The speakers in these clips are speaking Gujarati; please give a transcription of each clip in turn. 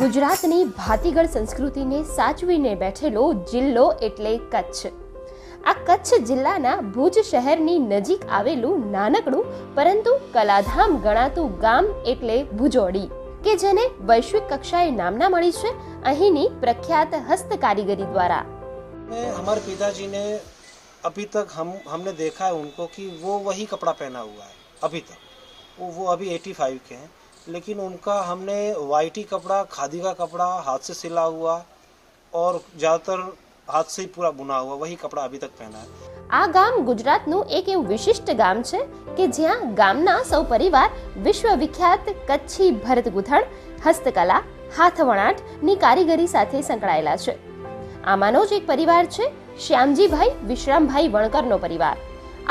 ગુજરાતની ભાતીગળ સંસ્કૃતિને સાચવીને બેઠેલો જિલ્લો એટલે કચ્છ. આ કચ્છ જિલ્લાના ભુજ શહેરની નજીક આવેલું નાનકડું પરંતુ કલાધામ ગણાતું ગામ એટલે ભુજોડી, કે જેને વૈશ્વિક કક્ષાએ નામના મળી છે અહીંની પ્રખ્યાત હસ્તકારીગરી દ્વારા. हमारे पिताजी ने अभी तक हमने देखा है उनको कि वो वही कपड़ा पहना हुआ है अभी तक. वो अभी 85 के हैं, लेकिन उनका हमने वाइटी कपड़ा, खादी का कपड़ा, हाथ से सिला हुआ और ज़्यादातर हाथ से ही पूरा बुना हुआ वही कपड़ा अभी तक पहना है. આ ગામ ગુજરાતનું એક એવું વિશિષ્ટ ગામ છે કે જ્યાં ગામના સૌ પરિવાર વિશ્વ વિખ્યાત કચ્છી ભરત ગૂંથણ, હસ્તકલા, હાથવણાટની કારીગરી સાથે સંકળાયેલા છે. આમાંનો જ એક પરિવાર છે શ્યામજીભાઈ વિશ્રામભાઈ વણકરનો પરિવાર.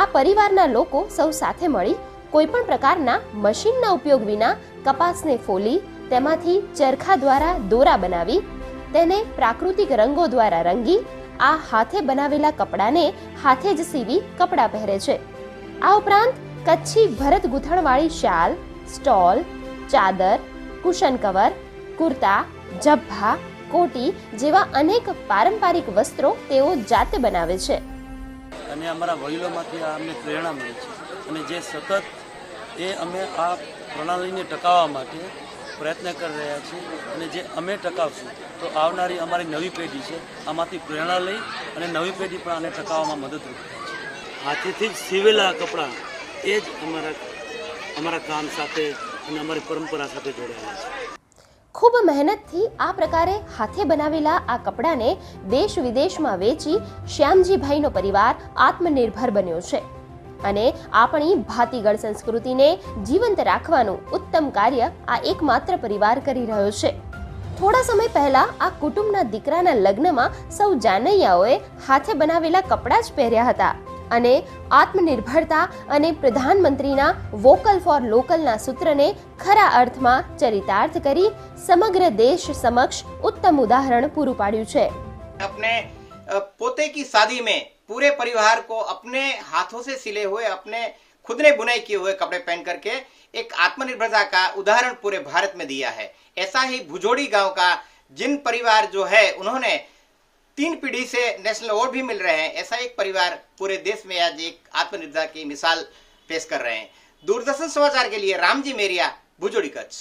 આ પરિવારના લોકો સૌ સાથે મળી કોઈપણ પ્રકારના મશીનના ઉપયોગ વિના કપાસને ફોલી તેમાંથી ચરખા દ્વારા દોરા બનાવી તેને પ્રાકૃતિક રંગો દ્વારા રંગી આ હાથે બનાવેલા કપડાને હાથે જ સીવી કપડાં પહેરે છે. આ ઉપરાંત કચ્છી ભરત ગૂંથણવાળી શાલ, સ્ટોલ, ચાદર, કુશન કવર, કુર્તા, ઝભ્ભા, કોટી જેવા અનેક પારંપરિક વસ્ત્રો તેઓ જાતે બનાવે છે. અને અમારા વડીલોમાંથી અમને પ્રેરણા મળે છે અને જે સતત અમે આ પ્રણાલીને ટકાવવા માટે પ્રયત્ન કરી રહ્યા છીએ અને જે અમે ટકાવશું તો આવનારી અમારી નવી પેઢી છે આમાંથી પ્રેરણા લઈ અને નવી પેઢી પણ આને ટકાવવામાં મદદરૂપ થાય છે. હાથેથી જ સીવેલા કપડાં એ જ અમારા કામ સાથે અને અમારી પરંપરા સાથે જોડાયેલા છે. ખૂબ મહેનતથી આ પ્રકારે હાથે બનાવેલા આ કપડાને દેશ વિદેશમાં વેચી શ્યામજીભાઈનો પરિવાર આત્મનિર્ભર બન્યો છે અને આપણી ભાતીગળ સંસ્કૃતિને જીવંત રાખવાનું ઉત્તમ કાર્ય આ એકમાત્ર પરિવાર કરી રહ્યો છે. થોડા સમય પહેલા આ કુટુંબના દીકરાના લગ્નમાં સૌ જાનૈયાઓએ હાથે બનાવેલા કપડાં જ પહેર્યા હતા અને આત્મનિર્ભરતા અને પ્રધાનમંત્રીના વોકલ ફોર લોકલના સૂત્રને ખરા અર્થમાં ચરિતાર્થ કરી સમગ્ર દેશ સમક્ષ ઉત્તમ ઉદાહરણ પૂરું પાડ્યું છે. अपने पोते की शादी में पूरे परिवार को अपने हाथों से सिले हुए, अपने खुद ने बुनाई किए हुए कपड़े पहन करके एक आत्मनिर्भरता का उदाहरण पूरे भारत में दिया है. ऐसा ही भुजोड़ी गांव का जिन परिवार जो है उन्होंने 3 पीढ़ी से नेशनल अवार्ड भी मिल रहे हैं, ऐसा एक परिवार पूरे देश में आज एक आत्मनिर्भरता की मिसाल पेश कर रहे हैं. दूरदर्शन समाचार के लिए रामजी मेरिया, भुजोड़ी कच्छ.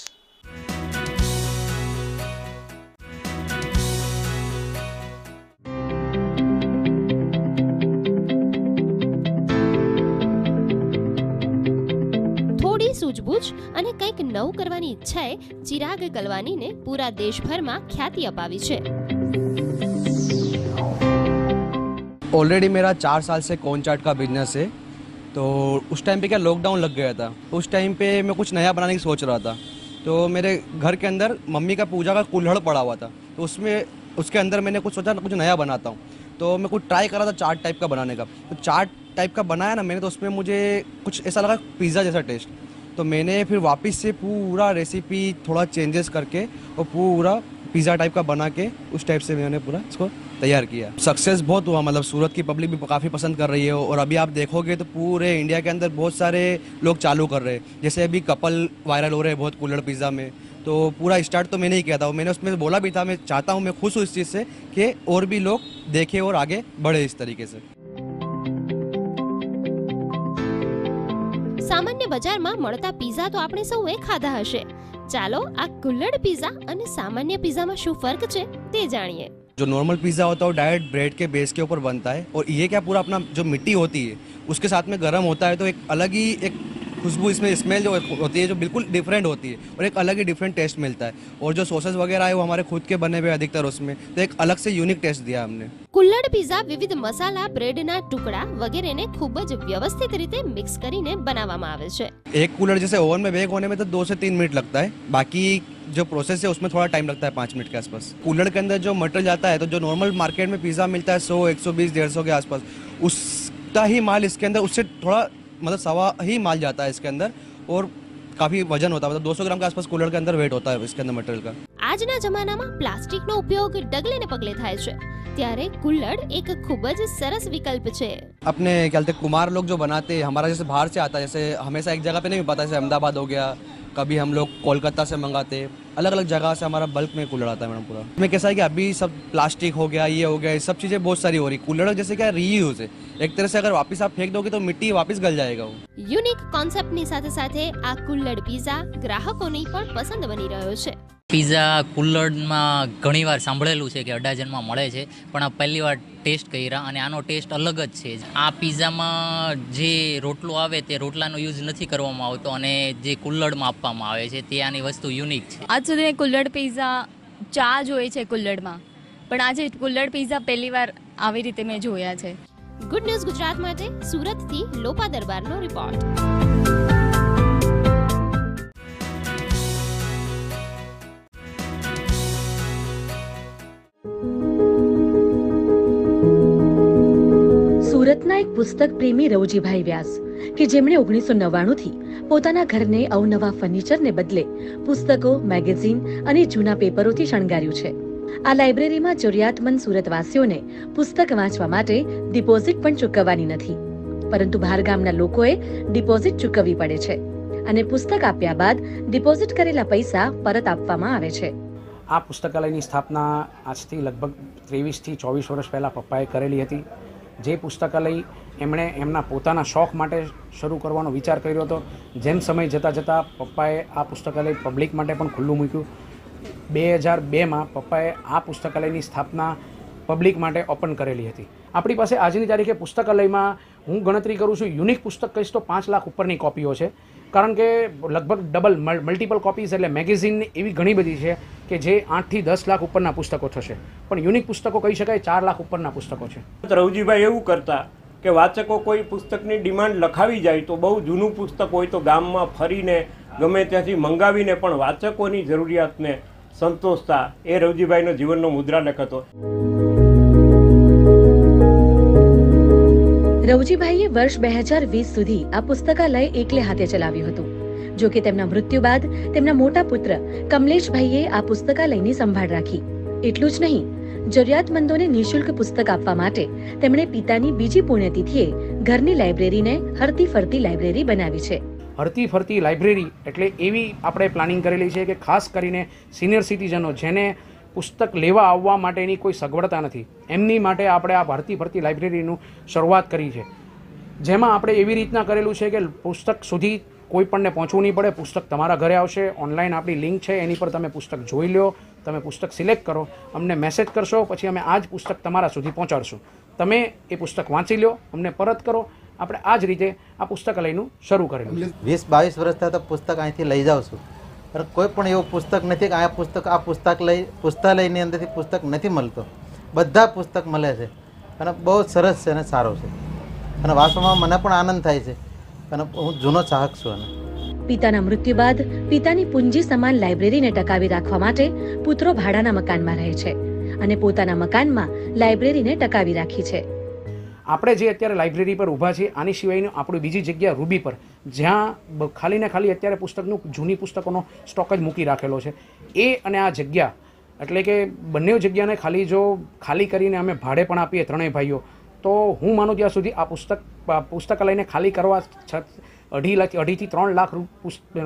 થોડી સૂઝબૂઝ અને કંઈક નવું કરવાની ઈચ્છાએ ચિરાગ કલવાનીને પૂરા દેશભરમાં ખ્યાતિ અપાવી છે. ऑलरेडी मेरा 4 साल से कॉर्न चाट का बिजनेस है. तो उस टाइम पे क्या लॉकडाउन लग गया था. उस टाइम पे मैं कुछ नया बनाने की सोच रहा था. तो मेरे घर के अंदर मम्मी का पूजा का कुल्हड़ पड़ा हुआ था. तो उसके अंदर मैंने कुछ सोचा कुछ नया बनाता हूँ. तो मैं कुछ ट्राई करा था चाट टाइप का बनाने का. तो चाट टाइप का बनाया ना मैंने, तो उसमें मुझे कुछ ऐसा लगा पिज़्ज़ा जैसा टेस्ट. तो मैंने फिर वापस से पूरा रेसिपी थोड़ा चेंजेस करके और पूरा पिज़्ज़ा टाइप का बना के उस टाइप से मैंने पूरा इसको तैयार किया. सक्सेस बहुत हुआ, मतलब सूरत की पब्लिक भी काफ़ी पसंद कर रही है. और अभी आप देखोगे तो पूरे इंडिया के अंदर बहुत सारे लोग चालू कर रहे हैं. जैसे अभी कपल वायरल हो रहे हैं बहुत कुल्हड़ पिज़्ज़ा में. तो पूरा स्टार्ट तो मैंने ही किया था. मैंने उसमें बोला भी था, मैं चाहता हूँ, मैं खुश हूँ इस चीज़ से कि और भी लोग देखें और आगे बढ़े इस तरीके से. સામાન્ય બજારમાં મળતા પિઝા તો આપણે સૌએ ખાધા હશે. ચાલો આ કુલ્હड़ પિઝા અને સામાન્ય પિઝામાં શું ફર્ક છે તે જાણીએ. जो नॉर्मल पिज़्ज़ा होता है वो डायरेक्ट ब्रेड के बेस के ऊपर बनता है. और ये क्या पूरा अपना जो मिट्टी होती है उसके साथ में गर्म होता है. तो एक अलग ही एक खुशबू इसमें स्मेल जो होती है जो बिल्कुल डिफरेंट होती है और एक अलग ही डिफरेंट टेस्ट मिलता है. और जो सॉसेस वगैरह है वो हमारे खुद के बने हुए अधिकतर उसमें, तो एक अलग से यूनिक टेस्ट दिया हमने. કુલ્હड़ પિઝા વિવિધ મસાલા, બ્રેડના ટુકડા વગેરેને ખૂબ જ વ્યવસ્થિત રીતે મિક્સ કરીને બનાવવામાં આવે છે. एक कूलर जैसे ओवन में बेक होने में तो 2 से 3 मिनट लगता है. बाकी जो प्रोसेस है उसमें थोड़ा टाइम लगता है 5 मिनट के आसपास. कूलर के अंदर जो मटेरियल जाता है, तो जो नॉर्मल मार्केट में पिज़्ज़ा मिलता है 100, 120, 150 के आसपास, उसका ही माल इसके अंदर, उससे थोड़ा मतलब सवा ही माल जाता है इसके अंदर. और काफ़ी वजन होता है, मतलब 200 ग्राम के आसपास कूलर के अंदर वेट होता है इसके अंदर मटेरियल का. આજના જમાનામાં પ્લાસ્ટિકનો ઉપયોગ ડગલે ને પગલે થાય છે, ત્યારે કુલ્હड़ એક ખૂબ જ સરસ વિકલ્પ છે. अपने क्या बोलते हैं कुमार लोग जो बनाते हैं, हमारा जैसे बाहर से आता है, जैसे हमेशा एक जगह पे नहीं पाता, जैसे अहमदाबाद हो गया, कभी हम लोग कोलकाता से मंगाते हैं, अलग अलग जगह से हमारा बल्क में कूलर आता है मैडम पूरा। मैं कैसा है कि अभी सब प्लास्टिक हो गया, ये हो गया, ये सब चीज़ें बहुत सारी हो रही। कूलर जैसे क्या रीयूज है, एक तरह से अगर वापस आप फेंक दोगे तो मिट्टी वापस गल जाएगा वो। યુનિક કોન્સેપ્ટની સાથે સાથે આ કુલ્લડ પીઝા ગ્રાહકોની પણ પસંદ બની રહ્યો છે। પીઝા કુલ્લડમાં ઘણીવાર સાંભળેલું છે કે અડાજણમાં મળે છે, પણ આ પહેલી વાર ટેસ્ટ કર્યા અને આનો ટેસ્ટ અલગ જ છે। આ પીઝામાં જે રોટલો આવે તે રોટલાનો યુઝ નથી કરવામાં આવતો અને જે કુલ્લડમાં આપવામાં આવે છે તે આની વસ્તુ યુનિક છે। આજ સુધી કુલ્લડ પીઝા ચા જોઈ છે કુલ્લડમાં, પણ આજે કુલ્લડ પીઝા પહેલી વાર આવી રીતે મેં જોયા છે। ગુડ ન્યૂઝ ગુજરાત માટે સુરતથી લોપા દરબારનો રિપોર્ટ। સુરતના એક પુસ્તક પ્રેમી રવજીભાઈ વ્યાસ કે જેમણે 1999 પોતાના ઘરને અવનવા ફર્નિચરને બદલે પુસ્તકો, મેગેઝીન અને જૂના પેપરોથી શણગાર્યું છે। આ લાઇબ્રેરીમાં જરૂરિયાતમંદ સુરતવાસીઓને પુસ્તક વાંચવા માટે ડિપોઝિટ પણ ચૂકવવાની નથી, પરંતુ બહારગામના લોકોએ ડિપોઝિટ ચૂકવવી પડે છે અને પુસ્તક આપ્યા બાદ ડિપોઝિટ કરેલા પૈસા પરત આપવામાં આવે છે। આ પુસ્તકાલયની સ્થાપના આજથી લગભગ 23 થી 24 વર્ષ પહેલાં પપ્પાએ કરેલી હતી। જે પુસ્તકાલય એમણે એમના પોતાના શોખ માટે શરૂ કરવાનો વિચાર કર્યો હતો। જેમ સમય જતાં જતાં પપ્પાએ આ પુસ્તકાલય પબ્લિક માટે પણ ખુલ્લું મૂક્યું। 2002માં પપ્પાએ આ પુસ્તકાલયની સ્થાપના પબ્લિક માટે ઓપન કરેલી હતી। આપણી પાસે આજની તારીખે પુસ્તકાલયમાં હું ગણતરી કરું છું, યુનિક પુસ્તક કહીશ તો 5 લાખ ઉપરની કોપીઓ છે, કારણ કે લગભગ ડબલ મલ્ટિપલ કોપીઝ એટલે મેગેઝીન એવી ઘણી બધી છે કે જે 8 થી 10 લાખ ઉપરના પુસ્તકો થશે, પણ યુનિક પુસ્તકો કહી શકાય 4 લાખ ઉપરના પુસ્તકો છે। રવજીભાઈ એવું કરતા કે વાચકો કોઈ પુસ્તકની ડિમાન્ડ લખાવી જાય તો બહુ જૂનું પુસ્તક હોય તો ગામમાં ફરીને ગમે ત્યાંથી મંગાવીને પણ વાચકોની જરૂરિયાતને સંતોષતા એ રવજીભાઈનો જીવનનો મુદ્રાલેખ હતો। રવજીભાઈએ વર્ષ 2020 સુધી આ પુસ્તકાલય એકલે હાથે ચલાવ્યું હતું। જો કે તેમના મૃત્યુ બાદ તેમના મોટા પુત્ર કમલેશભાઈએ આ પુસ્તકાલયની સંભાળ રાખી। એટલું જ નહીં, જરૂરિયાતમંદોને નિઃશુલ્ક પુસ્તક આપવા માટે તેમણે પિતાની બીજી પુણ્યતિથિએ ઘરની લાઇબ્રેરીને હરતી ફરતી લાઇબ્રેરી બનાવી છે। હરતી ફરતી લાઇબ્રેરી એટલે એવી આપણે પ્લાનિંગ કરેલી છે કે ખાસ કરીને સિનિયર સિટીઝનો જેને પુસ્તક લેવા આવવા માટેની કોઈ સગવડતા નથી, એમની માટે આપણે આ હરતી ફરતી લાઇબ્રેરીનું શરૂઆત કરી છે, જેમાં આપણે એવી રીતના કરેલું છે કે પુસ્તક સુધી કોઈ પણને પહોંચવું નહીં પડે। પુસ્તક તમારા ઘરે આવશે, ઓનલાઈન આપણી લિંક છે, એની પર તમે પુસ્તક જોઈ લો, તમે પુસ્તક સિલેક્ટ કરો, અમને મેસેજ કરશો, પછી અમે આ જ પુસ્તક તમારા સુધી પહોંચાડશું। તમે એ પુસ્તક વાંચી લો, અમને પરત કરો। આપણે આ જ રીતે આ પુસ્તકાલયનું શરૂ કરેલું। 20-22 વર્ષથી તો પુસ્તક અહીંથી લઈ જાઉં છું, પણ કોઈ પણ એવું પુસ્તક નથી કે આ પુસ્તકાલયની અંદરથી પુસ્તક નથી મળતો। બધા પુસ્તક મળે છે અને બહુ સરસ છે અને સારો છે અને વાંચવામાં મને પણ આનંદ થાય છે અને હું જૂનો ચાહક છું। અને પિતાના મૃત્યુ બાદ પિતાની પૂંજી સમાન લાઇબ્રેરીને ટકાવી રાખવા માટે પુત્રો ભાડાના મકાનમાં રહે છે અને પોતાના મકાનમાં લાઇબ્રેરીને ટકાવી રાખી છે। આપણે જે અત્યારે લાઇબ્રેરી પર ઊભા છીએ આની સિવાયની આપણી બીજી જગ્યા રૂબી પર, જ્યાં ખાલી ને ખાલી અત્યારે પુસ્તકનું જૂની પુસ્તકોનો સ્ટોક જ મૂકી રાખેલો છે। એ અને આ જગ્યા એટલે કે બંને જગ્યાને ખાલી કરીને અમે ભાડે પણ આપીએ ત્રણેય ભાઈઓ, તો હું માનું ત્યાં સુધી આ પુસ્તકાલયને ખાલી કરવા 2.5 થી 3 લાખ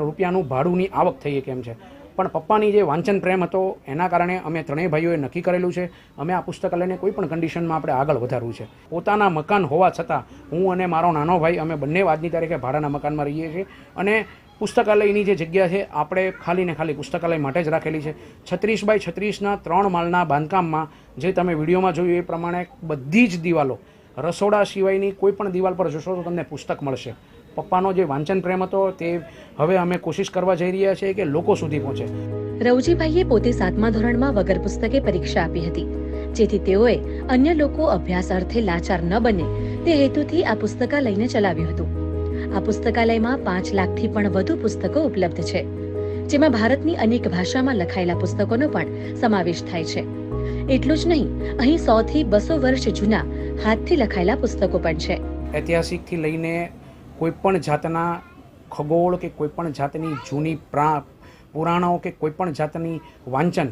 રૂપિયાનું ભાડુંની આવક થઈ શકે એમ છે। પણ પપ્પાની જે વાંચન પ્રેમ હતો એના કારણે અમે ત્રણેય ભાઈઓએ નક્કી કરેલું છે અમે આ પુસ્તકાલયને કોઈ પણ કન્ડિશનમાં આપણે આગળ વધારવું છે। પોતાના મકાન હોવા છતાં હું અને મારો નાનો ભાઈ અમે બંને આજની તારીખે ભાડાના મકાનમાં રહીએ છીએ અને પુસ્તકાલયની જે જગ્યા છે આપણે ખાલી ને ખાલી પુસ્તકાલય માટે જ રાખેલી છે। 36 બાય 36ના 3 માળના બાંધકામમાં જે તમે વિડીયોમાં જોયું એ પ્રમાણે બધી જ દિવાલો, રસોડા સિવાયની કોઈ પણ દિવાલ પર જોશો તો તમને પુસ્તક મળશે। પપ્પાનો જે વાંચન પ્રેમ હતો તે હવે અમે કોશિશ કરવા જઈ રહ્યા છીએ કે લોકો સુધી પહોંચે। રવજીભાઈએ પોતે 7મા ધોરણમાં વગર પુસ્તકે પરીક્ષા આપી હતી, જેથી તેઓએ અન્ય લોકો અભ્યાસ અર્થે લાચાર ન બને તે હેતુથી આ પુસ્તકાલયને ચલાવ્યું હતું। આ પુસ્તકાલયમાં 5 લાખથી પણ વધુ પુસ્તકો ઉપલબ્ધ છે, જેમાં ભારતની અનેક ભાષામાં લખાયેલા પુસ્તકોનો પણ સમાવેશ થાય છે। એટલું જ નહીં, અહીં 100 થી 200 વર્ષ જૂના હાથથી લખાયેલા પુસ્તકો પણ છે। ઐતિહાસિકથી લઈને કોઈપણ જાતના ખગોળ કે કોઈપણ જાતની જૂની પુરાણો કે કોઈપણ જાતની વાંચન,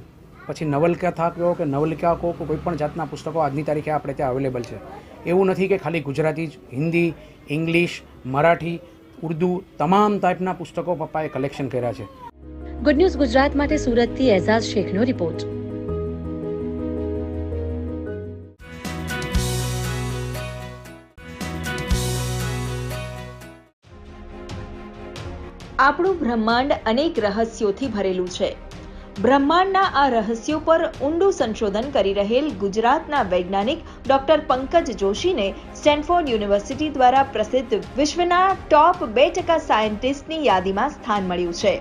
પછી નવલકથા કહો કે નવલિકા કહો કે કોઈપણ જાતના પુસ્તકો આજની તારીખે આપણે ત્યાં અવેલેબલ છે। એવું નથી કે ખાલી ગુજરાતી જ, હિન્દી, ઇંગ્લિશ, મરાઠી ઉર્દુ તમામ ટાઈપના પુસ્તકો પપ્પાએ કલેક્શન કર્યા છે. ગુડ ન્યૂઝ ગુજરાત માટે સુરતથી એઝાઝ શેખનો રિપોર્ટ. આપણું બ્રહ્માંડ અનેક રહસ્યોથી ભરેલું છે. બ્રહ્માંડના આ રહસ્યો પર ઊંડું સંશોધન કરી રહેલ ગુજરાતના વૈજ્ઞાનિક ડોક્ટર પંકજ જોશીને સ્ટેનફોર્ડ યુનિવર્સિટી દ્વારા પ્રસિદ્ધ વિશ્વના ટોપ 2% સાયન્ટિસ્ટની યાદીમાં સ્થાન મળ્યું છે.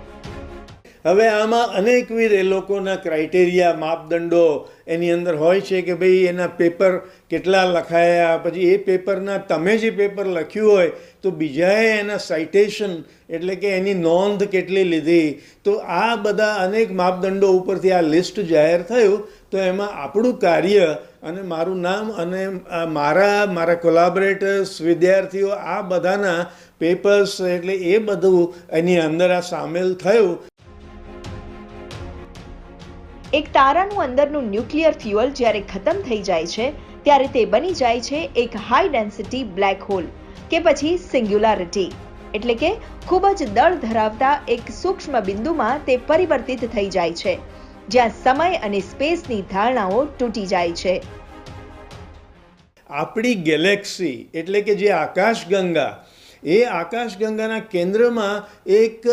હવે આમાં અનેકવિધ એ લોકોના ક્રાઇટેરિયા, માપદંડો એની અંદર હોય છે કે ભાઈ એના પેપર કેટલા લખાયા, પછી એ પેપરના તમે જે પેપર લખ્યું હોય તો બીજાએ એના સાઇટેશન એટલે કે એની નોંધ કેટલી લીધી. તો આ બધા અનેક માપદંડો ઉપરથી આ લિસ્ટ જાહેર થયું. તો એમાં આપણું કાર્ય અને મારું નામ અને મારા કોલાબરેટર્સ, વિદ્યાર્થીઓ, આ બધાના પેપર્સ એટલે એ બધું એની અંદર આ સામેલ થયું. એક તારાનું અંદરનું ન્યુક્લિયર ફ્યુઅલ જ્યારે ખતમ થઈ જાય છે ત્યારે તે બની જાય છે એક હાઈ ડેન્સિટી બ્લેક હોલ કે પછી સિંગ્યુલારિટી, એટલે કે ખૂબ જ દળ ધરાવતા એક સૂક્ષ્મ બિંદુમાં તે પરિવર્તિત થઈ જાય છે, જ્યાં સમય અને સ્પેસની ધારણાઓ તૂટી જાય છે. આપણી ગેલેક્સી એટલે કે જે આકાશગંગા, એ આકાશગંગાના કેન્દ્રમાં એક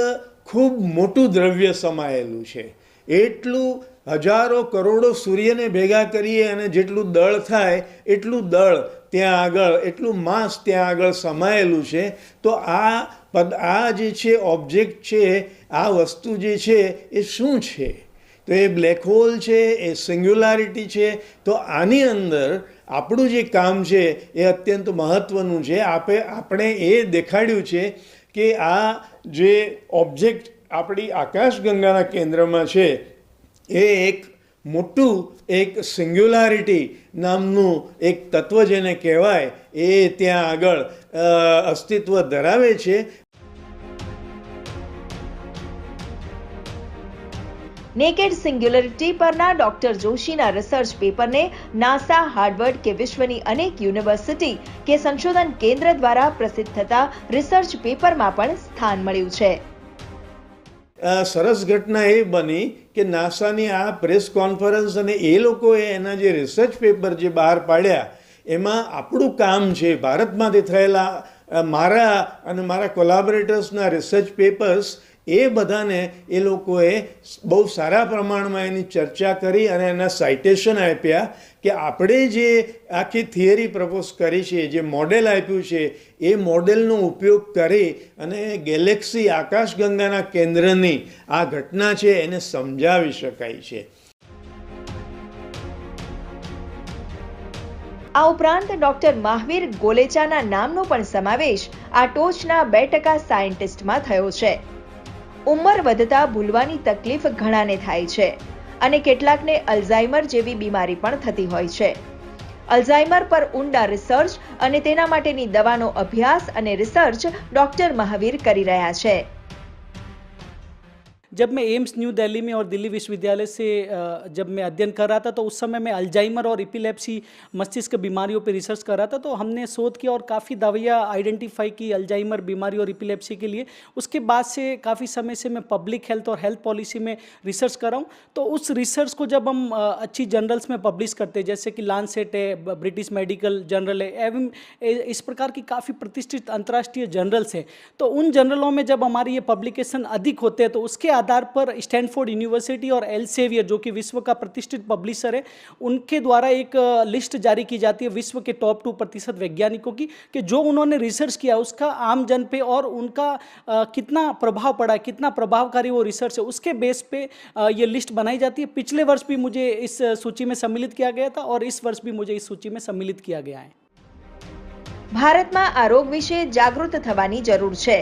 ખૂબ મોટું દ્રવ્ય સમાયેલું છે. એટલું હજારો કરોડો સૂર્યને ભેગા કરીએ અને જેટલું દળ થાય એટલું દળ ત્યાં આગળ, એટલું માસ ત્યાં આગળ સમાયેલું છે. તો આ જે છે ઓબ્જેક્ટ છે, આ વસ્તુ જે છે એ શું છે? તો એ બ્લેક હોલ છે, એ સિંગ્યુલારિટી છે. તો આની અંદર આપણું જે કામ છે એ અત્યંત મહત્ત્વનું છે. આપણે એ દેખાડ્યું છે કે આ જે ઓબ્જેક્ટ આપણી આકાશગંગાના કેન્દ્રમાં છે એ એક મોટું એક સિંગ્યુલારિટી નામનું એક તત્વ જેને કહેવાય એ ત્યાં આગળ અસ્તિત્વ ધરાવે છે. નેકેડ સિંગ્યુલરિટી પરના ડોક્ટર જોશીના રિસર્ચ પેપરને નાસા, હાર્વર્ડ કે વિશ્વની અનેક યુનિવર્સિટી કે સંશોધન કેન્દ્ર દ્વારા પ્રસિદ્ધ થતા રિસર્ચ પેપરમાં પણ સ્થાન મળ્યું છે. સરસ ઘટના એ બની કે નાસાની આ પ્રેસ કોન્ફરન્સ અને એ લોકોએ એના જે રિસર્ચ પેપર જે બહાર પાડ્યા એમાં આપણું કામ છે, ભારતમાંથી થયેલા મારા અને મારા કોલાબરેટર્સના રિસર્ચ પેપર્સ, એ બધાને એ લોકોએ બહુ સારા પ્રમાણમાં એની ચર્ચા કરી અને એના સાઇટેશન આપ્યા કે આપણે જે આખી થિયરી પ્રપોઝ કરી છે, જે મોડેલ આપ્યું છે, એ મોડેલનો ઉપયોગ કરી અને ગેલેક્સી આકાશગંગાના કેન્દ્રની આ ઘટના છે એને સમજાવી શકાય છે. આ ઉપરાંત ડોક્ટર મહાવીર ગોલેચાના નામનો પણ સમાવેશ આ ટોચના 2% સાયન્ટિસ્ટમાં થયો છે. ઉંમર વધતા ભૂલવાની તકલીફ ઘણાને થાય છે અને કેટલાકને અલ્ઝાઇમર જેવી બીમારી પણ થતી હોય છે. અલ્ઝાઇમર પર ઊંડા રિસર્ચ અને તેના માટેની દવાનો અભ્યાસ અને રિસર્ચ ડોક્ટર મહાવીર કરી રહ્યા છે. जब मैं एम्स न्यू दिल्ली में और दिल्ली विश्वविद्यालय से जब मैं अध्ययन कर रहा था तो उस समय मैं अल्जाइमर और एपिलेप्सी मस्तिष्क बीमारियों पर रिसर्च कर रहा था. तो हमने शोध किया और काफ़ी दवाइयाँ आइडेंटिफाई की अल्जाइमर बीमारी और एपिलेप्सी के लिए. उसके बाद से काफ़ी समय से मैं पब्लिक हेल्थ और हेल्थ पॉलिसी में रिसर्च कर रहा हूँ. तो उस रिसर्च को जब हम अच्छी जर्नल्स में पब्लिश करते हैं, जैसे कि लांसेट है, ब्रिटिश मेडिकल जर्नल है, एवं इस प्रकार की काफ़ी प्रतिष्ठित अंतर्राष्ट्रीय जर्नल्स हैं, तो उन जर्नलों में जब हमारी ये पब्लिकेशन अधिक होते हैं तो उसके आधार पर स्टैनफोर्ड यूनिवर्सिटी और एल्सेवियर जो कि विश्व का प्रतिष्ठित पब्लिशर है, उनके द्वारा एक लिस्ट जारी की जाती है विश्व के टॉप 2% वैज्ञानिकों की, कि जो उन्होंने रिसर्च किया उसका आम जन पे और उनका कितना प्रभाव पड़ा, कितना प्रभावकारी वो रिसर्च है, उसके बेस पे ये लिस्ट बनाई जाती है. पिछले वर्ष भी मुझे इस सूची में सम्मिलित किया गया था और इस वर्ष भी मुझे इस सूची में सम्मिलित किया गया है. ભારતમાં આ રોગ વિશે જાગૃત થવાની જરૂર છે.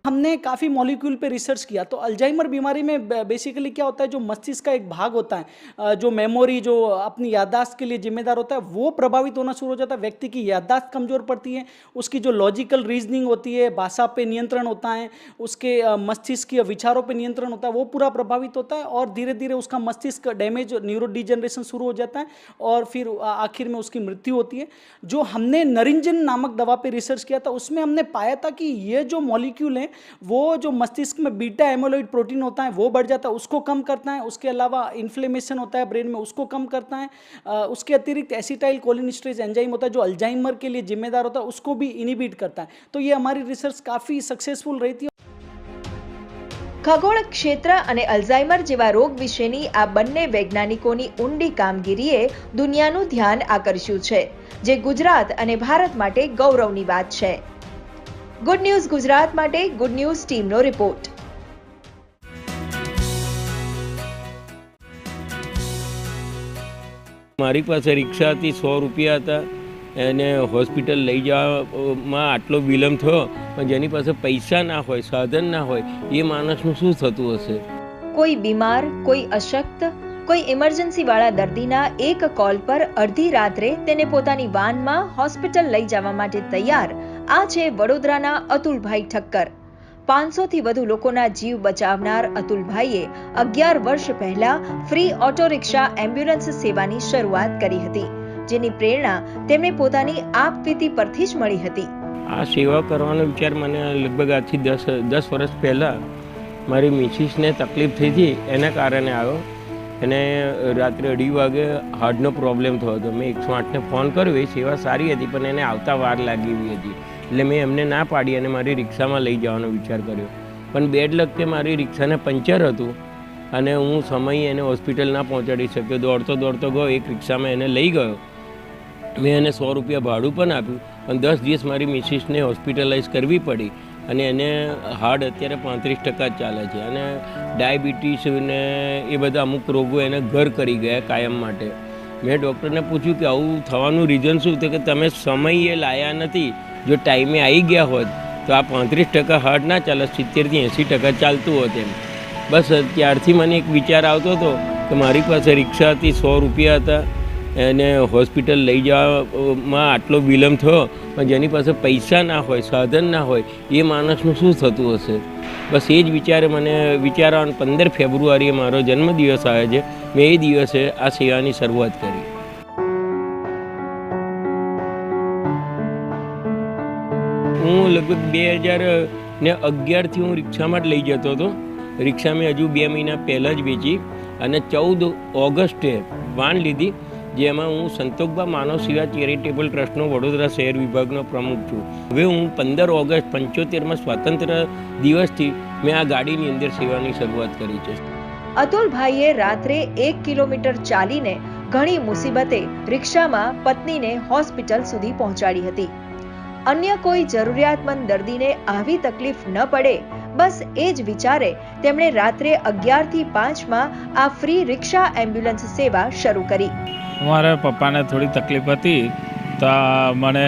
हमने काफ़ी मॉलिक्यूल पे रिसर्च किया। तो अल्जाइमर बीमारी में बेसिकली क्या होता है, जो मस्तिष्क का एक भाग होता है, जो मेमोरी, जो अपनी याददाश्त के लिए जिम्मेदार होता है, वो प्रभावित होना शुरू हो जाता है। व्यक्ति की याददाश्त कमज़ोर पड़ती है, उसकी जो लॉजिकल रीजनिंग होती है, भाषा पे नियंत्रण होता है, उसके मस्तिष्क के विचारों पे नियंत्रण होता है, वो पूरा प्रभावित होता है और धीरे धीरे उसका मस्तिष्क डैमेज, न्यूरो डिजनरेशन शुरू हो जाता है और फिर आखिर में उसकी मृत्यु होती है। जो हमने नरिंजन नामक दवा पे रिसर्च किया था, उसमें हमने पाया था कि ये जो मॉलिक्यूल है वो जो मस्तिष्क में बीटा एमोलॉइड प्रोटीन होता है वो बढ़ जाता है, उसको कम करता है। उसके अलावा इन्फ्लेमेशन होता है ब्रेन में, उसको कम करता है। उसके अतिरिक्त एसिटाइल कोलिनिस्ट्रेज एंजाइम होता है जो अल्जाइमर के लिए जिम्मेदार होता है, उसको भी इनिबिट करता है। तो ये हमारी रिसर्च काफ़ी सक्सेसफुल रही थी। ખગોળ ક્ષેત્ર અને અલ્ઝાઇમર જેવા રોગ વિશેની આ બંને વૈજ્ઞાનિકોની ઊંડી કામગીરીએ દુનિયાનું ધ્યાન આકર્ષ્યું છે, જે ગુજરાત અને ભારત માટે ગૌરવની વાત છે. ગુડ ન્યૂઝ ગુજરાત માટે ગુડ ન્યૂઝ ટીમનો રિપોર્ટ. મારી પાસે રિક્ષા હતી, 100 રૂપિયા હતા, એને હોસ્પિટલ લઈ જવામાં આટલો વિલંબ થયો, પણ જેની પાસે પૈસા ના હોય, સાધન ના હોય, એ માણસનું શું થતું હશે? કોઈ બીમાર, કોઈ અશક્ત, કોઈ ઇમરજન્સી વાળા દર્દીના એક કોલ પર અડધી રાત્રે તેને પોતાની વાનમાં હોસ્પિટલ લઈ જવા માટે તૈયાર આ છે વડોદરાના અતુલભાઈ ઠક્કર. 500 થી વધુ લોકોના જીવ બચાવનાર અતુલભાઈએ 11 વર્ષ પહેલા ફ્રી ઓટો રિક્ષા એમ્બ્યુલન્સ સેવાની શરૂઆત કરી હતી, જેની પ્રેરણા તેમને પોતાની આપવીતી પરથી જ મળી હતી. આ સેવા કરવાનો વિચાર મને લગભગ આજથી 10 વર્ષ પહેલાં મારી મિસિસને તકલીફ થઈ હતી, એના કારણે આવ્યો. એને રાત્રે 2:30 વાગે હાર્ટનો પ્રોબ્લેમ થયો હતો. મેં 108ને ફોન કર્યો. એ સેવા સારી હતી પણ એને આવતા વાર લાગી એવી હતી, એટલે મેં એમને ના પાડી અને મારી રિક્ષામાં લઈ જવાનો વિચાર કર્યો. પણ બેડ લગ કે મારી રિક્ષાને પંચર હતું અને હું સમયે એને હોસ્પિટલ ના પહોંચાડી શક્યો. દોડતો ગયો, એક રિક્ષામાં એને લઈ ગયો. મેં એને 100 રૂપિયા ભાડું પણ આપ્યું, પણ 10 દિવસ મારી મિસિસને હોસ્પિટલાઇઝ કરવી પડી અને એને હાર્ટ અત્યારે 35% જ ચાલે છે અને ડાયાબિટીસ ને એ બધા અમુક રોગો એને ઘર કરી ગયા કાયમ માટે. મેં ડૉક્ટરને પૂછ્યું કે આવું થવાનું રીઝન શું? તો કે તમે સમયે લાયા નથી. જો ટાઈમે આવી ગયા હોત તો આ 35% હાર્ટ ના ચાલે, 70 થી 80% ચાલતું હોત એમ. બસ ત્યારથી મને એક વિચાર આવતો હતો કે મારી પાસે રિક્ષા હતી, 100 રૂપિયા હતા, એને હોસ્પિટલ લઈ જવામાં આટલો વિલંબ થયો, પણ જેની પાસે પૈસા ના હોય, સાધન ના હોય, એ માણસનું શું થતું હશે? બસ એ જ વિચારે મને વિચારવાનું 15 ફેબ્રુઆરીએ મારો જન્મદિવસ આવે છે. મેં એ દિવસે આ સેવાની શરૂઆત કરી. હું લગભગ 2011થી હું રિક્ષામાં જ લઈ જતો હતો. રિક્ષા મેં હજુ 2 મહિના પહેલાં જ વેચી અને 14 ઓગસ્ટે વાન લીધી, જેમાં હું સંતોકબા માનવ સેવા ચેરિટેબલ ટ્રસ્ટનો વડોદરા શહેર વિભાગનો પ્રમુખ છું. હવે હું 15 ઓગસ્ટ 75માં સ્વાતંત્ર્ય દિવસથી મેં આ ગાડીની અંદર સેવાની શરૂઆત કરી છે. અતુલભાઈએ રાત્રે 1 કિલોમીટર ચાલીને ઘણી મુસીબતે રિક્ષામાં પત્નીને હોસ્પિટલ સુધી પહોંચાડી હતી. અન્ય કોઈ જરૂરિયાતમંદ દર્દીને આવી તકલીફ ન પડે, બસ એ જ વિચારે તેમણે રાત્રે 11 થી 5માં આ ફ્રી રિક્ષા એમ્બ્યુલન્સ સેવા શરૂ કરી. મારા પપ્પાને થોડી તકલીફ હતી તો મને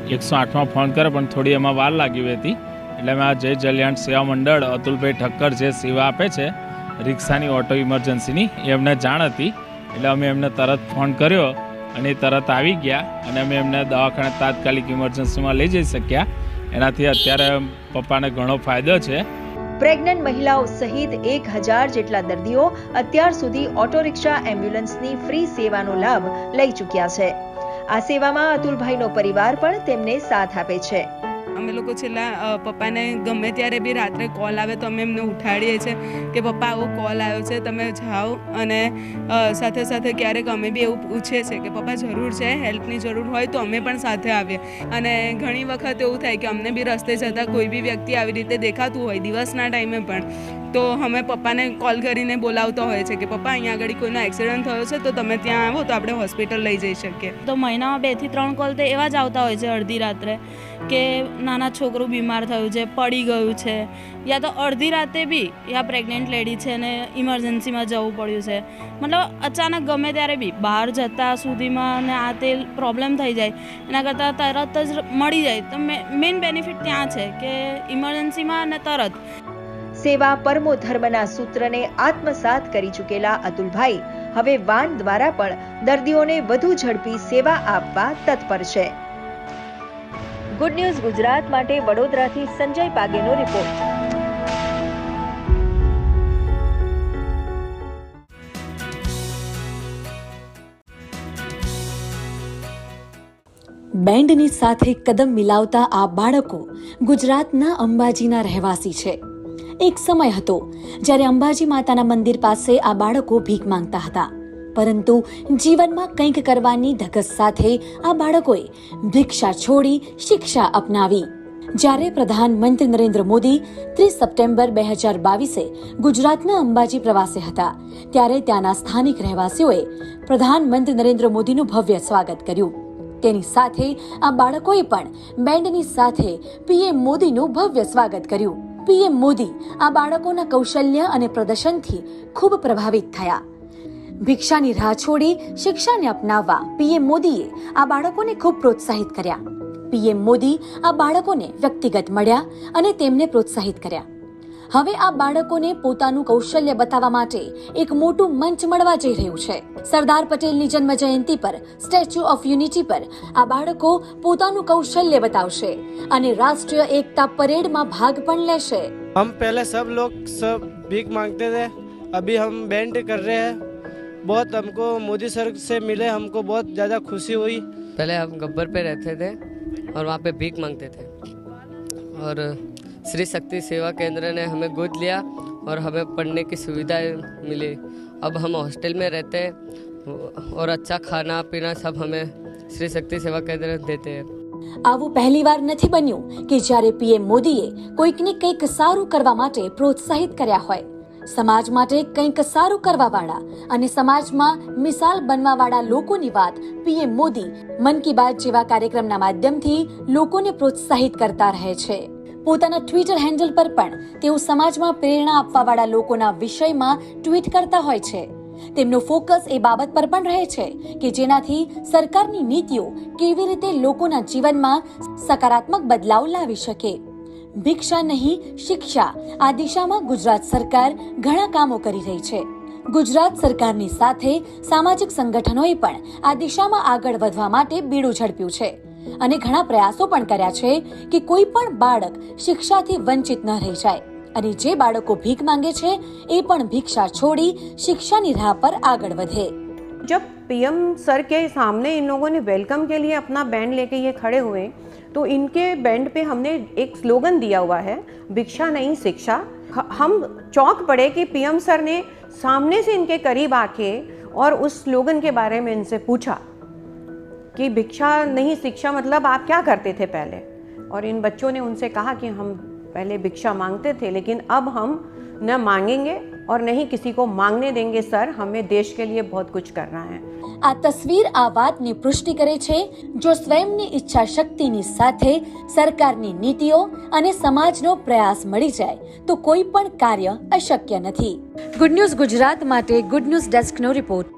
108માં ફોન કર્યો, પણ થોડી એમાં વાર લાગી હતી. એટલે મેં આ જય કલ્યાણ સેવા મંડળ અતુલભાઈ ઠક્કર જે સેવા આપે છે રિક્ષાની ઓટો ઇમરજન્સીની, એમને જાણ હતી. એટલે અમે એમને તરત ફોન કર્યો અને એ તરત આવી ગયા અને અમે એમને દવાખાને તાત્કાલિક ઇમરજન્સીમાં લઈ જઈ શક્યા. એનાથી અત્યારે પપ્પાને ઘણો ફાયદો છે. પ્રેગ્નન્ટ મહિલાઓ સહિત 1000 જેટલા દર્દીઓ અત્યાર સુધી ઓટો રિક્ષા એમ્બ્યુલન્સની ફ્રી સેવાનો લાભ લઈ ચૂક્યા છે. આ સેવામાં અતુલભાઈનો પરિવાર પણ તેમને સાથ આપે છે. અમે લોકો છેલ્લા પપ્પાને ગમે ત્યારે બી રાત્રે કોલ આવે તો અમે એમને ઉઠાડીએ છીએ કે પપ્પા આવો કોલ આવ્યો છે, તમે જાઓ. અને સાથે સાથે ક્યારેક અમે બી એવું પૂછીએ છીએ કે પપ્પા જરૂર છે, હેલ્પની જરૂર હોય તો અમે પણ સાથે આવીએ. અને ઘણી વખત એવું થાય કે અમને બી રસ્તે જતાં કોઈ બી વ્યક્તિ આવી રીતે દેખાતું હોય દિવસના ટાઈમે પણ, તો અમે પપ્પાને કોલ કરીને બોલાવતો હોય છે કે પપ્પા અહીંયા આગળ કોઈનો એક્સિડન્ટ થયો છે તો તમે ત્યાં આવો તો આપણે હોસ્પિટલ લઈ જઈ શકીએ. તો મહિનામાં 2 થી 3 કોલ તો એવા જ આવતા હોય છે અડધી રાત્રે કે નાના છોકરું બીમાર થયું છે, પડી ગયું છે, યા તો અડધી રાતે બી યા પ્રેગ્નન્ટ લેડી છે ને ઇમરજન્સીમાં જવું પડ્યું છે. મતલબ અચાનક ગમે ત્યારે બી બહાર જતા સુધીમાં ને આ તે પ્રોબ્લેમ થઈ જાય એના કરતાં તરત જ મળી જાય તો મેઇન બેનિફિટ ત્યાં છે કે ઇમરજન્સીમાં ને તરત. સેવા પરમો ધર્મના સૂત્રને આત્મસાત કરી ચૂકેલા અતુલભાઈ હવે વાન દ્વારા પણ દર્દીઓને વધુ ઝડપી સેવા આપવા તત્પર છે. ગુડ ન્યૂઝ ગુજરાત માટે વડોદરાથી સંજય પાગેનો રિપોર્ટ. બેન્ડની સાથે કદમ મિલાવતા આ બાળકો ગુજરાતના અંબાજીના રહેવાસી છે. એક સમય હતો જ્યારે અંબાજી માતાના મંદિર પાસે આ બાળકો ભીખ માંગતા હતા, પરંતુ જીવનમાં કંઈક કરવાની ધગશ સાથે આ બાળકોએ ભિક્ષા છોડી શિક્ષા અપનાવી. જ્યારે પ્રધાનમંત્રી નરેન્દ્ર મોદી 30 સપ્ટેમ્બર 2022 ગુજરાતના અંબાજી પ્રવાસે હતા ત્યારે ત્યાંના સ્થાનિક રહેવાસીઓએ પ્રધાનમંત્રી નરેન્દ્ર મોદીનું ભવ્ય સ્વાગત કર્યું. તેની સાથે આ બાળકોએ પણ બેન્ડની સાથે પીએમ મોદીનું ભવ્ય સ્વાગત કર્યું. પીએમ મોદી આ બાળકોના કૌશલ્ય અને પ્રદર્શનથી ખૂબ પ્રભાવિત થયા. ભિક્ષાની રાહ છોડી શિક્ષાને અપનાવવા પીએમ મોદીએ આ બાળકોને ખૂબ પ્રોત્સાહિત કર્યા. પીએમ મોદી આ બાળકોને વ્યક્તિગત મળ્યા અને તેમને પ્રોત્સાહિત કર્યા. હવે આ બાળકોને પોતાનું કૌશલ્ય બતાવવા માટે એક મોટું મંચ મળવા જઈ રહ્યું છે. સરદાર પટેલની જન્મ જયંતિ પર સ્ટેચ્યુ ઓફ યુનિટી પર આ બાળકો પોતાનું કૌશલ્ય બતાવશે અને રાષ્ટ્રીય એકતા પરેડમાં ભાગ પણ લેશે. हम पहले सब लोग सब भीख मांगते थे, अभी हम बैंड कर रहे हैं. बहुत हमको मोदी सर से मिले, हमको बहुत ज़्यादा खुशी हुई. पहले हम गब्बर पे रहते थे और वहाँ पे भीख मांगते थे और श्री शक्ति सेवा केंद्र ने हमें गोद लिया और हमें पढ़ने की सुविधाएं मिली. अब हम हॉस्टल में रहते हैं और अच्छा खाना पीना सब हमें श्री शक्ति सेवा केंद्र देते हैं. આવું પહેલીવાર નથી બન્યું કે જ્યારે પીએમ મોદીએ કોઈકને કંઈક સારું કરવા માટે પ્રોત્સાહિત કર્યા હોય. સમાજ માટે કંઈક સારું કરવાવાળા અને સમાજમાં મિસાલ બનવાવાળા લોકોની વાત પીએમ મોદી મન કી બાત જેવા કાર્યક્રમના માધ્યમથી લોકોને પ્રોત્સાહિત કરતા રહે છે. પોતાના ટ્વિટર હેન્ડલ પર પણ તેઓ સમાજમાં પ્રેરણા આપવાવાળા લોકોના વિષયમાં ટ્વીટ કરતા હોય છે. તેમનો ફોકસ એ બાબત પર પણ રહે છે કે જેનાથી સરકારની નીતિઓ કેવી રીતે લોકોના જીવનમાં સકારાત્મક બદલાવ લાવી શકે. ભિક્ષા નહીં શિક્ષા આ દિશામાં ગુજરાત સરકાર ઘણા કામો કરી રહી છે. ગુજરાત સરકારની સાથે સામાજિક સંગઠનોએ પણ આ દિશામાં આગળ વધવા માટે બીડું ઝડપ્યું છે અને ઘણા પ્રયાસો પણ કર્યા છે કે કોઈ પણ બાળક શિક્ષાથી વંચિત ન રહી જાય અને જે બાળકો ભીખ માંગે છે એ પણ ભિક્ષા छोड़ी शिक्षा ની રાહ पर आगे बढ़े. जब पीएम सर के सामने इन लोगों ने वेलकम के लिए अपना बैंड लेके ये खड़े हुए तो इनके बैंड पे हमने एक स्लोगन दिया हुआ है, भिक्षा नहीं शिक्षा. हम चौंक पड़े कि पीएम सर ने सामने से इनके करीब आके और उस स्लोगन के बारे में इनसे पूछा कि भिक्षा नहीं शिक्षा मतलब आप क्या करते थे पहले. और इन बच्चों ने उनसे कहा कि हम पहले भिक्षा मांगते थे लेकिन अब हम न मांगेंगे और नहीं किसी को मांगने देंगे सर, हमें देश के लिए बहुत कुछ करना है. આ તસવીર આ વાતની પુષ્ટિ કરે છે જો સ્વયંની ઈચ્છા શક્તિની સાથે સરકારની નીતિઓ અને સમાજનો પ્રયાસ મળી જાય તો કોઈ પણ કાર્ય અશક્ય નથી. ગુડ ન્યૂઝ ગુજરાત માટે ગુડ ન્યૂઝ ડેસ્કનો રિપોર્ટ.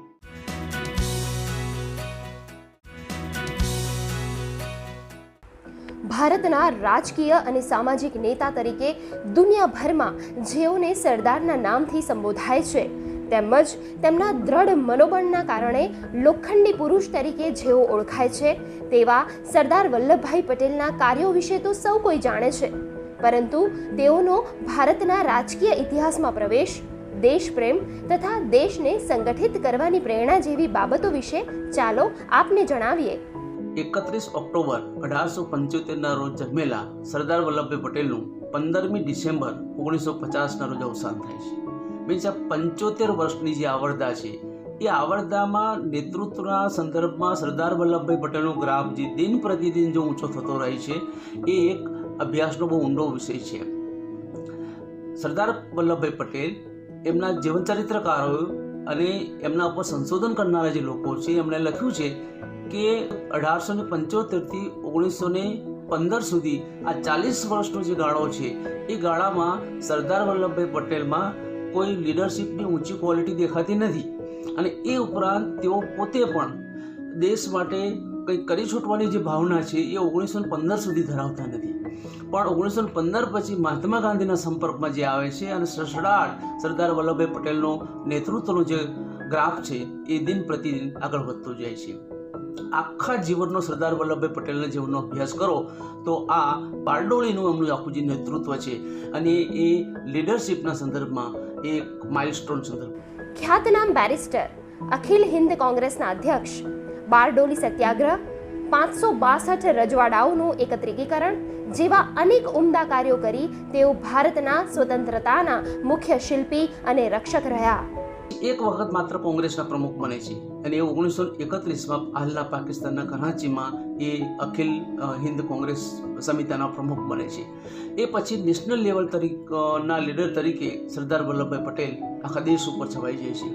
ભારતના રાજકીય અને સામાજિક નેતા તરીકે દુનિયાભરમાં જેઓને સરદારના નામથી સંબોધાય છે તેમજ તેમના દ્રઢ મનોબળના કારણે લોખંડી પુરુષ તરીકે જેઓ ઓળખાય છે તેવા સરદાર વલ્લભભાઈ પટેલના કાર્યો વિશે તો સૌ કોઈ જાણે છે, પરંતુ તેઓનો ભારતના રાજકીય ઇતિહાસમાં પ્રવેશ, દેશપ્રેમ તથા દેશને સંગઠિત કરવાની પ્રેરણા જેવી બાબતો વિશે ચાલો આપને જણાવીએ. 31 ઓક્ટોબર 1875ના રોજ જન્મેલા સરદાર વલ્લભભાઈ પટેલનું 15મી ડિસેમ્બર 1950ના રોજ અવસાન થાય છે. મીન્સ આ 75 વર્ષની જે આવરદા છે એ આવરદામાં નેતૃત્વના સંદર્ભમાં સરદાર વલ્લભભાઈ પટેલનો ગ્રાફ જે દિન પ્રતિદિન જો ઊંચો થતો રહે છે એ એક અભ્યાસનો બહુ ઊંડો વિષય છે. સરદાર વલ્લભભાઈ પટેલ એમના જીવનચરિત્રકારો અને એમના ઉપર સંશોધન કરનારા જે લોકો છે એમણે લખ્યું છે કે 1875 થી 1915 સુધી આ 40 વર્ષનો જે ગાળો છે એ ગાળામાં સરદાર વલ્લભભાઈ પટેલમાં કોઈ લીડરશિપની ઊંચી ક્વોલિટી દેખાતી નથી અને એ ઉપરાંત તેઓ પોતે પણ દેશ માટે કંઈક કરી છૂટવાની જે ભાવના છે એ 1915 સુધી ધરાવતા નથી, પણ 1915 પછી મહાત્મા ગાંધીના સંપર્કમાં જે આવે છે અને સડસડાટ સરદાર વલ્લભભાઈ પટેલનો નેતૃત્વનો જે ગ્રાફ છે એ દિન પ્રતિદિન આગળ વધતો જાય છે. આખા જીવનનો સરદાર વલ્લભભાઈ પટેલના જીવનનો અભ્યાસ કરો તો આ બારડોલીનું એમનું આખું જે નેતૃત્વ છે અને એ લીડરશિપના સંદર્ભમાં એક માઇલસ્ટોન સંદર્ભ. ખ્યાતનામ બેરિસ્ટર, અખિલ હિન્દ કોંગ્રેસના અધ્યક્ષ, બારડોલી સત્યાગ્રહ, 562 રજવાડાઓનું એકત્રીકરણ જેવા અનેક ઉમદા કાર્યો કરી તેઓ ભારતના સ્વતંત્રતાના મુખ્ય શિલ્પી અને રક્ષક રહ્યા. એક વખત માત્ર કોંગ્રેસના પ્રમુખ બને છે અને એ 1931માં હાલના પાકિસ્તાનના કરાચીમાં એ અખિલ હિન્દ કોંગ્રેસ સમિતિના પ્રમુખ બને છે. એ પછી નેશનલ લેવલ ના લીડર તરીકે સરદાર વલ્લભભાઈ પટેલ આખા દેશ ઉપર છવાઈ જાય છે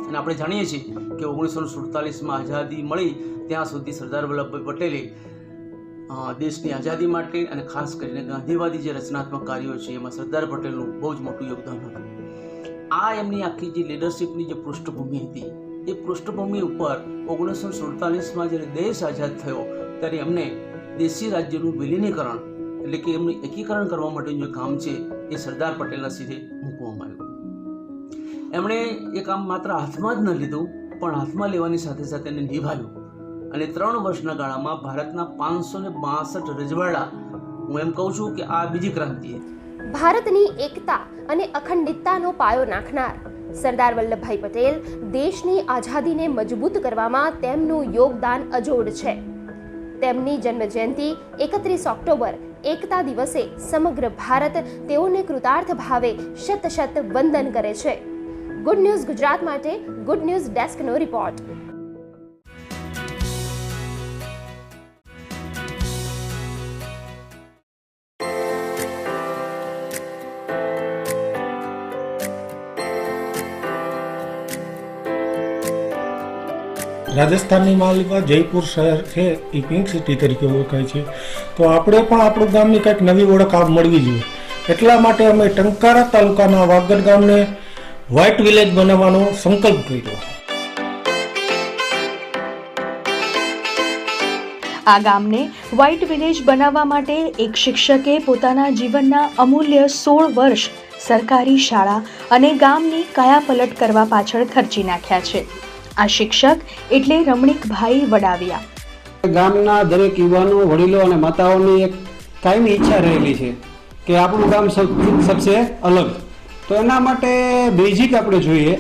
અને આપણે જાણીએ છીએ કે 1947માં આઝાદી મળી ત્યાં સુધી સરદાર વલ્લભભાઈ પટેલે દેશની આઝાદી માટે અને ખાસ કરીને ગાંધીવાદી જે રચનાત્મક કાર્યો છે એમાં સરદાર પટેલનું બહુ જ મોટું યોગદાન હતું. આ એમની આખી જે લીડરશિપની જે પૃષ્ઠભૂમિ હતી એ પૃષ્ઠભૂમિ ઉપર 1947માં જ્યારે દેશ આઝાદ થયો ત્યારે એમને દેશી રાજ્યનું વિલીનીકરણ એટલે કે એમનું એકીકરણ કરવા માટેનું જે કામ છે એ સરદાર પટેલના સીધે મૂકવામાં આવ્યું. એમણે એ કામ માત્ર હાથમાં જ ન લીધું પણ હાથમાં લેવાની સાથે સાથે એને નિભાવ્યું અને 3 વર્ષના ગાળામાં ભારતના 562 રજવાડા, હું એમ કહું છું કે આ બીજી ક્રાંતિ હતી. ભારતની એકતા અને અખંડિતતાનો પાયો નાખનાર સરદાર વલ્લભભાઈ પટેલ દેશની આઝાદીને મજબૂત કરવામાં તેમનું યોગદાન અજોડ છે. તેમની જન્મજયંતિ 31 ઓક્ટોબર એકતા દિવસે સમગ્ર ભારત તેઓને કૃતાર્થ ભાવે શત વંદન કરે છે. ગુડ ન્યૂઝ ગુજરાત માટે ગુડ ન્યૂઝ ડેસ્કનો રિપોર્ટ. રાજસ્થાનની માલિકા જયપુર શહેર છે એ પિંક સિટી તરીકે ઓળખાય છે, તો આપણે પણ આપણું ગામની કંઈક નવી ઓળખ મળવી જોઈએ. એટલા માટે અમે ટંકારા તાલુકાના વાગડ ગામને વ્હાઇટ વિલેજ બનાવવાનો સંકલ્પ કર્યો. આ ગામને વ્હાઇટ વિલેજ બનાવવા માટે એક શિક્ષકે પોતાના જીવનના અમૂલ્ય 16 વર્ષ સરકારી શાળા અને ગામની કાયાપલટ કરવા પાછળ ખર્ચી નાખ્યા છે. આ શિક્ષક એટલે રમણીકભાઈ વડાવિયા. ગામના દરેક યુવાનો, વડીલો અને માતાઓની એક કાયમી ઈચ્છા રહેલી છે કે આપણું ગામ સબસે અલગ. તો એના માટે બેઝિક આપણે જોઈએ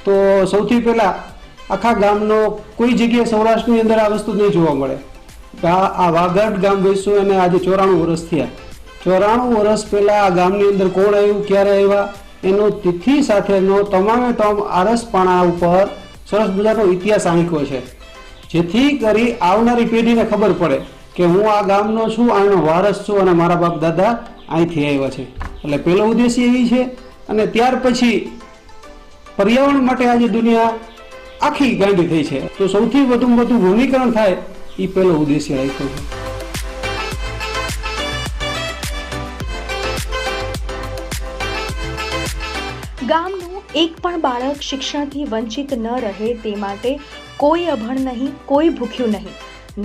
તો સૌથી પહેલાં આખા ગામનો કોઈ જગ્યાએ સૌરાષ્ટ્રની અંદર આ વસ્તુ નહીં જોવા મળે. આ વાગડ ગામ બેસ્યું અને આજે 94 વર્ષ થયા. 94 વર્ષ પહેલાં આ ગામની અંદર કોણ આવ્યું, ક્યારે આવ્યા, એનો તિથિ સાથેનો તમામે આરસપાણા ઉપર સરસ મજાનો ઇતિહાસ આંક્યો છે, જેથી કરી આવનારી પેઢીને ખબર પડે કે હું આ ગામનો છું, આનો વારસ છું અને મારા બાપ દાદા અહીંથી આવ્યા છે. એટલે પહેલો ઉદ્દેશ્ય એ છે. અને ત્યાર પછી પર્યાવરણ માટે આજે દુનિયા આખી ગાંડી થઈ છે, તો સૌથી વધુ વનીકરણ થાય એ પહેલો ઉદ્દેશ્ય રાખ્યો છે. ગામનું એક પણ બાળક શિક્ષણથી વંચિત ન રહે તે માટે કોઈ અભણ નહીં, કોઈ ભૂખ્યું નહીં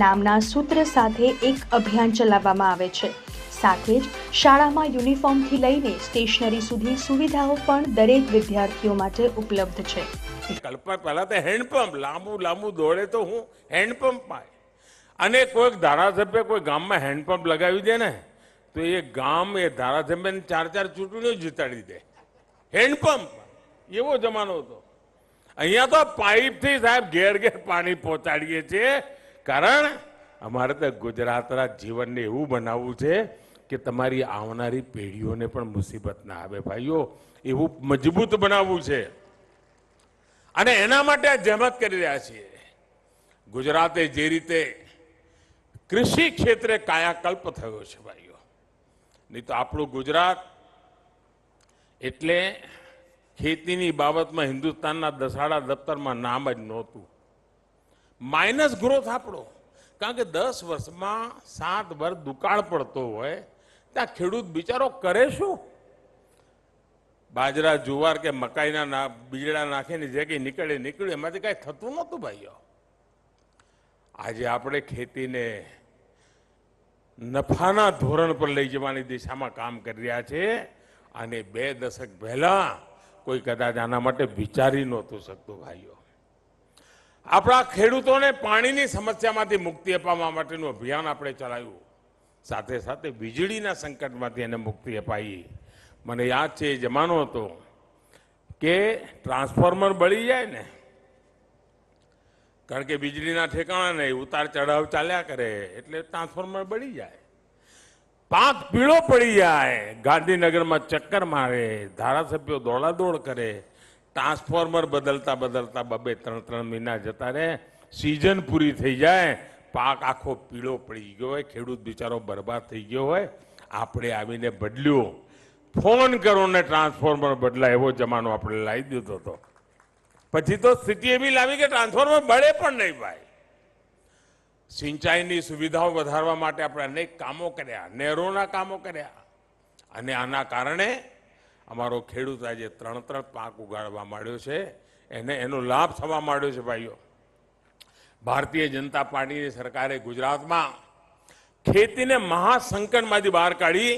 નામના સૂત્ર સાથે એક અભિયાન ચલાવવામાં આવે છે. સાથે જ શાળામાં યુનિફોર્મથી લઈને સ્ટેશનરી સુધી સુવિધાઓ પણ દરેક વિદ્યાર્થીઓ માટે ઉપલબ્ધ છે. કલ્પના પહેલા તો હેન્ડપંપ લાંબુ દોડે તો હું હેન્ડપંપ પાય અને કોઈક ધારાસભ્ય કોઈ ગામમાં હેન્ડપંપ લગાવી દે ને તો એ ગામ એ ધારાસભ્યને 4 ચૂંટણીઓ જીતાડી દે. હેન્ડપંપ એવો જમાનો હતો. અહીંયા તો પાઇપથી સાહેબ ઘેર પાણી પહોંચાડીએ છીએ. કારણ અમારે તો ગુજરાતના જીવનને એવું બનાવવું છે કે તમારી આવનારી પેઢીઓને પણ મુસીબત ના આવે ભાઈઓ, એવું મજબૂત બનાવવું છે અને એના માટે જહેમત કરી રહ્યા છીએ. ગુજરાતે જે રીતે કૃષિ ક્ષેત્રે કાયાકલ્પ થયો છે ભાઈઓ, નહીં તો આપણું ગુજરાત એટલે ખેતીની બાબતમાં હિન્દુસ્તાનના દસાડા દફતરમાં નામ જ નહોતું. માઇનસ ગ્રોથ આપણો, કારણ કે 10 વર્ષમાં 7 વર્ષ દુકાળ પડતો હોય ત્યાં ખેડૂત બિચારો કરે શું? બાજરા, જુવાર કે મકાઈના બીજડા નાખીને જે કંઈ નીકળ્યું એમાંથી કાંઈ થતું નહોતું ભાઈઓ. આજે આપણે ખેતીને નફાના ધોરણ પર લઈ જવાની દિશામાં કામ કરી રહ્યા છે, અને 2 દશક પહેલા કોઈ કદાચ આના માટે વિચારી નહોતું શકતું ભાઈઓ. આપણા ખેડૂતોને પાણીની સમસ્યામાંથી મુક્તિ અપાવવા માટેનું અભિયાન આપણે ચલાવ્યું, સાથે સાથે વીજળીના સંકટમાંથી એને મુક્તિ અપાઈ. મને યાદ છે એ જમાનો હતો કે ટ્રાન્સફોર્મર બળી જાય ને, કારણ કે વીજળીના ઠેકાણા નહીં, ઉતાર ચઢાવ ચાલ્યા કરે એટલે ટ્રાન્સફોર્મર બળી જાય, પાક પીળો પડી જાય, ગાંધીનગરમાં ચક્કર મારે, ધારાસભ્યો દોડાદોડ કરે, ટ્રાન્સફોર્મર બદલતા બદલતા 2-3 મહિના જતા રહે, સિઝન પૂરી થઈ જાય, પાક આખો પીળો પડી ગયો હોય, ખેડૂત બિચારો બરબાદ થઈ ગયો હોય. આપણે આવીને બદલ્યું, ફોન કરો ને ટ્રાન્સફોર્મર બદલાય એવો જમાનો આપણે લાવી દીધો હતો. પછી તો સ્થિતિ એવી લાવી કે ટ્રાન્સફોર્મર બળે પણ નહીં ભાઈ. સિંચાઈની સુવિધાઓ વધારવા માટે આપણે અનેક કામો કર્યા, નહેરોના કામો કર્યા, અને આના કારણે અમારો ખેડૂત આજે 3 પાક ઉગાડવા માંડ્યો છે, એનો લાભ થવા માંડ્યો છે ભાઈઓ. ભારતીય જનતા પાર્ટીની સરકારે ગુજરાતમાં ખેતીને મહાસંકટમાંથી બહાર કાઢી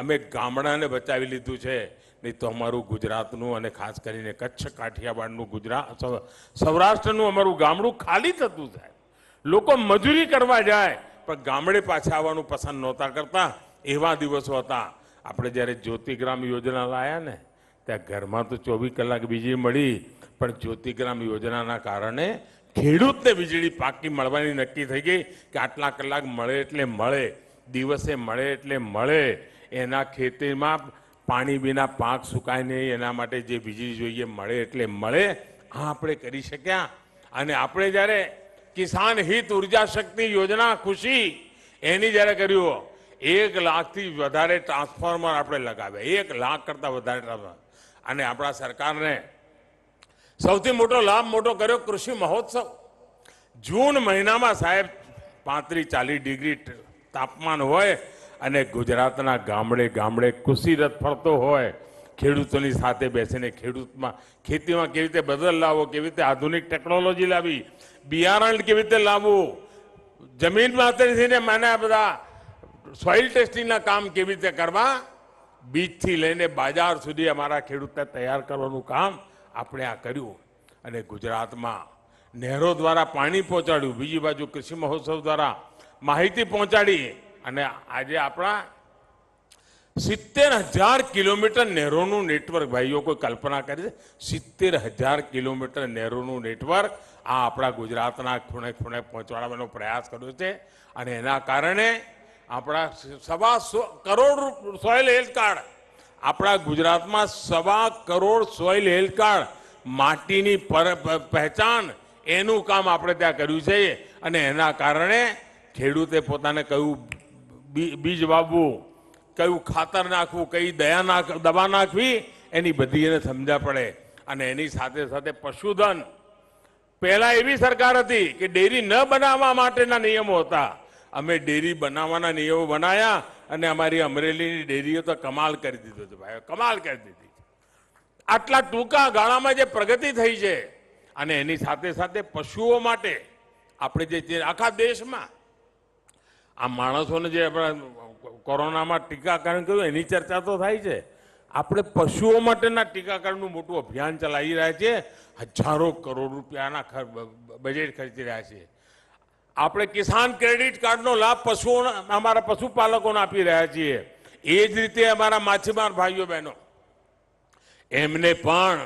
અમે ગામડાને બચાવી લીધું છે. નહીં તો અમારું ગુજરાતનું અને ખાસ કરીને કચ્છ કાઠિયાવાડનું ગુજરાત, સૌરાષ્ટ્રનું અમારું ગામડું ખાલી થતું જાય. લોકો મજૂરી કરવા જાય પણ ગામડે પાછા આવવાનું પસંદ નહોતા કરતા. એવા દિવસો હતા. આપણે જ્યારે જ્યોતિગ્રામ યોજના લાયા ને, ત્યાં ઘરમાં તો 24 કલાક વીજળી મળી, પણ જ્યોતિગ્રામ યોજનાના કારણે ખેડૂતને વીજળી પાકી મળવાની નક્કી થઈ ગઈ કે આટલા કલાક મળે એટલે મળે, દિવસે મળે એટલે મળે. એના ખેતીમાં પાણી વિના પાક સુકાય નહીં, એના માટે જે વીજળી જોઈએ મળે એટલે મળે. આ આપણે કરી શક્યા. અને આપણે જ્યારે કિસાન હિત ઉર્જા શક્તિ યોજના ખુશી એની જ્યારે કર્યું, 1 લાખથી વધારે ટ્રાન્સફોર્મર આપણે લગાવ્યા, 1 લાખ કરતાં વધારે ટ્રાન્સફોર્મર. અને આપણા સરકારને સૌથી મોટો લાભ કર્યો કૃષિ મહોત્સવ. જૂન મહિનામાં સાહેબ 35-40 ડિગ્રી તાપમાન હોય અને ગુજરાતના ગામડે ગામડે કૃષિ રથ ફરતો હોય, ખેડૂતોની સાથે બેસીને ખેતીમાં કેવી રીતે બદલ લાવવો, કેવી રીતે આધુનિક ટેકનોલોજી લાવી, બિયારણ કેવી રીતે લાવવું, જમીનમાંથી મને બધા સોઇલ ટેસ્ટિંગના કામ કેવી રીતે કરવા, બીજથી લઈને બાજાર સુધી અમારા ખેડૂતને તૈયાર કરવાનું કામ આપણે આ કર્યું. અને ગુજરાતમાં નહેરો દ્વારા પાણી પહોંચાડ્યું, બીજી બાજુ કૃષિ મહોત્સવ દ્વારા માહિતી પહોંચાડી, અને આજે આપણા 70,000 કિલોમીટર નહેરોનું નેટવર્ક, ભાઈઓ કોઈ કલ્પના કરી છે? 70,000 કિલોમીટર નહેરોનું નેટવર્ક આ આપણા ગુજરાતના ખૂણે ખૂણે પહોંચાડવાનો પ્રયાસ કર્યો છે. અને એના કારણે આપણા 1.25 કરોડ સોઇલ હેલ્થ કાર્ડ, આપણા ગુજરાતમાં 1.25 કરોડ સોઇલ હેલ્થ કાર્ડ, માટીની પહેચાન, એનું કામ આપણે ત્યાં કર્યું છે. અને એના કારણે ખેડૂતે પોતાને કયું બીજ વાવવું, કયું ખાતર નાખવું, કઈ દવા નાખવી, એની બધી એને સમજણ પડે. અને એની સાથે સાથે પશુધન, પહેલા એવી સરકાર હતી કે ડેરી ન બનાવવા માટેના નિયમો હતા, અમે ડેરી બનાવવાના નિયમો બનાવ્યા, અને અમારી અમરેલીની ડેરીઓ તો કમાલ કરી દીધો છે ભાઈ, કમાલ કરી દીધી. આટલા ટૂંકા ગાળામાં જે પ્રગતિ થઈ છે, અને એની સાથે સાથે પશુઓ માટે આપણે જે આખા દેશમાં આ માણસોને જે કોરોનામાં ટીકાકરણ કર્યું એની ચર્ચા તો થાય છે, આપણે પશુઓ માટેના ટીકાકરણનું મોટું અભિયાન ચલાવી રહ્યા છીએ. હજારો કરોડ રૂપિયાના બજેટ ખર્ચી રહ્યા છીએ. આપણે કિસાન ક્રેડિટ કાર્ડનો લાભ અમારા પશુપાલકોને આપી રહ્યા છીએ. એ જ રીતે અમારા માછીમાર ભાઈઓ બહેનો, એમને પણ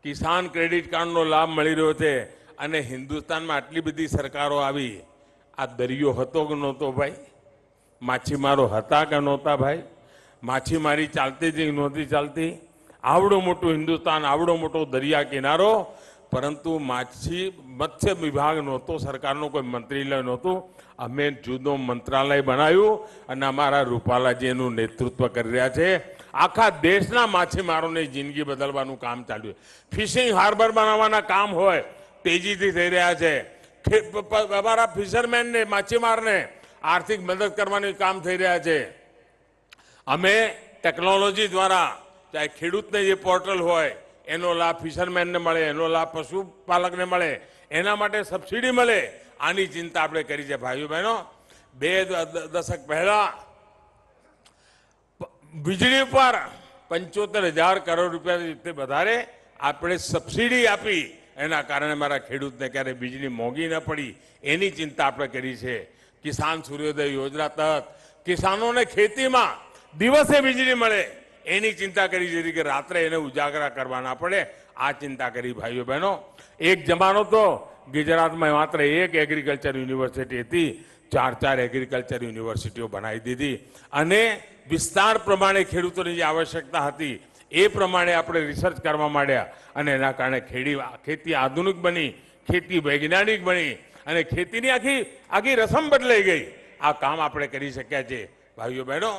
કિસાન ક્રેડિટ કાર્ડનો લાભ મળી રહ્યો છે. અને હિન્દુસ્તાનમાં આટલી બધી સરકારો આવી, આ દરિયો હતો કે નહોતો ભાઈ? માછીમારો હતા કે નહોતા ભાઈ? માછીમારી ચાલતી હતી કે નહોતી ચાલતી? આવડો મોટું હિન્દુસ્તાન, આવડો મોટો દરિયા કિનારો, પરંતુ મત્સ્ય વિભાગ નહોતો, સરકારનો કોઈ મંત્રાલય નહોતું. અમે જુદો મંત્રાલય બનાવ્યું અને અમારા રૂપાલાજી એનું નેતૃત્વ કરી રહ્યા છે. આખા દેશના માછીમારોની જિંદગી બદલવાનું કામ ચાલ્યું. ફિશિંગ હાર્બર બનાવવાના કામ હોય તેજીથી થઈ રહ્યા છે. અમારા ફિશરમેનને, માછીમારને આર્થિક મદદ કરવાનું કામ થઈ રહ્યા છે. અમે ટેકનોલોજી દ્વારા ચાહે ખેડૂતને જે પોર્ટલ હોય એનો લાભ ફિશરમેનને મળે, એનો લાભ પશુપાલકને મળે, એના માટે સબસિડી મળે, આની ચિંતા આપણે કરી છે. ભાઈઓ બહેનો, 2 દશક પહેલા વીજળી પર 75,000 કરોડ રૂપિયાથી વધારે આપણે સબસિડી આપી. એના કારણે મારા ખેડૂતને ક્યારે વીજળી મોંઘી ન પડી, એની ચિંતા આપણે કરી છે. કિસાન સૂર્યોદય યોજના તહત કિસાનોને ખેતીમાં દિવસે વીજળી મળે એની ચિંતા કરી જેથી કે રાત્રે એને ઉજાગરા કરવા ના પડે, આ ચિંતા કરી. ભાઈઓ બહેનો, એક જમાનો તો ગુજરાતમાં માત્ર 1 એગ્રીકલ્ચર યુનિવર્સિટી હતી, 4 એગ્રીકલ્ચર યુનિવર્સિટીઓ બનાવી દીધી અને વિસ્તાર પ્રમાણે ખેડૂતોની જે આવશ્યકતા હતી એ પ્રમાણે આપણે રિસર્ચ કરવા માંડ્યા અને એના કારણે ખેતી આધુનિક બની, ખેતી વૈજ્ઞાનિક બની અને ખેતીની આખી રસમ બદલાઈ ગઈ. આ કામ આપણે કરી શક્યા છે. ભાઈઓ બહેનો,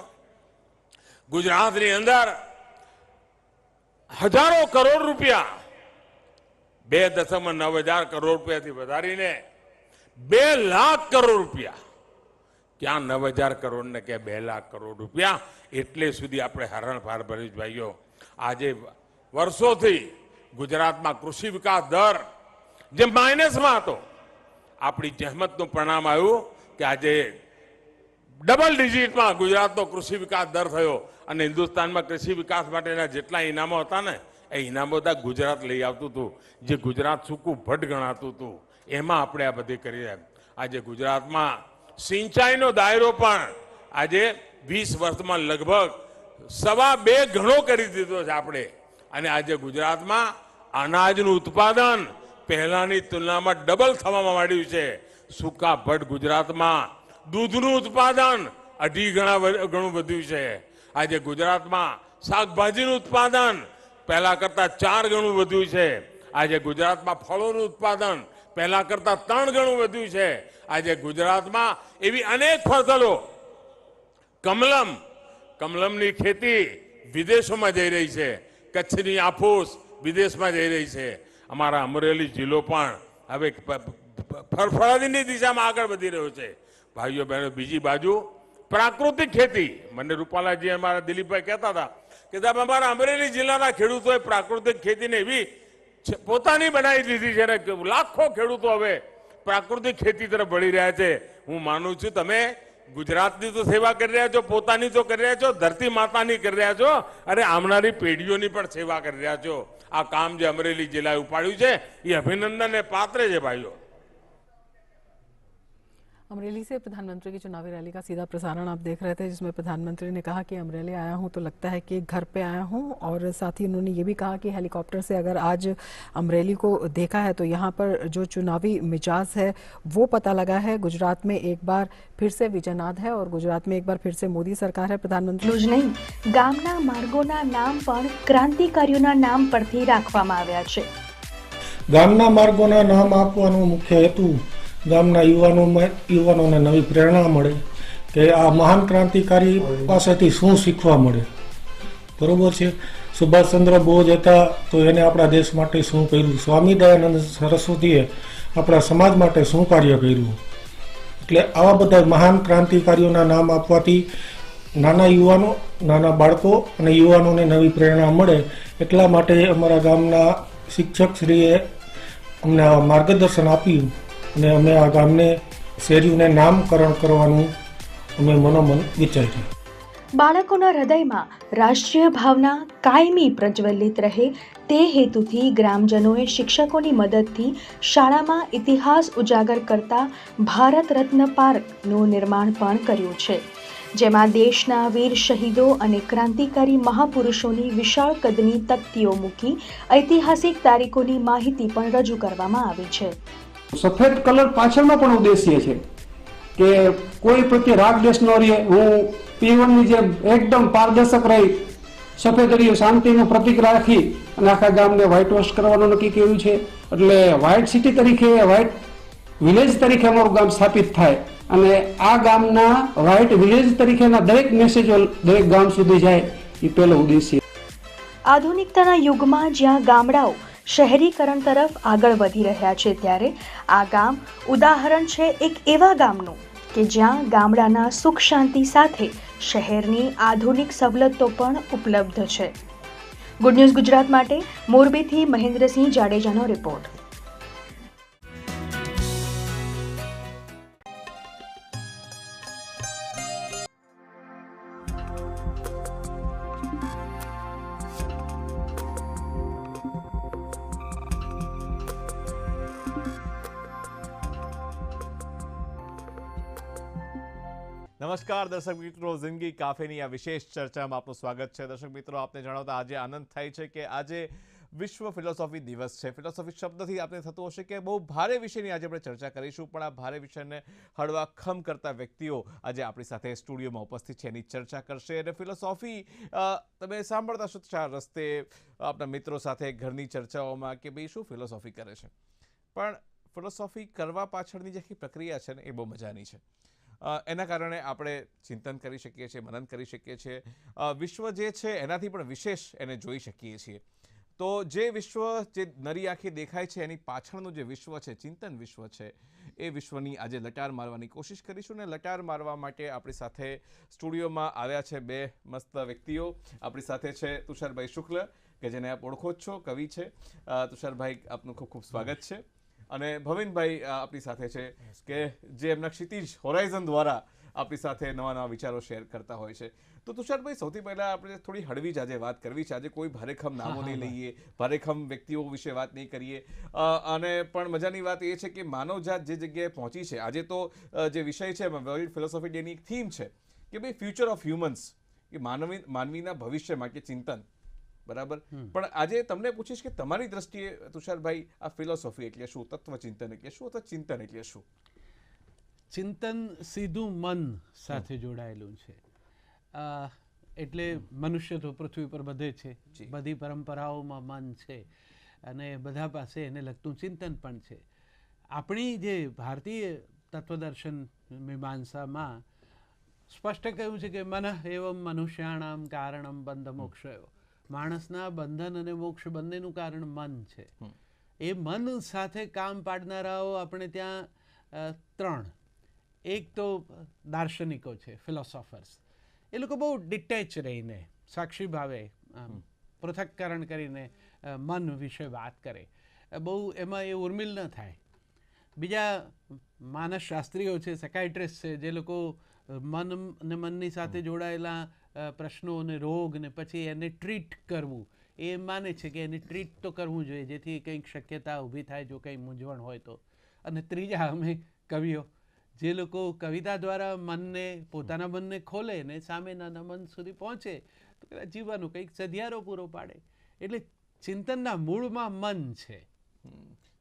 ગુજરાતની અંદર હજારો કરોડ રૂપિયા 2.9 કરોડ રૂપિયાથી વધારીને 2 લાખ કરોડ રૂપિયા, ક્યાં 9,000 કરોડ ને કે 2 લાખ કરોડ રૂપિયા, એટલે સુધી આપણે હરણફાળ ભર્યું. ભાઈઓ, આજે વર્ષોથી ગુજરાતમાં કૃષિ વિકાસ દર જે માઇનસમાં હતો, આપણી જહેમતનું પરિણામ આવ્યું કે આજે ડબલ ડિજિટમાં ગુજરાતનો કૃષિ વિકાસ દર થયો અને હિન્દુસ્તાનમાં કૃષિ વિકાસ માટેના જેટલા ઇનામો હતા ને એ ઇનામો બધા ગુજરાત લઈ આવતું હતું. જે ગુજરાત સૂકું ભટ્ટ ગણાતું હતું એમાં આપણે આ બધી કરી. આજે ગુજરાતમાં સિંચાઈનો દાયરો પણ આજે 20 વર્ષમાં લગભગ 2.25 ગણો કરી દીધો છે આપણે. અને આજે ગુજરાતમાં અનાજનું ઉત્પાદન પહેલાની તુલનામાં ડબલ થવા માંડ્યું છે. સૂકા ભટ્ટ ગુજરાતમાં દૂધનું ઉત્પાદન 2.5 ગણું વધ્યું છે. આજે ગુજરાતમાં શાકભાજીનું ઉત્પાદન પહેલા કરતા 4 ગણું વધ્યું છે. આજે ગુજરાતમાં ફળોનું ઉત્પાદન પહેલા કરતા 3 ગણું વધ્યું છે. આજે ગુજરાતમાં એવી અનેક ફસલો, કમલમની ખેતી વિદેશોમાં જઈ રહી છે, કચ્છની આફૂસ વિદેશમાં જઈ રહી છે. અમારા અમરેલી જિલ્લો પણ હવે ફળફળાદીની દિશામાં આગળ વધી રહ્યો છે. ભાઈઓ બહેનો, બીજી બાજુ પ્રાકૃતિક ખેતી, મને રૂપાલાજી અમારા દિલીપભાઈ કહેતા હતા કે સાહેબ અમારા અમરેલી જિલ્લાના ખેડૂતોએ પ્રાકૃતિક ખેતીને એવી પોતાની બનાવી દીધી છે ને કે લાખો ખેડૂતો હવે પ્રાકૃતિક ખેતી તરફ વળી રહ્યા છે. હું માનું છું તમે ગુજરાતની તો સેવા કરી રહ્યા છો, પોતાની તો કરી રહ્યા છો, ધરતી માતાની કરી રહ્યા છો અને આવનારી પેઢીઓની પણ સેવા કરી રહ્યા છો. આ કામ જે અમરેલી જિલ્લાએ ઉપાડ્યું છે એ અભિનંદનને પાત્ર છે. ભાઈઓ, अमरेली से प्रधानमंत्री की चुनावी रैली का सीधा प्रसारण आप देख रहे थे, जिसमें प्रधानमंत्री ने कहा कि अमरेली आया हूं तो लगता है कि घर पे आया हूं, और साथ ही उन्होंने ये भी कहा कि हेलीकॉप्टर से अगर आज अमरेली को देखा है तो यहाँ पर जो चुनावी मिजाज है वो पता लगा है. गुजरात में एक बार फिर से विजयनाद है और गुजरात में एक बार फिर से मोदी सरकार है. प्रधानमंत्री જ નહીં, ગામના માર્ગોના નામ પણ ક્રાંતિકારીઓના નામ પરથી રાખવામાં આવ્યા છે. ગામના માર્ગોના નામ આપવાનો મુખ્ય હેતુ ગામના યુવાનોને નવી પ્રેરણા મળે કે આ મહાન ક્રાંતિકારી પાસેથી શું શીખવા મળે. બરોબર છે. સુભાષચંદ્ર બોઝ હતા તો એને આપણા દેશ માટે શું કર્યું, સ્વામી દયાનંદ સરસ્વતીએ આપણા સમાજ માટે શું કાર્ય કર્યું. એટલે આવા બધા મહાન ક્રાંતિકારીઓના નામ આપવાથી નાના યુવાનો, નાના બાળકો અને યુવાનોને નવી પ્રેરણા મળે. એટલા માટે અમારા ગામના શિક્ષકશ્રીએ અમને આ માર્ગદર્શન આપ્યું અને અમે આ ગામને, શેરીઓને નામકરણ કરવાનું અમે મનોમન વિચાર્યું. બાળકોના હૃદયમાં રાષ્ટ્રીય ભાવના કાયમી પ્રજ્વલિત રહે તે હેતુથી ગ્રામજનોએ શિક્ષકોની મદદથી શાળામાં ઇતિહાસ ઉજાગર કરતા ભારત રત્ન પાર્કનું નિર્માણ પણ કર્યું છે, જેમાં દેશના વીર શહીદો અને ક્રાંતિકારી મહાપુરુષોની વિશાળ કદની તકતીઓ મૂકી ઐતિહાસિક તારીખોની માહિતી પણ રજૂ કરવામાં આવી છે. સફેદ કલર પાછળનો પણ ઉદ્દેશ્ય છે કે કોઈ પ્રત્યે રાગ દેશ ન રહે. હું પીવનની જેમ એકદમ પારદર્શક રહી સફેદ શાંતિનું પ્રતીક રાખી અને આખા ગામને વ્હાઇટ વોશ કરવાનું નક્કી કર્યું છે. એટલે વ્હાઇટ સિટી તરીકે, વ્હાઇટ વિલેજ તરીકે અમારું ગામ સ્થાપિત થાય અને આ ગામના વ્હાઇટ વિલેજ તરીકેના દરેક મેસેજો દરેક ગામ સુધી જાય એ પહેલો ઉદ્દેશ્ય. આધુનિકતાના યુગમાં જ્યાં ગામડાઓ શહેરીકરણ તરફ આગળ વધી રહ્યા છે, ત્યારે આ ગામ ઉદાહરણ છે એક એવા ગામનું કે જ્યાં ગામડાના સુખ શાંતિ સાથે શહેરની આધુનિક સવલતો પણ ઉપલબ્ધ છે. ગુડ ન્યૂઝ ગુજરાત માટે મોરબીથી મહેન્દ્રસિંહ જાડેજાનો રિપોર્ટ. નમસ્કાર દર્શક મિત્રો, જિંદગી કાફેની આ વિશેષ ચર્ચામાં આપનું સ્વાગત છે. દર્શક મિત્રો, આપને જણાવતા આજે આનંદ થાય છે કે આજે વિશ્વ ફિલોસોફી દિવસ છે. ફિલોસોફી શબ્દથી આપને થતું હશે કે બહુ ભારે વિષયની આજે આપણે ચર્ચા કરીશું, પણ આ ભારે વિષયને હળવાખમ કરતા વ્યક્તિઓ આજે આપણી સાથે સ્ટુડિયોમાં ઉપસ્થિત છે, એની ચર્ચા કરશે. અને ફિલોસોફી તમે સાંભળતા હશો ચાર રસ્તે આપણા મિત્રો સાથે ઘરની ચર્ચાઓમાં કે ભાઈ શું ફિલોસોફી કરે છે, પણ ફિલોસોફી કરવા પાછળની જે પ્રક્રિયા છે ને એ બહુ મજાની છે. એના કારણે આપણે ચિંતન કરી શકીએ છીએ, મનન કરી શકીએ છીએ. વિશ્વ જે છે એનાથી પણ વિશેષ એને જોઈ શકીએ છીએ. તો જે વિશ્વ જે નરી આંખે દેખાય છે એની પાછળનું જે વિશ્વ છે, ચિંતન વિશ્વ છે, એ વિશ્વની આજે લટાર મારવાની કોશિશ કરીશું. ને લટાર મારવા માટે આપણી સાથે સ્ટુડિયોમાં આવ્યા છે બે મસ્ત વ્યક્તિઓ. આપણી સાથે છે તુષારભાઈ શુક્લ, કે જેને આપ ઓળખો જ છો, કવિ છે. તુષારભાઈ, આપનું ખૂબ ખૂબ સ્વાગત છે. અને ભવિનભાઈ આપણી સાથે છે કે જે એમના ક્ષિતિજ હોરાઇઝન દ્વારા આપણી સાથે નવા નવા વિચારો શેર કરતા હોય છે. તો તુષારભાઈ, સૌથી પહેલાં આપણે થોડી હળવી જ આજે વાત કરવી છે. આજે કોઈ ભારેખમ નામો નહીં લઈએ, ભારેખમ વ્યક્તિઓ વિશે વાત નહીં કરીએ. અને પણ મજાની વાત એ છે કે માનવજાત જે જગ્યાએ પહોંચી છે આજે, તો જે વિષય છે વર્લ્ડ ફિલોસોફી ડેની એક થીમ છે કે ભાઈ ફ્યુચર ઓફ હ્યુમન્સ, કે માનવીના ભવિષ્ય માટે ચિંતન. બરાબર, પણ આજે તમને પૂછીશ કે તમારી દ્રષ્ટિએ તુષારભાઈ આ ફિલોસોફી એટલે શું, તત્વચિંતન એટલે શું, અથવા ચિંતન એટલે શું? ચિંતન સીધું મન સાથે જોડાયેલું છે. એટલે મનુષ્ય તો પૃથ્વી પર બધે છે, બધી પરંપરાઓમાં મન છે અને બધા પાસે એને લગતું ચિંતન પણ છે. આપણી જે ભારતીય તત્વદર્શન મીમાંસામાં સ્પષ્ટ કહ્યું છે કે મન એવમ મનુષ્યાણામ કારણમ બંધ મોક્ષયો. માણસના બંધન અને મોક્ષ બંનેનું કારણ મન છે. એ મન સાથે કામ પાડનારાઓ આપણે ત્યાં ત્રણ. એક તો દાર્શનિકો છે, ફિલોસોફર્સ. એ લોકો બહુ ડિટેચ રહીને, સાક્ષી ભાવે, પૃથક્કરણ કરીને મન વિશે વાત કરે. બહુ એમાં એ ઉર્મિલ ન થાય. બીજા માનસશાસ્ત્રીઓ છે, સાયકાઇટ્રિસ્ટ છે, જે લોકો મન અને મનની સાથે જોડાયેલા પ્રશ્નો અને રોગ ને પછી એને ટ્રીટ કરવું, એ માને છે કે એને ટ્રીટ તો કરવું જોઈએ જેથી કંઈક શક્યતા ઊભી થાય જો કંઈ મૂંઝવણ હોય તો. અને ત્રીજા અમે કવિઓ, જે લોકો કવિતા દ્વારા મનને, પોતાના મનને ખોલે ને સામેના મન સુધી પહોંચે તો કદાચ જીવવાનું કંઈક સધિયારો પૂરો પાડે. એટલે ચિંતનના મૂળમાં મન છે.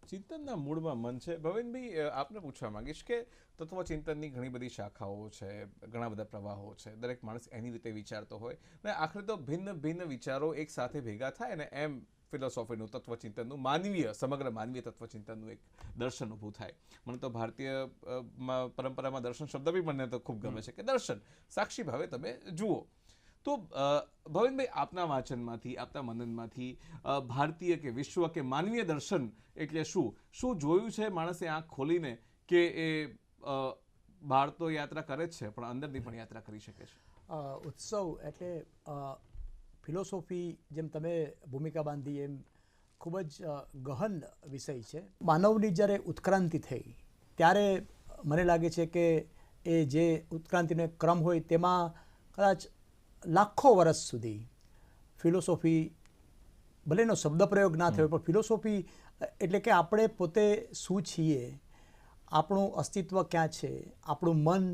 ચિંતનના મૂળમાં મન છે. ભવિનભાઈ, આપને પૂછવા માંગીશ કે તત્વચિંતનની ઘણી બધી શાખાઓ છે, ઘણા બધા પ્રવાહો છે, દરેક માણસ એની રીતે વિચારતો હોય ને આખરે તો ભિન્ન ભિન્ન વિચારો એક સાથે ભેગા થાય ને એમ ફિલોસોફીનું, તત્વચિંતનનું, માનવીય, સમગ્ર માનવીય તત્વચિંતનનું એક દર્શન ઊભું થાય. મને તો ભારતીય પરંપરામાં દર્શન શબ્દ બી મને તો ખૂબ ગમે છે કે દર્શન, સાક્ષી ભાવે તમે જુઓ. તો ભવિનભાઈ, આપના વાંચનમાંથી, આપના મનનમાંથી ભારતીય કે વિશ્વ કે માનવીય દર્શન એટલે શું, શું જોયું છે માણસે આંખ ખોલીને કે એ બહાર તો યાત્રા કરે જ છે પણ અંદરની પણ યાત્રા કરી શકે છે? ઉત્સવ એટલે ફિલોસોફી, જેમ તમે ભૂમિકા બાંધી એમ ખૂબ જ ગહન વિષય છે. માનવની જ્યારે ઉત્ક્રાંતિ થઈ ત્યારે મને લાગે છે કે એ જે ઉત્ક્રાંતિનો ક્રમ હોય તેમાં કદાચ લાખો વર્ષ સુધી ફિલોસોફી, ભલે એનો શબ્દ પ્રયોગ ના થયો પણ ફિલોસોફી એટલે કે આપણે પોતે શું છીએ, આપણું અસ્તિત્વ ક્યાં છે, આપણું મન,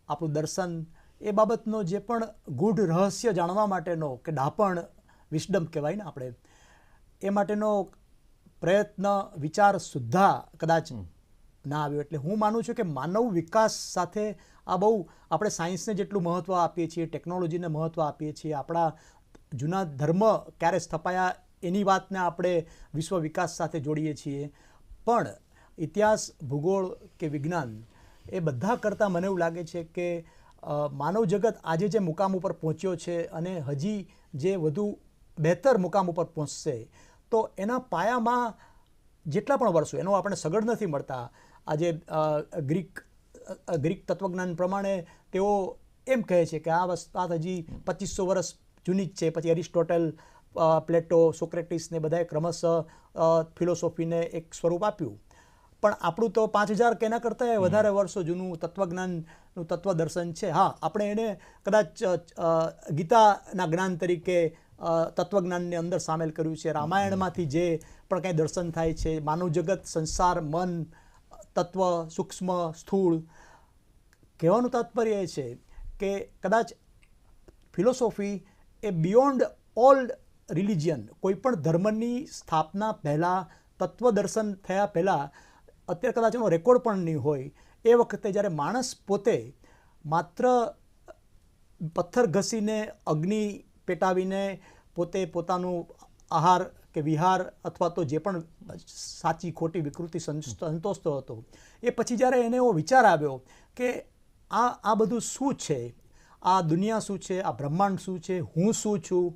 આપણું દર્શન, એ બાબતનો જે પણ ગૂઢ રહસ્ય જાણવા માટેનો કે ડાપણ, વિસ્ડમ કહેવાય ને આપણે, એ માટેનો પ્રયત્ન, વિચાર સુદ્ધા કદાચ ના આવ્યો. એટલે હું માનું છું કે માનવ વિકાસ સાથે આ બહુ, આપણે સાયન્સને જેટલું મહત્ત્વ આપીએ છીએ, ટેકનોલોજીને મહત્ત્વ આપીએ છીએ, આપણા જૂના ધર્મ ક્યારે સ્થપાયા એની વાતને આપણે વિશ્વ વિકાસ સાથે જોડીએ છીએ, પણ ઇતિહાસ, ભૂગોળ કે વિજ્ઞાન એ બધા કરતાં મને એવું લાગે છે કે માનવ જગત આજે જે મુકામ ઉપર પહોંચ્યો છે અને હજી જે વધુ બહેતર મુકામ ઉપર પહોંચશે, તો એના પાયામાં જેટલા પણ વર્ષો, એનો આપણે સગડ નથી મળતા. આજે ગ્રીક તત્વજ્ઞાન પ્રમાણે તેઓ એમ કહે છે કે આ વાત હજી 2500 વર્ષ જૂની જ છે. પછી એરિસ્ટોટલ, પ્લેટો, સોક્રેટિસને બધાએ ક્રમશઃ ફિલોસોફીને એક સ્વરૂપ આપ્યું. પણ આપણું તો 5000 કે એના કરતાં વધારે વર્ષો જૂનું તત્વજ્ઞાનનું તત્વદર્શન છે. હા, આપણે એને કદાચ ગીતાના જ્ઞાન તરીકે તત્વજ્ઞાનની અંદર સામેલ કર્યું છે. રામાયણમાંથી જે પણ કંઈ દર્શન થાય છે, માનવ જગત, સંસાર, મન, તત્વ, સૂક્ષ્મ, સ્થૂળ, કહેવાનું તાત્પર્ય એ છે કે કદાચ ફિલોસોફી એ બિયોન્ડ ઓલ રિલિજિયન, કોઈ પણ ધર્મની સ્થાપના પહેલાં, તત્વદર્શન થયા પહેલાં, અત્યારે કદાચ એનો રેકોર્ડ પણ નહીં હોય, એ વખતે જ્યારે માણસ પોતે માત્ર પથ્થર ઘસીને, અગ્નિ પેટાવીને પોતે પોતાનું આહાર કે વિહાર અથવા તો જે પણ સાચી ખોટી વિકૃતિ સંતોષતો હતો, એ પછી જ્યારે એને એવો વિચાર આવ્યો કે આ બધું શું છે, આ દુનિયા શું છે, આ બ્રહ્માંડ શું છે, હું શું છું,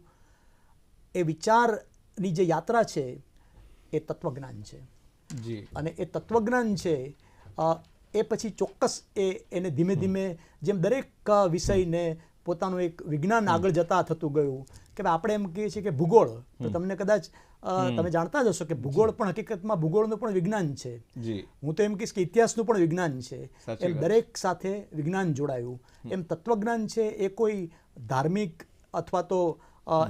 એ વિચારની જે યાત્રા છે એ તત્વજ્ઞાન છે. અને એ તત્વજ્ઞાન છે એ પછી ચોક્કસ એને ધીમે ધીમે જેમ દરેક વિષયને પોતાનું એક વિજ્ઞાન આગળ જતા થતું ગયું કે આપણે એમ કહીએ છીએ કે ભૂગોળ, તો તમને કદાચ તમે જાણતા જ હશો કે ભૂગોળ પણ હકીકતમાં ભૂગોળનું પણ વિજ્ઞાન છે. હું તો એમ કહીશ કે ઇતિહાસનું પણ વિજ્ઞાન છે. એમ દરેક સાથે વિજ્ઞાન જોડાયું. એમ તત્વજ્ઞાન છે એ કોઈ ધાર્મિક અથવા તો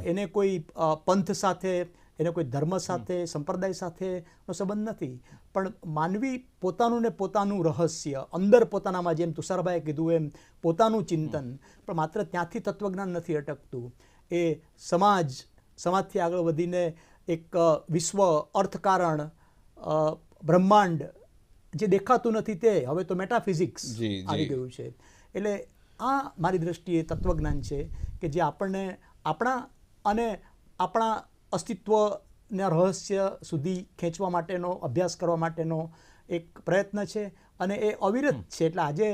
એને કોઈ પંથ સાથે, એને કોઈ ધર્મ સાથે, સંપ્રદાય સાથેનો સંબંધ નથી, પણ માનવી પોતાનું ને પોતાનું રહસ્ય અંદર પોતાનામાં, જેમ તુષારભાઈએ કીધું એમ પોતાનું ચિંતન, પણ માત્ર ત્યાંથી તત્વજ્ઞાન નથી અટકતું. એ સમાજથી આગળ વધીને એક વિશ્વ, અર્થકારણ, બ્રહ્માંડ જે દેખાતું નથી તે હવે તો મેટાફિઝિક્સ આવી ગયું છે. એટલે આ મારી દ્રષ્ટિએ તત્વજ્ઞાન છે કે જે આપણને આપણા અસ્તિત્વના રહસ્ય સુધી ખેંચવા માટેનો, અભ્યાસ કરવા માટેનો એક પ્રયત્ન છે અને એ અવિરત છે. એટલે આજે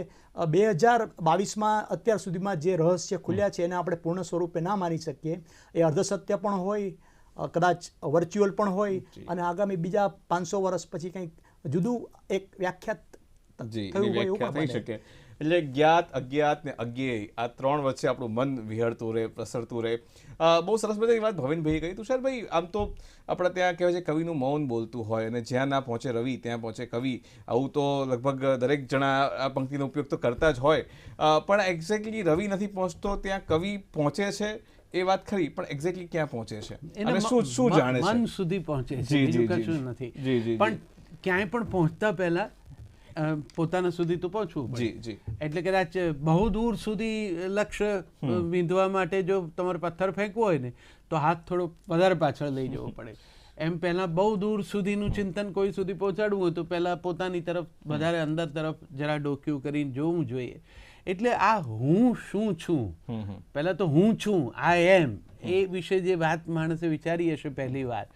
2022માં અત્યાર સુધીમાં જે રહસ્ય ખુલ્યા છે એને આપણે પૂર્ણ સ્વરૂપે ના માની શકીએ. એ અર્ધસત્ય પણ હોય, કદાચ વર્ચ્યુઅલ પણ હોય, અને આગામી બીજા 500 વર્ષ પછી કંઈક જુદું એક વ્યાખ્યાત થયું હોય એવું પણ થઈ શકે. એટલે જ્ઞાત, અજ્ઞાત ને અજ્ઞેય, આ ત્રણ વચ્ચે આપણું મન વિહળતું રહે, પ્રસરતું રહે. બહુ સરસ મજાની વાત ભવિનભાઈએ કહી. તુષારભાઈ, આમ તો આપણે ત્યાં કહેવાય છે કવિનું મૌન બોલતું હોય, અને જ્યાં ના પહોંચે રવિ ત્યાં પહોંચે કવિ. આવું તો લગભગ દરેક જણા આ પંક્તિનો ઉપયોગ તો કરતા જ હોય, પણ એક્ઝેક્ટલી રવિ નથી પહોંચતો ત્યાં કવિ પહોંચે છે એ વાત ખરી, પણ એક્ઝેક્ટલી ક્યાં પહોંચે છે અને શું જાણે છે? મન સુધી પહોંચે છે, બીજું કશું નથી. પણ ક્યાંય પણ પહોંચતા પહેલા પોતાના સુધી તો પહોંચવું પડે. એટલે કદાચ બહુ દૂર સુધી લક્ષ્ય વિંધવા માટે જો તમારે પથ્થર ફેંકવો હોય ને તો હાથ થોડો વધારે પાછળ લઈ જવો પડે. એમ પહેલાં બહુ દૂર સુધીનું ચિંતન કોઈ સુધી પહોંચાડવું હોય તો પહેલાં પોતાની તરફ વધારે અંદર તરફ જરા ડોક્યું કરીને જોવું જોઈએ. એટલે આ હું શું છું, પહેલાં તો હું છું, આઈ એમ, એ વિશે જે વાત માણસે વિચારી હશે પહેલી વાર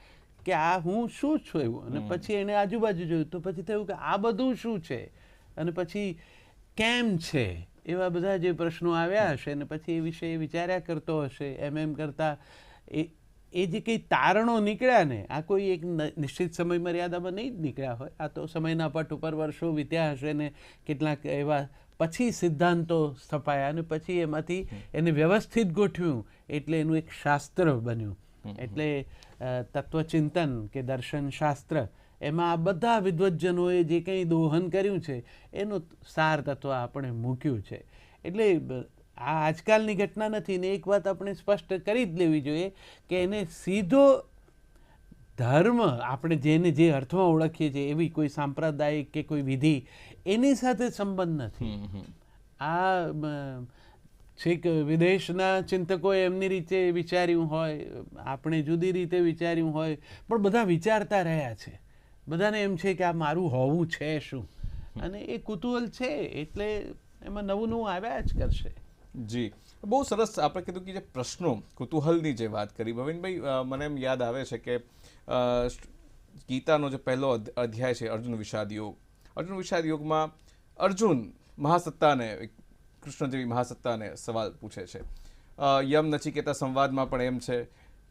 કે આ હું શું છું એવું, અને પછી એને આજુબાજુ જોયું તો પછી થયું કે આ બધું શું છે, અને પછી કેમ છે, એવા બધા જે પ્રશ્નો આવ્યા હશે અને પછી એ વિશે વિચાર્યા કરતો હશે. એમ કરતાં એ જે કંઈ તારણો નીકળ્યા ને, આ કોઈ એક નિશ્ચિત સમય મર્યાદામાં નહીં જ નીકળ્યા હોય. આ તો સમયના પટ ઉપર વર્ષો વીત્યા હશે ને કેટલાક એવા પછી સિદ્ધાંતો સ્થપાયા અને પછી એમાંથી એને વ્યવસ્થિત ગોઠવ્યું એટલે એનું એક શાસ્ત્ર બન્યું. એટલે તત્વચિંતન કે દર્શન શાસ્ત્ર, એમાં આ બધા વિદ્વજ્જનોએ જે કંઈ દોહન કર્યું છે એનું સાર તત્વ આપણે મૂક્યું છે. એટલે આ આજકાલની ઘટના નથી ને એક વાત આપણે સ્પષ્ટ કરી જ લેવી જોઈએ કે એને સીધો ધર્મ, આપણે જેને જે અર્થમાં ઓળખીએ છીએ એવી કોઈ સાંપ્રદાયિક કે કોઈ વિધિ, એની સાથે સંબંધ નથી. આ છેક વિદેશના ચિંતકોએ એમની રીતે વિચાર્યું હોય, આપણે જુદી રીતે વિચાર્યું હોય, પણ બધા વિચારતા રહ્યા છે. બધાને એમ છે કે આ મારું હોવું છે શું, અને એ કુતૂહલ છે એટલે એમાં નવું નવું આવ્યા જ કરશે. જી, બહુ સરસ આપણે કીધું કે જે પ્રશ્નો કુતૂહલની જે વાત કરી ભવિનભાઈ, મને એમ યાદ આવે છે કે ગીતાનો જે પહેલો અધ્યાય છે અર્જુન વિષાદ યોગ, અર્જુન વિષાદ યોગમાં અર્જુન મહાસત્તાને, કૃષ્ણ જેવી મહાસત્તાને સવાલ પૂછે છે. યમ નચિકેતા સંવાદમાં પણ એમ છે,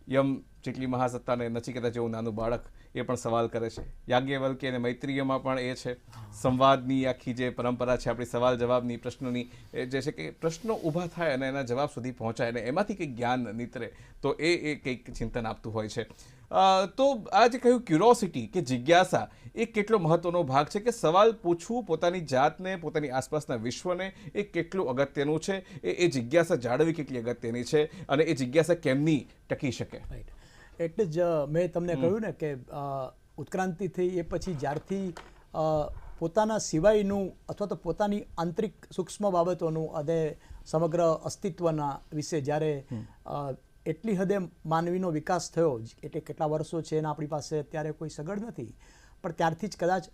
યમ જેટલી મહાસત્તાને નચિકેતા જેવું નાનું બાળક એ પણ સવાલ કરે છે. યાજ્ઞવલ્ક્ય અને મૈત્રીયમાં પણ એ છે. સંવાદની આખી જે પરંપરા છે આપણી સવાલ જવાબની, પ્રશ્નની, જે છે કે પ્રશ્નો ઊભા થાય અને એના જવાબ સુધી પહોંચાય અને એમાંથી કંઈક જ્ઞાન નીતરે તો એ કંઈક ચિંતન આપતું હોય છે. તો આ જે કહ્યું ક્યુરોસિટી કે જિજ્ઞાસા, એ કેટલો મહત્વનો ભાગ છે કે સવાલ પૂછવું પોતાની જાતને, પોતાની આસપાસના વિશ્વને, એ કેટલું અગત્યનું છે, એ જિજ્ઞાસા જાળવવી કેટલી અગત્યની છે અને એ જિજ્ઞાસા કેમની ટકી શકે. એટલે જ મેં તમને કહ્યું ને કે ઉત્ક્રાંતિ થઈ એ પછી જ્યારથી પોતાના સિવાયનું અથવા તો પોતાની આંતરિક સૂક્ષ્મ બાબતોનું અને સમગ્ર અસ્તિત્વના વિશે જ્યારે એટલી હદે માનવીનો વિકાસ થયો, એટલે કેટલા વર્ષો છે એના આપણી પાસે અત્યારે કોઈ સગડ નથી, પણ ત્યારથી જ કદાચ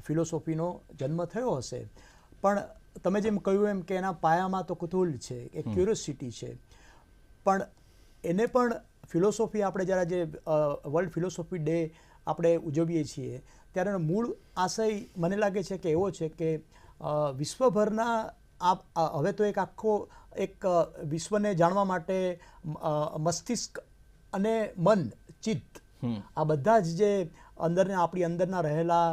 ફિલોસોફીનો જન્મ થયો હશે. પણ તમે જેમ કહ્યું એમ કે એના પાયામાં તો કુતૂહલ છે, એક ક્યુરિયોસિટી છે, પણ એને પણ ફિલોસોફી આપણે જ્યારે જે વર્લ્ડ ફિલોસોફી ડે આપણે ઉજવીએ છીએ ત્યારે એનો મૂળ આશય મને લાગે છે કે એવો છે કે વિશ્વભરના હવે તો એક આખો એક વિશ્વને જાણવા માટે મસ્તિષ્ક અને મન, ચિત્ત, આ બધા જ જે આપણી અંદરના રહેલા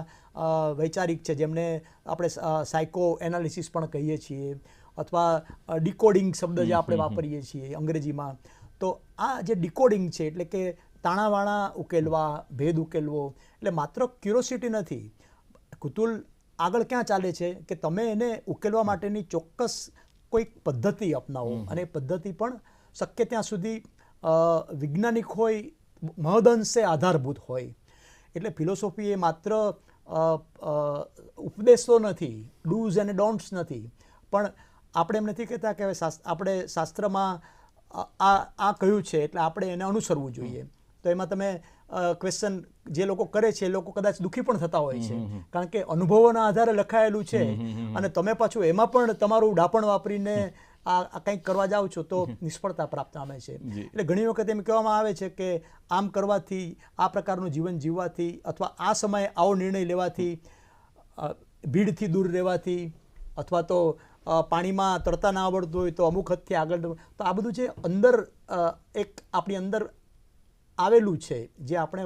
વૈચારિક છે, જેમને આપણે સાયકો એનાલિસિસ પણ કહીએ છીએ, અથવા ડિકોડિંગ શબ્દ જે આપણે વાપરીએ છીએ અંગ્રેજીમાં, તો આ જે ડિકોડિંગ છે એટલે કે તાણાવાણા ઉકેલવા, ભેદ ઉકેલવો, એટલે માત્ર ક્યુરોસિટી નથી. કુતૂહલ આગળ ક્યાં ચાલે છે કે તમે એને ઉકેલવા માટેની ચોક્કસ કોઈક પદ્ધતિ અપનાવો, અને પદ્ધતિ પણ શક્ય ત્યાં સુધી વૈજ્ઞાનિક હોય, મહદઅંશે આધારભૂત હોય. એટલે ફિલોસોફી એ માત્ર ઉપદેશો નથી, ડૂઝ અને ડોન્ટ્સ નથી, પણ આપણે એમ નથી કહેતા કે આપણે શાસ્ત્રમાં આ કહ્યું છે એટલે આપણે એને અનુસરવું જોઈએ. તો એમાં તમે ક્વેશ્ચન જે લોકો કરે છે એ લોકો કદાચ દુઃખી પણ થતા હોય છે, કારણ કે અનુભવોના આધારે લખાયેલું છે અને તમે પાછું એમાં પણ તમારું ડાપણ વાપરીને આ કંઈક કરવા જાઓ છો તો નિષ્ફળતા પ્રાપ્ત પામે છે. એટલે ઘણી વખત એમ કહેવામાં આવે છે કે આમ કરવાથી, આ પ્રકારનું જીવન જીવવાથી, અથવા આ સમયે આવો નિર્ણય લેવાથી, ભીડથી દૂર રહેવાથી, અથવા તો પાણીમાં તરતા ના આવડતું હોય તો અમુક હદથી આગળ, તો આ બધું જે અંદર એક આપણી અંદર આવેલું છે, જે આપણે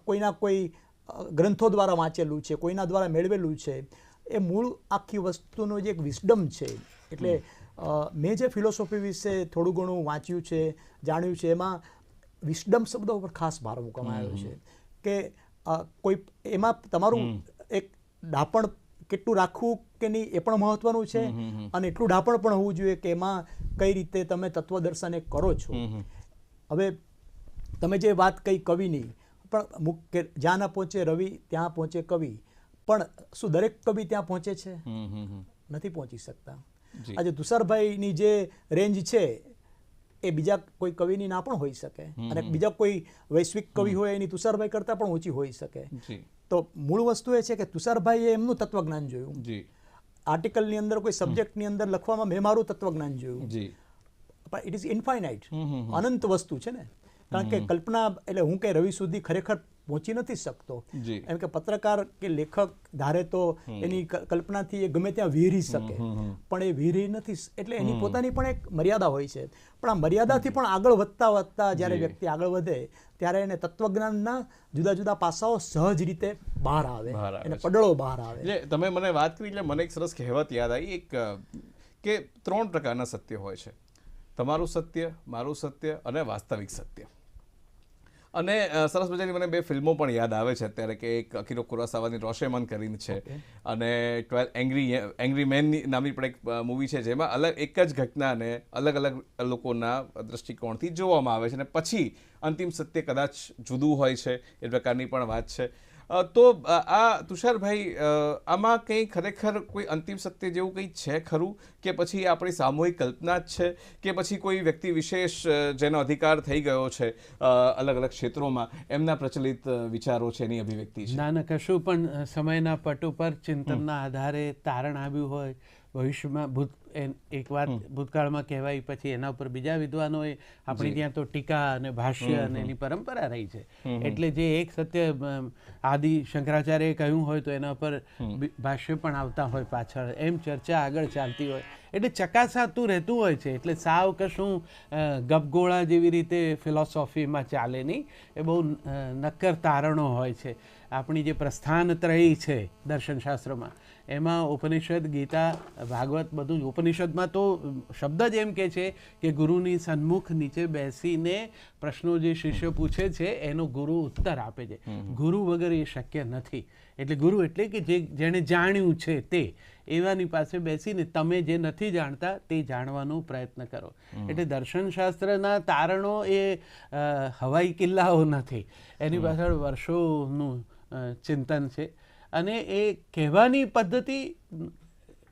કોઈના કોઈ ગ્રંથો દ્વારા વાંચેલું છે, કોઈના દ્વારા મેળવેલું છે, એ મૂળ આખી વસ્તુનો જે એક વિઝડમ છે. એટલે મેં જે ફિલોસોફી વિશે થોડું ઘણું વાંચ્યું છે, જાણ્યું છે, એમાં વિઝડમ શબ્દ ઉપર ખાસ ભાર મૂકવામાં આવ્યો છે કે કોઈ એમાં તમારું એક ડાપણ કેટલું રાખવું કે નહીં એ પણ મહત્વનું છે, અને એટલું ડાપણ પણ હોવું જોઈએ કે એમાં કઈ રીતે તમે તત્વદર્શન કરો છો. હવે તમે જે વાત કહી કવિની, પણ મુખ્ય જ્યાં ના પહોંચે રવિ ત્યાં પહોંચે કવિ, પણ શું દરેક કવિ ત્યાં પહોંચે છે? નથી પહોંચી શકતા. આજે તુષારભાઈની જે રેન્જ છે એ બીજા કોઈ કવિની ના પણ હોઈ શકે, અને બીજા કોઈ વૈશ્વિક કવિ હોય એની તુષારભાઈ કરતાં પણ ઓછી હોઈ શકે. તો મૂળ વસ્તુ એ છે કે તુષારભાઈએ એમનું તત્વજ્ઞાન જોયું, આર્ટિકલની અંદર કોઈ સબ્જેક્ટની અંદર લખવામાં મેં મારું તત્વજ્ઞાન જોયું, પણ ઇટ ઇઝ ઇન્ફાઇનાઇટ, અનંત વસ્તુ છે ને. કારણ કે કલ્પના એટલે હું કે રવિ સુધી ખરેખર પહોંચી નથી શકતો, એમ કે પત્રકાર કે લેખક ધારે તો એની કલ્પનાથી એ ગમે ત્યાં વિહરી શકે, પણ એ વિહરી નથી, એટલે એની પોતાની પણ એક મર્યાદા હોય છે. પણ આ મર્યાદાથી પણ આગળ વધતા વધતા જ્યારે વ્યક્તિ આગળ વધે ત્યારે એને તત્વજ્ઞાનના જુદા જુદા પાસાઓ સહજ રીતે બહાર આવે, એને પડળો બહાર આવે. તમે મને વાત કરી એટલે મને એક સરસ કહેવત યાદ આવી, એક કે 3 પ્રકારના સત્ય હોય છે: તમારું સત્ય, મારું સત્ય અને વાસ્તવિક સત્ય. અને સરસ મજાની મને 2 ફિલ્મો પણ યાદ આવે છે અત્યારે, કે એક અકીરો કુરોસાવાની રોશેમન કરીને છે, અને 12 એંગ્રી મેન નામની પણ એક મૂવી છે, જેમાં એક જ ઘટનાને અલગ અલગ લોકોના દ્રષ્ટિકોણથી જોવામાં આવે છે, અને પછી અંતિમ સત્ય કદાચ જુદું હોય છે, એ પ્રકારની પણ વાત છે. તો આ તુષારભાઈ, આમાં કંઈ ખરેખર કોઈ અંતિમ સત્ય જેવું કંઈ છે ખરું, કે પછી આપણી સામૂહિક કલ્પના જ છે, કે પછી કોઈ વ્યક્તિ વિશેષ જેનો અધિકાર થઈ ગયો છે અલગ અલગ ક્ષેત્રોમાં, એમના પ્રચલિત વિચારો છે, એની અભિવ્યક્તિ છે? ના ના, કશું પણ સમયના પટ ઉપર ચિંતનના આધારે તારણ આવ્યું હોય, ભવિષ્યમાં એક વાત ભૂતકાળમાં કહેવાય, પછી એના ઉપર બીજા વિદ્વાનોએ આપણી ત્યાં તો ટીકા અને ભાષ્ય અને એની પરંપરા રહી છે. એટલે જે એક સત્ય આદિ શંકરાચાર્યએ કહ્યું હોય તો એના પર ભાષ્ય પણ આવતા હોય પાછળ, એમ ચર્ચા આગળ ચાલતી હોય, એટલે ચકાસાતું રહેતું હોય છે. એટલે સાવ કશું ગપગોળા જેવી રીતે ફિલોસોફીમાં ચાલે નહીં, એ બહુ નક્કર તારણો હોય છે. આપણી જે પ્રસ્થાનત્રયી છે દર્શનશાસ્ત્રમાં, એમાં ઉપનિષદ, ગીતા, ભાગવત બધું જ. ઉપનિષદમાં તો શબ્દ જ એમ કે છે કે ગુરુની સન્મુખ નીચે બેસીને પ્રશ્નો જે શિષ્ય પૂછે છે એનો ગુરુ ઉત્તર આપે છે. ગુરુ વગર એ શક્ય નથી. એટલે ગુરુ એટલે કે જેણે જાણ્યું છે તે, એવાની પાસે બેસીને તમે જે નથી જાણતા તે જાણવાનો પ્રયત્ન કરો. એટલે દર્શનશાસ્ત્રના તારણો એ હવાઈ કિલ્લાઓ નથી, એની પાછળ વર્ષોનું ચિંતન છે. અને એ કહેવાની પદ્ધતિ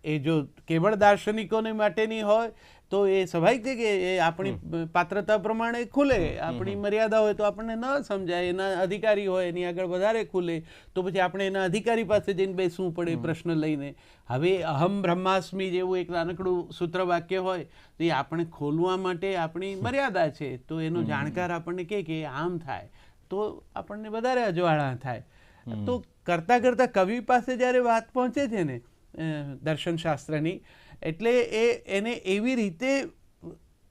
એ જો કેવળ દાર્શનિકોને માટેની હોય તો એ સ્વાભાવિક છે કે એ આપણી પાત્રતા પ્રમાણે ખુલે, આપણી મર્યાદા હોય તો આપણને ન સમજાય, એના અધિકારી હોય એની આગળ વધારે ખુલે તો પછી આપણે એના અધિકારી પાસે જઈને બેસવું પડે પ્રશ્ન લઈને. હવે અહમ બ્રહ્માસ્મિ જેવું એક નાનકડું સૂત્ર વાક્ય હોય તો એ આપણે ખોલવા માટે આપણી મર્યાદા છે, તો એનો જાણકાર આપણને કે આમ થાય તો આપણને વધારે અજવાળા થાય. તો કરતાં કરતાં કવિ પાસે જ્યારે વાત પહોંચે છે ને દર્શનશાસ્ત્રની, એટલે એને એવી રીતે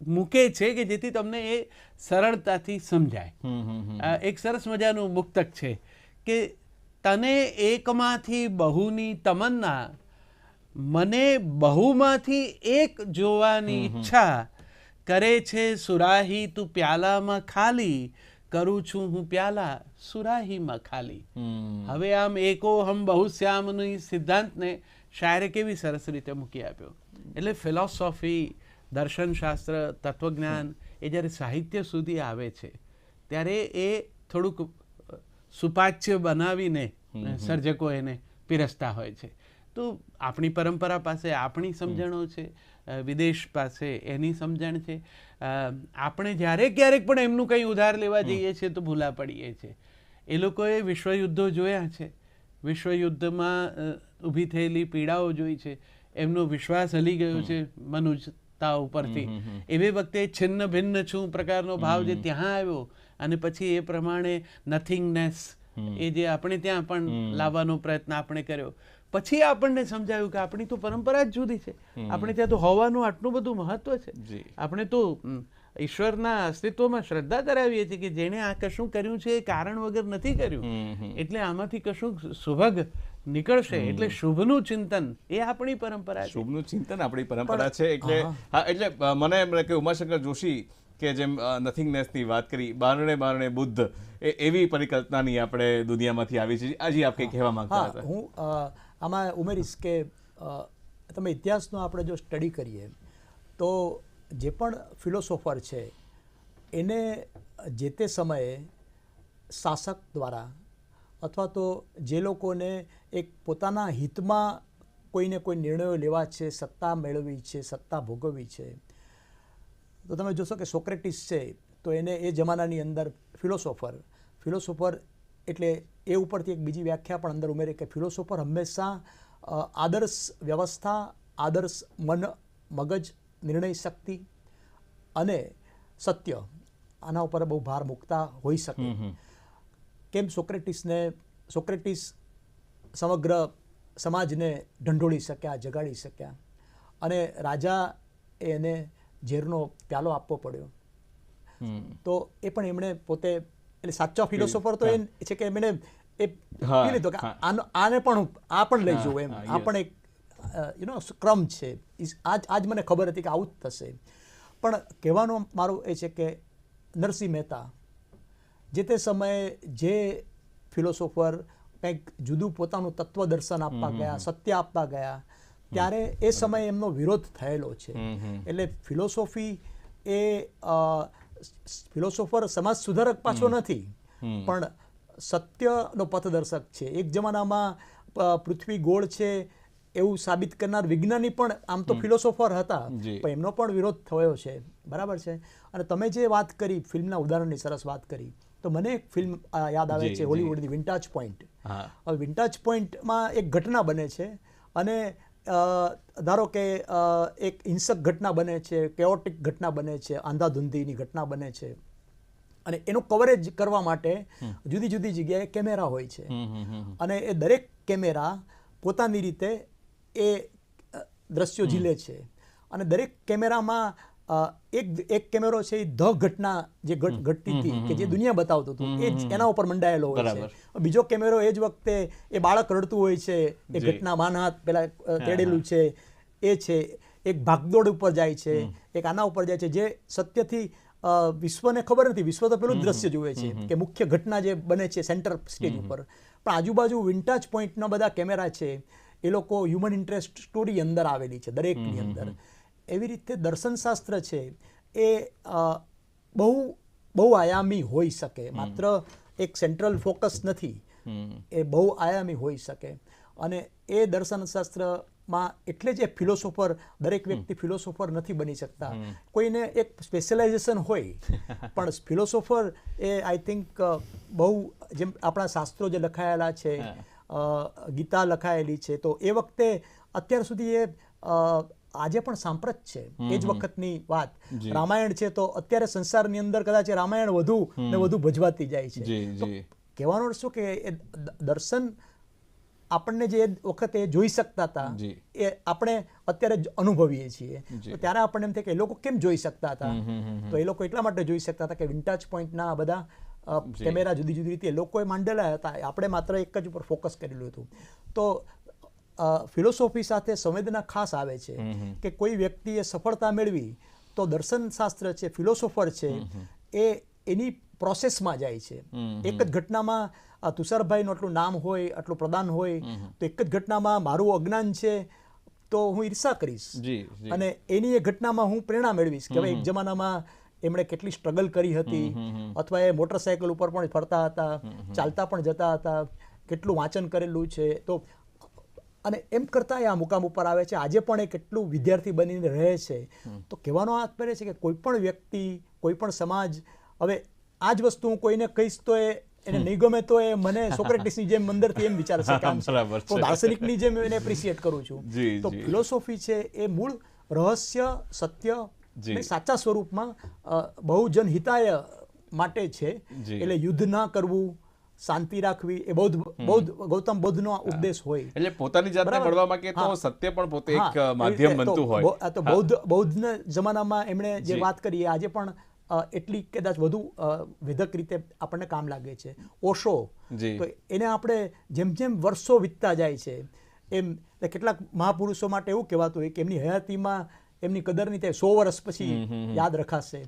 મૂકે છે કે જેથી તમને એ સરળતાથી સમજાય. એક સરસ મજાનું મુક્તક છે કે તને એકમાંથી બહુની તમન્ના, મને બહુમાંથી એક જોવાની ઈચ્છા, કરે છે સુરાહી તું પ્યાલામાં ખાલી, કરું છું હું પ્યાલા સુરાહીમાં ખાલી. હવે આમ એકો હમ બહુ શ્યામની સિદ્ધાંતને શાયરે કેવી સરસ રીતે મૂકી આપ્યો. એટલે ફિલોસોફી, દર્શનશાસ્ત્ર, તત્વજ્ઞાન એ જ્યારે સાહિત્ય સુધી આવે છે ત્યારે એ થોડુંક સુપાચ્ય બનાવીને સર્જકો એને પીરસતા હોય છે. તો આપણી પરંપરા પાસે આપણી સમજણો છે, વિદેશ પાસે એની સમજણ છે. આપણે જ્યારે ક્યારેક પણ એમનું કંઈ ઉધાર લેવા જઈએ છીએ તો ભૂલા પડીએ છીએ. એ લોકોએ વિશ્વયુદ્ધો જોયા છે, વિશ્વયુદ્ધમાં ઊભી થયેલી પીડાઓ જોઈ છે, એમનો વિશ્વાસ હલી ગયો છે મનુષ્યતા ઉપરથી. એવી વખતે છિન્ન ભિન્ન છું પ્રકારનો ભાવ જે ત્યાં આવ્યો, અને પછી એ પ્રમાણે નથિંગનેસ એ જે આપણે ત્યાં પણ લાવવાનો પ્રયત્ન આપણે કર્યો. પછી આપણને સમજાયું કે આપણી તો પરંપરા જ જુદી છે, આપણે ત્યાં તો હોવાનું આટલું બધું મહત્વ છે. આપણે તો ઈશ્વરના અસ્તિત્વમાં શ્રદ્ધા ધરાવીએ છીએ કે જેણે આ કશું કર્યું છે એ કારણ વગર નથી કર્યું, એટલે આમાંથી કશું સુભગ નીકળશે. એટલે શુભનું ચિંતન એ આપણી પરંપરા છે. શુભનું ચિંતન આપણી પરંપરા છે. એટલે મને એમ કે ઉમાશંકર જોશી કે જેમ નથિંગનેસની વાત કરી, બારણે બારણે બુદ્ધ, એવી પરિકલ્પનાની આપણે દુનિયામાંથી આવી છે. આજે આપ કંઈ કહેવા માંગતા હતા? હું આમાં ઉમેરીશ કે તમે ઇતિહાસનો આપણે જો સ્ટડી કરીએ તો જે પણ ફિલોસોફર છે એને જે તે સમયે શાસક દ્વારા અથવા તો જે લોકોને એક પોતાના હિતમાં કોઈને કોઈ નિર્ણયો લેવા છે, સત્તા મેળવવી છે, સત્તા ભોગવવી છે, તો તમે જોશો કે સોક્રેટિસ છે તો એને એ જમાનાની અંદર ફિલોસોફર એટલે એ ઉપરથી એક બીજી વ્યાખ્યા પણ અંદર ઉમેરી કે ફિલોસોફર હંમેશા આદર્શ વ્યવસ્થા, આદર્શ મન, મગજ, નિર્ણય શક્તિ અને સત્ય આના ઉપર બહુ ભાર મૂકતા હોઈ શકે. કેમ સોક્રેટિસ સમગ્ર સમાજને ઢંઢોળી શક્યા, જગાડી શક્યા, અને રાજા એને ઝેરનો પ્યાલો આપવો પડ્યો. તો એ પણ એમણે પોતે, એટલે સાચો ફિલોસોફર તો એ છે કે એમણે એ પી લીધો કે આને પણ આ પણ લઈ જવું, એમ આ પણ એક ક્રમ છે. આજ મને ખબર હતી કે આવું જ થશે. પણ કહેવાનું મારું એ છે કે નરસિંહ મહેતા જે તે સમયે જે ફિલોસોફર કંઈક જુદું પોતાનું તત્વ દર્શન આપવા ગયા, સત્ય આપવા ગયા, ત્યારે એ સમયે એમનો વિરોધ થયેલો છે. એટલે ફિલોસોફી એ ફિલોસોફર સમાજ સુધારક પાછો નથી, પણ સત્યનો પથદર્શક છે. એક જમાનામાં પૃથ્વી ગોળ છે એવું સાબિત કરનાર વિજ્ઞાની પણ આમ તો ફિલોસોફર હતા, પણ એમનો પણ વિરોધ થયો છે. બરાબર છે. અને તમે જે વાત કરી ફિલ્મના ઉદાહરણની સરસ વાત કરી, તો મને એક ફિલ્મ યાદ આવે છે હોલિવૂડની, વિન્ટાજ પોઈન્ટ. હવે વિન્ટાજ પોઈન્ટમાં એક ઘટના બને છે અને ધારો કે એક હિંસક ઘટના બને છે, કેઓટિક ઘટના બને છે, આંધાધૂંધીની ઘટના બને છે, અને એનું કવરેજ કરવા માટે જુદી જુદી જગ્યાએ કેમેરા હોય છે, અને એ દરેક કેમેરા પોતાની રીતે એ દ્રશ્યો ઝીલે છે, અને દરેક કેમેરામાં એક કેમેરો છે એ ધ ઘટના જે ઘટતી હતી કે જે દુનિયા બતાવતું હતું એ જ એના ઉપર મંડાયેલો હોય છે. બીજો કેમેરો એ જ વખતે એ બાળક રડતું હોય છે, એ ઘટના માનહાથ પેલા તેડેલું છે એ છે, એક ભાગદોડ ઉપર જાય છે, એક આના ઉપર જાય છે, જે સત્યથી વિશ્વને ખબર નથી. વિશ્વ તો પેલું જ દ્રશ્ય જુએ છે કે મુખ્ય ઘટના જે બને છે સેન્ટર સ્ટેજ ઉપર, પણ આજુબાજુ વિન્ટાજ પોઈન્ટના બધા કેમેરા છે એ લોકો હ્યુમન ઇન્ટરેસ્ટ સ્ટોરી અંદર આવેલી છે દરેકની અંદર. એવી રીતે દર્શનશાસ્ત્ર છે એ બહુ આયામી હોઈ શકે, માત્ર એક સેન્ટ્રલ ફોકસ નથી, એ બહુ આયામી હોઈ શકે. અને એ દર્શનશાસ્ત્રમાં એટલે જ એ ફિલોસોફર, દરેક વ્યક્તિ ફિલોસોફર નથી બની શકતા, કોઈને એક સ્પેશિયલાઇઝેશન હોય, પણ ફિલોસોફર એ આઈ થિંક બહુ, જેમ આપણા શાસ્ત્રો જે લખાયેલા છે, ગીતા લખાયેલી છે, તો એ વખતે અત્યાર સુધી એ આજે પણ સાંપ્રત છે, એ જ વખતની વાત. રામાયણ છે તો અત્યારે સંસારની અંદર કદાચ રામાયણ વધુ ને વધુ ભજવાતી જાય છે. તો કહેવાનો શું કે એ દર્શન આપણને જે વખતે જોઈ શકતા હતા એ આપણે અત્યારે અનુભવીએ છીએ. તો ત્યારે આપણને એમ થાય કે એ લોકો કેમ જોઈ શકતા હતા? તો એ લોકો એટલા માટે જોઈ શકતા હતા કે વિન્ટાજ પોઈન્ટના બધા કેમેરા જુદી જુદી રીતે લોકોએ માંડેલા હતા, આપણે માત્ર એક જ ઉપર ફોકસ કરેલું હતું. તો ફિલોસોફી સાથે સંવેદના ખાસ આવે છે કે કોઈ વ્યક્તિએ સફળતા મેળવી તો દર્શનશાસ્ત્ર છે, ફિલોસોફર છે, એ એની પ્રોસેસમાં જાય છે. એક જ ઘટનામાં તુષારભાઈનું આટલું નામ હોય, આટલું પ્રદાન હોય, તો એક જ ઘટનામાં મારું અજ્ઞાન છે તો હું ઈર્ષા કરીશ, અને એની એ ઘટનામાં હું પ્રેરણા મેળવીશ કે ભાઈ એક જમાનામાં એમણે કેટલી સ્ટ્રગલ કરી હતી, અથવા એ મોટરસાયકલ ઉપર પણ ફરતા હતા, ચાલતા પણ જતા હતા, કેટલું વાંચન કરેલું છે. તો અને એમ કરતા એ આ મુકામ ઉપર આવે છે. આજે પણ એ કેટલું વિદ્યાર્થી બનીને રહે છે. તો કહેવાનો આ તાત્પર્ય છે કે કોઈ પણ વ્યક્તિ, કોઈ પણ સમાજ, હવે આ જ વસ્તુ હું કોઈને કહીશ તો એને નહીં ગમે તો એ મને સોક્રેટિસની જેમ અંદરથી એમ વિચારશે કે આમ છે, તો દાર્શનિકની જેમ એને એપ્રિશિએટ કરું છું. તો ફિલોસોફી છે એ મૂળ રહસ્ય, સત્ય સાચા સ્વરૂપમાં બહુજન હિતાય માટે છે. એટલે યુદ્ધ ના કરવું, શાંતિ રાખવી, એ ગૌતમ બુદ્ધનો ઉપદેશ હોય. એટલે પોતાની જાતને મળવા માંગે તો સત્ય પણ પોતે એક માધ્યમ બનતું હોય. તો બૌદ્ધના જમાનામાં એમણે જે વાત કરી આજે પણ એટલી કદાચ વધુ વિધક રીતે આપણને કામ લાગે છે. ઓશો, તો એને આપણે જેમ જેમ વર્ષો વીતતા જાય છે એમ કેટલાક મહાપુરુષો માટે એવું કહેવાતું હોય કે એમની હયાતીમાં એમની કદરની તે 100 વર્ષ પછી યાદ રખાશે.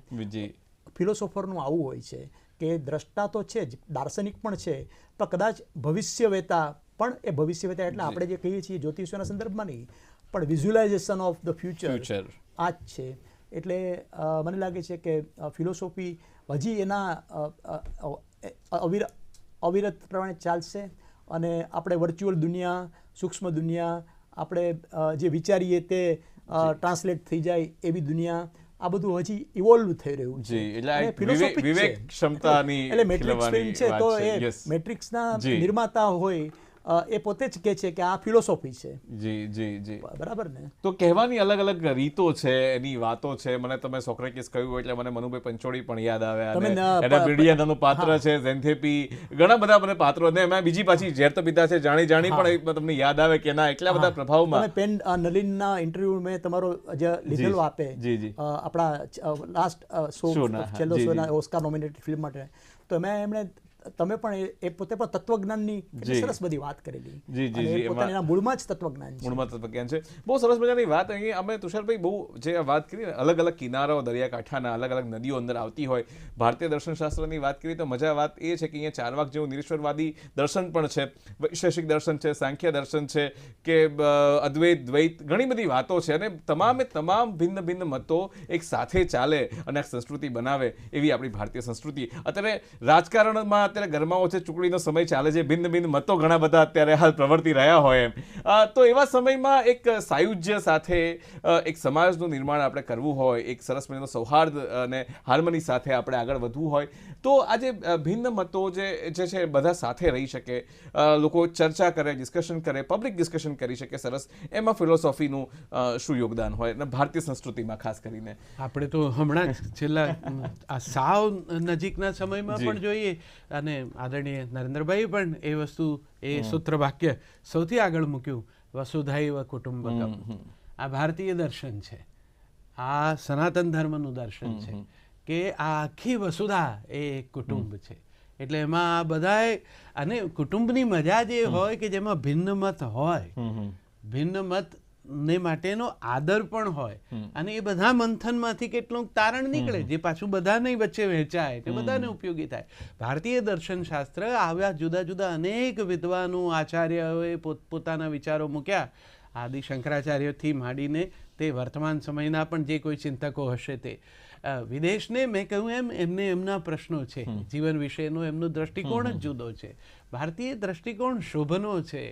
ફિલોસોફરનું આવું હોય છે કે દ્રષ્ટા તો છે જ, દાર્શનિક પણ છે, પણ કદાચ ભવિષ્યવેતા પણ, એ ભવિષ્યવેતા એટલે આપણે જે કહીએ છીએ જ્યોતિષોના સંદર્ભમાં નહીં, પણ વિઝ્યુલાઇઝેશન ઓફ ધ ફ્યુચર આ જ છે. એટલે મને લાગે છે કે ફિલોસોફી હજી એના અવિરત પ્રમાણે ચાલશે, અને આપણે વર્ચ્યુઅલ દુનિયા, સૂક્ષ્મ દુનિયા, આપણે જે વિચારીએ તે ટ્રાન્સલેટ થઈ જાય એવી દુનિયા, આ બધું હજી ઇવોલ્વ થઈ રહ્યું છે. એટલે ફિલોસોફી વિવેક ક્ષમતાની, એટલે મેટ્રિક્સ ફિલ્મ છે તો એ મેટ્રિક્સના નિર્માતા હોય એ પોતે જ કહે છે કે આ ફિલોસોફી છે. જી જી જી, બરાબર ને. તો કહેવાની અલગ અલગ રીતો છે, એની વાતો છે. મને તમે સોક્રેટિસ કહ્યું એટલે મને મનુભાઈ પંચોળી પણ યાદ આવે, એના બ્રિલિયન્ટનું પાત્ર છે ઝેન્થેપી, ઘણા બધા મને પાત્રો, અને એમાં બીજી પાછી ઝેર તો પીધા છે જાણી જાણી પણ તમને યાદ આવે કે ના એટલા બધા પ્રભાવમાં. તમે પેન નલિનના ઇન્ટરવ્યુ મેં તમારો જે લીધેલો આપે આપણા લાસ્ટ શો, છેલ્લો શોના ઓસ્કાર નોમિનેટેડ ફિલ્મ માટે, તો મેં એમણે તમે પણ એ પોતે પણ તત્વજ્ઞાનની સરસ બધી વાત કરેલી. જી જી જી, પોતાના મૂળમાં જ તત્વજ્ઞાન છે. મૂળમાં તત્વજ્ઞાન છે. બહુ સરસ મજાની વાત. અહીં અમે તુષારભાઈ બહુ જે વાત કરી, અલગ અલગ કિનારાઓ, દરિયાકાંઠાના અલગ અલગ નદીઓ અંદર આવતી હોય, ભારતીય દર્શનશાસ્ત્રની વાત કરી તો મજા વાત એ છે કે અહીંયા ચારવાક જેવું નિરીશ્વરવાદી દર્શન પણ છે, વૈશેષિક દર્શન છે, સાંખ્ય દર્શન છે, કે અદ્વૈત, દ્વૈત, ઘણી બધી વાતો છે, અને તમામે તમામ ભિન્ન ભિન્ન મતો એક સાથે ચાલે અને આ સંસ્કૃતિ બનાવે એવી આપણી ભારતીય સંસ્કૃતિ. અત્યારે રાજકારણમાં અત્યારે ગરમાવો છે, ચૂંટણીનો સમય ચાલે છે, ભિન્ન ભિન્ન મતો ઘણા બધા અત્યારે હાલ પ્રવર્તી રહ્યા હોય એમ, તો એવા સમયમાં એક સાયુજ્ય સાથે એક સમાજનું નિર્માણ આપણે કરવું હોય, એક સરસ મજાનો સૌહાર્દ અને હાર્મની સાથે આપણે આગળ વધવું હોય, તો આજે ભિન્ન મતો જે છે બધા સાથે રહી શકે, લોકો ચર્ચા કરે, ડિસ્કશન કરે, પબ્લિક ડિસ્કશન કરી શકે સરસ, એમાં ફિલોસોફીનું શું યોગદાન હોય અને ભારતીય સંસ્કૃતિમાં ખાસ કરીને? આપણે તો હમણાં જ છેલ્લા આ સાવ નજીકના સમયમાં પણ જોઈએ, અને આદરણીય નરેન્દ્રભાઈ પણ એ વસ્તુ, એ સૂત્રવાક્ય સૌથી આગળ મૂક્યું, વસુધૈવ કુટુંબકમ. આ ભારતીય દર્શન છે, આ સનાતન ધર્મનું દર્શન છે કે આ આખી વસુધા એ એક કુટુંબ છે. એટલે એમાં આ બધાય, અને કુટુંબની મજા જે હોય કે જેમાં ભિન્ન મત હોય, ભિન્ન મત ને માટેનો આદર પણ હોય, અને એ બધા મંથનમાંથી કેટલું તારણ નીકળે જે પાછું બધાની વચ્ચે વહેંચાય, તે બધાને ઉપયોગી થાય. ભારતીય દર્શન શાસ્ત્ર આવ્યા જુદા જુદા અનેક વિદ્વાનો, આચાર્યોએ પોતાના વિચારો મૂક્યા, આદિ શંકરાચાર્યથી માંડીને તે વર્તમાન સમયના પણ જે કોઈ ચિંતકો હશે તે. વિદેશને મેં કહ્યું એમ એમને એમના પ્રશ્નો છે, જીવન વિશેનો એમનો દ્રષ્ટિકોણ જ જુદો છે. ભારતીય દ્રષ્ટિકોણ શોભનો છે,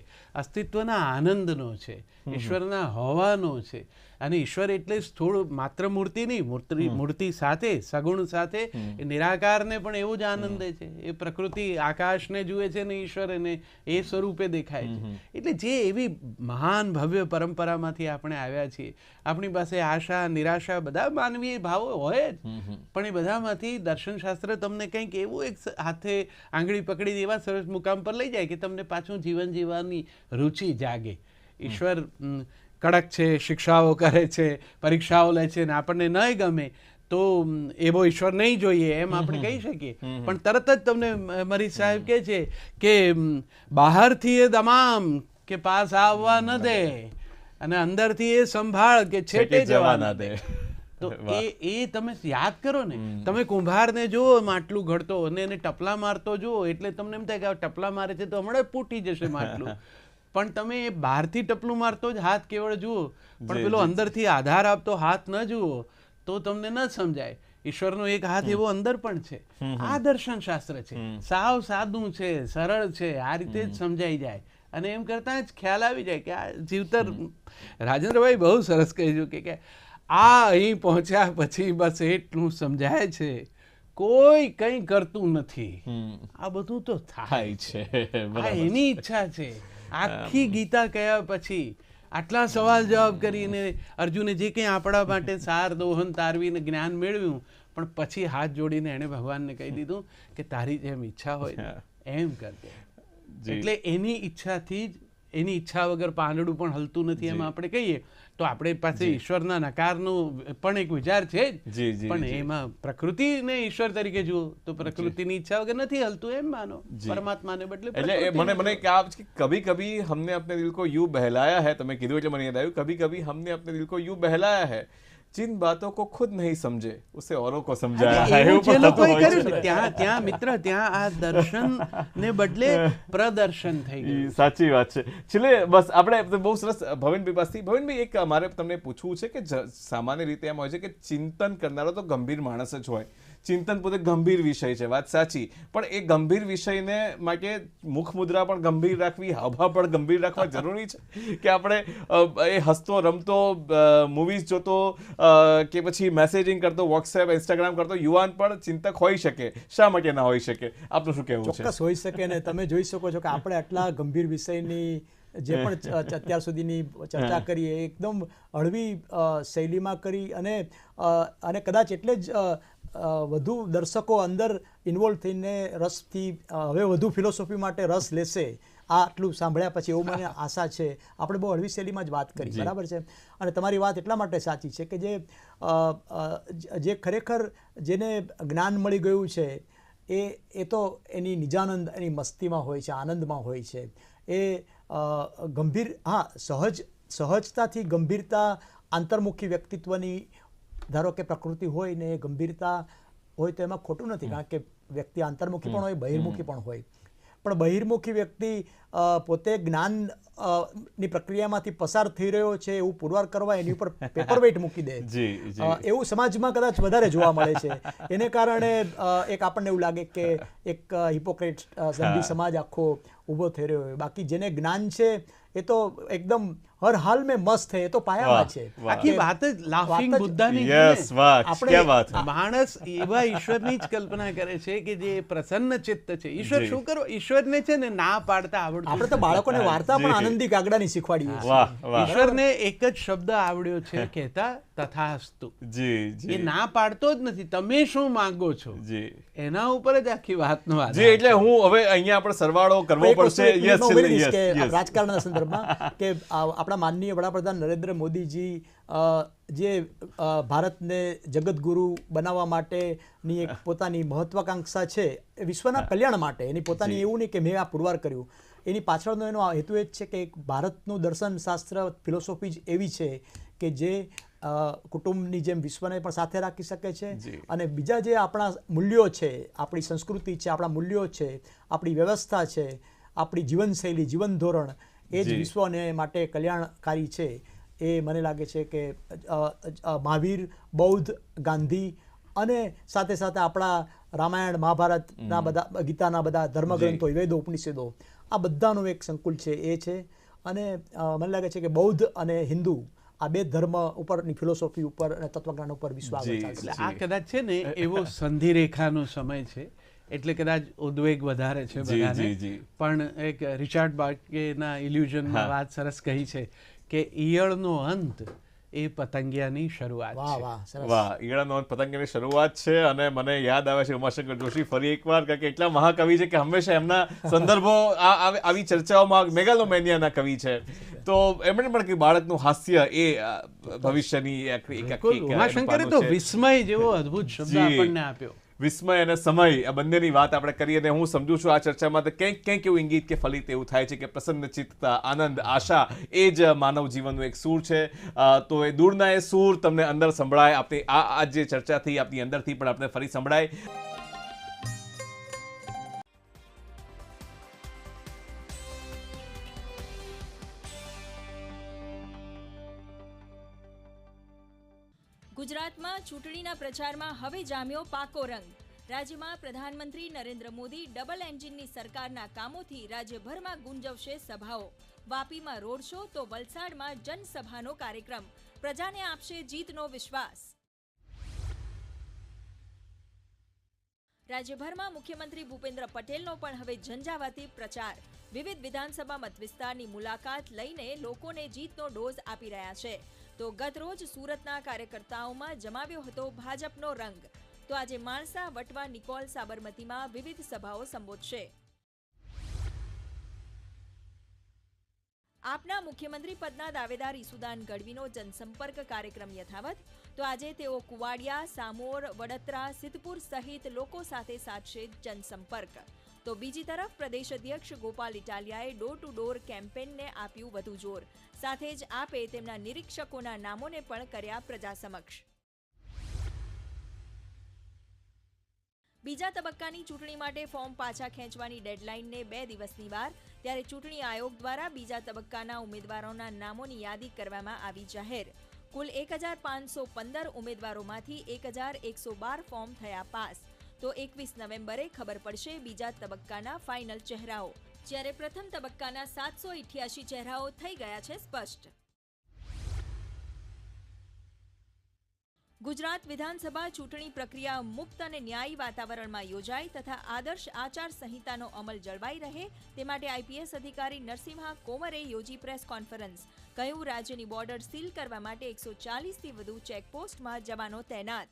અસ્તિત્વના આનંદનો છે, ઈશ્વરના હોવાનો છે. અને ઈશ્વર એટલે સ્થૂળ માત્ર મૂર્તિ નહીં, મૂર્તિ સાથે, સગુણ સાથે, એ નિરાકારને પણ એવો જ આનંદ છે. એ પ્રકૃતિ આકાશને જુએ છે ને ઈશ્વર એને એ સ્વરૂપે દેખાય છે. એટલે જે એવી મહાન ભવ્ય પરંપરામાંથી આપણે આવ્યા છીએ, આપણી પાસે આશા, નિરાશા, બધા માનવીય ભાવો હોય જ, પણ એ બધામાંથી દર્શનશાસ્ત્ર તમને કંઈક એવું એક હાથે આંગળી પકડી એવા સરસ મુકામ પર લઈ જાય કે તમને પાછું જીવન જીવવાની રુચિ જાગે. ઈશ્વર કડક છે, શિક્ષાઓ કરે છે, પરીક્ષાઓ લે છે, ને આપણને નહીં ગમે તો એવો ઈશ્વર નહીં જોઈએ એમ આપણે કહી શકીએ. પણ તરત જ તમને મરી સાહેબ કહે છે કે બહારથી એ દમામ કે પાસ આવવા ન દે, અને અંદરથી એ સંભાળ કે છેટે જવા ન દે. તો એ તમે યાદ કરો ને, તમે કુંભારને જુઓ માટલું ઘડતો અને એને ટપલા મારતો જુઓ, એટલે તમને એમ થાય કે ટપલા મારે છે તો હમણાં ફૂટી જશે માટલું. પણ તમે બહારથી ટપલું મારતો જ હાથ કેવળ જુઓ, પણ પેલો અંદરથી આધાર આપતો હાથ ન જુઓ તો તમને ન સમજાય. ઈશ્વરનો એક હાથ એવો અંદર પણ છે. આ દર્શન શાસ્ત્ર છે, સાવ સાદું છે, સરળ છે, આ રીતે જ સમજાઈ જાય, અને એમ કરતા જ ખ્યાલ આવી જાય કે આ જીવતર. રાજેન્દ્રભાઈ બહુ સરસ કહ્યું કે આ અહીં પહોંચ્યા પછી બસ એટલું સમજાય છે, કોઈ કંઈ કરતું નથી, આ બધું તો થાય છે, આ એની ઈચ્છા છે. આખી ગીતા કહ્યા પછી આટલા સવાલ જવાબ કરીને અર્જુને જે કંઈ આપણા માટે સાર દોહન તારવીને જ્ઞાન મેળવ્યું, પણ પછી હાથ જોડીને એણે ભગવાનને કહી દીધું કે તારી જેમ ઈચ્છા હોય એમ કરજે. એટલે એની ઈચ્છાથી જ, એની ઈચ્છા વગર પાંદડું પણ હલતું નથી એમ આપણે કહીએ તો આપણી પાસે ઈશ્વરના નકારનું પણ એક વિચાર છે જ, પણ એમાં પ્રકૃતિને ઈશ્વર તરીકે જુઓ તો પ્રકૃતિની ઈચ્છા વગર નથી હલતું એમ માનો, પરમાત્માને બદલે. એટલે મને કભી કભી हमने अपने दिल को यूं बहलाया है, તમે કીધું એટલે મને યાદ આવ્યું, કભી કભી हमने अपने दिल को यूं बहलाया है जिन बातों को खुद नहीं समझे उसे औरों को समझाया है. ત્યાં મિત્ર, ત્યાં આ દર્શન ને બદલે પ્રદર્શન થઈ ગયું. સાચી વાત છે. છેલ્લે બસ આપણે બહુ સરસ ભવનભાઈ પાસેથી, ભવનભાઈ એક મારે તમને પૂછવું છે કે સામાન્ય રીતે એમ હોય છે કે ચિંતન કરનારો તો ગંભીર માણસ જ હોય, ચિંતન પોતે ગંભીર વિષય છે, વાત સાચી, પણ એ ગંભીર વિષયને માટે મુખ મુદ્રા પણ ગંભીર રાખવી, હાવભાવ પણ ગંભીર રાખવા જરૂરી છે કે આપણે એ હસતો રમતો મૂવીઝ જોતો કે પછી મેસેજિંગ કરતો, વોટ્સએપ, ઇન્સ્ટાગ્રામ કરતો યુવાન પણ ચિંતક હોઈ શકે, શા માટે ના હોઈ શકે? આપનું શું કહેવું છે? ચોક્કસ હોઈ શકે ને. તમે જોઈ શકો છો કે આપણે આટલા ગંભીર વિષયની જે પણ અત્યાર સુધીની ચર્ચા કરીએ એકદમ હળવી શૈલીમાં કરી, અને કદાચ એટલે જ વધુ દર્શકો અંદર ઇન્વોલ્વ થઈને રસથી હવે વધુ ફિલોસોફી માટે રસ લેશે આ આટલું સાંભળ્યા પછી, એવું મને આશા છે. આપણે બહુ હળવી શૈલીમાં જ વાત કરી, બરાબર છે. અને તમારી વાત એટલા માટે સાચી છે કે જે ખરેખર જેને જ્ઞાન મળી ગયું છે એ તો એની નિજાનંદ, એની મસ્તીમાં હોય છે, આનંદમાં હોય છે. એ ગંભીર, સહજતાથી ગંભીરતા, આંતરમુખી વ્યક્તિત્વની, ધારો કે પ્રકૃતિ હોય ને એ ગંભીરતા હોય તો એમાં ખોટું નથી, કારણ કે વ્યક્તિ આંતરમુખી પણ હોય, બહિર્મુખી પણ હોય. પણ બહિર્મુખી વ્યક્તિ પોતે જ્ઞાન ની પ્રક્રિયામાંથી પસાર થઈ રહ્યો છે એવું પુરવાર કરવા એની ઉપર પેપરવેઇટ મૂકી દે એવું સમાજમાં કદાચ વધારે જોવા મળે છે. એને કારણે એક આપણને એવું લાગે કે એક હિપોક્રેટ સંધિ સમાજ આખો ઊભો થઈ રહ્યો હોય. બાકી જેને જ્ઞાન છે એ તો એકદમ હર હાલ में મસ્ત है, એ તો પાયામાં છે. આખી વાત જ લાફિંગ બુદ્ધાની છે. આપણે માણસ એવા ઈશ્વરની જ કલ્પના કરે છે કે જે પ્રસન્ન ચિત્ત છે. ઈશ્વર શું કરો, ઈશ્વરને છે ને ના પાડતા આવડતું. આપણે તો બાળકોને વાર્તા પણ આનંદી કાગડાની શીખવાડીએ છીએ. ઈશ્વરને એક જ શબ્દ આવડ્યો છે, કહેતા તથાસ્તુ. એ ના પાડતો જ નથી. તમે શું માંગો છો એના ઉપર જ આખી વાતનો આધાર. એટલે હું હવે અહીંયા આપણે સરવાળો કરવો પડશે રાજકારણના સંદર્ભમાં કે આપણા માનનીય વડાપ્રધાન નરેન્દ્ર મોદીજી જે ભારતને જગતગુરુ બનાવવા માટેની એક પોતાની મહત્વાકાંક્ષા છે વિશ્વના કલ્યાણ માટે, એની પોતાની એવું નહીં કે મેં આ પુરવાર કર્યું, એની પાછળનો એનો હેતુ એ જ છે કે ભારતનું દર્શન શાસ્ત્ર ફિલોસોફી જ એવી છે કે જે કુટુંબની જેમ વિશ્વને પણ સાથે રાખી શકે છે અને બીજા જે આપણા મૂલ્યો છે, આપણી સંસ્કૃતિ છે, આપણા મૂલ્યો છે, આપણી વ્યવસ્થા છે, આપણી જીવનશૈલી, જીવન ધોરણ એ જ વિશ્વને માટે કલ્યાણકારી છે. એ મને લાગે છે કે મહાવીર, બૌદ્ધ, ગાંધી અને સાથે સાથે આપણા રામાયણ, મહાભારતના બધા, ગીતાના બધા ધર્મગ્રંથો, વેદો, ઉપનિષદો, આ બધાનું એક સંકુલ છે એ છે. અને મને લાગે છે કે બૌદ્ધ અને હિન્દુ આ બે ધર્મ ઉપરની ફિલોસોફી ઉપર અને તત્વજ્ઞાન ઉપર વિશ્વાસ છે. આ કદાચ છે ને એવો સંધિરેખાનો સમય છે એટલે કદાચ ઉદ્વેગ વધારે છે બધાને. પણ એક રિચાર્ડ બાર્કેના ઇલ્યુઝનમાં વાત સરસ કહી છે કે ઈયળનો અંત એ પતંગિયાની શરૂઆત છે. વાહ, ઈયળનો અંત પતંગિયાની શરૂઆત છે. અને મને યાદ આવે છે ઉમાશંકર જોશી ફરી એકવાર, કારણ કે એટલા મહાકવિ છે કે હંમેશા એમના સંદર્ભો આવી ચર્ચાઓમાં મેગાલોમેનિયાના કવિ છે. તો એમણે પણ કે બાળકનું હાસ્ય એ ભવિષ્યની ઉમાશંકરે તો વિસ્મય જેવો અદ્ભુત શબ્દ આપણને આપ્યો. વિસ્મય અને સમય, આ બંનેની વાત આપણે કરીએ. અને હું સમજુ છું આ ચર્ચામાં તો કંઈક એવું ઇંગિત કે ફલિત એવું થાય છે કે પ્રસન્ન ચિત્તતા, આનંદ, આશા એ જ માનવ જીવનનું એક સૂર છે. તો એ દૂરના એ સૂર તમને અંદર સંભળાય. આપણી આ જે ચર્ચાથી આપણી અંદરથી પણ આપણે ફરી સંભળાય. ગુજરાતમાં ચૂંટણીના પ્રચારમાં હવે જામ્યો પાકો રંગ. રાજ્યમાં પ્રધાનમંત્રી નરેન્દ્ર મોદી ડબલ એન્જિનની સરકારના કામોથી રાજ્યભરમાં ગુંજવશે સભાઓ. વાપીમાં રોડ શો તો વલસાડમાં જનસભાનો કાર્યક્રમ. પ્રજાને આપશે જીતનો વિશ્વાસ. રાજ્યભરમાં મુખ્યમંત્રી ભૂપેન્દ્ર પટેલનો પણ હવે ઝંઝાવાતી પ્રચાર. વિવિધ વિધાનસભા મતવિસ્તારની મુલાકાત લઈને લોકોને જીતનો ડોઝ આપી રહ્યા છે. તો ગતરોજ સુરતના કાર્યકર્તાઓમાં જમાવ્યો હતો ભાજપનો રંગ. તો આજે માણસા, વટવા, નિકોલ, સાબરમતીમાં વિવિધ સભાઓ સંબોધશે. આપના મુખ્યમંત્રી પદના દાવેદાર ઈસુદાન ગઢવીનો જનસંપર્ક કાર્યક્રમ યથાવત. તો આજે તેઓ કુવાડિયા, સામોર, વડોદરા, સિદ્ધપુર સહિત લોકો સાથે સાધશે જનસંપર્ક. તો બીજી તરફ પ્રદેશ અધ્યક્ષ ગોપાલ ઇટાલિયાએ ડોર ટુ ડોર કેમ્પેનને આપ્યું વધુ જોર. સાથે જ આપે તેમના નિરીક્ષકોના નામોને પણ કર્યા પ્રજા સમક્ષ. બીજા તબક્કાની ચૂંટણી માટે ફોર્મ પાછા ખેંચવાની ડેડલાઇનને 2 દિવસની વાર. ત્યારે ચૂંટણી આયોગ દ્વારા બીજા તબક્કાના ઉમેદવારોના નામોની યાદી કરવામાં આવી જાહેર. કુલ 1515 ઉમેદવારોમાંથી 1112 ફોર્મ થયા પાસ. તો 21 નવેમ્બરે ખબર પડશે બીજા તબક્કાના ફાઇનલ ચહેરાઓ. જ્યારે પ્રથમ તબક્કાના 788 ચહેરાઓ થઈ ગયા છે સ્પષ્ટ. ગુજરાત વિધાનસભા ચૂંટણી પ્રક્રિયા મુક્ત અને ન્યાયી વાતાવરણમાં યોજાય તથા આદર્શ આચાર સંહિતાનો અમલ જળવાઈ રહે તે માટે આઈપીએસ અધિકારી નરસિંહા કોમરે યોજી પ્રેસ કોન્ફરન્સ. કહ્યું, રાજ્યની બોર્ડર સીલ કરવા માટે 140થી વધુ ચેકપોસ્ટમાં જવાનો તૈનાત.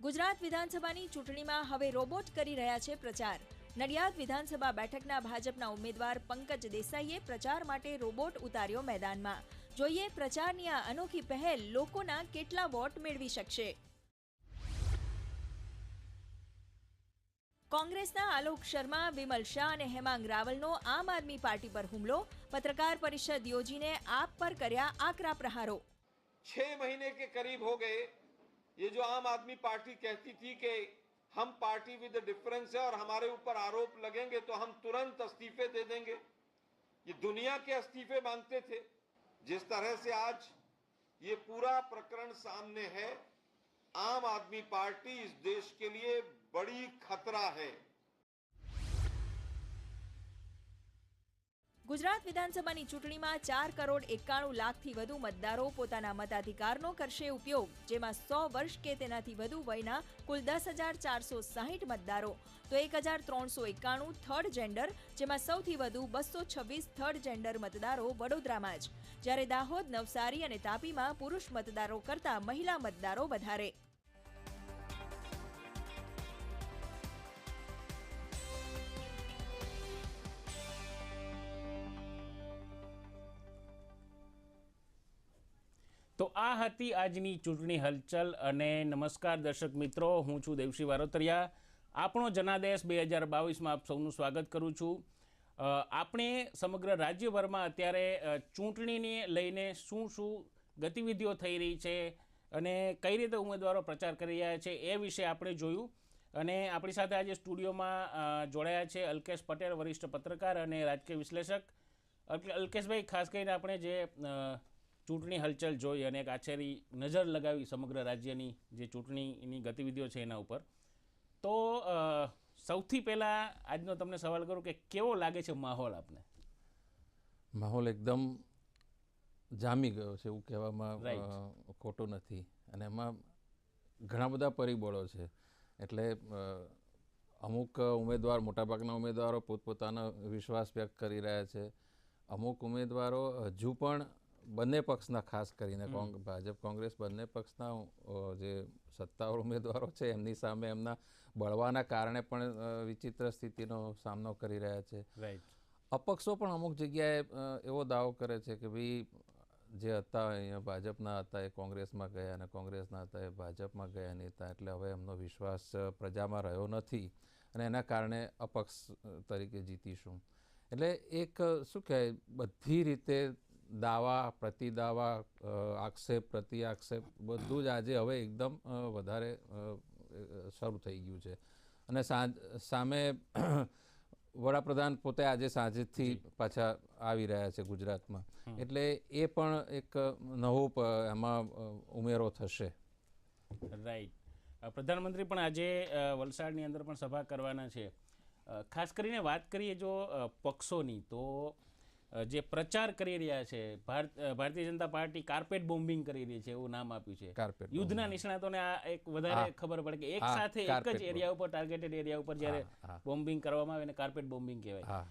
ગુજરાત વિધાનસભાની ચૂંટણીમાં હવે રોબોટ કરી રહ્યા છે પ્રચાર. નડિયાદ વિધાનસભા બેઠકના ભાજપના ઉમેદવાર પંકજ દેસાઈએ પ્રચાર માટે રોબોટ ઉતાર્યો મેદાનમાં. જોઈએ પ્રચારની આ અનોખી પહેલ લોકોના કેટલા વોટ મેળવી શકશે. કોંગ્રેસના આલોક શર્મા, વિમલ શાહ અને હેમાંગ રાવલનો આમ આદમી પાર્ટી પર હુમલો. પત્રકાર પરિષદ યોજીને આપ પર કર્યા આકરા પ્રહારો. 6 महीने के करीब हो गए ये जो आम आदमी पार्टी कहती थी कि हम पार्टी विद डिफरेंस है और हमारे ऊपर आरोप लगेंगे तो हम तुरंत इस्तीफे दे देंगे। ये दुनिया के इस्तीफे मांगते थे। जिस तरह से आज ये पूरा प्रकरण सामने है, आम आदमी पार्टी इस देश के लिए बड़ी खतरा है। ગુજરાત વિધાનસભાની ચૂંટણીમાં 4 કરોડ 91 લાખથી વધુ મતદારો પોતાના મતાધિકારનો કરશે ઉપયોગ, જેમાં 100 વર્ષ કે તેનાથી વધુ વયના કુલ 10,460 મતદારો, તો 1,391 થર્ડ જેન્ડર, જેમાં સૌથી વધુ 226 થર્ડ જેન્ડર મતદારો વડોદરામાં જ, જ્યારે દાહોદ, નવસારી અને તાપીમાં પુરુષ મતદારો કરતાં મહિલા મતદારો વધારે। તો આ હતી આજની ચૂંટણી હલચલ અને નમસ્કાર દર્શક મિત્રો, હું છું દેવશી વારોતરિયા। આપણો જનાદેશ 2022માં આપ સૌનું સ્વાગત કરું છું। આપણે સમગ્ર રાજ્યભરમાં અત્યારે ચૂંટણીને લઈને શું ગતિવિધિઓ થઈ રહી છે અને કઈ રીતે ઉમેદવારો પ્રચાર કરી રહ્યા છે એ વિશે આપણે જોયું। અને આપણી સાથે આજે સ્ટુડિયોમાં જોડાયા છે અલ્કેશ પટેલ, વરિષ્ઠ પત્રકાર અને રાજકીય વિશ્લેષક। અલ્કેશભાઈ, ખાસ કરીને આપણે જે ચૂંટણી હલચલ જોઈ અને એક આછેરી નજર લગાવી સમગ્ર રાજ્યની જે ચૂંટણીની ગતિવિધિઓ છે એના ઉપર, તો સૌથી પહેલાં આજનો તમને સવાલ કરું કે કેવો લાગે છે માહોલ આપને? માહોલ એકદમ જામી ગયો છે એવું કહેવામાં ખોટું નથી, અને એમાં ઘણા બધા પરિબળો છે। એટલે અમુક ઉમેદવાર, મોટાભાગના ઉમેદવારો પોતપોતાનો વિશ્વાસ વ્યક્ત કરી રહ્યા છે। અમુક ઉમેદવારો હજુ પણ બંને પક્ષના, ખાસ કરીને ભાજપ કોંગ્રેસ બંને પક્ષના જે સત્તાવાર ઉમેદવારો છે એમની સામે એમના બળવાના કારણે પણ વિચિત્ર સ્થિતિનો સામનો કરી રહ્યા છે। અપક્ષો પણ અમુક જગ્યાએ એવો દાવો કરે છે કે ભાઈ જે હતા અહીંયા ભાજપના હતા એ કોંગ્રેસમાં ગયા અને કોંગ્રેસના હતા એ ભાજપમાં ગયા નેતા, એટલે હવે એમનો વિશ્વાસ પ્રજામાં રહ્યો નથી અને એના કારણે અપક્ષ તરીકે જીતીશું। એટલે એક શું કહેવાય, બધી રીતે દાવા પ્રતિદાવા, આક્ષેપ પ્રતિ આક્ષેપ બધું જ આજે હવે એકદમ વધારે શરૂ થઈ ગયું છે। અને સામે વડાપ્રધાન પોતે આજે સાંજથી પાછા આવી રહ્યા છે ગુજરાતમાં, એટલે એ પણ એક નવો એમાં ઉમેરો થશે। રાઈટ, પ્રધાનમંત્રી પણ આજે વલસાડની અંદર પણ સભા કરવાના છે। ખાસ કરીને વાત કરીએ જો પક્ષોની, તો જે પ્રચાર કરી રહ્યા છે, Bharatiya Janata party carpet bombing કરી રહી છે એવું નામ આપ્યું છે। યુદ્ધના નિષ્ણાતોને આ એક વધારે ખબર પડે કે એક સાથે એક જ એરિયા ઉપર, ટાર્ગેટેડ એરિયા ઉપર જ્યારે બોમ્બિંગ કરવામાં આવે એને કાર્પેટ બોમ્બિંગ કહેવાય।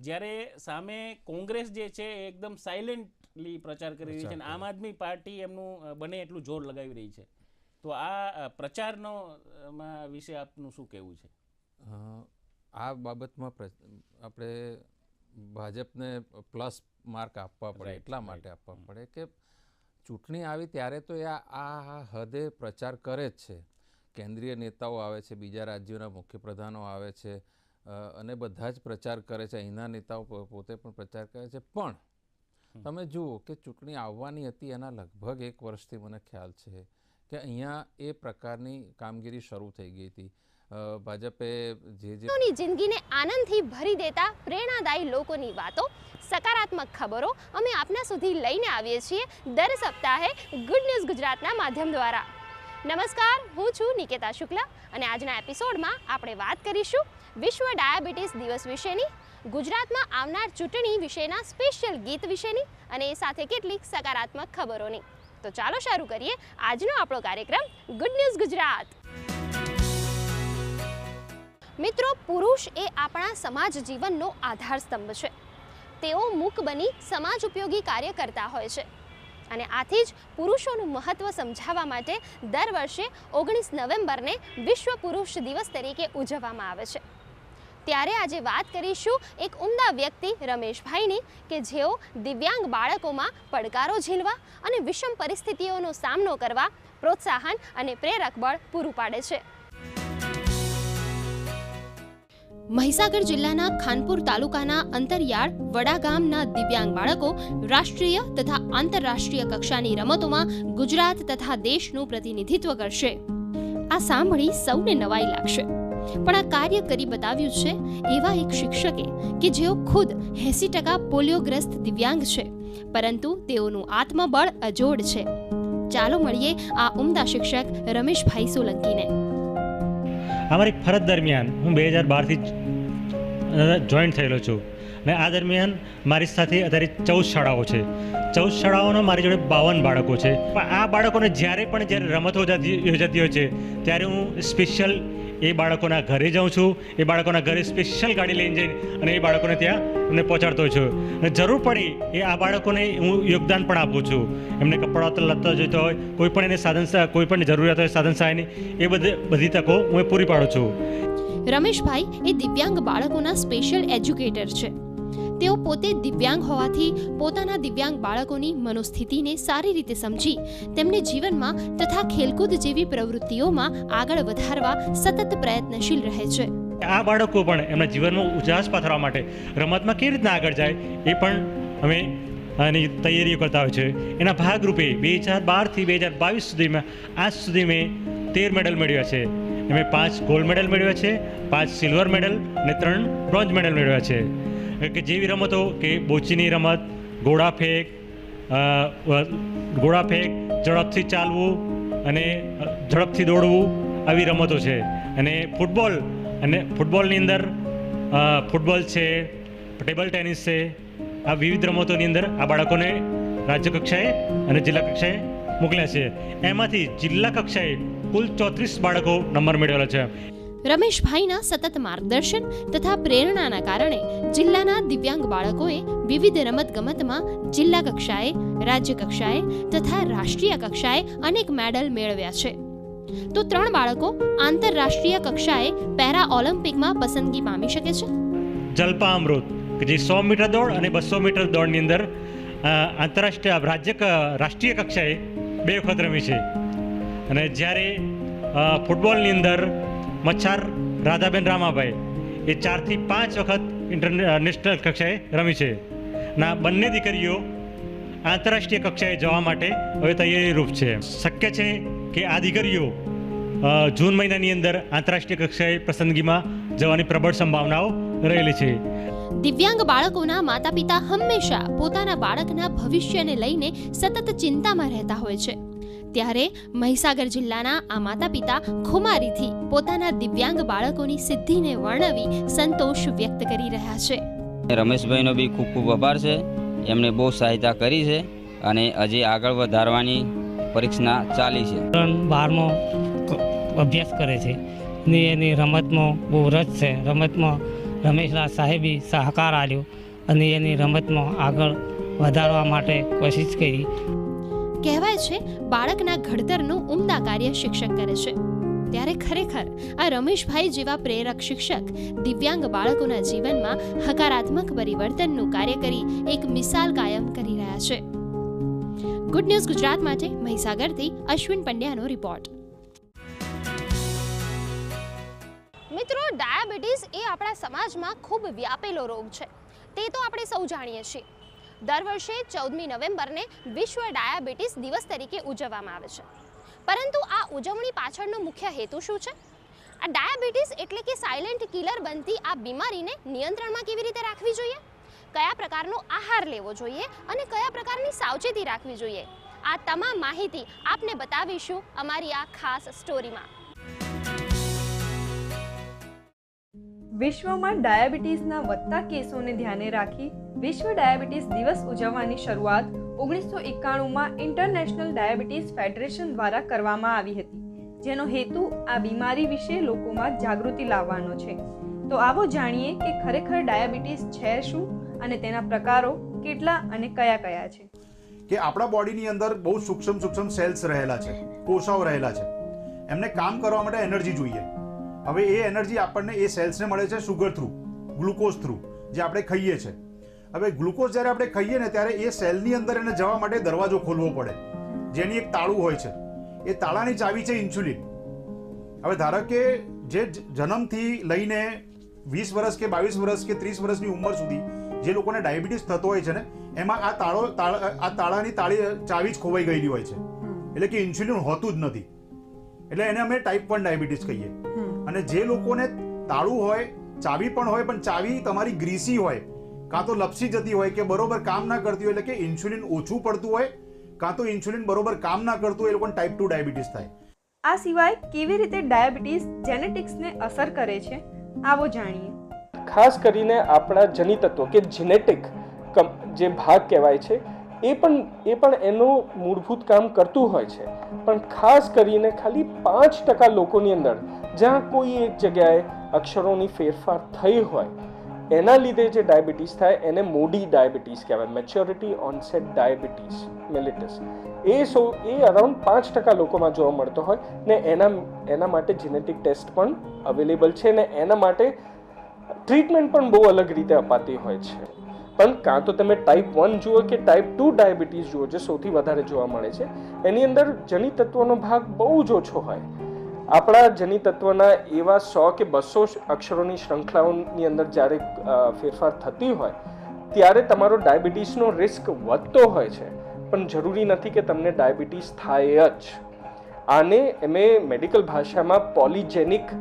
જ્યારે સામે કોંગ્રેસ જે છે એકદમ સાયલેન્ટલી પ્રચાર કરી રહી છે અને આમ આદમી પાર્ટી એમનું બને એટલું જોર લગાવી રહી છે, તો આ પ્રચારનો વિશે આપનું શું કહેવું છે? આ બાબતમાં આપણે ભાજપને પ્લસ માર્ક આપવા પડે, એટલા માટે આપવા પડે કે ચૂંટણી આવી ત્યારે તો એ આ હદે પ્રચાર કરે જ છે। કેન્દ્રીય નેતાઓ આવે છે, બીજા રાજ્યોના મુખ્યપ્રધાનો આવે છે અને બધા જ પ્રચાર કરે છે, અહીંના નેતાઓ પોતે પણ પ્રચાર કરે છે। પણ તમે જુઓ કે ચૂંટણી આવવાની હતી એના લગભગ 1 વર્ષથી મને ખ્યાલ છે કે અહીંયા એ પ્રકારની કામગીરી શરૂ થઈ ગઈ હતી। ભાજપે જે જિંદગીને આનંદથી ભરી દેતા પ્રેરણાદાયી લોકોની વાતો, સકારાત્મક ખબરો અમે આપના સુધી લઈને આવીએ છીએ દર સપ્તાહે ગુડ ન્યૂઝ ગુજરાતના માધ્યમ દ્વારા। નમસ્કાર, હું છું નિકેતા શુક્લા અને આજના એપિસોડમાં આપણે વાત કરીશું વિશ્વ ડાયાબિટીસ દિવસ વિશેની, ગુજરાતમાં આવનાર ચૂંટણી વિશેના સ્પેશિયલ ગીત વિશેની અને એ સાથે કેટલીક સકારાત્મક ખબરોની। તો ચાલો શરૂ કરીએ આજનો આપણો કાર્યક્રમ ગુડ ન્યૂઝ ગુજરાત। મિત્રો, પુરુષ એ આપણા સમાજ જીવનનો આધાર સ્તંભ છે। તેઓ મૂક બની સમાજ ઉપયોગી કાર્ય કરતા હોય છે અને આથી જ પુરુષોનું મહત્વ સમજાવવા માટે દર વર્ષે 19 નવેમ્બરને વિશ્વ પુરુષ દિવસ તરીકે ઉજવવામાં આવે છે। ત્યારે આજે વાત કરીશું એક ઉમદા વ્યક્તિ રમેશભાઈની કે જેઓ દિવ્યાંગ બાળકોમાં પડકારો ઝીલવા અને વિષમ પરિસ્થિતિઓનો સામનો કરવા પ્રોત્સાહન અને પ્રેરક બળ પૂરું પાડે છે। મહીસાગર જિલ્લાના ખાનપુર તાલુકાના અંતરિયાળ વડા ગામના દિવ્યાંગ બાળકો રાષ્ટ્રીય તથા આંતરરાષ્ટ્રીય કક્ષાની રમતોમાં ગુજરાત તથા દેશનું પ્રતિનિધિત્વ કરશે। આ સાંભળી સૌને નવાઈ લાગશે, પણ આ કાર્ય કરી બતાવ્યું છે એવા એક શિક્ષકે કે જેઓ ખુદ 80% પોલિયોગ્રસ્ત દિવ્યાંગ છે, પરંતુ તેઓનું આત્મબળ અજોડ છે. ચાલો મળીએ આ ઉમદા શિક્ષક રમેશભાઈ સોલંકીને. અમારી ફરજ દરમિયાન હું 2012થી જોઈન્ટ થયેલો છું અને આ દરમિયાન મારી સાથે અત્યારે 14 શાળાઓ છે. 14 શાળાઓના મારી જોડે 52 બાળકો છે. પણ આ બાળકોને જ્યારે રમતો યોજાતી હોય છે ત્યારે હું સ્પેશિયલ એ બાળકોના ઘરે જાઉં છું. એ બાળકોના ઘરે સ્પેશિયલ ગાડી લઈને જઈને અને એ બાળકોને ત્યાં એમને પહોંચાડતો છું. અને જરૂર પડે એ આ બાળકોને હું યોગદાન પણ આપું છું. એમને કપડાં લત્તા જોઈતો હોય, કોઈ પણ એને કોઈ પણ જરૂરિયાત હોય સાધન સહાયની, એ બધી તકો હું પૂરી પાડું છું. રમેશભાઈ એ દિવ્યાંગ બાળકોના સ્પેશિયલ એજ્યુકેટર છે. તેઓ પોતે દિવ્યાંગ હોવાથી પોતાના દિવ્યાંગ બાળકોની મનોસ્થિતિને સારી રીતે સમજી તેમને જીવનમાં તથા ખેલકૂદ જેવી પ્રવૃત્તિઓમાં આગળ વધારવા સતત પ્રયત્નશીલ રહે છે. આ બાળકો પણ એમના જીવનમાં ઉજાસ પાથરવા માટે રમતમાં કેવી રીતના આગળ જાય એ પણ અમે આની તૈયારીઓ કરતા હોય છે. એના ભાગરૂપે 2012થી 2022 સુધીમાં આજ સુધી મેં 13 મેડલ મેળવ્યા છે. મેં 5 ગોલ્ડ મેડલ મેળવ્યા છે, 5 સિલ્વર મેડલ અને 3 બ્રોન્ઝ મેડલ મેળવ્યા છે. કે જેવી રમતો કે બોચીની રમત, ઘોડા ફેંક, ઝડપથી ચાલવું અને ઝડપથી દોડવું, આવી રમતો છે. અને ફૂટબોલની અંદર ફૂટબોલ છે, ટેબલ ટેનિસ છે, આ વિવિધ રમતોની અંદર આ બાળકોને રાજ્ય કક્ષાએ અને જિલ્લા કક્ષાએ મોકલ્યા છે. એમાંથી જિલ્લા કક્ષાએ કુલ 34 બાળકો નંબર મેળવેલા છે. રમેશભાઈના સતત માર્ગદર્શન તથા પ્રેરણાના કારણે જિલ્લાના દિવ્યાંગ બાળકોએ વિવિધ રમતગમતમાં જિલ્લા કક્ષાએ, રાજ્ય કક્ષાએ તથા રાષ્ટ્રીય કક્ષાએ અનેક મેડલ મેળવ્યા છે. તો 3 બાળકો આંતરરાષ્ટ્રીય કક્ષાએ પેરા ઓલિમ્પિકમાં પસંદગી પામી શકે છે. જલ્પા અમૃત કે જે 100 મીટર દોડ અને 200 મીટર દોડની અંદર આંતરરાષ્ટ્રીય રાષ્ટ્રીય કક્ષાએ 2 વખત રમી છે. અને જ્યારે ફૂટબોલની અંદર મચ્છાર રાધાબેન રામાભાઈ એ 4 થી 5 વખત ઇન્ટરનેશનલ કક્ષાએ રમી છે. ના બંને દીકરીઓ આંતરરાષ્ટ્રીય કક્ષાએ જવા માટે હવે તૈયારી રૂપ છે. શક્ય છે કે આ દીકરીઓ જૂન મહિનાની અંદર આંતરરાષ્ટ્રીય કક્ષાએ પસંદગીમાં જવાની પ્રબળ સંભાવનાઓ રહેલી છે. દિવ્યાંગ બાળકોના માતા પિતા હંમેશા પોતાના બાળકના ભવિષ્યને લઈને સતત ચિંતામાં રહેતા હોય છે. ત્યારે મહીસાગર જિલ્લાના આ માતા પિતા ખુમારીથી પોતાના દિવ્યાંગ બાળકોની સિદ્ધિને વર્ણવી સંતોષ વ્યક્ત કરી રહ્યા છે. રમેશભાઈનો બી ખૂબ ખૂબ આભાર છે. એમને બહુ સહાયતા કરી છે અને હજી આગળ વધારવાની પરીક્ષા ચાલી છે. 12મો અભ્યાસ કરે છે ને એની રમતમાં બહુ રસ છે. રમતમાં રમેશલા સાહેબે સહકાર આપ્યો અને એની રમતમાં આગળ વધારવા માટે કોશિશ કરી. કહેવાય છે બાળકના ઘડતરનું ઉમદા કાર્ય શિક્ષક કરે છે. ત્યારે ખરેખર આ રમેશભાઈ જેવા પ્રેરક શિક્ષક દિવ્યાંગ બાળકોના જીવનમાં હકારાત્મક પરિવર્તનનું કાર્ય કરી એક મિસાલ કાયમ કરી રહ્યા છે. ગુડ ન્યૂઝ ગુજરાત માટે મહીસાગરથી અશ્વિન પંડ્યાનો રિપોર્ટ. મિત્રો, ડાયાબિટીસ એ આપણા સમાજમાં ખૂબ વ્યાપેલો રોગ છે, તે તો આપણે સૌ જાણીએ છીએ. દર વર્ષે 14મી નવેમ્બરને વિશ્વ ડાયાબિટીસ દિવસ તરીકે ઉજવવામાં આવે છે. પરંતુ આ ઉજવણી પાછળનો મુખ્ય હેતુ શું છે? આ ડાયાબિટીસ એટલે કે સાયલેન્ટ કિલર બનતી આ બીમારીને નિયંત્રણમાં કેવી રીતે રાખવી જોઈએ? કયા પ્રકારનો આહાર લેવો જોઈએ અને કયા પ્રકારની સાવચેતી રાખવી જોઈએ? આ તમામ માહિતી આપને બતાવીશું અમારી આ ખાસ સ્ટોરીમાં. વિશ્વમાં ડાયાબિટીસના વધતા કેસોને ધ્યાને રાખી વિશ્વ ડાયાબિટીસ દિવસ ઉજવવાની શરૂઆત 1991માં ઇન્ટરનેશનલ ડાયાબિટીસ ફેડરેશન દ્વારા કરવામાં આવી હતી, જેનો હેતુ આ બીમારી વિશે લોકોમાં જાગૃતિ લાવવાનો છે. તો આવો જાણીએ કે ખરેખર ડાયાબિટીસ છે શું અને તેના પ્રકારો કેટલા અને કયા કયા છે. કે આપણા બોડીની અંદર બહુ સૂક્ષ્મ સેલ્સ રહેલા છે, કોષાઓ રહેલા છે. એમને કામ કરવા માટે એનર્જી જોઈએ. હવે એ એનર્જી આપણને એ સેલ્સને મળે છે શુગર થ્રુ, ગ્લુકોઝ થ્રુ, જે આપણે ખાઈએ છીએ. હવે ગ્લુકોઝ જ્યારે આપણે ખાઈએ ને ત્યારે એ સેલની અંદર એને જવા માટે દરવાજો ખોલવો પડે, જેની એક તાળું હોય છે. એ તાળાની ચાવી છે ઇન્સ્યુલિન. હવે ધારો કે જે જન્મથી લઈને 20 વર્ષ કે 22 વર્ષ કે 30 વર્ષની ઉંમર સુધી જે લોકોને ડાયાબિટીસ થતો હોય છે ને, એમાં આ તાળાની ચાવી જ ખોવાઈ ગયેલી હોય છે. એટલે કે ઇન્સ્યુલિન હોતું જ નથી. એટલે એને અમે ટાઈપ 1 ડાયાબિટીસ કહીએ. અને જે લોકોને તાળું હોય, ચાવી પણ હોય, પણ ચાવી તમારી ગ્રીસી હોય, કાં તો લપસી જતી હોય કે બરોબર કામ ના કરતી હોય, એટલે કે ઇન્સ્યુલિન ઓછું પડતું હોય, કાં તો ઇન્સ્યુલિન બરોબર કામ ના કરતું હોય, એ લોકોને ટાઈપ 2 ડાયાબિટીસ થાય. આ સિવાય કેવી રીતે ડાયાબિટીસ જેનેટિક્સને અસર કરે છે આવો જાણીએ. ખાસ કરીને આપણા જનિતત્વ કે જેનેટિક જે ભાગ કહેવાય છે એ પણ એનું મૂળભૂત કામ કરતું હોય છે, પણ ખાસ કરીને ખાલી 5% લોકોની અંદર જ્યાં કોઈ એક જગ્યાએ અક્ષરોની ફેરફાર થઈ હોય એના લીધે જે ડાયાબિટીસ થાય એને મોડી ડાયાબિટીસ કહેવાય, મેચ્યોરિટી ઓનસેટ ડાયાબિટીસ મેલિટસ. એ અરાઉન્ડ 5% લોકોમાં જોવા મળતો હોય ને એના માટે જેનેટિક ટેસ્ટ પણ અવેલેબલ છે ને એના માટે ટ્રીટમેન્ટ પણ બહુ અલગ રીતે અપાતી હોય છે. પણ કાં તો તમે ટાઈપ 1 જુઓ કે ટાઈપ 2 ડાયાબિટીસ જુઓ, જે સૌથી વધારે જોવા મળે છે, એની અંદર જનિતત્વનો ભાગ બહુ જ ઓછો હોય. આપણા જનિતત્વના એવા 100 કે 200 અક્ષરોની શૃંખલાઓની અંદર જ્યારે ફેરફાર થતી હોય ત્યારે તમારો ડાયાબિટીસનો રિસ્ક વધતો હોય છે, પણ જરૂરી નથી કે તમને ડાયાબિટીસ થાય જ. આને અમે મેડિકલ ભાષામાં પોલિજેનિક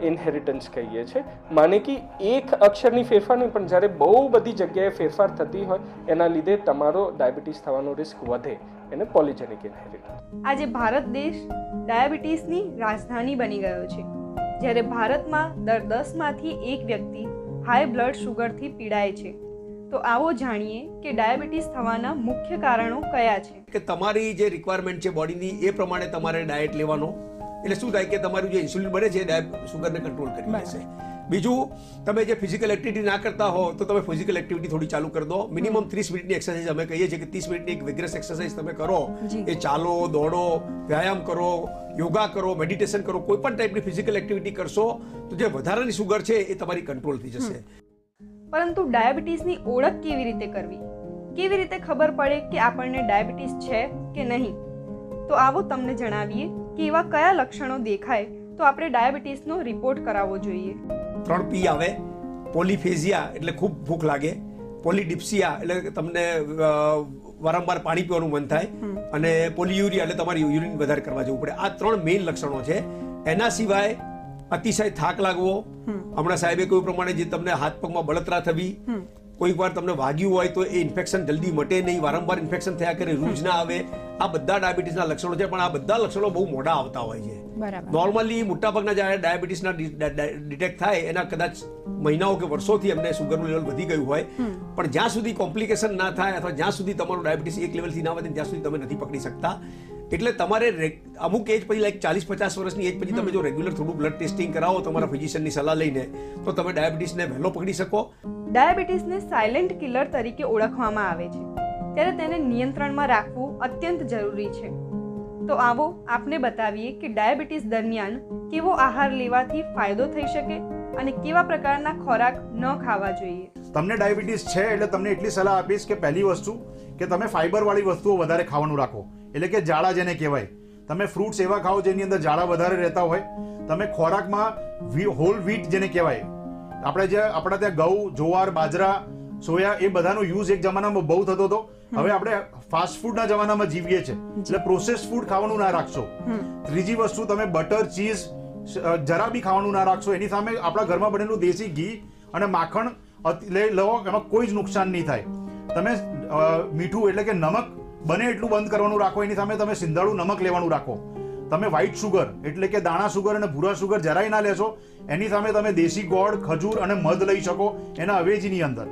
ઇનહેરિટન્સ કહીએ છીએ. માને કે એક અક્ષરની ફેરફાર નહીં, પણ જ્યારે બહુ બધી જગ્યાએ ફેરફાર થતી હોય એના લીધે તમારો ડાયાબિટીસ થવાનો રિસ્ક વધે, એને પોલિજેનિક ઇનહેરિટન્સ. આજે ભારત દેશ ડાયાબિટીસની રાજધાની બની ગયો છે, જ્યારે ભારતમાં દર 10માંથી 1 વ્યક્તિ હાઈ બ્લડ શુગરથી પીડાય છે. તો આવો જાણીએ કે ડાયાબિટીસ થવાના મુખ્ય કારણો કયા છે. કે તમારી જે રિક્વાયરમેન્ટ છે બોડીની એ પ્રમાણે તમારે ડાયટ લેવાનો, એટલે શું થાય કે તમારું જે ઇન્સ્યુલિન બને છે શુગરને કંટ્રોલ કરી લેશે. બીજું, તમે જે ફિઝિકલ એક્ટિવિટી ના કરતા હો તો તમે ફિઝિકલ એક્ટિવિટી થોડી ચાલુ કરી દો. મિનિમમ 30 મિનિટની એક્સરસાઇઝ અમે કહીએ છીએ કે 30 મિનિટની એક વિગ્રસ એક્સરસાઇઝ તમે કરો, એ ચાલો, દોડો, વ્યાયામ કરો, યોગા કરો, મેડિટેશન કરો, કોઈ પણ ટાઈપની ફિઝિકલ એક્ટિવિટી કરશો તો જે વધારાની શુગર છે એ તમારી કંટ્રોલ થઈ જશે. પરંતુ ડાયાબિટીસની ઓળખ કેવી રીતે કરવી, કેવી રીતે ખબર પડે કે આપણને ડાયાબિટીસ છે કે નહીં? તો આવો તમને જણાવીએ કે એવા કયા લક્ષણો દેખાય તો આપણે ડાયાબિટીસનો રિપોર્ટ કરાવવો જોઈએ. 3 P આવે. પોલીફેઝિયા એટલે ખૂબ ભૂખ લાગે, પોલીડિપ્સિયા એટલે તમને વારંવાર પાણી પીવાનું મન થાય, અને પોલીયુરિયા એટલે તમારે યુરિન વધારે કરવા જવું પડે. આ 3 મેઇન લક્ષણો છે. એના સિવાય અતિશય થાક લાગવો, હમણાં સાહેબે કહ્યું પ્રમાણે જે તમને હાથ પગમાં બળતરા થવી, કોઈક વાર તમને વાગ્યું હોય તો એ ઇન્ફેક્શન જલ્દી મટે નહીં, વારંવાર ઇન્ફેક્શન થયા કરે, રૂજ ના આવે, આ બધા ડાયાબિટીસના લક્ષણો છે. પણ આ બધા લક્ષણો બહુ મોડા આવતા હોય છે. નોર્મલી મોટાભાગના જ્યારે ડાયાબિટીસના ડિટેક્ટ થાય એના કદાચ મહિનાઓ કે વર્ષોથી એમને સુગરનું લેવલ વધી ગયું હોય, પણ જ્યાં સુધી કોમ્પ્લિકેશન ના થાય અથવા જ્યાં સુધી તમારું ડાયાબિટીસ એક લેવલથી ના વધે ત્યાં સુધી તમે નથી પકડી શકતા. એટલે તમારે અમુક એજ પછી લાઈક 40-50 વર્ષની એજ પછી તમે જો રેગ્યુલર થોડું બ્લડ ટેસ્ટિંગ કરાવો તમારા ફિઝિશિયનની સલાહ લઈને, તો તમે ડાયાબિટીસને વહેલો પકડી શકો. ડાયાબિટીસને સાયલેન્ટ કિલર તરીકે ઓળખવામાં આવે છે, ત્યારે તેને નિયંત્રણમાં રાખવું અત્યંત જરૂરી છે. તો આવો આપને બતાવીએ કે ડાયાબિટીસ દરમિયાન કેવો આહાર લેવાથી ફાયદો થઈ શકે અને કેવા પ્રકારના ખોરાક ન ખાવા જોઈએ. તમને ડાયાબિટીસ છે એટલે તમને એટલી સલાહ આપીશ કે પહેલી વસ્તુ કે તમે ફાઈબરવાળી વસ્તુઓ વધારે ખાવાનું રાખો, એટલે કે જાડા જેને કહેવાય. તમે ફ્રૂટ્સ એવા ખાઓ જેની અંદર જાડા વધારે રહેતા હોય. તમે ખોરાકમાં હોલ વ્હીટ જેને કહેવાય, આપણા ત્યાં ઘઉં, જુવાર, બાજરા, સોયા એ બધાનો યુઝ એક જમાનામાં બહુ થતો હતો. હવે આપણે ફાસ્ટ ફૂડના જમાનામાં જીવીએ છીએ, એટલે પ્રોસેસ ફૂડ ખાવાનું ના રાખશો. ત્રીજી વસ્તુ, તમે બટર, ચીઝ જરા બી ખાવાનું ના રાખશો. એની સામે આપણા ઘરમાં બનેલું દેશી ઘી અને માખણ લઈ લો, એમાં કોઈ જ નુકસાન નહીં થાય. તમે મીઠું એટલે કે નમક બને એટલું બંધ કરવાનું રાખો. એની સામે તમે સિંધાળું નમક લેવાનું રાખો. તમે વ્હાઇટ સુગર એટલે કે દાણા સુગર અને ભૂરા સુગર જરાય ના લેશો. એની સામે તમે દેશી ગોળ, ખજૂર અને મધ લઈ શકો એના અવેજીની અંદર.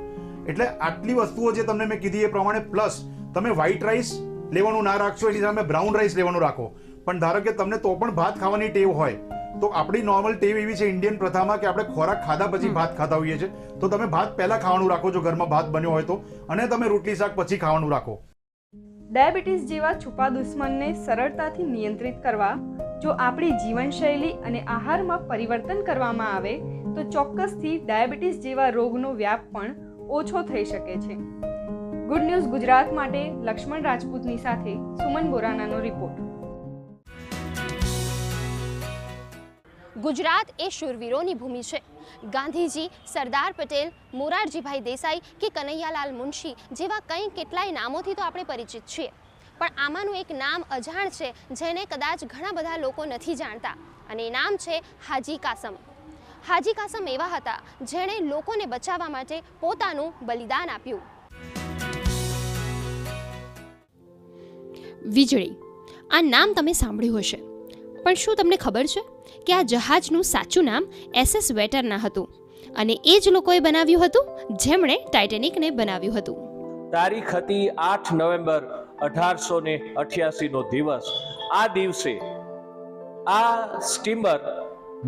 એટલે આટલી વસ્તુઓ જે તમને મેં કીધી એ પ્રમાણે, પ્લસ તમે વ્હાઇટ રાઈસ લેવાનું ના રાખશો, એની સામે બ્રાઉન રાઈસ લેવાનું રાખો. પણ ધારો કે તમને તો પણ ભાત ખાવાની ટેવ હોય, તો આપણી નોર્મલ ટેવ એવી છે ઇન્ડિયન પ્રથામાં કે આપણે ખોરાક ખાધા પછી ભાત ખાતા હોઈએ છીએ, તો તમે ભાત પહેલા ખાવાનું રાખો જો ઘરમાં ભાત બન્યો હોય તો, અને તમે રોટલી શાક પછી ખાવાનું રાખો. ડાયાબિટીસ જેવા છુપા દુશ્મનને સરળતાથી નિયંત્રિત કરવા જો આપણી જીવનશૈલી અને આહારમાં પરિવર્તન કરવામાં આવે તો ચોક્કસથી ડાયાબિટીસ જેવા રોગનો વ્યાપ પણ ઓછો થઈ શકે છે. ગુડ ન્યૂઝ ગુજરાત માટે લક્ષ્મણ રાજપૂતની સાથે સુમન બોરાનાનો રિપોર્ટ. ગુજરાત એ શૂરવીરોની ભૂમિ છે. ગાંધીજી, સરદાર પટેલ, મોરારજીભાઈ દેસાઈ કે કનૈયાલાલ મુનશી જેવા કંઈ કેટલાય નામોથી તો આપણે પરિચિત છીએ, પણ આમાંનું એક નામ અજાણ છે જેને કદાચ ઘણા બધા લોકો નથી જાણતા, અને એ નામ છે હાજી કાસમ. હાજી કાસમ એવા હતા જેણે લોકોને બચાવવા માટે પોતાનું બલિદાન આપ્યું. વીજળી, આ નામ તમે સાંભળ્યું હશે, પણ શું તમને ખબર છે કે આ જહાજનું સાચું નામ SS વેટરના હતું, અને એ જ લોકોએ બનાવ્યું હતું જેમણે ટાઇટેનિકને બનાવ્યું હતું. તારીખ હતી 8 નવેમ્બર 1888 નો દિવસ. આ દિવસે આ સ્ટીમર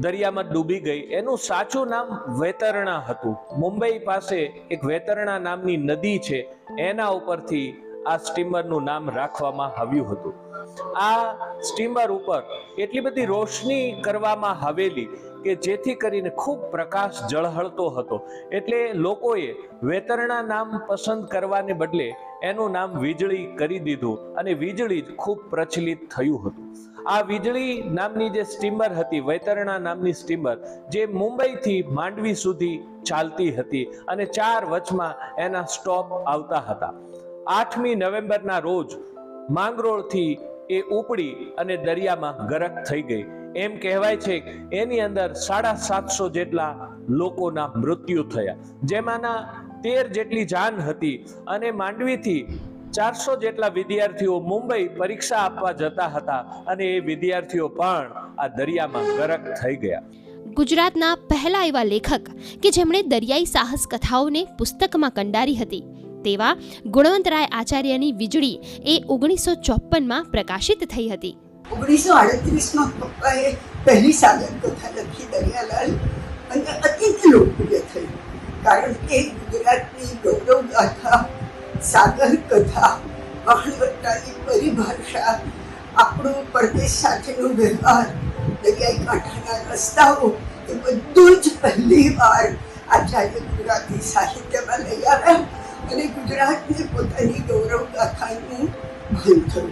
દરિયામાં ડૂબી ગઈ. એનું સાચું નામ વેતરણા હતું. મુંબઈ પાસે એક વેતરણા નામની નદી છે, એના ઉપરથી આ સ્ટીમરનું નામ રાખવામાં આવ્યું હતું. આ સ્ટીમર ઉપર એટલી બધી રોશની કરવામાં આવેલી કે જેથી કરીને ખૂબ પ્રકાશ ઝળહળતો હતો, એટલે લોકોએ વેતરણા નામ પસંદ કરવાને બદલે એનું નામ વીજળી કરી દીધું, અને વીજળી જ ખૂબ પ્રચલિત થયું હતું. આ વીજળી નામની જે સ્ટીમર હતી, વેતરણા નામની સ્ટીમર, જે મુંબઈથી માંડવી સુધી ચાલતી હતી, અને 4 વચમાં એના સ્ટોપ આવતા હતા. 8મી નવેમ્બરના રોજ માંગરોળથી એ ઉપડી અને દરિયામાં ગરક થઈ ગઈ. એમ કહેવાય છે કે એની અંદર 750 જેટલા લોકોના મૃત્યુ થયા, જેમાંના 13 જેટલી જાન હતી, અને માંડવીથી 400 જેટલા વિદ્યાર્થીઓ મુંબઈ પરીક્ષા આપવા જતા હતા, અને એ વિદ્યાર્થીઓ પણ આ દરિયામાં ગરક થઈ ગયા. ગુજરાતના પહેલા એવા લેખક કે જેમણે દરિયાઈ સાહસ કથાઓને પુસ્તકમાં કંડારી હતી તેવા ગુણવંતરાય આચાર્યની વીજળી એ 1954માં પ્રકાશિત થઈ હતી. 1938માં પપ્પાએ પહેલી સાગર કથા લખી દરિયાલાલ, અને અત્યંત લોકપ્રિય થઈ, કારણ કે ગુજરાતની ગૌરવ ગાથા, સાગર કથા, વહાણવટાની પરિભાષા, આપણો પરદેશ સાથેનો વ્યવહાર, દરિયાઈ કાંઠાના રસ્તાઓ, એ બધું જ પહેલી વાર આચાર્ય ગુજરાતી સાહિત્યમાં લઈ આવ્યા, અને ગુજરાતને પોતાની ગૌરવ ગાથાનું ભાન થયું.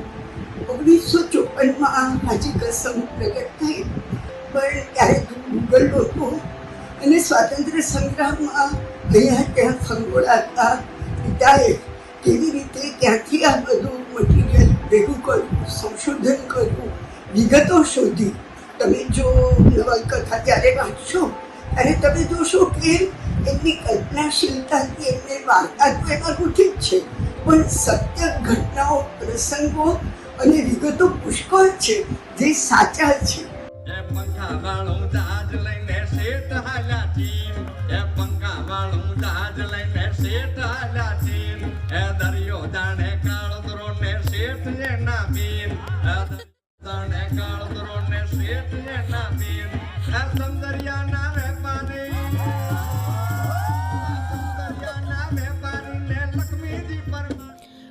1954માં હાજી કસમ પ્રગટ થઈ, પણ ત્યારે તો ગૂગલ નહોતું, અને સ્વાતંત્ર્ય સંગ્રામમાં અહીંયા ત્યાં ફંગોળાતા પિતાએ કેવી રીતે ક્યાંથી આ બધું મટીરિયલ ભેગું કર્યું, સંશોધન કર્યું, વિગતો શોધી. તમે જો નવલકથા ત્યારે વાંચશો ત્યારે તમે જોશો કે એમની કલ્પનાશીલતાથી એમને વાર્તા તો એમાં ગૂંથી જ છે, પણ સત્ય ઘટનાઓ, પ્રસંગો અને વિગતો પુષ્કળ છે જે સાચા છે.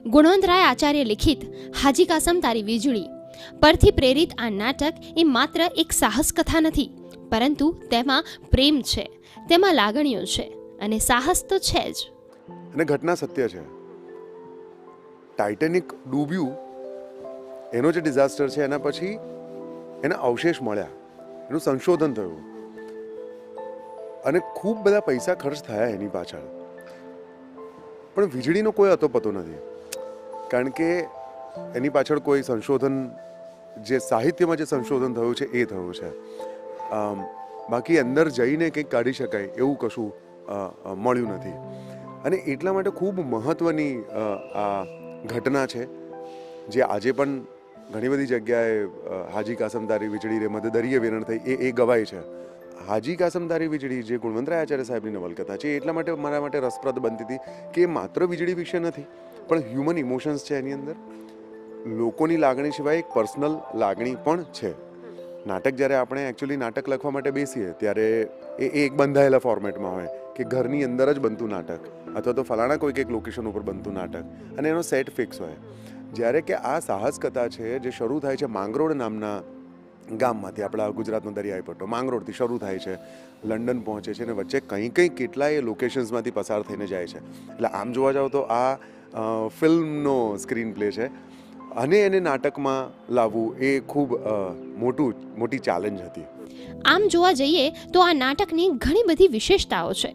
ગુણવંતરાય આચાર્ય લિખિત હાજી કાસમ તારી વીજળી પરથી પ્રેરિત આ નાટક એ માત્ર એક સાહસ કથા નથી, પરંતુ તેમાં પ્રેમ છે, તેમાં લાગણીઓ છે, અને સાહસ તો છે જ. અને ઘટના સત્ય છે. ટાઇટેનિક ડૂબ્યું, એનો જે ડિઝાસ્ટર છે એના પછી એના અવશેષ મળ્યા, એનું સંશોધન થયું, અને ખૂબ બધા પૈસા ખર્ચ થયા એની પાછળ, પણ વીજળીનો કોઈ અતોપતો નથી, કારણ કે એની પાછળ કોઈ સંશોધન, જે સાહિત્યમાં જે સંશોધન થયું છે એ થયું છે. બાકી અંદર જઈને કંઈક કાઢી શકાય એવું કશું મળ્યું નથી. અને એટલા માટે ખૂબ મહત્ત્વની આ ઘટના છે, જે આજે પણ ઘણી બધી જગ્યાએ હાજી કાસમ તારી વીજળી રે મધદરિયે વેરણ થઈ એ ગવાય છે. હાજી કાસમ તારી વીજળી જે ગુણવંતરાય આચાર્ય સાહેબની નવલકથા છે, એટલા માટે મારા માટે રસપ્રદ બનતી હતી કે એ માત્ર વીજળી વિશે નથી, પણ હ્યુમન ઇમોશન્સ છે એની અંદર. લોકોની લાગણી સિવાય એક પર્સનલ લાગણી પણ છે. નાટક જ્યારે આપણે એકચ્યુઅલી નાટક લખવા માટે બેસીએ ત્યારે એ એક બંધાયેલા ફોર્મેટમાં હોય કે ઘરની અંદર જ બનતું નાટક, અથવા તો ફલાણા કોઈક એક લોકેશન ઉપર બનતું નાટક, અને એનો સેટ ફિક્સ હોય. જ્યારે કે આ સાહસ કથા છે જે શરૂ થાય છે માંગરોળ નામના ગામમાંથી, આપણા ગુજરાતનો દરિયાઈ પટ્ટો માંગરોળથી શરૂ થાય છે, લંડન પહોંચે છે, અને વચ્ચે કંઈ કેટલાય લોકેશન્સમાંથી પસાર થઈને જાય છે. એટલે આમ જોવા જાવ તો આ ફિલ્મનો સ્ક્રીન પ્લે છે, અને એને નાટકમાં લાવવું એ ખૂબ મોટી ચેલેન્જ હતી. આમ જોવા જઈએ તો આ નાટકની ઘણી બધી વિશેષતાઓ છે.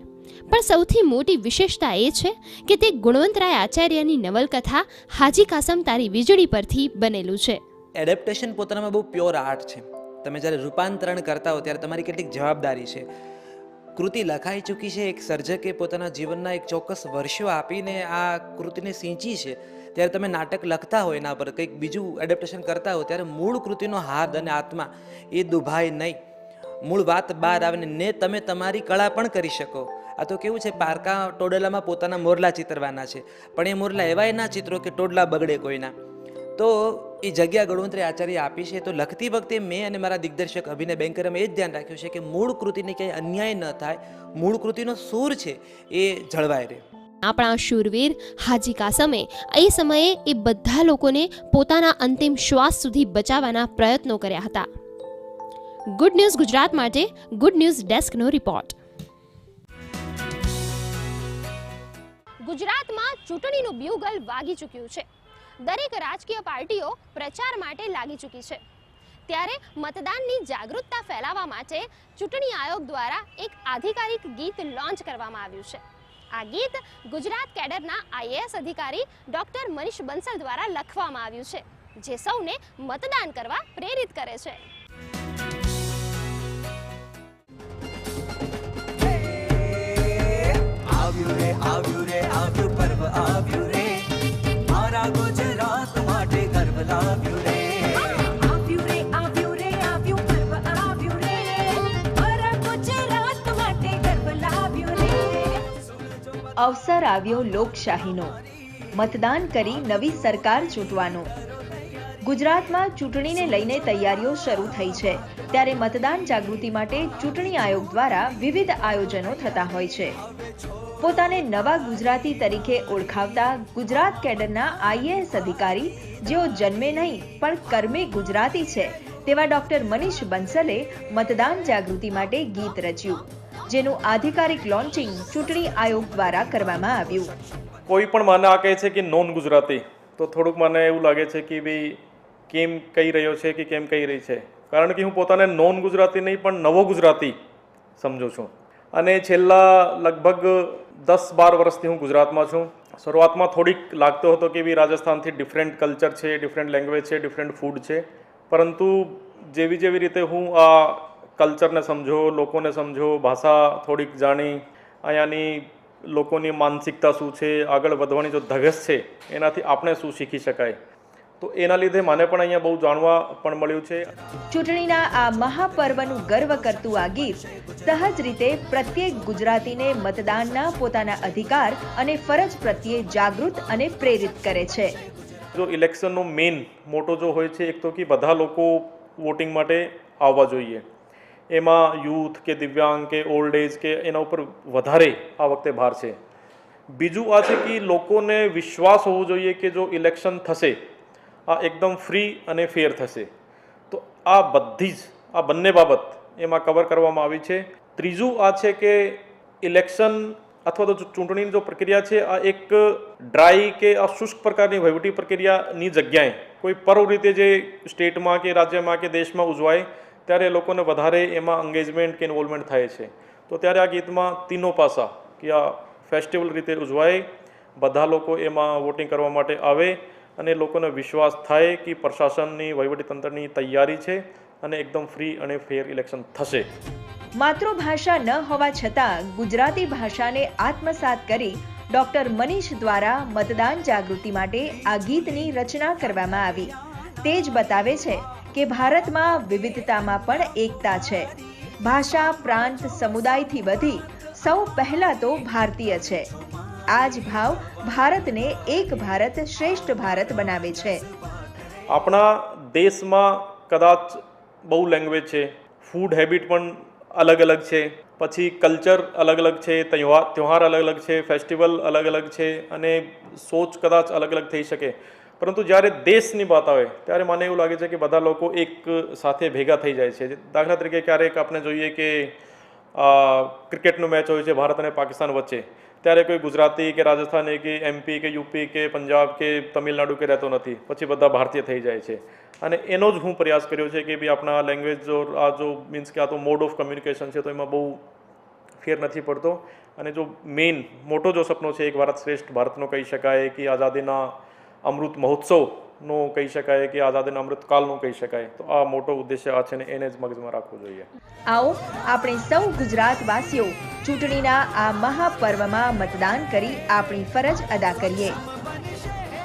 પણ સૌથી મોટી વિશેષતા એ છે કે તે ગુણવંતરાય આચાર્યની નવલકથા હાજી કાસમ તારી વીજળી પરથી બનેલું છે. એડેપ્ટેશન પોતાનામાં બહુ પ્યોર આર્ટ છે. તમે જ્યારે રૂપાંતરણ કરતા હો ત્યારે તમારી કેટલીક જવાબદારી છે. કૃતિ લખાઈ ચૂકી છે, એક સર્જકે પોતાના જીવનના એક ચોક્કસ વર્ષો આપીને આ કૃતિને સિંચી છે. ત્યારે તમે નાટક લખતા હો, એના પર કંઈક બીજું એડેપ્ટેશન કરતા હો, ત્યારે મૂળ કૃતિનો હાર્દ અને આત્મા એ દુભાય નહીં. મૂળ વાત બહાર આવે ને તમે તમારી કળા પણ કરી શકો. આ તો કેવું છે, પારકા ટોડલામાં પોતાના મોરલા ચિતરવાના છે, પણ એ મોરલા એવાય ના ચિત્રો કે ટોડલા બગડે કોઈના. તો એ જગ્યા ગુણવંતરાય આચાર્ય આપી છે. તો લખતી વખતે મેં અને મારા દિગ્દર્શક અભિનય બેંકરે એ જ ધ્યાન રાખ્યું છે કે મૂળ કૃતિને ક્યાંય અન્યાય ન થાય, મૂળ કૃતિનો સૂર છે એ જળવાય રહે. આપણા શૂરવીર હાજી કાસમે એ સમયે એ બધા લોકોને પોતાના અંતિમ શ્વાસ સુધી બચાવવાના પ્રયત્નો કર્યા હતા. ગુડ ન્યૂઝ ગુજરાત માટે ગુડ ન્યૂઝ ડેસ્કનો રિપોર્ટ. ગુજરાતમાં ચૂંટણીનું બ્યુગલ વાગી ચૂક્યું છે. દરેક રાજકીય પાર્ટીઓ પ્રચાર માટે લાગી ચૂકી છે. ત્યારે મતદાનની જાગૃતતા ફેલાવવા માટે ચૂંટણી આયોગ દ્વારા એક આધિકારિક ગીત લોન્ચ કરવામાં આવ્યું છે. આ ગીત ગુજરાત કેડરના IAS અધિકારી ડોક્ટર મનીષ બંસલ દ્વારા લખવામાં આવ્યું છે, જે સૌને મતદાન કરવા પ્રેરિત કરે છે. આવ્યું રે આવ્યું રે આવ્યું પર્વ આવ્યું રે, મારા ગુજરાત માટે ગર્વ લાવ્યું રે. આવ્યું રે આવ્યું રે આવ્યું પર્વ આવ્યું રે, મારા ગુજરાત માટે ગર્વ લાવ્યું રે. અવસર આવ્યો લોકશાહીનો, મતદાન કરી નવી સરકાર ચૂંટવાનો. ગુજરાતમાં ચૂંટણીને લઈને તૈયારીઓ શરૂ થઈ છે. ત્યારે મતદાન જાગૃતિ માટે ચૂંટણી આયોગ દ્વારા વિવિધ આયોજનો થતા હોય છે. પોતાને નવા ગુજરાતી તરીકે ઓળખાવતા ગુજરાત કેડરના IAS અધિકારી, જેઓ જન્મે નહીં પણ કર્મે ગુજરાતી છે, તેવા ડોક્ટર મનીષ બંસલે મતદાન જાગૃતિ માટે ગીત રચ્યું, જેનું આધિકારિક લોન્ચિંગ ચૂંટણી આયોગ દ્વારા કરવામાં આવ્યું. કોઈ પણ મને આ કહે છે કે નોન ગુજરાતી, તો થોડુંક મને એવું લાગે છે કે ભાઈ કેમ કહી રહ્યો છે કે કેમ કહી રહી છે, કારણ કે હું પોતાને નોન ગુજરાતી નહીં પણ નવો ગુજરાતી સમજું છું. અને છેલ્લા લગભગ 10-12 વર્ષથી હું ગુજરાતમાં છું. શરૂઆતમાં થોડીક લાગતો હતો કે ભાઈ રાજસ્થાનથી ડિફરન્ટ કલ્ચર છે, ડિફરન્ટ લેંગ્વેજ છે, ડિફરન્ટ ફૂડ છે, પરંતુ જેવી જેવી રીતે હું આ કલ્ચરને સમજો, લોકોને સમજો, ભાષા થોડીક જાણી, અહીંયાની લોકોની માનસિકતા શું છે, આગળ વધવાની જો ધગશ છે, એનાથી આપણે શું શીખી શકાય, તો એના લીધે મને પણ અહીંયા બહુ જાણવા પણ મળ્યું છે. ચૂંટણીના આ મહાપર્વનું ગર્વ કરતું આ ગીત સહજ રીતે પ્રત્યેક ગુજરાતીને મતદાનના પોતાના અધિકાર અને ફરજ પ્રત્યે જાગૃત અને પ્રેરિત કરે છે. જો ઇલેક્શનનો મેઇન મોટો જો હોય છે, એક તો કે બધા લોકો વોટિંગ માટે આવવા જોઈએ. એમાં યુથ કે દિવ્યાંગ કે ઓલ્ડ એજ કે એના ઉપર વધારે આ વખતે ભાર છે. બીજું આ છે કે લોકોને વિશ્વાસ હોવો જોઈએ કે જો ઇલેક્શન થશે આ એકદમ ફ્રી અને ફેર થશે. તો આ બધી જ આ બંને બાબત એમાં કવર કરવામાં આવી છે. ત્રીજું આ છે કે ઇલેક્શન અથવા તો ચૂંટણીની જો પ્રક્રિયા છે આ એક ડ્રાય કે આ શુષ્ક પ્રકારની વહીવટી પ્રક્રિયાની જગ્યાએ કોઈ પર્વ રીતે જે સ્ટેટમાં કે રાજ્યમાં કે દેશમાં ઉજવાય ત્યારે લોકોને વધારે એમાં એંગેજમેન્ટ કે ઇન્વોલ્વમેન્ટ થાય છે. તો ત્યારે આ ગીતમાં તીનો પાસા કે આ ફેસ્ટિવલ રીતે ઉજવાય, બધા લોકો એમાં વોટિંગ કરવા માટે આવે અને લોકોને વિશ્વાસ થાય કે પ્રશાસનની વહીવટીતંત્રની તૈયારી છે અને એકદમ ફ્રી અને ફેર ઇલેક્શન થશે. માતૃભાષા ન હોવા છતાં ગુજરાતી ભાષાને આત્મસાત કરી ડોક્ટર મનીષ દ્વારા મતદાન જાગૃતિ માટે આ ગીતની રચના કરવામાં આવી. તે જ બતાવે છે કે ભારતમાં વિવિધતામાં પણ એકતા છે. ભાષા, પ્રાંત, સમુદાયથી વધી સૌ પહેલા તો ભારતીય છે. આ જ ભાવ ભારતને એક ભારત શ્રેષ્ઠ ભારત બનાવે છે. આપણા દેશમાં કદાચ બહુ લેંગ્વેજ છે, ફૂડ હેબિટ પણ અલગ અલગ છે, પછી કલ્ચર અલગ અલગ છે, તહેવાર અલગ અલગ છે, ફેસ્ટિવલ અલગ અલગ છે અને સોચ કદાચ અલગ અલગ થઈ શકે, પરંતુ જ્યારે દેશની વાત આવે ત્યારે મને એવું લાગે છે કે બધા લોકો એક સાથે ભેગા થઈ જાય છે. દાખલા તરીકે ક્યારેક આપણે જોઈએ કે ક્રિકેટનો મેચ હોય છે ભારત અને પાકિસ્તાન વચ્ચે, ત્યારે કોઈ ગુજરાતી કે રાજસ્થાની કે MP કે UP કે પંજાબ કે તમિલનાડુ કે રહેતો નથી, પછી બધા ભારતીય થઈ જાય છે. અને એનો જ હું પ્રયાસ કર્યો છે કે ભાઈ આપણા લેંગ્વેજ જો આ જો મીન્સ કે આ તો મોડ ઓફ કમ્યુનિકેશન છે, તો એમાં બહુ ફેર નથી પડતો. અને જો મેઇન મોટો જો સપનો છે એક ભારત શ્રેષ્ઠ ભારતનો કહી શકાય, કે આઝાદીના અમૃત મહોત્સવનો કહી શકાય, કે આઝાદીના અમૃતકાલનો કહી શકાય, તો આ મોટો ઉદ્દેશ્ય આ છે ને એને જ મગજમાં રાખવું જોઈએ. આવો આપણે સૌ ગુજરાતવાસીઓ ચૂંટણીના આ મહાપર્વમાં મતદાન કરી આપણી ફરજ અદા કરીએ.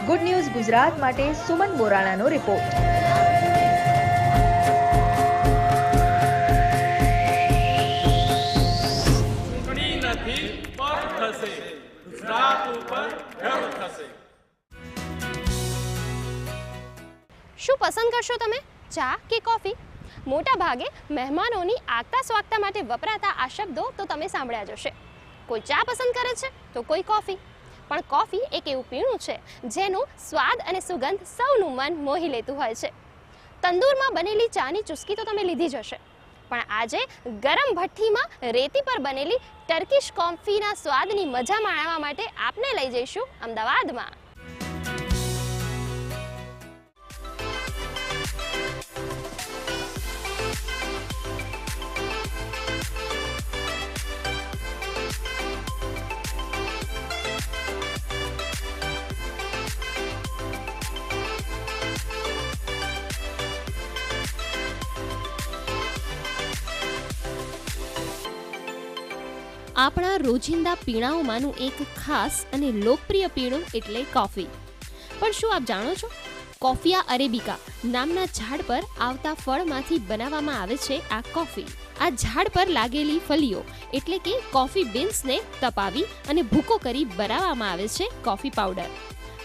ગુડ ન્યૂઝ ગુજરાત માટે સુમન બોરાણાનો રિપોર્ટ. શું પસંદ કરશો તમે, ચા કે કોફી? મોટા ભાગે મહેમાનોની આગતા સ્વાગતા માટે વપરાતા આ શબ્દો તો તમે સાંભળ્યા જ હશે. કોઈ ચા પસંદ કરે છે તો કોઈ કોફી. પણ કોફી એક એવું પીણું છે જેનું સ્વાદ અને સુગંધ સૌનું મન મોહી લેતું હોય છે. તંદૂરમાં બનેલી ચાની ચુસ્કી તો તમે લીધી જ હશે, પણ આજે ગરમ ભઠ્ઠીમાં રેતી પર બનેલી ટર્કીશ કોફીના સ્વાદની મજા માણવા માટે આપને લઈ જઈશું અમદાવાદમાં. આપણા રોજિંદા પીણાઓમાંનું એક ખાસ અને લોકપ્રિય પીણું એટલે કોફી. પણ શું આપ જાણો છો, કોફિયા અરેબિકા નામના ઝાડ પર આવતા ફળમાંથી બનાવવામાં આવે છે આ કોફી. આ ઝાડ પર લાગેલી ફળીઓ એટલે કે કોફી બીન્સને તપાવી અને ભૂકો કરી બનાવવામાં આવે છે કોફી પાવડર.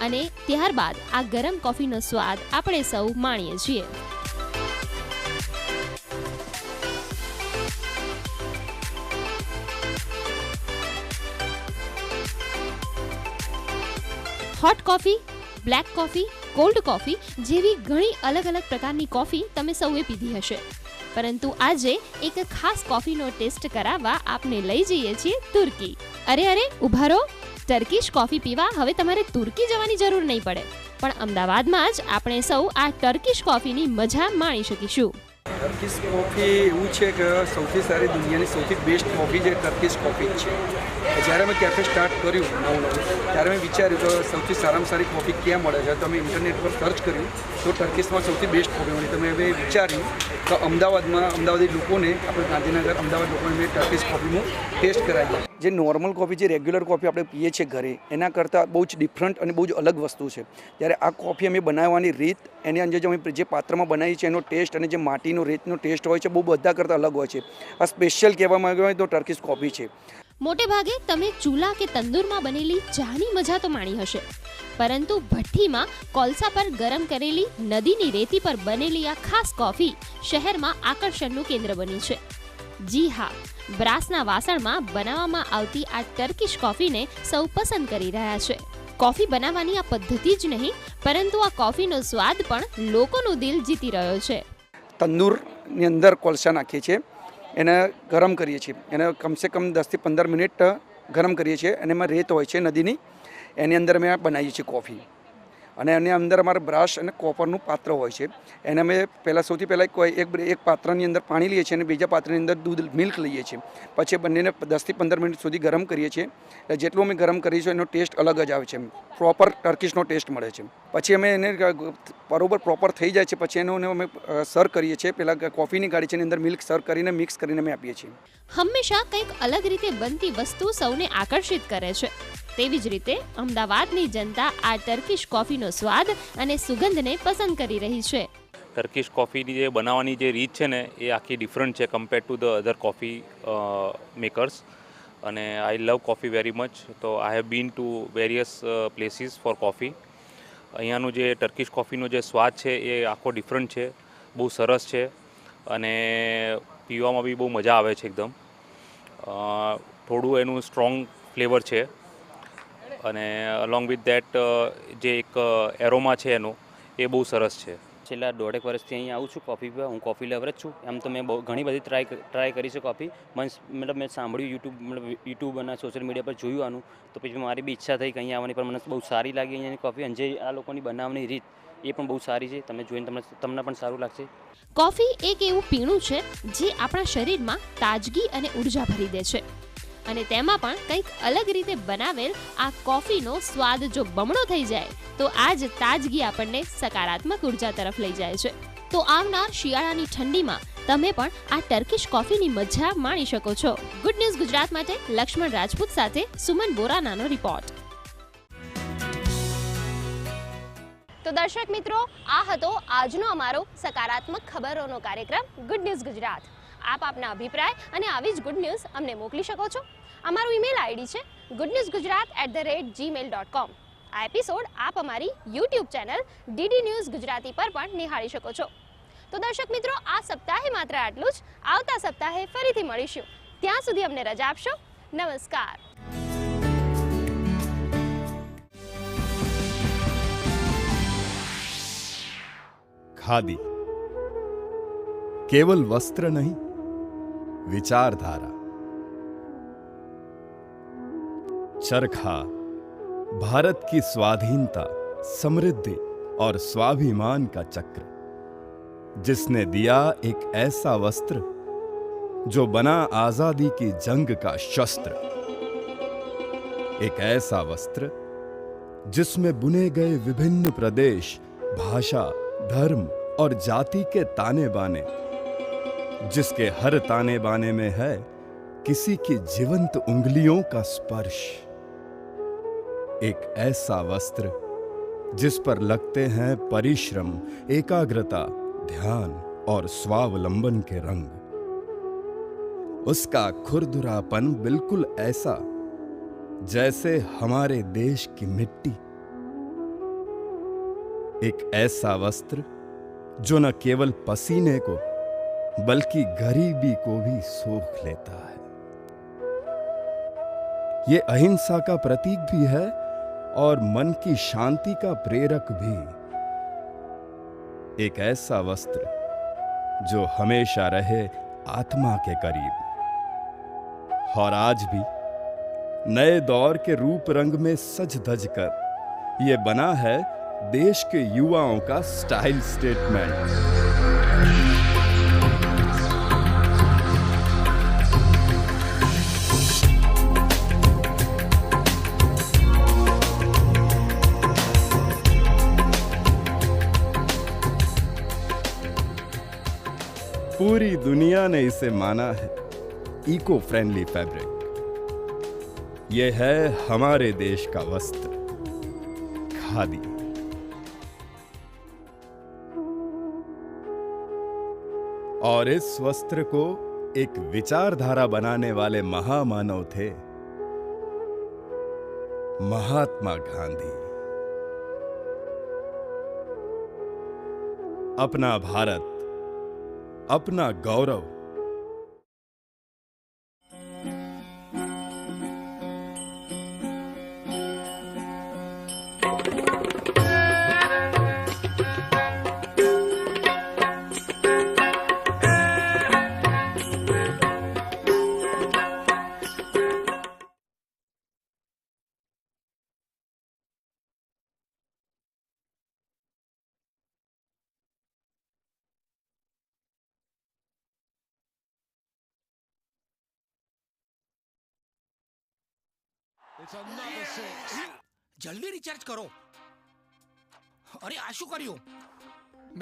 અને ત્યારબાદ આ ગરમ કોફીનો સ્વાદ આપણે સૌ માણીએ છીએ. Hot coffee, black coffee, cold coffee જેવી ઘણી અલગ અલગ પ્રકારની કોફી તમે સૌએ પીધી હશે, પરંતુ આજે એક ખાસ કોફીનો ટેસ્ટ કરાવવા આપને લઈ જઈએ છીએ તુર્કી. અરે ઊભા રહો, ટર્કીશ કોફી પીવા હવે તમારે તુર્કી જવાની જરૂર નહીં પડે, પણ અમદાવાદમાં જ આપણે સૌ આ ટર્કીશ કોફીની મજા માણી શકીશું. ટર્કીશ કોફી એવું છે કે સૌથી સારી દુનિયાની સૌથી બેસ્ટ કોફી જે ટર્કીશ કોફી છે. જ્યારે મેં કેફે સ્ટાર્ટ કર્યું નવું ત્યારે મેં વિચાર્યું કે સૌથી સારામાં સારી કોફી ક્યાં મળે છે. તો અમે ઇન્ટરનેટ પર સર્ચ કર્યું તો ટર્કીશમાં સૌથી બેસ્ટ કોફી મળી. તો મેં હવે વિચાર્યું કે અમદાવાદી લોકોને આપણે ગાંધીનગર અમદાવાદ લોકોને મેં ટર્કીશ કોફીનું ટેસ્ટ કરાવી. જે નોર્મલ કોફી જે રેગ્યુલર કોફી આપણે પીએ છીએ ઘરે એના કરતાં બહુ જ ડિફરન્ટ અને બહુ જ અલગ વસ્તુ છે. ત્યારે આ કોફી અમે બનાવવાની રીત, એની અંદર અમે જે પાત્રમાં બનાવીએ છીએ એનો ટેસ્ટ અને જે માટીનો રેતનો ટેસ્ટ હોય છે બહુ બધા કરતાં અલગ હોય છે. આ સ્પેશિયલ કહેવામાં આવ્યું હોય તો ટર્કીશ કોફી છે. મોટે ભાગે તમે ચૂલા કે તંદૂરમાં બનેલી ચાની મજા તો માણી હશે, પરંતુ ભઠ્ઠીમાં કોલસા પર ગરમ કરેલી નદીની રેતી પર બનેલી આ ખાસ કોફી શહેરમાં આકર્ષણનું કેન્દ્ર બની છે. જી હા, બ્રાસના વાસણમાં બનાવવામાં આવતી આ ટર્કીશ કોફીને સૌ પસંદ કરી રહ્યા છે. કોફી બનાવવાની આ પદ્ધતિ જ નહીં, પરંતુ આ કોફીનો સ્વાદ પણ લોકોનું દિલ જીતી રહ્યો છે. તંદૂરની અંદર કોલસા નાખીએ છીએ, એને ગરમ કરીએ છીએ, એને કમસે કમ 10 થી 15 મિનિટ ગરમ કરીએ છીએ અને એમાં રેત હોય છે નદીની, એની અંદર અમે બનાવીએ છીએ કોફી. અને એની અંદર અમારે બ્રશ અને કોપરનું પાત્ર હોય છે. એને અમે સૌથી પહેલાં એક પાત્રની અંદર પાણી લઈએ છીએ અને બીજા પાત્રની અંદર દૂધ મિલ્ક લઈએ છીએ. પછી બંનેને 10 થી 15 મિનિટ સુધી ગરમ કરીએ છીએ. જેટલું અમે ગરમ કરીશું એનો ટેસ્ટ અલગ જ આવે છે, પ્રોપર ટર્કીશનો ટેસ્ટ મળે છે. પછી અમે એને બરોબર પ્રોપર થઈ જાય છે પછી એનું અમે સર્વ કરીએ છીએ. પહેલાં કોફીની ગાડી છે એની અંદર મિલ્ક સર્વ કરીને મિક્સ કરીને અમે આપીએ છીએ. હંમેશા કંઈક અલગ રીતે બનતી વસ્તુ સૌને આકર્ષિત કરે છે. તેવી જ રીતે અમદાવાદની જનતા આ ટર્કીશ કોફીનો સ્વાદ અને સુગંધને પસંદ કરી રહી છે. ટર્કીશ કોફીની જે બનાવવાની જે રીત છે ને એ આખી ડિફરન્ટ છે compare to the other coffee makers. અને I love coffee very much. તો I have been to various places for coffee. અહીંયાનું જે ટર્કીશ કોફીનો જે સ્વાદ છે એ આખો ડિફરન્ટ છે, બહુ સરસ છે અને પીવામાં બી બહુ મજા આવે છે એકદમ. થોડું એનું સ્ટ્રોંગ ફ્લેવર છે અને અલોંગ વિથ દેટ જે એક એરોમા છે એનો એ બહુ સરસ છે. છેલ્લા 1.5 વર્ષથી અહીં આવું છું કોફી પીવા. હું કોફી લવર જ છું. એમ તો મેં ઘણી બધી ટ્રાય કરી છે કોફી. મતલબ મેં સાંભળ્યું યુટ્યુબ અને સોશિયલ મીડિયા પર જોયું આનું, તો પછી મારી બી ઈચ્છા થઈ કે અહીં આવવાની, પણ મને બહુ સારી લાગી અહીંયાની કોફી. અને જે આ લોકોની બનાવવાની રીત એ પણ બહુ સારી છે. તમે જોઈને તમને પણ સારું લાગશે. કોફી એક એવું પીણું છે જે આપણા શરીરમાં તાજગી અને ઉર્જા ભરી દે છે. અને તેમાં પણ કંઈક અલગ રીતે બનાવેલ આ કોફીનો સ્વાદ જો બમણો થઈ જાય તો આ જ તાજગી આપણને સકારાત્મક ઉર્જા તરફ લઈ જાય છે. તો આવનાર શિયાળાની ઠંડીમાં તમે પણ આ ટર્કીશ કોફીની મજા માણી શકો છો. ગુડ ન્યૂઝ ગુજરાત માટે લક્ષ્મણ રાજપૂત સાથે સુમન બોરાનાનો રિપોર્ટ. તો દર્શક મિત્રો, આ હતો આજનો અમારો સકારાત્મક ખબરોનો કાર્યક્રમ ગુડ ન્યૂઝ ગુજરાત. આપ આપના અભિપ્રાય અને આવી જ ગુડ ન્યૂઝ અમને મોકલી શકો છો. અમારું ઈમેલ આઈડી છે goodnewsgujarat@gmail.com. આ એપિસોડ આપ અમારી YouTube channel DD news Gujarati પર પણ નિહાળી શકો છો. તો દર્શક મિત્રો, આ સપ્તાહે માત્ર આટલું જ. આવતા સપ્તાહે ફરીથી મળીશું. ત્યાં સુધી અમને રજા આપશો. નમસ્કાર. खादी केवल वस्त्र नहीं, विचारधारा. चरखा भारत की स्वाधीनता, समृद्धि और स्वाभिमान का चक्र, जिसने दिया एक ऐसा वस्त्र जो बना आजादी की जंग का शस्त्र. एक ऐसा वस्त्र जिसमें बुने गए विभिन्न प्रदेश, भाषा, धर्म और जाति के ताने बाने, जिसके हर ताने बाने में है किसी की जीवंत उंगलियों का स्पर्श. एक ऐसा वस्त्र जिस पर लगते हैं परिश्रम, एकाग्रता, ध्यान और स्वावलंबन के रंग. उसका खुरदुरापन बिल्कुल ऐसा जैसे हमारे देश की मिट्टी. एक ऐसा वस्त्र जो न केवल पसीने को बल्कि गरीबी को भी सोख लेता है. ये अहिंसा का प्रतीक भी है और मन की शांति का प्रेरक भी. एक ऐसा वस्त्र जो हमेशा रहे आत्मा के करीब. और आज भी नए दौर के रूप रंग में सज धज कर ये बना है देश के युवाओं का स्टाइल स्टेटमेंट. पूरी दुनिया ने इसे माना है इको फ्रेंडली फैब्रिक. यह है हमारे देश का वस्त्र, खादी. और इस वस्त्र को एक विचारधारा बनाने वाले महामानव थे महात्मा गांधी. अपना भारत, अपना गौरव. જલ્દી રિચાર્જ કરો. અરે આ શું કર્યું?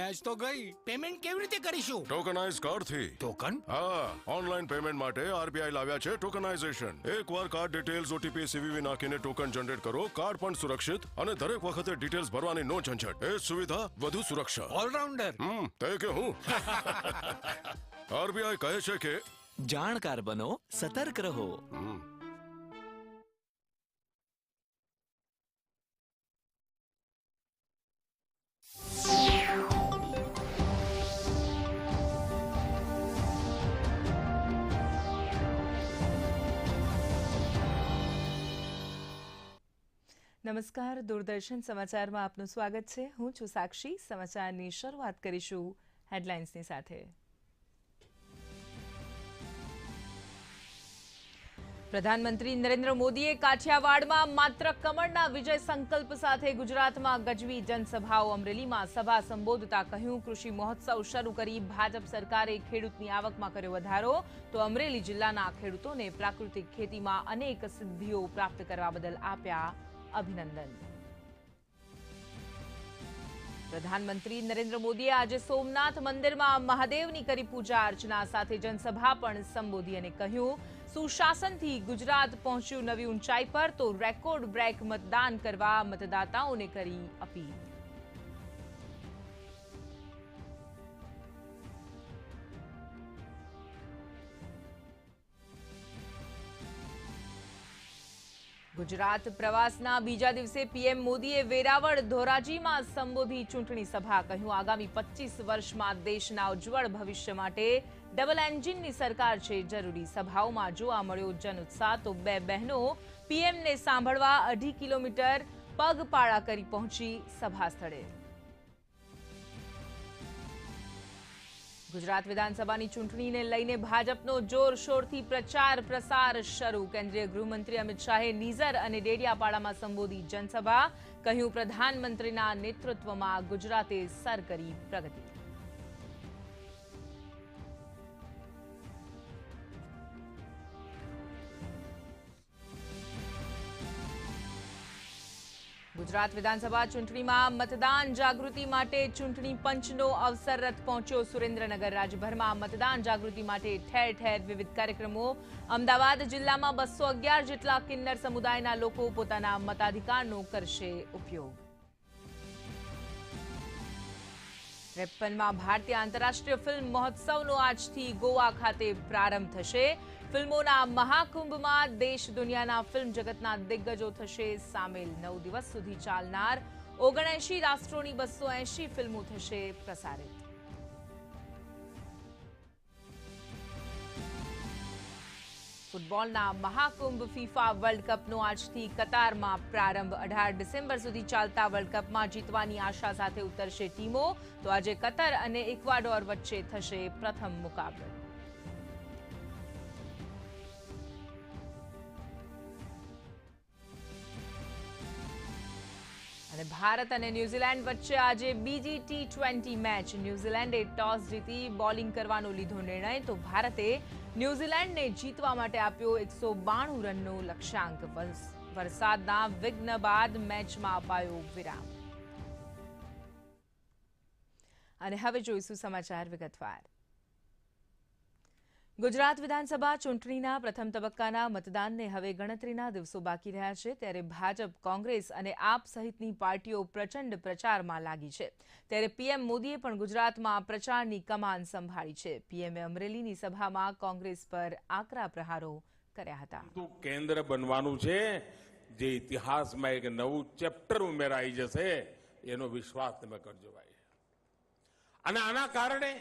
મેચ તો ગઈ. પેમેન્ટ કેવી રીતે કરીશું? ટોકનાઇઝ કાર્ડથી. ટોકન? હા, ઓનલાઈન પેમેન્ટ માટે આરબીઆઈ લાવ્યા છે ટોકનાઇઝેશન. એકવાર કાર્ડ ડિટેલ્સ, ઓટીપી, સીવીવી નાખીને ટોકન જનરેટ કરો. કાર્ડ પણ સુરક્ષિત અને દરેક વખતે ડિટેલ્સ ભરવાની નો ઝંઝટ. એ સુવિધા વધુ સુરક્ષા. ઓલરાઉન્ડર. તે કે હું. આરબીઆઈ કહે છે કે જાણકાર બનો, સતર્ક રહો. નમસ્કાર, દૂરદર્શન સમાચારમાં આપનું સ્વાગત છે. હું છું સાક્ષી. સમાચારની શરૂઆત કરીશું હેડલાઇન્સની સાથે. પ્રધાનમંત્રી નરેન્દ્ર મોદીએ કાઠિયાવાડમાં માત્ર કમળના વિજય સંકલ્પ સાથે ગુજરાતમાં ગજવી જનસભાઓ. અમરેલીમાં સભા સંબોધતા કહ્યું, કૃષિ મહોત્સવ શરૂ કરી ભાજપ સરકારે ખેડૂતની આવકમાં કર્યો વધારો, તો અમરેલી જિલ્લાના ખેડૂતોને પ્રાકૃતિક ખેતીમાં અનેક સિદ્ધિઓ પ્રાપ્ત કરવા બદલ આપ્યા અભિનંદન. પ્રધાનમંત્રી નરેન્દ્ર મોદીએ આજે સોમનાથ મંદિરમાં મહાદેવની કરી પૂજા અર્ચના સાથે જનસભા પણ સંબોધી અને કહ્યું, સુશાસનથી ગુજરાત પહોંચ્યું નવી ઊંચાઈ પર, તો રેકોર્ડ બ્રેક મતદાન કરવા મતદાતાઓને કરી અપીલ. ગુજરાત પ્રવાસના બીજા દિવસે પીએમ મોદીએ વેરાવળ ધોરાજીમાં સંબોધી ચૂંટણી સભા. કહ્યું, આગામી 25 વર્ષમાં દેશના ઉજ્જવળ ભવિષ્ય માટે ડબલ એન્જિનની સરકાર છે જરૂરી. સભાઓમાં જોવા મળ્યો જન ઉત્સાહ, તો બે બહેનો પીએમને સાંભળવા 2.5 કિલોમીટર પગપાળા કરી પહોંચી સભા સ્થળે. ગુજરાત વિધાનસભાની ચૂંટણીને લઈને ભાજપનો જોરશોરથી પ્રચાર પ્રસાર શરૂ. કેન્દ્રીય ગૃહમંત્રી અમિત શાહે નીઝર અને ડેડિયાપાડામાં સંબોધી જનસભા. કહ્યું, પ્રધાનમંત્રીના નેતૃત્વમાં ગુજરાતે સર કરી પ્રગતિ. ગુજરાત વિધાનસભા ચૂંટણીમાં મતદાન જાગૃતિ માટે ચૂંટણી પંચનો અવસર રથ પહોંચ્યો સુરેન્દ્રનગર. રાજ્યભરમાં મતદાન જાગૃતિ માટે ઠેર ઠેર વિવિધ કાર્યક્રમો. અમદાવાદ જિલ્લામાં 211 જેટલા કિન્નર સમુદાયના લોકો પોતાના મતાધિકારનો કરશે ઉપયોગ. 53માં ભારતીય આંતરરાષ્ટ્રીય ફિલ્મ મહોત્સવનો આજથી ગોવા ખાતે પ્રારંભ થશે. ફિલ્મોના મહાકુંભમાં દેશ દુનિયાના ફિલ્મ જગતના દિગ્ગજો થશે સામેલ. 9 દિવસ સુધી ચાલનાર 79 રાષ્ટ્રોની 280 ફિલ્મો થશે પ્રસારિત. ફૂટબોલના મહાકુંભ ફીફા વર્લ્ડ કપનો આજથી કતારમાં પ્રારંભ. 18 ડિસેમ્બર સુધી ચાલતા વર્લ્ડ કપમાં જીતવાની આશા સાથે ઉતરશે ટીમો. તો આજે કતર અને ઇક્વાડોર વચ્ચે થશે પ્રથમ મુકાબલો. અને ભારત અને ન્યુઝીલેન્ડ વચ્ચે આજે બીજી T20 મેચ. ન્યુઝીલેન્ડે ટોસ જીતી બોલિંગ કરવાનો લીધો નિર્ણય, તો ભારતે ન્યુઝીલેન્ડને જીતવા માટે આપ્યો 192 રનનો લક્ષ્યાંક. વરસાદના વિઘ્ન બાદ મેચમાં અપાયો વિરામ. અને હવે જોઈશું સમાચાર વિગતવાર. ગુજરાત વિધાનસભા ચૂંટણીના પ્રથમ તબક્કાના મતદાનને હવે ગણતરીના દિવસો બાકી રહ્યા છે, ત્યારે ભાજપ, કોંગ્રેસ અને આપ સહિતની પાર્ટીઓ પ્રચંડ પ્રચારમાં લાગી છે. ત્યારે પીએમ મોદીએ પણ ગુજરાતમાં પ્રચારની કમાન સંભાળી છે. પીએમએ અમરેલીની સભામાં કોંગ્રેસ પર આકરા પ્રહારો કર્યા હતા. કેન્દ્ર બનવાનું છે, જે ઇતિહાસમાં એક નવું ચેપ્ટર ઉમેરાઈ જશે, એનો વિશ્વાસ તમે કરજો ભાઈ. અને આના કારણે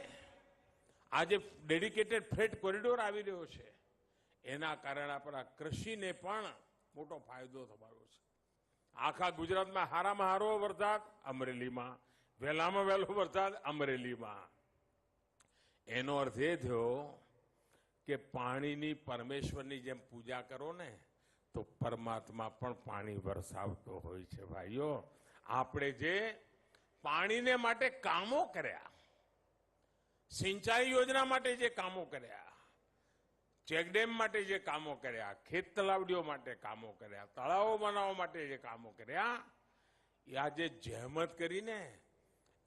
આજે ડેડિકેટેડ ફ્રેટ કોરિડોર આવી રહ્યો છે, એના કારણે આપણા કૃષિને પણ મોટો ફાયદો થવાનો છે. આખા ગુજરાતમાં હારામાં હારો વરસાદ અમરેલીમાં, વહેલામાં વહેલો વરસાદ અમરેલીમાં. એનો અર્થ એ થયો કે પાણીની પરમેશ્વરની જેમ પૂજા કરો ને, તો પરમાત્મા પણ પાણી વરસાવતો હોય છે ભાઈઓ. આપણે જે પાણીને માટે કામો કર્યા, સિંચાઈ યોજના માટે જે કામો કર્યા, ચેકડેમ માટે જે કામો કર્યા, ખેત તલાવડીઓ માટે કામો કર્યા, તળાવો બનાવવા માટે જે કામો કર્યા, એ આજે જહેમત કરીને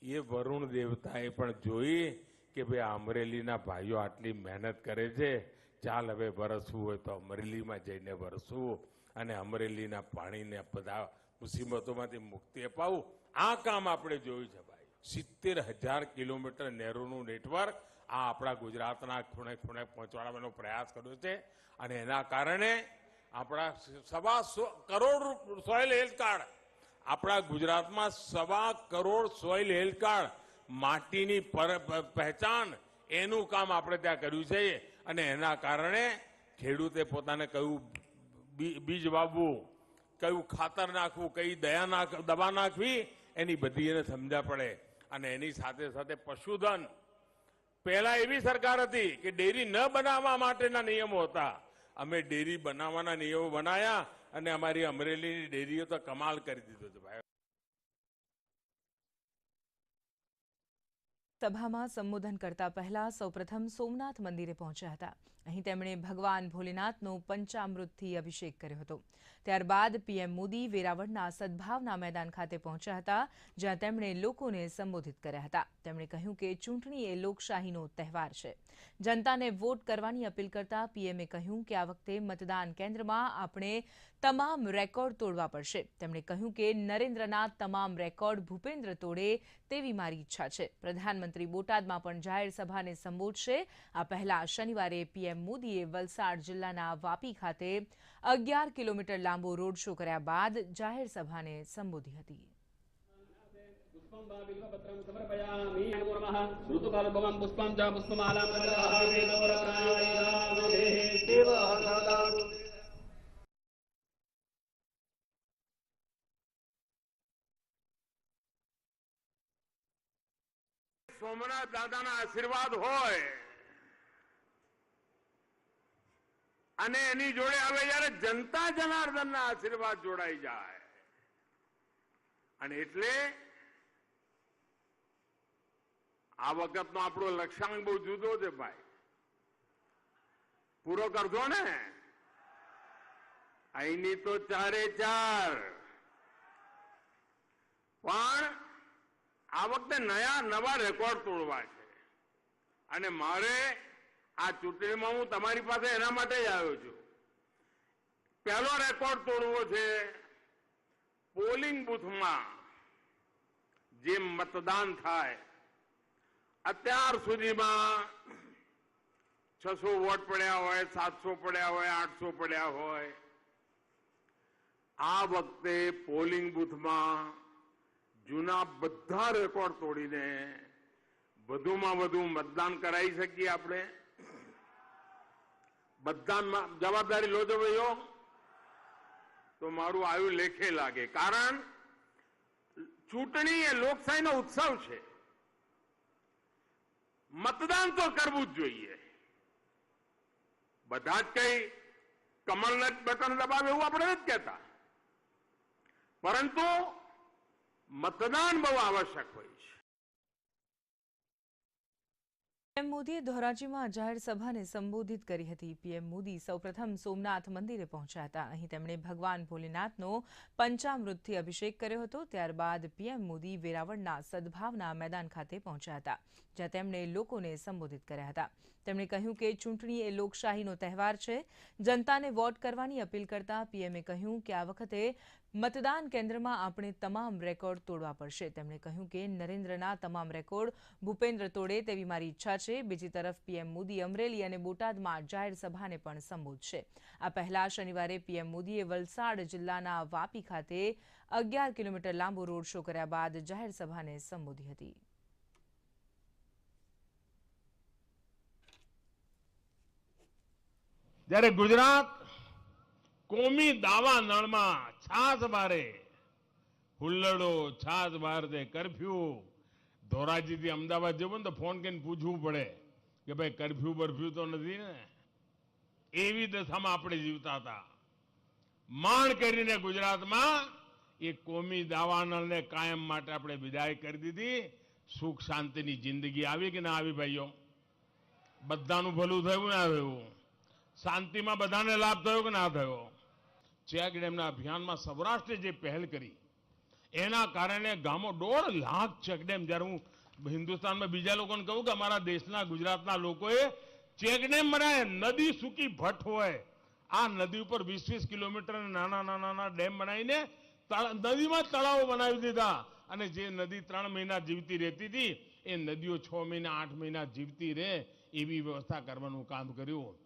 એ વરુણ દેવતાએ પણ જોઈ કે ભાઈ અમરેલીના ભાઈઓ આટલી મહેનત કરે છે, ચાલ હવે વરસવું હોય તો અમરેલીમાં જઈને વરસવું અને અમરેલીના પાણીને બધા મુસીબતોમાંથી મુક્તિ અપાવું. આ કામ આપણે જોયું છે ભાઈ. 70,000 કિલોમીટર નહેરોનું નેટવર્ક આ આપણા ગુજરાતના ખૂણે ખૂણે પહોંચાડવાનો પ્રયાસ કર્યો છે. અને એના કારણે આપણા 1.25 કરોડ સોઇલ હેલ્થ કાર્ડ, આપણા ગુજરાતમાં 1.25 કરોડ સોઇલ હેલ્થ કાર્ડ, માટીની પહેચાન, એનું કામ આપણે ત્યાં કર્યું છે. અને એના કારણે ખેડૂતે પોતાને કયું બીજ વાવવું, કયું ખાતર નાખવું, કઈ દવા નાખવી, એની બધી એને સમજ્યા પડે. અને એની સાથે સાથે પશુધન, પહેલા એવી સરકાર હતી કે ડેરી ન બનાવવા માટેના નિયમો હતા, અમે ડેરી બનાવવાના નિયમો બનાયા અને અમારી અમરેલીની ડેરીઓ તો કમાલ કરી દીધો છે ભાઈ. સભામાં સંબોધન કરતા પહેલા સૌપ્રથમ સોમનાથ મંદિરે પહોંચ્યા હતા. અહીં તેમણે ભગવાન ભોલેનાથનો પંચામૃતથી અભિષેક કર્યો હતો. ત્યારબાદ પીએમ મોદી વેરાવળના સદભાવના મેદાન ખાતે પહોંચ્યા હતા, જ્યાં તેમણે લોકોને સંબોધિત કર્યા હતા. તેમણે કહ્યું કે ચૂંટણી એ લોકશાહીનો તહેવાર છે. જનતાને વોટ કરવાની અપીલ કરતા પીએમએ કહ્યું કે આ વખતે મતદાન કેન્દ્રમાં આપણે તમામ રેકોર્ડ તોડવા પડશે. તેમણે કહ્યું કે નરેન્દ્રના તમામ રેકોર્ડ ભૂપેન્દ્ર તોડે તેવી મારી ઈચ્છા છે. પ્રધાનમંત્રી બોટાદમાં પણ જાહેર સભાને સંબોધશે. આ પહેલા શનિવારે પીએમ મોદીએ વલસાડ જિલ્લાના વાપી ખાતે 11 કિલોમીટર લાંબો રોડ શો કર્યા બાદ જાહેર સભાને સંબોધી હતી. સોમનાથ દાદાના આશીર્વાદ હોય અને એની જોડે હવે જયારે જનતા જનાર્દનના આશીર્વાદ જોડાઈ જાય અને એટલે આ વખતનો આપણો લક્ષ્યાંક બહુ જુદો છે ભાઈ. પૂરો કરશો ને? અહીંની તો 4 પણ આ વખતે નવા રેકોર્ડ તોડવા છે અને મારે આ ચૂંટણીમાં હું તમારી પાસે એના માટે જ આવ્યો છું. પહેલો રેકોર્ડ તોડવો છે પોલિંગ બુથમાં જે મતદાન થાય. અત્યાર સુધીમાં 600 વોટ પડ્યા હોય, 700 પડ્યા હોય, 800 પડ્યા હોય. આ વખતે પોલિંગ બુથમાં જૂના બધા રેકોર્ડ તોડીને વધુમાં વધુ મતદાન કરાવી શકીએ આપણે. બધા જવાબદારી લો છો ભાઈઓ, તો મારું આયુ લેખે લાગે. કારણ ચૂંટણી એ લોકશાહીનો ઉત્સવ છે. મતદાન તો કરવું જ જોઈએ. બધા જ કઈ કમળને બટન દબાવે એવું આપણે નથી કહેતા, પરંતુ મતદાન બહુ આવશ્યક હોય છે. પીએમ મોદીએ ધોરાજીમાં જાહેર સભાને સંબોધિત કરી હતી. પીએમ મોદી સૌપ્રથમ સોમનાથ મંદિરે પહોંચ્યા હતા. અહીં તેમણે ભગવાન ભોલેનાથનો પંચામૃતથી અભિષેક કર્યો હતો. ત્યારબાદ પીએમ મોદી વેરાવળના સદભાવના મેદાન ખાતે પહોંચ્યા હતા, જ્યાં તેમણે લોકોને સંબોધિત કર્યા હતા. તેમણે કહ્યું કે ચૂંટણી એ લોકશાહીનો તહેવાર છે. જનતાને વોટ કરવાની અપીલ કરતા પીએમએ કહ્યું કે આ વખતે મતદાન કેન્દ્રમાં આપણે તમામ રેકોર્ડ તોડવા પડશે. તેમણે કહ્યું કે નરેન્દ્રના તમામ રેકોર્ડ ભૂપેન્દ્ર તોડે તેવી મારી ઈચ્છા છે. બીજી તરફ પીએમ મોદી અમરેલી અને બોટાદમાં જાહેર સભાને પણ સંબોધશે. આ પહેલા શનિવારે પીએમ મોદીએ વલસાડ જિલ્લાના વાપી ખાતે 11 કિલોમીટર લાંબો રોડ શો કર્યા બાદ જાહેર સભાને સંબોધી હતી. જ્યારે ગુજરાત કોમી દાવા નળમાં છાસ બારે, હુલ્લડો છાસ બાર દે, કરફ્યુ. ધોરાજીથી અમદાવાદ જવું ને તો ફોન કરીને પૂછવું પડે કે ભાઈ કરફ્યુ બરફ્યુ તો નથી ને. એવી દશામાં આપણે જીવતા હતા. માંડ કરીને ગુજરાતમાં એ કોમી દાવાનળને કાયમ માટે આપણે વિદાય કરી દીધી. સુખ શાંતિની જિંદગી આવી કે ના આવી ભાઈઓ? બધાનું ભલું થયું ના થયું? શાંતિમાં બધાને લાભ થયો કે ના થયો? ચેક ડેમના અભિયાનમાં સૌરાષ્ટ્રે જે પહેલ કરી એના કારણે ગામો 1.5 લાખ ચેકડેમ. જ્યારે હું હિન્દુસ્તાનમાં બીજા લોકોને કહું કે અમારા દેશના ગુજરાતના લોકોએ ચેકડેમ બનાવે, નદી સૂકી ભટ્ટ હોય, આ નદી ઉપર 20-20 કિલોમીટર નાના ડેમ બનાવીને નદીમાં તળાવો બનાવી દીધા. અને જે નદી 3 મહિના જીવતી રહેતી હતી એ નદીઓ 6 મહિના 8 મહિના જીવતી રહે એવી વ્યવસ્થા કરવાનું કામ કર્યું.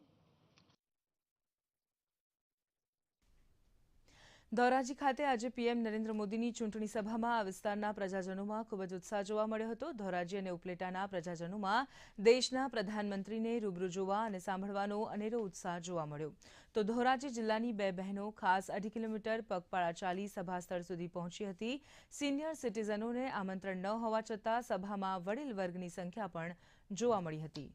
ધોરાજી ખાતે આજે પીએમ નરેન્દ્ર મોદીની ચૂંટણી સભામાં આ વિસ્તારના પ્રજાજનોમાં ખૂબ જ ઉત્સાહ જોવા મળ્યો હતો. ધોરાજી અને ઉપલેટાના પ્રજાજનોમાં દેશના પ્રધાનમંત્રીને રૂબરૂ જોવા અને સાંભળવાનો અનેરો ઉત્સાહ જોવા મળ્યો. તો ધોરાજી જિલ્લાની 2 બહેનો ખાસ 2.5 કિલોમીટર પગપાળા ચાલી સભા સ્થળ સુધી પહોંચી હતી. સિનિયર સિટીઝનોને આમંત્રણ ન હોવા છતાં સભામાં વડીલ વર્ગની સંખ્યા પણ જોવા મળી હતી.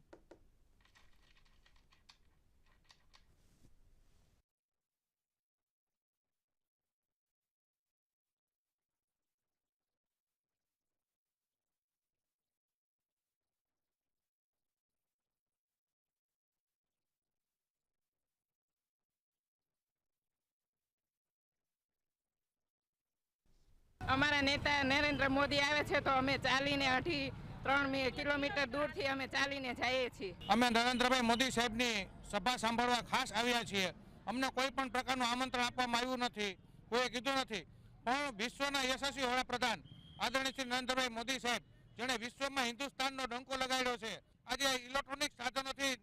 અમારા નેતા નરેન્દ્ર મોદી આવે છે તો અમે ચાલીને 2.5-3 કિલોમીટર દૂરથી અમે ચાલીને જઈએ છીએ. અમે નરેન્દ્રભાઈ મોદી સાહેબની સભા સાંભળવા ખાસ આવ્યા છીએ. અમને કોઈ પણ પ્રકારનું આમંત્રણ આપવામાં આવ્યું નથી, કોઈએ કીધું નથી. પણ વિશ્વના યશસ્વી વડાપ્રધાન આદરણીય શ્રી નરેન્દ્રભાઈ મોદી સાહેબ, જેણે વિશ્વમાં હિન્દુસ્તાનનો ડંકો લગાડ્યો છે, આજે ઇલેક્ટ્રોનિક સાધનોથી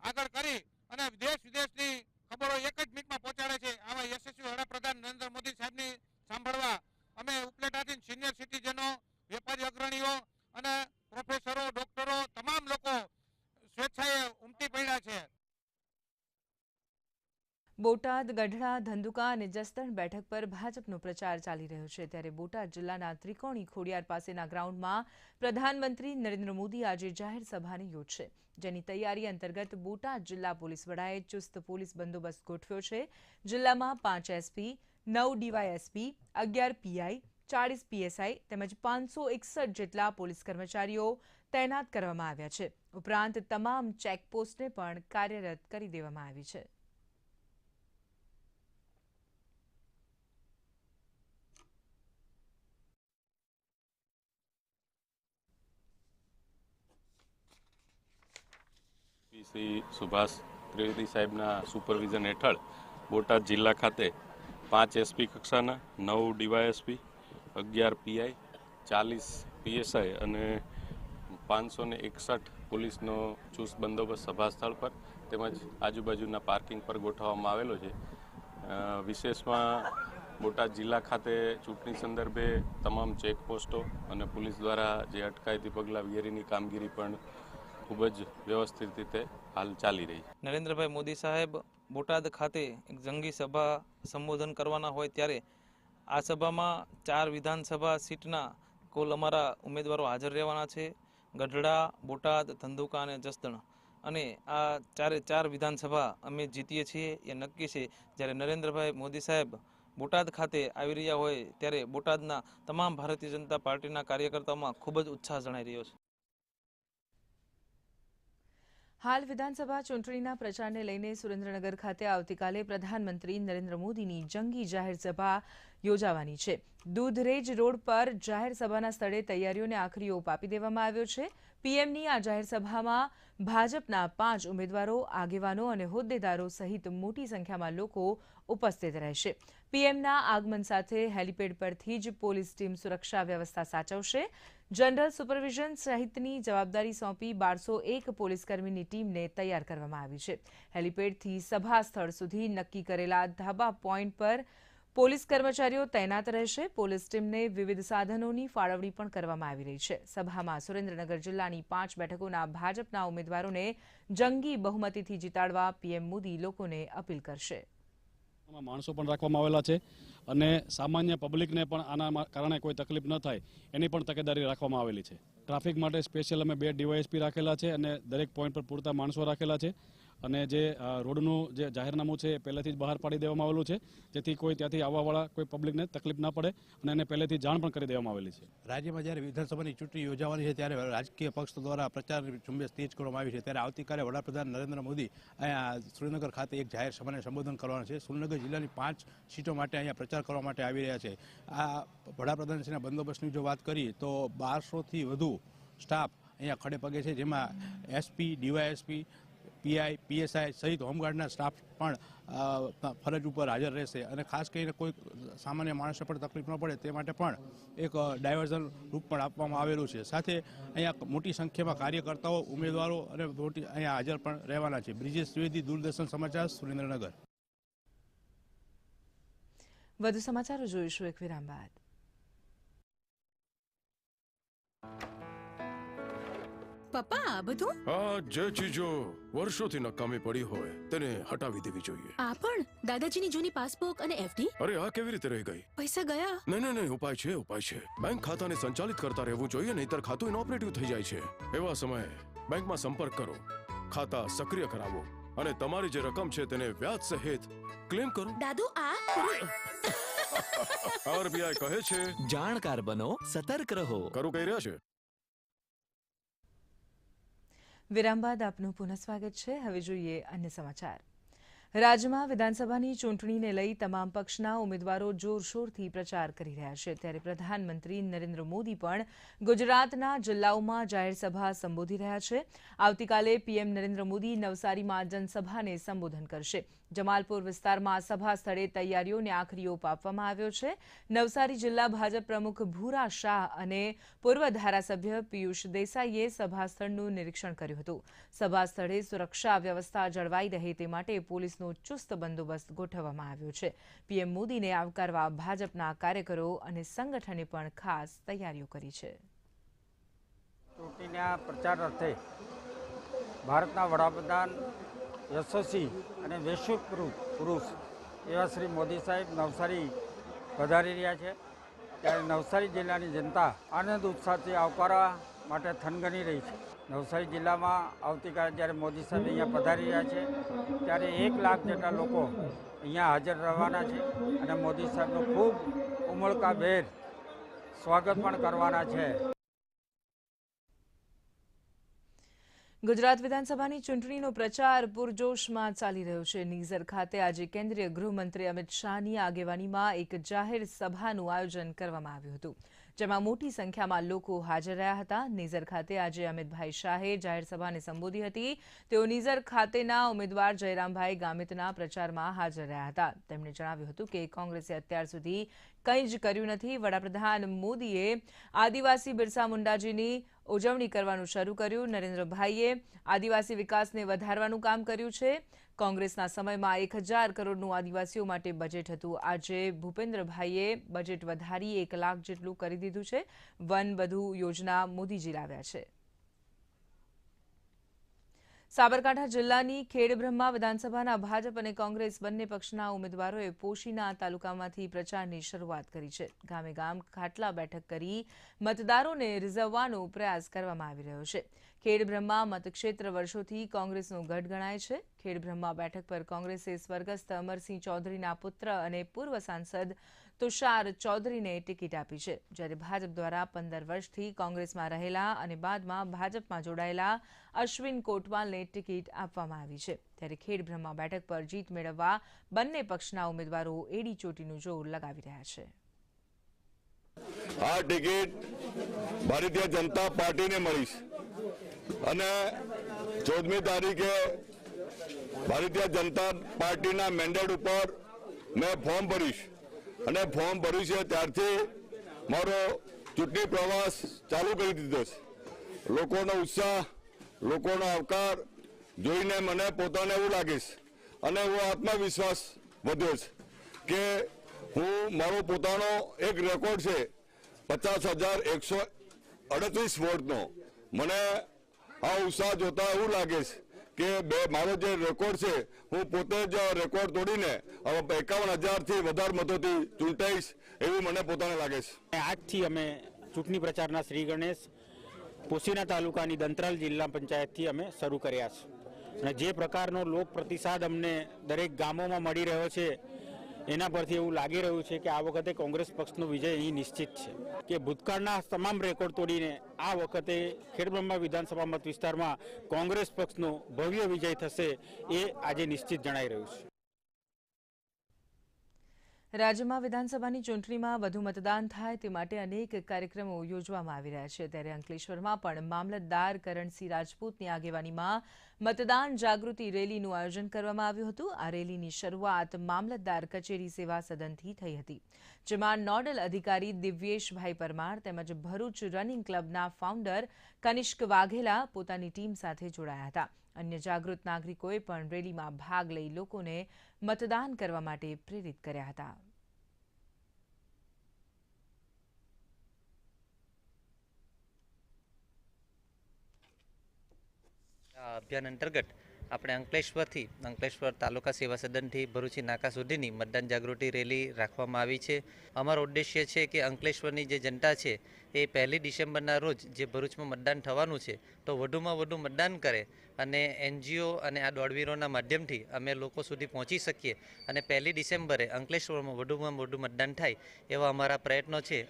આગળ કરી અને દેશ વિદેશની ખબરો એક જ મિનિટમાં પહોંચાડે છે. આવા યશસ્વી વડાપ્રધાન નરેન્દ્ર મોદી સાહેબની સાંભળવા અમે ઉપલેટાથી સિનિયર સિટીઝનો, વેપારી અગ્રણીઓ અને પ્રોફેસરો, ડોક્ટરો, તમામ લોકો સ્વેચ્છાએ ઉમટી પડ્યા છે. બોટાદ, ગઢડા, ધંધુકા અને જસદણ બેઠક પર ભાજપનો પ્રચાર ચાલી રહ્યો છે. ત્યારે બોટાદ જિલ્લાના ત્રિકોણી ખોડિયાર પાસેના ગ્રાઉન્ડમાં પ્રધાનમંત્રી નરેન્દ્ર મોદી આજે જાહેર સભાને યોજશે, જેની તૈયારી અંતર્ગત બોટાદ જિલ્લા પોલીસ વડાએ ચુસ્ત પોલીસ બંદોબસ્ત ગોઠવ્યો છે. જિલ્લામાં 5 એસપી, 9 ડીવાયએસપી, 11 પીઆઈ, 40 પીએસઆઈ તેમજ 561 જેટલા પોલીસ કર્મચારીઓ તૈનાત કરવામાં આવ્યા છે. ઉપરાંત તમામ ચેકપોસ્ટને પણ કાર્યરત કરી દેવામાં આવી છે. શ્રી સુભાષ ત્રિવેદી સાહેબના સુપરવિઝન હેઠળ બોટાદ જિલ્લા ખાતે 5 એસપી કક્ષાના, 9 ડીવાયએસપી, 11 પીઆઈ, 40 પીએસઆઈ અને 561 પોલીસનો ચુસ્ત બંદોબસ્ત સભા સ્થળ પર તેમજ આજુબાજુના પાર્કિંગ પર ગોઠવવામાં આવેલો છે. વિશેષમાં બોટાદ જિલ્લા ખાતે ચૂંટણી સંદર્ભે તમામ ચેકપોસ્ટો અને પોલીસ દ્વારા જે અટકાયતી પગલાં વગેરેની કામગીરી પણ ખૂબ જ વ્યવસ્થિત રીતે હાલ ચાલી રહી છે. નરેન્દ્રભાઈ મોદી સાહેબ બોટાદ ખાતે એક જંગી સભા સંબોધન કરવાના હોય ત્યારે આ સભામાં 4 વિધાનસભા સીટના કુલ અમારા ઉમેદવારો હાજર રહેવાના છે. ગઢડા, બોટાદ, ધંધુકા અને જસદણ. અને આ 4 વિધાનસભા અમે જીતીએ છીએ એ નક્કી છે. જ્યારે નરેન્દ્રભાઈ મોદી સાહેબ બોટાદ ખાતે આવી રહ્યા હોય ત્યારે બોટાદના તમામ ભારતીય જનતા પાર્ટીના કાર્યકર્તાઓમાં ખૂબ જ ઉત્સાહ જણાઈ રહ્યો છે. હાલ વિધાનસભા ચૂંટણીના પ્રચારને લઈને સુરેન્દ્રનગર ખાતે આવતીકાલે પ્રધાનમંત્રી નરેન્દ્ર મોદીની જંગી જાહેર સભા યોજાવાની છે. દૂધરેજ રોડ પર જાહેર સભાના સ્થળે તૈયારીઓને આખરી ઓપ આપી દેવામાં આવ્યો છે. પીએમની આ જાહેર સભામાં ભાજપના 5 ઉમેદવારો, આગેવાનો અને હોદ્દેદારો સહિત મોટી સંખ્યામાં લોકો ઉપસ્થિત રહેશે. પીએમના આગમન સાથે હેલિપેડ પરથી જ પોલીસ ટીમ સુરક્ષા વ્યવસ્થા સાચવશે. જનરલ સુપરવિઝન સહિતની જવાબદારી સોંપી 1201 પોલીસકર્મીની ટીમને તૈયાર કરવામાં આવી છે. હેલિપેડથી સભા સ્થળ સુધી નક્કી કરેલા ધાબા પોઈન્ટ પર પોલીસ કર્મચારીઓ તૈનાત રહેશે. પોલીસ ટીમને વિવિધ સાધનોની ફાળવણી પણ કરવામાં આવી રહી છે. સભામાં સુરેન્દ્રનગર જિલ્લાની 5 બેઠકોના ભાજપના ઉમેદવારોને જંગી બહુમતીથી જીતાડવા પીએમ મોદી લોકોને અપીલ કરશે. માણસો પણ રાખવામાં આવેલા છે અને સામાન્ય પબ્લિકને પણ આના કારણે કોઈ તકલીફ ન થાય એની પણ તકેદારી રાખવામાં આવેલી છે. ટ્રાફિક માટે સ્પેશિયલ અમે 2 ડીવાયએસપી રાખેલા છે અને દરેક પોઈન્ટ પર પૂરતા માણસો રાખેલા છે. અને જે રોડનું જે જાહેરનામું છે એ પહેલેથી જ બહાર પાડી દેવામાં આવેલું છે, જેથી કોઈ ત્યાંથી આવવાવાળા કોઈ પબ્લિકને તકલીફ ના પડે અને એને પહેલેથી જાણ પણ કરી દેવામાં આવેલી છે. રાજ્યમાં જ્યારે વિધાનસભાની ચૂંટણી યોજાવાની છે ત્યારે રાજકીય પક્ષ દ્વારા પ્રચાર ઝુંબેશ તેજ કરવામાં આવી છે. ત્યારે આવતીકાલે વડાપ્રધાન નરેન્દ્ર મોદી અહીંયા સુરેન્દ્રનગર ખાતે એક જાહેર સભાને સંબોધન કરવાના છે. સુરેન્દ્રનગર જિલ્લાની 5 સીટો માટે અહીંયા પ્રચાર કરવા માટે આવી રહ્યા છે. આ વડાપ્રધાનશ્રીના બંદોબસ્તની જો વાત કરીએ તો 1200થી વધુ સ્ટાફ અહીંયા ખડે પગે છે, જેમાં એસપી, ડીવાયએસપી, પીઆઈ, પીએસઆઈ સહિત હોમગાર્ડના સ્ટાફ પણ ફરજ ઉપર હાજર રહેશે. અને ખાસ કરીને કોઈ સામાન્ય માણસને પણ તકલીફ ન પડે તે માટે પણ એક ડાયવર્ઝન રૂપ પણ આપવામાં આવેલું છે. સાથે અહીંયા મોટી સંખ્યામાં કાર્યકર્તાઓ, ઉમેદવારો અને અહીંયા હાજર પણ રહેવાના છે. બ્રિજેશ ત્રિવેદી, દૂરદર્શન સમાચાર, સુરેન્દ્રનગર. વધુ સમાચારો જોઈશું એક વિરામ બાદ. પપ્પા, આ બધું જે ચીજો વર્ષોથી નકામી પડી હોય તેને હટાવી દેવી જોઈએ. આ પણ દાદાજીની જૂની પાસબુક અને એફડી. અરે આ કેવી રીતે રહી ગઈ? પૈસા ગયા? નહીં, ઉપાય છે. બેંક ખાતાને સંચાલિત કરતા રહેવું જોઈએ, નહીતર ખાતું ઇનઓપરેટિવ થઈ જાય છે. એવા સમયે બેંકમાં સંપર્ક કરો, ખાતા સક્રિય કરાવો અને તમારી જે રકમ છે તેને વ્યાજ સહિત ક્લેમ કરો. દાદુ, આ આરબીઆઈ કહે છે, જાણકાર બનો, સતર્ક રહો. કરું કહી રહ્યા છે. વિરામ બાદ આપનું પુનઃ સ્વાગત છે. હવે જોઈએ અન્ય સમાચાર. રાજ્યમાં વિધાનસભાની ચૂંટણીને લઈ તમામ પક્ષના ઉમેદવારો જોરશોરથી પ્રચાર કરી રહ્યા છે, ત્યારે પ્રધાનમંત્રી નરેન્દ્ર મોદી પણ ગુજરાતના જિલ્લાઓમાં જાહેર સભા સંબોધી રહ્યા છે. આવતીકાલે પીએમ નરેન્દ્ર મોદી નવસારીમાં જનસભાને સંબોધન કરશે. જમાલપુર વિસ્તારમાં સભા સ્થળે તૈયારીઓને આખરી ઓપ આપવામાં આવ્યો છે. નવસારી જિલ્લા ભાજપ પ્રમુખ ભૂરા શાહ અને પૂર્વ ધારાસભ્ય પિયુષ દેસાઈએ સભા સ્થળનું નિરીક્ષણ કર્યું હતું. સભા સ્થળે સુરક્ષા વ્યવસ્થા જળવાઈ રહે તે માટે પોલીસનો ચુસ્ત બંદોબસ્ત ગોઠવવામાં આવ્યો છે. પીએમ મોદીને આવકારવા ભાજપના કાર્યકરો અને સંગઠને પણ ખાસ તૈયારીઓ કરી છે. ચૂંટણીના પ્રચાર અર્થે ભારતના વડાપ્રધાન યશસ્વી અને વૈશ્વિક પુરુષ એવા શ્રી મોદી સાહેબ નવસારી પધારી રહ્યા છે. ત્યારે નવસારી જિલ્લાની જનતા આનંદ ઉત્સાહથી આવકારવા માટે થનગની રહી છે. નવસારી જિલ્લામાં આવતીકાલે જ્યારે મોદી સાહેબ અહીંયા પધારી રહ્યા છે ત્યારે 1 લાખ જેટલા લોકો અહીંયા હાજર રહેવાના છે અને મોદી સાહેબનું ખૂબ ઉમળકાભેર સ્વાગત પણ કરવાના છે. ગુજરાત વિધાનસભાની ચૂંટણીનો પ્રચાર પૂરજોશમાં ચાલી રહ્યો છે. નીઝર ખાતે આજે કેન્દ્રીય ગૃહમંત્રી અમિત શાહની આગેવાનીમાં એક જાહેર સભાનું આયોજન કરવામાં આવ્યું હતું, જેમાં મોટી સંખ્યામાં લોકો હાજર રહ્યા હતા. નીઝર ખાતે આજે અમિતભાઈ શાહે જાહેર સભાને સંબોધી હતી. તેઓ નીઝર ખાતેના ઉમેદવાર જયરામભાઈ ગામિતના પ્રચારમાં હાજર રહ્યા હતા. તેમણે જણાવ્યું હતું કે કોંગ્રેસે અત્યાર સુધી કંઈ જ કર્યું નથી. વડાપ્રધાન મોદીએ આદિવાસી બિરસા મુંડાજીની ઉજવણી કરવાનું શરૂ કર્યું. નરેન્દ્રભાઈએ આદિવાસી વિકાસને વધારવાનું કામ કર્યું છે. કોંગ્રેસના સમયમાં 1000 કરોડનું આદિવાસીઓ માટે બજેટ હતું. આજે ભૂપેન્દ્રભાઈએ બજેટ વધારી 1 લાખ જેટલું કરી દીધું છે. વન વધુ યોજના મોદીજી લાવ્યા છે. સાબરકાંઠા જિલ્લાની ખેડબ્રહ્મા વિધાનસભાના ભાજપ અને કોંગ્રેસ બંને પક્ષના ઉમેદવારોએ પોશીના તાલુકામાંથી પ્રચારની શરૂઆત કરી છે. ગામે ગામ ખાટલા બેઠક કરી મતદારોને રીઝવવાનો પ્રયાસ કરવામાં આવી રહ્યો છે. ખેડબ્રહ્મા મતક્ષેત્ર વર્ષોથી કોંગ્રેસનો ગઢ ગણાય છે. ખેડબ્રહ્મા બેઠક પર કોંગ્રેસે સ્વર્ગસ્થ અમરસિંહ ચૌધરીના પુત્ર અને પૂર્વ સાંસદ તુષાર ચૌધરીને ટિકિટ આપી છે, જ્યારે ભાજપ દ્વારા 15 વર્ષથી કોંગ્રેસમાં રહેલા અને બાદમાં ભાજપમાં જોડાયેલા અશ્વિન કોટવાલને ટિકિટ આપવામાં આવી છે. ત્યારે ખેડબ્રહ્મા બેઠક પર જીત મેળવવા બંને પક્ષના ઉમેદવારો એડી ચોટીનું જોર લગાવી રહ્યા છે. આ ટિકિટ ભારતીય જનતા પાર્ટીને મળી છે અને 14મી તારીખે ભારતીય જનતા પાર્ટીના મેન્ડેટ ઉપર મેં ફોર્મ ભરીશ અને ફોર્મ ભર્યું છે ત્યારથી મારો ચૂંટણી પ્રવાસ ચાલુ કરી દીધો છે. લોકોનો ઉત્સાહ, લોકોનો આવકાર જોઈને મને પોતાને એવું લાગે છે અને એવો આત્મવિશ્વાસ વધ્યો છે કે મારો પોતાનો એક રેકોર્ડ છે 50,138 વોટનો. મને આ ઉત્સાહ જોતા એવું લાગે છે કે મારો જે રેકોર્ડ છે હું પોતે જ રેકોર્ડ તોડીને 51,000થી વધારે મતોથી ચૂંટાઈશ એવું મને પોતાને લાગે છે. આજથી અમે ચૂંટણી પ્રચારના શ્રી ગણેશ પોશીના તાલુકાની દંતરાલ જિલ્લા પંચાયતથી અમે શરૂ કર્યા છે અને જે પ્રકારનો લોક પ્રતિસાદ અમને દરેક ગામોમાં મળી રહ્યો છે એના પરથી એવું લાગી રહ્યું છે કે આ વખતે કોંગ્રેસ પક્ષનો વિજય અહીં નિશ્ચિત છે. કે ભૂતકાળના તમામ રેકોર્ડ તોડીને આ વખતે ખેડબ્રહ્મા વિધાનસભા મત વિસ્તારમાં કોંગ્રેસ પક્ષનો ભવ્ય વિજય થશે એ આજે નિશ્ચિત જણાઈ રહ્યું છે. રાજ્યમાં વિધાનસભાની ચૂંટણીમાં વધુ મતદાન થાય તે માટે અનેક કાર્યક્રમો યોજવામાં આવી રહ્યા છે. ત્યારે અંકલેશ્વરમાં પણ મામલતદાર કરણસિંહ રાજપૂતની આગેવાનીમાં મતદાન જાગૃતિ રેલીનું આયોજન કરવામાં આવ્યું હતું. આ રેલીની શરૂઆત મામલતદાર કચેરી સેવા સદનથી થઈ હતી, જેમાં નોડલ અધિકારી દિવ્યેશભાઈ પરમાર તેમજ ભરૂચ રનિંગ ક્લબના ફાઉન્ડર કનિષ્ક વાઘેલા પોતાની ટીમ સાથે જોડાયા હતા. અન્ય જાગૃત નાગરિકોએ પણ રેલીમાં ભાગ લઈ લોકોને મતદાન કરવા માટે પ્રેરિત કર્યા હતા. અભિયાન અંતર્ગત આપણે અંકલેશ્વર તાલુકા સેવા સદનથી ભરૂચી નાકા સુધીની મતદાન જાગૃતિ રેલી રાખવામાં આવી છે. અમારો ઉદ્દેશ્ય છે કે અંકલેશ્વરની જે જનતા છે એ 1 ડિસેમ્બરના રોજ જે ભરૂચમાં મતદાન થવાનું છે તો વધુમાં વધુ મતદાન કરે અને એનજીઓ અને આ દોડવીરોના માધ્યમથી અમે લોકો સુધી પહોંચી શકીએ અને 1 ડિસેમ્બરે અંકલેશ્વરમાં વધુમાં વધુ મતદાન થાય એવા અમારા પ્રયત્નો છે.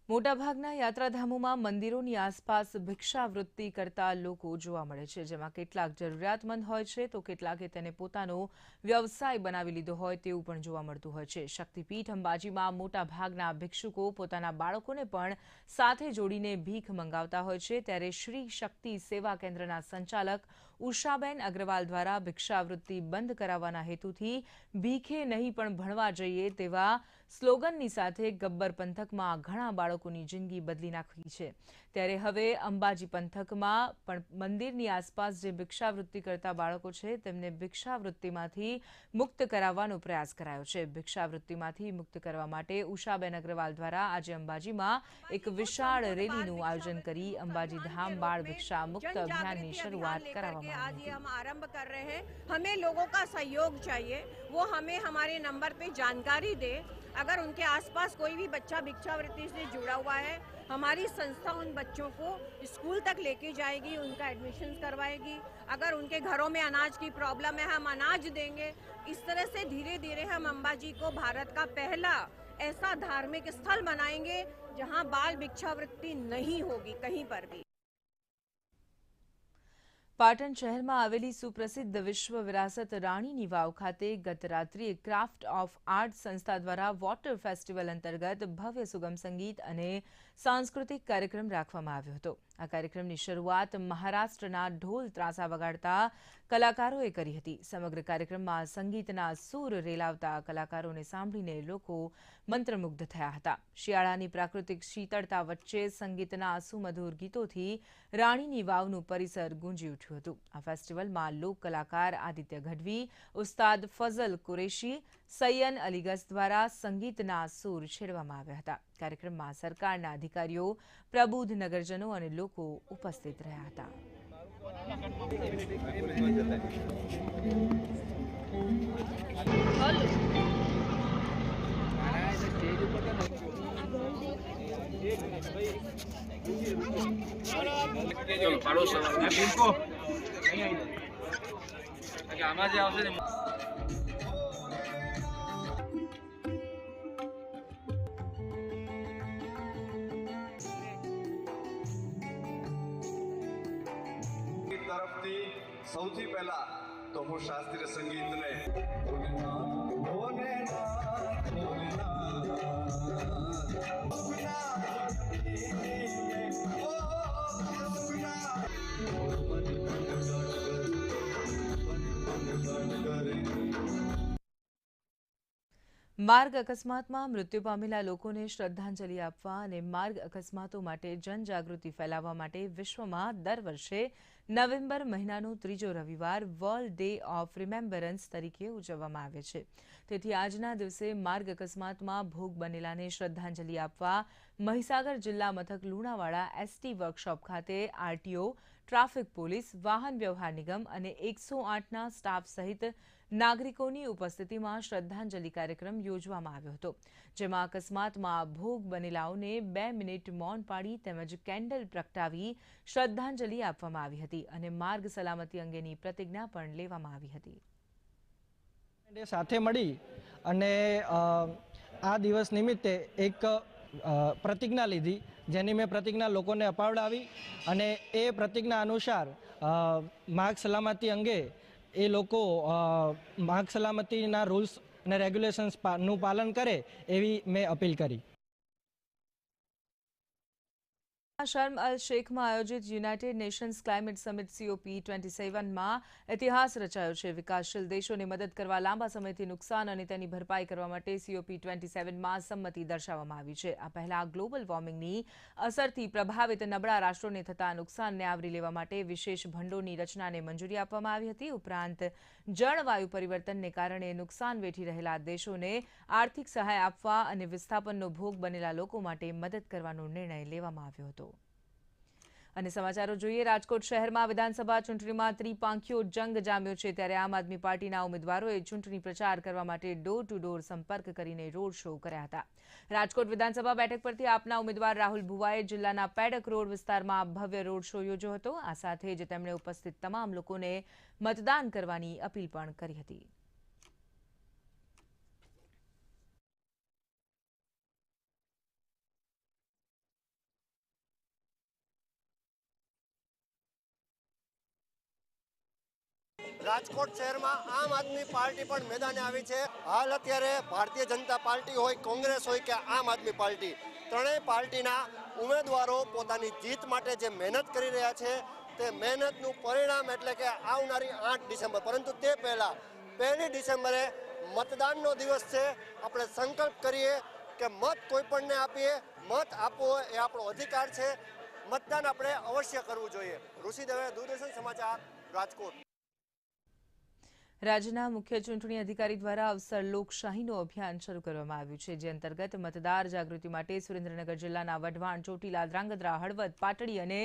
મોટાભાગના યાત્રાધામોમાં મંદિરોની આસપાસ ભિક્ષાવૃત્તિ કરતા લોકો જોવા મળે છે, જેમાં કેટલાક જરૂરિયાતમંદ હોય છે તો કેટલાકે તેને પોતાનો વ્યવસાય બનાવી લીધો હોય તેવું પણ જોવા મળતું હોય છે. શક્તિપીઠ અંબાજીમાં મોટાભાગના ભિક્ષુકો પોતાના બાળકોને પણ સાથે જોડીને ભીખ મંગાવતા હોય છે. ત્યારે શ્રી શક્તિ સેવા કેન્દ્રના સંચાલક ઉષાબેન અગ્રવાલ દ્વારા ભિક્ષાવૃત્તિ બંધ કરાવવાના હેતુથી ભીખે નહીં પણ ભણવા જઈએ તેવા સ્લોગનની સાથે ગબ્બર પંથકમાં ઘણા બાળકોની જિંદગી બદલી નાખી છે. ત્યારે હવે અંબાજી પંથકમાં પણ મંદિરની આસપાસ જે ભિક્ષાવૃત્તિ કરતા બાળકો છે તેમને ભિક્ષાવૃત્તિમાંથી મુક્ત કરાવવાનો પ્રયાસ કરાયો છે. ભિક્ષાવૃત્તિમાંથી મુક્ત કરવા માટે ઉષાબેન અગ્રવાલ દ્વારા આજે અંબાજીમાં એક વિશાળ રેલીનું આયોજન કરી અંબાજી ધામ બાળ ભિક્ષા મુક્ત અભિયાનની શરૂઆત કરવામાં આવી. हम आरंभ कर रहे हैं. हमें लोगों का सहयोग चाहिए, वो हमें हमारे नंबर पे जानकारी दे. अगर उनके आसपास कोई भी बच्चा भिक्षावृत्ति से जुड़ा हुआ है, हमारी संस्था उन बच्चों को स्कूल तक लेके जाएगी, उनका एडमिशन करवाएगी. अगर उनके घरों में अनाज की प्रॉब्लम है, हम अनाज देंगे. इस तरह से धीरे धीरे हम अंबाजी को भारत का पहला ऐसा धार्मिक स्थल बनाएंगे जहां बाल भिक्षावृत्ति नहीं होगी कहीं पर भी. પાટણ શહેરમાં આવેલી સુપ્રસિદ્ધ વિશ્વ વિરાસત રાણીની વાવ ખાતે ગત રાત્રિએ ક્રાફ્ટ ઓફ આર્ટ સંસ્થા દ્વારા વોટર ફેસ્ટિવલ અંતર્ગત ભવ્ય સુગમ સંગીત અને સાંસ્કૃતિક કાર્યક્રમ રાખવામાં આવ્યો હતો. આ કાર્યક્રમની શરૂઆત મહારાષ્ટ્રના ઢોલ ત્રાસા વગાડતા કલાકારોએ કરી હતી. સમગ્ર કાર્યક્રમમાં સંગીતના સૂર રેલાવતા કલાકારોને સાંભળીને લોકો મંત્રમુગ્ધ થયા હતા. શિયાળાની પ્રાકૃતિક શીતળતા વચ્ચે સંગીતના સુમધુર ગીતોથી રાણીની વાવનું પરિસર ગુંજી ઉઠ્યું હતું. આ ફેસ્ટિવલમાં લોક કલાકાર આદિત્ય ગઢવી, ઉસ્તાદ ફઝલ કુરેશી, સૈયન અલીગસ દ્વારા સંગીતના સૂર છેડવામાં આવ્યા હતા. કાર્યક્રમમાં સરકારના અધિકારીઓ, પ્રબુદ્ધ નગરજનો અને લોકો ઉપસ્થિત રહ્યા હતા. તરફથી સૌથી પહેલા તો હું શાસ્ત્રીય સંગીતને માર્ગ અકસ્માતમાં મૃત્યુ પામેલા લોકોને શ્રદ્ધાંજલિ આપવા અને માર્ગ અકસ્માતો માટે જનજાગૃતિ ફેલાવવા માટે વિશ્વમાં દર વર્ષે નવેમ્બર મહિનાનો ત્રીજો રવિવાર વર્લ્ડ ડે ઓફ રિમેમ્બરન્સ તરીકે ઉજવવામાં આવે છે. તેથી આજના દિવસે માર્ગ અકસ્માતમાં ભોગ બનેલાને શ્રદ્ધાંજલિ આપવા મહીસાગર જિલ્લા મથક લુણાવાડા એસટી વર્કશોપ ખાતે આરટીઓ, ટ્રાફિક પોલીસ, વાહન વ્યવહાર નિગમ અને 108ના સ્ટાફ સહિત નાગરિકોની ઉપસ્થિતિમાં શ્રદ્ધાંજલિ કાર્યક્રમ યોજવામાં આવ્યો હતો. જેમાં અકસ્માતમાં ભોગ બનેલાઓને 2 મિનિટ મૌન પાડી તેમજ કેન્ડલ પ્રગટાવી શ્રદ્ધાંજલિ આપવામાં આવી હતી અને માર્ગ સલામતી અંગેની પ્રતિજ્ઞા પણ લેવામાં આવી હતી. સાથે મળી અને આ દિવસ નિમિત્તે એક પ્રતિજ્ઞા લીધી, જેની મેં પ્રતિજ્ઞા લોકોને અપાવડાવી અને એ પ્રતિજ્ઞા અનુસાર માર્ગ સલામતી અંગે એ લોકો માર્ગ સલામતીના રૂલ્સ અને રેગ્યુલેશન્સનું પાલન કરે એવી મેં અપીલ કરી. શર્મ અલ શેખમાં આયોજિત યુનાઇટેડ નેશન્સ ક્લાઇમેટ સમિટ COP27માં ઇતિહાસ રચાયો છે. વિકાસશીલ દેશોને મદદ કરવા લાંબા સમયથી નુકસાન અને તેની ભરપાઈ કરવા માટે COP27માં સંમતિ દર્શાવવામાં આવી છે. આ પહેલા ગ્લોબલ વોર્મિંગની અસરથી પ્રભાવિત નબળા રાષ્ટ્રોને થતા નુકસાનને આવરી લેવા માટે વિશેષ ભંડોળની રચનાને મંજૂરી આપવામાં આવી હતી. ઉપરાંત જળવાયુ પરિવર્તનને કારણે નુકસાન વેઠી રહેલા દેશોને આર્થિક સહાય આપવા અને વિસ્થાપનનો ભોગ બનેલા લોકો માટે મદદ કરવાનો નિર્ણય લેવામાં આવ્યો હતો. અને સમાચારો જોઈએ. રાજકોટ શહેરમાં વિધાનસભા ચૂંટણીમાં ત્રિપાંખીયો જંગ જામ્યો છે. ત્યારે આમ આદમી પાર્ટીના ઉમેદવારોએ ચૂંટણી પ્રચાર કરવા માટે ડોર ટુ ડોર સંપર્ક કરીને રોડ શો કર્યા હતા. રાજકોટ વિધાનસભા બેઠક પરથી આપના ઉમેદવાર રાહુલ ભુવાએ જિલ્લાના પેડક રોડ વિસ્તારમાં ભવ્ય રોડ શો યોજ્યો હતો. આ સાથે જ તેમણે ઉપસ્થિત તમામ લોકોને મતદાન કરવાની અપીલ પણ કરી હતી. રાજકોટ શહેરમાં આમ આદમી પાર્ટી પણ મેદાને આવી છે. હાલ અત્યારે ભારતીય જનતા પાર્ટી હોય, કોંગ્રેસ હોય કે આમ આદમી પાર્ટી, ત્રણેય પાર્ટીના ઉમેદવારો પોતાની જીત માટે જે મહેનત કરી રહ્યા છે તે મહેનતનું પરિણામ એટલે કે આવનારી 8 ડિસેમ્બર. પરંતુ તે પહેલાં 1 ડિસેમ્બરે મતદાનનો દિવસ છે. આપણે સંકલ્પ કરીએ કે મત કોઈ પણને આપીએ, મત આપવો એ આપણો અધિકાર છે. મતદાન આપણે અવશ્ય કરવું જોઈએ. ઋષિ દવે, દૂરદર્શન સમાચાર, રાજકોટ. રાજ્યના મુખ્ય ચૂંટણી અધિકારી દ્વારા અવસર લોકશાહીનું અભિયાન શરૂ કરવામાં આવ્યું છે, જે અંતર્ગત મતદાર જાગૃતિ માટે સુરેન્દ્રનગર જિલ્લાના વઢવાણ, ચોટીલા, ધ્રાંગધ્રા, હળવદ, પાટડી અને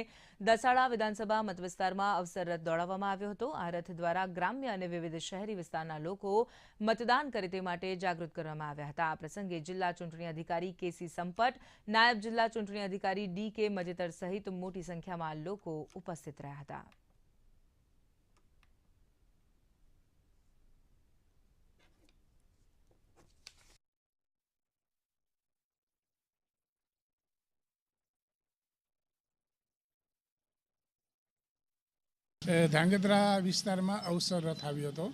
દસાડા વિધાનસભા મતવિસ્તારમાં અવસર રથ દોડાવવામાં આવ્યો હતો. આ રથ દ્વારા ગ્રામ્ય અને વિવિધ શહેરી વિસ્તારના લોકો મતદાન કરે તે માટે જાગૃત કરવામાં આવ્યા હતા. આ પ્રસંગે જિલ્લા ચૂંટણી અધિકારી કેસી સંપટ, નાયબ જિલ્લા ચૂંટણી અધિકારી ડી.કે. મજેતર સહિત મોટી સંખ્યામાં લોકો ઉપસ્થિત રહ્યા હતા. ધ્રાંગધ્રા વિસ્તારમાં અવસર રથ આવ્યો હતો.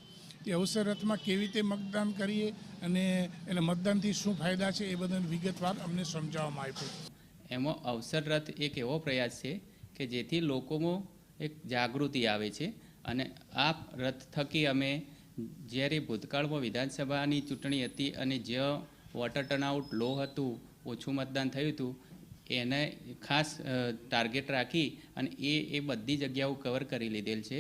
એ અવસર રથમાં કેવી રીતે મતદાન કરીએ અને એને મતદાનથી શું ફાયદા છે એ બધાની વિગતવાર અમને સમજાવવામાં આવ્યું. એમાં અવસર રથ એક એવો પ્રયાસ છે કે જેથી લોકોમાં એક જાગૃતિ આવે છે અને આ રથ થકી અમે જ્યારે ભૂતકાળમાં વિધાનસભાની ચૂંટણી હતી અને જ્યાં વોટર ટર્નઆઉટ લો હતું, ઓછું મતદાન થયું હતું, એને ખાસ ટાર્ગેટ રાખી અને એ બધી જગ્યાઓ કવર કરી લીધેલ છે.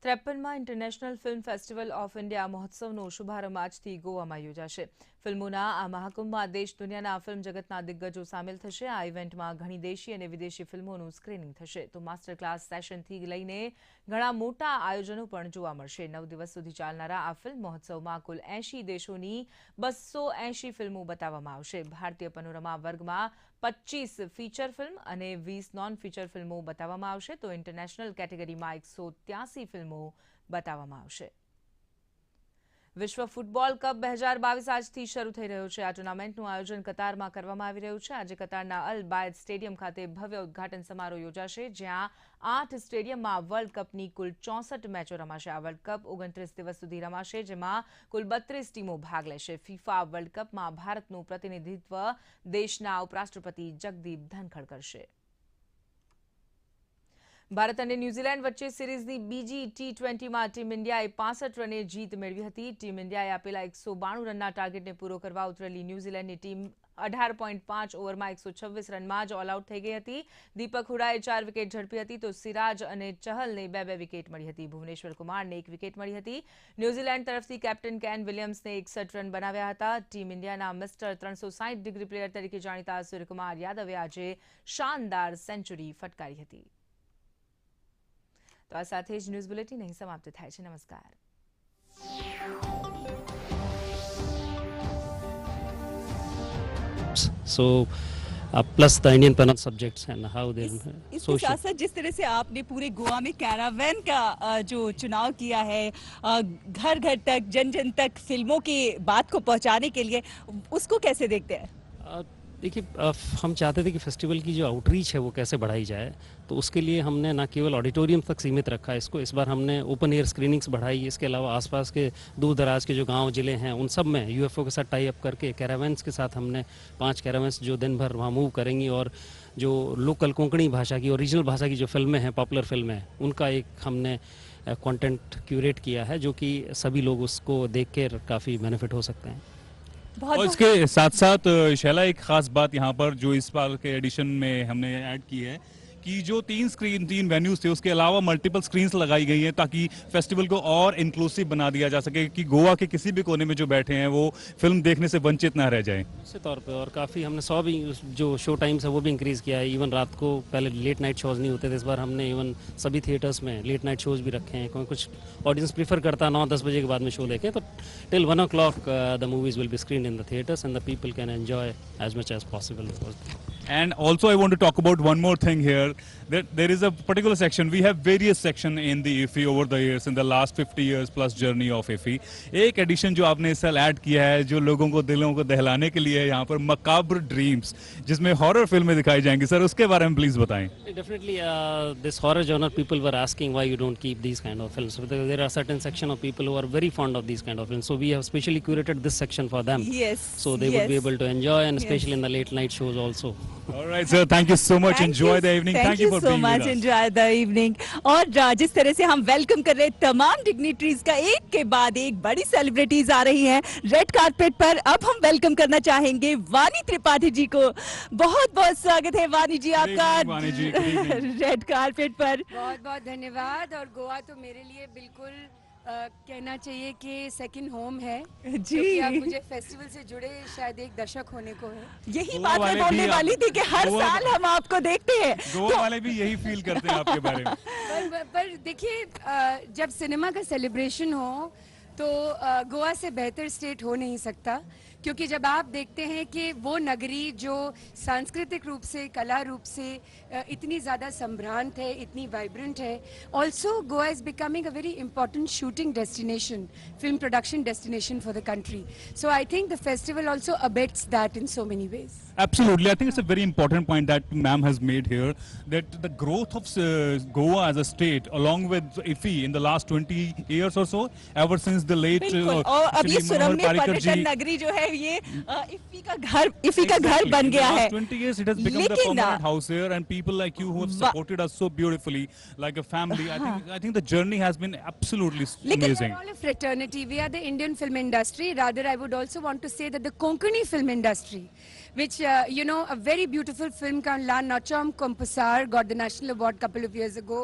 53માં international film festival of India મહોત્સવનો શુભારંભ આજથી ગોવામાં યોજાશે. ફિલ્મોના આ મહાકુંભમાં દેશ દુનિયાના ફિલ્મ જગતના દિગ્ગજો સામેલ થશે. આ ઇવેન્ટમાં ઘણી દેશી અને વિદેશી ફિલ્મોનું સ્ક્રીનિંગ થશે, તો માસ્ટર ક્લાસ સેશનથી લઈને ઘણા મોટા આયોજનો પણ જોવા મળશે. 9 દિવસ સુધી ચાલનારા આ ફિલ્મ મહોત્સવમાં કુલ 80 દેશોની 280 ફિલ્મો બતાવવામાં આવશે. ભારતીય પેનોરમા વર્ગમાં 25 ફીચર ફિલ્મ અને 20 નોન ફીચર ફિલ્મો બતાવવામાં આવશે, તો ઇન્ટરનેશનલ કેટેગરીમાં 183 ફિલ્મો બતાવવામાં આવશે. વિશ્વ ફૂટબોલ કપ 2022 આજથી શરૂ થઈ રહ્યો છે. આ ટુર્નામેન્ટનું આયોજન કતારમાં કરવામાં આવી રહ્યું છે. આજે કતારના અલ બાયદ સ્ટેડિયમ ખાતે ભવ્ય ઉદઘાટન સમારોહ યોજાશે, જ્યાં 8 સ્ટેડિયમમાં વર્લ્ડ કપની કુલ 64 મેચો રમાશે. આ વર્લ્ડ કપ 29 દિવસ સુધી રમાશે, જેમાં કુલ 32 ટીમો ભાગ લેશે. ફીફા વર્લ્ડ કપમાં ભારતનું પ્રતિનિધિત્વ દેશના ઉપરાષ્ટ્રપતિ જગદીપ ધનખડ કરશે. ભારત અને ન્યૂઝીલેન્ડ વચ્ચે સિરીઝની બીજી T20માં ટીમ ઇન્ડિયાએ 65 રને જીત મેળવી હતી. ટીમ ઇન્ડિયાએ આપેલા 192 રનના ટાર્ગેટને પૂરો કરવા ઉતરેલી ન્યૂઝીલેન્ડની ટીમ 18.5 ઓવરમાં 126 રનમાં જ ઓલ આઉટ થઈ ગઈ હતી. દીપક હુડાએ 4 વિકેટ ઝડપી હતી, તો સિરાજ અને ચહલને 2 વિકેટ મળી હતી. ભુવનેશ્વર કુમારને 1 વિકેટ મળી હતી. ન્યૂઝીલેન્ડ તરફથી કેપ્ટન કેન વિલિયમ્સને 61 રન બનાવ્યા હતા. ટીમ ઇન્ડિયાના મિસ્ટર 360 ડિગ્રી પ્લેયર તરીકે જાણીતા સૂર્યકુમાર યાદવે આજે શાનદાર સેન્ચુરી ફટકારી હતી. તો આ સાથે જ ન્યૂઝ બુલેટિન અહીં સમાપ્ત થાય છે. નમસ્કાર. So plus the Indian panel subjects and how they इसके साथ साथ जिस तरह से आपने पूरे गोवा में कैरावैन का जो चुनाव किया है, घर घर तक, जन जन तक फिल्मों की बात को पहुंचाने के लिए, उसको कैसे देखते हैं? देखिए, हम चाहते थे कि फेस्टिवल की जो आउटरीच है वो कैसे बढ़ाई जाए, तो उसके लिए हमने ना केवल ऑडिटोरियम तक सीमित रखा इसको, इस बार हमने ओपन एयर स्क्रीनिंग्स बढ़ाई. इसके अलावा आसपास के दूर दराज के जो गांव जिले हैं उन सब में UFO के साथ टाई अप करके कैरावेंस के साथ हमने 5 कैरावेंस जो दिन भर वहाँ मूव करेंगी और जो लोकल कोंकणी भाषा की, ओरिजिनल भाषा की जो फिल्में हैं, पॉपुलर फिल्में हैं, उनका एक हमने कंटेंट क्यूरेट किया है, जो कि सभी लोग उसको देख के काफ़ी बेनिफिट हो सकते हैं. और इसके साथ साथ शैला, एक खास बात यहाँ पर जो इस बार के एडिशन में हमने ऐड की है कि जो 3 वेन्यूज थे उसके अलावा मल्टीपल स्क्रीन्स लगाई गई हैं, ताकि फेस्टिवल को और इंक्लूसिव बना दिया जा सके कि गोवा के किसी भी कोने में जो बैठे हैं वो फिल्म देखने से वंचित ना रह जाएं. निश्चित तौर पे, और काफ़ी हमने 100 भी जो शो टाइम्स है वो भी इंक्रीज़ किया है. इवन रात को पहले लेट नाइट शोज़ नहीं होते थे, इस बार हमने इवन सभी थिएटर्स में लेट नाइट शोज़ भी रखे हैं, क्योंकि कुछ ऑडियंस प्रीफर करता है 9-10 बजे के बाद में शो देखें, तो till 1 o'clock the movies will be screened in the theatres and the people can enjoy as much as possible. And also I want to talk about one more thing here. there is a particular section. We have various section in the IFFI over the years, in the last 50 years plus journey of IFFI. एक एडिशन जो आपने इस साल ऐड किया है, जो लोगों को दिलों को दहलाने के लिए यहाँ पर मकाब्र ड्रीम्स, जिसमें हॉरर फिल्में दिखाई जाएंगी. सर, उसके बारे में प्लीज बताएं. Definitely, this horror genre, people were asking why you don't keep these kind of films. Because there are certain section of people who are very fond of these kind of films. So we have specially curated this section for them. Yes. So they would be able to enjoy, and especially in the late night shows also. All right, sir. Thank you so much. Enjoy the evening. Thank you for so being much. with us. Enjoy the evening. और जिस तरह से हम वेलकम कर रहे हैं तमाम डिग्निटरीज का, एक के बाद एक बड़ी सेलिब्रिटीज आ रही हैं रेड कारपेट पर. अब हम वेलकम करना चाहेंगे वानी त्रिपाठी जी को. बहुत बहुत स्वागत है वानी जी आपका रेड कारपेट पर. बहुत बहुत धन्यवाद. और गोवा तो मेरे लिए बिल्कुल कहना चाहिए कि सेकंड होम है जी. क्योंकि अब मुझे फेस्टिवल से जुड़े शायद एक दशक होने को है. यही बात मैं बोलने वाली थी कि हर साल हम आपको देखते हैं. गोवा वाले भी यही फील करते हैं आपके बारे में. पर देखिए, जब सिनेमा का सेलिब्रेशन हो तो गोवा से बेहतर स्टेट हो नहीं सकता, क्योंकि जब आप देखते हैं कि वो नगरी जो सांस्कृतिक रूप से, कला रूप से इतनी ज़्यादा संभ्रांत है, इतनी वाइब्रेंट है. Also Goa is becoming a very important shooting destination, film production destination for the country. So I think the festival also abets that in so many ways. Absolutely. I think it's a very important point that ma'am has made here, that the growth of Goa as a state along with IFFI in the last 20 years or so, ever since the late और अब ये सुरम्य पर्यटन नगरी जो है ये IFFI का घर बन गया है. 20 years it has become the permanent house here, and people like you who have supported us so beautifully like a family. I think the journey has been absolutely amazing. We are all a fraternity. We are the Indian film industry. Rather, I would also want to say that the Konkani film industry, which a very beautifuful film called La Nacham Kompasar got the national award couple of years ago,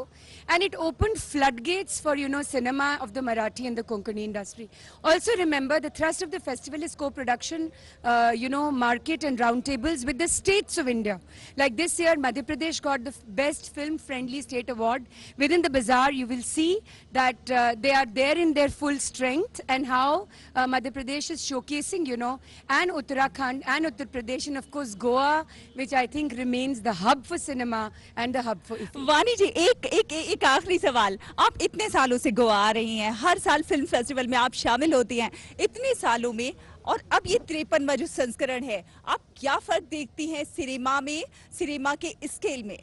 and it opened floodgates for cinema of the Marathi and the Konkani industry. Also remember, the thrust of the festival is co-production, market and roundtables with the states of India. Like this year, Madhya Pradesh got the best film friendly state award. Within the bazaar, you will see that they are there in their full strength, and how Madhya Pradesh is showcasing, and Uttarakhand and Uttar Pradesh, and of course Goa, which I think remains the hub for cinema and the hub for IFFI. वानी जी, एक आखिरी सवाल. आप इतने सालों से गोवा आ रही हैं, हर साल फिल्म फेस्टिवल में आप शामिल होती हैं. इतने सालों में और अब ये 53वां जो संस्करण है, आप क्या फर्क देखती हैं सिनेमा में, सिनेमा के स्केल में?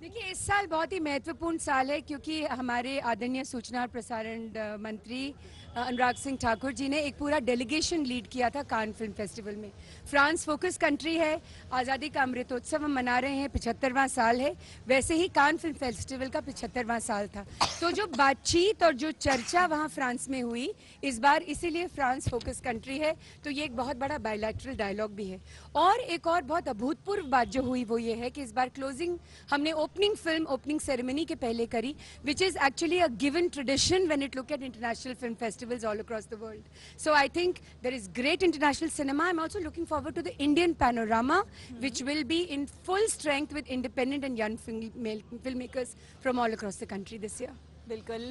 देखिए, इस साल बहुत ही महत्वपूर्ण साल है, क्योंकि हमारे आदरणीय सूचना और प्रसारण मंत्री अनुराग सिंह ठाकुर जी ने एक पूरा डेलीगेशन लीड किया था कान फिल्म फेस्टिवल में. फ्रांस फोकस कंट्री है, आज़ादी का अमृतोत्सव हम मना रहे हैं, 75वां साल है. वैसे ही कान फिल्म फेस्टिवल का 75वां साल था. तो जो बातचीत और जो चर्चा वहाँ फ्रांस में हुई, इस बार इसीलिए फ्रांस फोकस कंट्री है, तो ये एक बहुत बड़ा बायलैटरल डायलॉग भी है. और एक और बहुत अभूतपूर्व बात जो हुई वो ये है कि इस बार क्लोजिंग हमने ओपनिंग सेरेमनी के पहले करी, which is actually a given tradition when it look at international film festivals all across the world. So I think there is great international cinema. I'm also looking forward to the Indian panorama, which will be in full strength with independent and young filmmakers from all across the country this year. बिल्कुल.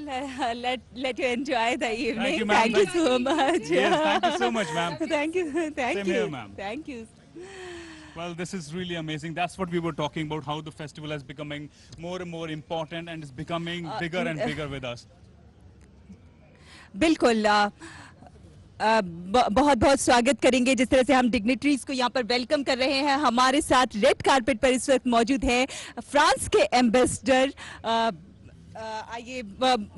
Let you enjoy the evening. Thank you so much. Yes, thank you so much, ma'am. Thank you. Same here, ma'am. Thank you. Well, this is really amazing. That's what we were talking about, how the festival is becoming more and more important and is becoming bigger and bigger with us. बिल्कुल. बहुत बहुत स्वागत करेंगे जिस तरह से हम डिग्निटरीज को यहाँ पर वेलकम कर रहे हैं. हमारे साथ रेड कारपेट पर इस वक्त मौजूद है फ्रांस के एम्बेसडर. आइए,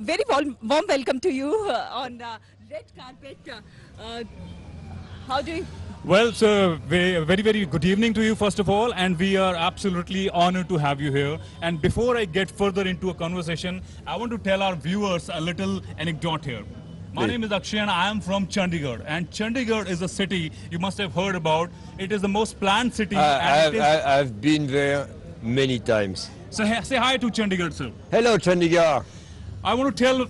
very warm welcome to you on red carpet. How do you? Well, sir, very, very good evening to you, first of all, and we are absolutely honored to have you here. And before I get further into a conversation, I want to tell our viewers a little anecdote here. My name is Akshay and I am from Chandigarh. And Chandigarh is a city you must have heard about. It is the most planned city. I've been there many times. So say hi to Chandigarh, sir. Hello, Chandigarh. I want to tell,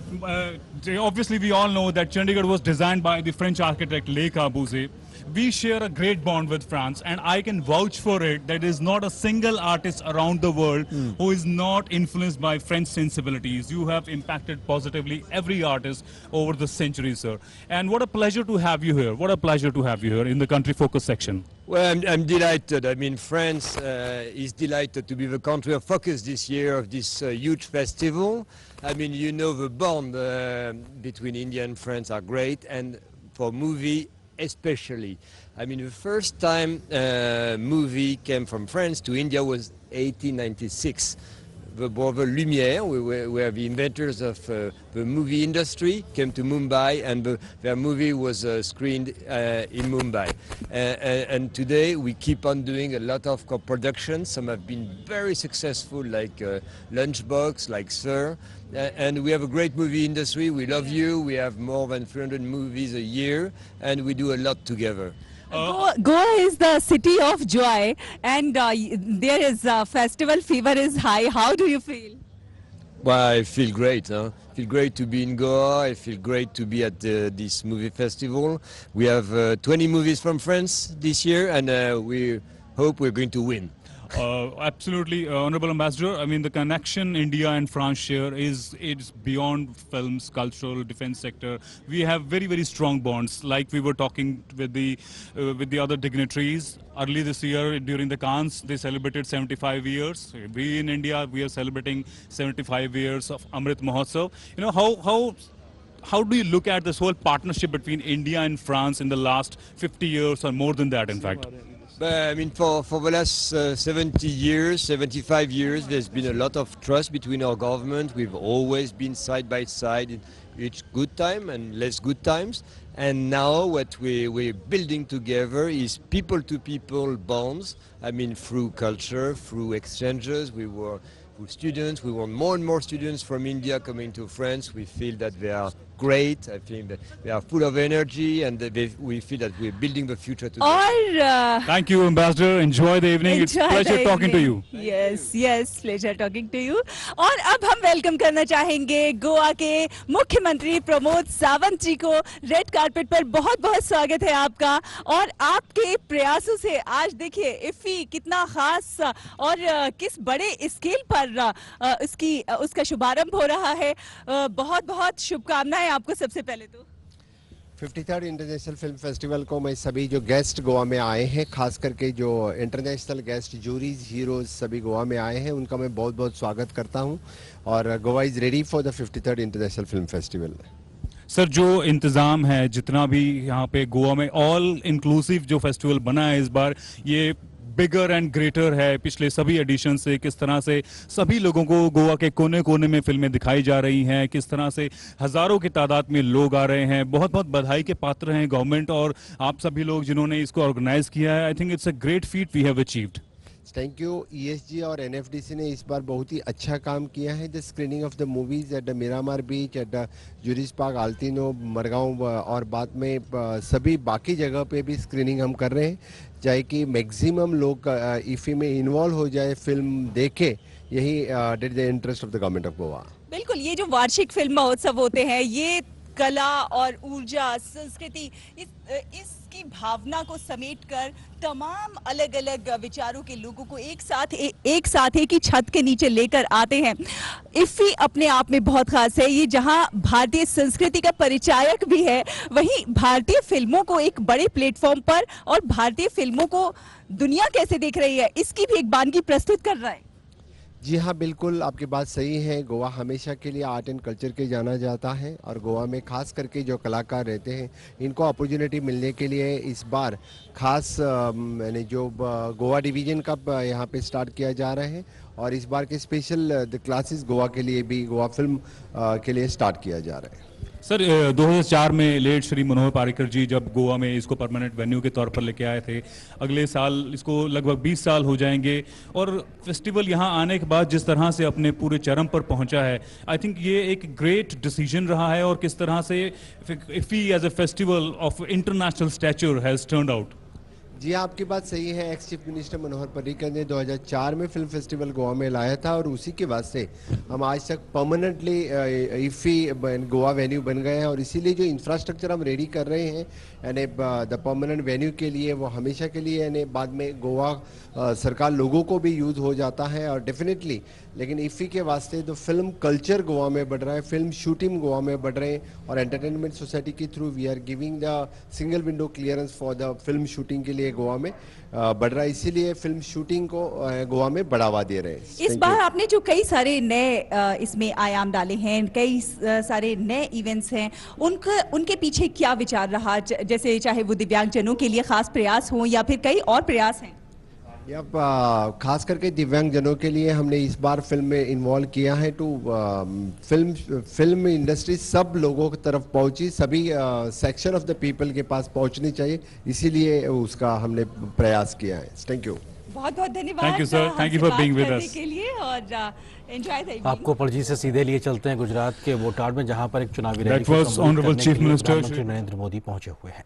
obviously we all know that Chandigarh was designed by the French architect Le Corbusier. We share a great bond with France, and I can vouch for it that there is not a single artist around the world who is not influenced by French sensibilities. You have impacted positively every artist over the centuries, sir. And what a pleasure to have you here. What a pleasure to have you here in the Country Focus section. Well, I'm delighted. I mean, France is delighted to be the country of focus this year of this huge festival. I mean, you know, the bond between India and France are great, and for movie especially. I mean, the first time movie came from France to India was 1896. The brother Lumière, we were the inventors of the movie industry, came to Mumbai, and their movie was screened in Mumbai. And today we keep on doing a lot of co-productions. Some have been very successful, like Lunchbox, like Sir. And we have a great movie industry. We love you. We have more than 300 movies a year, and we do a lot together. Goa is the city of joy, and there is festival fever is high. How do you feel? Well, I feel great. I feel great to be in Goa. I feel great to be at this movie festival. We have 20 movies from France this year, and we hope we're going to win. Absolutely, Honorable Ambassador. I mean, the connection India and France share is beyond films, cultural, defense sector. We have very, very strong bonds. Like we were talking with the other dignitaries early this year during the Cannes, they celebrated 75 years. We in India, we are celebrating 75 years of Amrit Mahotsav. You know, how do you look at this whole partnership between India and France in the last 50 years or more than that, in fact? But, I mean, for the last 70 years, 75 years, there's been a lot of trust between our government. We've always been side by side in each good time and less good times. And now what we're building together is people-to-people bonds. I mean, through culture, through exchanges. We were with students. We want more and more students from India coming to France. We feel that they are great. I think that they are full of energy, and we feel that we're building the future together. Thank you, Ambassador. Enjoy the evening. It's a pleasure talking to you. Yes, pleasure talking to you. और अब हम वेलकम करना चाहेंगे गोवा के मुख्यमंत्री प्रमोद सावंत जी को। रेड कार्पेट पर बहुत बहुत स्वागत है आपका, और आपके प्रयासों से आज देखिए इफ्फी कितना खास और किस बड़े स्केल पर उसका शुभारंभ हो रहा है। बहुत बहुत शुभकामनाएं आपको। सबसे पहले तो 53rd इंटरनेशनल फिल्म फेस्टिवल को मैं सभी जो गेस्ट गोवा में आए हैं, खास करके जो इंटरनेशनल गेस्ट जूरीज हीरोज सभी गोवा में आए हैं, उनका मैं बहुत बहुत स्वागत करता हूं। और Goa is ready for the 53rd international film festival. Sir, जो इंतज़ाम है, जितना भी यहाँ पे गोवा में ऑल इंक्लूसिव जो फेस्टिवल बना है इस बार, ये बिगर एंड ग्रेटर है पिछले सभी एडिशन से। किस तरह से सभी लोगों को गोवा के कोने कोने में फिल्में दिखाई जा रही हैं, किस तरह से हजारों की तादाद में लोग आ रहे हैं। बहुत बहुत बधाई के पात्र हैं गवर्नमेंट और आप सभी लोग जिन्होंने इसको ऑर्गेनाइज किया है। I think it's a great feat we have achieved. Thank you. ESG और NFDC ने इस बार बहुत ही अच्छा काम किया है। The screening of the movies at the Miramar beach, at the juris park, आल्तिनो, मरगांव और बाद में सभी बाकी जगह पे भी स्क्रीनिंग हम कर रहे हैं, चाहे कि मैक्सिमम लोग IFFI में इन्वॉल्व हो जाए, फिल्म देखे। यही date the interest of the government of Goa. बिल्कुल, ये जो वार्षिक फिल्म महोत्सव होते हैं, ये कला और ऊर्जा, संस्कृति, इसकी भावना को समेटकर तमाम अलग अलग विचारों के लोगों को एक साथ एक ही छत के नीचे लेकर आते हैं। IFFI अपने आप में बहुत खास है। ये जहां भारतीय संस्कृति का परिचायक भी है, वहीं भारतीय फिल्मों को एक बड़े प्लेटफॉर्म पर और भारतीय फिल्मों को दुनिया कैसे देख रही है, इसकी भी एक बानगी प्रस्तुत कर रहा है। जी हाँ, बिल्कुल आपकी बात सही है। गोवा हमेशा के लिए आर्ट एंड कल्चर के जाना जाता है, और गोवा में खास करके जो कलाकार रहते हैं, इनको अपॉर्चुनिटी मिलने के लिए इस बार खास मैंने जो गोवा डिवीजन का यहाँ पे स्टार्ट किया जा रहा है, और इस बार के स्पेशल क्लासेस गोवा के लिए भी, गोवा फिल्म के लिए स्टार्ट किया जा रहा है। सर, 2004 में लेट श्री मनोहर पारिकर जी जब गोवा में इसको परमानेंट वेन्यू के तौर पर लेके आए थे, अगले साल इसको लगभग 20 साल हो जाएंगे, और फेस्टिवल यहाँ आने के बाद जिस तरह से अपने पूरे चरम पर पहुँचा है, आई थिंक ये एक ग्रेट डिसीजन रहा है। और किस तरह से IFFI as a festival of international stature has turned out. जी हाँ, आपकी बात सही है। Ex chief minister Manohar Parrikar ने 2004 में फिल्म फेस्टिवल गोवा में लाया था और उसी के बाद से हम आज तक परमानेंटली IFFI गोवा वेन्यू बन गए हैं और इसीलिए जो इंफ्रास्ट्रक्चर हम रेडी कर रहे हैं यानी द परमानेंट वेन्यू के लिए वो हमेशा के लिए यानी बाद में गोवा सरकार लोगों को भी यूज़ हो जाता है और डेफिनेटली लेकिन IFFI के वास्ते तो फिल्म कल्चर गोवा में बढ़ रहा है, फिल्म शूटिंग गोवा में बढ़ रहे हैं और एंटरटेनमेंट सोसाइटी के through we are giving the single window clearance for the film shooting के लिए गोवा में बढ़ रहा है, इसीलिए फिल्म शूटिंग को गोवा में बढ़ावा दे रहे हैं। इस बार आपने जो कई सारे नए इसमें आयाम डाले हैं, कई सारे नए इवेंट्स हैं, उनके पीछे क्या विचार रहा, जैसे चाहे वो दिव्यांगजनों के लिए खास प्रयास हो या फिर कई और प्रयास हैं? खास करके दिव्यांगजनों के लिए हमने इस बार फिल्म में इन्वॉल्व किया है टू फिल्म इंडस्ट्री सब लोगों की तरफ पहुंची, सभी सेक्शन ऑफ द पीपल के पास पहुंचनी चाहिए, इसीलिए उसका हमने प्रयास किया है। थैंक यू, बहुत बहुत धन्यवाद। Thank you sir, thank you for being with us के लिए और एंजॉय द इवनिंग। आपको पणजी से सीधे लिए चलते हैं गुजरात के वोटाड में, जहां पर एक चुनावी रैली को संबोधित करने के लिए प्रधानमंत्री नरेंद्र मोदी पहुंचे हुए हैं।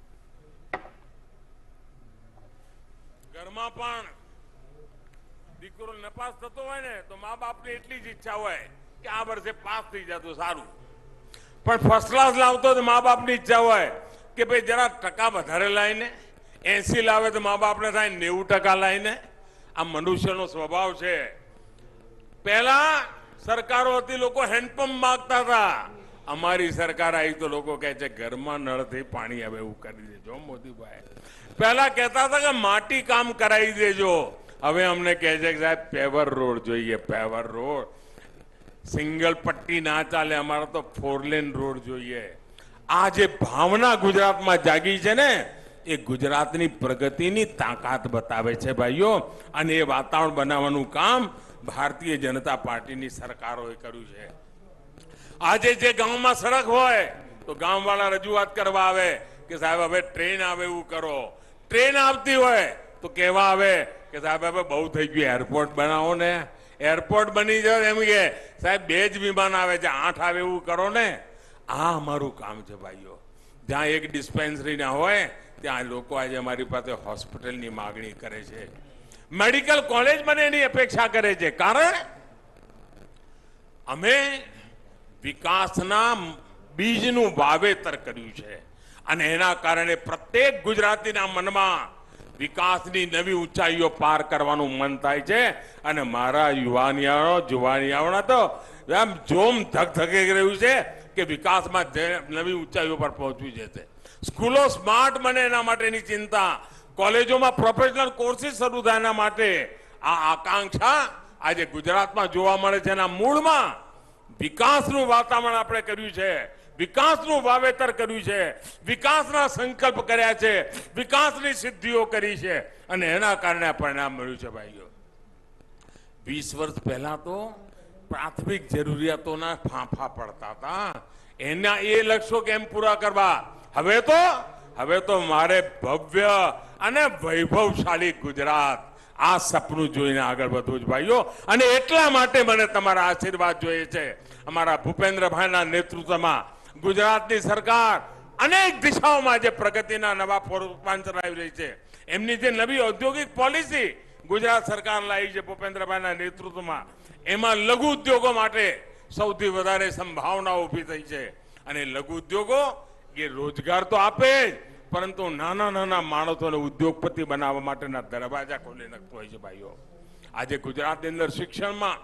દીકરો નપાસ થતો હોય ને તો મા બાપની એટલી જ ઈચ્છા હોય કે આ વર્ષે પાસ થઈ જતો સારું, પણ ફર્સ્ટ ક્લાસ લાવતો તો મા બાપની ઈચ્છા હોય કે ભાઈ જરા ટકા વધારે લાવીને 80 લાવે તો મા બાપને થાય 90% લાવીને। આ મનુષ્યનો સ્વભાવ છે। પહેલા સરકારો હતી લોકો હેન્ડપંપ માંગતા હતા, અમારી સરકાર આવી તો લોકો કહે છે ઘરમાં નળથી પાણી આવે એવું કરી દેજો મોદીભાઈ। પહેલા કહેતા હતા કે માટી કામ કરાવી દેજો, હવે અમને કહે છે કે સાહેબ પેવર રોડ જોઈએ, પેવર રોડ, સિંગલ પટ્ટી ના ચાલે, અમારે તો 4 લેન રોડ જોઈએ। આ જે ભાવના ગુજરાતમાં જાગી છે ને એ ગુજરાતની પ્રગતિની તાકાત બતાવે છે ભાઈઓ, અને એ વાતાવરણ બનાવવાનું કામ ભારતીય જનતા પાર્ટીની સરકારોએ કર્યું છે। આજે જે ગામમાં સડક હોય તો ગામવાળા રજૂઆત કરવા આવે કે સાહેબ હવે ટ્રેન આવે એવું કરો, ટ્રેન આવતી હોય તો કહેવા આવે કે સાહેબ હવે બહુ થઈ ગયું, એરપોર્ટ બનાવો ને, એરપોર્ટ બની જાય એમ કે સાહેબ 2 જ વિમાન આવે છે, 8 આવે એવું કરો ને। આ અમારું કામ છે ભાઈઓ। જ્યાં એક ડિસ્પેન્સરી ના હોય ત્યાં લોકો આજે અમારી પાસે હોસ્પિટલની માગણી કરે છે, મેડિકલ કોલેજ બને એની અપેક્ષા કરે છે, કારણ અમે વિકાસના બીજનું વાવેતર કર્યું છે અને એના કારણે પ્રત્યેક ગુજરાતીના મનમાં વિકાસની નવી ઊંચાઈઓ પાર કરવાનું મન થાય છે અને મારા જુવાનિયાઓના તો એમ જોમ ધગધગી રહ્યું છે કે વિકાસમાં નવી ઊંચાઈઓ પર પહોંચવી જશે। સ્કૂલો સ્માર્ટ બને એના માટેની ચિંતા, કોલેજોમાં પ્રોફેશનલ કોર્સીસ શરૂ થાય એના માટે આ આકાંક્ષા આજે ગુજરાતમાં જોવા મળે છે। એના મૂળમાં વિકાસનું વાતાવરણ આપણે કર્યું છે, વિકાસનું વાવેતર કર્યું છે, વિકાસના સંકલ્પ કર્યા છે, વિકાસની સિદ્ધિઓ કરી છે અને એના કારણે આ પરિણામ મળ્યું છે ભાઈઓ। 20 વર્ષ પહેલા તો પ્રાથમિક જરૂરિયાતોના ફાંફા પડતા હતા, એના એ લક્ષ્યો કેમ પૂરા કરવા, હવે તો મારે ભવ્ય અને વૈભવશાળી ગુજરાત આ સપનું જોઈને આગળ વધવું જ ભાઈઓ। અને એટલા માટે મને તમારા આશીર્વાદ જોઈએ છે। અમારા ભૂપેન્દ્રભાઈના નેતૃત્વમાં ગુજરાતની સરકાર અનેક દિશાઓમાં જે પ્રગતિના નવા ફોરપાન ચલાવી રહી છે, એમની જે નવી ઔદ્યોગિક પોલિસી ગુજરાત સરકાર લાવી છે ભૂપેન્દ્રભાઈના નેતૃત્વમાં, એમાં લઘુ ઉદ્યોગો માટે સૌથી વધારે સંભાવનાઓ ઊભી થઈ છે। અને લઘુ ઉદ્યોગો એ રોજગાર તો આપે જ, પરંતુ નાના નાના માણસોને ઉદ્યોગપતિ બનાવવા માટેના દરવાજા ખોલી નાખતો હોય છે ભાઈઓ। આજે ગુજરાતની અંદર શિક્ષણમાં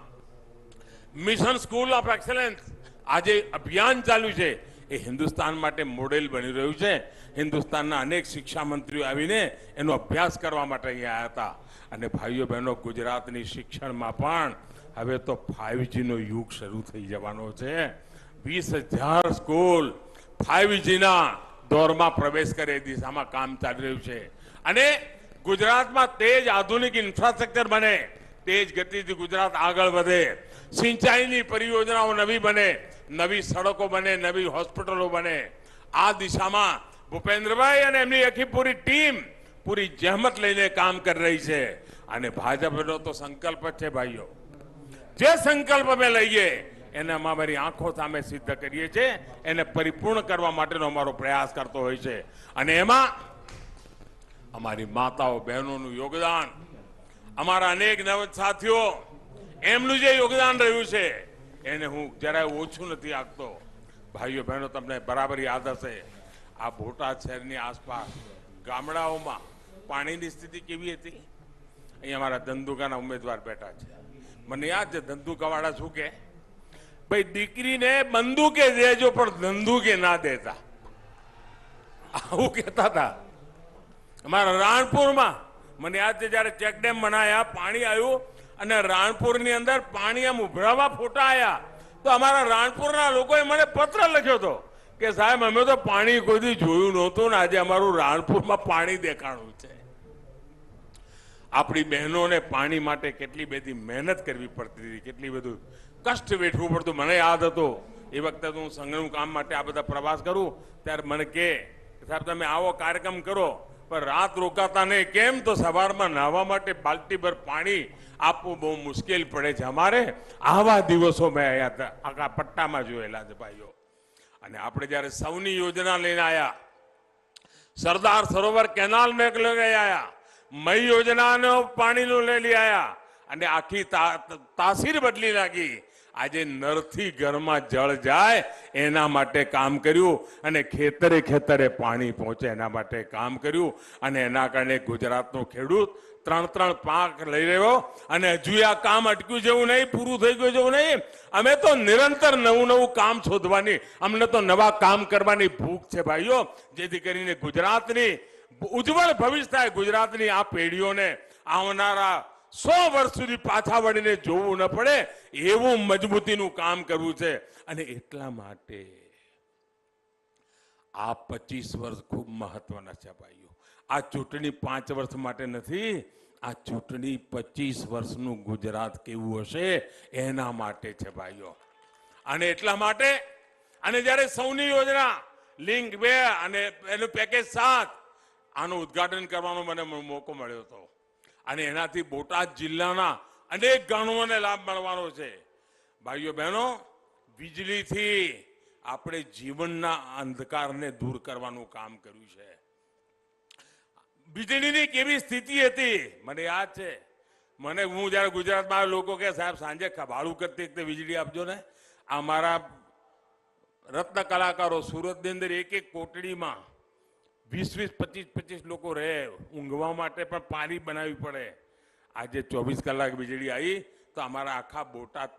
મિશન સ્કૂલ ઓફ એક્સેલન્સ આજે અભિયાન ચાલુ છે, એ હિન્દુસ્તાન માટે મોડેલ બની રહ્યું છે। હિન્દુસ્તાનના અનેક શિક્ષા મંત્રીઓ આવીને એનો અભ્યાસ કરવા માટે અહીંયા આવ્યા હતા। અને ભાઈઓ બહેનો, ગુજરાતની શિક્ષણમાં પણ હવે તો 5G નો યુગ શરૂ થઈ જવાનો છે। 20,000 સ્કૂલ 5Gના દોરમાં પ્રવેશ કરે એ દિશામાં કામ ચાલી રહ્યું છે। અને ગુજરાતમાં તેજ આધુનિક ઇન્ફ્રાસ્ટ્રક્ચર બને, તેજ ગતિથી ગુજરાત આગળ વધે, સિંચાઈની પરિયોજનાઓ નવી બને, નવી સડકો બને, નવી હોસ્પિટલો બને। આ દિશામાં ભૂપેન્દ્રભાઈ અને એમની આખી પૂરી ટીમ પૂરી જહેમત લઈને કામ કરી રહી છે। અને ભાજપનો તો સંકલ્પ છે ભાઈઓ, જે સંકલ્પ અમે લઈએ એને અમારી આંખો સામે સિદ્ધ કરીએ છીએ, એને પરિપૂર્ણ કરવા માટેનો અમારો પ્રયાસ કરતો હોય છે। અને એમાં અમારી માતાઓ બહેનોનું યોગદાન, અમારા અનેક નવ સાથીઓ એમનું જે યોગદાન રહ્યું છે એને હું જરાય ઓછું નથી આંકતો. ભાઈઓ બહેનો, તમને બરાબર યાદ હશે આ બોટાદ શહેરની આસપાસ ગામડાઓમાં પાણીની સ્થિતિ કેવી હતી. અહીંયા અમારા ધંધુકાના ઉમેદવાર બેઠા છે. મને યાદ છે ધંધુકાવાળા શું કે, ભાઈ દીકરીને બંદૂકે દેજો પણ ધંધુકે ના દેતા, આવું કહેતા હતા. અમારા રાણપુરમાં મને યાદ છે જયારે ચેકડેમ બનાયા, પાણી આવ્યું અને રાણપુરની અંદર પાણી આમ ઉભરાવા ફોટા આવ્યા તો અમારા રાણપુરના લોકોએ મને પત્ર લખ્યો હતો કે સાહેબ અમે તો પાણી કોઈ દી જોયું નહોતું ને આજે અમારું રાણપુરમાં પાણી દેખાણું છે. આપણી બહેનોને પાણી માટે કેટલી બધી મહેનત કરવી પડતી હતી, કેટલી બધું કષ્ટ વેઠવું પડતું. મને યાદ હતો એ વખતે હું સંઘનું કામ માટે આ બધા પ્રવાસ કરું ત્યારે મને કે સાહેબ તમે આવો કાર્યક્રમ કરો પણ રાત રોકાતા નહીં. કેમ? તો સવારમાં નાહવા માટે બાલ્ટીભર પાણી આપવું બહુ મુશ્કેલ પડે છે અમારે. આવા દિવસો મેં અહીંયા આખા પટ્ટામાં જોયેલા છે ભાઈઓ. અને આપણે જયારે સૌની યોજના લઈને આવ્યા, સરદાર સરોવર કેનાલ મેં લઈ આવ્યા, મય યોજનાનો પાણીનું લઈ આવ્યા અને આખી તાસીર બદલી નાખી. આજે નળથી ઘરમાં જળ જાય એના માટે કામ કર્યું અને ખેતરે ખેતરે પાણી પહોંચે એના માટે કામ કર્યું. અને એના કારણે ગુજરાતનો ખેડૂત 3-3 પાક લઈ રહ્યો અને હજુ આ કામ અટક્યું જેવું નહીં, પૂરું થઈ ગયું જેવું નહીં. અમે તો નિરંતર નવું કામ શોધવાની, અમને તો નવા કામ કરવાની ભૂખ છે ભાઈઓ, જેથી કરીને ગુજરાતની ઉજ્જવળ ભવિષ્ય થાય. ગુજરાતની આ પેઢીઓને આવનારા 100 વર્ષ સુધી પાછા વળીને જોવું ન પડે એવું મજબૂતીનું કામ કરવું છે. અને એટલા માટે આ 25 વર્ષ ખૂબ મહત્વના છે ભાઈઓ. આ ચૂંટણી 5 વર્ષ માટે નથી, આ ચૂંટણી 25 વર્ષનું ગુજરાત કેવું હશે એના માટે છે ભાઈઓ. અને એટલા માટે અને જ્યારે સૌની યોજના લિંક 2 અને એનું પેકેજ 7 આનું ઉદ્ઘાટન કરવાનો મને મોકો મળ્યો હતો અને એનાથી બોટાદ જિલ્લાના અનેક ગામોને લાભ મળવાનો છે. ભાઈઓ બહેનો, વીજળીથી આપણે જીવનના અંધકારને દૂર કરવાનું કામ કર્યું છે. વીજળીની કેવી સ્થિતિ હતી મને યાદ છે. મને હું જયારે ગુજરાતમાં લોકો કે સાહેબ સાંજે ભાડું કરતી વખતે વીજળી આપજો ને. અમારા રત્ન કલાકારો સુરતની અંદર એક કોટડીમાં 20-25 લોકો રહે, ઊંઘવા માટે પણ પાણી બનાવવી પડે. આજે 24 કલાક વીજળી આવી તો અમારા આખા બોટાદ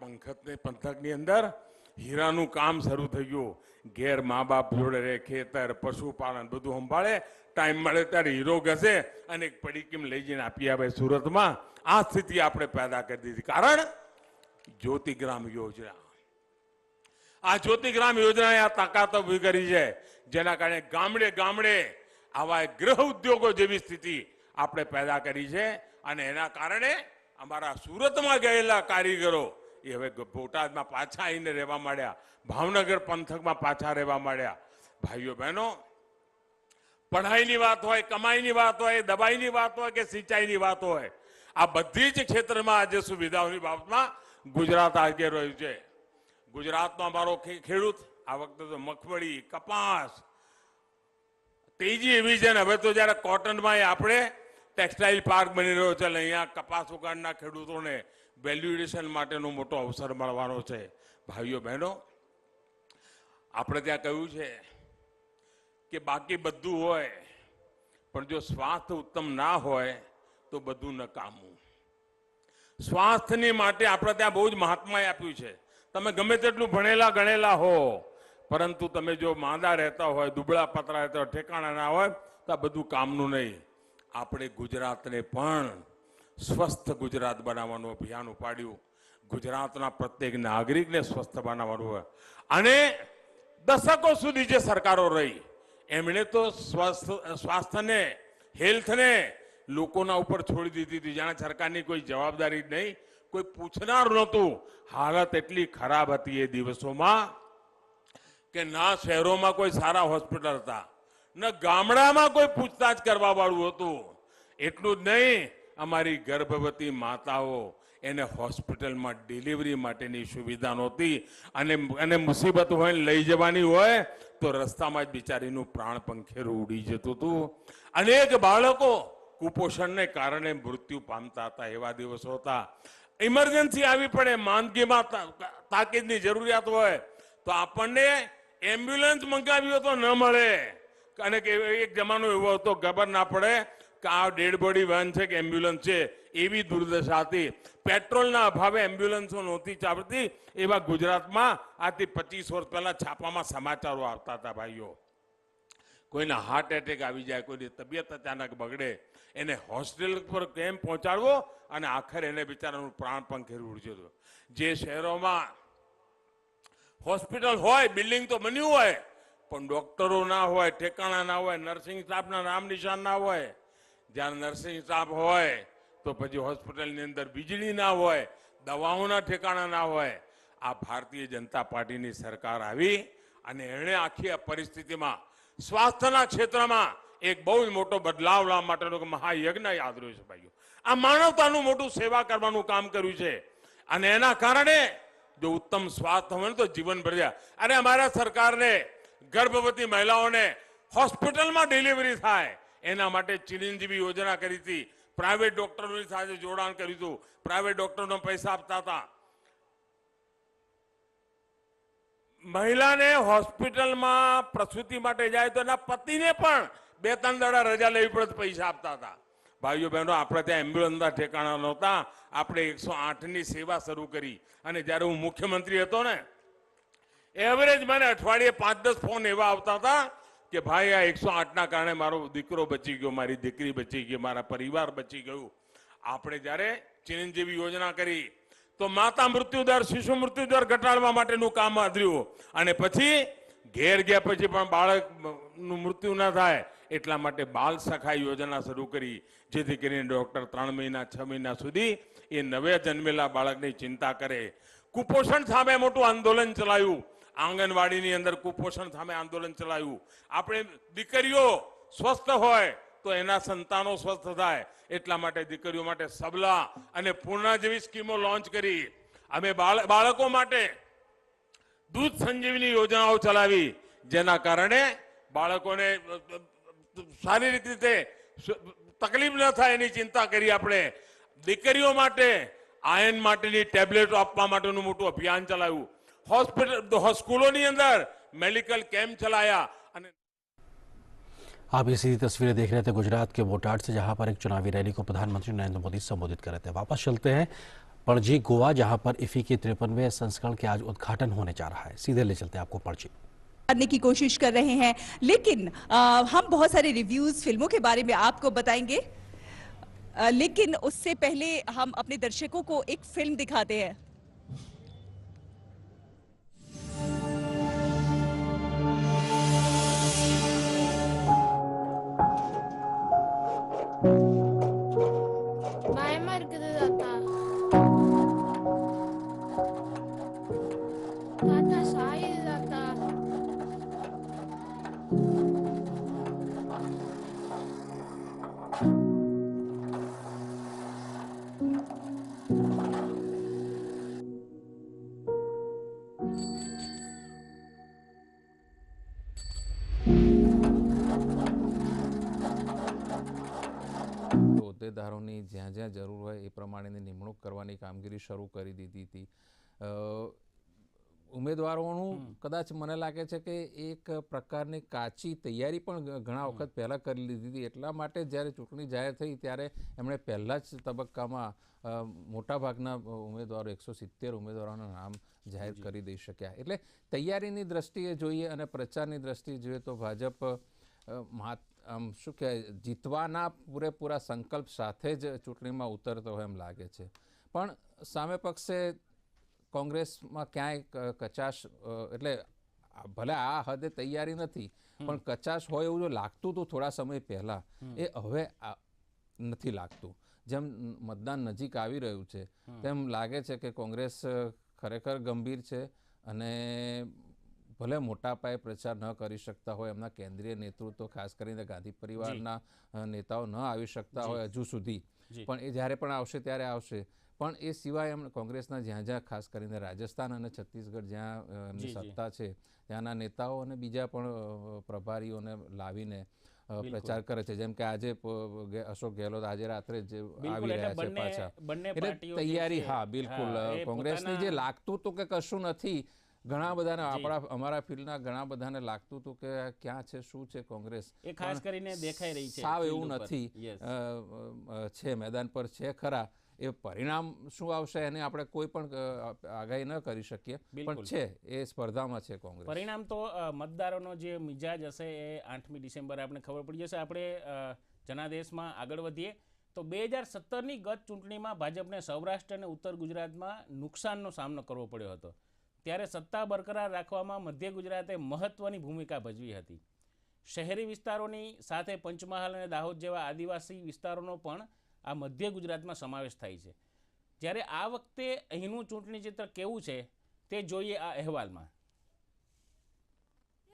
પંથકની અંદર હીરાનું કામ શરૂ થઈ ગયું. ઘેર મા બાપ જોડે રહે, ખેતર પશુપાલન બધું સંભાળે, ટાઈમ મળે ત્યારે હીરો ઘસે અને એક પડીકીમ લઈ જઈને આપી આવે સુરતમાં. આ સ્થિતિ આપણે પેદા કરી દીધી કારણ જ્યોતિગ્રામ યોજના. આ જ્યોતિગ્રામ યોજનાએ આ તાકાત ઉભી કરી છે જેના કારણે ગામડે ગામડે આવા ગૃહ ઉદ્યોગો જેવી સ્થિતિ આપણે પેદા કરી છે. અને એના કારણે અમારા સુરતમાં ગયેલા કારીગરો એ હવે બોટાદમાં પાછા આવીને રહેવા માંડ્યા, ભાવનગર પંથકમાં પાછા રહેવા માંડ્યા. ભાઈઓ બહેનો, પઢાઈની વાત હોય, કમાઈની વાત હોય, દવાઈની વાત હોય કે સિંચાઈની વાત હોય, આ બધી જ ક્ષેત્રમાં આજે સુવિધાઓની બાબતમાં ગુજરાત આગળ રહ્યું છે. ગુજરાતનો અમારો ખેડૂત આ વખતે તો મગફળી, કપાસ તેજી એવી છે ને હવે તો જયારે કોટનમાં આપણે ટેક્સટાઇલ પાર્ક બની રહ્યો છે એટલે અહીંયા કપાસ ઉગાડના ખેડૂતોને વેલ્યુએશન માટેનો મોટો અવસર મળવાનો છે. ભાઈઓ બહેનો, આપણે ત્યાં કહ્યું છે કે બાકી બધું હોય પણ જો સ્વાસ્થ્ય ઉત્તમ ના હોય તો બધું નકામું. સ્વાસ્થ્યની માટે આપણે ત્યાં બહુ જ મહાત્માએ આપ્યું છે. તમે ગમે તેટલું ભણેલા ગણેલા હો પરંતુ તમે જો માંદા રહેતા હોય, દુબળા પતળા રહેતા હોય, ઠેકાણા ના હોય તો આ બધું કામનું નહીં. આપણે ગુજરાતને પણ સ્વસ્થ ગુજરાત બનાવવાનું અભિયાન ઉપાડ્યું. ગુજરાતના પ્રત્યેક નાગરિકને સ્વસ્થ બનાવવાનું હોય અને દશકો સુધી જે સરકારો રહી એમણે તો સ્વાસ્થ્યને, હેલ્થને લોકોના ઉપર છોડી દીધી હતી. જાણે સરકારની કોઈ જવાબદારી નહીં, કોઈ પૂછનાર નહોતું. હાલત એટલી ખરાબ હતી એ દિવસોમાં કે ના શહેરોમાં કોઈ સારા હોસ્પિટલ હતા, ન ગામડામાં કોઈ પૂછતાછ કરવા વાળું હતું. એટલું જ નહીં, અમારી ગર્ભવતી માતાઓ એને હોસ્પિટલમાં ડિલિવરી માટેની સુવિધા નહોતી અને મુસીબત હોય લઈ જવાની હોય તો રસ્તામાં જ બિચારીનું પ્રાણ પંખેરું ઉડી જતું હતું. અનેક બાળકો કુપોષણને કારણે મૃત્યુ પામતા હતા. એવા દિવસો હતા. ઇમરજન્સી આવી પડે, માંદગીમાં તાકીદની જરૂરિયાત હોય તો આપણને એમ્બ્યુલન્સ મંગાવી તો ન મળે. અને એક જમાનો એવો હતો ખબર ના પડે કે આ ડેડ બોડી વાન છે કે એમ્બ્યુલન્સ છે, એવી દુર્દશા હતી. પેટ્રોલના અભાવે એમ્બ્યુલન્સો નહોતી ચાલતી. એવા ગુજરાતમાં આજથી 25 વર્ષ પહેલા છાપામાં સમાચારો આવતા હતા. ભાઈઓ, કોઈના હાર્ટ એટેક આવી જાય, કોઈની તબિયત અચાનક બગડે, એને હોસ્પિટલ પર કેમ પહોંચાડવો અને આખરે એને બિચારાનું પ્રાણ પંખેરું ઉડ્યું હતું. જે શહેરોમાં હોસ્પિટલ હોય, બિલ્ડિંગ તો બન્યું હોય, પણ ડોક્ટરો ના હોય, ઠેકાણા ના હોય, નર્સિંગ સ્ટાફના નામ નિશાન ના હોય. જ્યારે નર્સિંગ સ્ટાફ હોય તો પછી હોસ્પિટલની અંદર વીજળી ના હોય, દવાઓના ઠેકાણા ના હોય. આ ભારતીય જનતા પાર્ટીની સરકાર આવી અને એણે આખી આ પરિસ્થિતિમાં સ્વાસ્થ્યના ક્ષેત્રમાં એક બહુ જ મોટો બદલાવ લાવવા માટેનો મહાયજ્ઞ યાદ રહ્યો છે. ભાઈઓ, આ માનવતાનું મોટું સેવા કરવાનું કામ કર્યું છે અને એના કારણે જો ઉત્તમ સ્વાસ્થ્ય હોય તો જીવન ભર્યા. અરે અમારા સરકારને ગર્ભવતી મહિલાઓને હોસ્પિટલમાં ડિલિવરી થાય એના માટે ચિરંજીવી યોજના કરી હતી. પ્રાઇવેટ ડોક્ટરોની સાથે જોડાણ કર્યું હતું. પ્રાઇવેટ ડોક્ટરોને પૈસા આપતા હતા. મહિલાને હોસ્પિટલમાં પ્રસૂતિ માટે જાય તો એના પતિને પણ 2-3 દાડા રજા લેવી પડે પૈસા આપતા હતા. ભાઈઓ બહેનો, આપણે ત્યાં એમ્બ્યુલન્સના ઠેકાણા નહોતા. આપણે 108ની સેવા શરૂ કરી અને જ્યારે હું મુખ્યમંત્રી હતો ને, એવરેજ મને અઠવાડિયે 5-10 ફોન એવા આવતા હતા કે ભાઈ આ 108ના કારણે મારો દીકરો બચી ગયો, મારી દીકરી બચી ગઈ, મારા પરિવાર બચી ગયું. આપણે જ્યારે ચિરંજીવી યોજના કરી તો માતા મૃત્યુદર, શિશુ મૃત્યુદર ઘટાડવા માટેનું કામ આદર્યું અને પછી ઘેર ગયા પછી પણ બાળકનું મૃત્યુ ન થાય એટલા માટે બાલ સખાઈ યોજના શરૂ કરી, જેથી કરીને ડોક્ટર 3 મહિના 6 મહિના સુધી એ નવે જન્મેલા બાળકની ચિંતા કરે. કુપોષણ સામે મોટું આંદોલન ચલાવ્યું. આંગણવાડીની અંદર કુપોષણ સામે આંદોલન ચલાવ્યું. આપણે દીકરીઓ સ્વસ્થ હોય તો એના સંતાનો સ્વસ્થ થાય એટલા માટે દીકરીઓ માટે સબલા અને પૂર્ણા જેવી સ્કીમો લોન્ચ કરી. અમે બાળકો માટે દૂધ સંજીવની યોજનાઓ ચલાવી, જેના કારણે બાળકોને શારીરિક રીતે તકલીફ ન થાય એની ચિંતા કરી. આપણે દીકરીઓ માટે આયન માટેની ટેબ્લેટો આપવા માટેનું મોટું અભિયાન ચલાવ્યું. હોસ્પિટલ, સ્કૂલોની અંદર मेडिकल कैंप चलाया। आप ये सीधी तस्वीरें देख रहे थे गुजरात के बोटाड से, जहां पर एक चुनावी रैली को प्रधानमंत्री नरेंद्र मोदी संबोधित कर रहे थे। वापस चलते हैं पणजी गोवा, जहां पर इफी के 53वें संस्करण के आज उद्घाटन होने जा रहा है। सीधे ले चलते हैं आपको पणजी। करने की कोशिश कर रहे हैं, लेकिन हम बहुत सारे रिव्यूज फिल्मों के बारे में आपको बताएंगे, लेकिन उससे पहले हम अपने दर्शकों को एक फिल्म दिखाते हैं। હોદ્દેદારોની જ્યાં જ્યાં જરૂર હોય એ પ્રમાણેની નિમણૂક કરવાની કામગીરી શરૂ કરી દીધી હતી। ઉમેદવારોનું કદાચ મને લાગે છે કે એક પ્રકારની કાચી તૈયારી પણ ઘણા વખત પહેલાં કરી લીધી હતી, એટલા માટે જ્યારે ચૂંટણી જાહેર થઈ ત્યારે એમણે પહેલાં જ તબક્કામાં મોટાભાગના ઉમેદવારો 170 ઉમેદવારોના નામ જાહેર કરી દઈ શક્યા। એટલે તૈયારીની દ્રષ્ટિએ જોઈએ અને પ્રચારની દ્રષ્ટિએ જોઈએ તો ભાજપ શું કહેવાય, જીતવાના પૂરેપૂરા સંકલ્પ સાથે જ ચૂંટણીમાં ઉતરતો હોય એમ લાગે છે, પણ સામે પક્ષે કોંગ્રેસમાં ક્યાંય કચાશ, એટલે ભલે આ હદે તૈયારી નથી પણ કચાશ હોય એવું જો લાગતું હતું થોડા સમય પહેલાં, એ હવે નથી લાગતું। જેમ મતદાન નજીક આવી રહ્યું છે તેમ લાગે છે કે કોંગ્રેસ ખરેખર ગંભીર છે અને ભલે મોટા પાયે પ્રચાર ન કરી શકતા હોય, એમના કેન્દ્રીય નેતૃત્વ ખાસ કરીને ગાંધી પરિવારના નેતાઓ ન આવી શકતા હોય હજુ સુધી, પણ એ જ્યારે પણ આવશે ત્યારે આવશે, પણ એ સિવાય એમ કોંગ્રેસના જ્યાં ખાસ કરીને રાજસ્થાન અને છત્તીસગઢ જ્યાં એમની સત્તા છે ત્યાંના નેતાઓ અને બીજા પણ પ્રભારીઓને લાવીને પ્રચાર કરે છે, જેમ કે આજે અશોક ગેહલોત આજે રાત્રે જ આવી રહ્યા છે પાછા, એટલે તૈયારી. હા, બિલકુલ. કોંગ્રેસની જે લાગતું હતું કે કશું નથી, ઘણા બધાને અમારા ફિલ્ડના ઘણા બધાને લાગતું હતું કે ક્યાં છે શું છે કોંગ્રેસ, એ ખાસ કરીને દેખાઈ રહી છે. સાવ એવું નથી, છે મેદાન પર છે ખરા. એ પરિણામ શું આવશે એને આપણે કોઈ પણ આગાહી ન કરી શકીએ, પણ છે એ સ્પર્ધામાં છે કોંગ્રેસ. પરિણામ તો મતદારોનો જે મિજાજ હશે એ 8મી ડિસેમ્બરે આપણે ખબર પડી જશે. આપણે જનાદેશમાં આગળ વધીએ તો 2017ની ગત ચૂંટણીમાં ભાજપને સૌરાષ્ટ્ર અને ઉત્તર ગુજરાતમાં નુકસાનનો સામનો કરવો પડ્યો હતો. ત્યારે સત્તા બરકરાર રાખવામાં મધ્ય ગુજરાતે મહત્વની ભૂમિકા ભજવી હતી. શહેરી વિસ્તારોની સાથે પંચમહાલ અને દાહોદ જેવા આદિવાસી વિસ્તારોનો પણ આ મધ્ય ગુજરાતમાં સમાવેશ થાય છે. જ્યારે આ વખતે અહીંનું ચૂંટણી ચિત્ર કેવું છે તે જોઈએ આ અહેવાલમાં.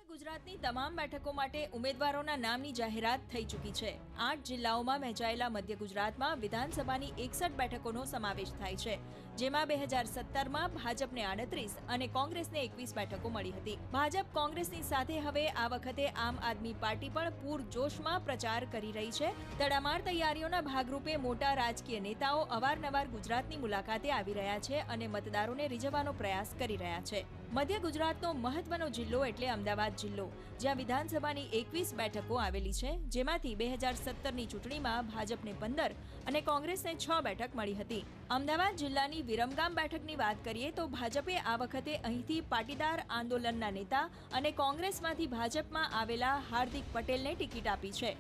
ગુજરાતની તમામ બેઠકો માટે ઉમેદવારોના નામની જાહેરાત થઈ ચૂકી છે. 8 જિલ્લાઓમાં વહેંચાયેલા મધ્ય ગુજરાતમાં વિધાનસભાની 61 બેઠકોનો સમાવેશ થાય છે, જેમાં 2017માં ભાજપને 38 અને કોંગ્રેસને 21 બેઠકો મળી હતી. ભાજપ કોંગ્રેસની સાથે હવે આ વખતે આમ આદમી પાર્ટી પણ પૂરજોશમાં પ્રચાર કરી રહી છે. તડામાર તૈયારીઓના ભાગરૂપે મોટા રાજકીય નેતાઓ અવારનવાર ગુજરાતની મુલાકાતે આવી રહ્યા છે અને મતદારોને રીઝવવાનો પ્રયાસ કરી રહ્યા છે. મધ્ય ગુજરાતનો મહત્વનો જિલ્લો એટલે અમદાવાદ જિલ્લો, જ્યાં વિધાનસભાની 21 બેઠકો આવેલી છે, જેમાંથી 2017ની ચૂંટણીમાં ભાજપને 15 અને કોંગ્રેસને 6 બેઠક મળી હતી. અમદાવાદ જિલ્લાની વિરમગામ બેઠકની વાત કરીએ તો ભાજપે આ વખતે અહીંથી પાટીદાર આંદોલનના નેતા અને કોંગ્રેસમાંથી ભાજપમાં આવેલા હાર્દિક પટેલને ટિકિટ આપી છે,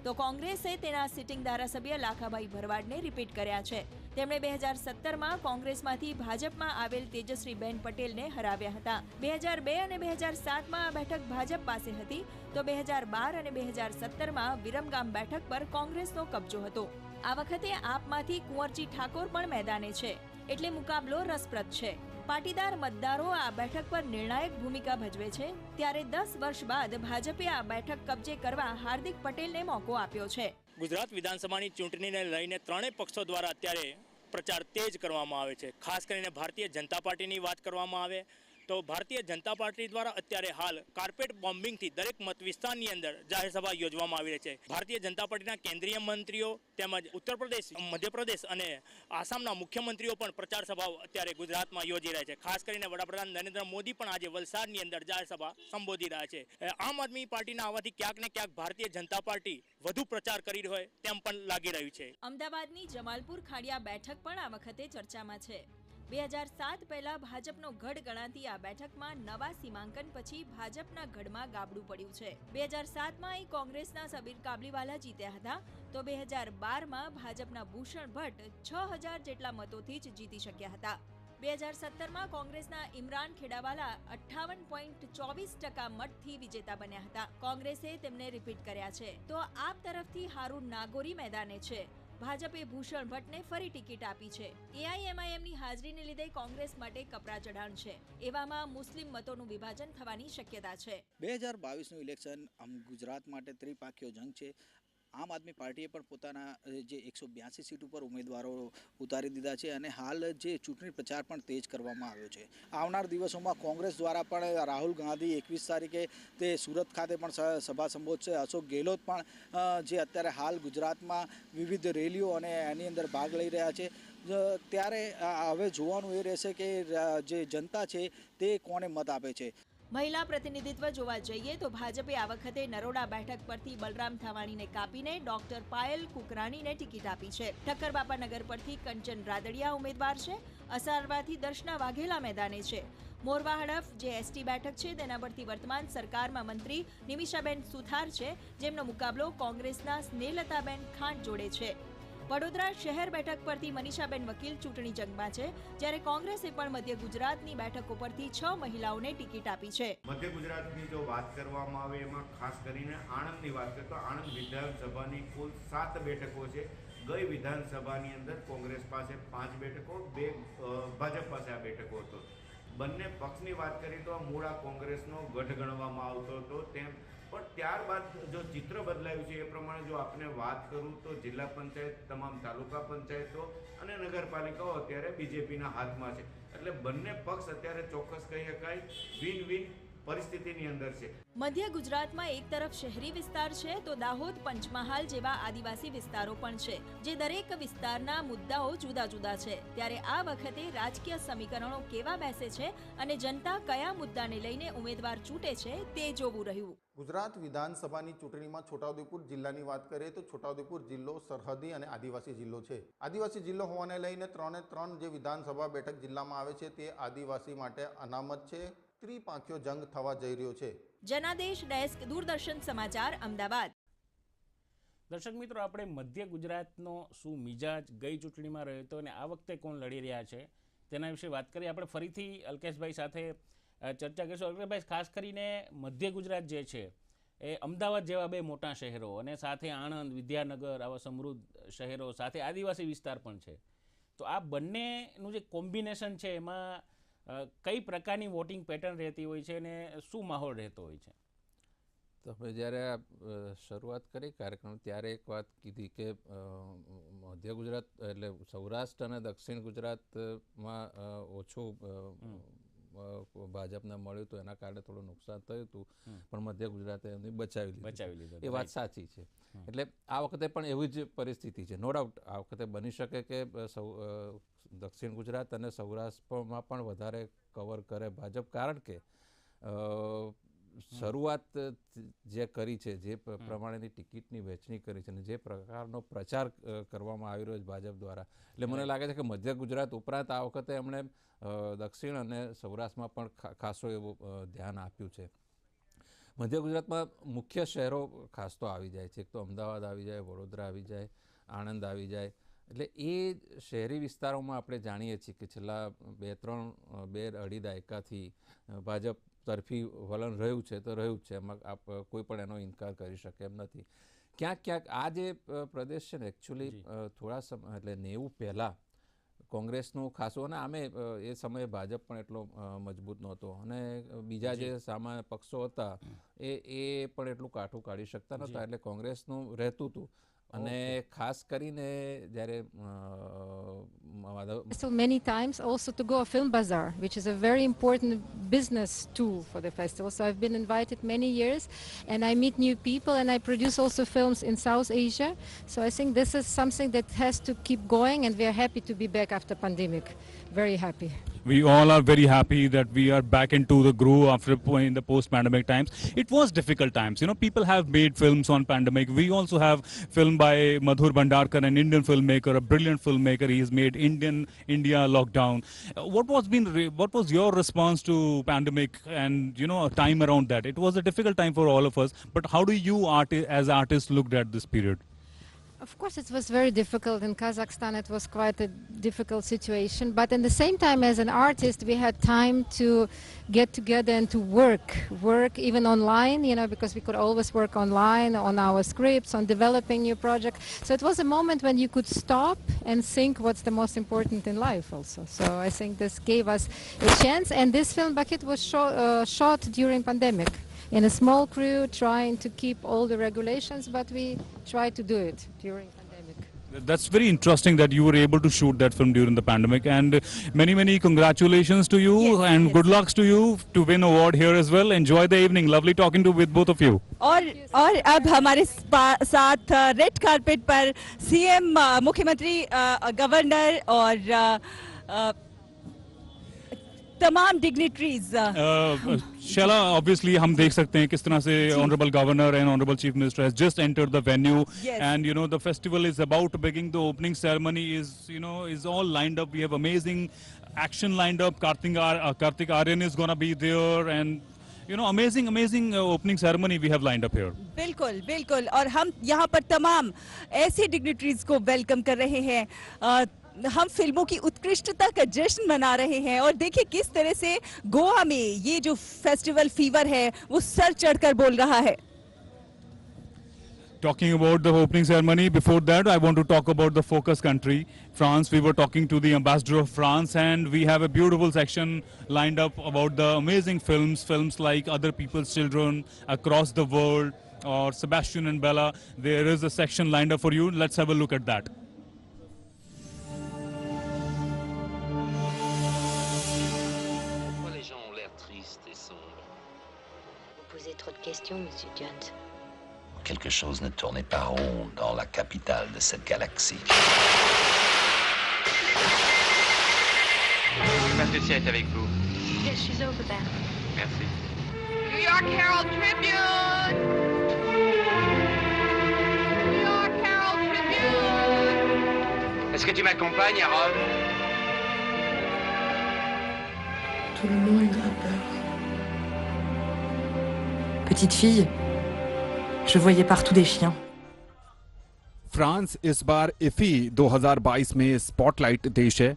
તો કોંગ્રેસે તેના સિટિંગ ધારાસભ્ય લાખાભાઈ ભરવાડને રિપીટ કર્યા છે. તેમણે 2017માં કોંગ્રેસમાંથી ભાજપમાં આવેલ તેજશ્રીબેન પટેલને હરાવ્યા હતા. 2002 અને 2007માં આ બેઠક ભાજપ પાસે હતી, તો 2012 અને 2017માં વિરમગામ બેઠક પર કોંગ્રેસનો કબજો હતો. આ વખતે આપમાંથી કુંવરજી ઠાકોર પણ મેદાને છે, એટલે મુકાબલો રસપ્રદ છે. પાટીદાર મતદારો આ બેઠક પર નિર્ણાયક ભૂમિકા ભજવે છે. ત્યારે 10 વર્ષ બાદ ભાજપે આ બેઠક કબજે કરવા હાર્દિક પટેલને મોકો આપ્યો છે. ગુજરાત વિધાનસભાની ચૂંટણીને લઈને ત્રણેય પક્ષો દ્વારા અત્યારે પ્રચાર તેજ કરવામાં આવે છે. ખાસ કરીને ભારતીય જનતા પાર્ટીની વાત કરવામાં આવે તો ભારતીય જનતા પાર્ટી દ્વારા અત્યારે હાલ કાર્પેટ બોમ્બિંગથી દરેક મત વિસ્તારની અંદર જાહેર સભા યોજવામાં આવી રહી છે. ભારતીય જનતા પાર્ટીના કેન્દ્રીય મંત્રીઓ તેમજ ઉત્તર પ્રદેશ, મધ્યપ્રદેશ અને આસામના મુખ્યમંત્રીઓ પણ પ્રચાર સભાઓ અત્યારે ગુજરાતમાં યોજી રહ્યા છે. ખાસ કરીને વડાપ્રધાન નરેન્દ્ર મોદી પણ આજે વલસાડની અંદર જાહેર સભા સંબોધી રહ્યા છે. આમ આદમી પાર્ટીના આવવાથી ક્યાંક ને ક્યાંક ભારતીય જનતા પાર્ટી વધુ પ્રચાર કરી હોય તેમ પણ લાગી રહ્યું છે. અમદાવાદની જમાલપુર ખાડિયા બેઠક પણ આ વખતે ચર્ચામાં છે. 2007 પહેલા ભાજપનો ગઢ ગણાતી આ બેઠકમાં નવા સીમાંકન પછી ભાજપના ગઢમાં ગાબડું પડ્યું છે. 2007માં અહીં કોંગ્રેસના સબીર કાબલીવાલા જીત્યા હતા, તો 2012માં ભાજપના ભૂષણ ભટ્ટ 6000 જેટલા મતોથી જ જીતી શક્યા હતા. 2017માં કોંગ્રેસના ઇમરાન ખેડાવાલા 58.24% મતથી વિજેતા બન્યા હતા. કોંગ્રેસે તેમને રિપીટ કર્યા છે, તો આપ તરફથી હારૂન નાગોરી મેદાને છે. ભાજપે ભૂષણ ભટ્ટને ફરી ટિકિટ આપી છે. એઆઈએમઆઈએમની હાજરીને લીધે કોંગ્રેસ માટે કપરા ચઢાણ છે. એવામાં મુસ્લિમ મતોનું વિભાજન થવાની શક્યતા છે. 2022નું ઇલેક્શન આમ ગુજરાત માટે ત્રિપાખીયો જંગ છે. આમ આદમી પાર્ટીએ પણ પોતાના જે 182 સીટ ઉપર ઉમેદવારો ઉતારી દીધા છે અને હાલ જે ચૂંટણી પ્રચાર પણ તેજ કરવામાં આવ્યો છે. આવનાર દિવસોમાં કોંગ્રેસ દ્વારા પણ રાહુલ ગાંધી 21 તારીખે તે સુરત ખાતે પણ સભા સંબોધશે. અશોક ગેહલોત પણ જે અત્યારે હાલ ગુજરાતમાં વિવિધ રેલીઓ અને એની અંદર ભાગ લઈ રહ્યા છે. ત્યારે હવે જોવાનું એ રહેશે કે જે જનતા છે તે કોને મત આપે છે. મહિલા પ્રતિનિધિત્વ જોવા જઈએ તો ભાજપે આ વખતે નરોડા બેઠક પરથી બલરામ થાવાણીને કાપીને ડોક્ટર પાયલ કુકરાણીને ટિકિટ આપી છે. ઠક્કરબાપા નગર પરથી કંચન રાદડિયા ઉમેદવાર છે. અસારવાથી દર્શના વાઘેલા મેદાને છે. મોરવા હડફ જે એસટી બેઠક છે તેના પરથી વર્તમાન સરકારમાં મંત્રી નિમિષાબેન સુથાર છે, જેમનો મુકાબલો કોંગ્રેસના સ્નેહલતાબેન ખાંટ જોડે છે. વડોદરા શહેર બેઠક પરથી મનીષાબેન વકીલ ચૂંટણી જંગમાં છે, જ્યારે કોંગ્રેસે પણ મધ્ય ગુજરાતની બેઠકો પરથી 6 મહિલાઓને ટિકિટ આપી છે. મધ્ય ગુજરાતની જો વાત કરવામાં આવે એમાં ખાસ કરીને આણંદની વાત કરીએ તો આણંદ વિધાનસભાની કુલ 7 બેઠકો છે. ગઈ વિધાનસભાની અંદર કોંગ્રેસ પાસે 5 બેઠકો, 2 ભાજપ પાસે આ બેઠકો હતો. બંને પક્ષની વાત કરીએ તો મૂળ કોંગ્રેસનો ગઢ ગણવામાં આવતો હતો, તેમ પણ ત્યારબાદ જો ચિત્ર બદલાયું છે એ પ્રમાણે જો આપને વાત કરું તો જિલ્લા પંચાયત, તમામ તાલુકા પંચાયતો અને નગરપાલિકાઓ અત્યારે બીજેપીના હાથમાં છે. એટલે બંને પક્ષ અત્યારે ચોક્કસ કહી શકાય વિન વિન પરિસ્થિતિની અંદર છે. મધ્ય ગુજરાતમાં એક તરફ શહેરી વિસ્તાર છે તો દાહોદ, પંચમહાલ જેવા આદિવાસી વિસ્તારો પણ છે, જે દરેક વિસ્તારના મુદ્દાઓ જુદા જુદા છે. ત્યારે આ વખતે રાજકીય સમીકરણો કેવા બેસે છે અને જનતા કયા મુદ્દાને લઈને ઉમેદવાર ચૂંટે છે તે જોવું રહ્યું. ગુજરાત વિધાનસભાની ચૂંટણીમાં છોટાઉદેપુર જિલ્લાની વાત કરીએ તો છોટાઉદેપુર જિલ્લો સરહદી અને આદિવાસી જિલ્લો છે. આદિવાસી જિલ્લો હોવાને લઈને 3 જે વિધાનસભા બેઠક જિલ્લામાં આવે છે તે આદિવાસી માટે અનામત છે. ત્રિપાંખ્યો જંગ થવા જઈ રહ્યો છે. જનાદેશ ડેસ્ક, દૂરદર્શન સમાચાર, અમદાવાદ. દર્શક મિત્રો, આપણે મધ્ય ગુજરાતનો શું મિજાજ ગઈ ચૂંટણીમાં રહ્યો હતો અને આ વખતે કોણ લડી રહ્યા છે તેના વિશે વાત કરીએ. આપણે ફરીથી અલ્કેશભાઈ સાથે ચર્ચા કરીશું. અલ્કેશભાઈ, ખાસ કરીને મધ્ય ગુજરાત જે છે એ અમદાવાદ જેવા બે મોટા શહેરો અને સાથે આણંદ, વિદ્યાનગર આવા સમૃદ્ધ શહેરો સાથે આદિવાસી વિસ્તાર પણ છે. તો આ બંનેનું જે કોમ્બિનેશન છે એમાં કઈ પ્રકારની વોટિંગ પેટર્ન રહેતી હોય છે અને શું માહોલ રહેતો હોય છે? તમે જ્યારે શરૂઆત કરી કાર્યક્રમ ત્યારે એક વાત કીધી કે મધ્ય ગુજરાત એટલે સૌરાષ્ટ્ર અને દક્ષિણ ગુજરાતમાં ઓછું ભાજપને મળ્યું હતું, એના કારણે થોડું નુકસાન થયું હતું, પણ મધ્ય ગુજરાતે એમને બચાવી લીધું. એ વાત સાચી છે. એટલે આ વખતે પણ એવી જ પરિસ્થિતિ છે. નો ડાઉટ આ વખતે બની શકે કે દક્ષિણ ગુજરાત અને સૌરાષ્ટ્રમાં પણ વધારે કવર કરે ભાજપ, કારણ કે શરૂઆત જે કરી છે, જે પ્રમાણેની ટિકિટની વહેંચણી કરી છે અને જે પ્રકારનો પ્રચાર કરવામાં આવી રહ્યો છે ભાજપ દ્વારા, એટલે મને લાગે છે કે મધ્ય ગુજરાત ઉપરાંત આ વખતે એમણે દક્ષિણ અને સૌરાષ્ટ્રમાં પણ ખાસો એવું ધ્યાન આપ્યું છે. મધ્ય ગુજરાતમાં મુખ્ય શહેરો ખાસ તો આવી જાય છે. એક તો અમદાવાદ આવી જાય, વડોદરા આવી જાય, આણંદ આવી જાય. એટલે એ શહેરી વિસ્તારોમાં આપણે જાણીએ છીએ કે છેલ્લા 2-2.5 દાયકાથી ભાજપ તરફી વલણ રહ્યું છે તો રહ્યું જ છે. એમાં કોઈ પણ એનો ઇનકાર કરી શકે એમ નથી. ક્યાંક આ જે પ્રદેશ છે ને એકચ્યુઅલી થોડા સમય એટલે 90 પહેલાં કોંગ્રેસનું ખાસું, અને આમે એ સમયે ભાજપ પણ એટલો મજબૂત નહોતો અને બીજા જે સામાન્ય પક્ષો હતા એ પણ એટલું કાઠું કાઢી શકતા નહોતા, એટલે કોંગ્રેસનું રહેતું હતું. અને ખાસ કરીને જ્યારે so many times also to go a film bazaar, which is a very important business tool for the festival. So I've been invited many years and I meet new people and I produce also films in South Asia. So I think this is something that has to keep going and we are happy to be back after pandemic. Very happy. We all are very happy that we are back into the groove after in the post-pandemic times. It was difficult times. You know, people have made films on pandemic. We also have film by Madhur Bhandarkar, an Indian filmmaker, a brilliant filmmaker. He's made India lockdown. What was your response to pandemic and, you know, a time around that? It was a difficult time for all of us. But how do you as artists looked at this period? Of course, it was very difficult. In Kazakhstan, it was quite a difficult situation. But at the same time, as an artist, we had time to get together and to work even online, you know, because we could always work online on our scripts, on developing new projects. So it was a moment when you could stop and think what's the most important in life also. So I think this gave us a chance. And this film, Bakit, was shot during pandemic. In a small crew, trying to keep all the regulations, but we tried to do it during pandemic. That's very interesting that you were able to shoot that film during the pandemic, and many congratulations to you and good lucks to you to win award here as well. Enjoy the evening. Lovely talking to with both of you. और अब हमारे साथ रेड कारपेट पर सीएम, मुख्यमंत्री, गवर्नर और तमाम डिग्निटरीज शैला, obviously हम देख सकते हैं किस तरह से honorable governor and honorable chief minister has just entered the venue, and you know the festival is about to begin. The opening ceremony is all lined up. We have amazing action lined up. Kartik Aaryan is gonna be there, and you know amazing opening ceremony we have lined up here. बिल्कुल और हम यहाँ पर तमाम ऐसे डिग्निटरीज को वेलकम कर रहे हैं. हम फिल्मों की उत्कृष्टता का जश्न मना रहे हैं और देखिए किस तरह से गोवा में ये जो फेस्टिवल फीवर है वो सर चढ़कर बोल रहा है. Talking about the opening ceremony, before that I want to talk about the focus country, France. We were talking to the ambassador of France, and we have a beautiful section lined up about the amazing films like Other People's Children, Across the World, or Sebastian and Bella. There is a section lined up for you. Let's have a look at that. Les gens ont l'air tristes et sombres. Vous posez trop de questions, Monsieur Jones. Quelque chose ne tournait pas rond dans la capitale de cette galaxie. Ma Lucia est avec vous. Yes, she's over there. Merci. New York Herald Tribune! New York Herald Tribune! Est-ce que tu m'accompagnes à Rome? Tout le monde a peur. Petite fille, je voyais partout des chiens. France इस बार इफी 2022 में स्पॉटलाइट देश है।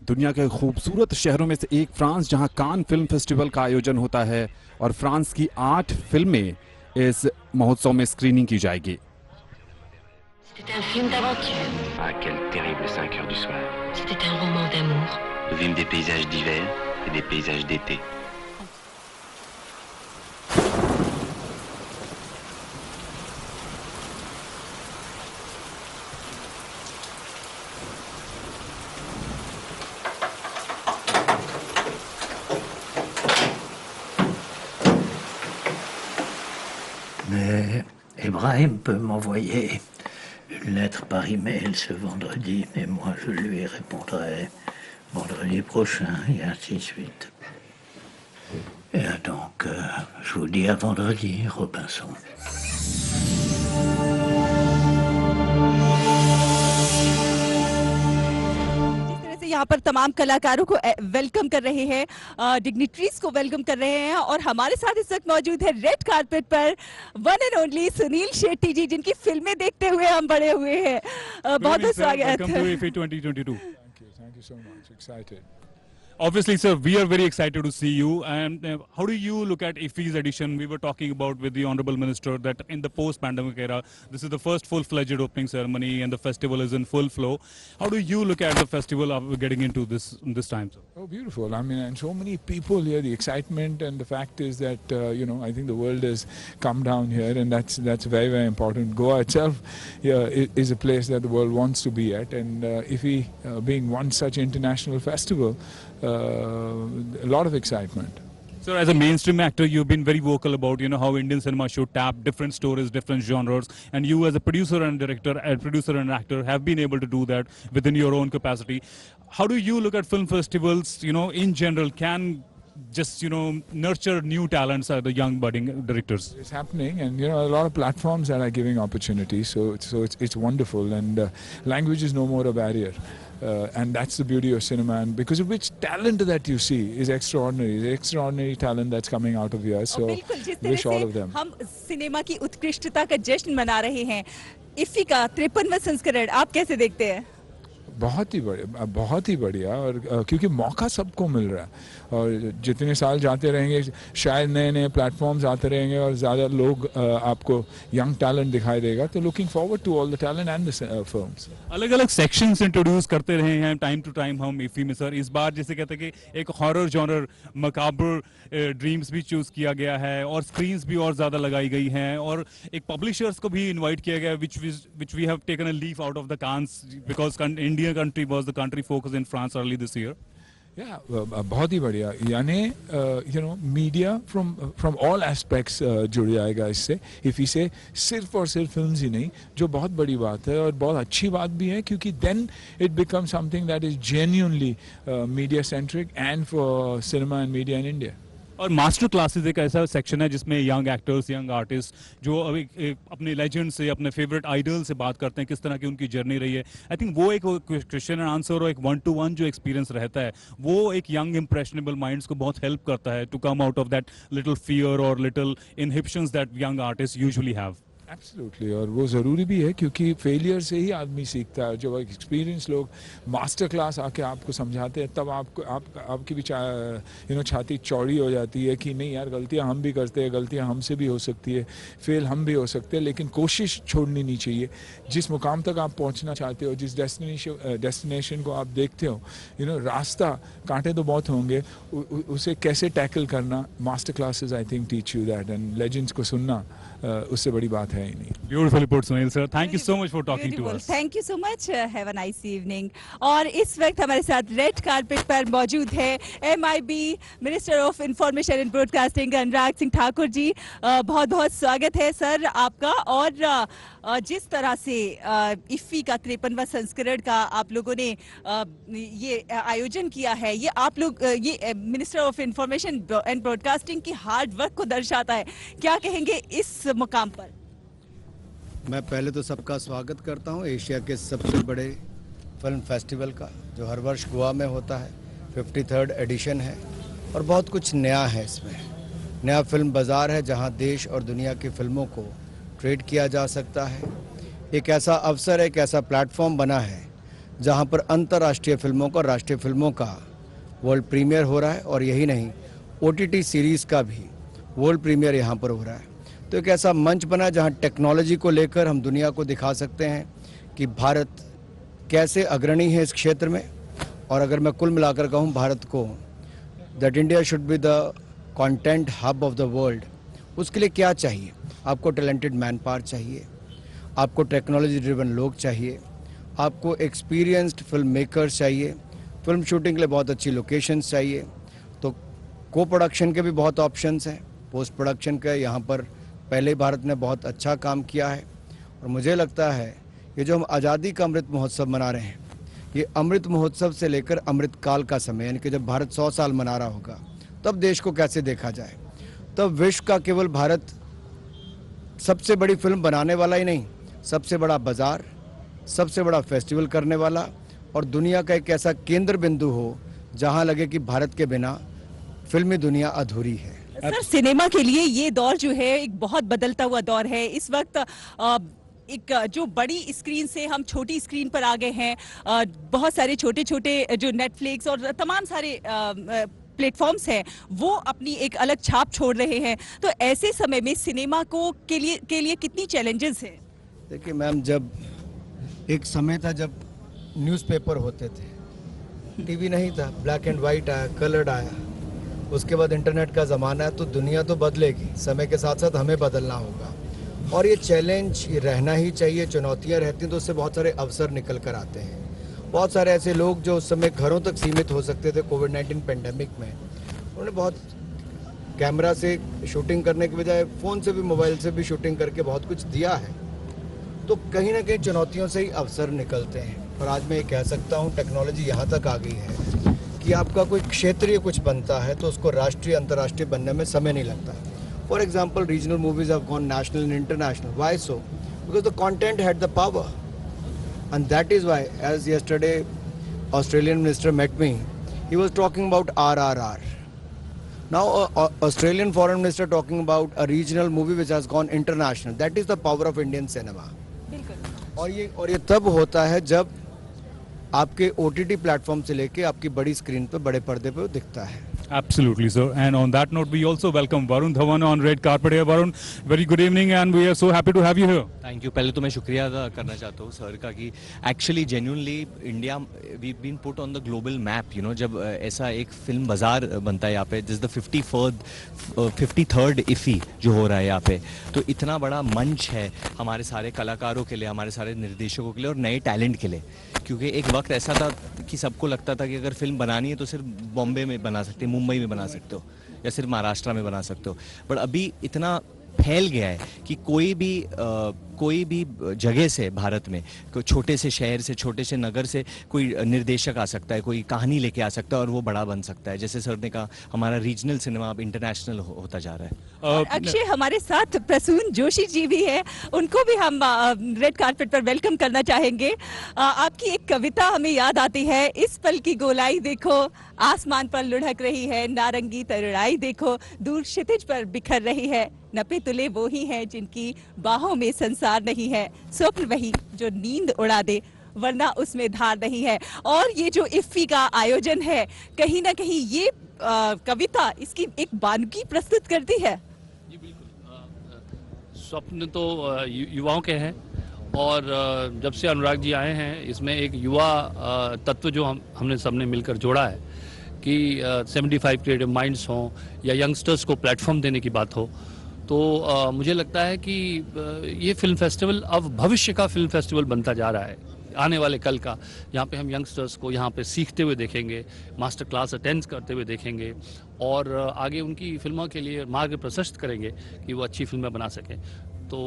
दुनिया के खूबसूरत शहरों में से एक फ्रांस, जहां कान फिल्म फेस्टिवल का आयोजन होता है और फ्रांस की 8 फिल्में इस महोत्सव में स्क्रीनिंग की जाएगी। C'était un film d'aventure. Ah, quel terrible 5 heures du soir. C'était un roman d'amour. Nous vîmes des paysages d'hiver et des paysages d'été. Mais Ibrahim peut m'envoyer une lettre par email ce vendredi, mais moi je lui répondrai vendredi prochain et ainsi de suite. Et donc, je vous dis à vendredi, Robinson. यहाँ पर तमाम कलाकारों को वेलकम कर रहे हैं, डिग्निटरीज को वेलकम कर रहे हैं और हमारे साथ इस वक्त मौजूद है रेड कारपेट पर one and only Suniel Shetty ji, जिनकी फिल्में देखते हुए हम बड़े हुए हैं। बहुत बहुत स्वागत। Welcome to IFFI 2022. Thank you so much. Excited. Obviously, sir, we are very excited to see you. And how do you look at IFFI's edition? We were talking about with the Honorable Minister that in the post-pandemic era, this is the first full-fledged opening ceremony and the festival is in full flow. How do you look at the festival after getting into this time, sir? Oh, beautiful. I mean, and so many people here, the excitement, and the fact is that, I think the world has come down here, and that's very, very important. Goa itself is a place that the world wants to be at, and IFFI being one such international festival, a lot of excitement. Sir, as a mainstream actor, you've been very vocal about, how Indian cinema should tap different stories, different genres, and you as a producer and director, and producer and actor have been able to do that within your own capacity. How do you look at film festivals, in general, can just, nurture new talents, the young budding directors? It's happening, and, a lot of platforms that are giving opportunities, so it's wonderful, and language is no more a barrier. And that's the beauty of cinema, and because of which talent that you see is extraordinary. The extraordinary talent that's coming out of here. So wish all of them. हम सिनेमा की उत्कृष्टता का जश्न मना रहे हैं। IFFI का 53वां संस्करण आप कैसे देखते हैं? बहुत ही बढ़िया, और क्योंकि मौका सबको मिल रहा है, और जितने साल जाते रहेंगे शायद नए नए प्लेटफॉर्म्स आते रहेंगे और ज़्यादा लोग आपको यंग टैलेंट दिखाई देगा, तो looking forward to all the talent and the films. अलग अलग सेक्शंस इंट्रोड्यूस करते रहे हैं टाइम टू टाइम हम IFFI में, सर। इस बार जैसे कहते हैं कि एक हॉरर जॉनर मकाबर ड्रीम्स भी चूज किया गया है और स्क्रीन्स भी और ज़्यादा लगाई गई हैं, और एक पब्लिशर्स को भी इन्वाइट किया गया, which we have taken a leaf out of the Cannes because Indian country was the country focus in France early this year. Yeah, बहुत ही बढ़िया, यानी मीडिया from all aspects जुड़ जाएगा इससे। IFFI से सिर्फ और सिर्फ फिल्म्स ही नहीं, जो बहुत बड़ी बात है और बहुत अच्छी बात भी है, क्योंकि then it becomes something that is genuinely media centric and for cinema and media in India. और मास्टर क्लासेस एक ऐसा सेक्शन है जिसमें यंग एक्टर्स, यंग आर्टिस्ट जो अभी अपने लेजेंड से, अपने फेवरेट आइडल से बात करते हैं, किस तरह की उनकी जर्नी रही है। आई थिंक वो एक क्वेश्चन एंड आंसर और एक 1-to-1 जो एक्सपीरियंस रहता है, वो एक यंग इंप्रेशनेबल माइंड्स को बहुत हेल्प करता है to come out of that little fear और little inhibitions that young artist usually have. Absolutely, और वो ज़रूरी भी है क्योंकि फेलियर से ही आदमी सीखता है। जब एक्सपीरियंस लोग मास्टर क्लास आके आपको समझाते हैं तब आपकी भी छाती चौड़ी हो जाती है कि नहीं यार, गलतियां हम भी करते हैं, गलतियां हमसे भी हो सकती है, फेल हम भी हो सकते हैं, लेकिन कोशिश छोड़नी नहीं चाहिए। जिस मुकाम तक आप पहुंचना चाहते हो, जिस डेस्टिनेशन को आप देखते हो, रास्ता कांटे तो बहुत होंगे, उसे कैसे टैकल करना, master classes I think teach you that, and legends को सुनना उससे बड़ी बात है ही नहीं। Beautiful put Sunil sir, thank you so much for talking to us. Thank you so much, have a nice evening. और इस वक्त हमारे साथ रेड कारपेट पर मौजूद है MIB minister of information and broadcasting Anurag Singh Thakur ji. बहुत बहुत स्वागत है सर आपका। और जिस तरह से IFFI का 53वां संस्करण का आप लोगों ने ये आयोजन किया है, ये आप लोग ये minister of information and broadcasting की हार्ड वर्क को दर्शाता है। क्या कहेंगे इस मुकाम पर? मैं पहले तो सबका स्वागत करता हूं एशिया के सबसे बड़े फिल्म फेस्टिवल का, जो हर वर्ष गोवा में होता है। 53rd एडिशन है और बहुत कुछ नया है इसमें। नया फिल्म बाज़ार है जहां देश और दुनिया की फिल्मों को ट्रेड किया जा सकता है। एक ऐसा अवसर, एक ऐसा प्लेटफॉर्म बना है जहां पर अंतर्राष्ट्रीय फिल्मों का, राष्ट्रीय फिल्मों का वर्ल्ड प्रीमियर हो रहा है। और यही नहीं, OTT सीरीज़ का भी वर्ल्ड प्रीमियर यहाँ पर हो रहा है। तो एक ऐसा मंच बना जहाँ टेक्नोलॉजी को लेकर हम दुनिया को दिखा सकते हैं कि भारत कैसे अग्रणी है इस क्षेत्र में। और अगर मैं कुल मिलाकर कहूँ भारत को, that India should be the content hub of the world, उसके लिए क्या चाहिए? आपको टैलेंटेड मैन पावर चाहिए, आपको टेक्नोलॉजी ड्रिवन लोग चाहिए, आपको एक्सपीरियंस्ड फिल्म मेकर्स चाहिए, फिल्म शूटिंग के लिए बहुत अच्छी लोकेशंस चाहिए। तो को प्रोडक्शन के भी बहुत ऑप्शंस हैं, पोस्ट प्रोडक्शन के यहाँ पर पहले ही भारत ने बहुत अच्छा काम किया है। और मुझे लगता है ये जो हम आज़ादी का अमृत महोत्सव मना रहे हैं, ये अमृत महोत्सव से लेकर अमृत काल का समय, यानी कि जब भारत 100 साल मना रहा होगा तब देश को कैसे देखा जाए। तब विश्व का केवल भारत सबसे बड़ी फिल्म बनाने वाला ही नहीं, सबसे बड़ा बाज़ार, सबसे बड़ा फेस्टिवल करने वाला और दुनिया का एक ऐसा केंद्र बिंदु हो जहाँ लगे कि भारत के बिना फिल्मी दुनिया अधूरी है। सर, सिनेमा के लिए ये दौर जो है एक बहुत बदलता हुआ दौर है। इस वक्त एक जो बड़ी स्क्रीन से हम छोटी स्क्रीन पर आ गए हैं। बहुत सारे छोटे छोटे जो नेटफ्लिक्स और तमाम सारे प्लेटफॉर्म्स हैं वो अपनी एक अलग छाप छोड़ रहे हैं। तो ऐसे समय में सिनेमा को के लिए कितनी चैलेंजेस हैं? देखिए मैम, जब एक समय था जब न्यूज़पेपर होते थे, टीवी नहीं था, ब्लैक एंड वाइट आया, कलर्ड आया, उसके बाद इंटरनेट का ज़माना है। तो दुनिया तो बदलेगी, समय के साथ साथ हमें बदलना होगा और ये चैलेंज रहना ही चाहिए। चुनौतियाँ रहती हैं तो उससे बहुत सारे अवसर निकल कर आते हैं। बहुत सारे ऐसे लोग जो उस समय घरों तक सीमित हो सकते थे कोविड-19 पेंडेमिक में, उन्होंने बहुत कैमरा से शूटिंग करने के बजाय फ़ोन से भी, मोबाइल से भी शूटिंग करके बहुत कुछ दिया है। तो कहीं ना कहीं चुनौतियों से ही अवसर निकलते हैं। और आज मैं ये कह सकता हूँ टेक्नोलॉजी यहाँ तक आ गई है कि आपका कोई क्षेत्रीय कुछ बनता है तो उसको राष्ट्रीय अंतर्राष्ट्रीय बनने में समय नहीं लगता। For example, regional movies have gone national and international. Why so? Because the content had the power and that is why, as yesterday Australian minister met me, he was talking about RRR. Now Australian foreign minister talking about a regional movie which has gone international. That is the power of Indian cinema. और ये तब होता है जब आपके OTT प्लेटफॉर्म से लेके आपकी बड़ी स्क्रीन पे, बड़े पर्दे पे दिखता है। Absolutely, sir. And on that note, we also welcome Varun Dhawan on red carpet here. Varun, very good evening, and we are so happy to have you here. Thank you. पहले तो मैं शुक्रिया अदा करना चाहता हूँ सर का कि actually genuinely India we've been put on the global map. You know, जब ऐसा एक फिल्म बाजार बनता है यहाँ पे, जिस द 53rd IFFI जो हो रहा है यहाँ पे, तो इतना बड़ा मंच है हमारे सारे कलाकारों के लिए, हमारे सारे निर्देशकों के लिए और नए टैलेंट के लिए। क्योंकि एक वक्त ऐसा था कि सबको लगता था कि अगर फिल्म बनानी है तो सिर्फ बॉम्बे में बना सकते हैं, मुंबई में बना सकते हो या सिर्फ महाराष्ट्र में बना सकते हो। बट अभी इतना फैल गया है कि कोई भी कोई भी जगह से भारत में, कोई छोटे से शहर से, छोटे से नगर से कोई निर्देशक आ सकता है, कोई कहानी लेके आ सकता है और वो बड़ा बन सकता है। जैसे सर ने कहा, हमारा रीजनल सिनेमा अब इंटरनेशनल होता जा रहा है। अक्षय, हमारे साथ प्रसून जोशी जी भी है, उनको भी हम रेड कार्पेट पर वेलकम करना चाहेंगे। आपकी एक कविता हमें याद आती है, इस पल की गोलाई देखो, आसमान पर लुढ़क रही है, नारंगी तरुणाई देखो, दूर क्षितिज पर बिखर रही है, नपे तुले वो ही हैं जिनकी बाहों में संसार नहीं है, स्वप्न वही जो नींद उड़ा दे वरना उसमें धार नहीं है। और ये जो इफ्फी का आयोजन है, कहीं ना कहीं ये कविता इसकी एक बानगी प्रस्तुत करती है। जी बिल्कुल, स्वप्न तो युवाओं के हैं और जब से अनुराग जी आए हैं इसमें एक युवा तत्व जो हमने सबने मिलकर जोड़ा है कि 75 क्रिएटिव माइंड्स हों या यंगस्टर्स को प्लेटफॉर्म देने की बात हो, तो मुझे लगता है कि ये फिल्म फेस्टिवल अब भविष्य का फिल्म फेस्टिवल बनता जा रहा है, आने वाले कल का, यहाँ पे हम यंगस्टर्स को यहाँ पे सीखते हुए देखेंगे, मास्टर क्लास अटेंड करते हुए देखेंगे और आगे उनकी फिल्मों के लिए मार्ग प्रशस्त करेंगे कि वो अच्छी फिल्में बना सकें। तो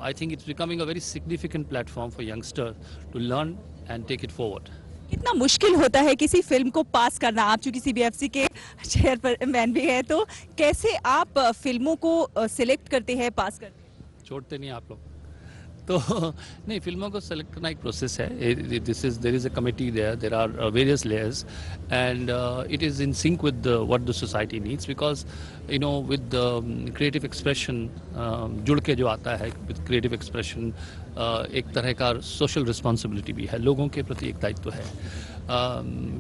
I think it's becoming a very significant platform for youngster to learn and take it forward. कितना मुश्किल होता है किसी फिल्म को पास करना? आप चूंकि CBFC के चेयरमैन भी है, तो कैसे आप फिल्मों को सिलेक्ट करते हैं, पास करते हैं? छोड़ते नहीं आप लोग तो नहीं, फिल्मों को सेलेक्ट करना एक प्रोसेस है। There is a committee there are various layers and it is in sync with what the society needs, because you know with creative expression जुड़ के जो आता है विद क्रिएटिव एक्सप्रेशन एक तरह का सोशल रिस्पॉन्सिबिलिटी भी है, लोगों के प्रति एक दायित्व है,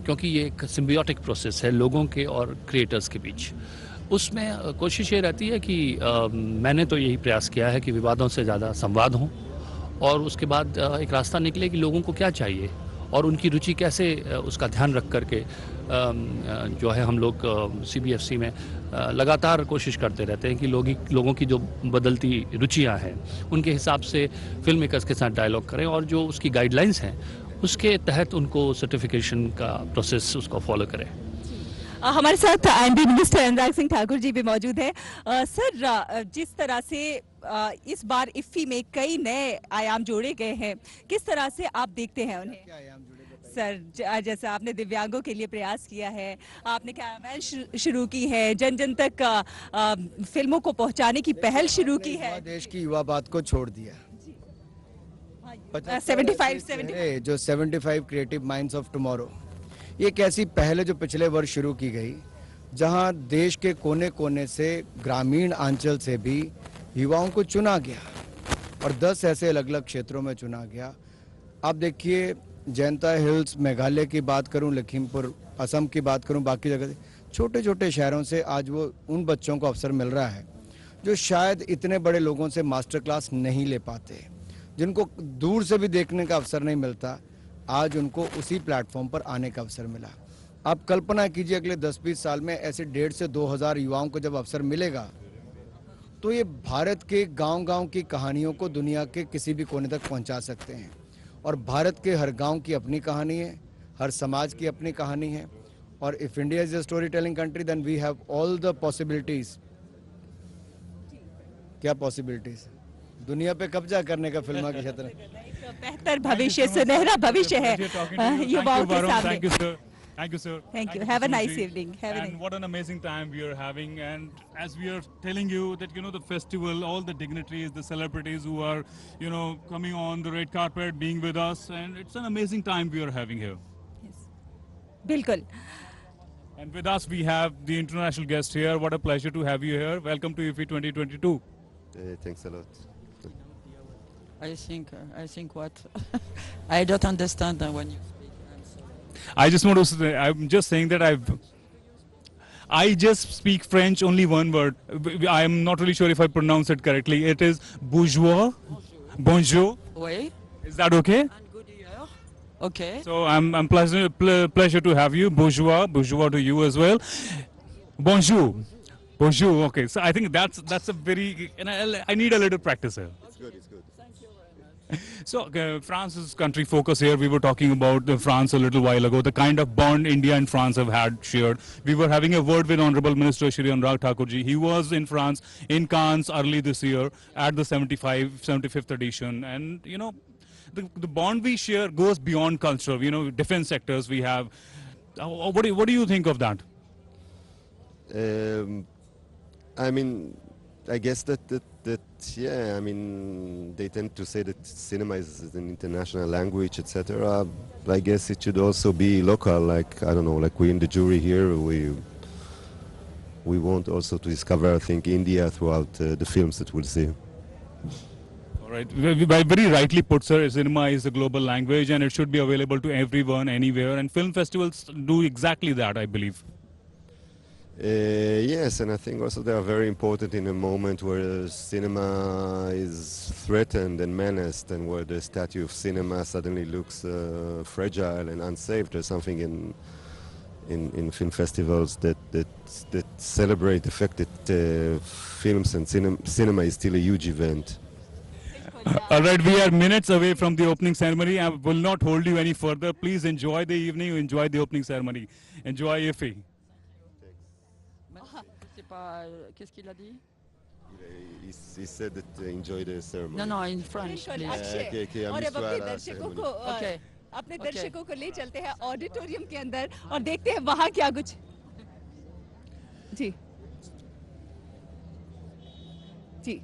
क्योंकि ये एक सिम्बियोटिक प्रोसेस है लोगों के और क्रिएटर्स के बीच। उसमें कोशिश ये रहती है कि मैंने तो यही प्रयास किया है कि विवादों से ज़्यादा संवाद हों और उसके बाद एक रास्ता निकले कि लोगों को क्या चाहिए और उनकी रुचि कैसे, उसका ध्यान रख करके जो है हम लोग CBFC में लगातार कोशिश करते रहते हैं कि लोगों की जो बदलती रुचियां हैं उनके हिसाब से फिल्म मेकर्स के साथ डायलॉग करें और जो उसकी गाइडलाइंस हैं उसके तहत उनको सर्टिफिकेशन का प्रोसेस उसको फॉलो करें। हमारे साथ IMD मिनिस्टर अनुराग सिंह ठाकुर जी भी मौजूद हैं। सर, जिस तरह से इस बार इफ्फी में कई नए आयाम जोड़े गए हैं, किस तरह से आप देखते हैं उन्हें? क्या आयाम जोड़े गए? सर, जैसे आपने दिव्यांगों के लिए प्रयास किया है, आपने कैरावैन शुरू की है, जन जन तक फिल्मों को पहुंचाने की पहल शुरू की है, देश की युवा बात को छोड़ दिया। 75 जो 75 क्रिएटिव माइंड्स ऑफ टुमारो, ये एक ऐसी पहल है जो पिछले वर्ष शुरू की गई, जहां देश के कोने कोने से, ग्रामीण अंचल से भी युवाओं को चुना गया और 10 ऐसे अलग अलग क्षेत्रों में चुना गया। आप देखिए, जयंता हिल्स मेघालय की बात करूं, लखीमपुर असम की बात करूं, बाकी जगह छोटे छोटे शहरों से आज वो उन बच्चों को अवसर मिल रहा है जो शायद इतने बड़े लोगों से मास्टर क्लास नहीं ले पाते, जिनको दूर से भी देखने का अवसर नहीं मिलता, आज उनको उसी प्लेटफॉर्म पर आने का अवसर मिला। आप कल्पना कीजिए अगले 10-20 साल में ऐसे 1,500 से 2,000 युवाओं को जब अवसर मिलेगा तो ये भारत के गांव-गांव की कहानियों को दुनिया के किसी भी कोने तक पहुंचा सकते हैं। और भारत के हर गांव की अपनी कहानी है, हर समाज की अपनी कहानी है। और if India is a story telling country then we have all the possibilities. क्या पॉसिबिलिटीज? दुनिया पे कब्जा करने का फिल्म के क्षेत्र में बेहतर भविष्य, सुनहरा भविष्य है युवाओं के सामने। Thank you, sir. Thank you. Have a nice evening. And what an amazing time we are having. And as we are telling you that, you know, the festival, all the dignitaries, the celebrities who are, you know, coming on the red carpet, being with us. And it's an amazing time we are having here. Yes. Bilkul. And with us, we have the international guest here. What a pleasure to have you here. Welcome to IFFI 2022. Thanks a lot. I think what? I don't understand when you speak. I just want to say, I'm just saying that I just speak French, only one word. I am not really sure if I pronounce it correctly. It is bourgeois. Bonjour. Oui. Is that okay? And good year. Okay. So I'm pleasure to have you. Bourgeois to you as well. Bonjour. Bonjour. Okay. So I think that's a very, and I need a little practice here. It's good. It's good. Thank you very much. So, France's country focus here, we were talking about France a little while ago, the kind of bond India and France have had shared. We were having a word with Honorable Minister Shri Anurag Thakurji. He was in France, in Cannes early this year at the 75th edition. And, you know, the bond we share goes beyond culture. You know, defense sectors we have. What do you think of that? I mean, I guess that yeah, I mean, they tend to say that cinema is an international language, etc. I guess it should also be local. Like, I don't know, like we in the jury here, we want also to discover, I think, India throughout the films that we'll see. All right. Very rightly put, sir. Cinema is a global language, and it should be available to everyone, anywhere. And film festivals do exactly that, I believe. Yes, and I think also they are very important in a moment where cinema is threatened and menaced, and where the statue of cinema suddenly looks fragile and unsafe. There's something in film festivals that celebrate the fact that films and cinema is still a huge event. All right, we are minutes away from the opening ceremony. I will not hold you any further. Please enjoy the evening, enjoy the opening ceremony. Enjoy IFFI. Qu'est-ce qu'il a dit? He said that enjoy the ceremony. No, no, in French, please. और अब अपने दर्शकों को अपने दर्शकों को ले चलते हैं ऑडिटोरियम के अंदर और देखते हैं वहाँ क्या कुछ जी जी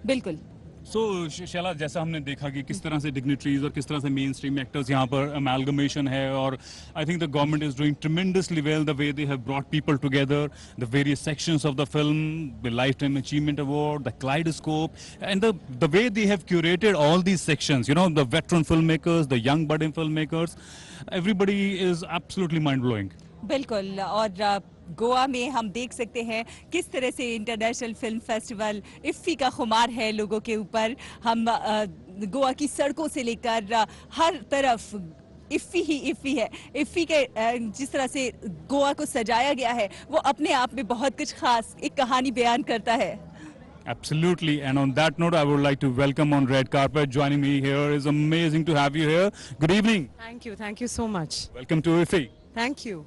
बिल्कुल So, शैला, जैसा हमने देखा कि किस तरह से डिग्निटरीज और किस तरह से मेन स्ट्रीम एक्टर्स यहाँ पर अमेलगमेशन है, और I think the government is doing tremendously well the way they have brought people together, the various sections of the film, the life time achievement award, the kaleidoscope, and the way they have curated all these sections, you know, the veteran film makers, the young budding film makers, everybody is absolutely mind blowing. बिल्कुल. और गोवा में हम देख सकते हैं किस तरह से इंटरनेशनल फिल्म फेस्टिवल इफ्फी का खुमार है लोगों के ऊपर. हम गोवा की सड़कों से लेकर हर तरफ इफ्फी ही इफ्फी है. इफ्फी के जिस तरह से गोवा को सजाया गया है वो अपने आप में बहुत कुछ खास एक कहानी बयान करता है. Absolutely, and on that note, I would like to welcome on red carpet. Joining me here is amazing to have you here. Good evening. Thank you so much. Welcome to IFFI. Thank you.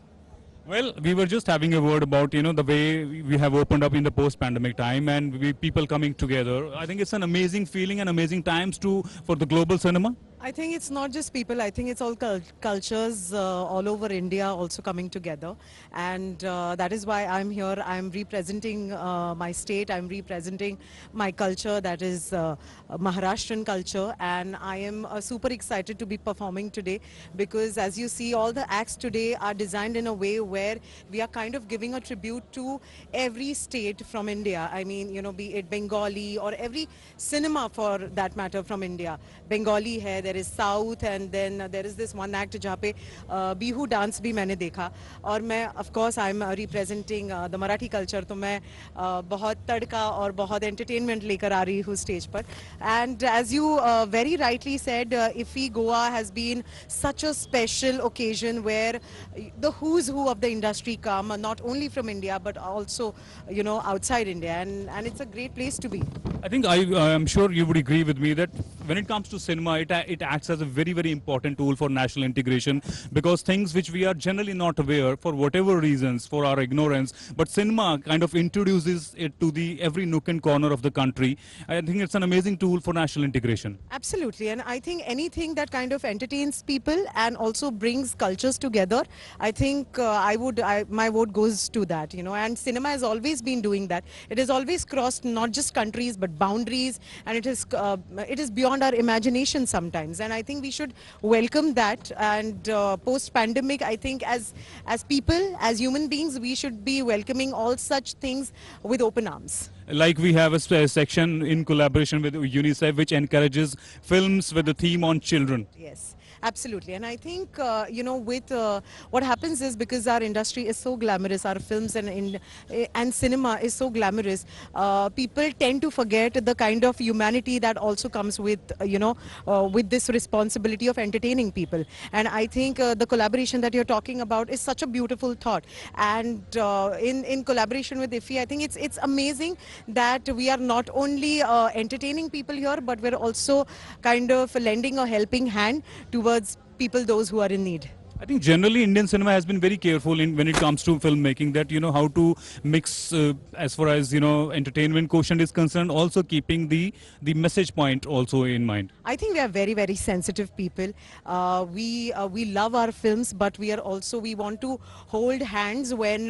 Well, we were just having a word about, you know, the way we have opened up in the post-pandemic time, and people coming together. I think it's an amazing feeling and amazing times for the global cinema. I think it's not just people. I think it's all cultures all over India also coming together, and that is why I'm here. I'm representing my state. I'm representing my culture, that is Maharashtrian culture, and I am super excited to be performing today, because as you see, all the acts today are designed in a way where we are kind of giving a tribute to every state from India. I mean, you know, be it Bengali or every cinema for that matter from India. Bengali hai, there is South, and then there is this one act जहाँ पे बिहू डांस भी मैंने देखा. और मैं of course I'm representing the Marathi culture, तो मैं बहुत तड़का और बहुत entertainment लेकर आ रही हूँ stage पर. And as you very rightly said, IFFI Goa has been such a special occasion where the who's who of the industry come, not only from India but also, you know, outside India, and it's a great place to be. I think I'm sure you would agree with me that when it comes to cinema, it acts as a very, very important tool for national integration, because things which we are generally not aware for whatever reasons, for our ignorance, but cinema kind of introduces it to the every nook and corner of the country. I think it's an amazing tool for national integration. Absolutely, and I think anything that kind of entertains people and also brings cultures together, I think my vote goes to that, you know. And cinema has always been doing that. It has always crossed not just countries but boundaries, and it is beyond our imagination sometimes. And I think we should welcome that. And post-pandemic, I think as people, as human beings, we should be welcoming all such things with open arms. Like we have a section in collaboration with UNICEF which encourages films with the theme on children. Yes. Absolutely, and I think with what happens is because our industry is so glamorous, our films and cinema is so glamorous, people tend to forget the kind of humanity that also comes with with this responsibility of entertaining people. And I think the collaboration that you're talking about is such a beautiful thought. And in collaboration with IFFI, I think it's amazing that we are not only entertaining people here, but we're also kind of lending a helping hand towards people, those who are in need. I think generally Indian cinema has been very careful in when it comes to filmmaking, that how to mix as far as entertainment quotient is concerned, also keeping the message point also in mind. I think we are very, very sensitive people. We love our films, but we want to hold hands when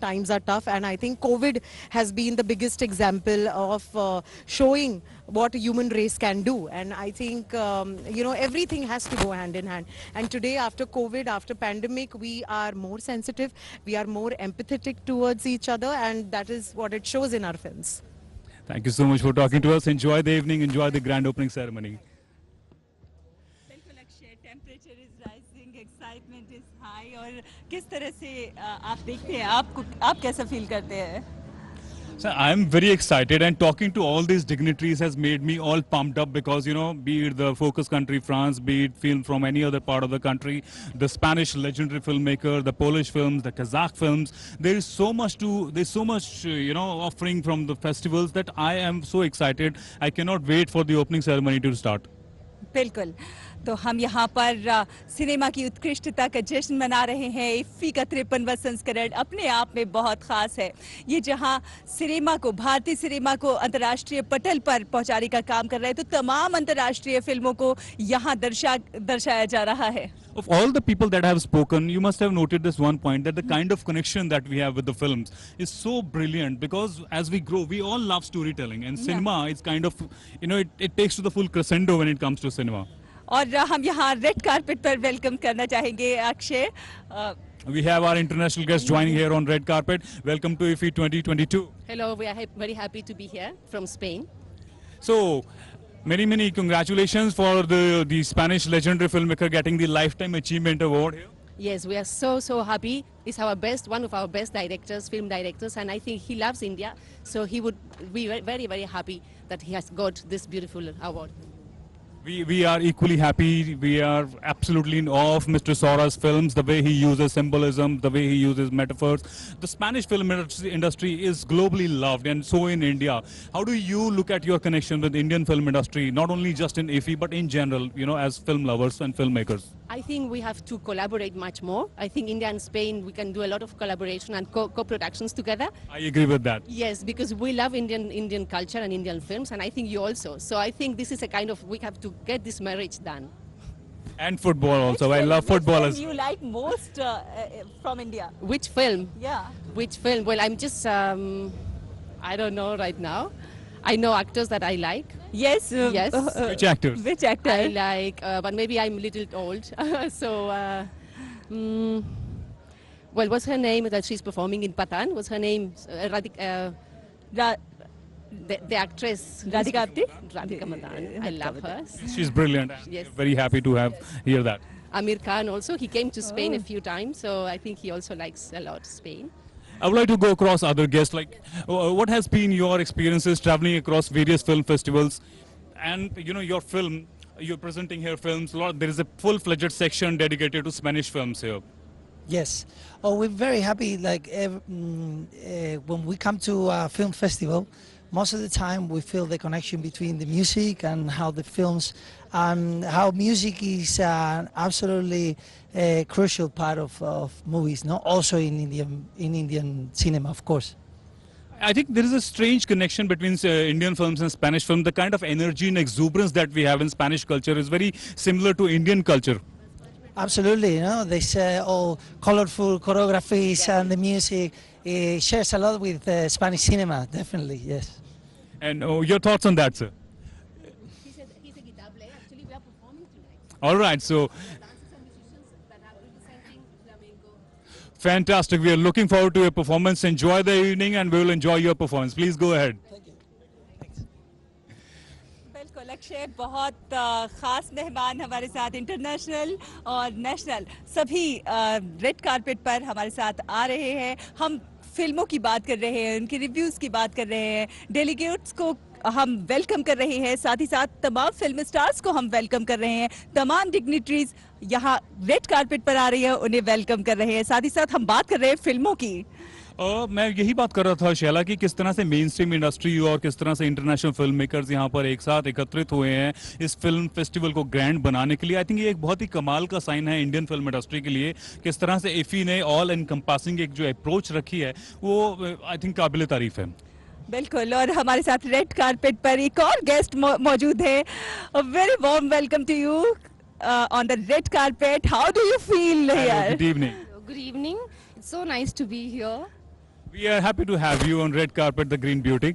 times are tough. And I think COVID has been the biggest example of showing what a human race can do. And I think everything has to go hand in hand. And today, after COVID, after pandemic, we are more sensitive, we are more empathetic towards each other, and that is what it shows in our films. Thank you so much for talking to us. Enjoy the evening, enjoy the grand opening ceremony. Temperature is rising, excitement is high, और किस तरह से आप देखते हैं, आप कैसा फील करते हैं? So I'm very excited, and talking to all these dignitaries has made me all pumped up because, be it the focus country France, be it film from any other part of the country, the Spanish legendary filmmaker, the Polish films, the Kazakh films, there's so much offering from the festivals that I am so excited. I cannot wait for the opening ceremony to start. बिल्कुल, तो हम यहाँ पर सिनेमा की उत्कृष्टता का जश्न मना रहे हैं। इफ्फी का 53वां संस्करण अपने आप में बहुत खास है। ये जहाँ सिनेमा को, भारतीय सिनेमा को अंतर्राष्ट्रीय पटल पर पहुँचाने का काम कर रहा है, तो तमाम अंतर्राष्ट्रीय फिल्मों को यहाँ दर्शाया जा रहा है। Of all the people that have spoken, you must have noted this one point, that the kind of connection that we have with the films is so brilliant, because as we grow, we all love storytelling, and cinema is kind of, it takes to the full crescendo when it comes to cinema. और हम यहाँ रेड कारपेट पर वेलकम करना चाहेंगे Akshay. We have our international guest joining here on red carpet. Welcome to IFFI 2022. Hello, we are very happy to be here from Spain. So, many congratulations for the Spanish legendary filmmaker getting the Lifetime Achievement Award here. Yes, we are so happy. He's one of our best directors, film directors, and I think he loves India. So he would be very happy that he has got this beautiful award. We are equally happy. We are absolutely in awe of Mr. Sora's films, the way he uses symbolism, the way he uses metaphors. The Spanish film industry is globally loved, and so in India. How do you look at your connection with Indian film industry, not only just in IFFI, but in general, as film lovers and filmmakers? I think we have to collaborate much more. I think India and Spain, we can do a lot of collaboration and co-productions together. I agree with that. Yes, because we love Indian culture and Indian films, and I think you also. So I think this is a kind of, we have to get this marriage done. And football also. I love football. Which film you like most from India? Which film? Yeah. Which film? Well, I'm just, I don't know right now. I know actors that I like. Yes. Yes. Which actors? Which actor? I like, but maybe I'm a little old. So, well, what's her name that she's performing in Patan? What's her name? The actress. Radhika Apte? Radhika Madan. I love her. She's brilliant. Yes. Very happy to hear that. Amir Khan also. He came to Spain a few times, so I think he also likes a lot Spain. I would like to go across other guests. Like, what has been your experiences traveling across various film festivals, and your film? You're presenting here films. There is a full-fledged section dedicated to Spanish films here. Yes. Oh, we're very happy. Like when we come to a film festival, most of the time we feel the connection between the music and how the films, how music is an absolutely crucial part of movies, no? Also in Indian cinema, of course. I think there is a strange connection between Indian films and Spanish film. The kind of energy and exuberance that we have in Spanish culture is very similar to Indian culture. Absolutely, there's all colorful choreographies, and the music shares a lot with Spanish cinema, definitely, yes. And your thoughts on that, sir? He's a guitar player. Actually, we are performing tonight. All right, so Dancers and musicians that are representing flamenco. fantastic. We are looking forward to your performance. Enjoy the evening, and we will enjoy your performance. Please go ahead. बिल्कुल, बिल्कुल अक्षय, बहुत खास मेहमान हमारे साथ इंटरनेशनल और नेशनल सभी रेड कारपेट पर हमारे साथ आ रहे हैं। हम फिल्मों की बात कर रहे हैं, उनके रिव्यूज़ की बात कर रहे हैं, डेलीगेट्स को हम वेलकम कर रहे हैं, साथ ही साथ तमाम फिल्म स्टार्स को हम वेलकम कर रहे हैं। तमाम डिग्निटरीज यहाँ रेड कारपेट पर आ रही है, उन्हें वेलकम कर रहे हैं। साथ ही साथ हम बात कर रहे हैं फिल्मों की। मैं यही बात कर रहा था शैला कि किस तरह से मेन स्ट्रीम इंडस्ट्री और किस तरह से इंटरनेशनल फिल्म मेकर्स यहाँ पर एक साथ एकत्रित हुए हैं इस फिल्म फेस्टिवल को ग्रैंड बनाने के लिए। आई थिंक ये एक बहुत ही कमाल का साइन है इंडियन फिल्म इंडस्ट्री के लिए। किस तरह से इफी ने ऑल एनकम्पासिंग एक जो अप्रोच रखी है वो आई थिंक काबिल तारीफ है। बिल्कुल, और हमारे साथ रेड कारपेट पर एक और गेस्ट मौजूद है। Very warm welcome to you on the red carpet. How do you feel here? Good evening. Good evening. It's so nice to be here. We are happy to have you on red carpet, the Green Beauty.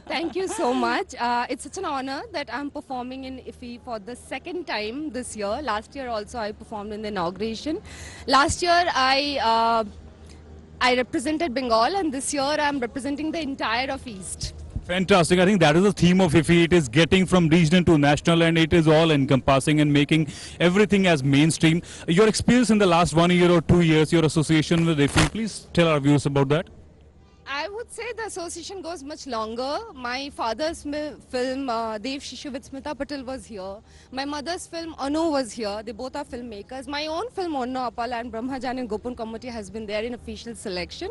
Thank you so much. It's such an honor that I'm performing in IFFI for the second time this year. Last year also I performed in the inauguration. Last year I represented Bengal, and this year I'm representing the entire of East. Fantastic. I think that is the theme of IFFI. It is getting from regional to national, and it is all encompassing and making everything as mainstream. Your experience in the last 1 year or 2 years, your association with IFFI, please tell our viewers about that. I would say the association goes much longer. My father's film, Dev Shishu with Smita Patel was here. My mother's film, Anu, was here. They both are filmmakers. My own film, Onna Apala and Brahmajani and Gopun Committee has been there in official selection.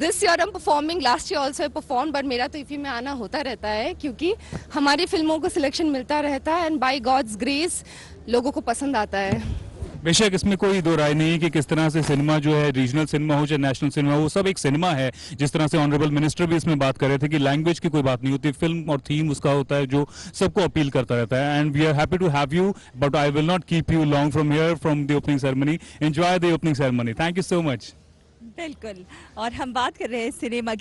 This year I'm performing. Last year also I performed, but मेरा तो IFFI में आना होता रहता है क्योंकि हमारी फिल्मों को सिलेक्शन मिलता रहता है, and by God's grace लोगों को पसंद आता है। बेशक इसमें कोई दो राय नहीं कि किस तरह से सिनेमा जो है, रीजनल सिनेमा हो चाहे नेशनल सिनेमा, वो सब एक सिनेमा है। जिस तरह से ऑनरेबल मिनिस्टर भी इसमें बात कर रहे थे कि लैंग्वेज की कोई बात नहीं होती, फिल्म और थीम उसका होता है जो सबको अपील करता रहता है। And we are happy to have you, but I will not keep you long from here, from the opening ceremony. Enjoy the opening ceremony. Thank you so much. बिल्कुल, और हम बात कर रहे हैं सिनेमा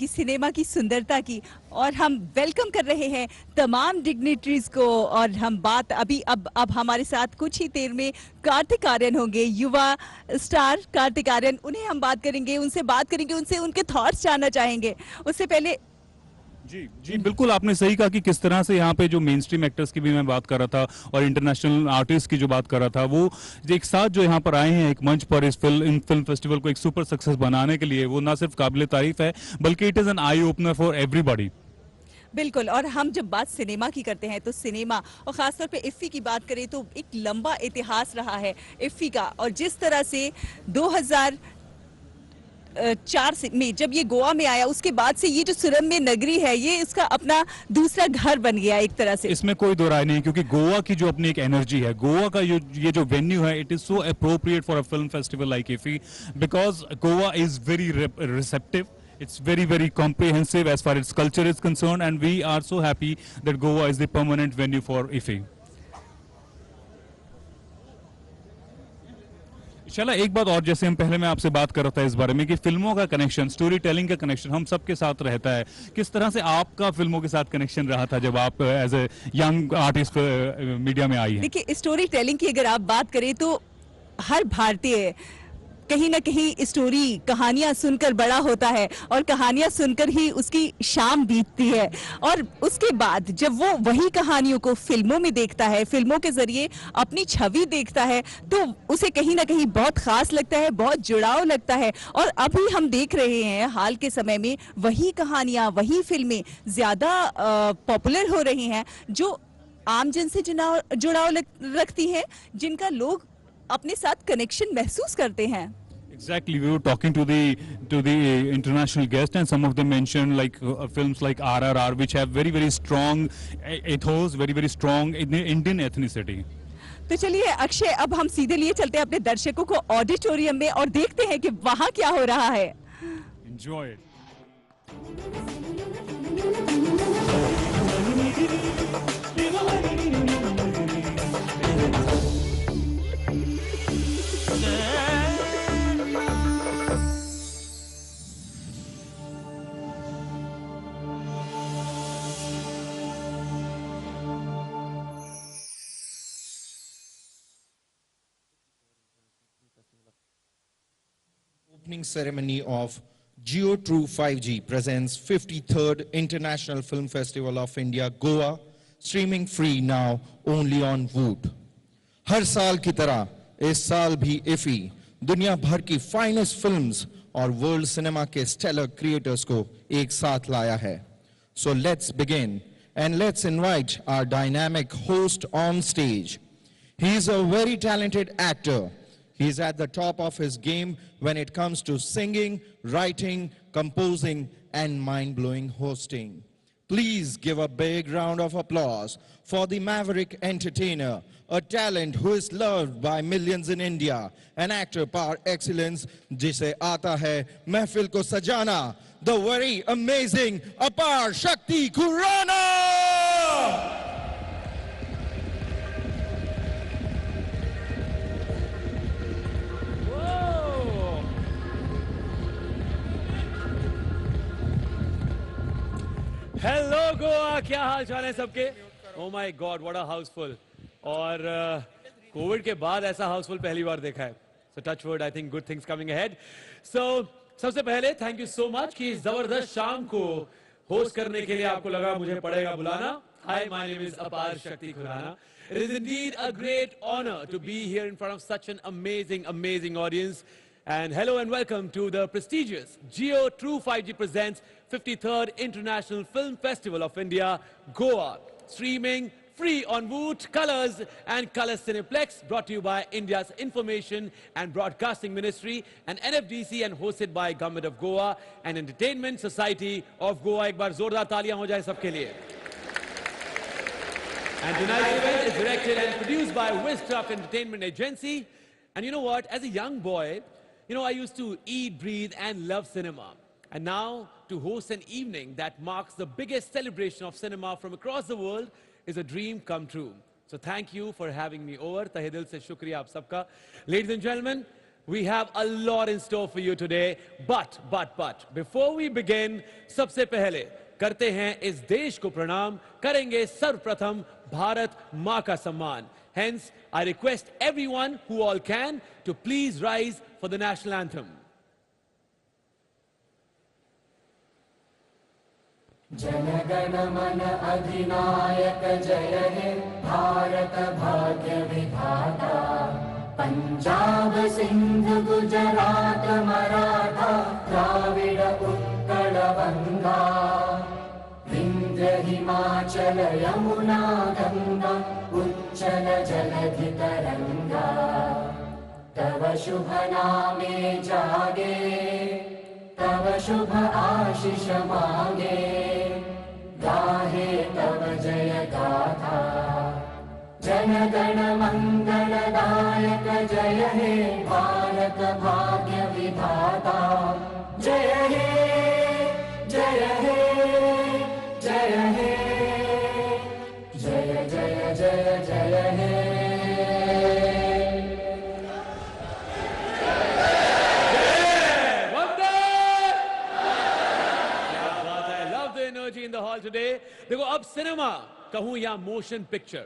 की सुंदरता की, और हम वेलकम कर रहे हैं तमाम डिग्निटरीज को। और हम बात अब हमारे साथ कुछ ही देर में कार्तिक आर्यन होंगे, युवा स्टार कार्तिक आर्यन। उन्हें हम बात करेंगे, उनसे उनके थॉट्स जानना चाहेंगे। उससे पहले जी बिल्कुल, आपने सही कहा कि किस तरह से यहाँ पे जो मेन स्ट्रीम एक्टर्स की भी मैं बात कर रहा था और इंटरनेशनल आर्टिस्ट की जो बात कर रहा था, वो एक साथ जो यहाँ पर आए हैं एक मंच पर इस फिल्म फेस्टिवल को एक सुपर सक्सेस बनाने के लिए, वो ना सिर्फ काबिल तारीफ है बल्कि it is an eye opener for everybody. बिल्कुल, और हम जब बात सिनेमा की करते हैं तो सिनेमा और खासतौर पे IFFI की बात करें तो एक लंबा इतिहास रहा है IFFI का। और जिस तरह से 2004 में जब ये गोवा में आया, उसके बाद से ये जो सुरम्य नगरी है, ये इसका अपना दूसरा घर बन गया एक तरह से। इसमें कोई दो राय नहीं, क्योंकि गोवा की जो अपनी एक एनर्जी है, गोवा का ये जो वेन्यू है, it is so appropriate for a film festival like IFFI, because Goa is very receptive. It's very, very comprehensive as far as culture is concerned, and we are so happy that Goa is the permanent venue for IFFI. चला, एक बात और, जैसे हम पहले मैं आपसे बात कर रहा था इस बारे में कि फिल्मों का कनेक्शन, स्टोरी टेलिंग का कनेक्शन हम सबके साथ रहता है। किस तरह से आपका फिल्मों के साथ कनेक्शन रहा था जब आप as a young artist media में आई हैं? देखिए, स्टोरी टेलिंग की अगर आप बात करें तो हर भारतीय कहीं ना कहीं स्टोरी कहानियां सुनकर बड़ा होता है, और कहानियां सुनकर ही उसकी शाम बीतती है। और उसके बाद जब वो वही कहानियों को फिल्मों में देखता है, फिल्मों के जरिए अपनी छवि देखता है, तो उसे कहीं ना कहीं बहुत खास लगता है, बहुत जुड़ाव लगता है। और अभी हम देख रहे हैं हाल के समय में वही कहानियां, वही फिल्में ज्यादा पॉपुलर हो रही हैं, जो आमजन से जुड़ाव रखती हैं, जिनका लोग अपने साथ कनेक्शन महसूस करते हैं। Exactly, we were talking to the international guest, and some of them mentioned like films like RRR, which have very, very strong ethos, very, very strong Indian ethnicity. तो चलिए अक्षय, अब हम सीधे लिए चलते हैं अपने दर्शकों को ऑडिटोरियम में और देखते हैं कि वहाँ क्या हो रहा है। Enjoy it. Opening ceremony of Geo True 5G presents 53rd International Film Festival of India, Goa, streaming free now only on Voot. हर साल की तरह इस साल भी IFFI दुनिया भर की फाइनेस्ट फिल्म्स और वर्ल्ड सिनेमा के स्टेलर क्रिएटर्स को एक साथ लाया है. So let's begin and let's invite our dynamic host on stage. He is a very talented actor. He's at the top of his game when it comes to singing, writing, composing, and mind-blowing hosting. Please give a big round of applause for the maverick entertainer, a talent who is loved by millions in India, an actor par excellence, jise aata hai mehfil ko sajana, the very amazing Apar Shakti Khurrana! Hello Goa, क्या हाल चाल है सबके? Oh my God, what a Housefull. और कोविड के बाद ऐसा हाउसफुल पहली बार देखा है. So touch wood, I think good things coming ahead. So सबसे पहले थैंक यू सो मच कि इस जबरदस्त शाम को होस्ट करने के लिए आपको लगा मुझे पड़ेगा बुलाना. हाय, माय नेम इज अपार शक्ति Khurana. It is indeed a great honor to be here in front of such an amazing audience. And hello and welcome to the prestigious Jio True 5G presents 53rd International Film Festival of India, Goa. Streaming free on Voot, Colors and Color Cineplex, brought to you by India's Information and Broadcasting Ministry and NFDC, and hosted by Government of Goa and Entertainment Society of Goa. एक बार जोरदार तालियां हो जाए सबके लिए. And tonight's event is directed and produced by Wistcraft Entertainment Agency. And you know what? As a young boy, you know, I used to eat, breathe, and love cinema. And now, to host an evening that marks the biggest celebration of cinema from across the world is a dream come true. So thank you for having me over. Tahe dil se shukriya aap sabka. Ladies and gentlemen, we have a lot in store for you today. But, before we begin, सबसे पहले करते हैं इस देश को प्रणाम, करेंगे सर्वप्रथम भारत माँ का सम्मान. Hence, I request everyone who all can to please rise for the national anthem. जनगण मन अधिनायक जय हे भारत भाग्य विधाता. पंजाब सिंध गुजरात मराठा द्राविड उत्कल गंगा. विंध्य हिमाचल यमुना गंगा उच्चल जलधि तरंगा. तव शुभ नामे जागे, तव शुभ आशीष मांगे. गाहे तव जय गाथा, जन गण मंगलदायक जय हे भारत भाग्य विधाता. जय हे जय हे जय हे जय जय जय जय हे. In the hall today. देखो, अब सिनेमा कहूं या मोशन पिक्चर,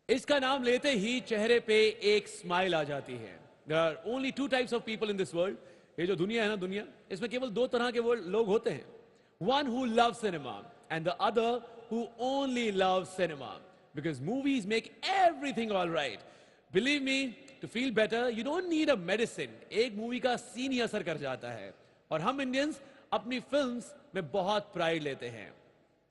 इसका नाम लेते ही चेहरे पे एक स्माइल आ जाती है. There are only two types of people in this world. ये जो दुनिया है ना, दुनिया, इसमें केवल दो तरह के लोग होते हैं. One who loves cinema and the other who only loves cinema, because movies make everything all right. Believe me, to feel better you don't need a medicine. एक मूवी का सीन ही असर कर जाता है. और हम इंडियंस अपनी फिल्म्स में बहुत प्राइड लेते हैं.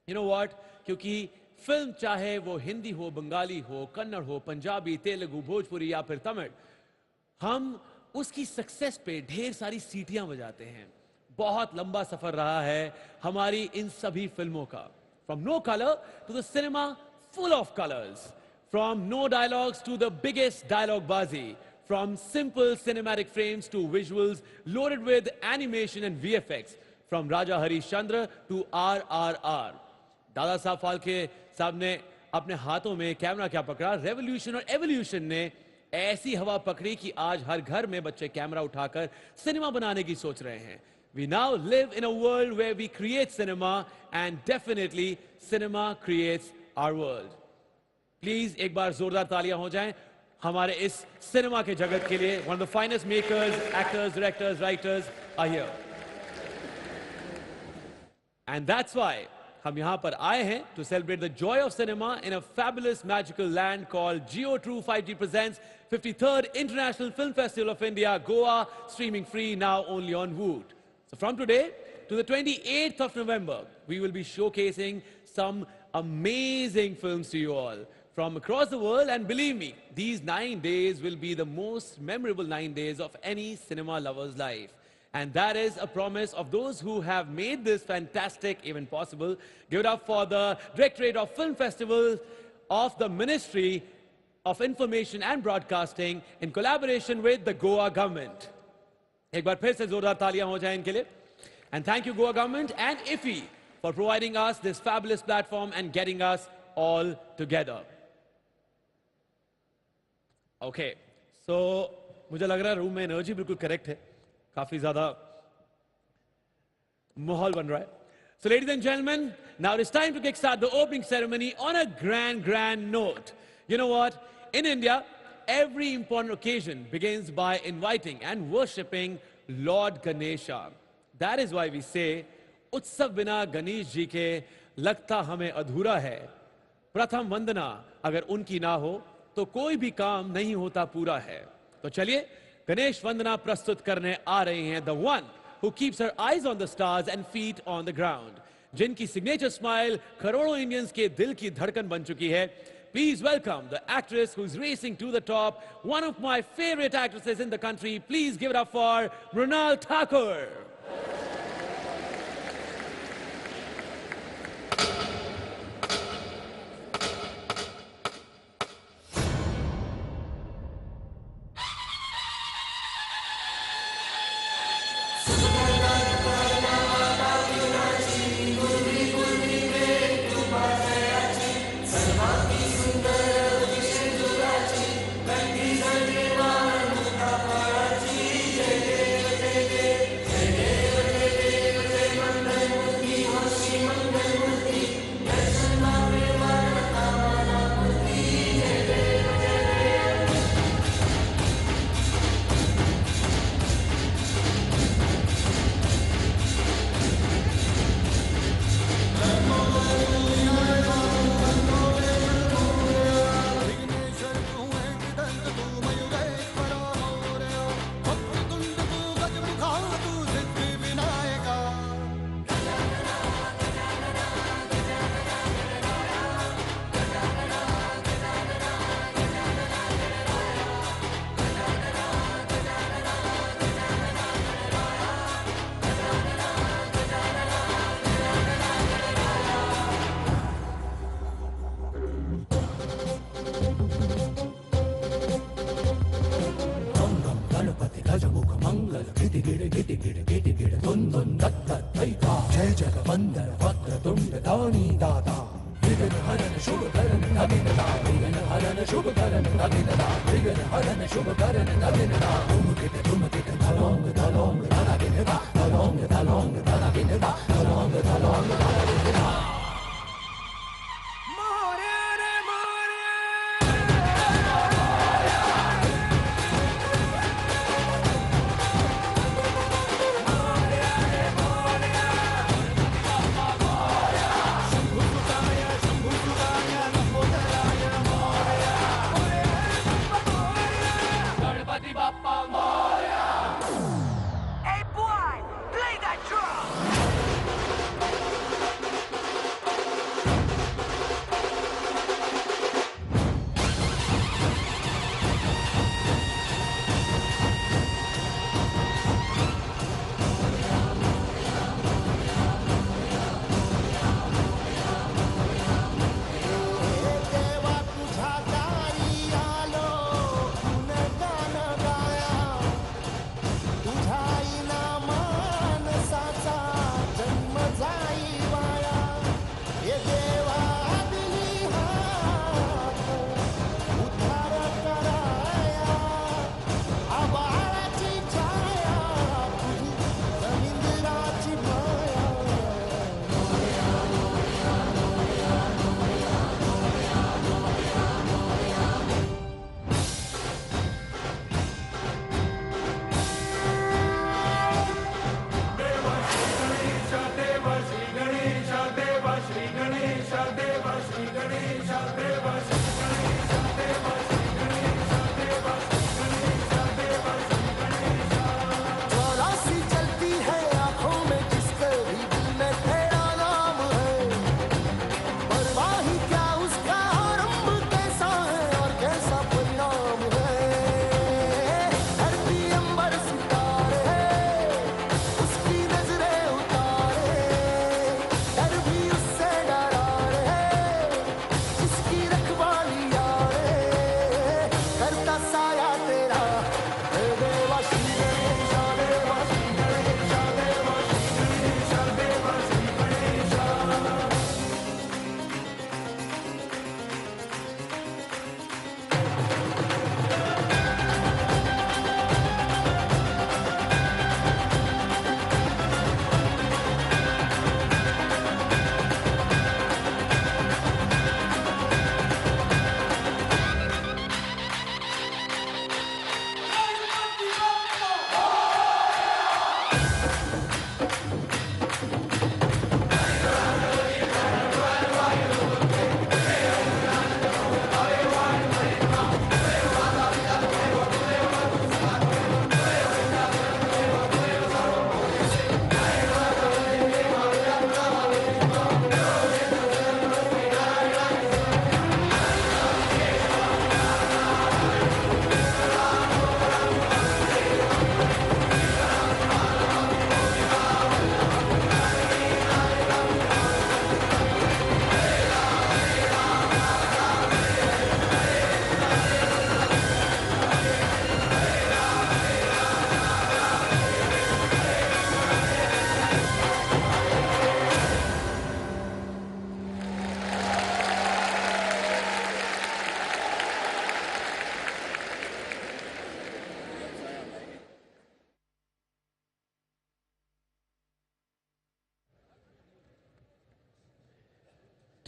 You know what? क्योंकि फिल्म चाहे वो हिंदी हो, बंगाली हो, कन्नड़ हो, पंजाबी, तेलुगु, भोजपुरी या फिर तमिल, हम उसकी सक्सेस पे ढेर सारी सीटियां बजाते हैं. बहुत लंबा सफर रहा है हमारी इन सभी फिल्मों का. From no color to the cinema full of colors. From no dialogues to the biggest dialogue bazi. From simple cinematic frames to visuals loaded with animation and VFX. From Raja Harishchandra to RRR. Dada Saheb Phalke साहब ने अपने हाथों में कैमरा क्या पकड़ा, रेवोल्यूशन और एवोल्यूशन ने ऐसी हवा पकड़ी कि आज हर घर में बच्चे कैमरा उठाकर सिनेमा बनाने की सोच रहे हैं. We now live in a world where we create cinema, and definitely cinema creates our world. Please एक बार जोरदार तालियां हो जाएं हमारे इस सिनेमा के जगत के लिए. One of the finest makers, actors, directors, writers are here. And that's why हम यहाँ पर आए हैं to celebrate the joy of cinema in a fabulous magical land called Geo True 5G presents 53rd International Film Festival of India, Goa, streaming free now only on Woot. So from today to the 28th of November, we will be showcasing some amazing films to you all from across the world, and believe me, these 9 days will be the most memorable 9 days of any cinema lover's life. And that is a promise of those who have made this fantastic event possible. Give it up for the Directorate of Film Festivals of the Ministry of Information and Broadcasting in collaboration with the Goa government. एक बार फिर से जोरदार तालियां हो जाएं इनके लिए. And thank you Goa government and IFFI for providing us this fabulous platform and getting us all together. Okay, so मुझे लग रहा है रूम में एनर्जी बिल्कुल करेक्ट है. काफी ज्यादा माहौल बन रहा है. So ladies and gentlemen, now it is time to kickstart the opening ceremony on a grand note. You know what? In India, every important occasion begins by inviting and worshipping Lord Ganesha. That is why we say, उत्सव बिना गणेश जी के लगता हमें अधूरा है. प्रथम वंदना अगर उनकी ना हो तो कोई भी काम नहीं होता पूरा है. तो चलिए गणेश वंदना प्रस्तुत करने आ रहे हैं the one who keeps her eyes on the stars and feet on the ground, जिनकी सिग्नेचर स्माइल करोड़ों इंडियंस के दिल की धड़कन बन चुकी है. Please welcome the actress who's racing to the top, one of my favorite actresses in the country. Please give it up for Mrunal Thakur.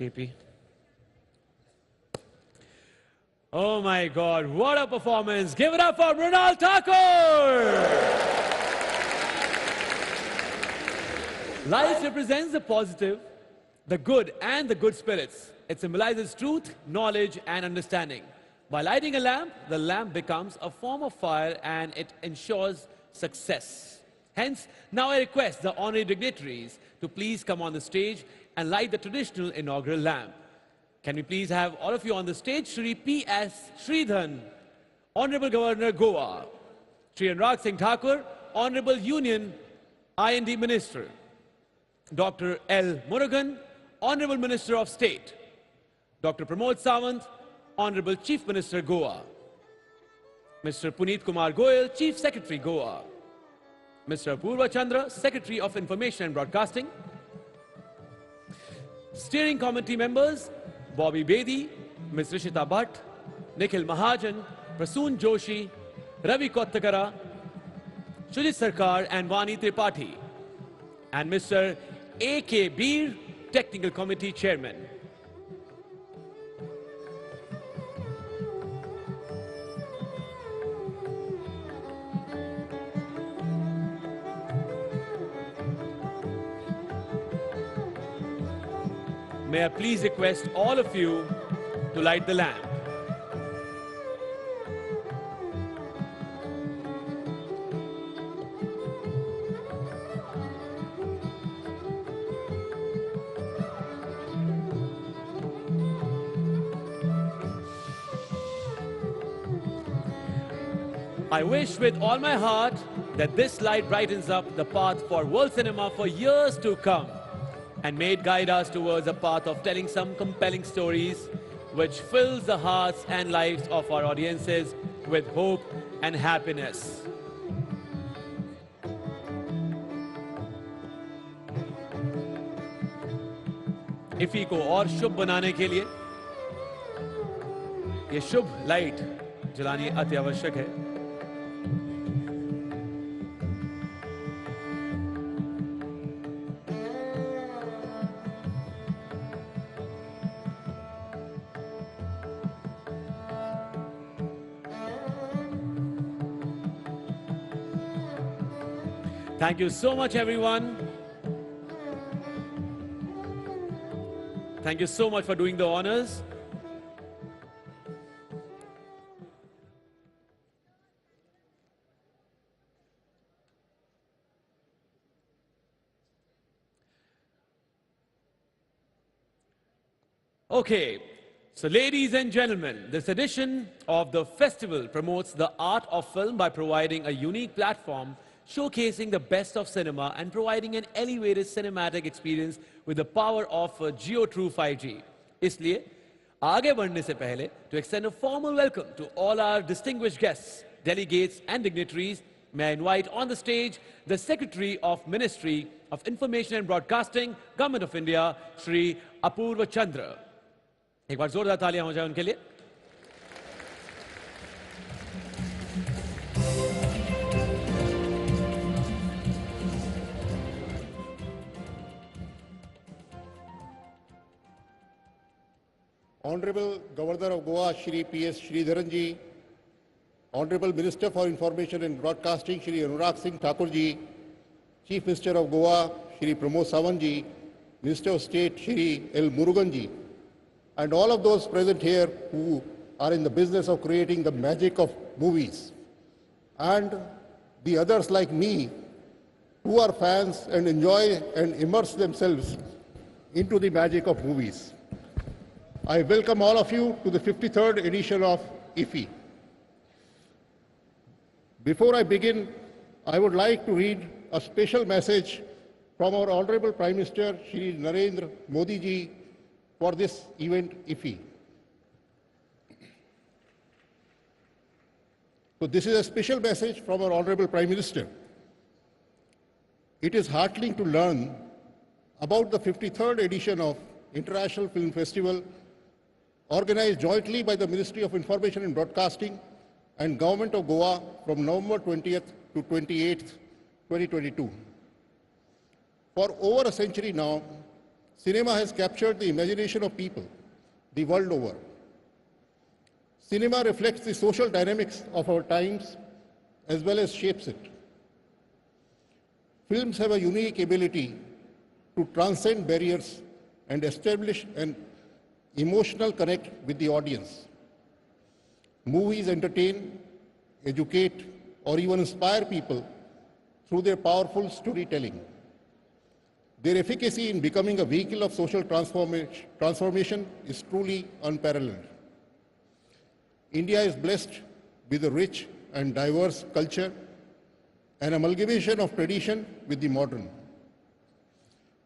TP. Oh my God, what a performance. Give it up for Mrunal Thakur. Light represents the positive, the good and the good spirits. It symbolizes truth, knowledge and understanding. By lighting a lamp, the lamp becomes a form of fire and it ensures success. Hence, now I request the honorary dignitaries to please come on the stage and light the traditional inaugural lamp. Can we please have all of you on the stage? Shri P.S. Sridhan, Honorable Governor Goa. Shri Anurag Singh Thakur, Honorable Union I&D Minister. Dr. L. Murugan, Honorable Minister of State. Dr. Pramod Sawant, Honorable Chief Minister Goa. Mr. Puneet Kumar Goyal, Chief Secretary Goa. Mr. Apurva Chandra, Secretary of Information and Broadcasting. Steering Committee members, Bobby Bedi, Ms. Rishita Bhatt, Nikhil Mahajan, Prasoon Joshi, Ravi Kottakara, Sujit Sarkar and Vani Tripathi. And Mr. A.K. Beer, Technical Committee Chairman. May I please request all of you to light the lamp. I wish with all my heart that this light brightens up the path for world cinema for years to come, and may it guide us towards a path of telling some compelling stories which fills the hearts and lives of our audiences with hope and happiness. IFFI को और शुभ बनाने के लिए ये शुभ लाइट जलानी अति आवश्यक है। Thank you so much, everyone. Thank you so much for doing the honors. Okay, so ladies and gentlemen, this edition of the festival promotes the art of film by providing a unique platform showcasing the best of cinema and providing an elevated cinematic experience with the power of Geo True 5G. इसलिए आगे बढ़ने से पहले to extend a formal welcome to all our distinguished guests, delegates and dignitaries, may I invite on the stage the Secretary of Ministry of Information and Broadcasting, Government of India, Shri Apurva Chandra. एक बार जोरदार तालियां हो जाए उनके लिए. Honorable Governor of Goa, Shri P.S. Sridharan ji, Honorable Minister for Information and Broadcasting, Shri Anurag Singh Thakur ji, Chief Minister of Goa, Shri Pramod Sawant ji, Minister of State, Shri L. Murugan ji, and all of those present here who are in the business of creating the magic of movies, and the others like me who are fans and enjoy and immerse themselves into the magic of movies. I welcome all of you to the 53rd edition of IFFI. Before I begin, I would like to read a special message from our Honorable Prime Minister, Shri Narendra Modi ji, for this event IFFI. So this is a special message from our Honorable Prime Minister. It is heartening to learn about the 53rd edition of International Film Festival, organized jointly by the Ministry of Information and Broadcasting and Government of Goa from November 20th to 28th, 2022. For over a century now, cinema has captured the imagination of people the world over. Cinema reflects the social dynamics of our times as well as shapes it. Films have a unique ability to transcend barriers and establish an emotional connect with the audience. Movies entertain, educate, or even inspire people through their powerful storytelling. Their efficacy in becoming a vehicle of social transformation is truly unparalleled. India is blessed with a rich and diverse culture, an amalgamation of tradition with the modern.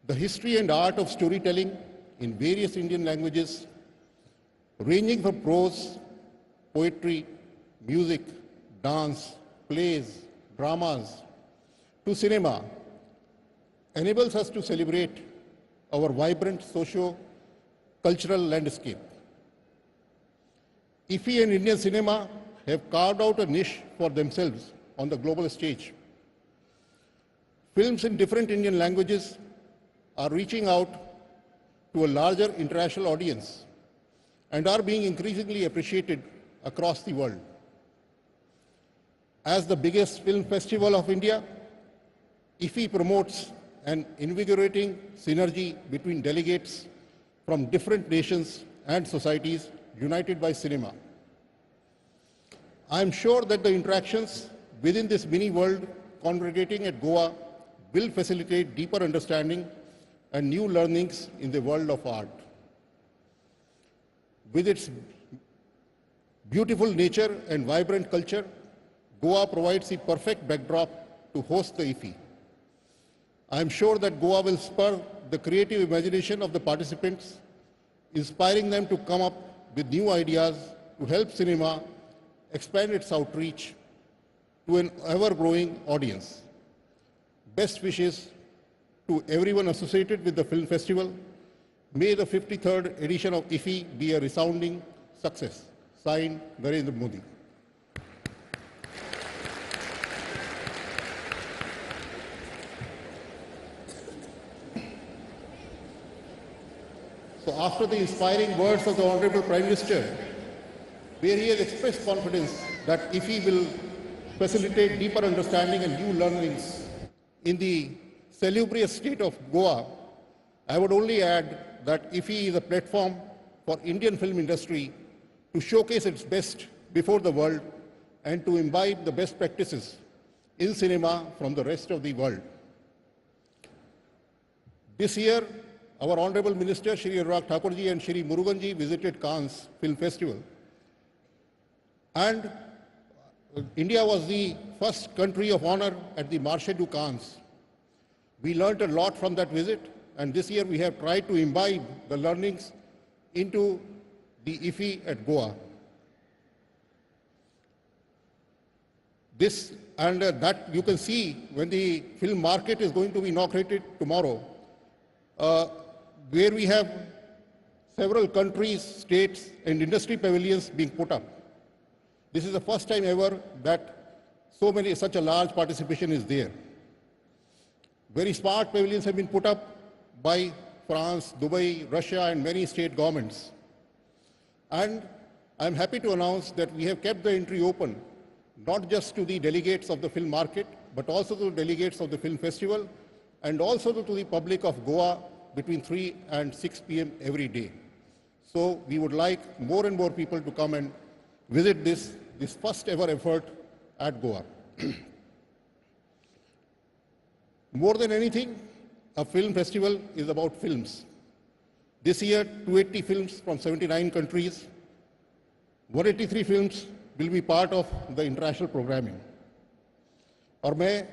The history and art of storytelling in various Indian languages, ranging from prose, poetry, music, dance, plays, dramas, to cinema, enables us to celebrate our vibrant socio-cultural landscape. IFFI and Indian cinema have carved out a niche for themselves on the global stage. Films in different Indian languages are reaching out to a larger international audience and are being increasingly appreciated across the world. As the biggest film festival of India, IFFI promotes an invigorating synergy between delegates from different nations and societies united by cinema. I am sure that the interactions within this mini world congregating at Goa will facilitate deeper understanding and new learnings in the world of art. With its beautiful nature and vibrant culture, Goa provides the perfect backdrop to host the IFFI. I am sure that Goa will spur the creative imagination of the participants, inspiring them to come up with new ideas to help cinema expand its outreach to an ever-growing audience. Best wishes to everyone associated with the film festival. May the 53rd edition of IFFI be a resounding success. Signed, Narendra Modi. So after the inspiring words of the Honorable Prime Minister, where he has expressed confidence that IFFI will facilitate deeper understanding and new learnings in the salubrious state of Goa, I would only add that IFFI is a platform for Indian film industry to showcase its best before the world and to imbibe the best practices in cinema from the rest of the world. This year, our Honorable Minister, Shri Anurag Thakurji and Shri Muruganji visited Cannes Film Festival. And India was the first country of honor at the Marché du Cannes. We learned a lot from that visit, and this year we have tried to imbibe the learnings into the IFFI at Goa. This and that you can see when the film market is going to be inaugurated tomorrow, where we have several countries, states, and industry pavilions being put up. This is the first time ever that such a large participation is there. Very smart pavilions have been put up by France, Dubai, Russia, and many state governments. And I'm happy to announce that we have kept the entry open, not just to the delegates of the film market, but also to the delegates of the film festival, and also to the public of Goa between 3 and 6 p.m. every day. So we would like more and more people to come and visit this first ever effort at Goa. More than anything, a film festival is about films. This year, 280 films from 79 countries, 183 films will be part of the international programming. और मैं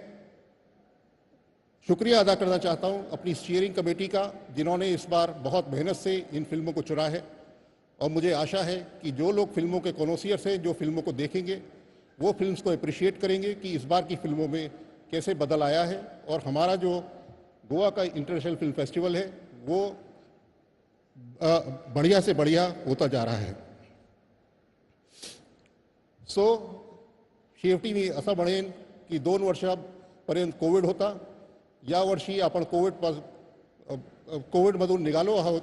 शुक्रिया अदा करना चाहता हूं अपनी स्टीयरिंग कमेटी का, जिन्होंने इस बार बहुत मेहनत से इन फिल्मों को चुना है, और मुझे आशा है कि जो लोग फिल्मों के कॉनोसियर्स हैं, जो फिल्मों को देखेंगे, वो फिल्म्स को अप्रिशिएट करेंगे कि इस बार की फिल्मों में कैसे बदल आया है, और हमारा जो गोवा का इंटरनेशनल फिल्म फेस्टिवल है वो बढ़िया से बढ़िया होता जा रहा है. सो शेवटी मी असं म्हणेन की 2 वर्षापर्यंत कोविड होता. या वर्षी आपण कोविड कोविडमधून निघालो आहोत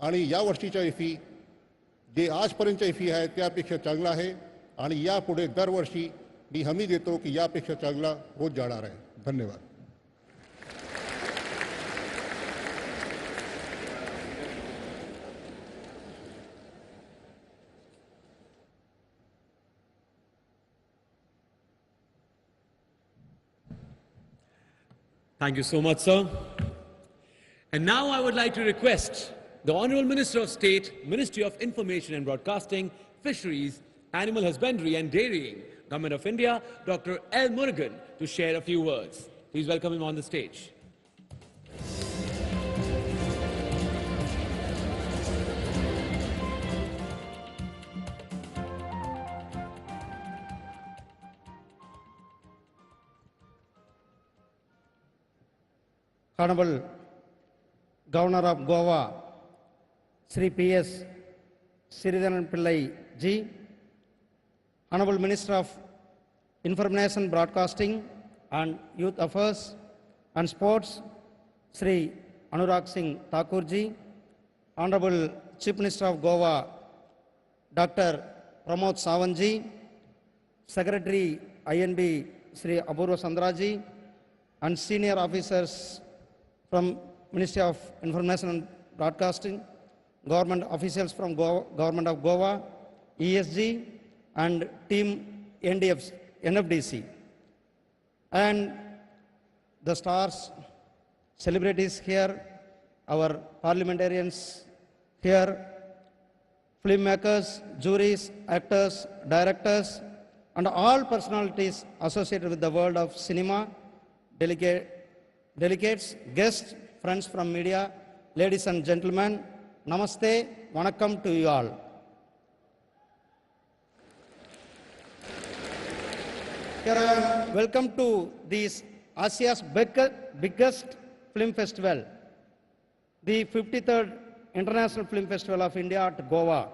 आणि या वर्षीच्या इफी जे आजपर्यंतच्या इफी आहे त्यापेक्षा चांगला आहे आणि यापुढे दरवर्षी मी हमी देतो की यापेक्षा चांगला होत जाणार आहे. धन्यवाद. Thank you so much, sir. And now I would like to request the Honorable Minister of State, Ministry of Information and Broadcasting, Fisheries, Animal Husbandry and Dairying, Government of India, Dr. L. Murugan, to share a few words. Please welcome him on the stage. Honorable Governor of Goa, Sri P.S. Sridharan Pillai Ji, Honorable Minister of Information Broadcasting and Youth Affairs and Sports, Sri Anurag Singh Thakur Ji, Honorable Chief Minister of Goa, Dr. Pramod Sawant Ji, Secretary INB Sri Apurva Sandra Ji, and senior officers from Ministry of Information and Broadcasting, government officials from Government of Goa, ESG, and team NFDC. And the stars, celebrities here, our parliamentarians here, filmmakers, juries, actors, directors, and all personalities associated with the world of cinema, delegates, guests, friends from media, ladies and gentlemen, namaste, vanakkam to you all. Welcome to this Asia's biggest film festival, the 53rd International Film Festival of India at Goa.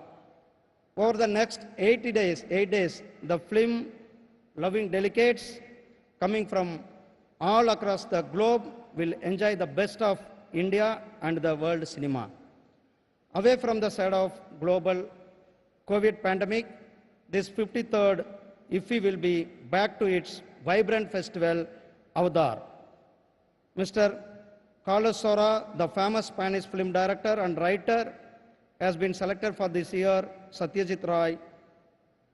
Over the next 8 days, the film-loving delegates coming from all across the globe will enjoy the best of India and the world cinema. Away from the side of global COVID pandemic, this 53rd IFFI will be back to its vibrant festival, Avadar. Mr. Carlos Saura, the famous Spanish film director and writer, has been selected for this year Satyajit Ray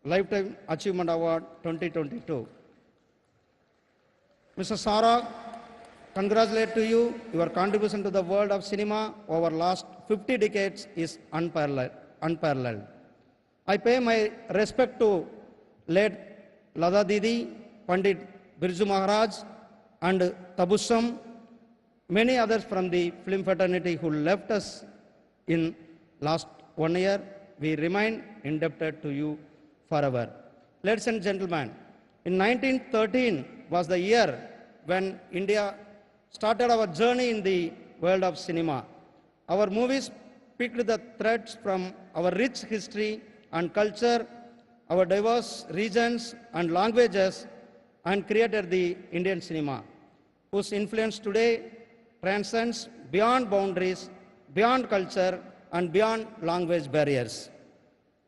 Lifetime Achievement Award 2022. Mr. Saura, congratulate to you. Your contribution to the world of cinema over last 50 decades is unparalleled. I pay my respect to late Lada Didi, Pandit Birju Maharaj, and Tabussam, many others from the film fraternity who left us in last 1 year. We remain indebted to you forever. Ladies and gentlemen, in 1913 was the year when India started our journey in the world of cinema. Our movies picked the threads from our rich history and culture, our diverse regions and languages, and created the Indian cinema, whose influence today transcends beyond boundaries, beyond culture, and beyond language barriers.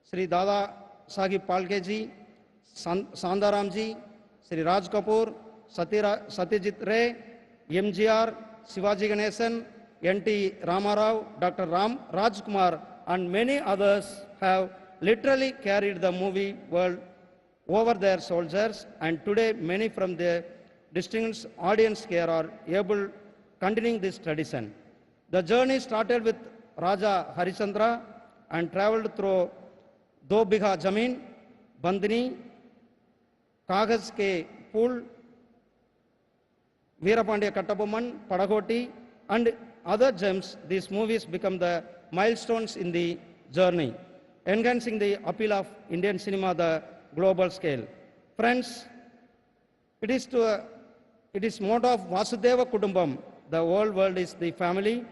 Sri Dada Sahib Phalke ji, Sandaram ji, Sri Raj Kapoor, Satyajit Ray, MGR, Shivaji Ganesan, N.T. Ramarao, Dr. Rajkumar, and many others have literally carried the movie world over their shoulders, and today many from the distinguished audience here are able continuing this tradition. The journey started with Raja Harishchandra and traveled through Do Bigha Jamin, Bandini, Kagaz Ke Pool, Veerapandiya Kattabomman, Padagoti, and other gems. These movies become the milestones in the journey, enhancing the appeal of Indian cinema at the global scale. Friends, it is motto of Vasudeva Kudumbam. The whole world is the family.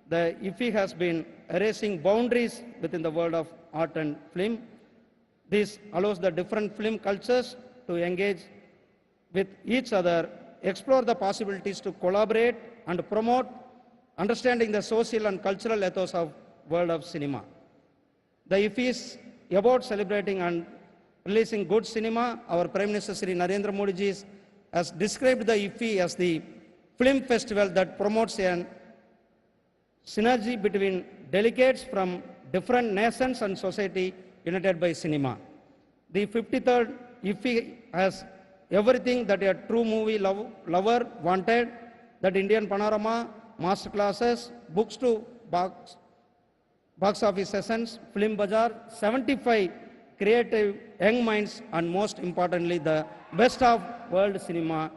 The IFFI has been erasing boundaries within the world of art and film. This allows the different film cultures to engage with each other, explore the possibilities to collaborate and promote understanding the social and cultural ethos of world of cinema. The IFFI is about celebrating and releasing good cinema. Our Prime Minister Shri Narendra Modi ji has described the IFFI as the film festival that promotes an synergy between delegates from different nations and society united by cinema. The 53rd IFFI has everything that a true movie lover wanted, that Indian panorama, master classes, books to box office sessions, film bazaar, 75 creative young minds, and most importantly, the best of world cinema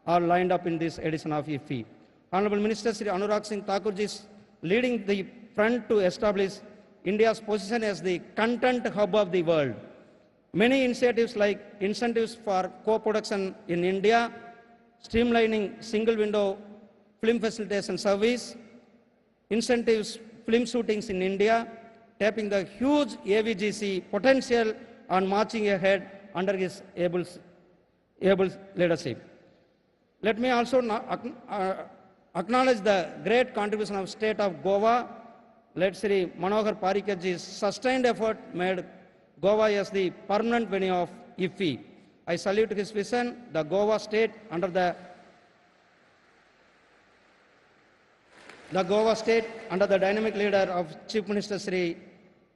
are lined up in this edition of IFFI. Honorable Minister Shri Anurag Singh Thakur ji is leading the front to establish India's position as the content hub of the world. Many initiatives like incentives for co-production in India, streamlining single-window film facilitation service, incentives film shootings in India, tapping the huge AVGC potential and marching ahead under his able leadership. Let me also acknowledge the great contribution of state of Goa. Let Sri Manohar Parrikar ji's sustained effort made Goa as the permanent venue of IFFI. I salute his vision. The Goa state under the dynamic leader of Chief Minister Sri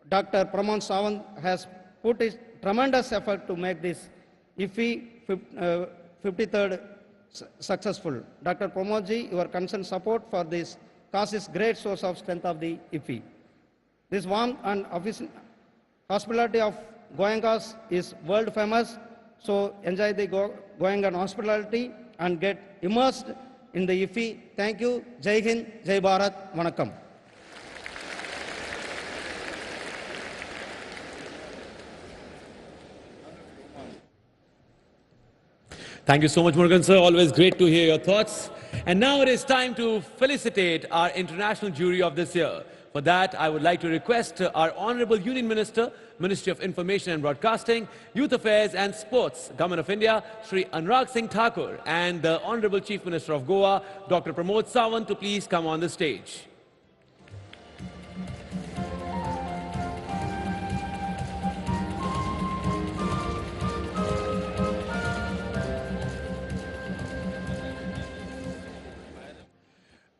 Dr. Pramod Sawant has put his tremendous effort to make this IFFI 53rd successful. Dr. Pramod ji, your concerned support for this cause is great source of strength of the IFFI. This warmth and hospitality of Goenkas is world famous, so enjoy the Goengan hospitality and get immersed in the IFFI. Thank you. Jai Hind, Jai Bharat, Vanakkam. Thank you so much, Murugan sir. Always great to hear your thoughts. And now it is time to felicitate our international jury of this year. For that, I would like to request our Honorable Union Minister, Ministry of Information and Broadcasting, Youth Affairs and Sports, Government of India, Shri Anurag Singh Thakur, and the Honorable Chief Minister of Goa, Dr. Pramod Sawant, to please come on the stage.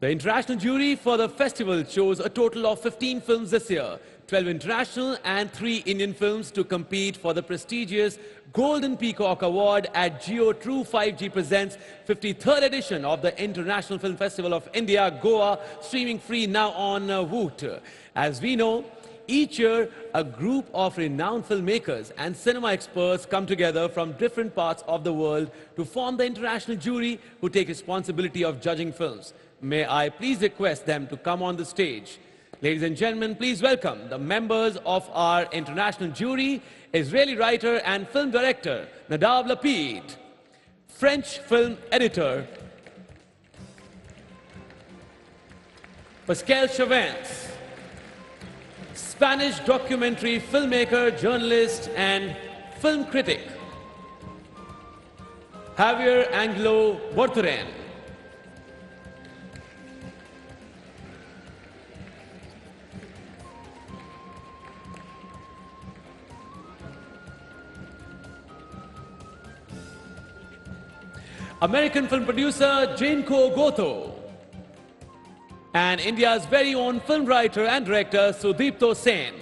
The international jury for the festival chose a total of 15 films this year, 12 international and 3 Indian films to compete for the prestigious Golden Peacock Award at Geo True 5G Presents 53rd edition of the International Film Festival of India, Goa, streaming free now on Woot. As we know, each year, a group of renowned filmmakers and cinema experts come together from different parts of the world to form the international jury who take responsibility of judging films. May I please request them to come on the stage. Ladies and gentlemen, please welcome the members of our international jury, Israeli writer and film director Nadav Lapid, French film editor Pascal Chavins, Spanish documentary filmmaker, journalist and film critic Javier Anglo Borthuren, American film producer Jainko Gotho, and India's very own film writer and director Sudipto Sen.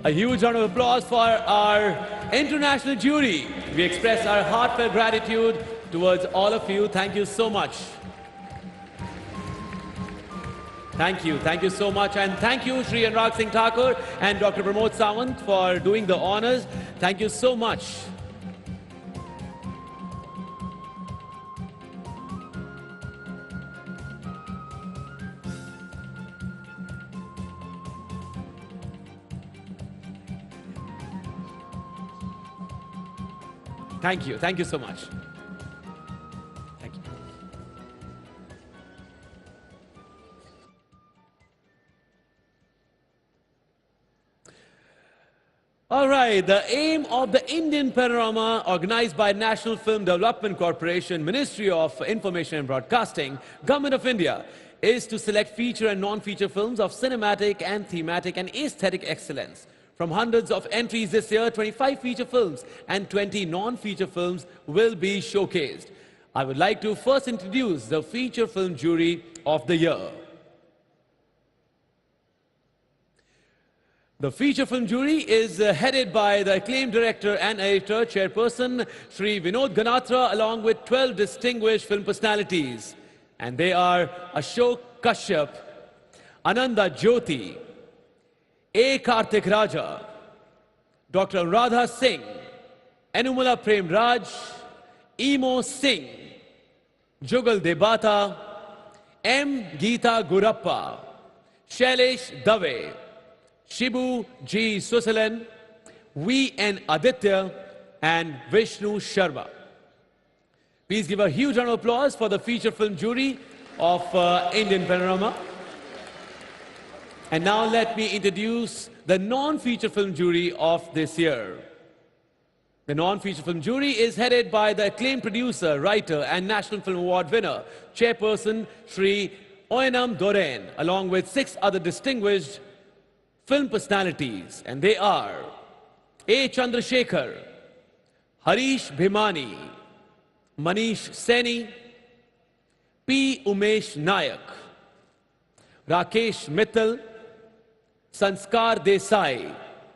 A huge round of applause for our international jury. We express our heartfelt gratitude towards all of you. Thank you so much. Thank you so much, and thank you Shri Anurag Singh Thakur and Dr. Pramod Sawant for doing the honors. Thank you so much. Thank you so much. Thank you. All right, the aim of the Indian Panorama, organized by National Film Development Corporation, Ministry of Information and Broadcasting, Government of India, is to select feature and non-feature films of cinematic and thematic and aesthetic excellence. From hundreds of entries this year, 25 feature films and 20 non-feature films will be showcased. I would like to first introduce the feature film jury of the year. The feature film jury is headed by the acclaimed director and editor, chairperson, Shri Vinod Ganatra, along with 12 distinguished film personalities. And they are Ashok Kashyap, Ananda Jyoti, A. Karthik Raja, Dr. Radha Singh, Anumala Prem Raj, Emo Singh, Jugal Debata, M. Geeta Gurappa, Shailesh Dave, Shibu G. Susalan, V. N. Aditya, and Vishnu Sharma. Please give a huge round of applause for the feature film jury of Indian Panorama. And now let me introduce the non-feature film jury of this year. The non-feature film jury is headed by the acclaimed producer, writer, and National Film Award winner, chairperson Shri Oyanam Doren, along with 6 other distinguished film personalities, and they are A. Chandrasekhar, Harish Bhimani, Manish Seni, P. Umesh Nayak, Rakesh Mittal, Sanskar Desai.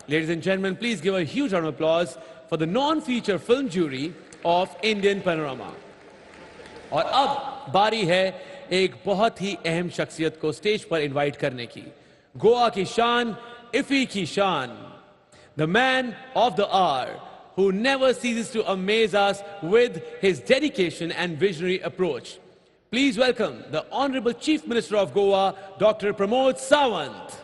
Ladies and gentlemen, please give a huge round of applause for the non-feature film jury of Indian Panorama. और अब बारी है एक बहुत ही अहम शख्सियत को स्टेज पर इनवाइट करने की. गोवा की शान, IFFI की शान, the man of the hour who never ceases to amaze us with his dedication and visionary approach. Please welcome the Honorable Chief Minister of Goa, Dr. Pramod Sawant.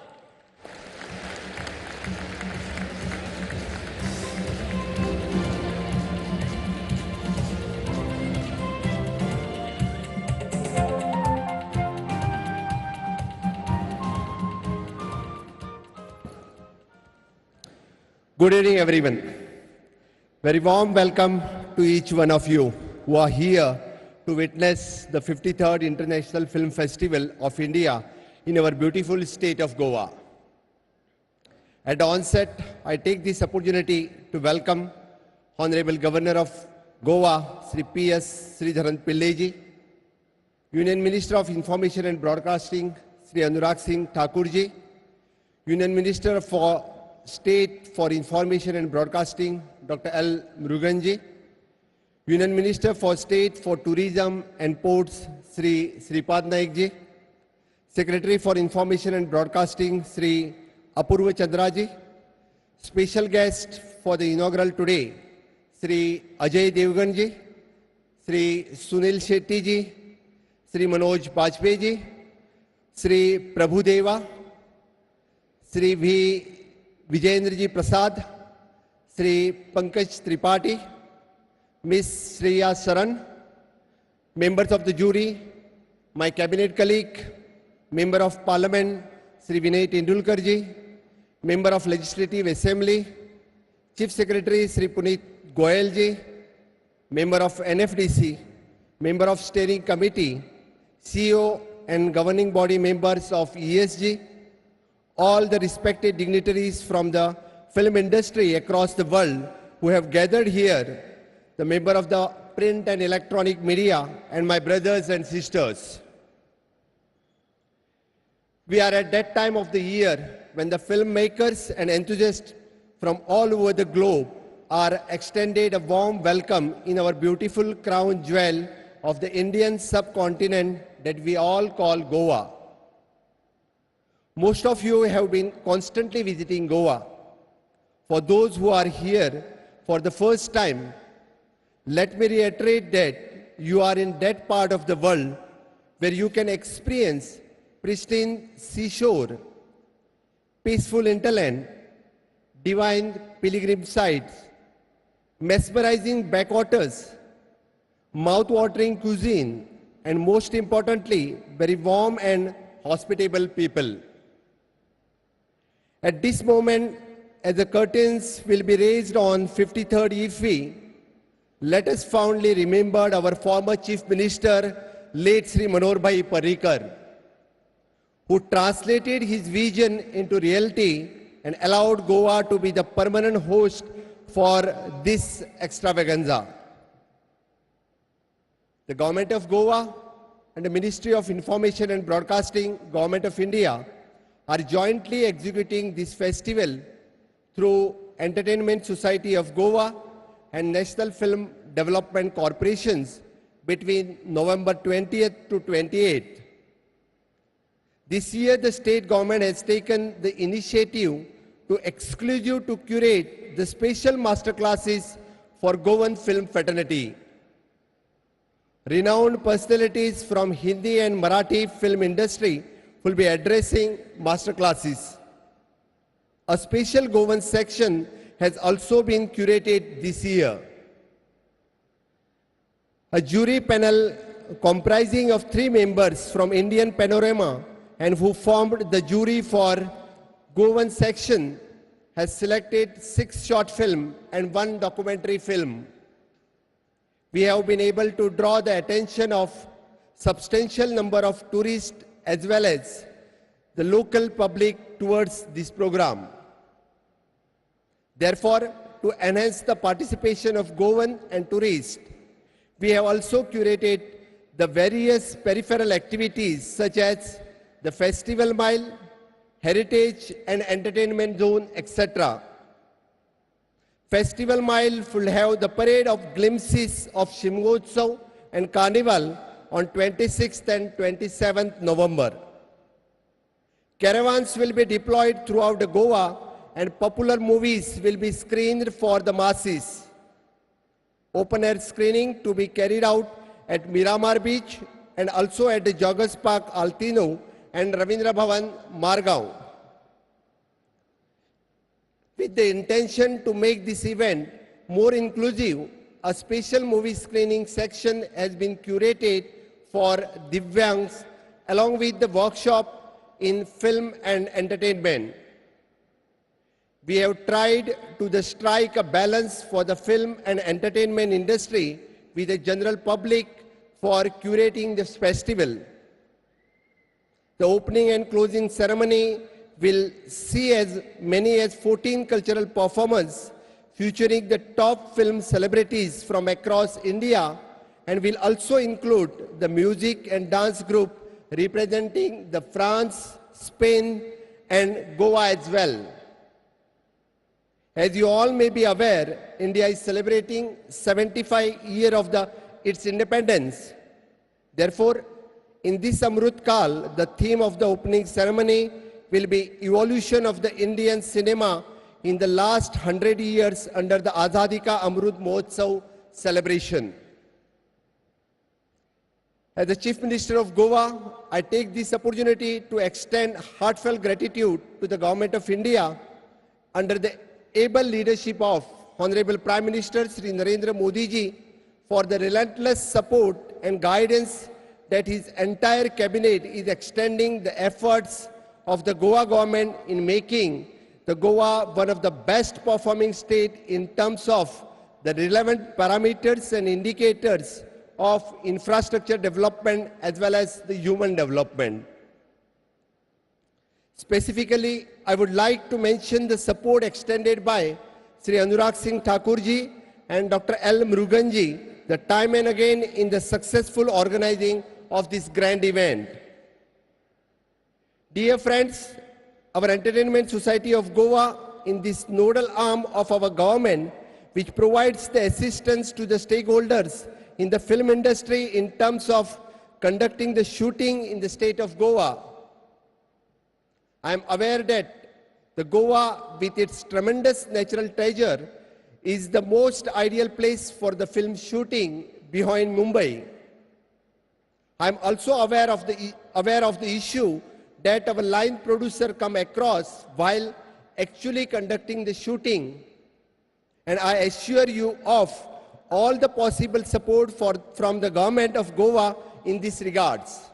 Good evening, everyone. Very warm welcome to each one of you who are here to witness the 53rd International Film Festival of India in our beautiful state of Goa. At the onset, I take this opportunity to welcome Honorable Governor of Goa, Sri P.S. Sridharan Pilleji, Union Minister of Information and Broadcasting, Sri Anurag Singh Thakurji, Union Minister for State for Information and Broadcasting, Dr. L. Muruganji, Union Minister for State for Tourism and Ports, Sri Sripad Naikji, Secretary for Information and Broadcasting, Sri Apurva Chandraji, special guest for the inaugural today, Sri Ajay Devganji, Sri Sunil Shetty ji, Sri Manoj Bajpayee ji, Sri Prabhu Deva, Sri V. Vijayendra ji Prasad, Sri Pankaj Tripathi, Miss Shreya Saran, members of the jury, my cabinet colleague, Member of Parliament, Sri Vinay Tendulkar ji, Member of Legislative Assembly, Chief Secretary Sri Puneet Goyal ji, Member of NFDC, Member of Steering Committee, CEO and Governing Body members of ESG, all the respected dignitaries from the film industry across the world who have gathered here, the member of the print and electronic media, and my brothers and sisters. We are at that time of the year when the filmmakers and enthusiasts from all over the globe are extended a warm welcome in our beautiful crown jewel of the Indian subcontinent that we all call Goa. Most of you have been constantly visiting Goa. For those who are here for the first time, let me reiterate that you are in that part of the world where you can experience pristine seashore, peaceful hinterland, divine pilgrim sites, mesmerizing backwaters, mouth-watering cuisine, and most importantly, very warm and hospitable people. At this moment, as the curtains will be raised on 53rd IFFI, let us fondly remember our former Chief Minister, late Sri Manohar Bhai Parrikar, who translated his vision into reality and allowed Goa to be the permanent host for this extravaganza. The Government of Goa and the Ministry of Information and Broadcasting, Government of India, are jointly executing this festival through Entertainment Society of Goa and National Film Development Corporations between November 20th to 28th. This year, the state government has taken the initiative to exclusive to curate the special masterclasses for Goan film fraternity. Renowned personalities from Hindi and Marathi film industry will be addressing masterclasses. A special Goan section has also been curated this year. A jury panel comprising of 3 members from Indian Panorama and who formed the jury for Goan section has selected 6 short films and 1 documentary film. We have been able to draw the attention of substantial number of tourists as well as the local public towards this program. Therefore, to enhance the participation of Goan and tourists, we have also curated the various peripheral activities such as the Festival Mile, Heritage and Entertainment Zone, etc. Festival Mile will have the parade of glimpses of Shimgotsav and Carnival on 26th and 27th November. Caravans will be deployed throughout the Goa and popular movies will be screened for the masses. Open air screening to be carried out at Miramar Beach and also at the Joggers Park Altino and Ravindra Bhavan Margao. With the intention to make this event more inclusive, a special movie screening section has been curated for Divyangs along with the workshop in film and entertainment. We have tried to strike a balance for the film and entertainment industry with the general public for curating this festival. The opening and closing ceremony will see as many as 14 cultural performances featuring the top film celebrities from across India and will also include the music and dance group representing the France, Spain and Goa as well. As you all may be aware, India is celebrating 75 years of its independence. Therefore, in this Amrut Kal, the theme of the opening ceremony will be evolution of the Indian cinema in the last 100 years under the Azadi Ka Amrut Mahotsav celebration. As the Chief Minister of Goa, I take this opportunity to extend heartfelt gratitude to the Government of India under the able leadership of Honorable Prime Minister Sri Narendra Modi ji for the relentless support and guidance that his entire cabinet is extending the efforts of the Goa government in making the Goa one of the best performing states in terms of the relevant parameters and indicators of infrastructure development as well as the human development. Specifically, I would like to mention the support extended by Sri Anurag Singh Thakur ji and Dr. L. Murugan ji, the time and again in the successful organizing of this grand event. Dear friends, our Entertainment Society of Goa, in this nodal arm of our government, which provides the assistance to the stakeholders in the film industry in terms of conducting the shooting in the state of Goa. I am aware that the Goa, with its tremendous natural treasure, is the most ideal place for the film shooting behind Mumbai. I am also aware of the issue that our line producer come across while actually conducting the shooting, and I assure you of all the possible support from the government of Goa in this regards.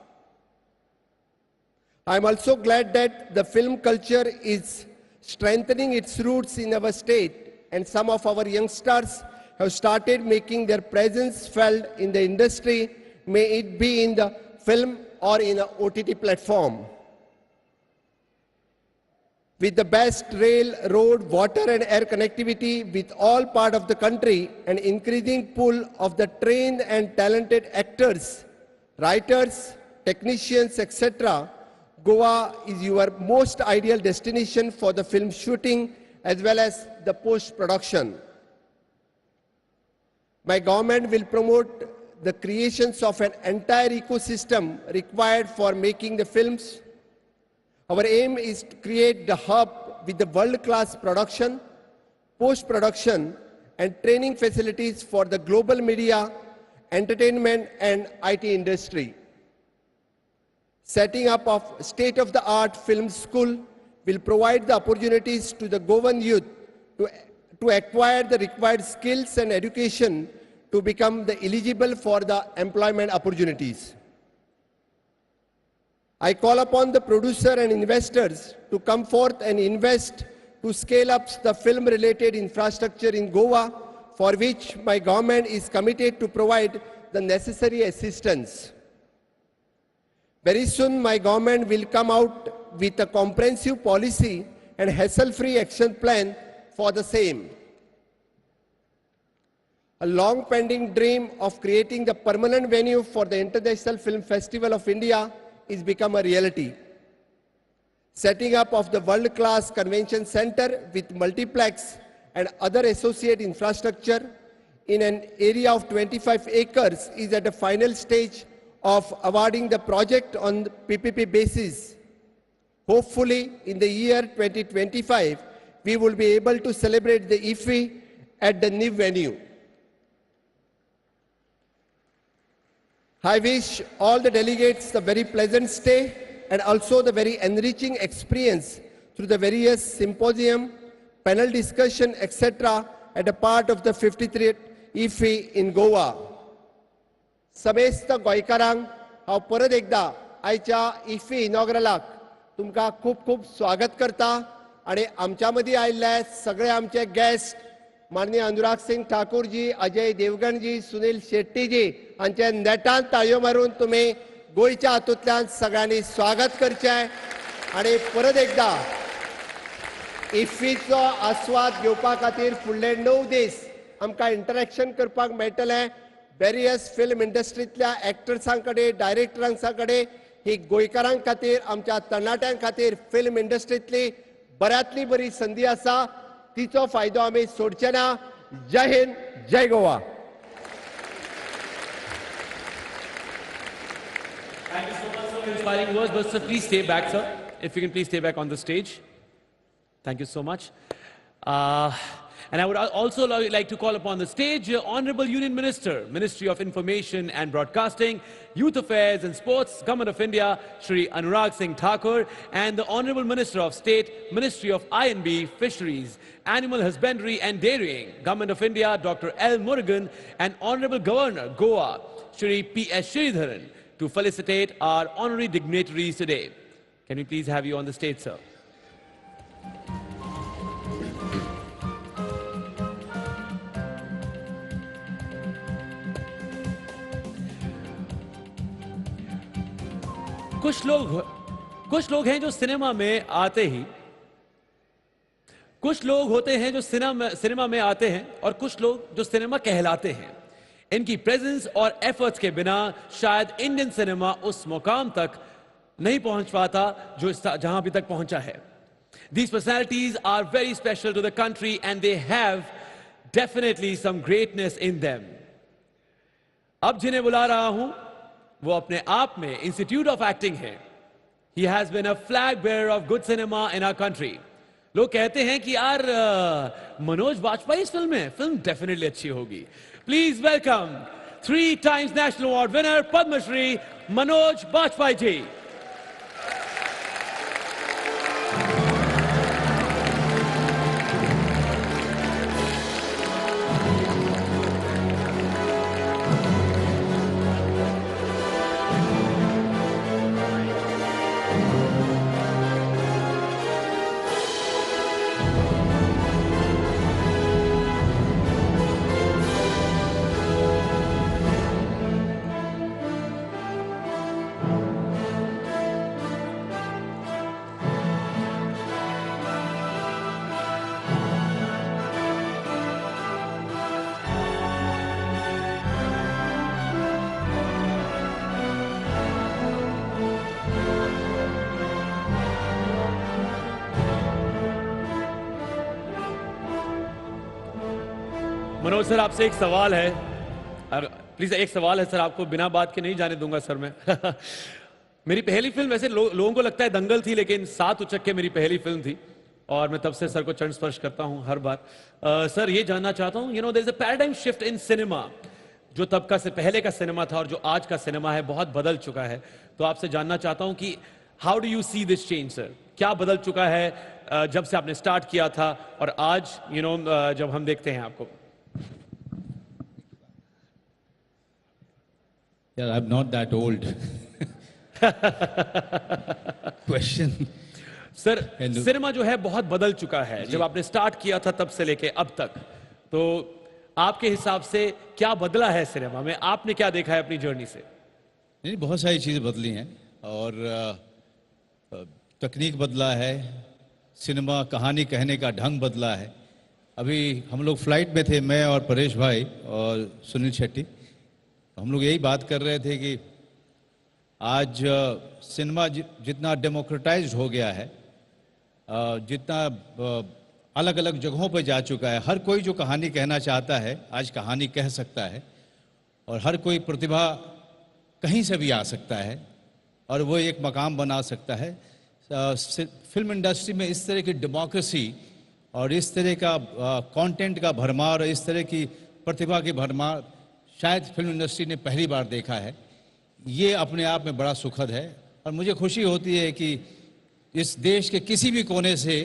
I am also glad that the film culture is strengthening its roots in our state, and some of our youngsters have started making their presence felt in the industry, may it be in the film or in an OTT platform. With the best rail, road, water and air connectivity with all parts of the country, and increasing pool of the trained and talented actors, writers, technicians, etc., Goa is your most ideal destination for the film shooting as well as the post-production. My government will promote the creations of an entire ecosystem required for making the films. Our aim is to create the hub with the world-class production, post-production and training facilities for the global media, entertainment and IT industry. Setting up of state-of-the-art film school will provide the opportunities to the Goan youth to acquire the required skills and education to become the eligible for the employment opportunities. I call upon the producer and investors to come forth and invest to scale up the film-related infrastructure in Goa, for which my government is committed to provide the necessary assistance. Very soon, my government will come out with a comprehensive policy and hassle-free action plan for the same. A long-pending dream of creating the permanent venue for the International Film Festival of India is become a reality. Setting up of the world-class convention center with multiplex and other associate infrastructure in an area of 25 acres is at the final stage of awarding the project on the PPP basis. Hopefully, in the year 2025, we will be able to celebrate the IFFI at the new venue. I wish all the delegates a very pleasant stay and also the very enriching experience through the various symposium, panel discussion, etc. at a part of the 53rd IFFI in Goa. समेस्त गोंयकारांक हांव परत एकदा आयच्या IFFI इनॉग्रलाक तुमकां खूब खूब स्वागत करता आनी आमच्या मदीं आयिल्ले सगळे आमचे गेस्ट माननीय अनुराग सिंग ठाकूर जी, अजय देवगण जी, सुनील शेट्टी जी हांचे नेटान ताळयो मारून तुमी गोंयच्या हातूंतल्यान सगळ्यांनी स्वागत करचें आनी परत एकदा IFFIचो आस्वाद घेवपा खातीर फुडले 9 दीस आमकां इंटरॅक्शन करपाक मेळटलें. वेरियस फिल्म इंडस्ट्रींतल्या एक्टर्सां कडेन, डायरेक्टरांसां कडेन ही गोंयकारां खातीर, आमच्या तरणाट्यां खातीर फिल्म इंडस्ट्रींतली बऱ्यांतली बरी संदी आसा. तिचो फायदो आमी सोडचे ना. जय हिंद, जय Goa. Thank you so much for inspiring words, but sir, please stay back, sir. If you can please stay back on the stage. Thank you so much. And I would also like to call upon the stage Honorable Union Minister, Ministry of Information and Broadcasting, Youth Affairs and Sports, Government of India, Shri Anurag Singh Thakur, and the Honorable Minister of State, Ministry of I&B, Fisheries, Animal Husbandry and Dairying, Government of India, Dr. L. Murugan, and Honorable Governor, Goa, Shri P.S. Sridharan, to felicitate our honorary dignitaries today. Can we please have you on the stage, sir? कुछ लोग हैं जो सिनेमा में आते ही, कुछ लोग होते हैं जो सिनेमा में आते हैं और कुछ लोग जो सिनेमा कहलाते हैं. इनकी प्रेजेंस और एफर्ट्स के बिना शायद इंडियन सिनेमा उस मुकाम तक नहीं पहुंच पाता जो जहां अभी तक पहुंचा है. These personalities are very special to the country and they have definitely some greatness in them. अब जिन्हें बुला रहा हूं वो अपने आप में इंस्टीट्यूट ऑफ एक्टिंग है. He has been a flag bearer of good cinema in our country. लोग कहते हैं कि यार मनोज बाजपेयी इस फिल्म में, फिल्म डेफिनेटली अच्छी होगी. Please welcome 3 times National Award winner Padma Shri Manoj Bajpayee ji. Manoj sir, आपसे एक सवाल है, प्लीज एक सवाल है सर, आपको बिना बात के नहीं जाने दूंगा सर मैं। मेरी पहली फिल्म वैसे लोगों को लगता है दंगल थी, लेकिन 7 उचक्के मेरी पहली फिल्म थी और मैं तब से सर को चरण स्पर्श करता हूं हर बार। सर ये जानना चाहता हूं, there is a paradigm shift in cinema. जो तब का से पहले का सिनेमा था और जो आज का सिनेमा है बहुत बदल चुका है। तो आपसे जानना चाहता हूं कि how do you see this change sir? क्या बदल चुका है जब से आपने स्टार्ट किया था और आज जब हम देखते हैं आपको? Yeah, I'm not that old. Question. Sir, cinema जो है बहुत बदल चुका है जब आपने स्टार्ट किया था तब से लेके अब तक। तो आपके हिसाब से क्या बदला है सिनेमा में? आपने क्या देखा है अपनी जर्नी से? नहीं, बहुत सारी चीज़ें बदली हैं और तकनीक बदला है, सिनेमा कहानी कहने का ढंग बदला है। अभी हम लोग फ्लाइट में थे, मैं और परेश भाई और सुनील शेट्टी, हम लोग यही बात कर रहे थे कि आज सिनेमा जितना डेमोक्रेटाइज्ड हो गया है, जितना अलग अलग जगहों पर जा चुका है, हर कोई जो कहानी कहना चाहता है आज कहानी कह सकता है और हर कोई प्रतिभा कहीं से भी आ सकता है और वो एक मकाम बना सकता है। फिल्म इंडस्ट्री में इस तरह की डेमोक्रेसी और इस तरह का कंटेंट का भरमार और इस तरह की प्रतिभा की भरमार शायद फिल्म इंडस्ट्री ने पहली बार देखा है। ये अपने आप में बड़ा सुखद है और मुझे खुशी होती है कि इस देश के किसी भी कोने से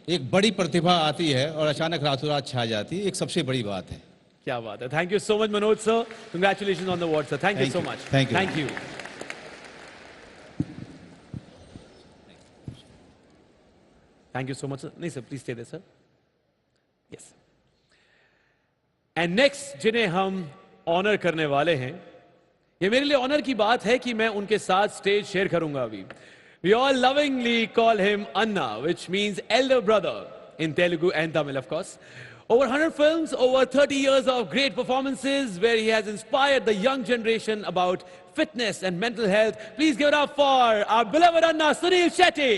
एक बड़ी प्रतिभा आती है और अचानक रातों रात छा जाती है, एक सबसे बड़ी बात है। क्या बात है। Thank you so much Manoj sir, congratulations on the award sir. Thank you so much. Thank you. Thank you so much sir. नहीं sir, please stay there sir. Yes. And next जिन्हें हम ऑनर करने वाले हैं, ये मेरे लिए ऑनर की बात है कि मैं उनके साथ स्टेज शेयर करूंगा अभी। We all lovingly call him Anna, which means elder brother in Telugu and Tamil, of course. Over 100 films, over 30 years of great performances where he has inspired the young generation about fitness and mental health. Please give it up for our beloved Anna, Sunil Shetty.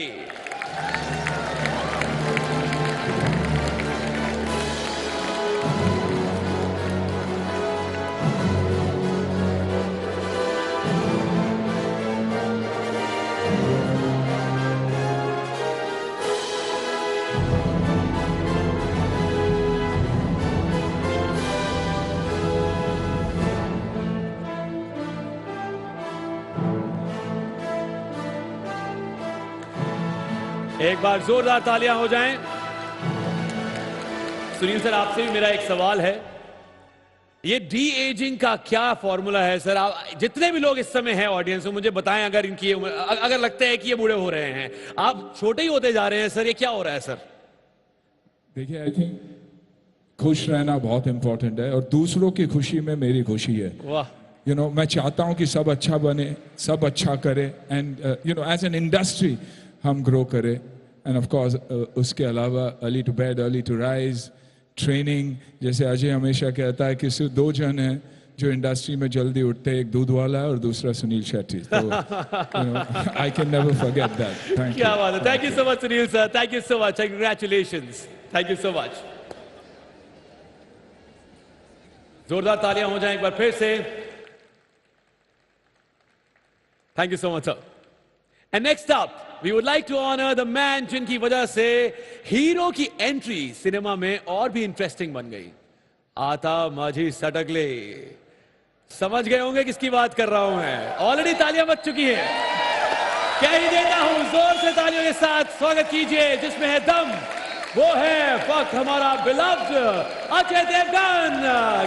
एक बार जोरदार तालियां हो जाएं। सुनील सर, आपसे भी मेरा एक सवाल है, ये डी एजिंग का क्या फॉर्मूला है सर? आप जितने भी लोग इस समय हैं ऑडियंस में, मुझे बताएं अगर इनकी अगर लगता है कि ये बूढ़े हो रहे हैं, आप छोटे ही होते जा रहे हैं सर, ये क्या हो रहा है सर? देखिए, आई थिंक खुश रहना बहुत इंपॉर्टेंट है और दूसरों की खुशी में मेरी खुशी है। वाह। मैं चाहता हूं कि सब अच्छा बने, सब अच्छा करे एंड एज एन इंडस्ट्री हम ग्रो करें। एंड ऑफ कोर्स उसके अलावा early to bed, early to rise, training, जैसे अजय हमेशा कहता है कि सिर्फ 2 जन हैं जो इंडस्ट्री में जल्दी उठते हैं, एक दूध वाला और दूसरा सुनील शेट्टी। तो I can never forget that. Thank you. क्या बात है। Thank you so much Sunil sir, thank you so much, congratulations, thank you so much. जोरदार तालियां हो जाएं एक बार फिर से। Thank you so much sir. And next up we would like to honor the man जिनकी वजह से हीरो की एंट्री सिनेमा में और भी इंटरेस्टिंग बन गई। आता माझी सटकले, समझ गए होंगे किसकी बात कर रहा हूं मैं। ऑलरेडी तालियां बज चुकी हैं, क्या ही देता हूं, जोर से तालियों के साथ स्वागत कीजिए जिसमें है दम, वो है फक्त हमारा beloved Ajay Devgn.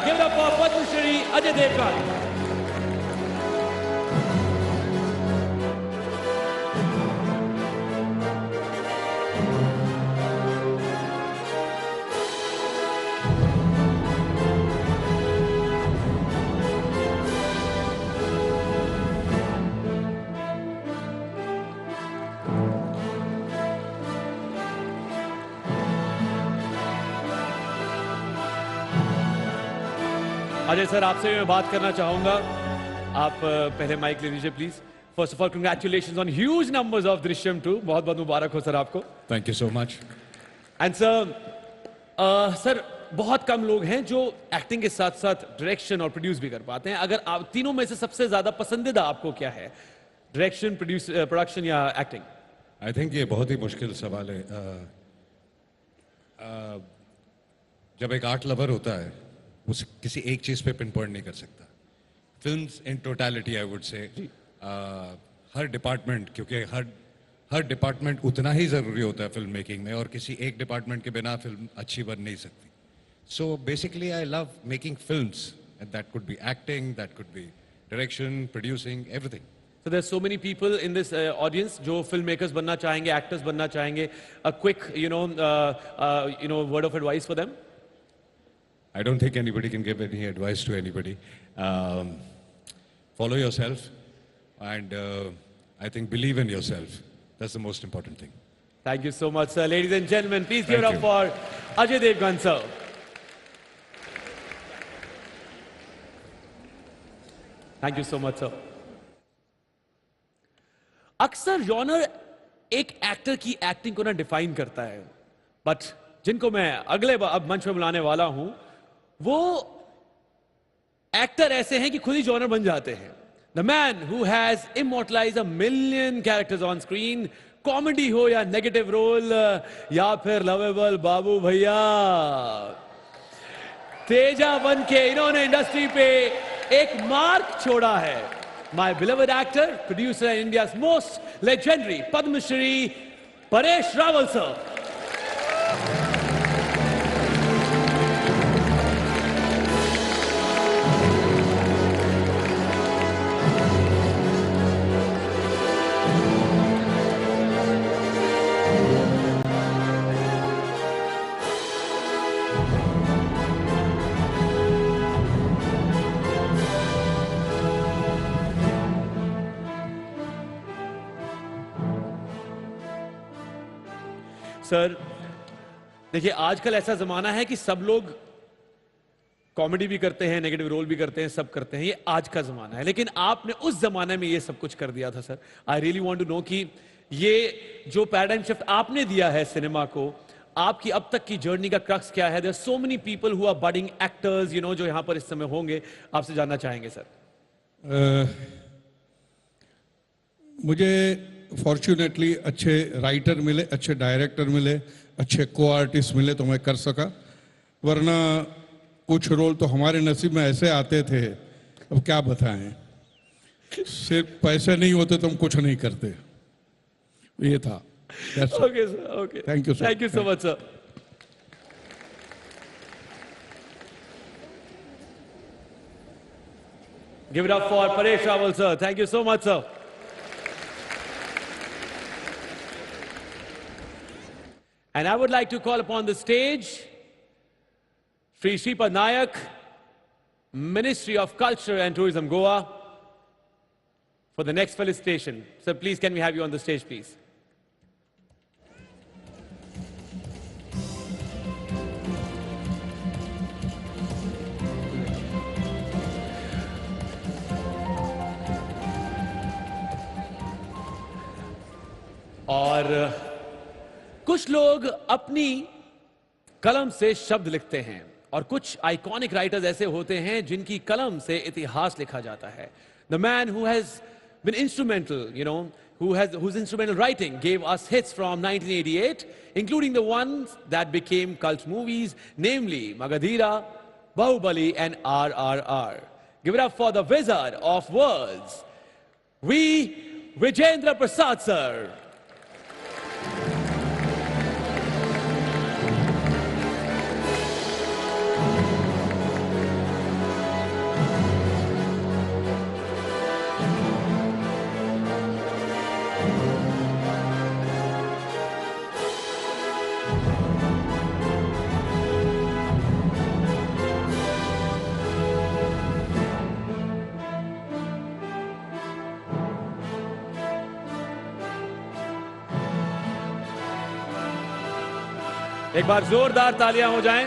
Give it up for Padmashri Ajay Devgn. Ajay sir, आपसे मैं बात करना चाहूंगा। आप पहले माइक ले लीजिए please. First of all congratulations on huge numbers of Drishyam 2। बहुत बहुत मुबारक हो सर आपको। Thank you so much. And sir बहुत कम लोग हैं जो एक्टिंग के साथ साथ डायरेक्शन और प्रोड्यूस भी कर पाते हैं। अगर आप तीनों में से सबसे ज्यादा पसंदीदा आपको क्या है, डायरेक्शन, प्रोडक्शन या एक्टिंग? आई थिंक ये बहुत ही मुश्किल सवाल है। जब एक आर्ट लवर होता है वो किसी एक चीज़ पे पिन पॉइंट नहीं कर सकता। Films in totality I would say, her department, क्योंकि हर डिपार्टमेंट उतना ही ज़रूरी होता है फिल्म मेकिंग में, और किसी एक डिपार्टमेंट के बिना फिल्म अच्छी बन नहीं सकती। So basically I love making films, and that could be acting, that could be direction, producing, everything. So there's so many people in this audience जो filmmakers बनना चाहेंगे, actors बनना चाहेंगे. A quick, word of advice for them. I don't think anybody can give any advice to anybody. Follow yourself, and I think believe in yourself. That's the most important thing. Thank you so much, sir. Ladies and gentlemen, please give it Thank up for Ajay Devgan, sir. Thank you so much, sir. अक्सर जॉनर एक एक्टर की एक्टिंग को ना डिफाइन करता है, बट जिनको मैं अगले अब मंच में बुलाने वाला हूं वो एक्टर ऐसे हैं कि खुद ही जॉनर बन जाते हैं. The man who has immortalised 1 million characters on screen, comedy हो या नेगेटिव रोल या फिर लवेबल बाबू भैया, तेजा बन के इन्होंने इंडस्ट्री पे एक मार्क छोड़ा है. My beloved actor, producer and India's most legendary Padma Shri, Paresh Rawal, sir. Sir देखिए, आजकल ऐसा जमाना है कि सब लोग कॉमेडी भी करते हैं, नेगेटिव रोल भी करते हैं, सब करते हैं. ये आज का जमाना है, लेकिन आपने उस जमाने में ये सब कुछ कर दिया था. Sir, I really want to know कि ये जो पैराडाइम शिफ्ट आपने दिया है सिनेमा को, आपकी अब तक की जर्नी का क्रक्स क्या है? There are so many people who are budding actors, जो यहां पर इस समय होंगे, आपसे जानना चाहेंगे सर. मुझे फॉर्चुनेटली अच्छे राइटर मिले, अच्छे डायरेक्टर मिले, अच्छे को आर्टिस्ट मिले तो मैं कर सका, वरना कुछ रोल तो हमारे नसीब में ऐसे आते थे, अब क्या बताएं. सिर्फ पैसे नहीं होते तो हम कुछ नहीं करते. ये था. Okay sir, okay, thank you sir. Thank you so much sir. Give it up for Paresh Rawal, sir. Thank you so much, sir. And I would like to call upon the stage Sri Shripad Nayak, Ministry of Culture and Tourism, Goa, for the next felicitation. Sir, please, can we have you on the stage, please? और कुछ लोग अपनी कलम से शब्द लिखते हैं और कुछ आइकॉनिक राइटर्स ऐसे होते हैं जिनकी कलम से इतिहास लिखा जाता है. The man who has been instrumental, whose instrumental writing gave us hits from 1988, including the ones that became cult movies, namely Magadhira, Bahubali and RRR. Give it up for the wizard of words, Vijendra Prasad, sir. एक बार जोरदार तालियां हो जाएं.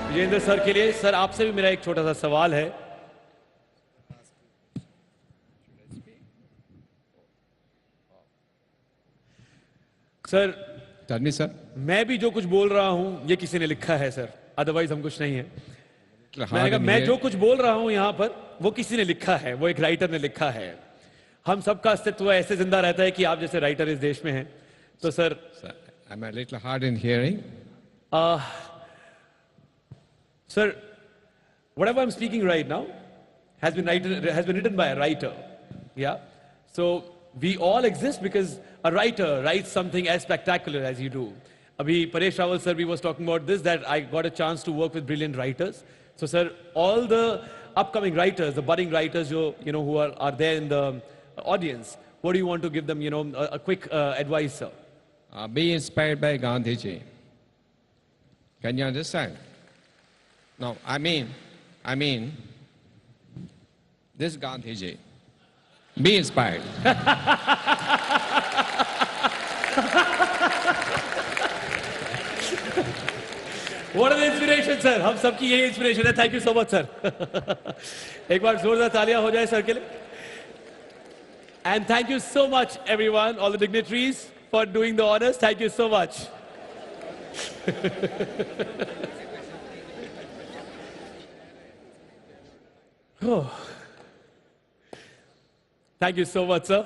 विजेंद्र सर के लिए. सर, आपसे भी मेरा एक छोटा सा सवाल है. सर टर्नी सर, मैं भी जो कुछ बोल रहा हूं ये किसी ने लिखा है सर, अदरवाइज हम कुछ नहीं है। मैंने कहा मैं जो कुछ बोल रहा हूं यहाँ पर वो किसी ने लिखा है, वो एक राइटर ने लिखा है। हम सबका अस्तित्व ऐसे जिंदा रहता है कि आप जैसे राइटर इस देश में हैं। तो sir I'm a little hard in hearing. Sir, whatever I'm speaking right now has been written by a writer. Yeah. So we all exist because a writer writes something as spectacular as you do. Abhi Paresh Rawal sir, we was talking about this, that I got a chance to work with brilliant writers. So sir, all the upcoming writers, the budding writers who are there in the audience, what do you want to give them, a quick advice, sir? Be inspired by Gandhiji. Can you understand? No, I mean, this Gandhiji. Be inspired. What an inspiration, sir. हम सबकी यही inspiration है. Thank you so much, sir. एक बार जोरदार तालियां हो जाए सर के लिए. And thank you so much, everyone, all the dignitaries, for doing the honors. Thank you so much. Oh. Thank you so much, sir.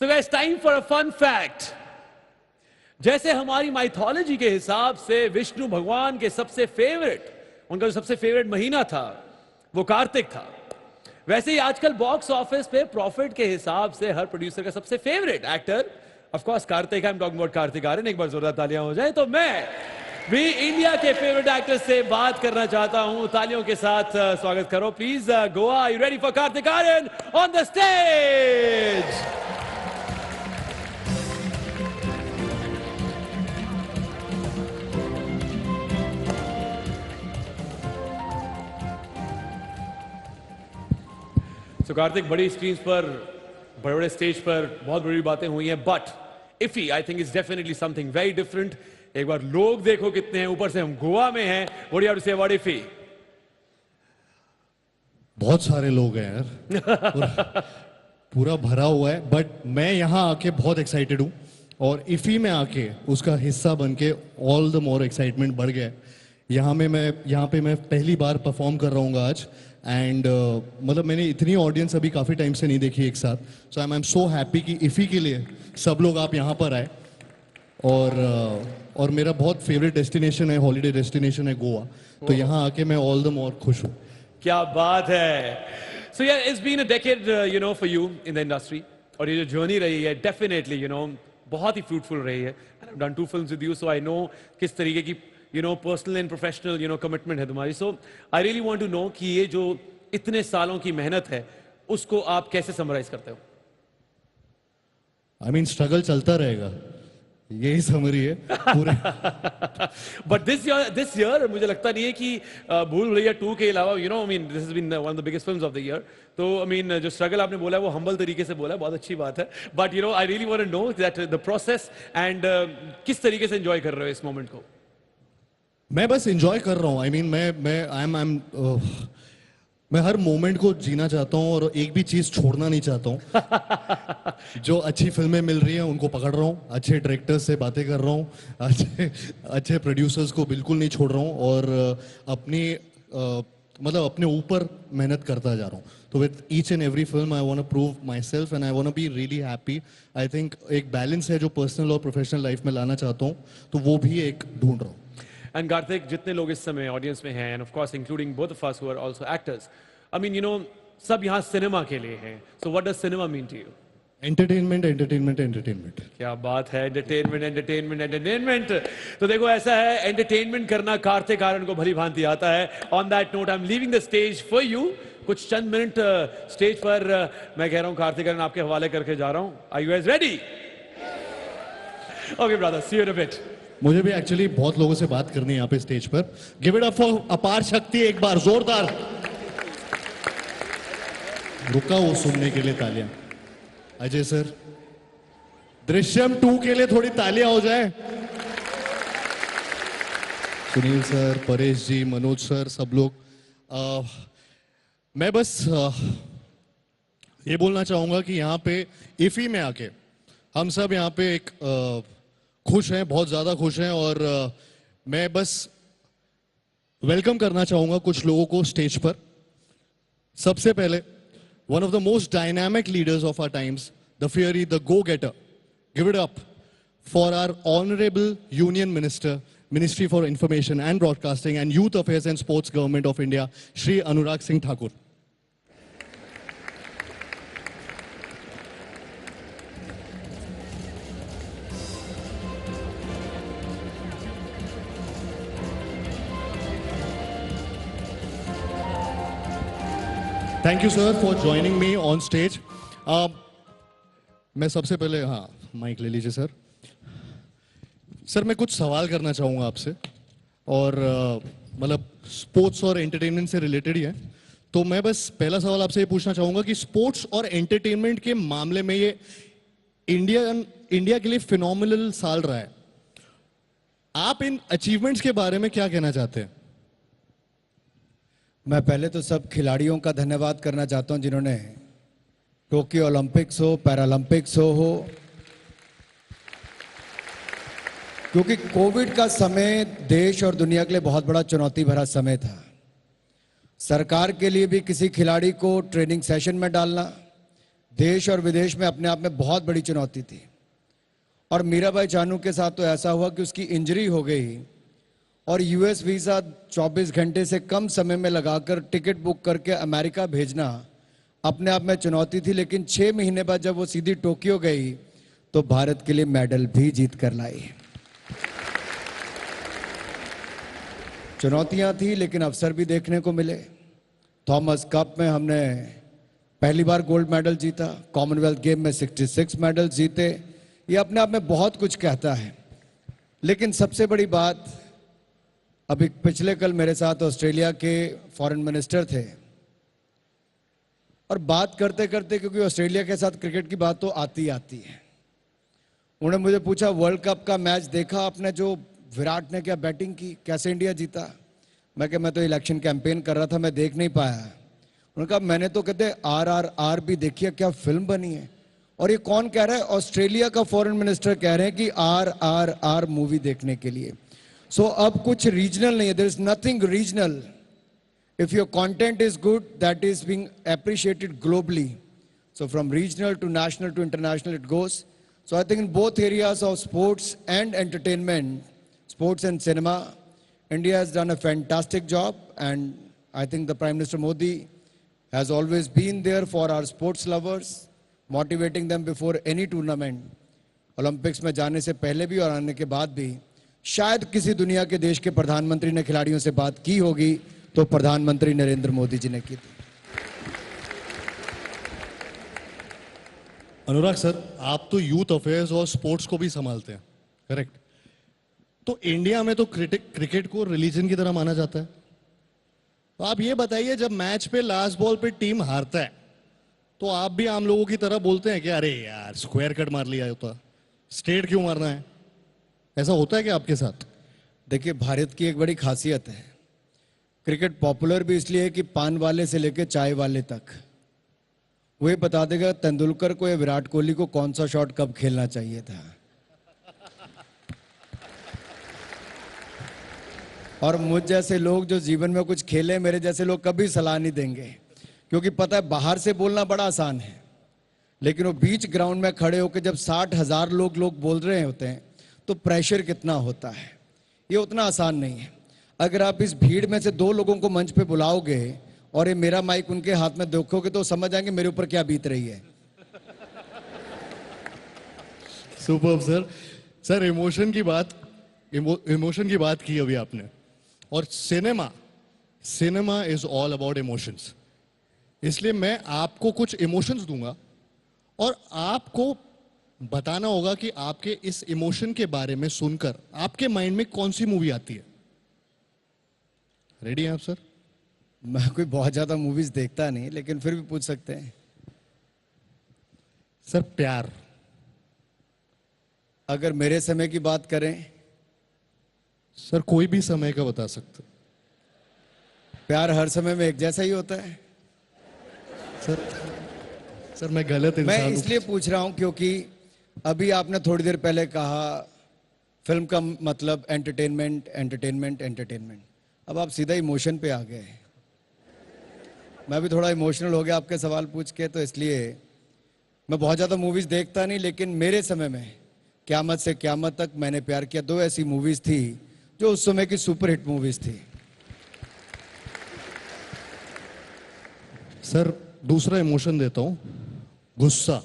So guys, time for a fun fact. जैसे हमारी माइथोलॉजी के हिसाब से विष्णु भगवान के सबसे फेवरेट, उनका जो सबसे फेवरेट महीना था वो कार्तिक था, वैसे ही आजकल बॉक्स ऑफिस पे प्रॉफिट के हिसाब से हर प्रोड्यूसर का सबसे favourite actor of course Kartik. I am talking about Kartik Aaryan. एक बार जोरदार तालियां हो जाए तो मैं भी इंडिया के फेवरेट एक्टर से बात करना चाहता हूं। तालियों के साथ स्वागत करो please. Goa, you ready for Kartik Aaryan on the stage? तो कार्तिक, बड़ी स्क्रीन पर, बड़े बड़े स्टेज पर बहुत बड़ी बातें हुई हैं, but IFFI I think is definitely something very different. एक बार लोग देखो कितने हैं, ऊपर से हम गोवा में हैं। What do you have to say about IFFI? बहुत सारे लोग हैं यार, पूरा भरा हुआ है, बट मैं यहाँ आके बहुत एक्साइटेड हूँ और इफी में आके उसका हिस्सा बन के ऑल द मोर एक्साइटमेंट बढ़ गया है। यहाँ पे मैं पहली बार परफॉर्म कर रहा हूँ आज एंड मतलब मैंने इतनी ऑडियंस अभी काफ़ी टाइम से नहीं देखी एक साथ। सो आई एम सो हैप्पी कि इफ़ी के लिए सब लोग आप यहाँ पर आए और मेरा बहुत फेवरेट डेस्टिनेशन है, हॉलीडे डेस्टिनेशन है गोवा, तो यहाँ आके मैं ऑल द मोर खुश हूँ। क्या बात है। सो यार, it's been a decade for you in the industry, और ये जो जर्नी रही है डेफिनेटली बहुत ही फ्रूटफुल रही है। I have done 2 films with you, so I know किस तरीके की पर्सनल एंड प्रोफेशनल कमिटमेंट है तुम्हारी। So I really want to know कि ये जो इतने सालों की मेहनत है उसको आप कैसे समराइज करते हो? आई मीन स्ट्रगल चलता रहेगा, यही समरी है पूरे। बट दिस ईयर मुझे लगता नहीं है कि भूल भुलैया 2 के अलावा I mean this has been one of the biggest films of the year. तो आई मीन जो स्ट्रगल आपने बोला है वो हम्बल तरीके से बोला है, बहुत अच्छी बात है। But I really want to know that the process and किस तरीके से एंजॉय कर रहे हो इस मोमेंट को? मैं बस एंजॉय कर रहा हूँ। आई मीन मैं हर मोमेंट को जीना चाहता हूँ और एक भी चीज़ छोड़ना नहीं चाहता हूँ। जो अच्छी फिल्में मिल रही हैं उनको पकड़ रहा हूँ, अच्छे डायरेक्टर्स से बातें कर रहा हूँ, अच्छे प्रोड्यूसर्स को बिल्कुल नहीं छोड़ रहा हूँ और अपने ऊपर मेहनत करता जा रहा हूँ। तो with each and every film I want to prove myself and I want to be really happy. I think एक बैलेंस है जो पर्सनल और प्रोफेशनल लाइफ में लाना चाहता हूँ, तो वो भी एक ढूंढ रहा हूँ। And Karthik, जितने लोग इस समय ऑडियंस में हैं, and of course including both of us who are also actors, I mean सब यहाँ सिनेमा के लिए हैं. So what does cinema mean to you? Entertainment, entertainment, entertainment. क्या बात है, एंटरटेनमेंट, एंटरटेनमेंट, एंटरटेनमेंट। तो देखो ऐसा है, एंटरटेनमेंट करना कार्तिक आर्यन को भली भांति आता है। On that note I am leaving the stage for you. कुछ चंद मिनट स्टेज पर मैं कह रहा हूँ कार्तिक आर्यन आपके हवाले करके जा रहा हूँ। Are you guys ready? Okay brother, see you in a bit. मुझे भी एक्चुअली बहुत लोगों से बात करनी है यहाँ पे स्टेज पर। गिव इट अप फॉर अपार शक्ति, एक बार जोरदार। रुका वो सुनने के लिए तालियां। अजय सर, दृश्यम 2 के लिए थोड़ी तालियां हो जाए। सुनील सर, परेश जी, मनोज सर, सब लोग। मैं बस ये बोलना चाहूंगा कि यहाँ पे इफी में आके हम सब यहाँ पे एक खुश हैं, बहुत ज्यादा खुश हैं, और मैं बस वेलकम करना चाहूंगा कुछ लोगों को स्टेज पर। सबसे पहले one of the most dynamic leaders of our times, the fiery, the go getter, give it up for our honourable union minister, ministry for information and broadcasting and youth affairs and sports, government of India, Shri Anurag Singh Thakur. Thank you sir for joining me on stage. मैं सबसे पहले, हाँ माइक ले लीजिए सर। सर मैं कुछ सवाल करना चाहूँगा आपसे, और मतलब स्पोर्ट्स और एंटरटेनमेंट से रिलेटेड ही है। तो मैं बस पहला सवाल आपसे ये पूछना चाहूँगा कि स्पोर्ट्स और एंटरटेनमेंट के मामले में ये इंडिया के लिए फिनोमिनल साल रहा है। आप इन अचीवमेंट्स के बारे में क्या कहना चाहते हैं? मैं पहले तो सब खिलाड़ियों का धन्यवाद करना चाहता हूं जिन्होंने टोक्यो ओलंपिक्स हो, पैरालंपिक्स हो, क्योंकि कोविड का समय देश और दुनिया के लिए बहुत बड़ा चुनौती भरा समय था। सरकार के लिए भी किसी खिलाड़ी को ट्रेनिंग सेशन में डालना देश और विदेश में अपने आप में बहुत बड़ी चुनौती थी। और मीराबाई चानू के साथ तो ऐसा हुआ कि उसकी इंजरी हो गई और यूएस वीज़ा 24 घंटे से कम समय में लगाकर टिकट बुक करके अमेरिका भेजना अपने आप में चुनौती थी। लेकिन 6 महीने बाद जब वो सीधी टोक्यो गई तो भारत के लिए मेडल भी जीत कर लाई। चुनौतियां थी लेकिन अवसर भी देखने को मिले। थॉमस कप में हमने पहली बार गोल्ड मेडल जीता, कॉमनवेल्थ गेम में 66 मेडल जीते। ये अपने आप में बहुत कुछ कहता है। लेकिन सबसे बड़ी बात, अभी पिछले कल मेरे साथ ऑस्ट्रेलिया के फॉरेन मिनिस्टर थे और बात करते करते, क्योंकि ऑस्ट्रेलिया के साथ क्रिकेट की बात तो आती आती है, उन्होंने मुझे पूछा वर्ल्ड कप का मैच देखा आपने जो विराट ने क्या बैटिंग की, कैसे इंडिया जीता? मैं कहा मैं तो इलेक्शन कैंपेन कर रहा था, मैं देख नहीं पाया। उन्होंने कहा मैंने तो कहते RRR भी देखी है, क्या फिल्म बनी है। और ये कौन कह रहा है? ऑस्ट्रेलिया का फॉरेन मिनिस्टर कह रहे हैं कि RRR मूवी देखने के लिए। सो अब कुछ रीजनल नहीं है, there is nothing regional. If your content is good, that is being appreciated globally. So from regional to national to international it goes. So I think in both areas of sports and entertainment, sports and cinema, India has done a fantastic job, and I think the Prime Minister Modi has always been there for our sports lovers, motivating them before any tournament. Olympics में जाने से पहले भी और आने के बाद भी शायद किसी दुनिया के देश के प्रधानमंत्री ने खिलाड़ियों से बात की होगी तो प्रधानमंत्री नरेंद्र मोदी जी ने की थी। अनुराग सर, आप तो यूथ अफेयर्स और स्पोर्ट्स को भी संभालते हैं, करेक्ट? तो इंडिया में तो क्रिकेट को रिलीजन की तरह माना जाता है। तो आप ये बताइए, जब मैच पे लास्ट बॉल पे टीम हारता है तो आप भी आम लोगों की तरह बोलते हैं कि अरे यार स्क्वायर कट मार लिया होता, स्ट्रेट क्यों मारना है? ऐसा होता है क्या आपके साथ? देखिए, भारत की एक बड़ी खासियत है, क्रिकेट पॉपुलर भी इसलिए है कि पान वाले से लेकर चाय वाले तक वो ये बता देगा तेंदुलकर को या विराट कोहली को कौन सा शॉट कब खेलना चाहिए था। और मुझ जैसे लोग जो जीवन में कुछ खेले, मेरे जैसे लोग कभी सलाह नहीं देंगे, क्योंकि पता है बाहर से बोलना बड़ा आसान है, लेकिन वो बीच ग्राउंड में खड़े होकर जब 60,000 लोग बोल रहे होते हैं तो प्रेशर कितना होता है, ये उतना आसान नहीं है। अगर आप इस भीड़ में से 2 लोगों को मंच पे बुलाओगे और ये मेरा माइक उनके हाथ में देखोगे तो समझ जाएंगे मेरे ऊपर क्या बीत रही है। Superb sir. सर इमोशन की बात की अभी आपने, और cinema is all about emotions. इसलिए मैं आपको कुछ इमोशंस दूंगा और आपको बताना होगा कि आपके इस इमोशन के बारे में सुनकर आपके माइंड में कौन सी मूवी आती है। रेडी हैं आप सर? मैं कोई बहुत ज्यादा मूवीज देखता नहीं, लेकिन फिर भी पूछ सकते हैं। सर प्यार, अगर मेरे समय की बात करें, सर कोई भी समय का बता सकते। प्यार हर समय में एक जैसा ही होता है। सर मैं गलत मैं इंसान हूं। इसलिए पूछ रहा हूं क्योंकि अभी आपने थोड़ी देर पहले कहा फिल्म का मतलब एंटरटेनमेंट एंटरटेनमेंट एंटरटेनमेंट। अब आप सीधा इमोशन पे आ गए। मैं भी थोड़ा इमोशनल हो गया आपके सवाल पूछ के, तो इसलिए मैं बहुत ज़्यादा मूवीज़ देखता नहीं, लेकिन मेरे समय में क़यामत से क़यामत तक, मैंने प्यार किया, 2 ऐसी मूवीज़ थी जो उस समय की सुपरहिट मूवीज़ थी। सर दूसरा इमोशन देता हूं, गुस्सा।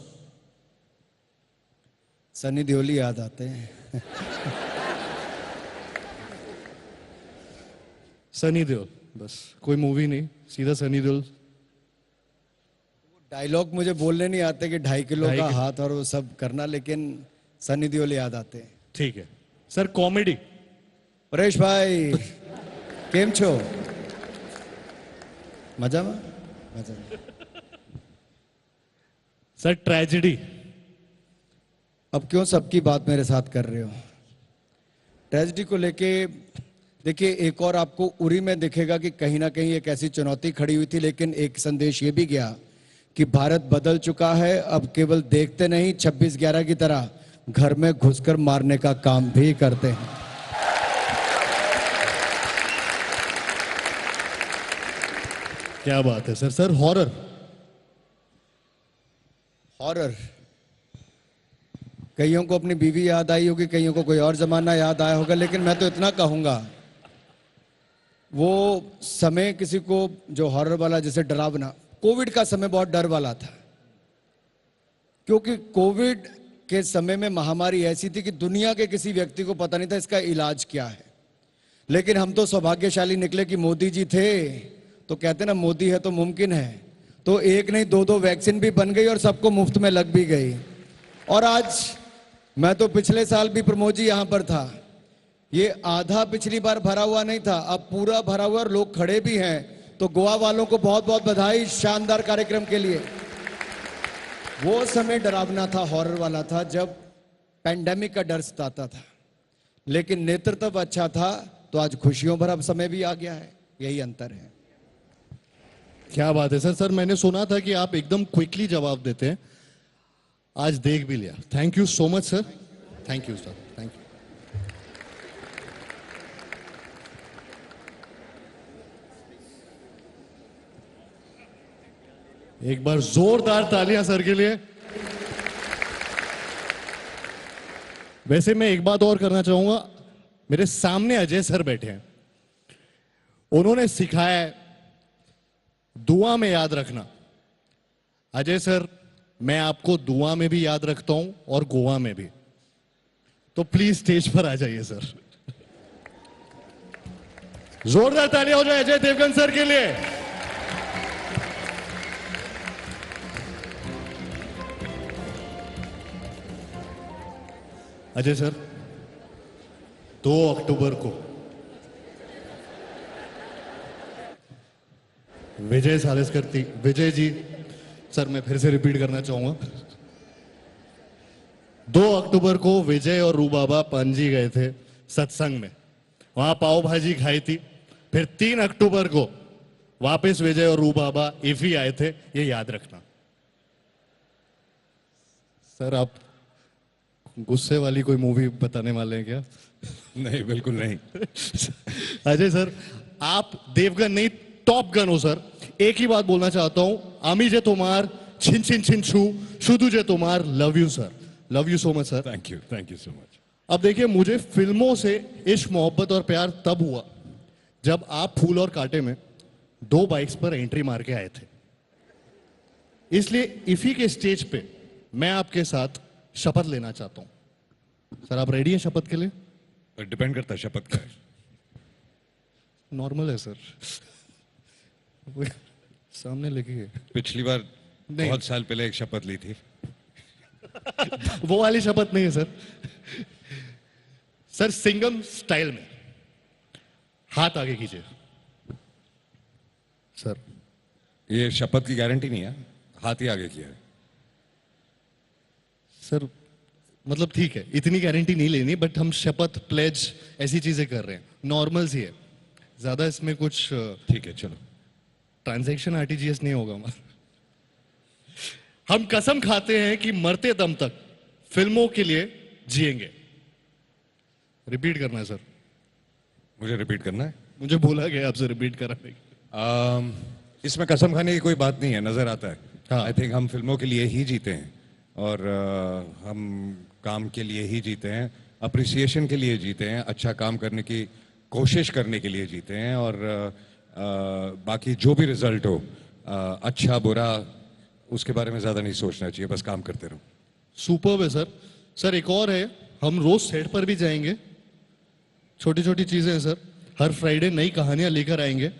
सनी देओल याद आते हैं। सनी देओल, बस कोई मूवी नहीं, सीधा सनी देओल। डायलॉग मुझे बोलने नहीं आते कि 2.5 किलो का हाथ और वो सब करना, लेकिन सनी देओल याद आते हैं। ठीक है सर। कॉमेडी, परेश भाई केम छो? मजा में? मजा में। Sir tragedy. अब क्यों सबकी बात मेरे साथ कर रहे हो? ट्रेजेडी को लेके देखिए, एक और आपको उरी में दिखेगा कि कहीं ना कहीं एक ऐसी चुनौती खड़ी हुई थी, लेकिन एक संदेश ये भी गया कि भारत बदल चुका है। अब केवल देखते नहीं, 26/11 की तरह घर में घुसकर मारने का काम भी करते हैं। क्या बात है सर। Sir horror. हॉरर कईयों को अपनी बीवी याद आई होगी, कईयों को कोई और जमाना याद आया होगा, लेकिन मैं तो इतना कहूंगा, वो समय किसी को जो हॉरर वाला, जैसे डरावना, कोविड का समय बहुत डर वाला था, क्योंकि कोविड के समय में महामारी ऐसी थी कि दुनिया के किसी व्यक्ति को पता नहीं था इसका इलाज क्या है। लेकिन हम तो सौभाग्यशाली निकले कि मोदी जी थे, तो कहते ना मोदी है तो मुमकिन है, तो एक नहीं 2-2 वैक्सीन भी बन गई और सबको मुफ्त में लग भी गई। और आज मैं तो पिछले साल भी प्रमोद जी यहां पर था, ये आधा पिछली बार भरा हुआ नहीं था, अब पूरा भरा हुआ और लोग खड़े भी हैं। तो गोवा वालों को बहुत बहुत बधाई शानदार कार्यक्रम के लिए। वो समय डरावना था, हॉरर वाला था, जब पैंडेमिक का डर सताता था, लेकिन नेतृत्व अच्छा था, तो आज खुशियों भरा समय भी आ गया है। यही अंतर है। क्या बात है सर। सर मैंने सुना था कि आप एकदम क्विकली जवाब देते हैं, आज देख भी लिया। Thank you so much sir. Thank you sir. Thank you. एक बार जोरदार तालियां सर के लिए। वैसे मैं एक बात और करना चाहूंगा, मेरे सामने अजय सर बैठे हैं, उन्होंने सिखाया है दुआ में याद रखना। अजय सर, मैं आपको दुआ में भी याद रखता हूं और गोवा में भी, तो प्लीज स्टेज पर आ जाइए सर। जोरदार तालियां हो जाए अजय देवगन सर के लिए। अजय सर, 2 अक्टूबर को विजय जी, सर मैं फिर से रिपीट करना चाहूंगा, 2 अक्टूबर को विजय और रूबाबा पणजी गए थे सत्संग में, वहां पाव भाजी खाई थी। फिर 3 अक्टूबर को वापस विजय और रूबाबा इफी आए थे, ये याद रखना। सर आप गुस्से वाली कोई मूवी बताने वाले हैं क्या? नहीं, बिल्कुल नहीं। अजय सर, आप देवगन नहीं टॉप गन हो सर। एक ही बात बोलना चाहता हूं, आमी जे तोमार छिन छिन छिन छू शुदू जे तोमार, love you sir, love you so much sir. Thank you so much. अब देखिए, मुझे फिल्मों से इश्क मोहब्बत और प्यार तब हुआ जब आप फूल और कांटे में 2 बाइक्स पर एंट्री मार के आए थे। इसलिए इफी के स्टेज पे मैं आपके साथ शपथ लेना चाहता हूं। सर आप रेडी हैं शपथ के लिए? डिपेंड करता है शपथ का है। नॉर्मल है सर। सामने लगी है। पिछली बार बहुत साल पहले एक शपथ ली थी। वो वाली शपथ नहीं है सर। सर सिंगम स्टाइल में हाथ आगे कीजिए सर। ये शपथ की गारंटी नहीं है, हाथ ही आगे किया है सर। मतलब ठीक है, इतनी गारंटी नहीं लेनी, बट हम शपथ प्लेज ऐसी चीजें कर रहे हैं, नॉर्मल सी है, ज्यादा इसमें कुछ ठीक है। चलो, ट्रांजैक्शन आरटीजीएस नहीं होगा हमारा। हम कसम खाते हैं कि मरते दम तक फिल्मों के लिए जिएंगे। रिपीट करना है सर। मुझे रिपीट करना है? मुझे बोला गया आपसे रिपीट कराने की। इसमें कसम खाने की कोई बात नहीं है, नजर आता है। आई थिंक हम फिल्मों के लिए ही जीते हैं और हम काम के लिए ही जीते हैं, अप्रिसिएशन के लिए जीते हैं, अच्छा काम करने की कोशिश करने के लिए जीते हैं और बाकी जो भी रिजल्ट हो, अच्छा बुरा, उसके बारे में ज्यादा नहीं सोचना चाहिए, बस काम करते रहो। सुपर्ब है सर। सर एक और है, हम रोज सेट पर भी जाएंगे, छोटी छोटी चीजें हैं सर। हर फ्राइडे नई कहानियां लेकर आएंगे,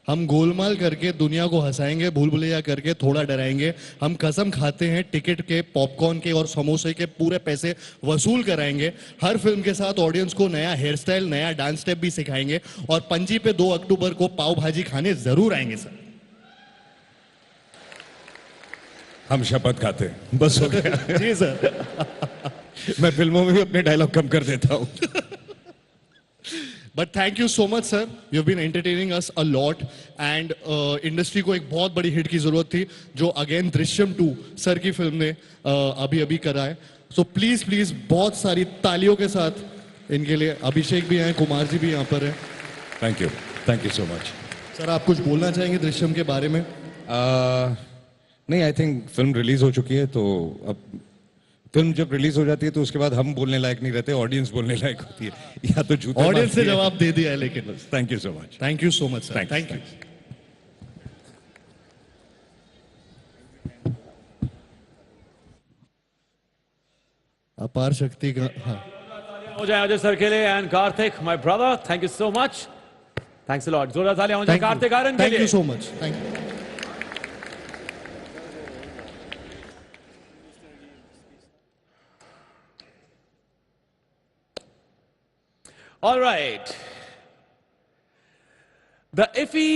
हम गोलमाल करके दुनिया को हंसाएंगे, भूल भुलैया करके थोड़ा डराएंगे। हम कसम खाते हैं टिकट के, पॉपकॉर्न के और समोसे के पूरे पैसे वसूल कराएंगे। हर फिल्म के साथ ऑडियंस को नया हेयर स्टाइल, नया डांस स्टेप भी सिखाएंगे और पणजी पे 2 अक्टूबर को पाव भाजी खाने जरूर आएंगे सर। हम शपथ खाते हैं, बस हो गया। जी सर। मैं फिल्मों में भी अपने डायलॉग कम कर देता हूँ। But thank you so much sir, you have been entertaining us a lot and industry को एक बहुत बड़ी हिट की जरूरत थी, जो अगेन दृश्यम 2 सर की फिल्म ने अभी अभी करा है। सो प्लीज प्लीज बहुत सारी तालियों के साथ इनके लिए। अभिषेक भी हैं, कुमार जी भी यहाँ पर हैं। Thank you so much. Sir आप कुछ बोलना चाहेंगे दृश्यम के बारे में? नहीं, आई थिंक फिल्म रिलीज हो चुकी है, तो अब फिल्म जब रिलीज हो जाती है तो उसके बाद हम बोलने लायक नहीं रहते, ऑडियंस बोलने लायक होती है। या तो जूते ऑडियंस ने जवाब दे दिया है। लेकिन thank you so much. Thank you so much sir. Thank you. अपार शक्ति का हो जाए अजय सर के लिए and Kartik my brother, thank you so much. Thanks a lot. जोरदार तालियां हो जाए कार्तिक आर्यन के लिए। Thank you so much. Thank you. All right. The IFFI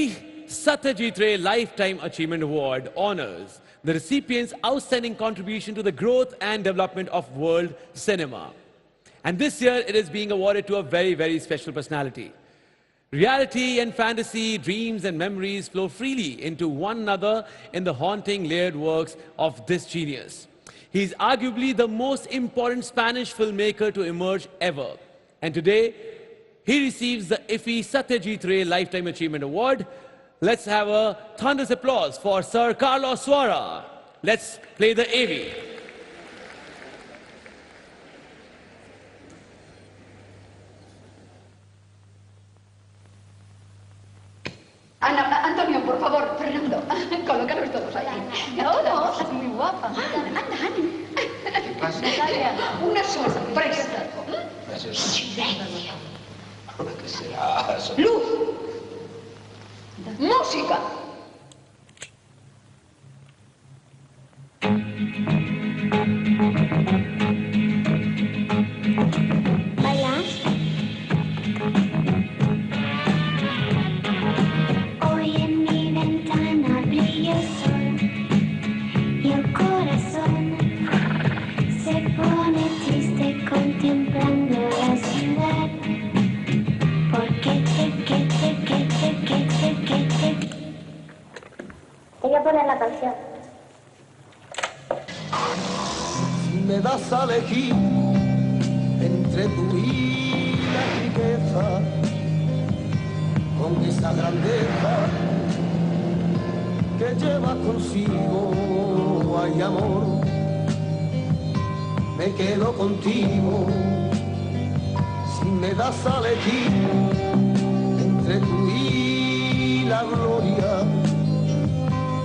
Satyajit Ray Lifetime Achievement Award honors the recipient's outstanding contribution to the growth and development of world cinema. And this year it is being awarded to a very, very special personality. Reality and fantasy, dreams and memories flow freely into one another in the haunting layered works of this genius. He is arguably the most important Spanish filmmaker to emerge ever. And today, he receives the IFFI Satyajit Ray Lifetime Achievement Award. Let's have a thunderous applause for Sir Carlos Suara. Let's play the AV. Antonio, por favor, Fernando, colócalos todos ahí. Todos, es muy guapa. Anda, Ani. ¿Qué pasa? Una sorpresa. Silencio. ¿Qué será? Luz. Música. ¿Bailas? Hoy en mi ventana brilla el sol y el corazón se pone triste contemplando la ciudad. Porque Voy a poner la canción. Si me das a elegir entre tú y la riqueza, con esa grandeza que lleva consigo, hay amor, me quedo contigo. Si me das a elegir entre tú y la gloria,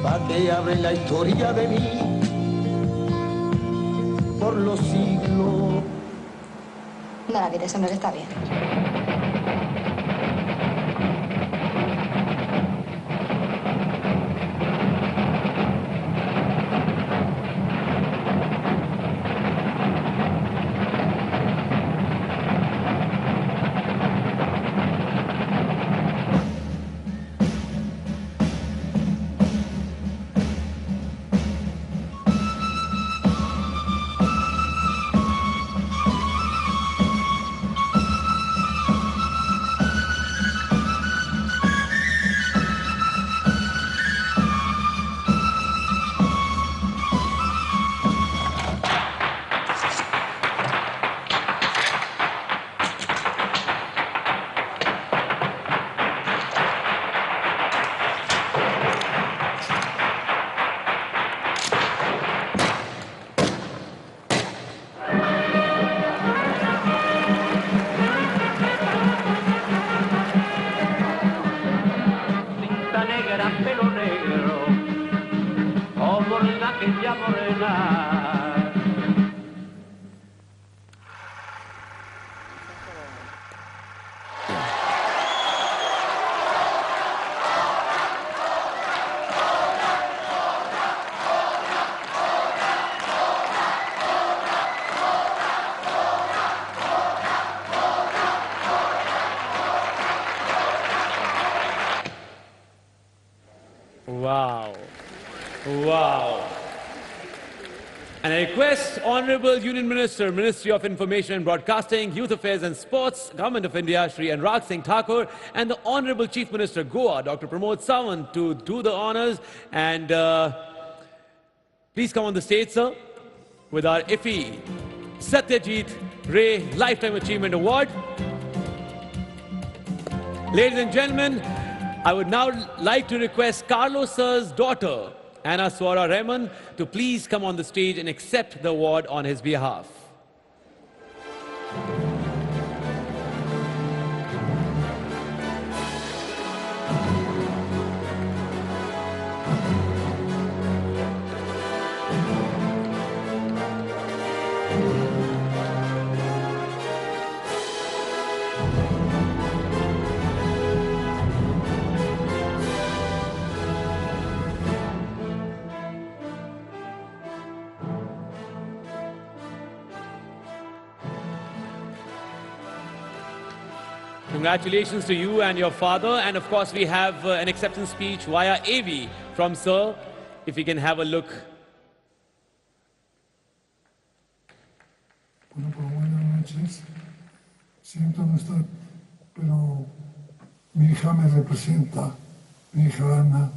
pa' que hable la historia de mí por los siglos. No la quieres, hombre, está bien. request Honorable Union Minister, Ministry of Information and Broadcasting, Youth Affairs and Sports, Government of India, Shri Anurag Singh Thakur, and the Honorable Chief Minister, Goa, Dr. Pramod Sawant, to do the honors. And please come on the stage, sir, with our IFFI Satyajit Ray Lifetime Achievement Award. Ladies and gentlemen, I would now like to request Carlos sir's daughter, Anna Swara Rahman, to please come on the stage and accept the award on his behalf. Congratulations to you and your father. And of course, we have an acceptance speech via AV from Sir. If we can have a look. Bueno, pues buenas noches. Siento no estar, pero mi hija me representa, mi hija Ana.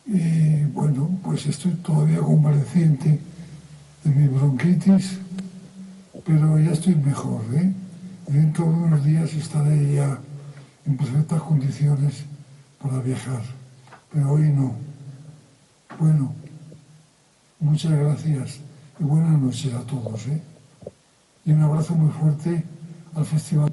Y bueno, pues estoy todavía convaleciente de mi bronquitis, pero ya estoy mejor, ¿eh? Dentro de unos días estaré ya en perfectas condiciones para viajar, pero hoy no. Bueno, muchas gracias y buenas noches a todos, ¿eh? Y un abrazo muy fuerte al festival.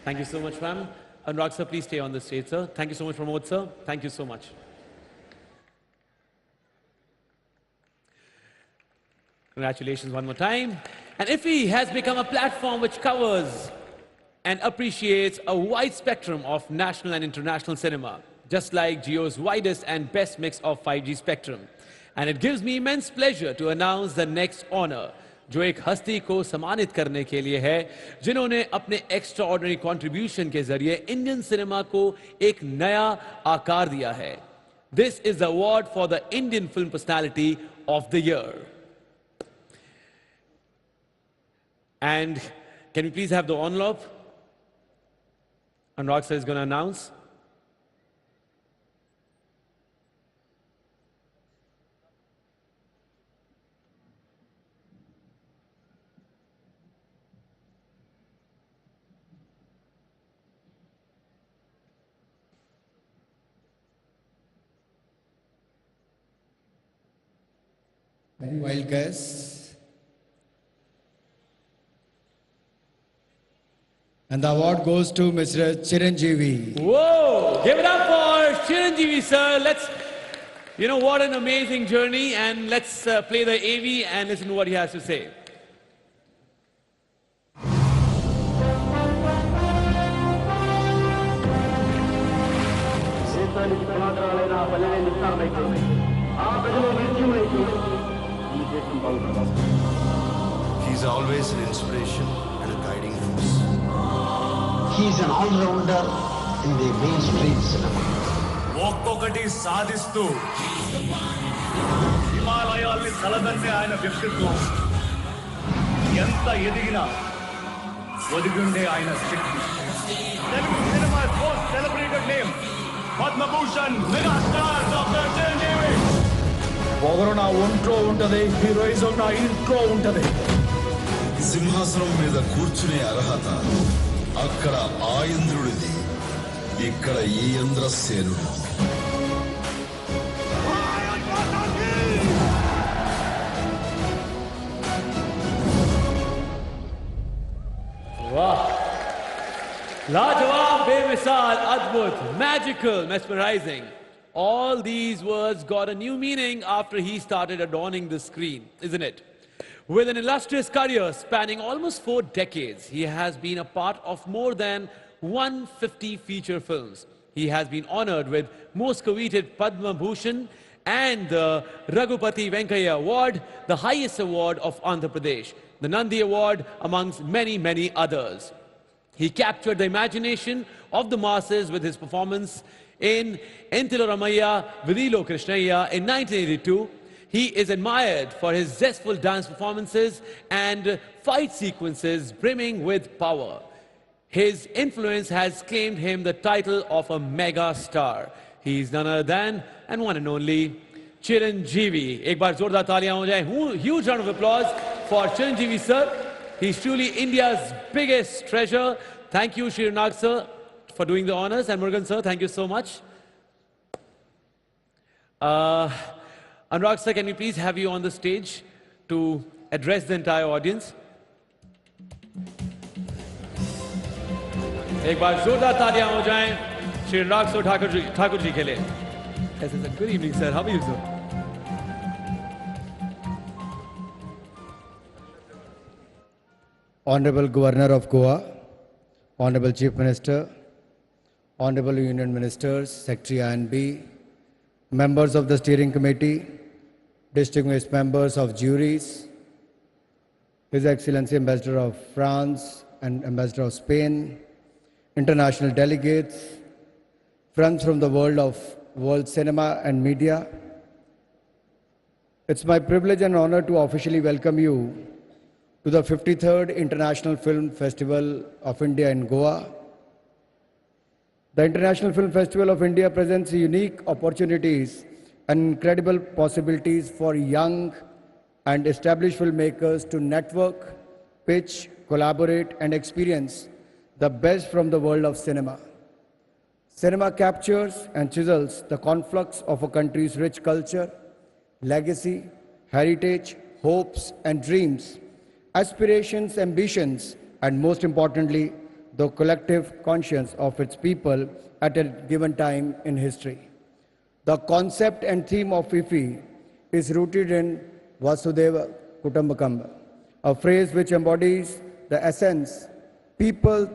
Thank you so much, ma'am. Anurag sir, please stay on the stage, sir. Thank you so much, Pramod sir. Thank you so much. Congratulations one more time. And IFFI has become a platform which covers and appreciates a wide spectrum of national and international cinema, just like Jio's widest and best mix of 5G spectrum. And it gives me immense pleasure to announce the next honor, जो एक हस्ती को सम्मानित करने के लिए है, जिन्होंने अपने एक्स्ट्राऑर्डिनरी कंट्रीब्यूशन के जरिए इंडियन सिनेमा को एक नया आकार दिया है. This is the award for the Indian Film Personality of the Year. And can we please have the envelope? Anurag sir is going to announce. Very wild guess. And the award goes to Mr. Chiranjeevi. Whoa! Give it up for Chiranjeevi, sir. Let's, what an amazing journey. And let's play the AV and listen to what he has to say. He's always an inspiration and a guiding force. He's an all-rounder in the mainstream cinema. ఒక్కొక్కటి సాధిస్తూ హిమాలయాల్ని తలదన్నే ఆయన వ్యక్తిత్వం ఎంత ఎదిగినా ఒదిగుండే ఆయన శక్తి. Telugu cinema most celebrated name Padma Bhushan megastar doctor Chiranjeevi. పొగరు నా ఒంట్లో ఉంటది, హీరోయిజం నా ఇంట్లో ఉంటది. సింహాసనం మీద కూర్చునే అర్హత అక్కడ ఆ ఇంద్రుడిది, ఇక్కడ ఈ ఇంద్రసేనుడు. Wow! Lajawab, bemisal, adbhut, magical, mesmerizing. All these words got a new meaning after he started adorning the screen, isn't it? With an illustrious career spanning almost 4 decades, he has been a part of more than 150 feature films. He has been honored with most coveted Padma Bhushan and the Raghupati Venkaya Award, the highest award of Andhra Pradesh, the Nandi Award, amongst many, many others. He captured the imagination of the masses with his performance in Entilo Ramaya Vidilo Krishnaya in 1982. He is admired for his zestful dance performances and fight sequences brimming with power. His influence has claimed him the title of a mega star. He is none other than and one and only Chiranjeevi. एक बार जोरदार तालियां हो जाए. Huge round of applause for Chiranjeevi sir. He's truly India's biggest treasure. Thank you, Shri sir, for doing the honors. And Murugan sir, thank you so much. Anurag sir, can we please have you on the stage to address the entire audience? एक बार जोरदार तालियां हो जाएं श्री अनुराग ठाकुर जी के लिए. Yes, it's a good evening, sir. How are you, sir? Honorable Governor of Goa, Honorable Chief Minister, Honorable Union Ministers, Secretary INB, members of the Steering Committee, distinguished members of juries, His Excellency Ambassador of France and Ambassador of Spain, international delegates, friends from the world cinema and media. It's my privilege and honor to officially welcome you to the 53rd International Film Festival of India in Goa. The International Film Festival of India presents unique opportunities and incredible possibilities for young and established filmmakers to network, pitch, collaborate, and experience the best from the world of cinema. Cinema captures and chisels the conflux of a country's rich culture, legacy, heritage, hopes, and dreams, aspirations, ambitions, and most importantly, the collective conscience of its people at a given time in history. The concept and theme of IFFI is rooted in Vasudhaiva Kutumbakam, a phrase which embodies the essence, peaceful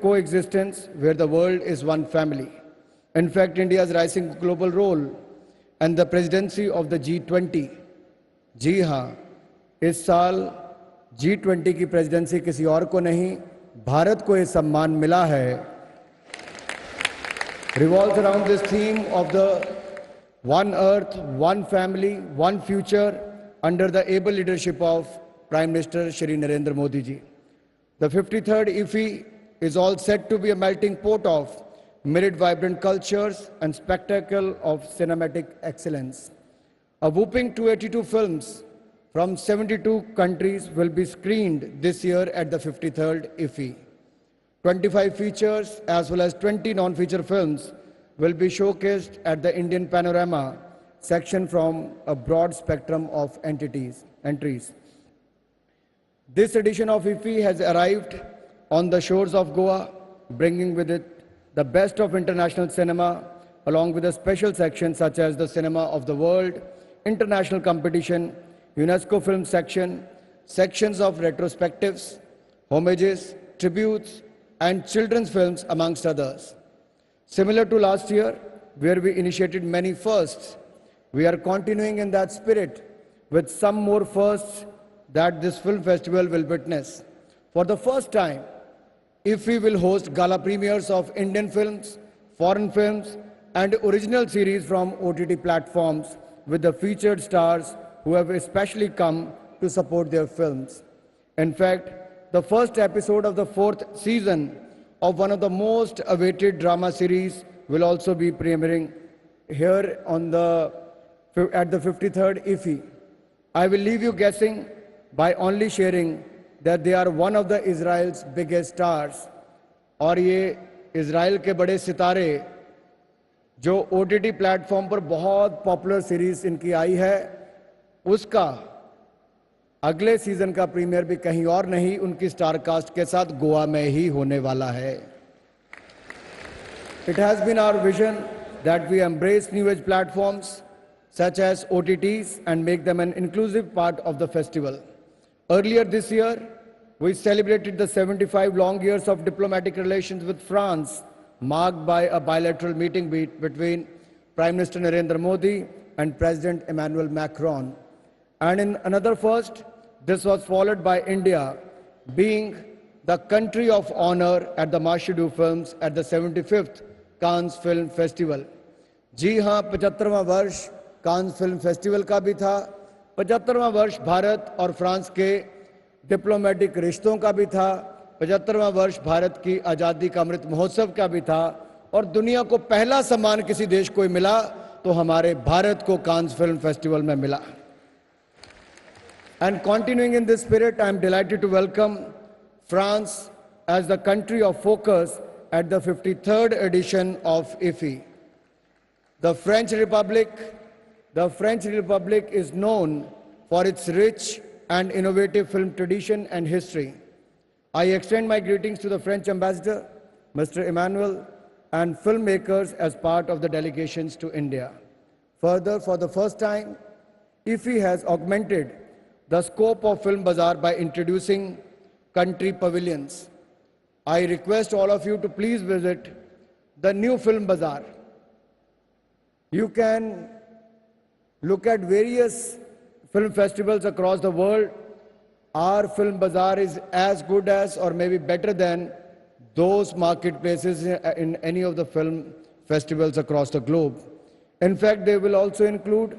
coexistence where the world is one family. In fact, India's rising global role and the presidency of the G20. जी हाँ, इस साल G20 की प्रेसिडेंसी किसी और को नहीं, भारत को ये सम्मान मिला है. Revolves around this theme of the one earth, one family, one future under the able leadership of Prime Minister Shri Narendra Modi ji. The 53rd IFFI is all set to be a melting pot of myriad vibrant cultures and spectacle of cinematic excellence. A whopping 282 films from 72 countries will be screened this year at the 53rd IFFI. 25 features as well as 20 non-feature films will be showcased at the Indian Panorama section from a broad spectrum of entries. This edition of IFFI has arrived on the shores of Goa, bringing with it the best of international cinema, along with a special section such as the Cinema of the World, International Competition, UNESCO Film Section, sections of retrospectives, homages, tributes, and children's films, amongst others. Similar to last year, where we initiated many firsts, we are continuing in that spirit with some more firsts that this film festival will witness. For the first time, IFFI will host gala premieres of Indian films, foreign films, and original series from OTT platforms with the featured stars who have especially come to support their films. In fact, the first episode of the 4th season of one of the most awaited drama series will also be premiering here at the 53rd IFFI. I will leave you guessing by only sharing that they are one of the Israel's biggest stars. और ये इज़राइल के बड़े सितारे जो OTT प्लेटफॉर्म पर बहुत पॉपुलर सीरीज इनकी आई है, उसका अगले सीजन का प्रीमियर भी कहीं और नहीं, उनकी स्टार कास्ट के साथ गोवा में ही होने वाला है. It has been our vision that we embrace new age platforms such as OTTs and make them an inclusive part of the festival. Earlier this year, we celebrated the 75 long years of diplomatic relations with France, marked by a bilateral meeting between Prime Minister Narendra Modi and President Emmanuel Macron. And in another first, this was followed by India being the country of honor at the Marche du Films at the 75th Cannes Film Festival. जी हाँ, 75वां वर्ष कांस फिल्म फेस्टिवल का भी था, 75वां वर्ष भारत और फ्रांस के डिप्लोमेटिक रिश्तों का भी था, 75वां वर्ष भारत की आज़ादी का अमृत महोत्सव का भी था, और दुनिया को पहला सम्मान किसी देश को मिला तो हमारे भारत को कांस फिल्म फेस्टिवल में मिला. And continuing in this spirit, I am delighted to welcome France as the country of focus at the 53rd edition of IFFI. The French Republic is known for its rich and innovative film tradition and history. I extend my greetings to the French ambassador, Mr. Emmanuel, and filmmakers as part of the delegations to India. Further, for the first time, IFFI has augmented the scope of Film Bazaar by introducing country pavilions. I request all of you to please visit the new Film Bazaar. You can look at various film festivals across the world. Our Film Bazaar is as good as or maybe better than those marketplaces in any of the film festivals across the globe. In fact, they will also include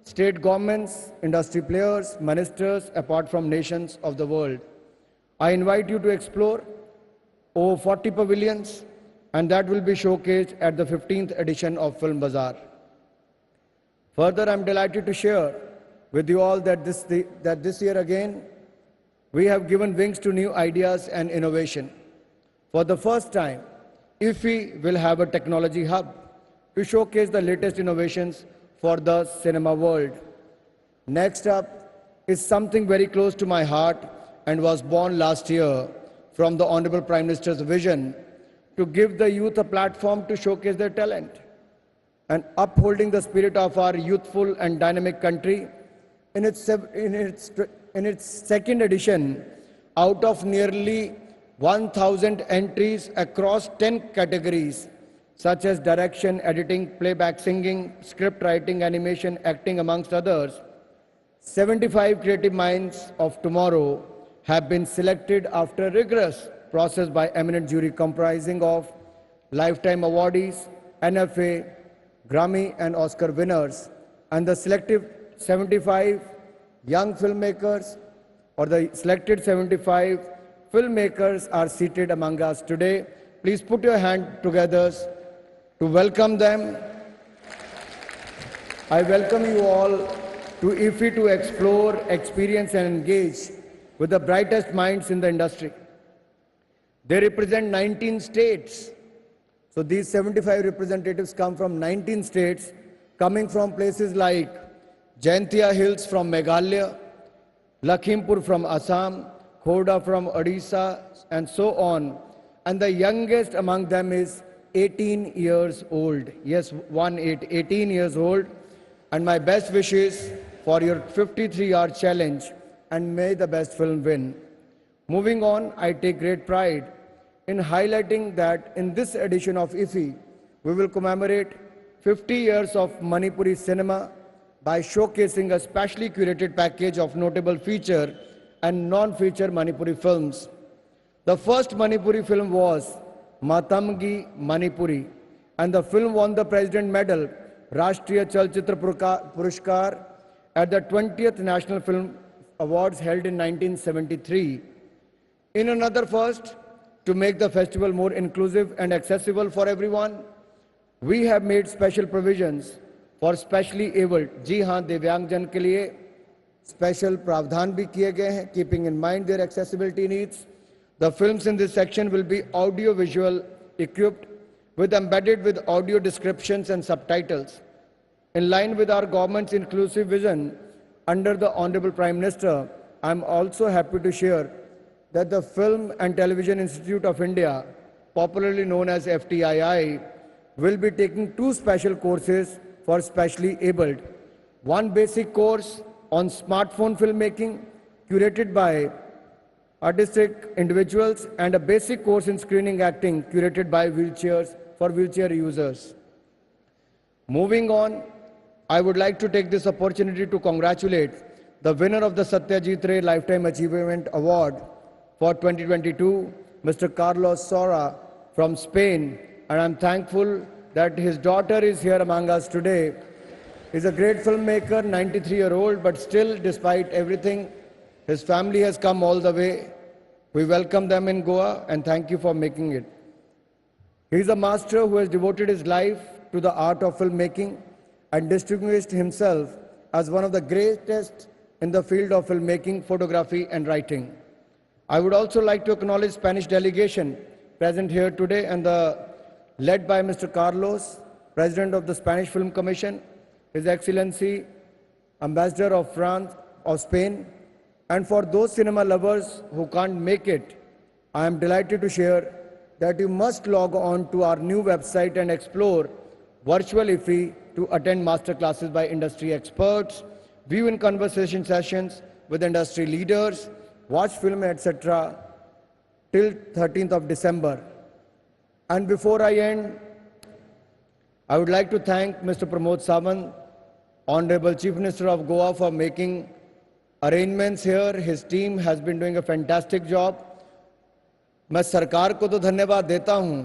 state governments, industry players, ministers, apart from nations of the world. I invite you to explore over 40 pavilions, and that will be showcased at the 15th edition of Film Bazaar. Further, I'm delighted to share with you all that this year again, we have given wings to new ideas and innovation. For the first time, IFFI will have a technology hub to showcase the latest innovations for the cinema world. Next up is something very close to my heart and was born last year from the Honorable Prime Minister's vision to give the youth a platform to showcase their talent. And upholding the spirit of our youthful and dynamic country, in its second edition, out of nearly 1,000 entries across 10 categories, such as direction, editing, playback singing, script writing, animation, acting, amongst others, 75 creative minds of tomorrow have been selected after a rigorous process by eminent jury comprising of lifetime awardees, NFA, Grammy and Oscar winners, and the selected 75 young filmmakers, or the selected 75 filmmakers are seated among us today. Please put your hand together to welcome them. I welcome you all to IFFI to explore, experience and engage with the brightest minds in the industry. They represent 19 states. So these 75 representatives come from 19 states, coming from places like Jaintia Hills from Meghalaya, Lakhimpur from Assam, Khoda from Odisha, and so on. And the youngest among them is 18 years old. Yes, 18 years old. And my best wishes for your 53-hour challenge, and may the best film win. Moving on, I take great pride in highlighting that in this edition of IFFI, we will commemorate 50 years of Manipuri cinema by showcasing a specially curated package of notable feature and non-feature Manipuri films. The first Manipuri film was Matamgi Manipuri, and the film won the President Medal, Rashtriya Chalchitra Purushkar, at the 20th National Film Awards held in 1973. In another first, to make the festival more inclusive and accessible for everyone, we have made special provisions for specially abled. जी हाँ, दिव्यांगजन के लिए special प्रावधान भी किए गए हैं, keeping in mind their accessibility needs. The films in this section will be audio-visual equipped embedded with audio descriptions and subtitles. In line with our government's inclusive vision under the Honorable Prime Minister, I am also happy to share that the Film and Television Institute of India, popularly known as FTII, will be taking 2 special courses for specially abled. One basic course on smartphone filmmaking, curated by artistic individuals, and a basic course in screening acting, curated by wheelchair users. Moving on, I would like to take this opportunity to congratulate the winner of the Satyajit Ray Lifetime Achievement Award, for 2022, Mr. Carlos Sora from Spain, and I'm thankful that his daughter is here among us today. He's a great filmmaker, 93-year-old, but still, despite everything, his family has come all the way. We welcome them in Goa and thank you for making it. He's a master who has devoted his life to the art of filmmaking and distinguished himself as one of the greatest in the field of filmmaking, photography, and writing. I would also like to acknowledge Spanish delegation present here today and led by Mr. Carlos, President of the Spanish Film Commission, His Excellency, Ambassador of France, of Spain, and for those cinema lovers who can't make it, I am delighted to share that you must log on to our new website and explore virtual IFFI to attend master classes by industry experts, view in conversation sessions with industry leaders, watch film, etc. till 13th of December. And before I end, I would like to thank Mr. Pramod Sawant, Honorable Chief Minister of Goa, for making arrangements here. His team has been doing a fantastic job. मैं सरकार को तो धन्यवाद देता हूं,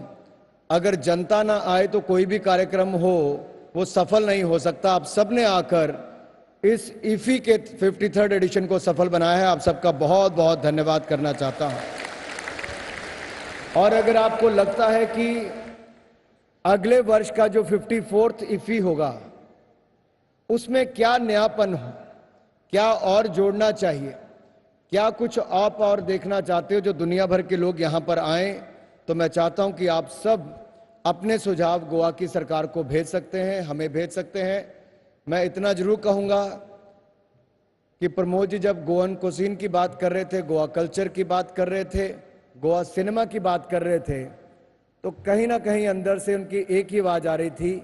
अगर जनता ना आए तो कोई भी कार्यक्रम हो वो सफल नहीं हो सकता। आप सबने आकर इस IFFI के 53rd एडिशन को सफल बनाया है। आप सबका बहुत बहुत धन्यवाद करना चाहता हूं। और अगर आपको लगता है कि अगले वर्ष का जो 54th IFFI होगा उसमें क्या नयापन हो, क्या और जोड़ना चाहिए, क्या कुछ आप और देखना चाहते हो जो दुनिया भर के लोग यहां पर आएं, तो मैं चाहता हूं कि आप सब अपने सुझाव गोवा की सरकार को भेज सकते हैं, हमें भेज सकते हैं। मैं इतना जरूर कहूंगा कि प्रमोद जी जब गोवन कुजीन की बात कर रहे थे, गोवा कल्चर की बात कर रहे थे, गोवा सिनेमा की बात कर रहे थे, तो कहीं ना कहीं अंदर से उनकी एक ही आवाज आ रही थी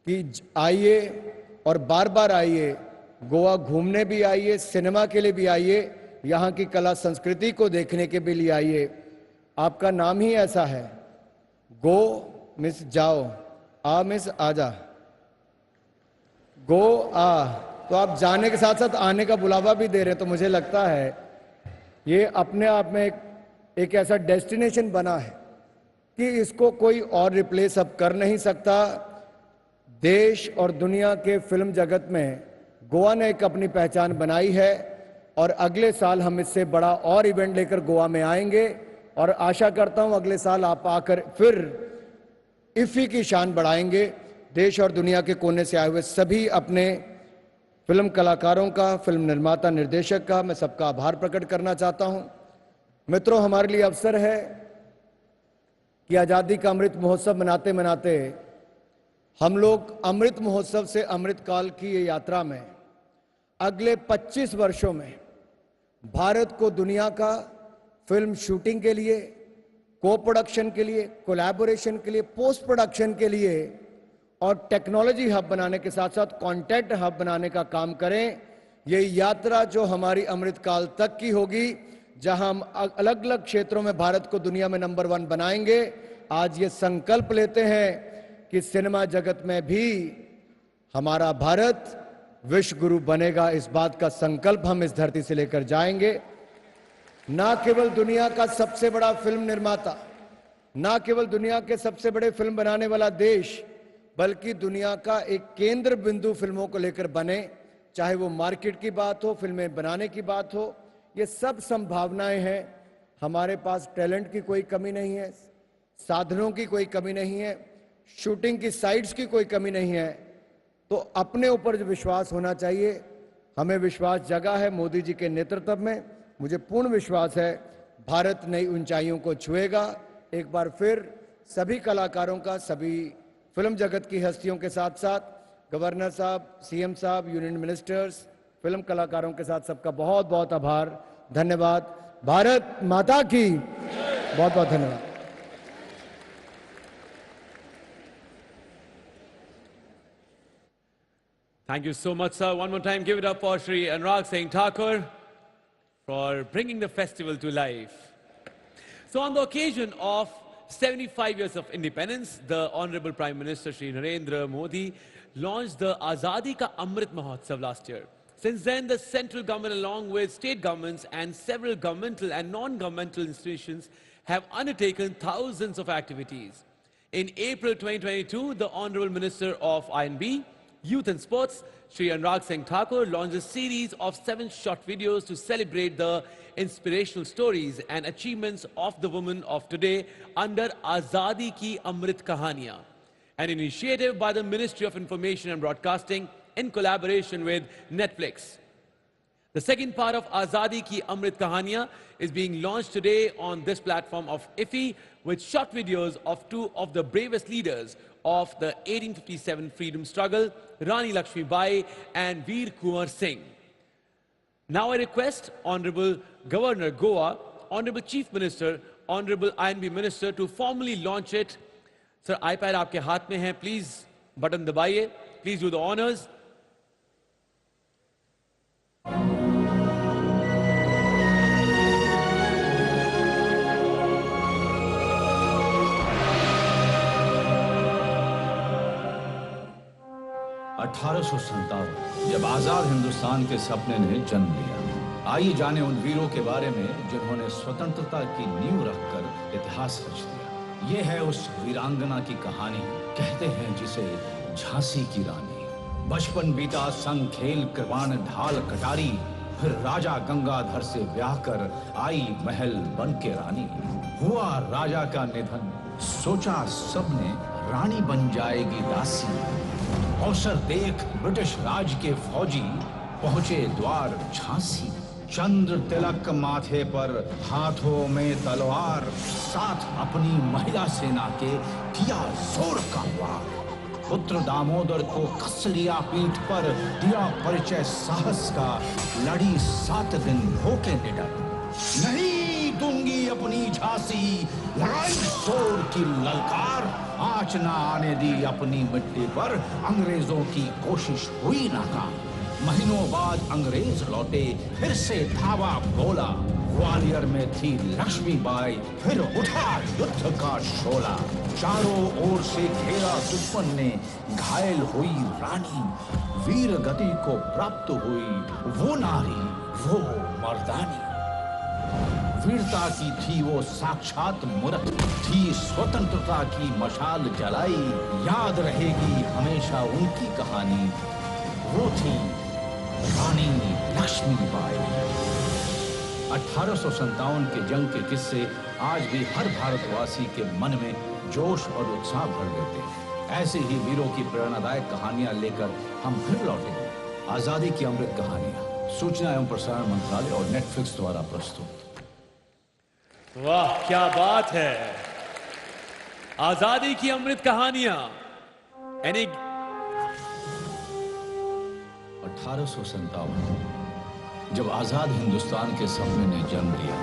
कि आइए और बार बार आइए, गोवा घूमने भी आइए, सिनेमा के लिए भी आइए, यहाँ की कला संस्कृति को देखने के भी लिए आइए। आपका नाम ही ऐसा है, गो मिस जाओ, आ मिस आजा, गो आ, तो आप जाने के साथ साथ आने का बुलावा भी दे रहे, तो मुझे लगता है ये अपने आप में एक ऐसा डेस्टिनेशन बना है कि इसको कोई और रिप्लेस अब कर नहीं सकता। देश और दुनिया के फिल्म जगत में गोवा ने एक अपनी पहचान बनाई है और अगले साल हम इससे बड़ा और इवेंट लेकर गोवा में आएंगे और आशा करता हूं अगले साल आप आकर फिर IFFI की शान बढ़ाएंगे। देश और दुनिया के कोने से आए हुए सभी अपने फिल्म कलाकारों का, फिल्म निर्माता, निर्देशक का मैं सबका आभार प्रकट करना चाहता हूं। मित्रों, हमारे लिए अवसर है कि आज़ादी का अमृत महोत्सव मनाते मनाते हम लोग अमृत महोत्सव से अमृत काल की ये यात्रा में अगले 25 वर्षों में भारत को दुनिया का फिल्म शूटिंग के लिए, को प्रोडक्शन के लिए, कोलैबोरेशन के लिए, पोस्ट प्रोडक्शन के लिए और टेक्नोलॉजी हब बनाने के साथ साथ कंटेंट हब बनाने का काम करें। ये यात्रा जो हमारी अमृत काल तक की होगी, जहां हम अलग अलग क्षेत्रों में भारत को दुनिया में नंबर 1 बनाएंगे। आज ये संकल्प लेते हैं कि सिनेमा जगत में भी हमारा भारत विश्व गुरु बनेगा। इस बात का संकल्प हम इस धरती से लेकर जाएंगे। ना केवल दुनिया का सबसे बड़ा फिल्म निर्माता, ना केवल दुनिया के सबसे बड़े फिल्म बनाने वाला देश, बल्कि दुनिया का एक केंद्र बिंदु फिल्मों को लेकर बने। चाहे वो मार्केट की बात हो, फिल्में बनाने की बात हो, ये सब संभावनाएं हैं। हमारे पास टैलेंट की कोई कमी नहीं है, साधनों की कोई कमी नहीं है, शूटिंग की साइट्स की कोई कमी नहीं है। तो अपने ऊपर जो विश्वास होना चाहिए, हमें विश्वास जगा है मोदी जी के नेतृत्व में। मुझे पूर्ण विश्वास है भारत नई ऊंचाइयों को छुएगा। एक बार फिर सभी कलाकारों का, सभी फिल्म जगत की हस्तियों के साथ साथ गवर्नर साहब, CM साहब, यूनियन मिनिस्टर्स, फिल्म कलाकारों के साथ सबका बहुत बहुत आभार, धन्यवाद। भारत माता की बहुत बहुत धन्यवाद। Thank you so much, sir. One more time, give it up for Shri Anurag Singh Thakur for bringing the festival to life. So on the occasion of 75 years of independence, the Honorable Prime Minister Shri Narendra Modi launched the Azadi Ka Amrit Mahotsav last year. Since then, the central government, along with state governments and several governmental and non-governmental institutions, have undertaken thousands of activities. In April 2022, the Honorable Minister of INB, Youth and Sports, Shri Anurag Singh Thakur, launched a series of 7 short videos to celebrate the inspirational stories and achievements of the women of today under Azadi Ki Amrit Kahaniyan, an initiative by the Ministry of Information and Broadcasting in collaboration with Netflix. The second part of Azadi Ki Amrit Kahaniyan is being launched today on this platform of IFFI with short videos of 2 of the bravest leaders of the 1857 freedom struggle, Rani Lakshmi Bai and Veer Kunwar Singh. Now I request Honorable Governor Goa, Honorable Chief Minister, Honorable INB Minister to formally launch it. Sir, iPad आपके हाथ में है, please button दबाइए, please do the honors. जब आजाद हिंदुस्तान के सपने ने जन्म लिया, आइए जाने उन वीरों के बारे में जिन्होंने स्वतंत्रता की नींव रखकर इतिहास रच दिया। ये है उस वीरांगना की कहानी, कहते हैं जिसे झांसी की रानी। बचपन बीता संग खेल कृपाण ढाल कटारी, फिर राजा गंगाधर से ब्याह कर आई महल बन के रानी। हुआ राजा का निधन, सोचा सबने रानी बन जाएगी दासी। अवसर देख ब्रिटिश राज के फौजी पहुंचे द्वार झांसी। चंद्र तिलक माथे पर, हाथों में तलवार, साथ अपनी महिला सेना के किया जोर का वार। पुत्र दामोदर को कस लिया पीठ पर, दिया परिचय साहस का, लड़ी 7 दिन होके निडर। नहीं दूंगी अपनी झांसी, लड़ाई जोर की ललकार, आंच ना आने दी अपनी मिट्टी पर, अंग्रेजों की कोशिश हुई नाकाम। महीनों बाद अंग्रेज लौटे, फिर से धावा बोला, ग्वालियर में थी लक्ष्मीबाई, फिर उठा युद्ध का शोला। चारों ओर से घेरा दुश्मन ने, घायल हुई रानी, वीर गति को प्राप्त हुई वो नारी, वो मर्दानी। वीरता की थी वो साक्षात मूर्त, थी स्वतंत्रता की मशाल जलाई। याद रहेगी हमेशा उनकी कहानी, वो थी रानी लक्ष्मीबाई। 1857 के जंग के किस्से आज भी हर भारतवासी के मन में जोश और उत्साह भर देते हैं। ऐसे ही वीरों की प्रेरणादायक कहानियां लेकर हम फिर लौटेंगे। आजादी की अमृत कहानियां, सूचना एवं प्रसारण मंत्रालय और नेटफ्लिक्स द्वारा प्रस्तुत। वाह, क्या बात है। आजादी की अमृत कहानियां। 1857 जब आजाद हिंदुस्तान के सपने ने जन्म लिया,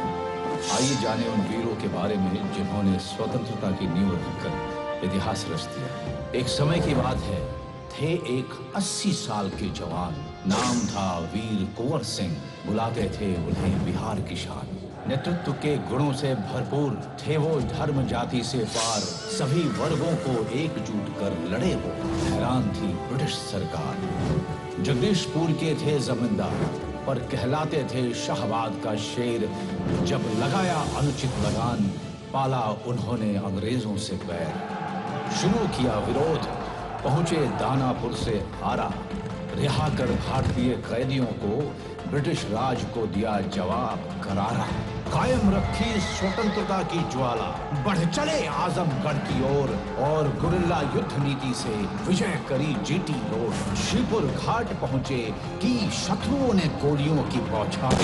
आइए जाने उन वीरों के बारे में जिन्होंने स्वतंत्रता की नींव रखकर इतिहास रच दिया। एक समय की बात है, थे एक 80 साल के जवान, नाम था वीर कुंवर सिंह, बुलाते थे उन्हें बिहार की शान। नेतृत्व के गुणों से भरपूर थे वो, धर्म जाति से पार, सभी वर्गों को एकजुट कर लड़े वो। हैरान थी ब्रिटिश सरकार। जगदीशपुर के थे जमींदार, पर कहलाते थे शाहबाद का शेर। जब लगाया अनुचित लगान, पाला उन्होंने अंग्रेजों से पैर। शुरू किया विरोध, पहुंचे दानापुर से आरा, रिहा कर भारतीय कैदियों को ब्रिटिश राज को दिया जवाब करारा। कायम रखी स्वतंत्रता की ज्वाला, बढ़ चले आजमगढ़ की ओर, और गुरिल्ला युद्ध नीति से विजय करी जीटी रोड। श्रीपुर घाट पहुंचे, की शत्रुओं ने गोलियों की बौछार,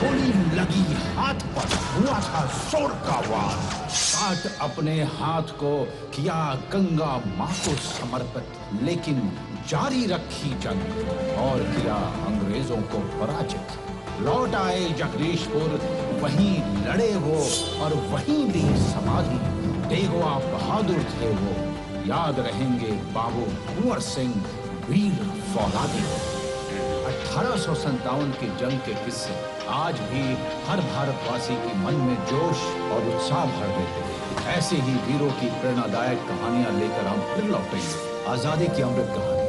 गोली लगी हाथ पर, हुआ था जोर का वार। काट अपने हाथ को किया गंगा मां को समर्पित, लेकिन जारी रखी जंग और किया अंग्रेजों को पराजित। लौट आए जगदीशपुर, वहीं लड़े वो और वहीं दी समाधि। तेगवा बहादुर थे वो, याद रहेंगे बाबू कुंवर सिंह, वीर फौलादी। 1857 की जंग के किस्से आज भी हर भारतवासी के मन में जोश और उत्साह भर देते हैं। ऐसे ही वीरों की प्रेरणादायक कहानियां लेकर हम फिर लौटेंगे। आजादी की अमृत कहानी।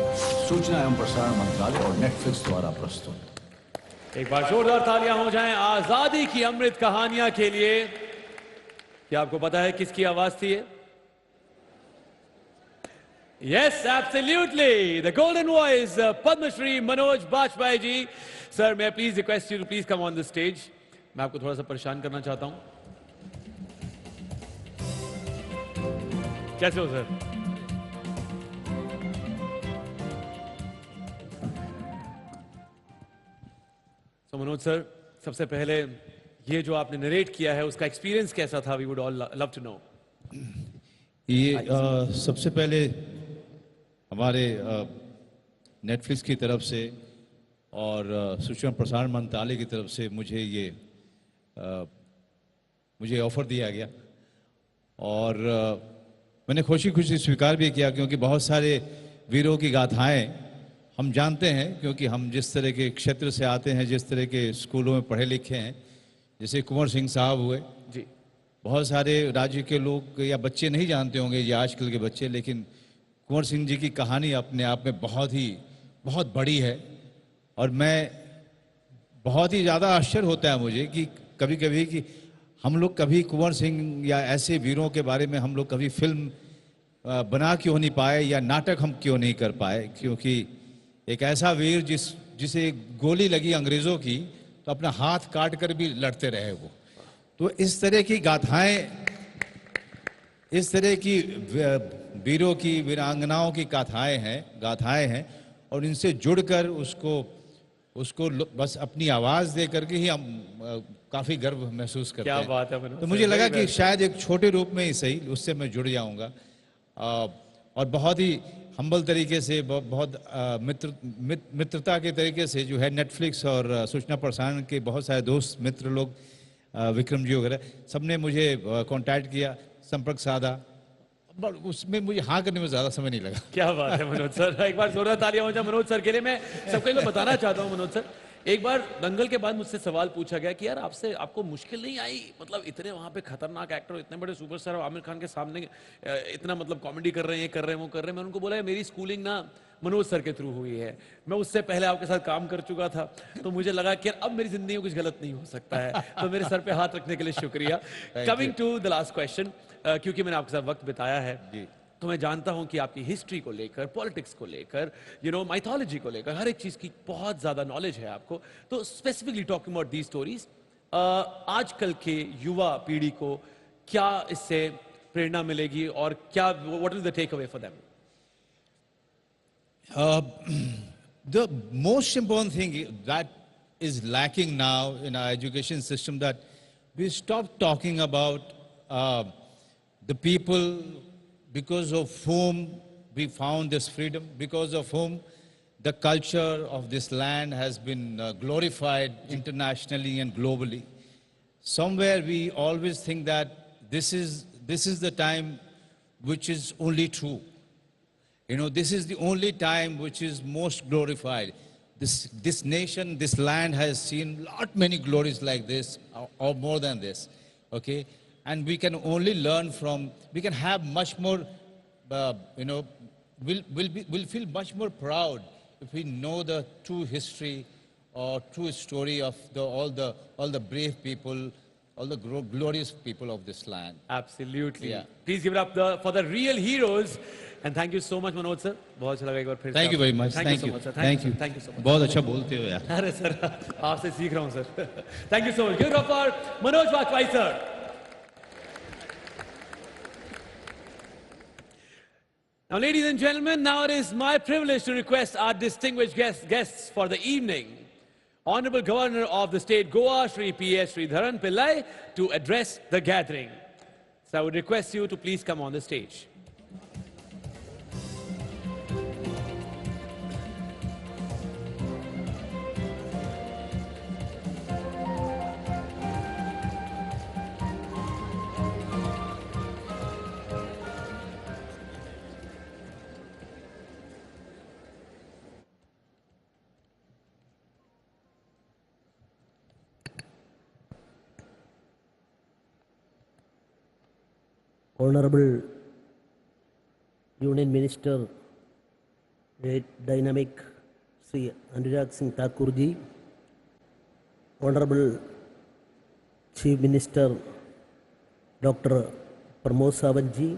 सूचना एवं प्रसारण मंत्रालय और नेटफ्लिक्स द्वारा प्रस्तुत। एक बार जोरदार तालियां हो जाएं आजादी की अमृत कहानियां के लिए। क्या आपको पता है किसकी आवाज थी ये? Yes, absolutely. The golden voice, Padma Shri Manoj Bajpayee ji. Sir, may I please request you to please come on the stage? मैं आपको थोड़ा सा परेशान करना चाहता हूं। कैसे हो सर? So मनोज सर, सबसे पहले ये जो आपने नरेट किया है उसका एक्सपीरियंस कैसा था? We would all love to know. ये सबसे पहले हमारे नेटफ्लिक्स की तरफ से और सूचना प्रसारण मंत्रालय की तरफ से मुझे ऑफर दिया गया और मैंने खुशी खुशी स्वीकार भी किया, क्योंकि बहुत सारे वीरों की गाथाएं हम जानते हैं, क्योंकि हम जिस तरह के क्षेत्र से आते हैं, जिस तरह के स्कूलों में पढ़े लिखे हैं, जैसे कुंवर सिंह साहब हुए जी, बहुत सारे राज्य के लोग या बच्चे नहीं जानते होंगे, ये आजकल के बच्चे, लेकिन कुंवर सिंह जी की कहानी अपने आप में बहुत बड़ी है। और मैं बहुत ही ज़्यादा आश्चर्य होता है मुझे कि कभी कभी कि हम लोग कभी कुंवर सिंह या ऐसे वीरों के बारे में हम लोग कभी फिल्म बना क्यों नहीं पाए या नाटक हम क्यों नहीं कर पाए, क्योंकि एक ऐसा वीर जिसे गोली लगी अंग्रेज़ों की तो अपना हाथ काट कर भी लड़ते रहे वो। तो इस तरह की गाथाएं, इस तरह की वीरों की, वीरांगनाओं की गाथाएं हैं और इनसे जुड़कर उसको बस अपनी आवाज़ दे करके ही हम काफ़ी गर्व महसूस करते हैं। क्या बात है मनोज। तो मुझे लगा कि शायद एक छोटे रूप में ही सही उससे मैं जुड़ जाऊंगा और बहुत ही हम्बल तरीके से, बहुत मित्रता के तरीके से जो है नेटफ्लिक्स और सूचना प्रसारण के बहुत सारे दोस्त मित्र लोग, विक्रम जी वगैरह, सबने मुझे कांटेक्ट किया, संपर्क साधा, पर उसमें मुझे हाँ करने में ज़्यादा समय नहीं लगा। क्या बात है मनोज सर, एक बार जोरदार तालियां हो जाए मनोज सर के लिए। मैं सबको एक बताना चाहता हूं मनोज सर, एक बार दंगल के बाद मुझसे सवाल पूछा गया कि यार आपको मुश्किल नहीं आई, मतलब इतने वहां पे खतरनाक एक्टर, इतने बड़े सुपरस्टार आमिर खान के सामने इतना मतलब कॉमेडी कर रहे हैं, ये कर रहे हैं, वो कर रहे हैं। मैं उनको बोला मेरी स्कूलिंग ना मनोज सर के थ्रू हुई है, मैं उससे पहले आपके साथ काम कर चुका था, तो मुझे लगा कि अब मेरी जिंदगी में कुछ गलत नहीं हो सकता है। तो मेरे सर पे हाथ रखने के लिए शुक्रिया। Coming to the last question, क्योंकि मैंने आपके साथ वक्त बिताया है तो मैं जानता हूं कि आपकी हिस्ट्री को लेकर, पॉलिटिक्स को लेकर, माइथोलॉजी को लेकर, हर एक चीज की बहुत ज्यादा नॉलेज है आपको। तो specifically talking about these stories, आजकल के युवा पीढ़ी को क्या इससे प्रेरणा मिलेगी और क्या, what is the takeaway for them? The most important thing that is lacking now in our education system, that we stop talking about the people because of whom we found this freedom, because of whom the culture of this land has been glorified internationally and globally. Somewhere we always think that this is the time which is only true. This is the only time which is most glorified. This nation, this land has seen many glories like this, or more than this, okay? And we can only learn from, we can have much more, we'll feel much more proud if we know the true history or true story of all the brave people, all the glorious people of this land. Absolutely. Yeah. Please give it up for the real heroes. And thank you so much Manoj sir. बहुत अच्छा लगा एक बार फिर। Thank you very much. Thank you so much sir. Thank you. Thank you so much. बहुत अच्छा बोलते हो यार। अरे सर आपसे सीख रहा हूँ sir. Thank you so much. Give it up for Manoj Bajpayee sir. Now, ladies and gentlemen, now it is my privilege to request our distinguished guests for the evening, Honorable Governor of the State Goa, Shri P.S. Sridharan Pillai, to address the gathering. So I would request you to please come on the stage. Honorable Union Minister great dynamic Sri Anurag Singh Thakur ji, Honorable Chief Minister Dr. Pramod Sawant ji,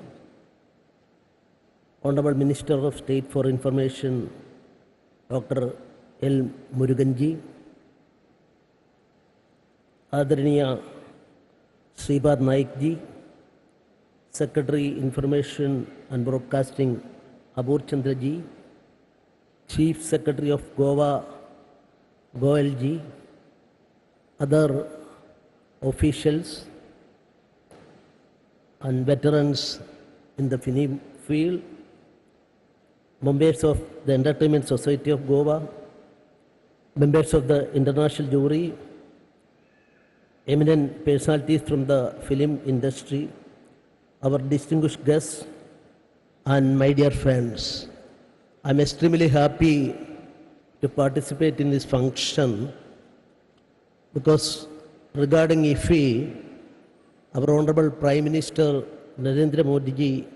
Honorable Minister of State for Information Dr. L. Murugan ji, Adaraniya Sripad Naik ji, Secretary Information and Broadcasting Abur Chandra ji, Chief Secretary of Goa Goel ji, other officials and veterans in the film field, members of the Entertainment Society of Goa, members of the international jury, eminent personalities from the film industry, our distinguished guests, and my dear friends. I'm extremely happy to participate in this function because regarding IFFI, our Honorable Prime Minister Narendra Modi ji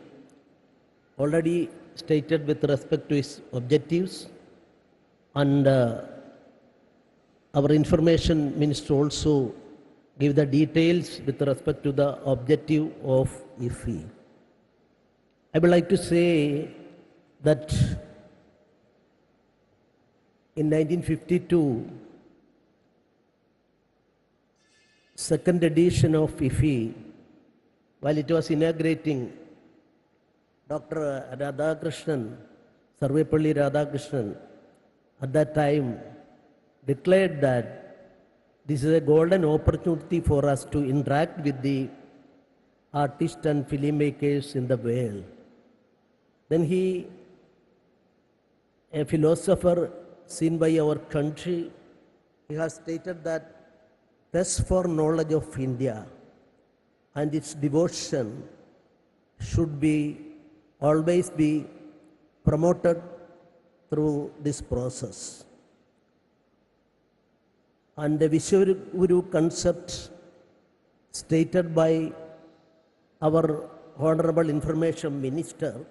already stated with respect to his objectives, and our Information Minister also gave the details with respect to the objective of IFFI. I would like to say that in 1952, second edition of IFFI, while it was inaugurating, Dr. Radhakrishnan, Sarvepalli Radhakrishnan, at that time declared that this is a golden opportunity for us to interact with the artists and filmmakers in the world. Then he, a philosopher seen by our country, he has stated that quest for knowledge of India and its devotion should always be promoted through this process. And the Vishwaguru concept stated by our Honorable Information Minister,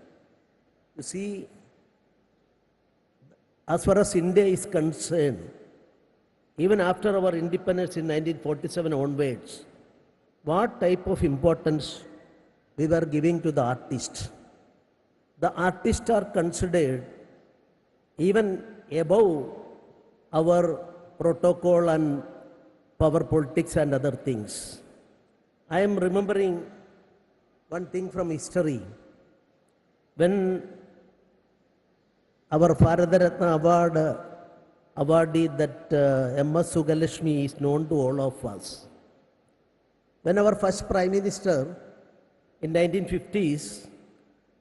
you see, as far as India is concerned, even after our independence in 1947 onwards, what type of importance we were giving to the artists? The artists are considered even above our protocol and power politics and other things. I am remembering one thing from history. When our Bharata Ratna awardee, that M.S. Sugalakshmi, is known to all of us. When our first Prime Minister in 1950s,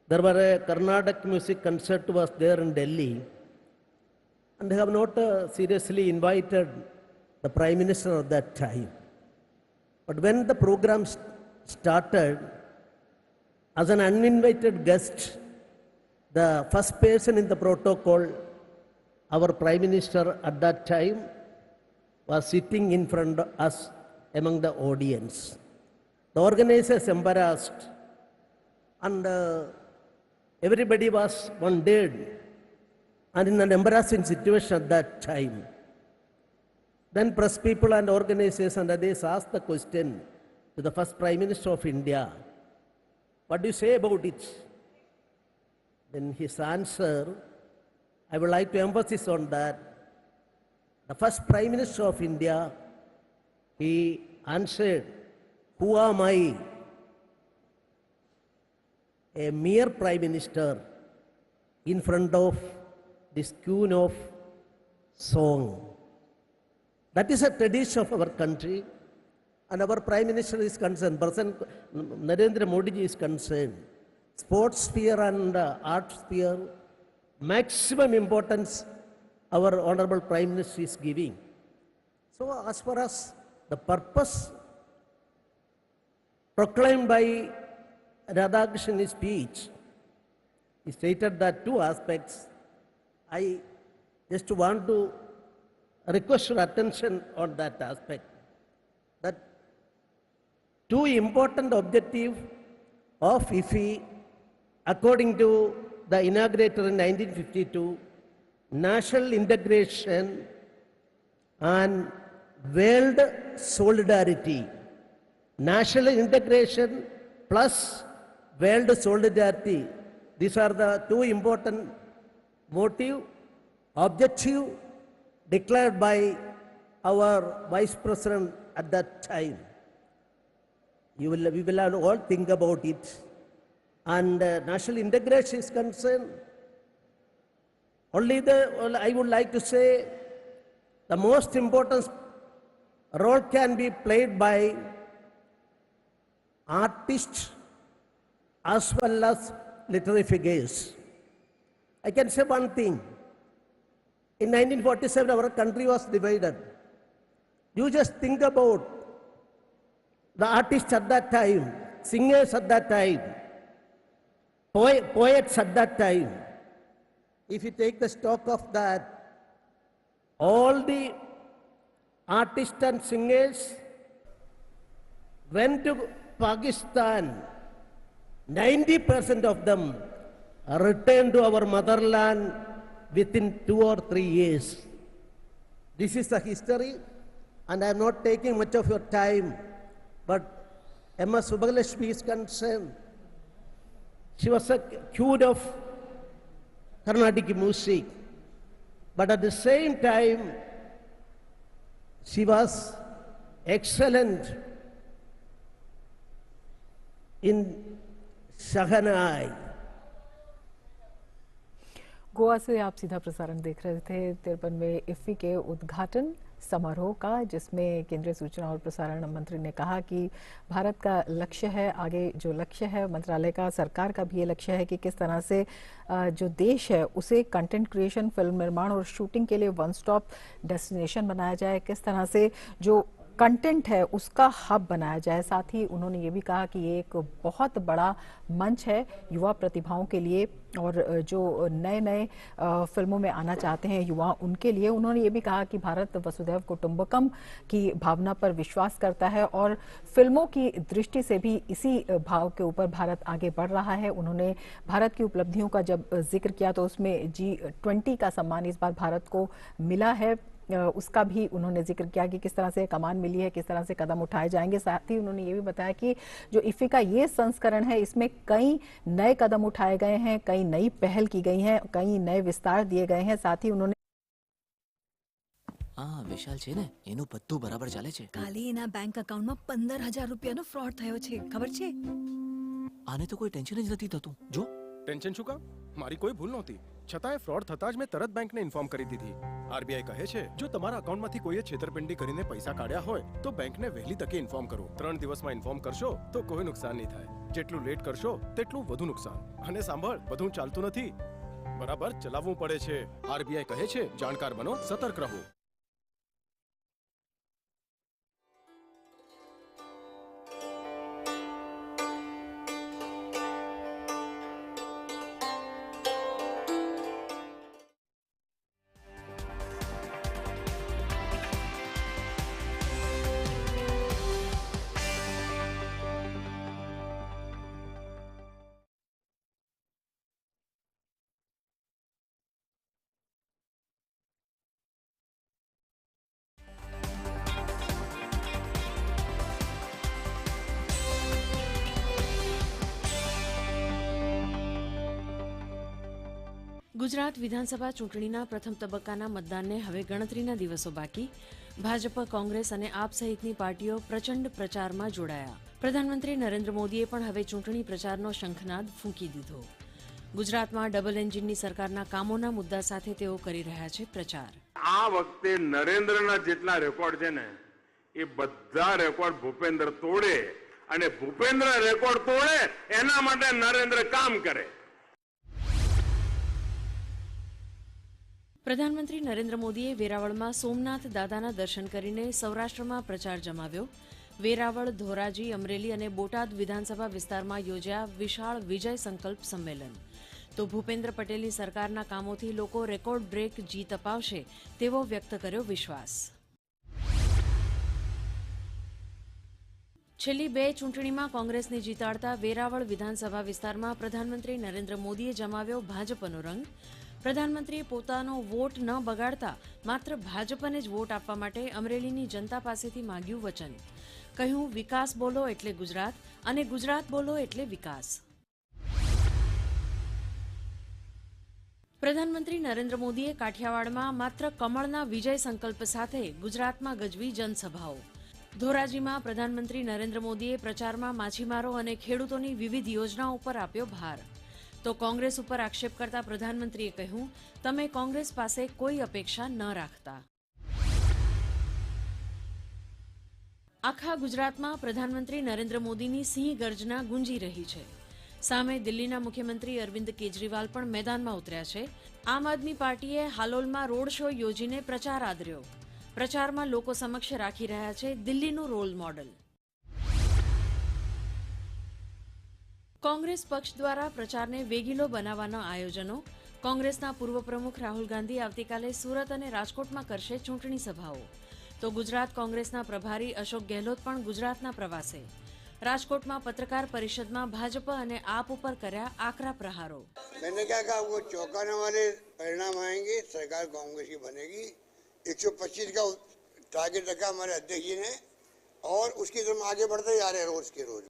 there were a Carnatic music concert was there in Delhi, and they have not seriously invited the Prime Minister at that time. But when the program started, as an uninvited guest, the first person in the protocol, our Prime Minister at that time, was sitting in front of us among the audience. The organizers embarrassed, and everybody was wondered and in an embarrassing situation at that time. Then press people and organizers and others asked the question to the first Prime Minister of India, what do you say about it? Then his answer, I would like to emphasize on that. The first Prime Minister of India, he answered, who am I? A mere Prime Minister in front of this queen of song. That is a tradition of our country, and our Prime Minister is concerned, President Narendra Modi ji is concerned. Sports sphere and art sphere, maximum importance our Honorable Prime Minister is giving. So as far as the purpose proclaimed by Radhakrishnan in his speech, he stated that two aspects. I just want to request your attention on that aspect. That two important objectives of IFFI, according to the inaugurator in 1952, national integration and world solidarity. National integration plus world solidarity. These are the two important motive, objective declared by our Vice President at that time. We will all think about it. And national integration is concerned, I would like to say the most important role can be played by artists as well as literary figures. I can say one thing. In 1947, our country was divided. You just think about the artists at that time, singers at that time, poets at that time. If you take the stock of that, all the artists and singers went to Pakistan. 90% of them returned to our motherland within 2 or 3 years. This is the history, and I am not taking much of your time, but M.S. Subbalakshmi is concerned. She was a cure of Carnatic music, but at the same time, she was excellent in Shahanai. Goa से आप सीधा प्रसारण देख रहे थे 53वें इफ्फी के उद्घाटन समारोह का, जिसमें केंद्रीय सूचना और प्रसारण मंत्री ने कहा कि भारत का लक्ष्य है, आगे जो लक्ष्य है मंत्रालय का, सरकार का भी ये लक्ष्य है कि किस तरह से जो देश है उसे कंटेंट क्रिएशन, फिल्म निर्माण और शूटिंग के लिए वन स्टॉप डेस्टिनेशन बनाया जाए, किस तरह से जो कंटेंट है उसका हब बनाया जाए। साथ ही उन्होंने ये भी कहा कि ये एक बहुत बड़ा मंच है युवा प्रतिभाओं के लिए और जो नए नए फिल्मों में आना चाहते हैं युवा, उनके लिए। उन्होंने ये भी कहा कि भारत वसुधैव कुटुंबकम की भावना पर विश्वास करता है और फिल्मों की दृष्टि से भी इसी भाव के ऊपर भारत आगे बढ़ रहा है। उन्होंने भारत की उपलब्धियों का जब जिक्र किया तो उसमें G20 का सम्मान इस बार भारत को मिला है, उसका भी उन्होंने जिक्र किया कि किस तरह से कमान मिली है, किस तरह से कदम उठाए जाएंगे। साथ ही उन्होंने ये भी बताया कि जो इफ्फी का ये संस्करण है इसमें कई नए कदम उठाए गए हैं, कई नई पहल की गई हैं, कई नए विस्तार दिए गए हैं। साथ ही उन्होंने વિશાલ છે ને એનું બધું બરાબર ચાલે છે. કાલે એના બેંક એકાઉન્ટમાં 15,000 રૂપિયાનો ફ્રોડ થયો છે, ખબર છે? આને તો કોઈ ટેન્શન જ નથી થતું. જો ટેન્શન શું કામ? મારી કોઈ ભૂલ નહોતી, છતાંય ફ્રોડ થતા જ મેં તરત બેંકને ઇન્ફોર્મ કરી દીધી. આરબીઆઈ કહે છે જો તમારા અકાઉન્ટમાંથી કોઈએ છેતરપિંડી કરીને પૈસા કાઢ્યા હોય તો બેંકને વહેલી તકે ઇન્ફોર્મ કરો. 3 દિવસમાં ઇન્ફોર્મ કરશો તો કોઈ નુકસાન નહીં થાય. જેટલું લેટ કરશો તેટલું વધુ નુકસાન. અને સાંભળ, બધું ચાલતું નથી, બરાબર ચલાવવું પડે છે. આરબીઆઈ કહે છે જાણકાર બનો, સતર્ક રહો. ગુજરાત વિધાનસભા ચૂંટણીના પ્રથમ તબક્કાના મતદાનને હવે ગણતરીના દિવસો બાકી. ભાજપ, કોંગ્રેસ અને આપ સહિતની પાર્ટીઓ પ્રચંડ પ્રચારમાં જોડાયા. પ્રધાનમંત્રી નરેન્દ્ર મોદીએ પણ હવે ચૂંટણી પ્રચારનો શંખનાદ ફૂંકી દીધો. ગુજરાતમાં ડબલ એન્જિનની સરકારના કામોના મુદ્દા સાથે તેઓ કરી રહ્યા છે પ્રચાર. આ વખતે નરેન્દ્રના જેટલા રેકોર્ડ છે ને એ બધા રેકોર્ડ ભૂપેન્દ્ર તોડે અને ભૂપેન્દ્ર રેકોર્ડ તોડે એના માટે નરેન્દ્ર કામ કરે. પ્રધાનમંત્રી નરેન્દ્ર મોદીએ વેરાવળમાં સોમનાથ દાદાના દર્શન કરીને સૌરાષ્ટ્રમાં પ્રચાર જમાવ્યો. વેરાવળ, ધોરાજી, અમરેલી અને બોટાદ વિધાનસભા વિસ્તારમાં યોજ્યા વિશાળ વિજય સંકલ્પ સંમેલન. તો ભૂપેન્દ્ર પટેલની સરકારના કામોથી લોકો રેકોર્ડ બ્રેક જીત અપાવશે તેવો વ્યક્ત કર્યો વિશ્વાસ. છેલ્લી 2 ચૂંટણીમાં કોંગ્રેસને જીતાડતા વેરાવળ વિધાનસભા વિસ્તારમાં પ્રધાનમંત્રી નરેન્દ્ર મોદીએ જમાવ્યો ભાજપનો રંગ. પ્રધાનમંત્રીએ પોતાનો વોટ ન બગાડતા માત્ર ભાજપને જ વોટ આપવા માટે અમરેલીની જનતા પાસેથી માંગ્યું વચન. કહ્યું, વિકાસ બોલો એટલે ગુજરાત અને ગુજરાત બોલો એટલે વિકાસ. પ્રધાનમંત્રી નરેન્દ્ર મોદીએ કાઠિયાવાડમાં માત્ર કમળના વિજય સંકલ્પ સાથે ગુજરાતમાં ગજવી જનસભાઓ. ધોરાજીમાં પ્રધાનમંત્રી નરેન્દ્ર મોદીએ પ્રચારમાં માછીમારો અને ખેડૂતોની વિવિધ યોજનાઓ પર આપ્યો ભાર. તો કોંગ્રેસ ઉપર આક્ષેપ કરતા પ્રધાનમંત્રીએ કહ્યું, તમે કોંગ્રેસ પાસે કોઈ અપેક્ષા ન રાખતા. આખા ગુજરાતમાં પ્રધાનમંત્રી નરેન્દ્ર મોદીની સિંહ ગર્જના ગુંજી રહી છે. સામે દિલ્હીના મુખ્યમંત્રી અરવિંદ કેજરીવાલ પણ મેદાનમાં ઉતર્યા છે. આમ આદમી પાર્ટીએ હાલોલમાં રોડ શો યોજીને પ્રચાર આદર્યો. પ્રચારમાં લોકો સમક્ષ રાખી રહ્યા છે દિલ્હીનું રોલ મોડલ. કોંગ્રેસ પક્ષ દ્વારા પ્રચારને વેગીલો બનાવવાના આયોજનો. કોંગ્રેસના પૂર્વ પ્રમુખ રાહુલ ગાંધી આવતીકાલે સુરત અને રાજકોટમાં કરશે ચૂંટણી સભાઓ. તો ગુજરાત કોંગ્રેસના પ્રભારી અશોક ગેહલોત પણ ગુજરાતના પ્રવાસે. રાજકોટમાં પત્રકાર પરિષદમાં ભાજપ અને આપ ઉપર કર્યા આકરા પ્રહારો. मैंने क्या कहा, वो चौंकाने वाले परिणाम आएंगे, सरकार कांग्रेस की बनेगी. 125 का टारगेट रखा हमारे अध्यक्ष जी ने और उसकी तरफ आगे बढ़ते जा रहे हैं रोज के रोज.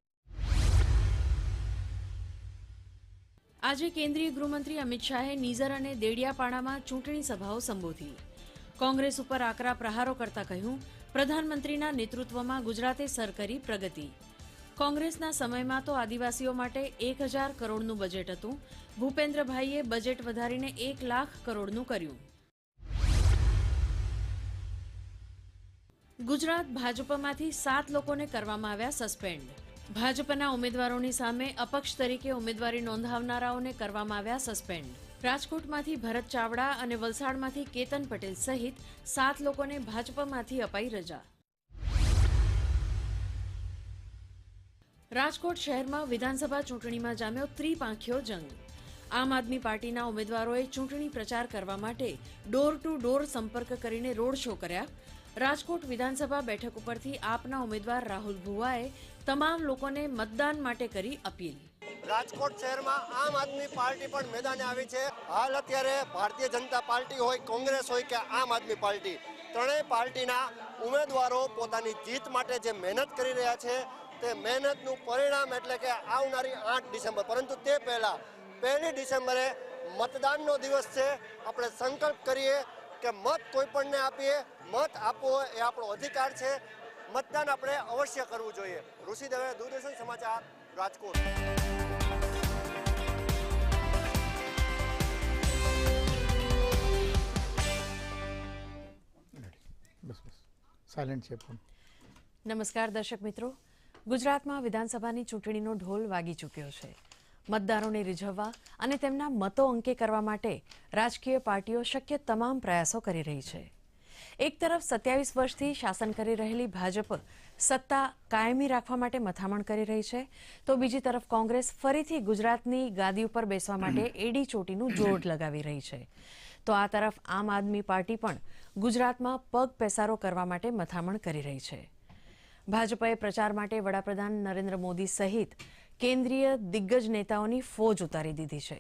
આજે કેન્દ્રીય ગૃહમંત્રી અમિત શાહે નીઝર અને દેડિયાપાડામાં ચૂંટણી સભાઓ સંબોધી. કોંગ્રેસ ઉપર આકરા પ્રહારો કરતા કહ્યું, પ્રધાનમંત્રીના નેતૃત્વમાં ગુજરાતે સર કરી પ્રગતિ. કોંગ્રેસના સમયમાં તો આદિવાસીઓ માટે 1000 કરોડનું બજેટ હતું. ભૂપેન્દ્રભાઈએ બજેટ વધારીને 1 લાખ કરોડનું કર્યું. ગુજરાત ભાજપમાંથી 7 લોકોને કરવામાં આવ્યા સસ્પેન્ડ. ભાજપના ઉમેદવારોની સામે અપક્ષ તરીકે ઉમેદવારી નોંધાવનારાઓને કરવામાં આવ્યા સસ્પેન્ડ. રાજકોટમાંથી ભરત ચાવડા અને વલસાડમાંથી કેતન પટેલ સહિત 7 લોકોને ભાજપમાંથી અપાઈ રજા. રાજકોટ શહેરમાં વિધાનસભા ચૂંટણીમાં જામ્યો ત્રિપાંખિયો જંગ. આમ આદમી પાર્ટીના ઉમેદવારોએ ચૂંટણી પ્રચાર કરવા માટે ડોર ટુ ડોર સંપર્ક કરીને રોડ શો કર્યા. રાજકોટ વિધાનસભા બેઠક ઉપરથી આપના ઉમેદવાર રાહુલ ભુવાએ તમામ લોકોને મતદાન માટે કરી અપીલ. રાજકોટ શહેરમાં આમ આદમી પાર્ટી પણ મેદાને આવી છે. હાલ અત્યારે ભારતીય જનતા પાર્ટી હોય, કોંગ્રેસ હોય કે આમ આદમી પાર્ટી, ત્રણેય પાર્ટીના ઉમેદવારો પોતાની જીત માટે જે મહેનત કરી રહ્યા છે તે મહેનતનું પરિણામ એટલે કે આવનારી 8 ડિસેમ્બર. પરંતુ તે પહેલા 1 ડિસેમ્બરે મતદાનનો દિવસ છે. આપણે સંકલ્પ કરીએ કે મત કોઈ પણને આપીએ, મત આપવો એ આપણો અધિકાર છે. મતદાન આપણે અવશ્ય કરવું જોઈએ. ઋષિ દવે, દૂરદર્શન સમાચાર, રાજકોટ. નમસ્કાર દર્શક મિત્રો. ગુજરાતમાં વિધાનસભાની ચૂંટણીનો ઢોલ વાગી ચૂક્યો છે. મતદારોને રીઝવવા અને તેમના મતો અંકે કરવા માટે રાજકીય પાર્ટીઓ શક્ય તમામ પ્રયાસો કરી રહી છે. એક તરફ 27 વર્ષથી શાસન કરી રહેલી ભાજપ સત્તા કાયમી રાખવા માટે મથામણ કરી રહી છે, તો બીજી તરફ કોંગ્રેસ ફરીથી ગુજરાતની ગાદી ઉપર બેસવા માટે એડી ચોટીનું જોડ લગાવી રહી છે. તો આ તરફ આમ આદમી પાર્ટી પણ ગુજરાતમાં પગ પેસારો કરવા માટે મથામણ કરી રહી છે. ભાજપે પ્રચાર માટે વડાપ્રધાન નરેન્દ્ર મોદી સહિત કેન્દ્રીય દિગ્ગજ નેતાઓની ફોજ ઉતારી દીધી છે.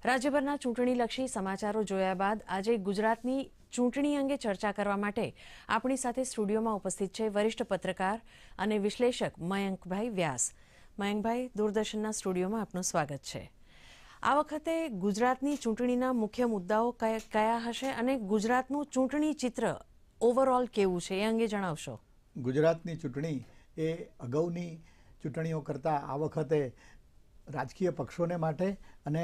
રાજ્યભરના ચૂંટણીલક્ષી સમાચારો જોયા બાદ આજે ગુજરાતની ચૂંટણી અંગે ચર્ચા કરવા માટે આપણી સાથે સ્ટુડિયોમાં ઉપસ્થિત છે વરિષ્ઠ પત્રકાર અને વિશ્લેષક મયંકભાઈ વ્યાસ. મયંકભાઈ, દૂરદર્શનના સ્ટુડિયોમાં આપનું સ્વાગત છે. આ વખતે ગુજરાતની ચૂંટણીના મુખ્ય મુદ્દાઓ કયા હશે અને ગુજરાતનું ચૂંટણી ચિત્ર ઓવરઓલ કેવું છે એ અંગે જણાવશો. ગુજરાતની ચૂંટણી એ અગાઉની ચૂંટણીઓ કરતાં આ વખતે રાજકીય પક્ષોને માટે અને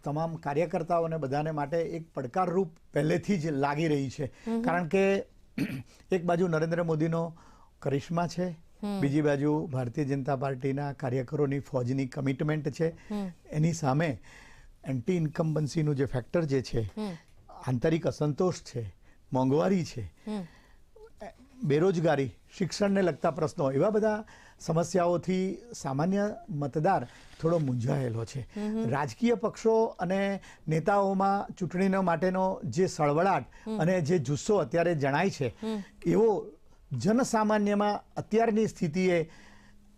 તમામ કાર્યકર્તાઓને બધાને માટે એક પડકારરૂપ પહેલેથી જ લાગી રહી છે. કારણ કે એક બાજુ નરેન્દ્ર મોદીનો કરિશ્મા છે, બીજી બાજુ ભારતીય જનતા પાર્ટીના કાર્યકરોની ફોજની કમિટમેન્ટ છે. એની સામે એન્ટી ઇન્કમ્બન્સીનું જે ફેક્ટર જે છે, આંતરિક અસંતોષ છે, મોંઘવારી છે, બેરોજગારી, શિક્ષણને લગતા પ્રશ્નો, એવા બધા સમસ્યાઓથી સામાન્ય મતદાર થોડો મૂંઝાયેલો છે. રાજકીય પક્ષો અને નેતાઓમાં ચૂંટણીનો માટેનો જે સળવળાટ અને જે જુસ્સો અત્યારે જણાય છે, એવો જનસામાન્યમાં અત્યારની સ્થિતિએ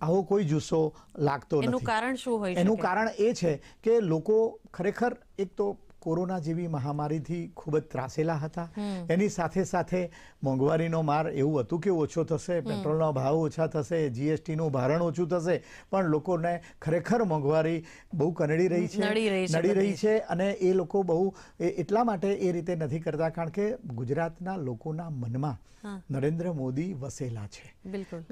આવો કોઈ જુસ્સો લાગતો નથી. એનું કારણ શું હોય છે? એનું કારણ એ છે કે લોકો ખરેખર એક તો કોરોના જેવી મહામારીથી ખૂબ જ ત્રાસેલા હતા. એની સાથે સાથે મોંઘવારીનો માર એવું હતું કે ઓછો થશે, પેટ્રોલનો ભાવ ઓછા થશે, જીએસટીનું ભારણ ઓછું થશે, પણ લોકોને ખરેખર મોંઘવારી બહુ નડી રહી છે. અને એ લોકો બહુ એટલા માટે એ રીતે નથી કરતા કારણ કે ગુજરાતના લોકોના મનમાં નરેન્દ્ર મોદી વસેલા છે.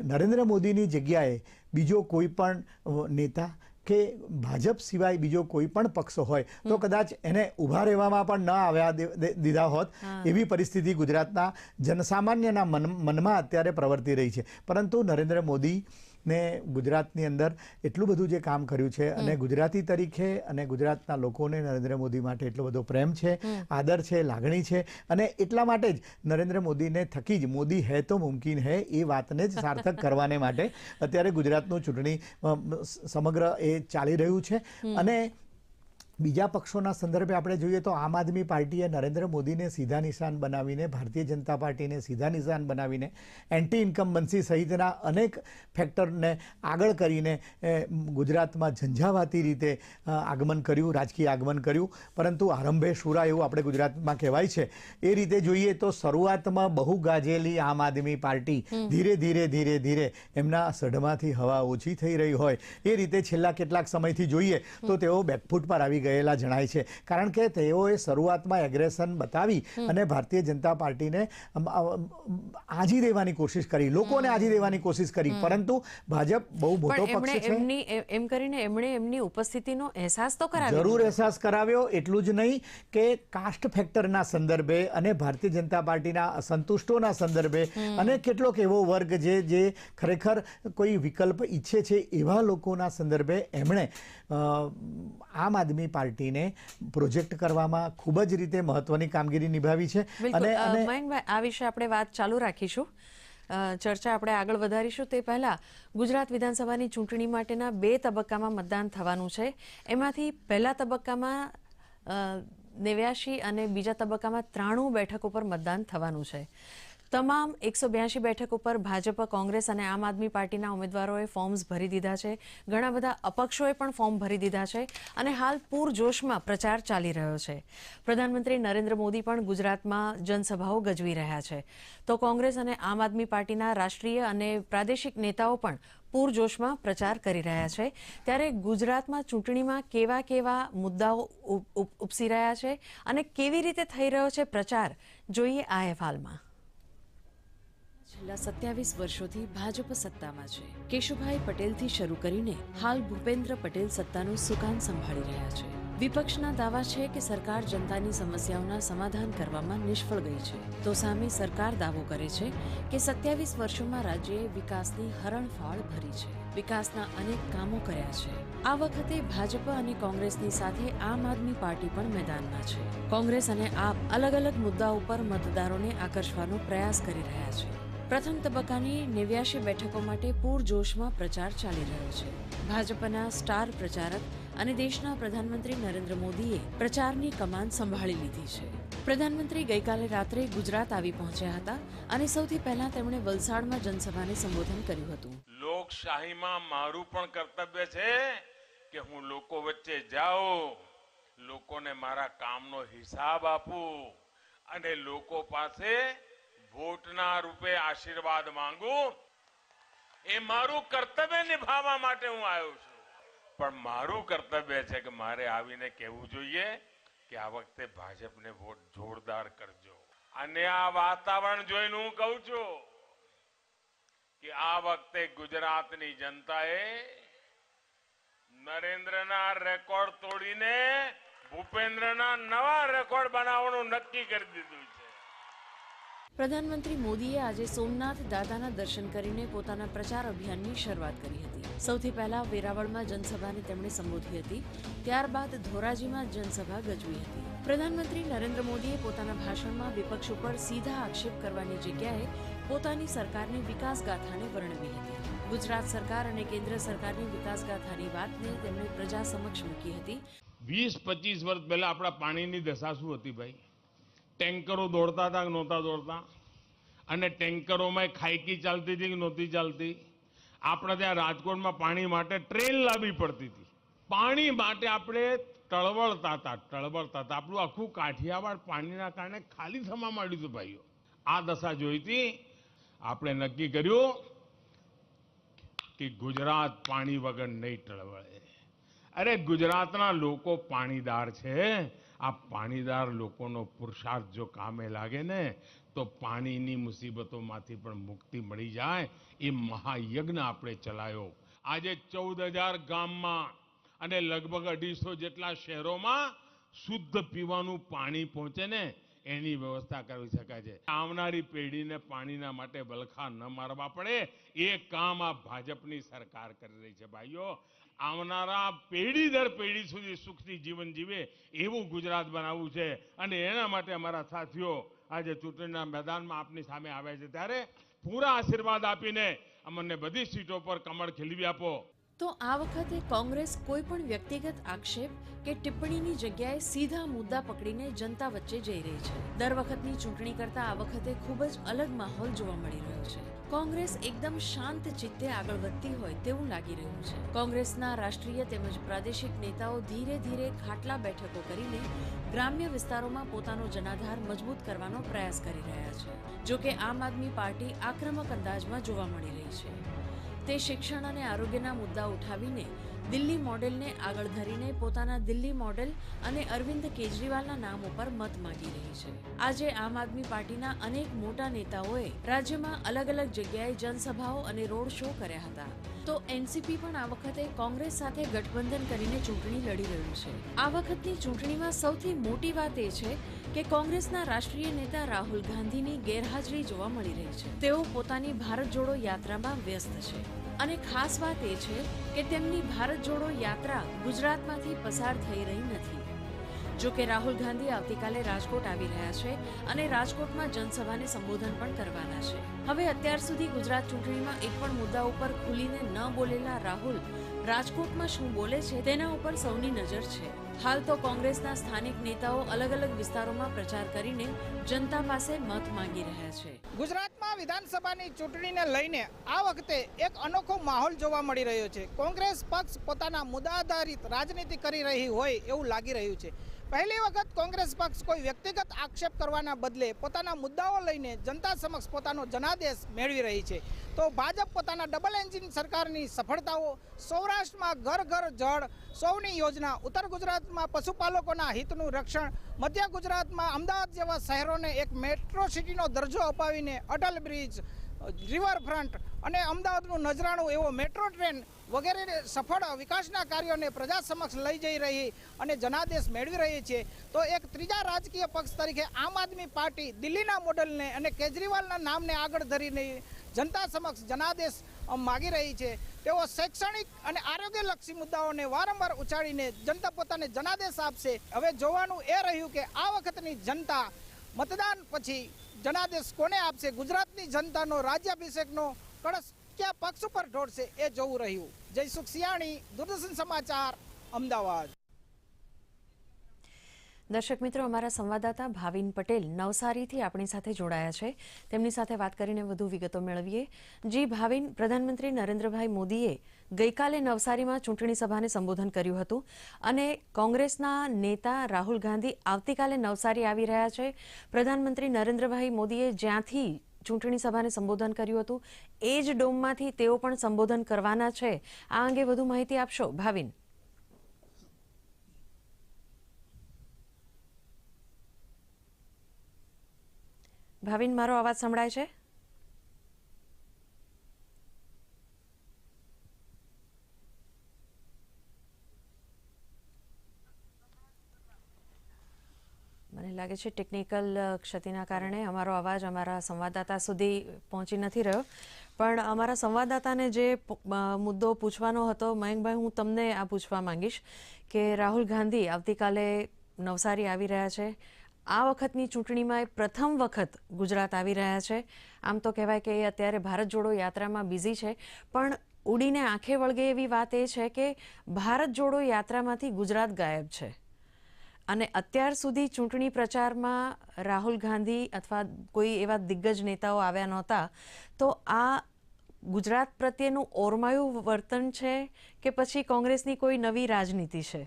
નરેન્દ્ર મોદીની જગ્યાએ બીજો કોઈ પણ નેતા કે ભાજપ સિવાય બીજો કોઈ પણ પક્ષ હોય તો કદાચ એને ઊભા રહેવામાં પણ ન આવ્યા દીધા હોત એવી પરિસ્થિતિ ગુજરાતના જનસામાન્યના મનમાં અત્યારે પ્રવર્તી રહી છે. પરંતુ નરેન્દ્ર મોદી ને ગુજરાતની અંદર એટલું બધું જે કામ કર્યું છે અને ગુજરાતી તરીકે અને ગુજરાતના લોકોને નરેન્દ્ર મોદી માટે એટલો બધો પ્રેમ છે, આદર છે, લાગણી છે અને એટલા માટે જ નરેન્દ્ર મોદીને થકી જ મોદી હૈ તો મુમકિન હૈ એ વાતને જ સાર્થક કરવાને માટે અત્યારે ગુજરાતનું ચૂંટણી સમગ્ર એ ચાલી રહ્યું છે. અને બીજા પક્ષોના સંદર્ભે આપણે જોઈએ તો આમ આદમી પાર્ટીએ નરેન્દ્ર મોદીને સીધા નિશાન બનાવીને, ભારતીય જનતા પાર્ટીને સીધા નિશાન બનાવીને એન્ટી ઇન્કમ્બન્સી સહિતના અનેક ફેક્ટરને આગળ કરીને ગુજરાતમાં ઝંઝાવાતી રીતે આગમન કર્યું, રાજકીય આગમન કર્યું. પરંતુ આરંભે શુરા એવું આપણે ગુજરાતમાં કહેવાય છે એ રીતે જોઈએ તો શરૂઆતમાં બહુ ગાજેલી આમ આદમી પાર્ટી ધીરે ધીરે ધીરે ધીરે એમના સઢમાંથી હવા ઓછી થઈ રહી હોય એ રીતે છેલ્લા કેટલાક સમયથી જોઈએ તો તેઓ બેકફૂટ પર આવી ગયેલા જણાય છે. કારણ કે તેઓએ શરૂઆતમાં એગ્રેશન બતાવી અને ભારતીય જનતા પાર્ટીને આજી દેવાની કોશિશ કરી, લોકોને આજી દેવાની કોશિશ કરી. પરંતુ ભાજપ બહુ મોટો પક્ષ છે, એમ કરીને એમણે એમની ઉપસ્થિતિનો અહેસાસ તો કરાવ્યો, જરૂર અહેસાસ કરાવ્યો. એટલું જ નહીં કે કાસ્ટ ફેક્ટરના સંદર્ભે અને ભારતીય જનતા પાર્ટીના અસંતુષ્ટોના સંદર્ભે અને કેટલોક એવો વર્ગ જે ખરેખર કોઈ વિકલ્પ ઈચ્છે છે એવા લોકોના સંદર્ભે એમણે આમ આદમી પાર્ટીને પ્રોજેક્ટ કરવામાં ખૂબ જ રીતે મહત્વની કામગીરી નિભાવી છે. અને મયંકભાઈ આ વિશે આપણે વાત ચાલુ રાખીશું, ચર્ચા આપણે આગળ વધારીશું. તે પહેલા ગુજરાત વિધાનસભાની ચૂંટણી માટેના 2 તબક્કામાં મતદાન થવાનું છે. એમાંથી પહેલા તબક્કામાં 89 અને બીજા તબક્કામાં 93 બેઠક ઉપર મતદાન થવાનું છે. તમામ 182 બેઠક ઉપર ભાજપ, કોંગ્રેસ અને આમ આદમી પાર્ટીના ઉમેદવારોએ ફોર્મ્સ ભરી દીધા છે. ઘણા બધા અપક્ષોએ પણ ફોર્મ ભરી દીધા છે અને હાલ પૂરજોશમાં પ્રચાર ચાલી રહ્યો છે. પ્રધાનમંત્રી નરેન્દ્ર મોદી પણ ગુજરાતમાં જનસભાઓ ગજવી રહ્યા છે. તો કોંગ્રેસ અને આમ આદમી પાર્ટીના રાષ્ટ્રીય અને પ્રાદેશિક નેતાઓ પણ પૂરજોશમાં પ્રચાર કરી રહ્યા છે. ત્યારે ગુજરાતમાં ચૂંટણીમાં કેવા કેવા મુદ્દાઓ ઉપસી રહ્યા છે અને કેવી રીતે થઈ રહ્યો છે પ્રચાર, જોઈએ આ અહેવાલમાં. છેલ્લા 27 વર્ષોથી ભાજપ સત્તામાં છે. કેશુભાઈ પટેલથી શરૂ કરીને હાલ ભૂપેન્દ્ર પટેલ સત્તાનું સુકાન સંભાળી રહ્યા છે. વિપક્ષના દાવા છે કે સરકાર જનતાની સમસ્યાઓના સમાધાન કરવામાં નિષ્ફળ ગઈ છે, તો સામે સરકાર દાવો કરે છે કે 27 વર્ષોમાં રાજ્યએ વિકાસની હરણફાળ ભરી છે, વિકાસના અનેક કામો કર્યા છે. આ વખતે ભાજપ અને કોંગ્રેસની સાથે આમ આદમી પાર્ટી પણ મેદાનમાં છે. કોંગ્રેસ અને આપ અલગ અલગ મુદ્દા ઉપર મતદારોને આકર્ષવાનો પ્રયાસ કરી રહ્યા છે. પ્રથમ તબક્કાની 89 બેઠકો માટે પૂરજોશમાં પ્રચાર ચાલી રહ્યો છે. ભાજપના સ્ટાર પ્રચારક અને દેશના પ્રધાનમંત્રી નરેન્દ્ર મોદીએ પ્રચારની કમાન સંભાળી લીધી છે. પ્રધાનમંત્રી ગઈકાલે રાત્રે ગુજરાત આવી પહોંચ્યા હતા અને સૌથી પહેલા તેમણે વલસાડમાં જનસભાને સંબોધન કર્યું હતું. લોકશાહીમાં મારું પણ કર્તવ્ય છે કે હું લોકો વચ્ચે જાઉં, લોકોને મારા કામનો હિસાબ આપું અને લોકો પાસે વોટના રૂપે આશીર્વાદ માંગુ. એ મારું કર્તવ્ય નિભાવવા માટે હું આવ્યો છું. પણ મારું કર્તવ્ય છે કે મારે આવીને કહેવું જોઈએ કે આ વખતે ભાજપને વોટ જોરદાર કરજો. અને આ વાતાવરણ જોઈને હું કહું છું કે આ વખતે ગુજરાતની જનતાએ નરેન્દ્રના રેકોર્ડ તોડીને ભૂપેન્દ્રના નવા રેકોર્ડ બનાવવાનું નક્કી કરી દીધું છે. પ્રધાનમંત્રી મોદીએ આજે સોમનાથ દાદાના દર્શન કરીને પોતાના પ્રચાર અભિયાનની શરૂઆત કરી હતી. સૌથી પહેલા વેરાવળમાં જનસભાને તેમણે સંબોધી હતી, ત્યારબાદ ધોરાજીમાં જનસભા ગજવી હતી. પ્રધાનમંત્રી નરેન્દ્ર મોદીએ પોતાના ભાષણમાં વિપક્ષ ઉપર સીધા આક્ષેપ કરવાની જગ્યાએ પોતાની સરકારની વિકાસ ગાથાને વર્ણવી હતી. ગુજરાત સરકાર અને કેન્દ્ર સરકારની વિકાસ ગાથાની વાતને તેમણે પ્રજા સમક્ષ મૂકી હતી. 20-25 વર્ષ પહેલા આપણા પાણીની દશા શું હતી ભાઈ? ટેન્કરો દોડતા હતા કે નહોતા દોડતા? અને ટેન્કરોમાં ખાઈકી ચાલતી હતી કે નહોતી ચાલતી? આપણે ત્યાં રાજકોટમાં પાણી માટે ટ્રેન લાવવી પડતી હતી. પાણી માટે આપણે તળવળતા હતા. આપણું આખું કાઠિયાવાડ પાણીના કારણે ખાલી થવા માંડ્યું હતું ભાઈઓ. આ દશા જોઈતી. આપણે નક્કી કર્યું કે ગુજરાત પાણી વગર નહીં ટળવળે. અરે ગુજરાતના લોકો પાણીદાર છે. આ પાણીદાર લોકોનો પુરુષાર્થ જો કામે લાગે ને તો પાણીની મુસીબતોમાંથી પણ મુક્તિ મળી જાય. એ મહાયજ્ઞ આપણે ચલાવ્યો. આજે 14,000 ગામમાં અને લગભગ 250 જેટલા શહેરોમાં શુદ્ધ પીવાનું પાણી પહોંચે ને એની વ્યવસ્થા કરી શકાય છે. આવનારી પેઢીને પાણીના માટે વલખા ન મારવા પડે એ કામ આ ભાજપની સરકાર કરી રહી છે ભાઈઓ. આવનારા પેઢી દર પેઢી સુધી સુખથી જીવન જીવે એવું ગુજરાત બનાવવું છે અને એના માટે અમારા સાથીઓ આજે ચૂંટણીના મેદાનમાં આપની સામે આવ્યા છે ત્યારે પૂરા આશીર્વાદ આપીને અમને બધી સીટો પર કમળ ખીલવી આપો. તો આ વખતે કોંગ્રેસ કોઈ પણ વ્યક્તિગત આક્ષેપ કે ટિપ્પણીની જગ્યાએ સીધા મુદ્દા પકડીને જનતા વચ્ચે જઈ રહી છે. દર વખતની ચૂંટણી કરતા આ વખતે ખૂબ જ અલગ માહોલ જોવા મળી રહ્યો છે. કોંગ્રેસ એકદમ શાંત ચિત્તે આગળ વધતી હોય તેવું લાગી રહ્યું છે. કોંગ્રેસના રાષ્ટ્રીય તેમજ પ્રાદેશિક નેતાઓ ધીરે ધીરે ખાટલા બેઠકો કરીને ગ્રામ્ય વિસ્તારોમાં પોતાનો જનાધાર મજબૂત કરવાનો પ્રયાસ કરી રહ્યા છે. જો કે આમ આદમી પાર્ટી આક્રમક અંદાજમાં જોવા મળી રહી છે. તે શિક્ષણ અને આરોગ્યના મુદ્દા ઉઠાવીને દિલ્હી મોડેલને આગળ ધરીને પોતાના દિલ્હી મોડેલ અને અરવિંદ કેજરીવાલના નામ ઉપર મત માંગી રહી છે. આજે આમ આદમી પાર્ટીના અનેક મોટા નેતાઓએ રાજ્યમાં અલગ અલગ જગ્યાએ જનસભાઓ અને રોડ શો કર્યા હતા. તો એનસીપી પણ આ વખતે કોંગ્રેસ સાથે ગઠબંધન કરીને ચૂંટણી લડી રહ્યું છે. આ વખતની ચૂંટણીમાં સૌથી મોટી વાત એ છે કે કોંગ્રેસના રાષ્ટ્રીય નેતા રાહુલ ગાંધીની ગેરહાજરી જોવા મળી રહી છે. તેઓ પોતાની ભારત જોડો યાત્રામાં વ્યસ્ત છે અને ખાસ વાત એ છે કે તેમની ભારત જોડો યાત્રા ગુજરાતમાંથી પસાર થઈ રહી નથી. જો કે રાહુલ ગાંધી આવતીકાલે રાજકોટ આવી રહ્યા છે અને રાજકોટમાં જનસભાને સંબોધન પણ કરવાના છે. હવે અત્યાર સુધી ગુજરાત ચૂંટણીમાં એક પણ મુદ્દા ઉપર ખુલીને ન બોલેલા રાહુલ રાજકોટમાં શું બોલે છે તેના ઉપર સૌની નજર છે. હાલ તો કોંગ્રેસના સ્થાનિક નેતાઓ અલગ અલગ વિસ્તારોમાં પ્રચાર કરીને જનતા પાસે મત માંગી રહ્યા છે. ગુજરાતમાં વિધાનસભાની ચૂંટણીને લઈને આ વખતે એક અનોખો માહોલ જોવા મળી રહ્યો છે. કોંગ્રેસ પક્ષ પોતાના મુદ્દા આધારિત રાજનીતિ કરી રહી હોય એવું લાગી રહ્યું છે. પહેલી વખત કોંગ્રેસ પક્ષ કોઈ વ્યક્તિગત આક્ષેપ કરવાના બદલે પોતાના મુદ્દાઓ લઈને જનતા સમક્ષ પોતાનો જનાદેશ મેળવી રહી છે. તો ભાજપ પોતાના ડબલ એન્જિન સરકારની સફળતાઓ, સૌરાષ્ટ્રમાં ઘર ઘર જળ, સૌની યોજના, ઉત્તર ગુજરાતમાં પશુપાલકોના હિતનું રક્ષણ, મધ્ય ગુજરાતમાં અમદાવાદ જેવા શહેરોને એક મેટ્રો સિટીનો દરજ્જો અપાવીને અટલ બ્રિજ, રિવરફ્રન્ટ અને અમદાવાદનું નજરાણું એવો મેટ્રો ટ્રેન વગેરે સફળ વિકાસના કાર્યોને પ્રજા સમક્ષ લઈ જઈ રહી અને જનાદેશ મેળવી રહી છે. તો એક ત્રીજા રાજકીય પક્ષ તરીકે આમ આદમી પાર્ટી દિલ્હીના મોડેલને અને કેજરીવાલના નામને આગળ ધરીને જનતા સમક્ષ જનાદેશ માગી રહી છે. તેઓ શૈક્ષણિક અને આરોગ્યલક્ષી મુદ્દાઓને વારંવાર ઉછાળીને જનતા પોતાને જનાદેશ આપશે. હવે જોવાનું એ રહ્યું કે આ વખતની જનતા મતદાન પછી જનાદેશ કોને આપશે. ગુજરાતની જનતાનો રાજ્યાભિષેકનો કળશ ક્યાં પક્ષ ઉપર ઢોળશે એ જોવું રહ્યું. જયસુખ સિયાણી, દૂરદર્શન સમાચાર, અમદાવાદ. દર્શક મિત્રો, અમારા સંવાદદાતા ભાવિન પટેલ નવસારીથી આપણી સાથે જોડાયા છે. તેમની સાથે વાત કરીને વધુ વિગતો મેળવીએ. જી ભાવિન, પ્રધાનમંત્રી નરેન્દ્રભાઈ મોદીએ ગઈકાલે નવસારીમાં ચૂંટણી સભાને સંબોધન કર્યું હતું અને કોંગ્રેસના નેતા રાહુલ ગાંધી આવતીકાલે નવસારી આવી રહ્યા છે. પ્રધાનમંત્રી નરેન્દ્રભાઈ મોદીએ જ્યાંથી ચૂંટણી સભાને સંબોધન કર્યું હતું એ જ ડોમમાંથી તેઓ પણ સંબોધન કરવાના છે. આ અંગે વધુ માહિતી આપશો ભાવિન? ભાવિન, મારો અવાજ સંભળાય છે? મને લાગે છે ટેકનિકલ ક્ષતિના કારણે અમારો અવાજ અમારા સંવાદદાતા સુધી પહોંચી નથી રહ્યો. પણ અમારા સંવાદદાતાને જે મુદ્દો પૂછવાનો હતો, મયંકભાઈ, હું તમને આ પૂછવા માંગીશ કે રાહુલ ગાંધી આવતીકાલે નવસારી આવી રહ્યા છે. આ વખતની ચૂંટણીમાં પ્રથમ વખત ગુજરાત આવી રહ્યા છે. આમ તો કહેવાય કે એ અત્યારે ભારત જોડો યાત્રામાં બિઝી છે, પણ ઉડીને આંખે વળગે એવી વાત એ છે કે ભારત જોડો યાત્રામાંથી ગુજરાત ગાયબ છે. અને અત્યાર સુધી ચૂંટણી પ્રચારમાં રાહુલ ગાંધી અથવા કોઈ એવા દિગ્ગજ નેતાઓ આવ્યા નહોતા, તો આ ગુજરાત પ્રત્યેનું ઓરમાયું વર્તન છે કે પછી કોંગ્રેસની કોઈ નવી રાજનીતિ છે?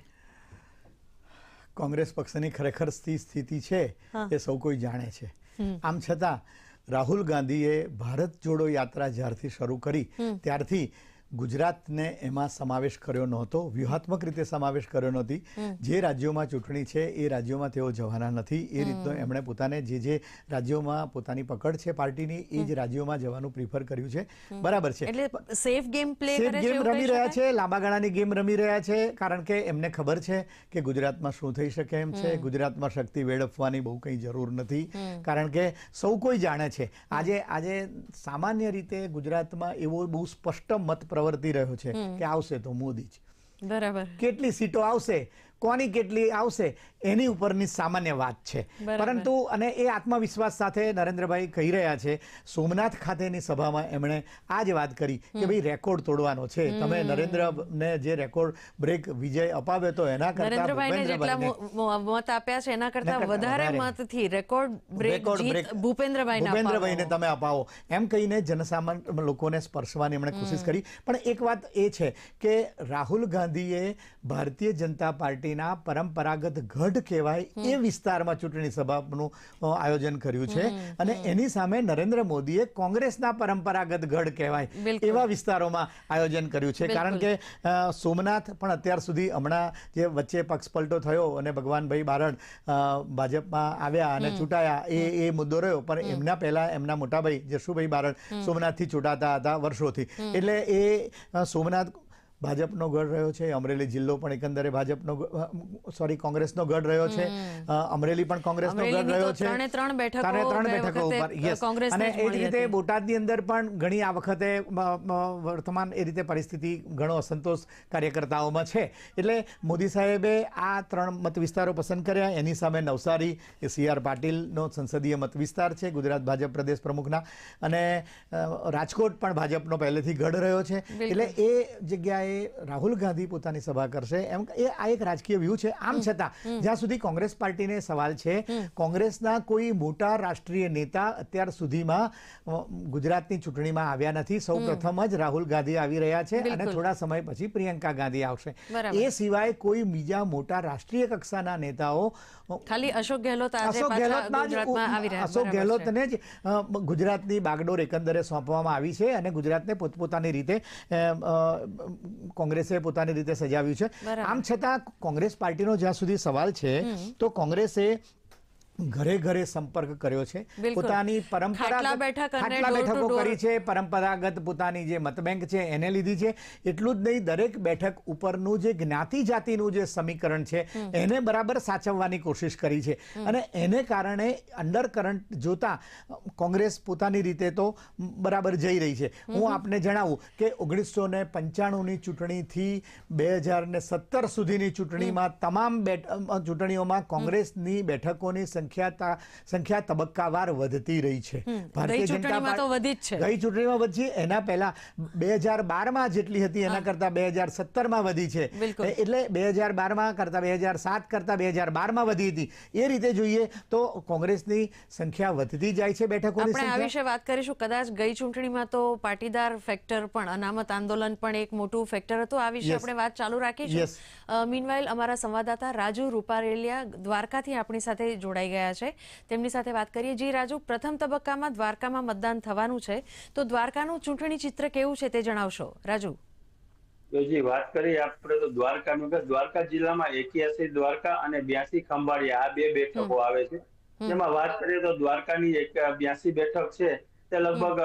કોંગ્રેસ પક્ષની ખરેખર સ્થિતિ છે એ સૌ કોઈ જાણે છે. આમ છતાં રાહુલ ગાંધીએ ભારત જોડો યાત્રા જ્યારથી શરૂ કરી ત્યારથી ગુજરાતને એમાં સમાવેશ કર્યો નહોતો, વ્યૂહાત્મક રીતે સમાવેશ કર્યો નહોતી. જે રાજ્યોમાં ચૂંટણી છે એ રાજ્યોમાં તેઓ જવાના નથી. એ રીતનો એમણે પોતાને જે રાજ્યોમાં પોતાની પકડ છે પાર્ટીની એ જ રાજ્યોમાં જવાનું પ્રિફર કર્યું છે. બરાબર છે. એટલે સેફ ગેમ પ્લે કરે છે, ગેમ રમી રહ્યા છે, લાંબા ગાળાની ગેમ રમી રહ્યા છે, કારણ કે એમને ખબર છે કે ગુજરાતમાં શું થઈ શકે એમ છે. ગુજરાતમાં શક્તિ વેડફવાની બહુ કંઈ જરૂર નથી, કારણ કે સૌ કોઈ જાણે છે. આજે સામાન્ય રીતે ગુજરાતમાં એવો બહુ સ્પષ્ટ મત પ્રવર્તી રહ્યો છે કે આવશે તો મોદી જ. બરાબર. કેટલી સીટો આવશે, કોની કેટલી આવશે એની ઉપરની સામાન્ય વાત છે. પરંતુ અને એ આત્મવિશ્વાસ સાથે નરેન્દ્રભાઈ કહી રહ્યા છે. સોમનાથ ખાતેની સભામાં એમણે આ જ વાત કરી કે ભાઈ રેકોર્ડ તોડવાનો છે. તમે નરેન્દ્રને જે રેકોર્ડ બ્રેક વિજય અપાવ્યો તો એના કરતા મત આપ્યા છે એના કરતા વધારે મતથી રેકોર્ડ બ્રેક ભૂપેન્દ્રભાઈને તમે અપાવો એમ કહીને જનસામાન્ય લોકોને સ્પર્શવાની એમણે કોશિશ કરી. પણ એક વાત એ છે કે રાહુલ ગાંધીએ ભારતીય જનતા પાર્ટીના પરંપરાગત ગઢ કહેવાય એ વિસ્તારમાં ચૂંટણી સભાનું આયોજન કર્યું છે અને એની સામે નરેન્દ્ર મોદીએ કોંગ્રેસના પરંપરાગત ગઢ કહેવાય એવા વિસ્તારોમાં આયોજન કર્યું છે. કારણ કે સોમનાથ પણ અત્યાર સુધી હમણાં જે વચ્ચે પક્ષપલટો થયો અને ભગવાનભાઈ બારડ ભાજપમાં આવ્યા અને ચૂંટાયા એ મુદ્દો રહ્યો, પણ એમના પહેલા એમના મોટાભાઈ જશુભાઈ બારડ સોમનાથથી ચૂંટાતા હતા વર્ષોથી. એટલે એ સોમનાથ ભાજપનો ગઢ રહ્યો છે. અમરેલી જિલ્લો પણ એકંદરે કોંગ્રેસનો ગઢ રહ્યો છે. અમરેલી પણ કોંગ્રેસનો ગઢ રહ્યો છે. ત્રણ બેઠકો ઉપર. અને એ જ રીતે બોટાદની અંદર પણ ઘણી આ વખતે વર્તમાન એ રીતે પરિસ્થિતિ ઘણો અસંતોષ કાર્યકર્તાઓમાં છે. એટલે મોદી સાહેબે આ 3 મત વિસ્તારો પસંદ કર્યા. એની સામે નવસારી એ CR પાટીલનો સંસદીય મત વિસ્તાર છે, ગુજરાત ભાજપ પ્રદેશ પ્રમુખના. અને રાજકોટ પણ ભાજપનો પહેલેથી ગઢ રહ્યો છે. એટલે એ જગ્યાએ રાહુલ ગાંધી પોતાની સભા કરશે એમ આ એક રાજકીય વ્યૂહ છે. આમ છતાં જ્યાં સુધી કોંગ્રેસ પાર્ટીને સવાલ છે, કોંગ્રેસના કોઈ મોટા રાષ્ટ્રીય નેતા અત્યાર સુધીમાં ગુજરાતની ચૂંટણીમાં આવ્યા નથી. સૌ પ્રથમ જ રાહુલ ગાંધી આવી રહ્યા છે અને થોડા સમય પછી પ્રિયંકા ગાંધી આવશે. એ સિવાય કોઈ બીજા મોટા રાષ્ટ્રીય કક્ષાના નેતાઓ ખાલી અશોક ગેહલોતને જ ગુજરાતની બાગડોર એકંદરે સોંપવામાં આવી છે અને ગુજરાતને પોતપોતાની રીતે કોંગ્રેસે પોતાની રીતે સજાવ્યું છે. આમ છતાં કોંગ્રેસ પાર્ટીનો જ્યાં સુધી સવાલ છે તો કોંગ્રેસે ઘરે ઘરે સંપર્ક કર્યો છે. પોતાની બેઠકો કરી છે. પરંપરાગત પોતાની જે મતબેંક છે એને લીધી છે. એટલું જ નહીં, દરેક બેઠક ઉપરનું જે જ્ઞાતિ જાતિનું જે સમીકરણ છે એને બરાબર સાચવવાની કોશિશ કરી છે. અને એને કારણે અંડરકરન્ટ જોતા કોંગ્રેસ પોતાની રીતે તો બરાબર જઈ રહી છે. હું આપને જણાવું કે 1995ની ચૂંટણીથી 2017 સુધીની ચૂંટણીમાં તમામ ચૂંટણીઓમાં કોંગ્રેસની બેઠકોની સંખ્યા તબક્કાવાર વધતી રહી છે. ભારતીય જનતા પાર્ટી ગઈ ચૂંટણીમાં વધી, એના પહેલા 2012માં જેટલી હતી એના કરતા 2017માં વધી છે. એટલે 2012માં કરતા 2007 કરતા 2012માં વધી હતી. એ રીતે જોઈએ તો કોંગ્રેસની સંખ્યા વધતી જાય છે બેઠકોની. આપણે આ વિશે વાત કરીશું. કદાચ ગઈ ચૂંટણીમાં તો પાટીદાર ફેક્ટર પણ, અનામત આંદોલન પણ એક મોટું ફેક્ટર હતું. આ વિશે આપણે વાત ચાલુ રાખીશું. મીનવાઇલ અમારા સંવાદદાતા રાજુ રૂપારેલિયા દ્વારકાથી આપણી સાથે જોડાઈ ગયા છે. તેમની સાથે વાત કરીએ. જી રાજુ, પ્રથમ તબક્કામાં દ્વારકામાં મતદાન થવાનું છે, તો દ્વારકાનું ચૂંટણી ચિત્ર કેવું છે તે જણાવશો. રાજુ જી, વાત કરીએ આપણે તો દ્વારકાનું, દ્વારકા જિલ્લામાં 81 દ્વારકા અને 82 ખંભાળિયા આ 2 બેઠકો આવે છે. જેમાં વાત કરીએ તો દ્વારકાની 82 બેઠક છે તે લગભગ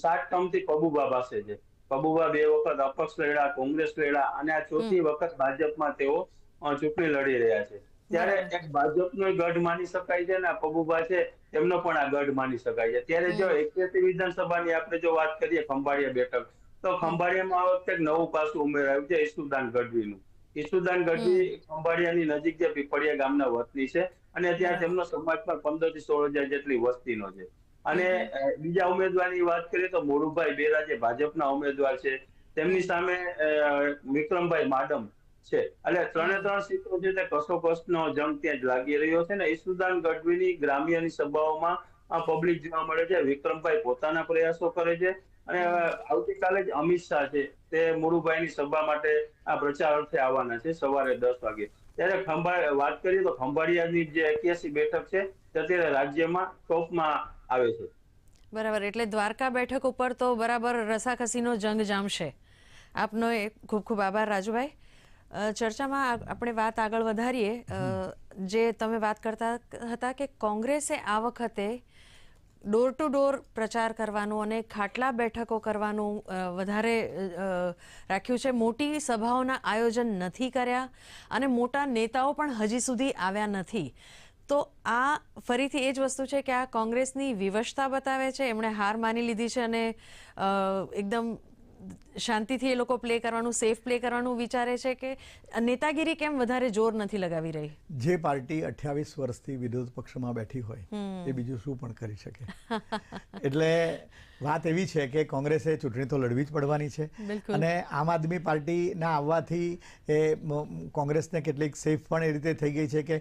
7 ટર્મથી પબુબા પાસે છે. પબુબા 2 વખત અપક્ષ લડ્યા, કોંગ્રેસ લડ્યા અને આ 4થી વખત ભાજપમાં તેઓ ચૂંટણી લડી રહ્યા છે. ત્યારે એક ભાજપનો ગઢ માની શકાય છે ને પબુબા છે તેમનો પણ આ ગઢ માની શકાય છે. ત્યારે જો 81 વિધાનસભાની આપણે જો વાત કરીએ ખંભાળિયા બેઠક, તો ખંભાળિયામાં આ વખતે એક નવું પાસું ઉમેરાયું છે ઈસુદાન ગઢવીનું. ઈસુદાન ગઢવી ખંભાળિયાની નજીક જે પીપળિયા ગામના વતની છે અને ત્યાં તેમનો સમાજ પણ 15 થી 16,000 જેટલી વસ્તીનો છે. અને બીજા ઉમેદવારની વાત કરીએ તો મોરુભાઈ બેરા જે ભાજપના ઉમેદવાર છે, તેમની સામે વિક્રમભાઈ માડમ છે. એટલે 3 સીટો છે તે કસોકસનો જંગ ત્યાં જ લાગી રહ્યો છે ને ઈસુદાન ગઢવીની ગ્રામ્યની સભાઓમાં પબ્લિક જોવા મળે છે. વિક્રમભાઈ પોતાના પ્રયાસો કરે છે અને આવતીકાલે જ અમિત શાહ છે તે મુળુભાઈની સભા માટે આ પ્રચાર અર્થે આવવાના છે સવારે 10 વાગે. ત્યારે વાત કરીએ તો ખંભાળિયાની જે 81 બેઠક છે તે અત્યારે રાજ્યમાં ટોપમાં આવે છે. બરાબર, એટલે દ્વારકા બેઠક ઉપર તો બરાબર રસાકસીનો જંગ જામશે. આપનો ખૂબ ખૂબ આભાર રાજુભાઈ. ચર્ચામાં આપણે વાત આગળ વધારીએ. જે તમે વાત કરતા હતા કે કોંગ્રેસે આ વખતે ડોર ટુ ડોર પ્રચાર કરવાનું અને ખાટલા બેઠકો કરવાનું વધારે રાખ્યું છે. મોટી સભાઓના આયોજન નથી કર્યા અને મોટા નેતાઓ પણ હજી સુધી આવ્યા નથી. તો આ ફરીથી એ જ વસ્તુ છે કે આ કોંગ્રેસની વિવશતા બતાવે છે. એમણે હાર માની લીધી છે અને એકદમ શાંતિથી એ લોકો પ્લે કરવાનું, સેફ પ્લે કરવાનું વિચારે છે કે નેતાગીરી કેમ વધારે જોર નથી લગાવી રહી? જે પાર્ટી 28 વર્ષથી વિરોધ પક્ષમાં બેઠી હોય એ બીજું શું પણ કરી શકે. એટલે વાત એવી છે કે કોંગ્રેસે ચૂંટણી તો લડવી જ પડવાની છે અને આમ આદમી પાર્ટીના આવવાથી એ કોંગ્રેસને કેટલીક સેફ પણ એ રીતે થઈ ગઈ છે કે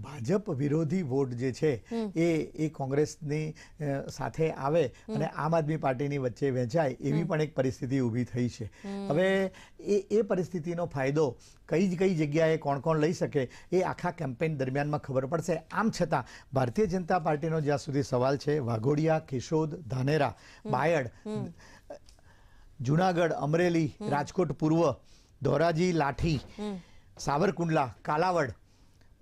ભાજપ વિરોધી વોટ જે છે એ કોંગ્રેસની સાથે આવે અને આમ આદમી પાર્ટીની વચ્ચે વહેંચાય એવી પણ એક પરિસ્થિતિ ઊભી થઈ છે. હવે એ પરિસ્થિતિનો ફાયદો કઈ જગ્યાએ કોણ કોણ લઈ શકે એ આખા કેમ્પેઇન દરમિયાનમાં ખબર પડશે. આમ છતાં ભારતીય જનતા પાર્ટીનો જ્યાં સુધી સવાલ છે, વાઘોડિયા, કેશોદ, ધાનેરા, બાયડ, જુનાગઢ, અમરેલી, રાજકોટ પૂર્વ, ધોરાજી, લાઠી, સાવરકુંડલા, કાલાવડ,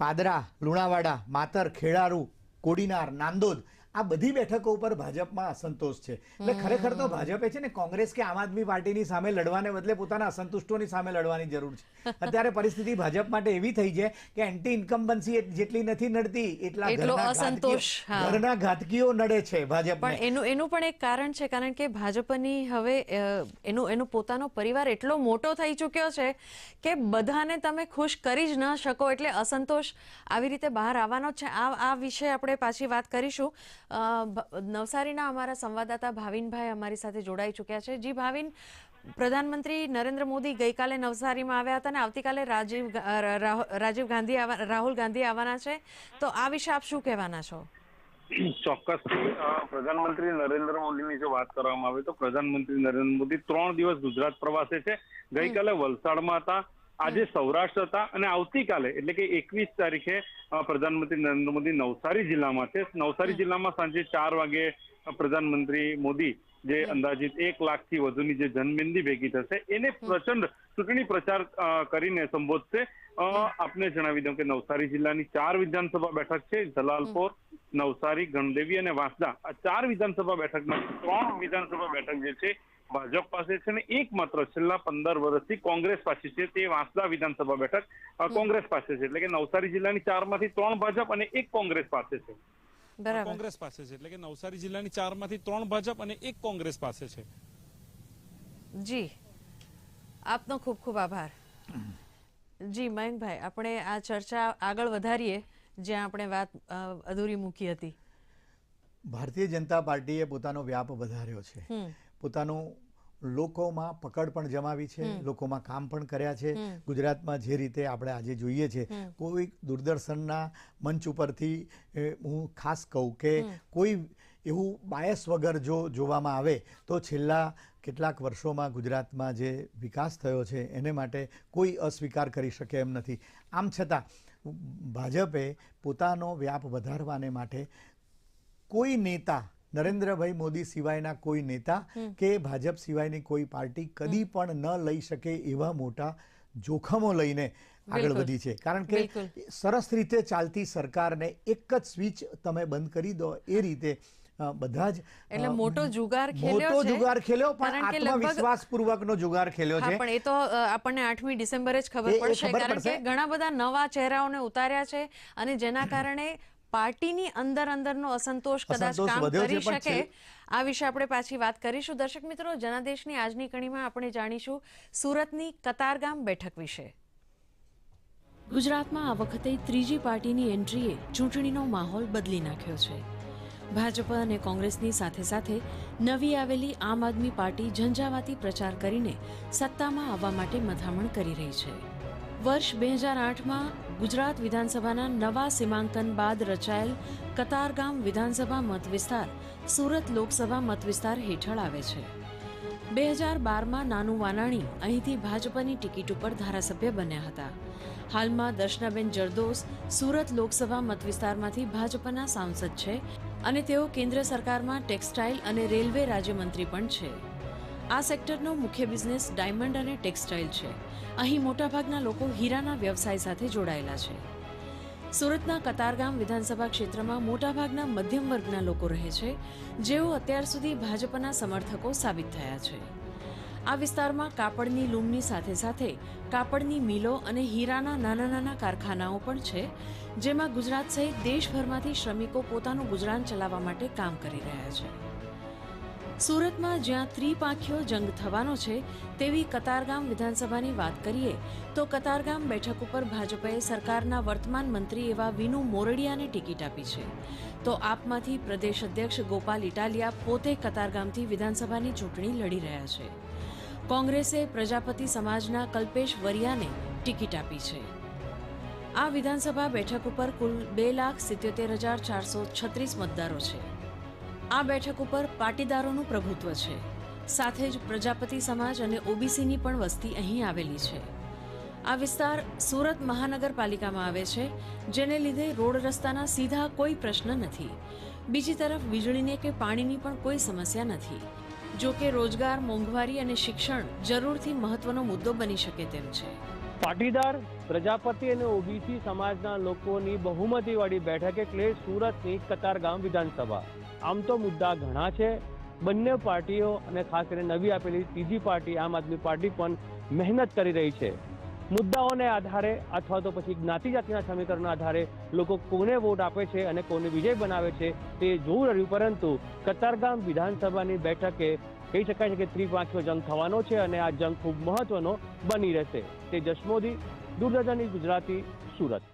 પાદરા, લુણાવાડા, માતર, ખેડારૂ, કોડીનાર, નાંદોદ, આ બધી બેઠકો ઉપર ભાજપમાં અસંતોષ છે. એટલે ખરેખર તો ભાજપે છે ને કોંગ્રેસ કે આમ આદમી પાર્ટીની સામે લડવાને બદલે પોતાના અસંતુષ્ટોની સામે લડવાની જરૂર છે. અત્યારે પરિસ્થિતિ ભાજપ માટે એવી થઈ છે કે એન્ટી ઇન્કમ્બન્સી જેટલી નથી નડતી એટલો અસંતોષ ઘરના ઘાતકીઓ નડે છે ભાજપ. પણ એનું પણ એક કારણ છે, કારણ કે ભાજપની હવે એનો પોતાનો પરિવાર એટલો મોટો થઈ ચૂક્યો છે કે બધાને તમે ખુશ કરી જ ન શકો, એટલે અસંતોષ આવી રીતે બહાર આવવાનો છે. આ વિશે આપણે પાછી વાત કરીશું. નવસારીના અમારા સંવાદદાતા ભાવિનભાઈ અમારી સાથે જોડાઈ ચૂક્યા છે. જી ભાવિન, પ્રધાનમંત્રી નરેન્દ્ર મોદી ગઈકાલે નવસારીમાં આવ્યા હતા અને આવતીકાલે રાહુલ ગાંધી આવવાના છે, તો આ વિશે આપ શું કહેવાના છો? ચોક્કસથી પ્રધાનમંત્રી નરેન્દ્ર મોદીની જો વાત કરવામાં આવે તો પ્રધાનમંત્રી નરેન્દ્ર મોદી 3 દિવસ ગુજરાત પ્રવાસે છે. ગઈકાલે વલસાડમાં હતા, આજે સૌરાષ્ટ્ર હતા અને આવતીકાલે એટલે કે 21 તારીખે પ્રધાનમંત્રી નરેન્દ્ર મોદી નવસારી જિલ્લામાં છે. નવસારી જિલ્લામાં સાંજે 4 વાગે પ્રધાનમંત્રી મોદી જે અંદાજિત 1 લાખથી વધુની જે જનમેદની ભેગી થશે એને પ્રચંડ ચૂંટણી પ્રચાર કરીને સંબોધશે. આપને જણાવી દઉં કે નવસારી જિલ્લાની 4 વિધાનસભા બેઠક છે. જલાલપોર, નવસારી, ગણદેવી અને વાંસદા, આ 4 વિધાનસભા બેઠકમાંથી 3 વિધાનસભા બેઠક જે છે ભાજપ પાસે છે ને એકમાત્ર છેલ્લા 15 વર્ષથી કોંગ્રેસ પાસે છે, તે વાંસદા વિધાનસભા બેઠક કોંગ્રેસ પાસે છે. એટલે કે નવસારી જિલ્લાની 4માંથી 3 ભાજપ અને 1 કોંગ્રેસ પાસે છે. કોંગ્રેસ પાસે છે એટલે કે નવસારી જિલ્લાની 4માંથી 3 ભાજપ અને 1 કોંગ્રેસ પાસે છે. જી, આપનો ખૂબ ખૂબ આભાર. જી મયંકભાઈ, આપણે આ ચર્ચા આગળ વધારીએ જ્યાં આપણે વાત અધૂરી મૂકી હતી. ભારતીય જનતા પાર્ટીએ પોતાનો વ્યાપ વધાર્યો છે, પોતાનું લોકોમાં પકડ પણ જમાવી છે, લોકોમાં કામ પણ કર્યા છે. ગુજરાતમાં જે રીતે આપણે આજે જોઈએ છે, કોઈ દૂરદર્શનના મંચ ઉપરથી હું ખાસ કહું કે કોઈ એવું બાયસ વગર જો જોવામાં આવે તો છેલ્લા કેટલાક વર્ષોમાં ગુજરાતમાં જે વિકાસ થયો છે એને માટે કોઈ અસ્વીકાર કરી શકે એમ નથી. આમ છતાં ભાજપે પોતાનો વ્યાપ વધારવાને માટે કોઈ નેતા, નરેન્દ્રભાઈ મોદી સિવાયના કોઈ નેતા કે ભાજપ સિવાયની કોઈ પાર્ટી કદી પણ ન લઈ શકે એવા મોટા જોખમો લઈને આગળ વધી છે. કારણ કે સરસ રીતે ચાલતી સરકારને એક જ સ્વિચ તમે બંધ કરી દો એ રીતે બધા જ એટલે મોટો જુગાર ખેલ્યો પણ આત્મવિશ્વાસ પૂર્વકનો જુગાર ખેલ્યો છે. પણ એ તો આપણને 8મી ડિસેમ્બરે જ ખબર પડશે, કારણ કે ઘણા બધા નવા ચહેરાઓને ઉતાર્યા છે અને જેના કારણે પાર્ટીની અંદરનો અસંતોષ કદાચ કામ કરી શકે. આ વિશે આપણે પાછી વાત કરીશું. દર્શક મિત્રો, જનાદેશની આજની કડીમાં આપણે જાણીશું સુરતની કતારગામ બેઠક વિશે. ગુજરાતમાં આ વખતે ત્રીજી પાર્ટીની એન્ટ્રીએ ચૂંટણીનો માહોલ બદલી નાખ્યો છે. ભાજપ અને કોંગ્રેસની સાથે સાથે નવી આવેલી આમ આદમી પાર્ટી ઝંઝાવાતી પ્રચાર કરીને સત્તામાં આવવા માટે મથામણ કરી રહી છે. વર્ષ 2008માં ગુજરાત વિધાનસભાના નવા સીમાંકન બાદ રચાયેલ કતારગામ વિધાનસભા મત વિસ્તાર સુરત લોકસભા મત વિસ્તાર હેઠળ આવે છે. 2012માં નાનું વાનાણી અહીંથી ભાજપની ટિકિટ ઉપર ધારાસભ્ય બન્યા હતા. હાલમાં દર્શનાબેન જરદોસ સુરત લોકસભા મત વિસ્તારમાંથી ભાજપના સાંસદ છે અને તેઓ કેન્દ્ર સરકારમાં ટેક્સટાઇલ અને રેલવે રાજ્યમંત્રી પણ છે. આ સેક્ટરનો મુખ્ય બિઝનેસ ડાયમંડ અને ટેક્સટાઇલ છે. અહીં મોટાભાગના લોકો હીરાના વ્યવસાય સાથે જોડાયેલા છે. સુરતના કતારગામ વિધાનસભા ક્ષેત્રમાં મોટાભાગના મધ્યમ વર્ગના લોકો રહે છે, જેઓ અત્યાર સુધી ભાજપના સમર્થકો સાબિત થયા છે. આ વિસ્તારમાં કાપડની લૂમની સાથે સાથે કાપડની મિલો અને હીરાના નાના નાના કારખાનાઓ પણ છે, જેમાં ગુજરાત સહિત દેશભરમાંથી શ્રમિકો પોતાનું ગુજરાન ચલાવવા માટે કામ કરી રહ્યા છે. સુરતમાં જ્યાં ત્રિપાંખીયો જંગ થવાનો છે તેવી કતારગામ વિધાનસભાની વાત કરીએ તો કતારગામ બેઠક ઉપર ભાજપે સરકારના વર્તમાન મંત્રી એવા વિનુ મોરડિયાને ટિકિટ આપી છે, તો આપમાંથી પ્રદેશ અધ્યક્ષ ગોપાલ ઇટાલિયા પોતે કતારગામથી વિધાનસભાની ચૂંટણી લડી રહ્યા છે. કોંગ્રેસે પ્રજાપતિ સમાજના કલ્પેશ વરિયાને ટિકિટ આપી છે. આ વિધાનસભા બેઠક ઉપર કુલ 2,77,436 મતદારો છે. આ બેઠક ઉપર પાટીદારોનું પ્રભુત્વ છે. સાથે જ પ્રજાપતિ સમાજ અને ઓબીસીની પણ વસ્તી અહીં આવેલી છે. આ વિસ્તાર સુરત મહાનગરપાલિકામાં આવે છે, જેને લીધે રોડ રસ્તાના સીધા કોઈ પ્રશ્ન નથી. બીજી તરફ વીજળીની કે પાણીની પણ કોઈ સમસ્યા નથી. જો કે રોજગાર, મોંઘવારી અને શિક્ષણ જરૂરથી મહત્વનો મુદ્દો બની શકે તેમ છે. પાટીદાર, પ્રજાપતિ અને ઓબીસી સમાજના લોકોની બહુમતીવાળી બેઠક એટલે સુરતની કતારગામ વિધાનસભા. આમ તો મુદ્દા ઘણા છે. બંને પાર્ટીઓ અને ખાસ કરીને નવી આપેલી ત્રીજી પાર્ટી આમ આદમી પાર્ટી પણ મહેનત કરી રહી છે. મુદ્દાઓને આધારે અથવા તો પછી જ્ઞાતિ જાતિના સમીકરણના આધારે લોકો કોને વોટ આપે છે અને કોને વિજય બનાવે છે તે જોવું રહ્યું. પરંતુ કતારગામ વિધાનસભાની બેઠકે કહી શકાય છે કે ત્રિપાંખીયો જંગ થવાનો છે અને આ જંગ ખૂબ મહત્વનો બની રહેશે. તેજસ મોદી, દૂરદર્શનની ગુજરાતી, સુરત.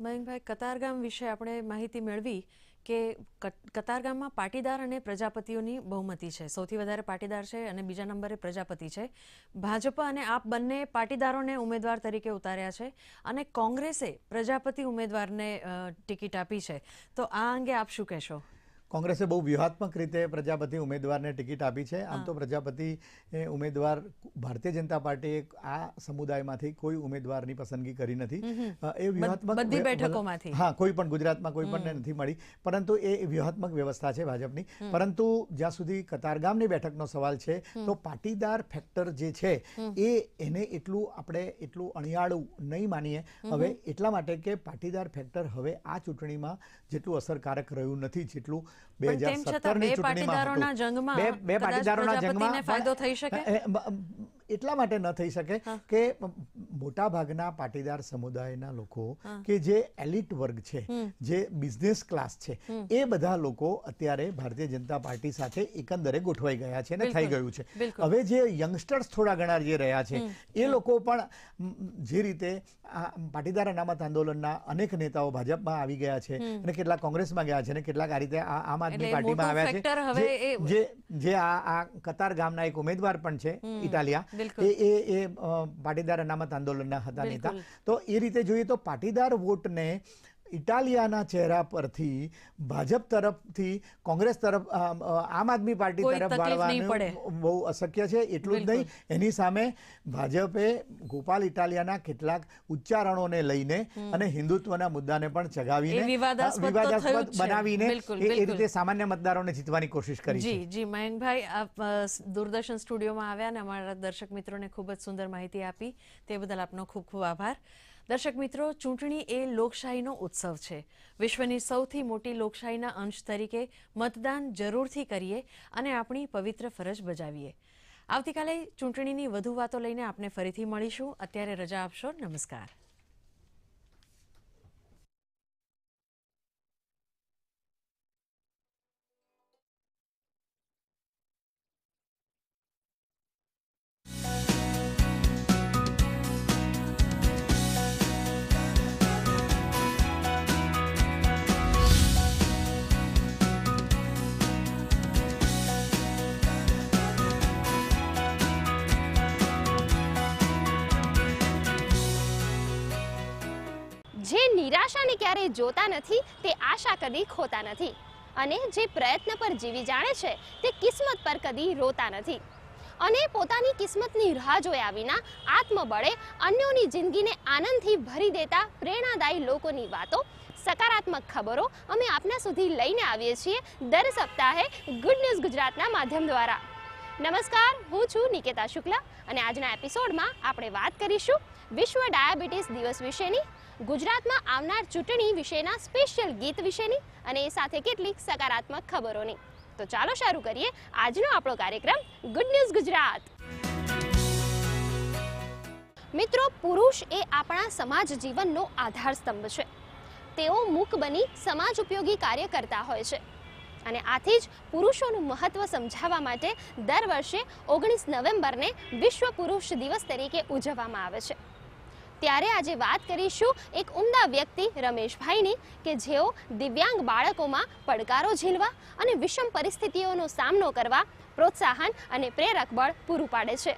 મયંકભાઈ, કતારગામ વિશે આપણે માહિતી મેળવી કે કતારગામમાં પાટીદાર અને પ્રજાપતિઓની બહુમતી છે. સૌથી વધારે પાટીદાર છે અને બીજા નંબરે પ્રજાપતિ છે. ભાજપ અને આપ બંને પાટીદારોને ઉમેદવાર તરીકે ઉતાર્યા છે અને કોંગ્રેસે પ્રજાપતિ ઉમેદવારને ટિકિટ આપી છે, તો આ અંગે આપ શું કહેશો? કોંગ્રેસે બહુ વ્યૂહાત્મક રીતે પ્રજાપતિ ઉમેદવારને ટિકિટ આપી છે. આમ તો પ્રજાપતિ ઉમેદવાર ભારતીય જનતા પાર્ટીએ આ સમુદાયમાંથી કોઈ ઉમેદવારની પસંદગી કરી નથી. એ વ્યૂહાત્મક બધી બેઠકોમાંથી, હા, કોઈ પણ ગુજરાતમાં કોઈ પણને નથી મળી, પરંતુ એ વ્યૂહાત્મક વ્યવસ્થા છે ભાજપની. પરંતુ જ્યાં સુધી કતારગામની બેઠકનો સવાલ છે તો પાટીદાર ફેક્ટર જે છે એને એટલું અણિયાળું નહીં માનીએ હવે, એટલા માટે કે પાટીદાર ફેક્ટર હવે આ ચૂંટણીમાં જેટલું અસરકારક રહ્યું નથી જેટલું 2017ની ચૂંટણીમાં બે પાટીદારોના જંગમાં ફાયદો થઈ શકે. એટલા માટે ન થઈ શકે કે મોટા ભાગના પાટીદાર સમુદાયના લોકો કે જે એલિટ વર્ગ છે, જે બિઝનેસ ક્લાસ છે, એ બધા લોકો અત્યારે ભારતીય જનતા પાર્ટી સાથે એકંદરે ગોઠવાઈ ગયા છે અને થઈ ગયું છે. હવે જે યંગસ્ટર્સ થોડા ઘણા જે રહ્યા છે એ લોકો પણ જે રીતે પાટીદાર અનામત આંદોલનના અનેક નેતાઓ ભાજપમાં આવી ગયા છે અને કેટલાક કોંગ્રેસમાં ગયા છે અને કેટલાક આ રીતે આમ આદમી પાર્ટીમાં આવ્યા છે, જે આ કતાર ગામના એક ઉમેદવાર પણ છે ઇટાલિયા, એ પાટીદાર અનામત આંદોલનના હતા નેતા. તો એ રીતે જોઈએ તો પાટીદાર વોટને ઇટાલિયાના ચહેરા પરથી ભાજપ તરફથી કોંગ્રેસ તરફ, આમ આદમી પાર્ટી તરફ વાળવાનું બહુ અશક્ય છે. એટલું જ નહીં, એની સામે ભાજપે ગોપાલ ઇટાલિયાના કેટલાક ઉચ્ચારણોને લઈને અને હિન્દુત્વના મુદ્દાને પણ ચગાવીને વિવાદાસ્પદ બનાવીને એ રીતે સામાન્ય મતદારોને જીતવાની કોશિશ કરી. જી મયંકભાઈ, આપ દૂરદર્શન સ્ટુડિયોમાં આવ્યા અને અમારા દર્શક મિત્રોને ખૂબ જ સુંદર માહિતી આપી, તે બદલ આપનો ખૂબ ખૂબ આભાર. દર્શક મિત્રો, ચૂંટણી એ લોકશાહીનો ઉત્સવ છે. વિશ્વની સૌથી મોટી લોકશાહીના અંશ તરીકે મતદાન જરૂરથી કરીએ અને આપણી પવિત્ર ફરજ બજાવીએ. આવતીકાલે ચૂંટણીની વધુ વાતો લઈને આપને ફરીથી મળીશું. અત્યારે રજા આપશો. નમસ્કાર. ક્યારેય જોતા નથી તે આશા કદી ખોતા નથી, અને જે પ્રયત્ન પર જીવી જાણે છે તે કિસ્મત પર કદી રોતા નથી, અને પોતાની કિસ્મતની રાહ જોયા વિના આત્મબળે અન્યોની જિંદગીને આનંદથી ભરી દેતા પ્રેરણાદાયી લોકોની વાતો, સકારાત્મક ખબરો અમે આપના સુધી લઈને આવીએ છીએ દર સપ્તાહે ગુડ ન્યૂઝ ગુજરાતના માધ્યમ દ્વારા. નમસ્કાર, હું છું નિકેતા શુક્લા અને આજના એપિસોડમાં આપણે વાત કરીશું વિશ્વ ડાયાબિટીસ દિવસ વિશેની, ગુજરાતમાં આવનાર ચૂંટણી વિશેના સ્પેશિયલ ગીત વિશેની અને એ સાથે કેટલીક સકારાત્મક ખબરોની. તો ચાલો શરૂ કરીએ આજનો આપણો કાર્યક્રમ ગુડ ન્યૂઝ ગુજરાત. મિત્રો, પુરુષ એ આપણા સમાજ જીવનનો આધાર સ્તંભ છે. તેઓ મૂક બની સમાજ ઉપયોગી કાર્ય કરતા હોય છે અને આથી જ પુરુષોનું મહત્વ સમજાવવા માટે દર વર્ષે 19 નવેમ્બરને વિશ્વ પુરુષ દિવસ તરીકે ઉજવવામાં આવે છે. ત્યારે આજે વાત કરીશું એક ઉમદા વ્યક્તિ રમેશભાઈની કે જેઓ દિવ્યાંગ બાળકોમાં પડકારો ઝીલવા અને વિષમ પરિસ્થિતિઓનો સામનો કરવા પ્રોત્સાહન અને પ્રેરક બળ પૂરું પાડે છે.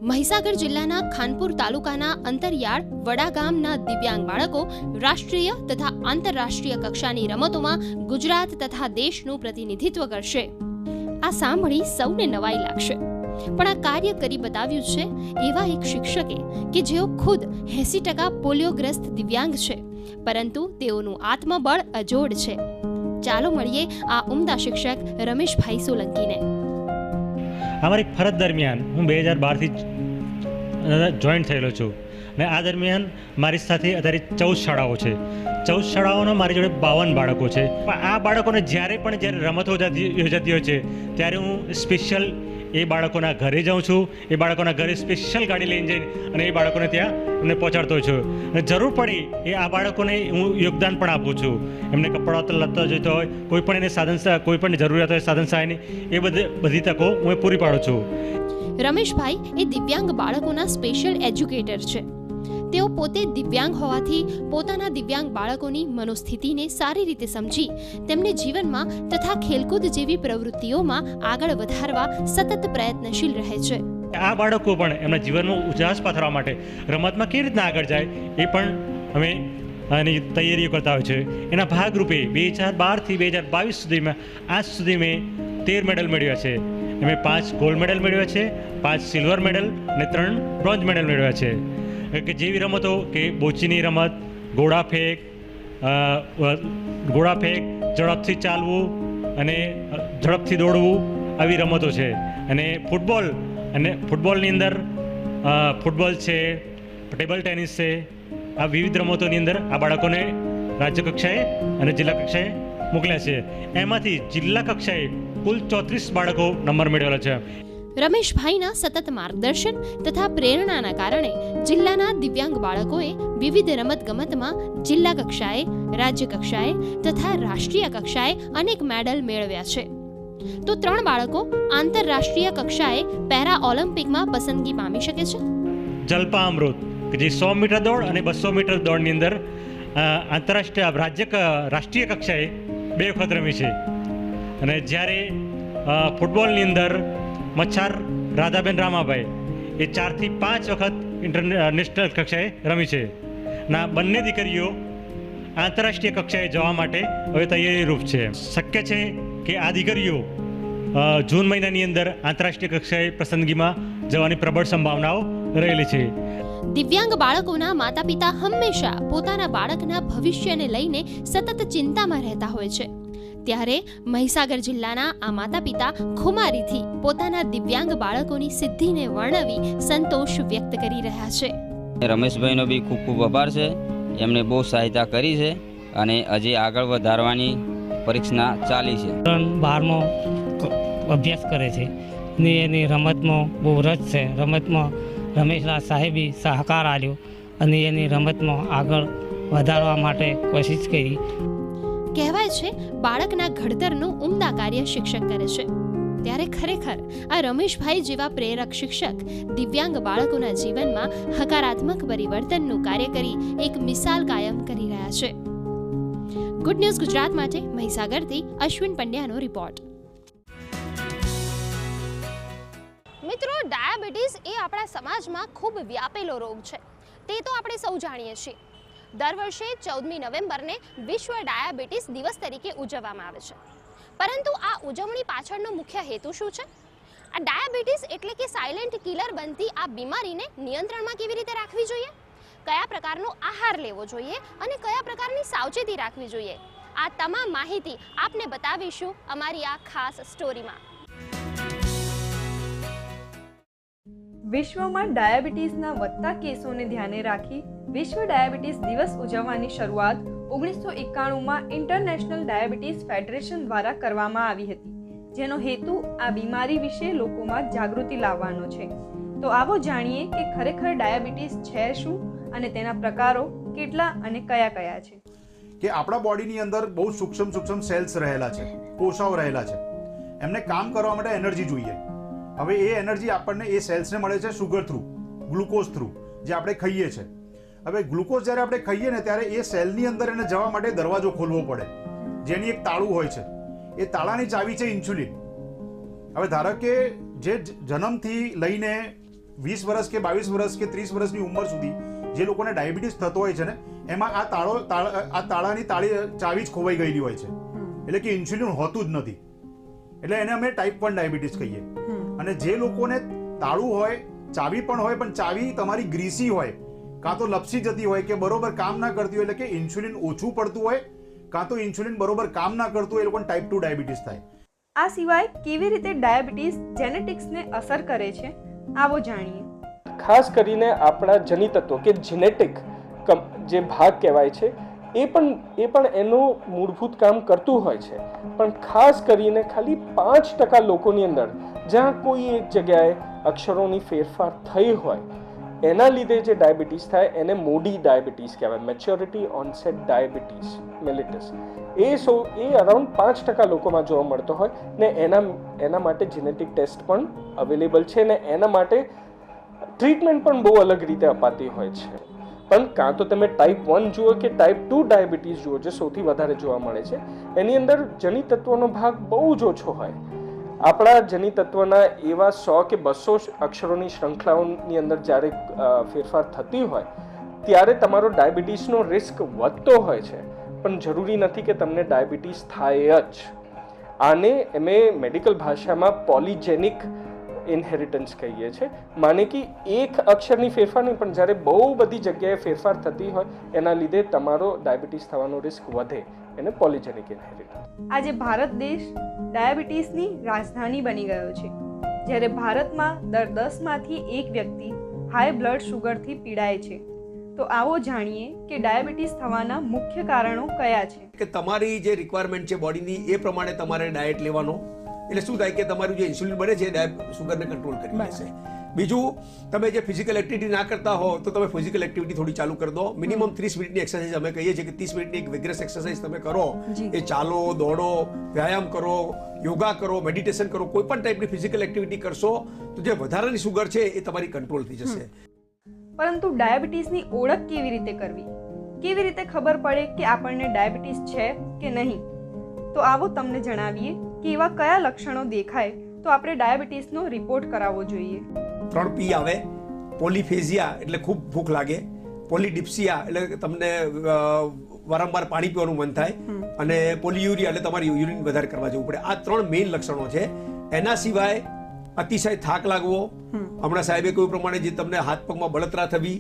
મહીસાગર જિલ્લાના ખાનપુર તાલુકાના અંતરિયાળ વડા ગામના દિવ્યાંગ બાળકો રાષ્ટ્રીય તથા આંતરરાષ્ટ્રીય કક્ષાની રમતોમાં ગુજરાત તથા દેશનું પ્રતિનિધિત્વ કરશે. આ સાંભળી સૌને નવાઈ લાગશે, પણ આ કાર્ય કરી બતાવ્યું છે એવા એક શિક્ષકે કે જેઓ ખુદ 80% પોલિયોગ્રસ્ત દિવ્યાંગ છે, પરંતુ તેઓનું આત્મબળ અજોડ છે. ચાલો મળીએ આ ઉમદા શિક્ષક રમેશભાઈ સોલંકીને. અમારી ફરજ દરમિયાન હું 2012થી જોઈન્ટ થયેલો છું અને આ દરમિયાન મારી સાથે અત્યારે 14 શાળાઓ છે. 14 શાળાઓના મારી જોડે 52 બાળકો છે. આ બાળકોને જ્યારે રમતો યોજાતી હોય છે ત્યારે હું સ્પેશિયલ એ બાળકોના ઘરે જાઉં છું. એ બાળકોના ઘરે સ્પેશિયલ ગાડી લઈને જઈને અને એ બાળકોને ત્યાં એમને પહોંચાડતો છું. અને જરૂર પડી એ આ બાળકોને હું યોગદાન પણ આપું છું. એમને કપડાં લત્તા જોઈતો હોય, કોઈ પણ એને કોઈ પણ જરૂરિયાત હોય સાધન સહાયની, એ બધી તકો હું પૂરી પાડું છું. રમેશભાઈ એ દિવ્યાંગ બાળકોના સ્પેશિયલ એજ્યુકેટર છે. તેઓ પોતે દિવ્યાંગ હોવાથી પોતાના દિવ્યાંગ બાળકોની મનોસ્થિતિને સારી રીતે સમજી તેમને જીવનમાં તથા ખેલકૂદ જેવી પ્રવૃત્તિઓમાં આગળ વધારવા સતત પ્રયત્નશીલ રહે છે. આ બાળકો પણ એમના જીવનનો ઉજાસ પાથરવા માટે રમતમાં કેવી રીતના આગળ જાય એ પણ અમે એની તૈયારીઓ કરતા હોય છે. એના ભાગરૂપે 2012થી 2022 સુધીમાં આજ સુધી મેં 13 મેડલ મેળવ્યા છે. મેં 5 ગોલ્ડ મેડલ મેળવ્યા છે, 5 સિલ્વર મેડલ અને 3 બ્રોન્ઝ મેડલ મેળવ્યા છે. કે જેવી રમતો કે બોચીની રમત, ઘોડા ફેંક, ઝડપથી ચાલવું અને ઝડપથી દોડવું, આવી રમતો છે. અને ફૂટબોલની અંદર ફૂટબોલ છે, ટેબલ ટેનિસ છે, આ વિવિધ રમતોની અંદર આ બાળકોને રાજ્ય કક્ષાએ અને જિલ્લા કક્ષાએ મોકલ્યા છે. એમાંથી જિલ્લા કક્ષાએ કુલ 34 બાળકો નંબર મેળવેલા છે. રમેશભાઈના સતત માર્ગદર્શન તથા પ્રેરણાના કારણે જિલ્લાના દિવ્યાંગ બાળકોએ વિવિધ રમતગમતમાં જિલ્લા કક્ષાએ, રાજ્ય કક્ષાએ તથા રાષ્ટ્રીય કક્ષાએ અનેક મેડલ મેળવ્યા છે. તો 3 બાળકો આંતરરાષ્ટ્રીય કક્ષાએ પેરા ઓલિમ્પિકમાં પસંદગી પામી શકે છે. જલ્પા અમૃત કે જે 100 મીટર દોડ અને 200 મીટર દોડની અંદર રાષ્ટ્રીય કક્ષાએ 2 વખત રમી છે. અને જ્યારે ફૂટબોલની અંદર મચ્છાર રાધાબેન રામાભાઈ એ 4 થી 5 વખત ઇન્ટરનેશનલ કક્ષાએ રમી છે. ના બંને દીકરીઓ આંતરરાષ્ટ્રીય કક્ષાએ જવા માટે હવે તૈયારી રૂપ છે. શક્ય છે કે આ દીકરીઓ જૂન મહિનાની અંદર આંતરરાષ્ટ્રીય કક્ષાએ પસંદગીમાં જવાની પ્રબળ સંભાવનાઓ રહેલી છે. દિવ્યાંગ બાળકોના માતા પિતા હંમેશા પોતાના બાળકના ભવિષ્યને લઈને સતત ચિંતામાં રહેતા હોય છે. ત્યારે મહીસાગર જિલ્લાના આ માતા પિતા ખુમારીથી પોતાના દિવ્યાંગ બાળકોની સિદ્ધિને વર્ણવી સંતોષ વ્યક્ત કરી રહ્યા છે. રમેશભાઈનો બી ખૂબ ખૂબ આભાર છે. એમને બહુ સહાયતા કરી છે અને હજી આગળ વધારવાની પરીક્ષા ચાલી છે. 12મો અભ્યાસ કરે છે ને એની રમતમાં બહુ રસ છે. રમતમાં રમેશના સાહેબી સહકાર આપ્યો અને એની રમતમાં આગળ વધારવા માટે કોશિશ કરી. કહેવાય છે બાળકના ઘડતરનું ઉમદા કાર્ય શિક્ષક કરે છે. ત્યારે ખરેખર આ રમેશભાઈ જેવા પ્રેરક શિક્ષક દિવ્યાંગ બાળકોના જીવનમાં હકારાત્મક પરિવર્તનનું કાર્ય કરી એક મિસાલ કાયમ કરી રહ્યા છે. ગુડ ન્યૂઝ ગુજરાત માટે મહીસાગરથી અશ્વિન પંડ્યાનો રિપોર્ટ. મિત્રો, ડાયાબિટીસ એ આપણા સમાજમાં ખૂબ વ્યાપેલો રોગ છે. તે તો આપણે સૌ જાણીએ છીએ. દર વર્ષે 14મી નવેમ્બરને વિશ્વ ડાયાબિટીસ દિવસ તરીકે ઉજવવામાં આવે છે. પરંતુ આ ઉજવણી પાછળનો મુખ્ય હેતુ શું છે? આ ડાયાબિટીસ એટલે કે સાયલેન્ટ કિલર બનતી આ બીમારીને નિયંત્રણમાં કેવી રીતે રાખવી જોઈએ? કયા પ્રકારનો આહાર લેવો જોઈએ અને કયા પ્રકારની સાવચેતી રાખવી જોઈએ? આ તમામ માહિતી આપને બતાવીશું અમારી આ ખાસ સ્ટોરીમાં. વિશ્વમાં ડાયાબિટીસના વધતા કેસોને ધ્યાને રાખી વિશ્વ ડાયાબિટીસ દિવસ ઉજવવાની શરૂઆત 1991માં ઇન્ટરનેશનલ ડાયાબિટીસ ફેડરેશન દ્વારા કરવામાં આવી હતી, જેનો હેતુ આ બીમારી વિશે લોકોમાં જાગૃતિ લાવવાનો છે. તો આવો જાણીએ કે ખરેખર ડાયાબિટીસ છે શું અને તેના પ્રકારો કેટલા અને કયા કયા છે. કે આપણા બોડીની અંદર બહુ સૂક્ષ્મ સેલ્સ રહેલા છે, કોષાઓ રહેલા છે. એમને કામ કરવા માટે એનર્જી જોઈએ. હવે એ એનર્જી આપણને એ સેલ્સને મળે છે શુગર થ્રુ, ગ્લુકોઝ થ્રુ, જે આપણે ખાઈએ છીએ. હવે ગ્લુકોઝ જ્યારે આપણે ખાઈએ ને ત્યારે એ સેલની અંદર એને જવા માટે દરવાજો ખોલવો પડે, જેની એક તાળું હોય છે. એ તાળાની ચાવી છે ઇન્સ્યુલિન. હવે ધારો કે જે જન્મથી લઈને 20 વર્ષ કે 22 વર્ષ કે 30 વર્ષની ઉંમર સુધી જે લોકોને ડાયાબિટીસ થતો હોય છે ને, એમાં આ તાળાની ચાવી જ ખોવાઈ ગયેલી હોય છે. એટલે કે ઇન્સ્યુલિન હોતું જ નથી. એટલે એને અમે ટાઈપ 1 ડાયાબિટીસ કહીએ. અને જે લોકોને તાળું હોય, ચાવી પણ હોય, પણ ચાવી તમારી ગ્રીસી હોય, કાં તો લપસી જતી હોય કે બરોબર કામ ના કરતી હોય, એટલે કે ઇન્સ્યુલિન ઓછું પડતું હોય, કાં તો ઇન્સ્યુલિન બરોબર કામ ના કરતું હોય, એ લોકોને ટાઈપ 2 ડાયાબિટીસ થાય. આ સિવાય કેવી રીતે ડાયાબિટીસ જેનેટિક્સને અસર કરે છે, આવો જાણીએ. ખાસ કરીને આપણા જનિતત્વ કે જેનેટિક જે ભાગ કહેવાય છે એ પણ એનું મૂળભૂત કામ કરતું હોય છે. પણ ખાસ કરીને ખાલી 5% લોકોની અંદર જ્યાં કોઈ એક જગ્યાએ અક્ષરોની ફેરફાર થઈ હોય, એના લીધે જે ડાયાબિટીસ થાય એને મોડી ડાયાબિટીસ કહેવાય, મેચ્યોરિટી ઓનસેટ ડાયાબિટીસ મેલિટસ. એ અરાઉન્ડ 5% લોકોમાં જોવા મળતો હોય ને એના માટે જેનેટિક ટેસ્ટ પણ અવેલેબલ છે ને એના માટે ટ્રીટમેન્ટ પણ બહુ અલગ રીતે અપાતી હોય છે. પણ કાં તો તમે ટાઈપ 1 જુઓ કે ટાઈપ 2 ડાયાબિટીસ જુઓ, જે સૌથી વધારે જોવા મળે છે, એની અંદર જનિતત્વનો ભાગ બહુ જ ઓછો હોય. આપણા જનિતત્વના એવા 100 કે 200 અક્ષરોની શૃંખલાઓની અંદર જ્યારે ફેરફાર થતી હોય ત્યારે તમારો ડાયાબિટીસનો રિસ્ક વધતો હોય છે, પણ જરૂરી નથી કે તમને ડાયાબિટીસ થાય જ. આને અમે મેડિકલ ભાષામાં પોલિજેનિક ઇનહેરિટન્સ કહીએ છીએ. માને કે એક અક્ષરની ફેરફાર નહીં, પણ જ્યારે બહુ બધી જગ્યાએ ફેરફાર થતી હોય એના લીધે તમારો ડાયાબિટીસ થવાનો રિસ્ક વધે, એને પોલિજેનિક ઇનહેરિટન્સ. આજે ભારત દેશ ડાયાબિટીસની રાજધાની બની ગયો છે, જ્યારે ભારતમાં દર 10માંથી 1 વ્યક્તિ હાઈ બ્લડ શુગરથી પીડાય છે. તો આવો જાણીએ કે ડાયાબિટીસ થવાના મુખ્ય કારણો કયા છે. કે તમારી જે રિક્વાયરમેન્ટ છે બોડીની એ પ્રમાણે તમારે ડાયટ લેવાનો, એટલે શું થાય કે તમારું જે ઇન્સ્યુલિન બને છે શુગરને કંટ્રોલ કરી લેશે. બીજું, તમે જે ફિઝિકલ એક્ટિવિટી ના કરતા હો તો તમે ફિઝિકલ એક્ટિવિટી થોડી ચાલુ કરી દો. મિનિમમ 30 મિનિટની એક્સરસાઇઝ અમે કહીએ છીએ કે 30 મિનિટની એક વિગ્રસ એક્સરસાઇઝ તમે કરો, એ ચાલો, દોડો, વ્યાયામ કરો, યોગા કરો, મેડિટેશન કરો, કોઈ પણ ટાઈપની ફિઝિકલ એક્ટિવિટી કરશો તો જે વધારાની શુગર છે એ તમારી કંટ્રોલ થઈ જશે. પરંતુ ડાયાબિટીસની ઓળખ કેવી રીતે કરવી? કેવી રીતે ખબર પડે કે આપણને ડાયાબિટીસ છે કે નહીં? તો આવો તમને જણાવીએ કે એવા કયા લક્ષણો દેખાય તો આપણે ડાયાબિટીસનો રિપોર્ટ કરાવવો જોઈએ. 3 P આવે. પોલીફેઝિયા એટલે ખૂબ ભૂખ લાગે, પોલીડિપ્સિયા એટલે તમને વારંવાર પાણી પીવાનું મન થાય, અને પોલીયુરિયા એટલે તમારે યુરિન વધારે કરવા જવું પડે. આ 3 મેઇન લક્ષણો છે. એના સિવાય અતિશય થાક લાગવો, હમણાં સાહેબે કહ્યું પ્રમાણે જે તમને હાથ પગમાં બળતરા થવી,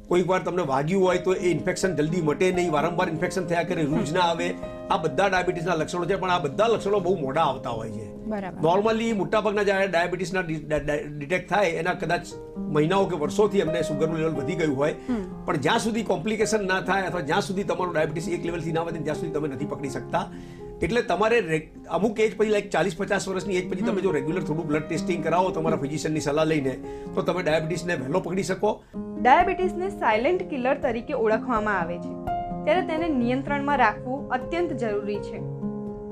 કોઈક વાર તમને વાગ્યું હોય તો એ ઇન્ફેક્શન જલ્દી મટે નહીં, વારંવાર ઇન્ફેક્શન થયા કરે, રૂજ ના આવે, આ બધા ડાયાબિટીસના લક્ષણો છે. પણ આ બધા લક્ષણો બહુ મોડા આવતા હોય છે. નોર્મલી મોટાભાગના જ્યારે ડાયાબિટીસના ડિટેક્ટ થાય એના કદાચ મહિનાઓ કે વર્ષોથી એમને સુગરનું લેવલ વધી ગયું હોય, પણ જ્યાં સુધી કોમ્પ્લિકેશન ના થાય અથવા જ્યાં સુધી તમારું ડાયાબિટીસ એક લેવલથી ના વધે ત્યાં સુધી તમે નથી પકડી શકતા. એટલે તમારે અમુક એજ પછી લાઈક 40-50 વર્ષની એજ પછી તમે જો રેગ્યુલર થોડું બ્લડ ટેસ્ટિંગ કરાવો તમારા ફિઝિશિયનની સલાહ લઈને, તો તમે ડાયાબિટીસને વહેલો પકડી શકો. ડાયાબિટીસને સાયલેન્ટ કિલર તરીકે ઓળખવામાં આવે છે, ત્યારે તેને નિયંત્રણમાં રાખવું અત્યંત જરૂરી છે.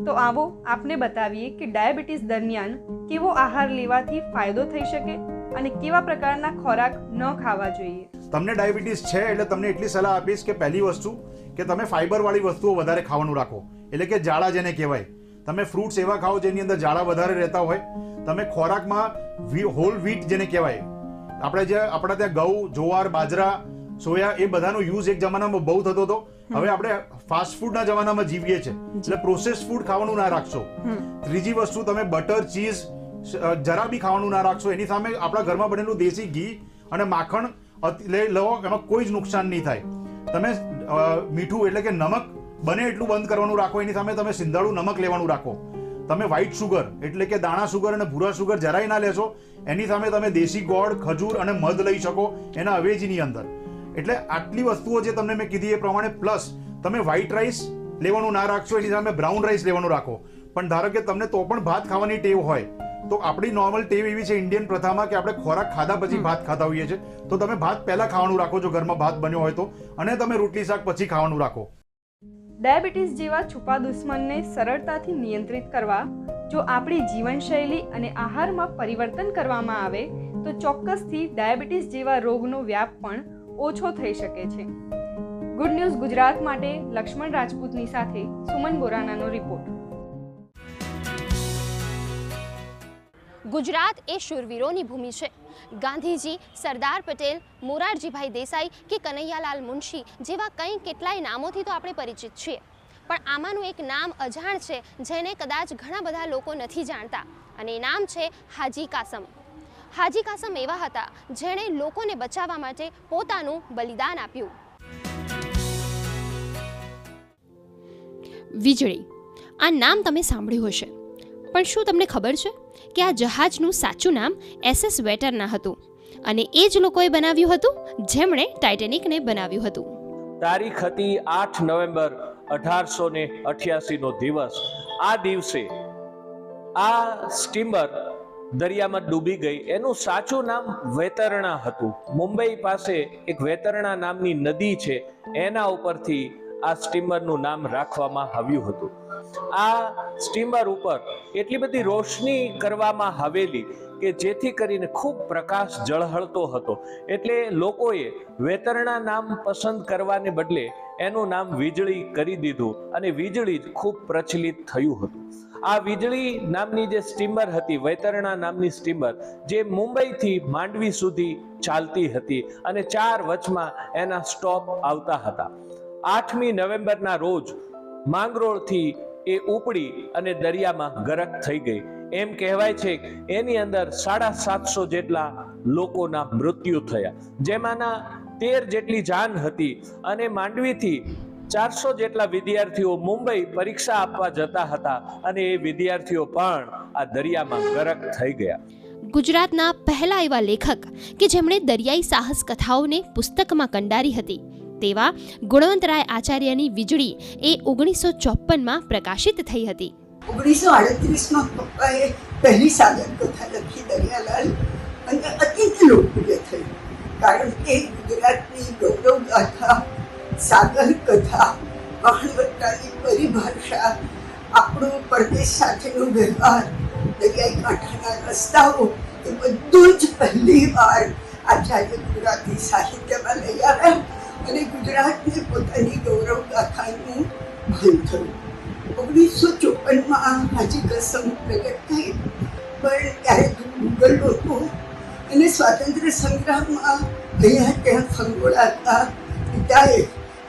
તો આવો આપને બતાવીએ કે ડાયાબિટીસ દરમિયાન કેવો આહાર લેવાથી ફાયદો થઈ શકે અને કેવા પ્રકારના ખોરાક ન ખાવા જોઈએ. તમને ડાયાબિટીસ છે એટલે તમને એટલી સલાહ આપીશ કે પહેલી વસ્તુ કે તમે ફાઈબર વાળી વસ્તુઓ વધારે ખાવાનું રાખો, એટલે કે જાડા જેને કહેવાય. તમે ફ્રૂટ્સ એવા ખાઓ જેની અંદર જાડા વધારે રહેતા હોય. તમે ખોરાકમાં હોલ વ્હીટ જેને કહેવાય, આપણા ત્યાં ઘઉં, જુવાર, બાજરા સોયા, એ બધાનો યુઝ એક જમાનામાં બહુ થતો હતો. હવે આપણે ફાસ્ટ ફૂડના જમાનામાં જીવીએ છીએ, એટલે પ્રોસેસ ફૂડ ખાવાનું ના રાખશો. ત્રીજી વસ્તુ, તમે બટર, ચીઝ જરા બી ખાવાનું ના રાખશો. એની સામે આપણા ઘરમાં બનેલું દેશી ઘી અને માખણ લો, એમાં કોઈ જ નુકસાન નહીં થાય. તમે મીઠું એટલે કે નમક બને એટલું બંધ કરવાનું રાખો. એની સામે તમે સિંધાળું નમક લેવાનું રાખો. તમે વ્હાઇટ સુગર એટલે કે દાણા સુગર અને ભૂરા સુગર જરાય ના લેશો. એની સામે તમે દેશી ગોળ, ખજૂર અને મધ લઈ શકો એના અવેજીની અંદર. એટલે આટલી વસ્તુઓ જે તમને મેં કીધી એ પ્રમાણે, પ્લસ તમે વ્હાઇટ રાઈસ લેવાનું ના રાખશો, એની સામે બ્રાઉન રાઈસ લેવાનું રાખો. પણ ધારો કે તમને તો પણ ભાત ખાવાની ટેવ હોય, તો આપણી નોર્મલ ટેવ એવી છે ઇન્ડિયન પ્રથામાં કે આપણે ખોરાક ખાધા પછી ભાત ખાતા હોઈએ છીએ. તો તમે ભાત પહેલા ખાવાનું રાખો જો ઘરમાં ભાત બન્યો હોય તો, અને તમે રોટલી શાક પછી ખાવાનું રાખો. ડાયાબિટીસ જેવા છુપા દુશ્મનને સરળતાથી નિયંત્રિત કરવા જો આપણી જીવનશૈલી અને આહારમાં પરિવર્તન કરવામાં આવે તો ચોક્કસથી ડાયાબિટીસ જેવા રોગનો વ્યાપ પણ ઓછો થઈ શકે છે. ગુડ ન્યૂઝ ગુજરાત માટે લક્ષ્મણ રાજપૂતની સાથે સુમન બોરાનાનો રિપોર્ટ. ગુજરાત એ શૂરવીરોની ભૂમિ છે. ગાંધીજી, સરદાર પટેલ, મોરારજીભાઈ દેસાઈ કે કનૈયાલાલ મુનશી જેવા કંઈ કેટલાય નામોથી તો આપણે પરિચિત છીએ, પણ આમાંનું એક નામ અજાણ છે જેને કદાચ ઘણા બધા લોકો નથી જાણતા, અને એ નામ છે હાજી કાસમ. હાજી કાસમ એવા હતા જેણે લોકોને બચાવવા માટે પોતાનું બલિદાન આપ્યું. વીજળી, આ નામ તમે સાંભળ્યું હશે, પણ શું તમને ખબર છે કે આ જહાજનું સાચું નામ SS વેટરના હતું, અને એ જ લોકોએ બનાવ્યું હતું જેમણે ટાઇટેનિકને બનાવ્યું હતું. તારીખ હતી 8 નવેમ્બર 1888 નો દિવસ. આ દિવસે આ સ્ટીમર દરિયામાં ડૂબી ગઈ. એનું સાચું નામ વેતરણા હતું. મુંબઈ પાસે એક વેતરણા નામની નદી છે, એના ઉપરથી આ સ્ટીમરનું નામ રાખવામાં આવ્યું હતું. આ સ્ટીમર ઉપર એટલી બધી રોશની કરવામાં આવેલી કે જેથી કરીને ખૂબ પ્રકાશ ઝળહળતો હતો, એટલે લોકોએ વેતરણા નામ પસંદ કરવાને બદલે એનું નામ વીજળી કરી દીધું, અને વીજળી ખૂબ પ્રચલિત થયું હતું. આ વીજળી નામની જે સ્ટીમર હતી, વેતરણા નામની સ્ટીમર, જે મુંબઈથી માંડવી સુધી ચાલતી હતી, અને 4 વચમાં એના સ્ટોપ આવતા હતા. 8મી નવેમ્બરના રોજ માંગરોળથી એ ઉપડી અને દરિયામાં ગરક થઈ ગઈ. એમ કહેવાય છે કે એની અંદર 750 જેટલા લોકોના મૃત્યુ થયા, જેમાંના 13 જેટલી જાન હતી, અને માંડવીથી 400 જેટલા વિદ્યાર્થીઓ મુંબઈ પરીક્ષા આપવા જતા હતા, અને એ વિદ્યાર્થીઓ પણ આ દરિયામાં ગરક થઈ ગયા. ગુજરાતના પહેલા એવા લેખક કે જેમણે દરિયાઈ સાહસ કથાઓને પુસ્તકમાં કંડારી હતી તેવા ગુણવંતરાય આચાર્યની વીજળી એ 1954માં પ્રકાશિત થઈ હતી. 1938માં પપ્પાએ પહેલી સાગર કથા લખી, દરિયાલાલ, અને અત્યંત લોકપ્રિય થઈ, કારણ કે ગુજરાતની ગૌરવ ગાથા, સાગર કથા, વહાણવટાની પરિભાષા, આપણો પરદેશ સાથેનો વ્યવહાર, દરિયાઈ કાંઠાના રસ્તાઓ, એ બધું જ પહેલી વાર આચાર્ય ગુજરાતી સાહિત્યમાં લઈ આવ્યા, અને ગુજરાતને પોતાની ગૌરવ ગાથાનું ભાન થયું. 1954માં હાજી કસમ પ્રગટ થઈ, પણ ત્યારે તો ગૂગલ નહોતું, અને સ્વાતંત્ર્ય સંગ્રામમાં અહીંયા ત્યાં ફંગોળાતા પિતાએ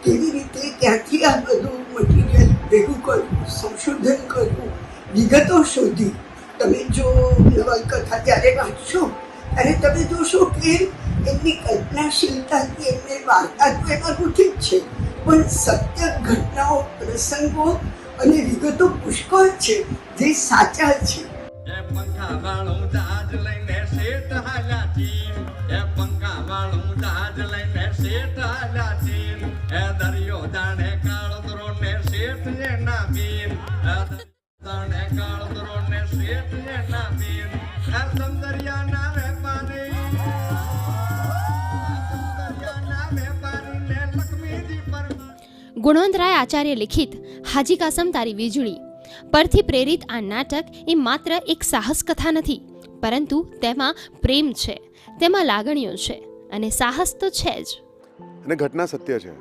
કેવી રીતે ક્યાંથી આ બધું મટીરિયલ ભેગું કરવું, સંશોધન કરવું, વિગતો શોધી. તમે જો નવલકથા જ્યારે વાંચશો ત્યારે તમે જોશો કે એમની કલ્પનાશીલતાથી એમને વાર્તા તો એમાં ઠીક છે, પણ સત્ય ઘટનાઓ, પ્રસંગો અને વિગતો પુષ્કળ છે જે સાચા છે. ગુણવંતરાય આચાર્ય લિખિત હાજી કાસમ તારી વીજળી પરથી પ્રેરિત આ નાટક એ માત્ર એક સાહસ કથા નથી, પરંતુ તેમાં પ્રેમ છે, તેમાં લાગણીઓ છે, અને સાહસ તો છે જ. અને ઘટના સત્ય છે.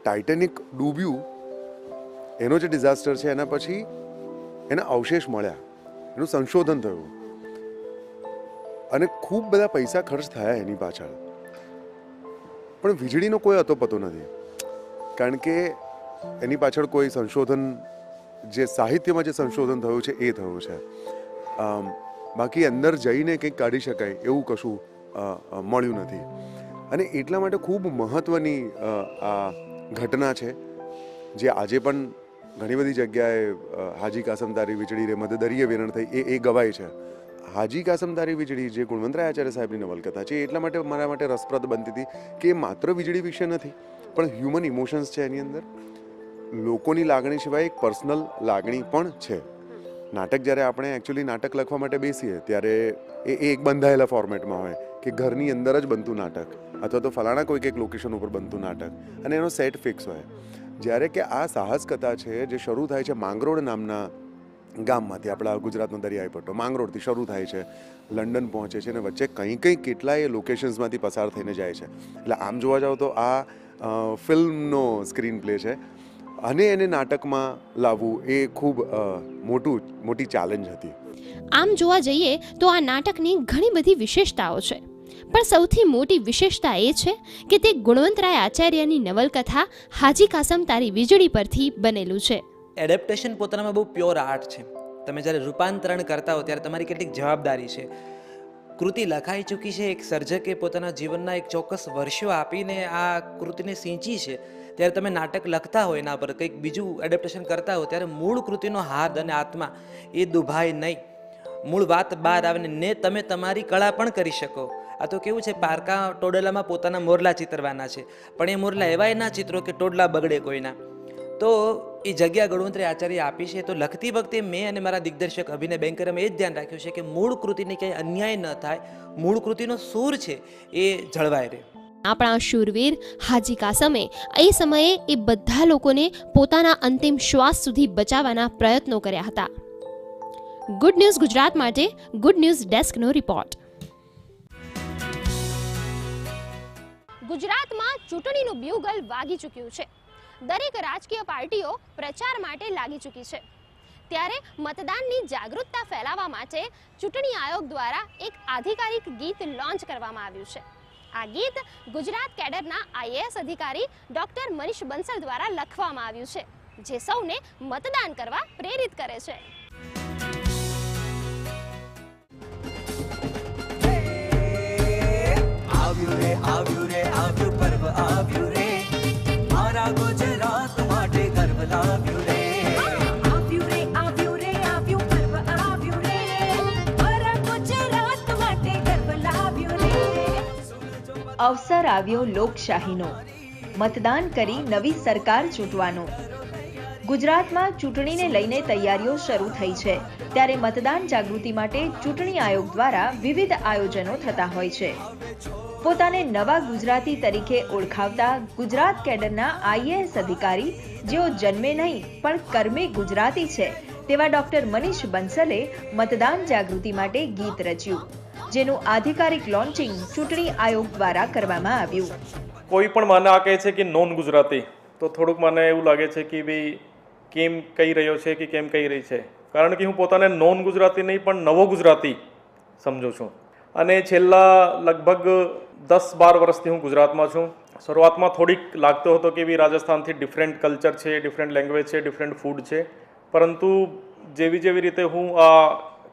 ટાઇટેનિક ડૂબ્યું, એનો જે ડિઝાસ્ટર છે, એના પછી એના અવશેષ મળ્યા, એનું સંશોધન થયું, અને ખૂબ બધા પૈસા ખર્ચ થયા એની પાછળ. પણ વીજળીનો કોઈ અતોપતો નથી, કારણ કે એની પાછળ કોઈ સંશોધન, જે સાહિત્યમાં જે સંશોધન થયું છે એ થયું છે. બાકી અંદર જઈને કંઈક કાઢી શકાય એવું કશું મળ્યું નથી. અને એટલા માટે ખૂબ મહત્ત્વની આ ઘટના છે, જે આજે પણ ઘણી બધી જગ્યાએ હાજી કાસમતારી વીજળી રે મદદરીય વેરણ થઈ એ ગવાય છે. હાજી કાસમતારી વીજળી જે ગુણવંતરાય આચાર્ય સાહેબની નવલકથા છે, એટલા માટે મારા માટે રસપ્રદ બનતી હતી કે એ માત્ર વીજળી વિશે નથી, પણ હ્યુમન ઇમોશન્સ છે એની અંદર. લોકોની લાગણી સિવાય એક પર્સનલ લાગણી પણ છે. નાટક જ્યારે આપણે એકચ્યુઅલી નાટક લખવા માટે બેસીએ ત્યારે એ એક બંધાયેલા ફોર્મેટમાં હોય કે ઘરની અંદર જ બનતું નાટક, અથવા તો ફલાણા કોઈક એક લોકેશન ઉપર બનતું નાટક, અને એનો સેટ ફિક્સ હોય. જ્યારે કે આ સાહસ કથા છે જે શરૂ થાય છે માંગરોળ નામના ગામમાંથી, આપણા ગુજરાતનો દરિયાઈ પટ્ટો માંગરોળથી શરૂ થાય છે, લંડન પહોંચે છે, અને વચ્ચે કંઈ કેટલાય લોકેશન્સમાંથી પસાર થઈને જાય છે. એટલે આમ જોવા જાવ તો આ ફિલ્મનો સ્ક્રીન પ્લે છે, અને એને નાટકમાં લાવવું એ ખૂબ મોટી ચેલેન્જ હતી. આમ જોવા જઈએ તો આ નાટકની ઘણી બધી વિશેષતાઓ છે, પણ સૌથી મોટી વિશેષતા એ છે કે તે ગુણવંતરાય આચાર્યની નવલકથા હાજી કાસમતારી વીજળી પરથી બનેલું છે. એડેપ્ટેશન પોતાનામાં બહુ પ્યોર આર્ટ છે. તમે જ્યારે રૂપાંતરણ કરતા હો ત્યારે તમારી કેટલીક જવાબદારી છે. કૃતિ લખાઈ ચૂકી છે, એક સર્જકે પોતાના જીવનના એક ચોક્કસ વર્ષો આપીને આ કૃતિને સિંચી છે. ત્યારે તમે નાટક લખતા હો, એના પર કંઈક બીજું એડેપ્ટેશન કરતા હો, ત્યારે મૂળ કૃતિનો હાર્દ અને આત્મા એ દુભાય નહીં, મૂળ વાત બહાર આવે ને તમે તમારી કળા પણ કરી શકો. આ તો કેવું છે, પારકા ટોડલામાં પોતાના મોરલા ચિતરવાના છે, પણ એ મોરલા એવાય ના ચિત્રો કે ટોડલા બગડે કોઈના. તો એ જગ્યા ગુણવંતરાય આચાર્ય આપી છે. તો લખતી વખતે મેં અને મારા દિગ્દર્શક અભિનય બેંકરે એ જ ધ્યાન રાખ્યું છે કે મૂળ કૃતિને ક્યાંય અન્યાય ન થાય, મૂળ કૃતિનો સૂર છે એ જળવાય રહે. આપણા શૂરવીર હાજી કાસમે એ સમયે એ બધા લોકોને પોતાના અંતિમ શ્વાસ સુધી બચાવવાના પ્રયત્નો કર્યા હતા. ગુડ ન્યૂઝ ગુજરાત માટે ગુડ ન્યૂઝ ડેસ્કનો રિપોર્ટ. ગુજરાતમાં ચૂંટણીનું બ્યુગલ વાગી ચૂક્યું છે. દરેક રાજકીય પાર્ટીઓ પ્રચાર માટે લાગી ચૂકી છે. ત્યારે મતદાનની જાગૃતતા ફેલાવવા માટે ચૂંટણી આયોગ દ્વારા એક આધિકારિક ગીત લોન્ચ કરવામાં આવ્યું છે. આ ગીત ગુજરાત કેડરના IAS અધિકારી ડોક્ટર મનીષ બંસલ દ્વારા લખવામાં આવ્યું છે, જે સૌને મતદાન કરવા પ્રેરિત કરે છે. આવ્યું રે આવ્યું પર્વ આવ્યું રે, મારા ગુજરાત માટે ગર્વ લાવ્યું રે. આવ્યું રે આવ્યું રે આવ્યું પર્વ આવ્યું રે, મારા ગુજરાત માટે ગર્વ લાવ્યું રે. અવસર આવ્યો લોકશાહીનો, મતદાન કરી નવી સરકાર ચૂંટવાનો. ગુજરાતમાં ચૂંટણીને લઈને તૈયારીઓ શરૂ થઈ છે, ત્યારે મતદાન જાગૃતિ માટે ચૂંટણી આયોગ દ્વારા વિવિધ આયોજનો થતા હોય છે. પોતાને નવા ગુજરાતી તરીકે ઓળખાવતા ગુજરાત કેડરના IAS અધિકારી, જેઓ જન્મે નહીં પણ કર્મે ગુજરાતી છે, તેવા ડોક્ટર મનીષ બંસલે મતદાન જાગૃતિ માટે ગીત રચ્યું, જેનું આધિકારિક લોન્ચિંગ ચૂંટણી આયોગ દ્વારા કરવામાં આવ્યું. કોઈ પણ મને આ કહે છે કે નોન ગુજરાતી, તો થોડુંક મને એવું લાગે છે કે ભાઈ કેમ કહી રહ્યો છે કે કેમ કહી રહી છે, કારણ કે હું પોતાને નોન ગુજરાતી નહીં પણ નવો ગુજરાતી સમજું છું. અને છેલ્લા લગભગ 10-12 વર્ષથી હું ગુજરાતમાં છું. શરૂઆતમાં થોડીક લાગતો હતો કે ભાઈ રાજસ્થાનથી ડિફરન્ટ કલ્ચર છે, ડિફરન્ટ લેંગ્વેજ છે, ડિફરન્ટ ફૂડ છે, પરંતુ જેવી રીતે હું આ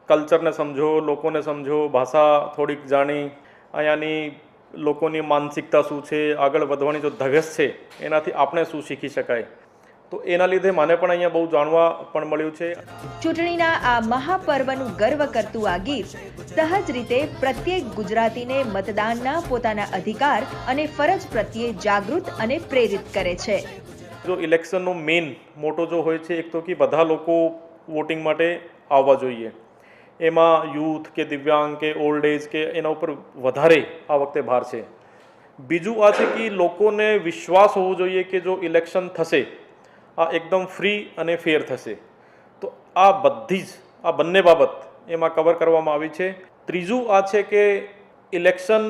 કલ્ચરને સમજો, લોકોને સમજો, ભાષા થોડીક જાણી, અહીંયાની લોકોની માનસિકતા શું છે, આગળ વધવાની જો ધગશ છે, એનાથી આપણે શું શીખી શકાય, તો એના લીધે મને પણ અહીંયા બહુ જાણવા પણ મળ્યું છે. ચૂંટણીના આ મહાપર્વનું ગર્વ કરતું આ ગીત સહજ રીતે પ્રત્યેક ગુજરાતીને મતદાનના પોતાના અધિકાર અને ફરજ પ્રત્યે જાગૃત અને પ્રેરિત કરે છે. જો ઇલેક્શનનો મેઇન મોટો જો હોય છે, એક તો કે બધા લોકો વોટિંગ માટે આવવા જોઈએ. એમાં યુથ કે દિવ્યાંગ કે ઓલ્ડ એજ કે એના ઉપર વધારે આ વખતે ભાર છે. બીજું આ છે કે લોકોને વિશ્વાસ હોવો જોઈએ કે જો ઇલેક્શન થશે આ એકદમ ફ્રી અને ફેર થશે. તો આ બધી જ આ બંને બાબત એમાં કવર કરવામાં આવી છે. ત્રીજું આ છે કે ઇલેક્શન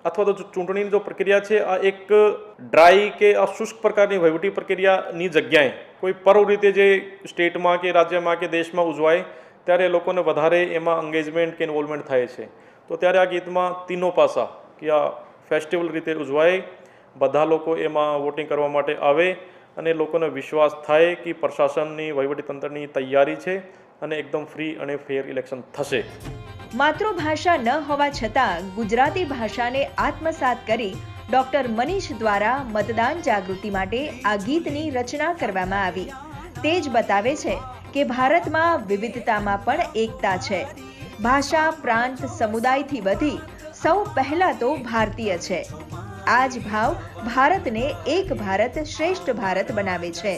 અથવા તો ચૂંટણીની જો પ્રક્રિયા છે આ એક ડ્રાય કે આ શુષ્ક પ્રકારની વહીવટી પ્રક્રિયાની જગ્યાએ કોઈ પર્વ રીતે જે સ્ટેટમાં કે રાજ્યમાં કે દેશમાં ઉજવાય ત્યારે લોકોને વધારે એમાં એંગેજમેન્ટ કે ઇન્વોલ્વમેન્ટ થાય છે. તો ત્યારે આ ગીતમાં તીનો પાસા કે આ ફેસ્ટિવલ રીતે ઉજવાય બધા લોકો એમાં વોટિંગ કરવા માટે આવે અને લોકોને વિશ્વાસ થાય કે પ્રશાસનની વહીવટીતંત્રની તૈયારી છે અને એકદમ ફ્રી અને ફેર ઇલેક્શન થશે. માતૃભાષા ન હોવા છતાં ગુજરાતી ભાષાને આત્મસાત કરી ડોક્ટર મનીષ દ્વારા મતદાન જાગૃતિ માટે આ ગીતની રચના કરવામાં આવી. તે જ બતાવે છે કે ભારતમાં વિવિધતામાં પણ એકતા છે. ભાષા, પ્રાંત, સમુદાયથી વધી સૌ પહેલા તો ભારતીય છે. આ જ ભાવ ભારતને એક ભારત શ્રેષ્ઠ ભારત બનાવે છે.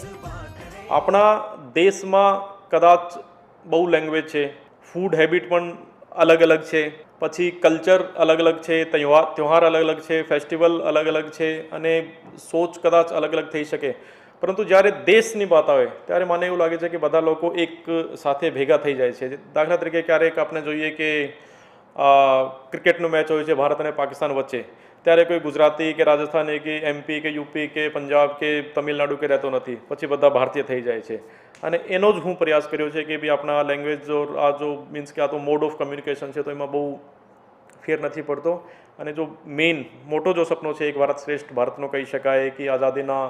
આપણા દેશમાં કદાચ બહુ લેંગ્વેજ છે, ફૂડ હેબિટ પણ અલગ અલગ છે, પછી કલ્ચર અલગ અલગ છે, તહેવાર અલગ અલગ છે, ફેસ્ટિવલ અલગ અલગ છે અને સોચ કદાચ અલગ અલગ થઈ શકે. પરંતુ જ્યારે દેશની વાત આવે ત્યારે મને એવું લાગે છે કે બધા લોકો એક સાથે ભેગા થઈ જાય છે. દાખલા તરીકે ક્યારેક આપણે જોઈએ કે ક્રિકેટનું મેચ હોય છે ભારત અને પાકિસ્તાન વચ્ચે, ત્યારે કોઈ ગુજરાતી કે રાજસ્થાની કે MP કે UP કે પંજાબ કે તમિલનાડુ કે રહેતો નથી, પછી બધા ભારતીય થઈ જાય છે. અને એનો જ હું પ્રયાસ કર્યો છે કે ભાઈ આપણા લેંગ્વેજ જો આ જો મીન્સ કે આ તો મોડ ઓફ કમ્યુનિકેશન છે તો એમાં બહુ ફેર નથી પડતો. અને જો મેઇન મોટો જો સપનો છે એક ભારત શ્રેષ્ઠ ભારતનો કહી શકાય કે આઝાદીના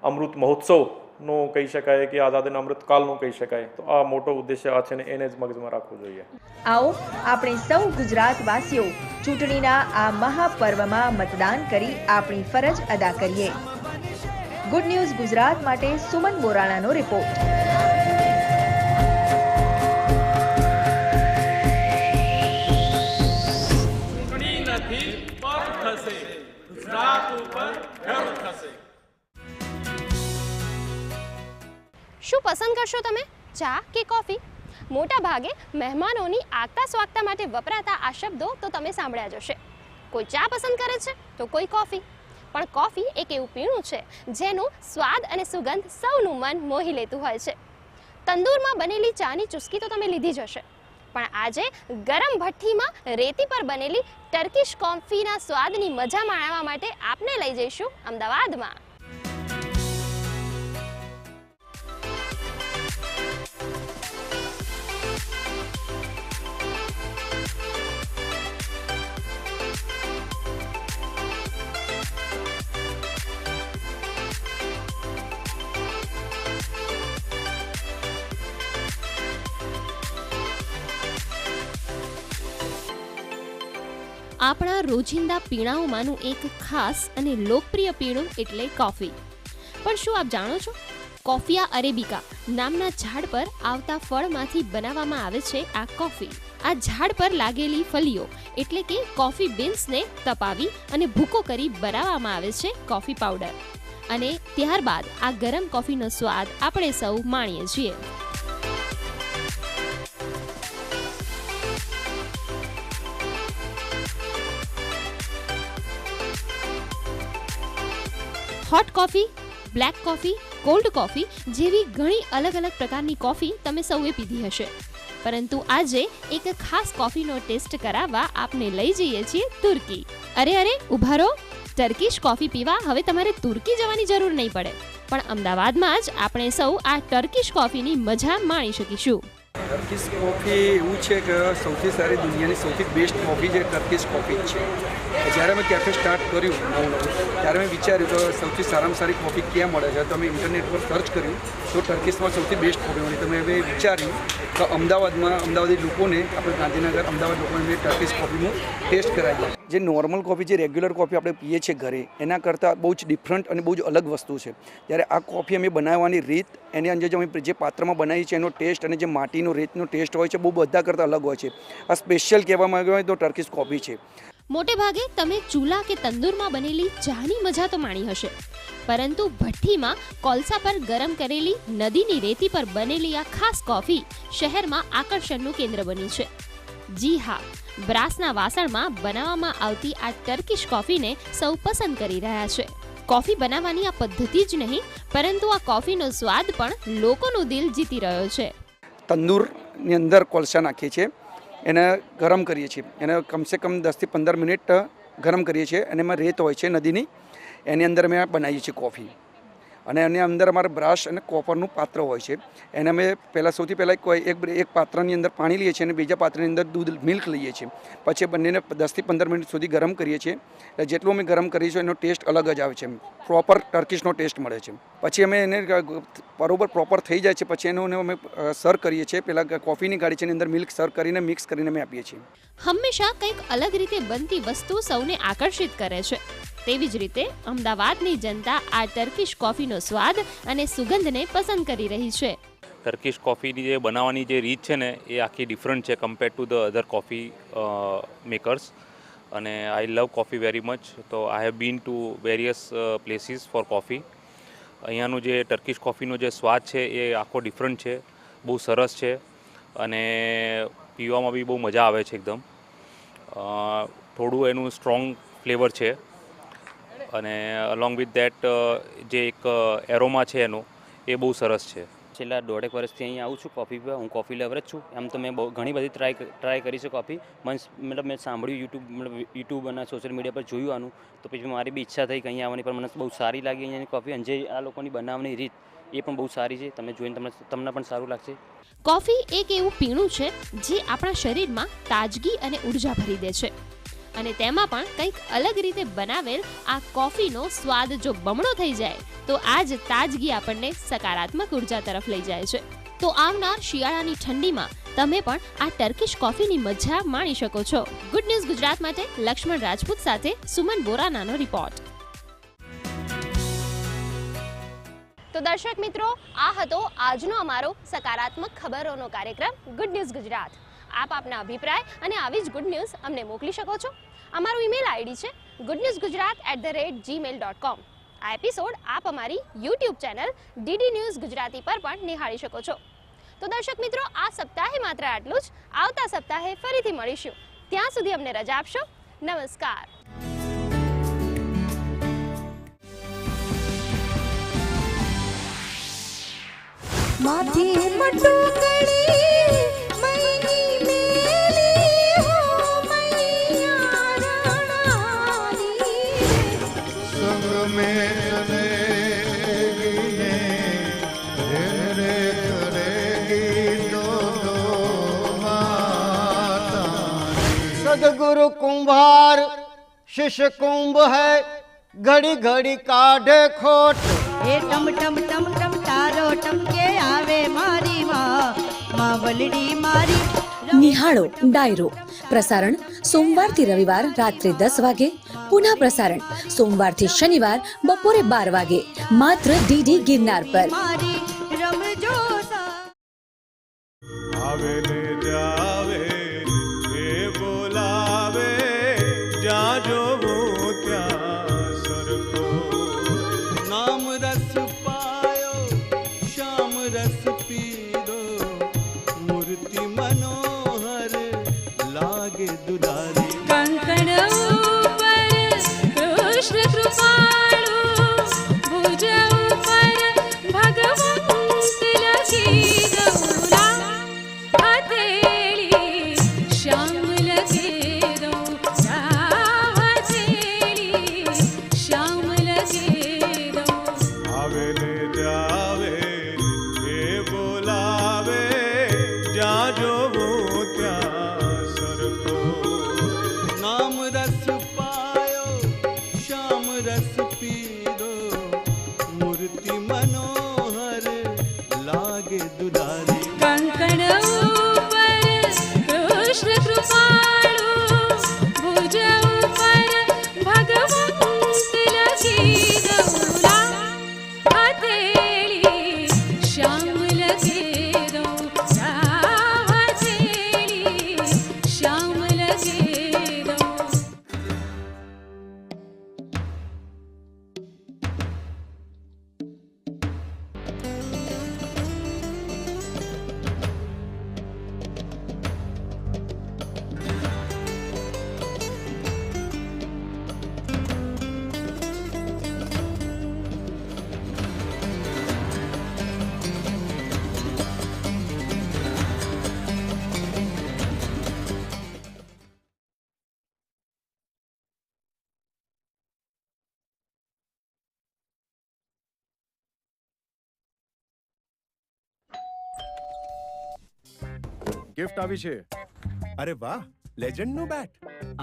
અમૃત મહોત્સવનો કહી શકાય કે આઝાદીના અમૃતકાલનો કહી શકાય, તો આ મોટો ઉદ્દેશ્ય આ છે ને એને જ મગજમાં રાખવું જોઈએ. આવો આપણે સૌ ગુજરાતવાસીઓ ચૂંટણીના આ મહાપર્વમાં મતદાન કરી આપણી ફરજ અદા કરીએ. ગુડ ન્યૂઝ ગુજરાત માટે સુમન બોરાણાનો રિપોર્ટ. શું પસંદ કરશો તમે, ચા કે કોફી? મોટા ભાગે મહેમાનોની આગતા સ્વાગતા માટે વપરાતા આ શબ્દો તો તમે સાંભળ્યા જ હશે. કોઈ ચા પસંદ કરે છે તો કોઈ કોફી. પણ કોફી એક એવું પીણું છે જેનું સ્વાદ અને સુગંધ સૌનું મન મોહી લેતું હોય છે. તંદૂરમાં બનેલી ચાની ચુસ્કી તો તમે લીધી જ હશે, પણ આજે ગરમ ભઠ્ઠીમાં રેતી પર બનેલી ટર્કીશ કોફીના સ્વાદની મજા માણવા માટે આપને લઈ જઈશું અમદાવાદમાં. આપણા રોજિંદા પીણાઓમાંનું એક ખાસ અને લોકપ્રિય પીણું એટલે કોફી. પણ શું આપ જાણો છો, કોફિયા અરેબિકા નામના ઝાડ પર આવતા ફળમાંથી બનાવવામાં આવે છે આ કોફી. આ ઝાડ પર લાગેલી ફળીઓ એટલે કે કોફી બીન્સને તપાવી અને ભૂકો કરી બનાવવામાં આવે છે કોફી પાવડર. અને ત્યારબાદ આ ગરમ કોફીનો સ્વાદ આપણે સૌ માણીએ છીએ. Hot coffee, black coffee, cold coffee જેવી ઘણી અલગ અલગ પ્રકારની કોફી તમે સૌએ પીધી હશે. પરંતુ આજે એક ખાસ કોફીનો ટેસ્ટ કરાવવા આપને લઈ જઈએ છીએ તુર્કી. અરે ઉભા રહો, ટર્કીશ કોફી પીવા હવે તમારે તુર્કી જવાની જરૂર નહીં પડે, પણ અમદાવાદમાં જ આપણે સૌ આ ટર્કીશ કોફીની મજા માણી શકીશું. ટર્કીશ કોફી એવું છે કે સૌથી સારી દુનિયાની સૌથી બેસ્ટ કોફી જે ટર્કીશ કોફી જ છે. જ્યારે મેં કેફે સ્ટાર્ટ કર્યું ત્યારે મેં વિચાર્યું કે સૌથી સારામાં સારી કોફી ક્યાં મળે છે, તો અમે ઇન્ટરનેટ પર સર્ચ કર્યું તો ટર્કીશમાં સૌથી બેસ્ટ કોફી મળી. તો મેં વિચાર્યું કે અમદાવાદી લોકોને આપણે ગાંધીનગર અમદાવાદ લોકોને મેં ટર્કીશ કોફીનું ટેસ્ટ કરાવી. જે નોર્મલ કોફી, જે રેગ્યુલર કોફી આપણે પીએ છીએ ઘરે, એના કરતાં બહુ જ ડિફરન્ટ અને બહુ જ અલગ વસ્તુ છે. ત્યારે આ કોફી અમે બનાવવાની રીત, એની અંદર અમે જે પાત્રમાં બનાવીએ છીએ એનો ટેસ્ટ અને જે માટીનો રેતનો ટેસ્ટ હોય છે બહુ બધા કરતાં અલગ હોય છે. આ સ્પેશિયલ કહેવામાં આવ્યું હોય તો ટર્કીશ કોફી છે. મોટે ભાગે તમે ચૂલા કે તંદૂરમાં બનેલી ચાની મજા તો માણી હશે, પરંતુ ભઠ્ઠીમાં કોલસા પર ગરમ કરેલી નદીની રેતી પર બનેલી આ ખાસ કોફી શહેરમાં આકર્ષણનું કેન્દ્ર બની છે. જી હા, બ્રાસના વાસણમાં બનાવવામાં આવતી આ ટર્કીશ કોફીને સૌ પસંદ કરી રહ્યા છે. કોફી બનાવવાની આ પદ્ધતિ જ નહીં, પરંતુ આ કોફીનો સ્વાદ પણ લોકોનું દિલ જીતી રહ્યો છે. તંદૂરની અંદર કોલસા નાખીએ છીએ, એને ગરમ કરીએ છીએ, એને કમસે કમ 10 થી 15 મિનિટ ગરમ કરીએ છીએ અને એમાં રેત હોય છે નદીની, એની અંદર અમે બનાવીએ છીએ કોફી. અને એની અંદર અમારે બ્રશ અને કોપરનું પાત્ર હોય છે. એને અમે સૌથી પહેલાં એક પાત્રની અંદર પાણી લઈએ છીએ અને બીજા પાત્રની અંદર દૂધ મિલ્ક લઈએ છીએ. પછી બંનેને 10 થી 15 મિનિટ સુધી ગરમ કરીએ છીએ. જેટલું અમે ગરમ કરીશું એનો ટેસ્ટ અલગ જ આવે છે, પ્રોપર ટર્કીશનો ટેસ્ટ મળે છે. પછી અમે એને બરોબર પ્રોપર થઈ જાય છે પછી એનું અમે સર્વ કરીએ છીએ. પહેલાં કોફીની ગાડી છે એની અંદર મિલ્ક સર્વ કરીને મિક્સ કરીને અમે આપીએ છીએ. હંમેશા કંઈક અલગ રીતે બનતી વસ્તુ સૌને આકર્ષિત કરે છે. તેવી જ રીતે અમદાવાદની જનતા આ ટર્કીશ કોફીનો સ્વાદ અને સુગંધને પસંદ કરી રહી છે. ટર્કીશ કોફીની જે બનાવવાની જે રીત છે ને એ આખી ડિફરન્ટ છે compared to the other coffee makers. અને I love coffee very much. તો I have been to various places for coffee. અહીંયાનું જે ટર્કીશ કોફીનો જે સ્વાદ છે એ આખો ડિફરન્ટ છે, બહુ સરસ છે અને પીવામાં બી બહુ મજા આવે છે એકદમ. થોડું એનું સ્ટ્રોંગ ફ્લેવર છે અને અલોંગ વિથ દેટ જે એક એરોમા છે એનો એ બહુ સરસ છે. છેલ્લા 1.5 વર્ષથી અહીં આવું છું કોફી પીવા. હું કોફી લવર જ છું. એમ તો મેં ઘણી બધી ટ્રાય કરી છે કોફી. મેં સાંભળ્યું યુટ્યુબ અને સોશિયલ મીડિયા પર જોયું આનું, તો પછી મારી બી ઈચ્છા થઈ કે અહીંયા આવવાની, પણ મને બહુ સારી લાગી અહીંયાની કોફી. અને જે આ લોકોની બનાવવાની રીત એ પણ બહુ સારી છે. તમે જોઈને તમને પણ સારું લાગશે. કોફી એક એવું પીણું છે જે આપણા શરીરમાં તાજગી અને ઉર્જા ભરી દે છે. અને તેમાં પણ કંઈક અલગ રીતે બનાવેલ આ કોફીનો સ્વાદ જો બમણો થઈ જાય તો આ જ તાજગી આપણને સકારાત્મક ઉર્જા તરફ લઈ જાય છે. તો આવનાર શિયાળાની ઠંડીમાં તમે પણ આ ટર્કીશ કોફીની મજા માણી શકો છો. ગુડ ન્યૂઝ ગુજરાત માટે લક્ષ્મણ રાજપૂત સાથે સુમન બોરાનાનો રિપોર્ટ. તો દર્શક મિત્રો, આ હતો આજનો અમારો સકારાત્મક ખબરોનો કાર્યક્રમ ગુડ ન્યૂઝ ગુજરાત. આપ આપના અભિપ્રાય અને આવી જ ગુડ ન્યૂઝ અમને મોકલી શકો છો. અમારું ઈમેલ આઈડી છે goodnewsgujarat@gmail.com. આ એપિસોડ આપ અમારી YouTube channel DD news Gujarati પર પણ નિહાળી શકો છો. તો દર્શક મિત્રો, આ સપ્તાહે માત્ર આટલું જ. આવતા સપ્તાહે ફરીથી મળીશું. ત્યાં સુધી અમને રજા આપશો. નમસ્કાર. માથી મટુકડી મૈની મેલી હો મૈયા રણાની સંગ મે ચલેગી ને રે કરેગી દો માતા. સદગુરુ કુંભાર શિષ્ય કુંભ હૈ ઘડી ઘડી કાઢે ખોટ. એ ટમ ટમ ટમ ટમ તારો ટમકે આવે મારી માં વલડી મારી. નિહાળો ડાયરો પ્રસારણ સોમવારથી રવિવાર રાત્રે 10 વાગે. પુનઃ પ્રસારણ સોમવારથી શનિવાર બપોરે 12 વાગે માત્ર ડીડી ગિરનાર પર. રમજો આવે ને જાવે એ બોલાવે જ્યાં જોવું ત્યાં સરકો. નામ રસ પાયો શ્યામ રસ પીરો મૂર્તિ મનોહર લાગે દુલારી. કંકણ ઉપર કૃષ્ણ કૃપાળુ ભુજ ઉપર ભગવંત લખી ગૌરા હથેળી શ્યામ લખે ગિફ્ટ આવી છે. અરે વાહ, લેજન્ડ નું બેટ.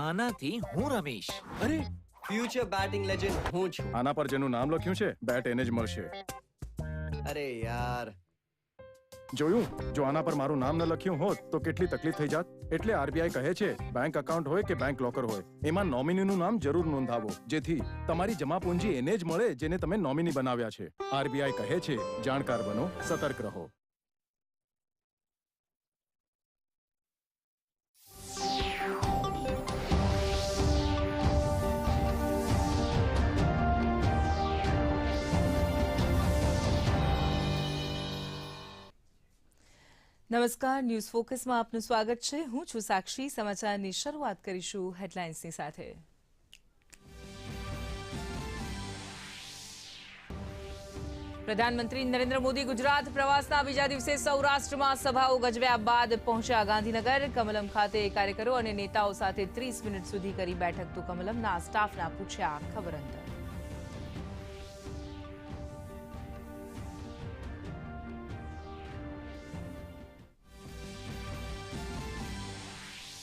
આનાથી હું રમીશ. અરે ફ્યુચર બેટિંગ લેજન્ડ હું છું. આના પર જેનું નામ લખ્યું છે બેટ એને જ મળશે. અરે યાર, જોયું, જો આના પર મારું નામ ન લખ્યું હોત તો કેટલી તકલીફ થઈ જાત. એટલે આરબીઆઈ કહે છે બેંક એકાઉન્ટ હોય કે બેંક લોકર હોય, એમાં નોમિનીનું નામ જરૂર નોંધાવો, જેથી તમારી જમા પૂંજી એને જ મળે જેને તમે નોમિની બનાવ્યા છે. આરબીઆઈ કહે છે જાણકાર બનો, સતર્ક રહો. નમસ્કાર, ન્યૂઝ ફોકસમાં આપનું સ્વાગત છે. હું છું સાક્ષી. સમાચારની શરૂઆત કરીશું હેડલાઇન્સની સાથે. પ્રધાનમંત્રી નરેન્દ્ર મોદી ગુજરાત પ્રવાસના બીજા દિવસે સૌરાષ્ટ્રમાં સભાઓ ગજવ્યા બાદ પહોંચ્યા ગાંધીનગર. કમલમ ખાતે કાર્યકરો અને નેતાઓ સાથે 30 મિનિટ સુધી કરી બેઠક. તો કમલમના સ્ટાફના પૂછ્યા ખબર અંતર.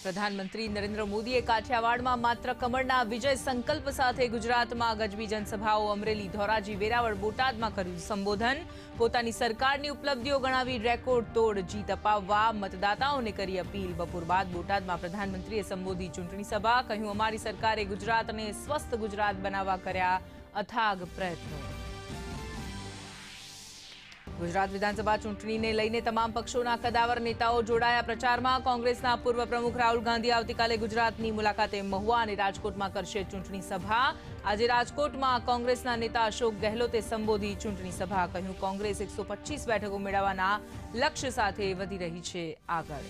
પ્રધાનમંત્રી નરેન્દ્ર મોદીએ કાઠિયાવાડમાં માત્ર કમળના વિજય સંકલ્પ સાથે ગુજરાતમાં ગજવી જનસભાઓ. અમરેલી, ધોરાજી, વેરાવળ, બોટાદમાં કર્યું સંબોધન. પોતાની સરકારની ઉપલબ્ધિઓ ગણાવી રેકોર્ડ તોડ જીત અપાવવા મતદાતાઓને કરી અપીલ. બપોર બાદ બોટાદમાં પ્રધાનમંત્રીએ સંબોધી ચૂંટણી સભા. કહ્યું, અમારી સરકારે ગુજરાતને સ્વસ્થ ગુજરાત બનાવવા કર્યા અથાગ પ્રયત્નો. ગુજરાત વિધાનસભા ચૂંટણીને લઈને તમામ પક્ષોના કદાવર નેતાઓ જોડાયા પ્રચારમાં. કોંગ્રેસના પૂર્વ પ્રમુખ રાહુલ ગાંધી આવતીકાલે ગુજરાતની મુલાકાતે મહુવા અને રાજકોટમાં કરશે ચૂંટણી સભા. આજે રાજકોટમાં કોંગ્રેસના નેતા અશોક ગહેલોતે સંબોધી ચૂંટણી સભા. કહ્યું, કોંગ્રેસ 125 બેઠકો મેળવવાના લક્ષ્ય સાથે વધી રહી છે આગળ.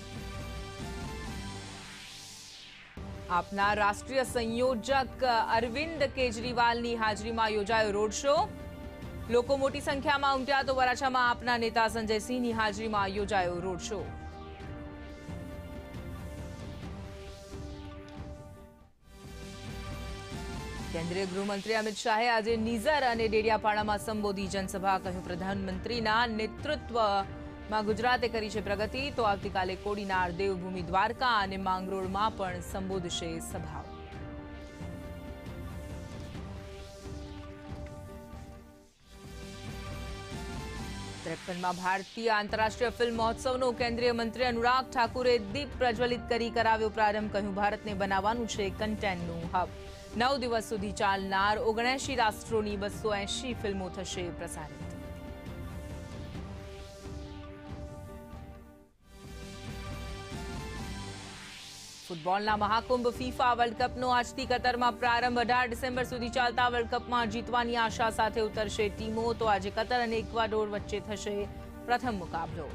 આપના રાષ્ટ્રીય સંયોજક અરવિંદ કેજરીવાલની હાજરીમાં યોજાયો રોડ શો. લોકો મોટી સંખ્યામાં ઉમટ્યા. તો વરાછામાં આપના નેતા સંજયસિંહની હાજરીમાં યોજાયો રોડ શો. કેન્દ્રીય ગૃહમંત્રી અમિત શાહે આજે નિઝર અને ડેડિયાપાડામાં સંબોધી જનસભા. કહ્યું, પ્રધાનમંત્રીના નેતૃત્વમાં ગુજરાતે કરી છે પ્રગતિ. તો આવતીકાલે કોડીનાર, દેવભૂમિ દ્વારકા અને માંગરોળમાં પણ સંબોધશે સભાઓ. 53માં ભારતીય આંતરરાષ્ટ્રીય ફિલ્મ મહોત્સવનો કેન્દ્રીય મંત્રી અનુરાગ ઠાકુરે દીપ પ્રજ્વલિત કરી કરાવ્યો પ્રારંભ. કહ્યું, ભારતને બનાવવાનું છે કન્ટેન્ટનું હબ. 9 દિવસ સુધી ચાલનાર 79 રાષ્ટ્રોની 280 ફિલ્મો થશે પ્રસારિત. ફૂટબોલના મહાકુંભ ફીફા વર્લ્ડ કપનો આજથી કતરમાં પ્રારંભ. 18 ડિસેમ્બર સુધી ચાલતા વર્લ્ડ કપમાં જીતવાની આશા સાથે ઉતરશે ટીમો. તો આજે કતર અને ઇક્વાડોર વચ્ચે થશે પ્રથમ મુકાબલો.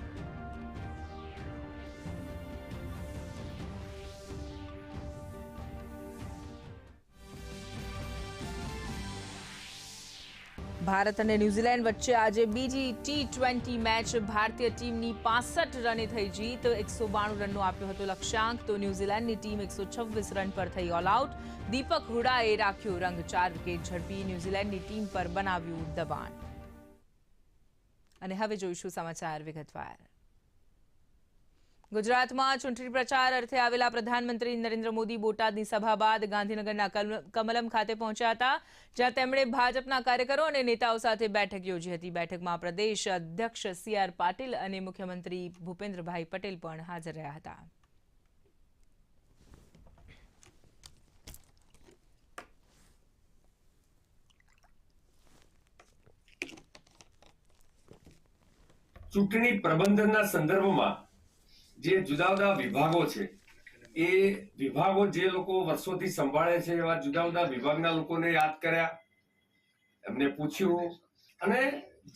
ભારત અને ન્યૂઝીલેન્ડ વચ્ચે આજે બીજી T20 મેચ. ભારતીય ટીમની 65 રને થઈ જીત. 192 રનનો આપ્યો હતો લક્ષ્યાંક. તો ન્યૂઝીલેન્ડની ટીમ 126 રન પર થઈ ઓલ આઉટ. દીપક હુડાએ રાખ્યો રંગ. 4 વિકેટ ઝડપી ન્યૂઝીલેન્ડની ટીમ પર બનાવ્યું દબાણ. અને હવે જોઈશું સમાચાર વિગતવાર. ગુજરાતમાં ચૂંટણી પ્રચાર અર્થે આવેલા પ્રધાનમંત્રી નરેન્દ્ર મોદી બોટાદની સભા બાદ ગાંધીનગરના કમલમ ખાતે પહોંચ્યા હતા, જ્યાં તેમણે ભાજપના કાર્યકરો અને નેતાઓ સાથે બેઠક યોજી હતી. બેઠકમાં પ્રદેશ અધ્યક્ષ CR પાટીલ અને મુખ્યમંત્રી ભૂપેન્દ્રભાઈ પટેલ પણ હાજર રહ્યા હતા. ચૂંટણી પ્રબંધનના સંદર્ભમાં જે જુદા જુદા વિભાગો છે, એ વિભાગો જે લોકો વર્ષોથી સંભાળે છે એવા જુદા જુદા વિભાગના લોકોને યાદ કર્યા, એમને પૂછ્યું, અને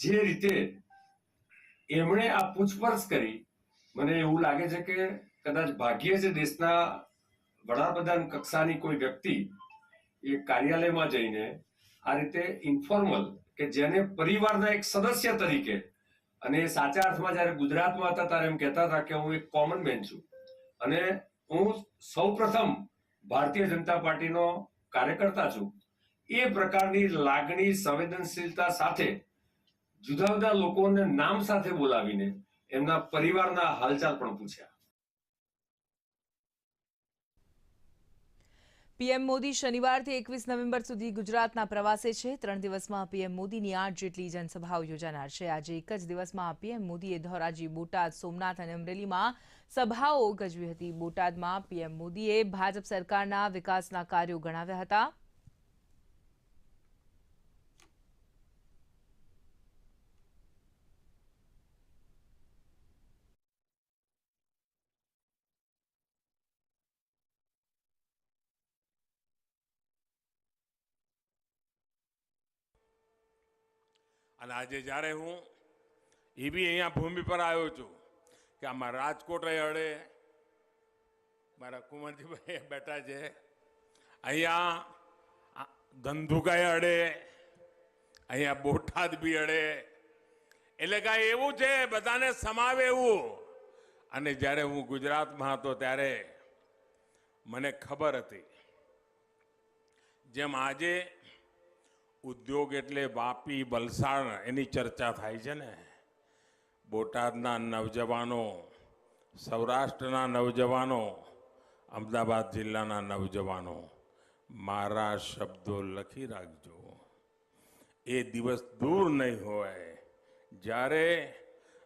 જે રીતે એમણે આ પૂછપરછ કરી, મને એવું લાગે છે કે કદાચ ભાગ્યે જ દેશના વડાપ્રધાન કક્ષાની કોઈ વ્યક્તિ એ કાર્યાલયમાં જઈને આ રીતે ઇન્ફોર્મલ, કે જેને પરિવારના એક સદસ્ય તરીકે, અને સાચા અર્થમાં જયારે ગુજરાતમાં હતા ત્યારે એમ કહેતા હતા કે હું એક કોમન મેન છું અને હું સૌપ્રથમ ભારતીય જનતા પાર્ટીનો કાર્યકર્તા છું, એ પ્રકારની લાગણી, સંવેદનશીલતા સાથે જુદા જુદા લોકોને નામ સાથે બોલાવીને એમના પરિવારના હાલચાલ પણ પૂછ્યા. પીએમ મોદી શનિવારથી 21 નવેમ્બર સુધી ગુજરાતના પ્રવાસે છે. 3 દિવસમાં પીએમ મોદીની 8 જેટલી જનસભાઓ યોજાનાર છે. આજે એક જ દિવસમાં પીએમ મોદીએ ધોરાજી, બોટાદ, સોમનાથ અને અમરેલીમાં સભાઓ ગજવી હતી. બોટાદમાં પીએમ મોદીએ ભાજપ સરકારના વિકાસના કાર્યો ગણાવ્યા હતા. અને આજે જ્યારે હું એવી અહીંયા ભૂમિ પર આવ્યો છું કે આમાં રાજકોટ અડે, મારા કુંવરજીભાઈ બેઠા છે, અહીંયા ધંધુકાઈ અડે, અહીંયા બોટાદ બી અડે, એટલે કાંઈ એવું છે બધાને સમાવે એવું. અને જ્યારે હું ગુજરાતમાં હતો ત્યારે મને ખબર હતી જેમ આજે ઉદ્યોગ એટલે વાપી, વલસાડ એની ચર્ચા થાય છે ને, બોટાદના નવજવાનો, સૌરાષ્ટ્રના નવજવાનો, અમદાવાદ જિલ્લાના નવજવાનો, મારા શબ્દો લખી રાખજો. એ દિવસ દૂર નહીં હોય જ્યારે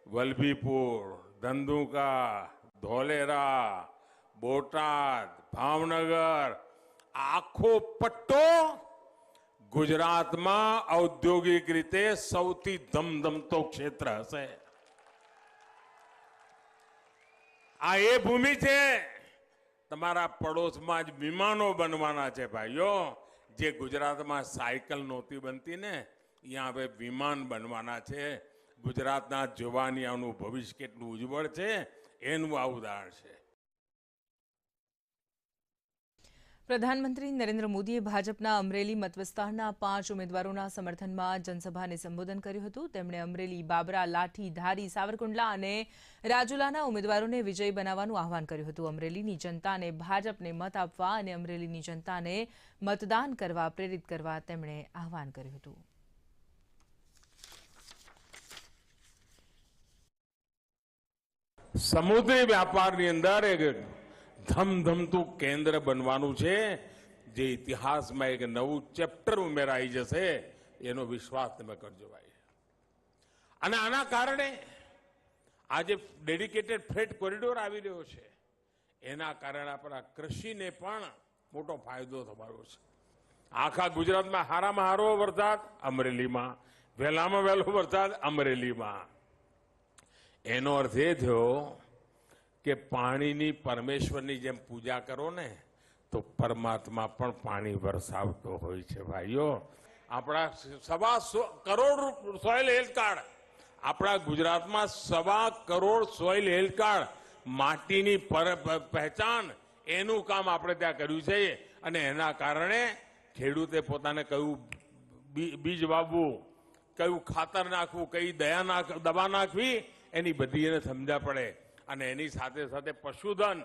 વલભીપુર, ધંધુકા, ધોલેરા, બોટાદ, ભાવનગર આખો પટ્ટો ગુજરાતમાં ઔદ્યોગિક રીતે સૌથી ધમધમતો ક્ષેત્ર હશે. આ એ ભૂમિ છે. તમારા પડોશમાં જ વિમાનો બનવાના છે ભાઈઓ. જે ગુજરાતમાં સાયકલ નહોતી બનતી ને, અહીંયા હવે વિમાન બનવાના છે. ગુજરાતના જવાનિયાનું ભવિષ્ય કેટલું ઉજ્જવળ છે એનું આ ઉદાહરણ છે. પ્રધાનમંત્રી નરેન્દ્ર મોદીએ ભાજપના અમરેલી મતવિસ્તારના 5 ઉમેદવારોના સમર્થનમાં જનસભાને સંબોધન કર્યું હતું. તેમણે અમરેલી, બાબરા, લાઠી, ધારી, સાવરકુંડલા અને રાજુલાના ઉમેદવારોને વિજયી બનાવવાનું આહવાન કર્યું હતું. અમરેલીની જનતાને ભાજપને મત આપવા અને અમરેલીની જનતાને મતદાન કરવા પ્રેરિત કરવા તેમણે આહવાન કર્યું હતું. સમુદ્રી વ્યાપારની અંદર એક ધમધમતું કેન્દ્ર બનવાનું છે, જે ઇતિહાસમાં એક નવું ચેપ્ટર ઉમેરાઈ જશે એનો વિશ્વાસ તમે કરજો ભાઈ. અને આના કારણે આજે ડેડિકેટેડ ફ્રેટ કોરિડોર આવી રહ્યો છે, એના કારણે આપણા કૃષિને પણ મોટો ફાયદો થવાનો છે. આખા ગુજરાતમાં હારામાં હારો વરસાદ અમરેલીમાં, વહેલામાં વહેલો વરસાદ અમરેલીમાં. એનો અર્થ એ થયો કે પાણીની પરમેશ્વરની જેમ પૂજા કરો ને તો પરમાત્મા પણ પાણી વરસાવતો હોય છે ભાઈઓ. આપણા 1.25 કરોડ સોઇલ હેલ્થ કાર્ડ, આપણા ગુજરાતમાં 1.25 કરોડ સોઇલ હેલ્થ કાર્ડ, માટીની પહેચાન, એનું કામ આપણે ત્યાં કર્યું છે. અને એના કારણે ખેડૂતે પોતાને કયું બીજ વાવવું, કયું ખાતર નાખવું, કઈ દવા નાખવી, એની બધી એને સમજ્યા પડે. અને એની સાથે સાથે પશુધન,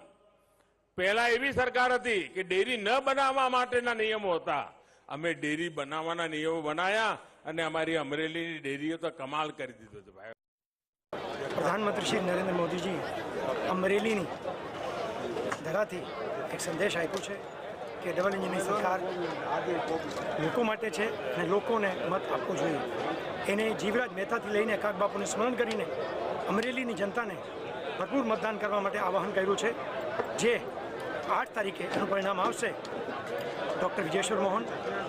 પહેલા એવી સરકાર હતી કે ડેરી ન બનાવવા માટેના નિયમો હતા. અમે ડેરી બનાવવાના નિયમો બનાવ્યા અને અમારી અમરેલીની ડેરીઓ તો કમાલ કરી દીધો છે ભાઈ. પ્રધાનમંત્રી શ્રી નરેન્દ્ર મોદીજી અમરેલીની ધરાથી એક સંદેશ આપ્યો છે કે ડબલ એન્જિનની સરકાર લોકો માટે છે અને લોકોને મત આપવો જોઈએ. એને જીવરાજ મહેતાથી લઈને કાગબાપુને સ્મરણ કરીને અમરેલીની જનતાને ભરપૂર મતદાન કરવા માટે આહવાન કર્યું છે. જે 8 તારીખે એનું પરિણામ આવશે. Doctor Vijayeshwar Mohan,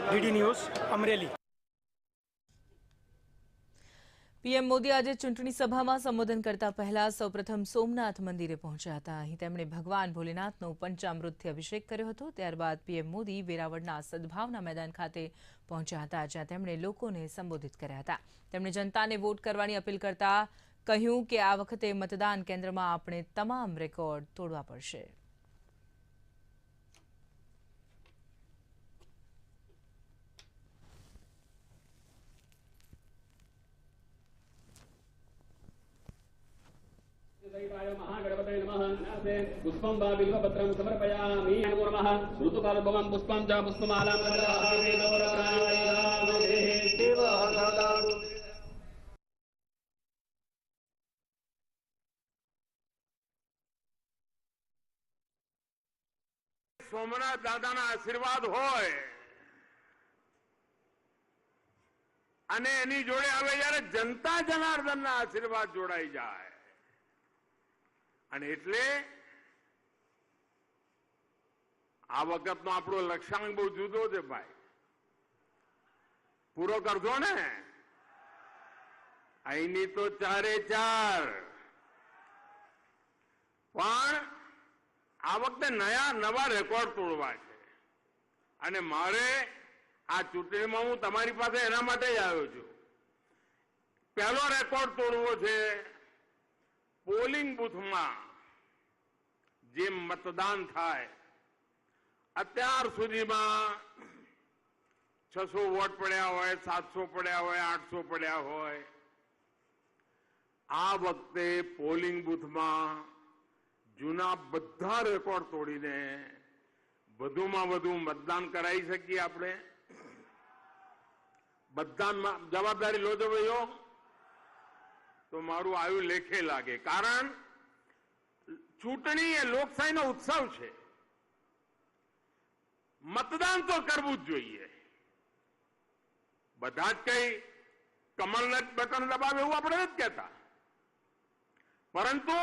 DD news, Amreli. PM Modi આજે ચૂંટણી સભામાં સંબોધન કરતા પહેલા સૌપ્રથમ સોમનાથ મંદિરે પહોંચ્યા હતા. અહીં તેમણે ભગવાન ભોલેનાથનો પંચામૃતથી અભિષેક કર્યો હતો. ત્યારબાદ પીએમ મોદી વેરાવળના સદભાવના મેદાન ખાતે પહોંચ્યા હતા, જ્યાં તેમણે લોકોને સંબોધિત કર્યા હતા. તેમણે જનતાને વોટ કરવાની અપીલ કરતા કહ્યું કે આ વખતે મતદાન કેન્દ્રમાં આપણે તમામ રેકોર્ડ તોડવા પડશે. पुष्पं वा बिल्वपत्रं समर्पयामि. नमो नमः. ऋतुकालोद्भवं पुष्पं च पुष्पमालां સોમનાથ દાદાના આશીર્વાદ હોય અને એની જોડે હવે જયારે જનતા જનાર્દનના આશીર્વાદ જોડાઈ જાય અને એટલે આ વખતનો આપણો લક્ષ્યાંક બહુ જુદો છે ભાઈ, પૂરો કરજો ને. અહીંની તો 4 પણ આ વખતે નવા રેકોર્ડ તોડવા છે અને મારે આ ચૂંટણીમાં હું તમારી પાસે એના માટે જ આવ્યો છું. પહેલો રેકોર્ડ તોડવો છે પોલિંગ બૂથમાં જે મતદાન થાય. અત્યાર સુધીમાં 600 વોટ પડ્યા હોય, 700 પડ્યા હોય, 800 પડ્યા હોય. આ વખતે પોલિંગ બૂથમાં જૂના બધા રેકોર્ડ તોડીને વધુમાં વધુ મતદાન કરાવી શકીએ આપણે. બધા જવાબદારી લો છો ભાઈઓ, તો મારું આયુ લેખે લાગે. કારણ ચૂંટણી એ લોકશાહીનો ઉત્સવ છે. મતદાન તો કરવું જ જોઈએ. બધા જ કઈ કમળ બટન દબાવે એવું આપણે નથી કહેતા, પરંતુ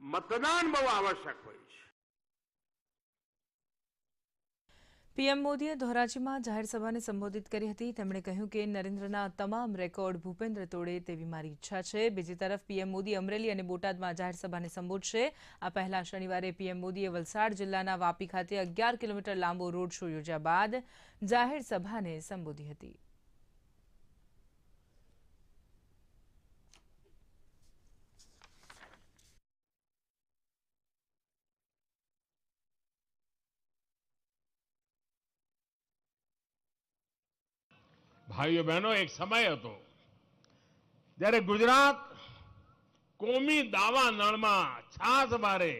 મતદાન બહુ આવશ્યક હોય છે. પીએમ મોદીએ ધોરાજીમાં જાહેર સભાને સંબોધિત કરી હતી. તેમણે કહ્યું કે નરેન્દ્રના તમામ રેકોર્ડ ભૂપેન્દ્ર તોડે તેવી મારી ઈચ્છા છે. બીજી તરફ પીએમ મોદી અમરેલી અને બોટાદમાં જાહેર સભાને સંબોધશે. આ પહેલા શનિવારે પીએમ મોદીએ વલસાડ જિલ્લાના વાપી ખાતે 11 કિલોમીટર લાંબો રોડ શો યોજ્યા બાદ જાહેર સભાને સંબોધી હતી. ભાઈઓ બહેનો, એક સમય હતો જ્યારે ગુજરાત કોમી દાવા નળમાં છાસ બારે,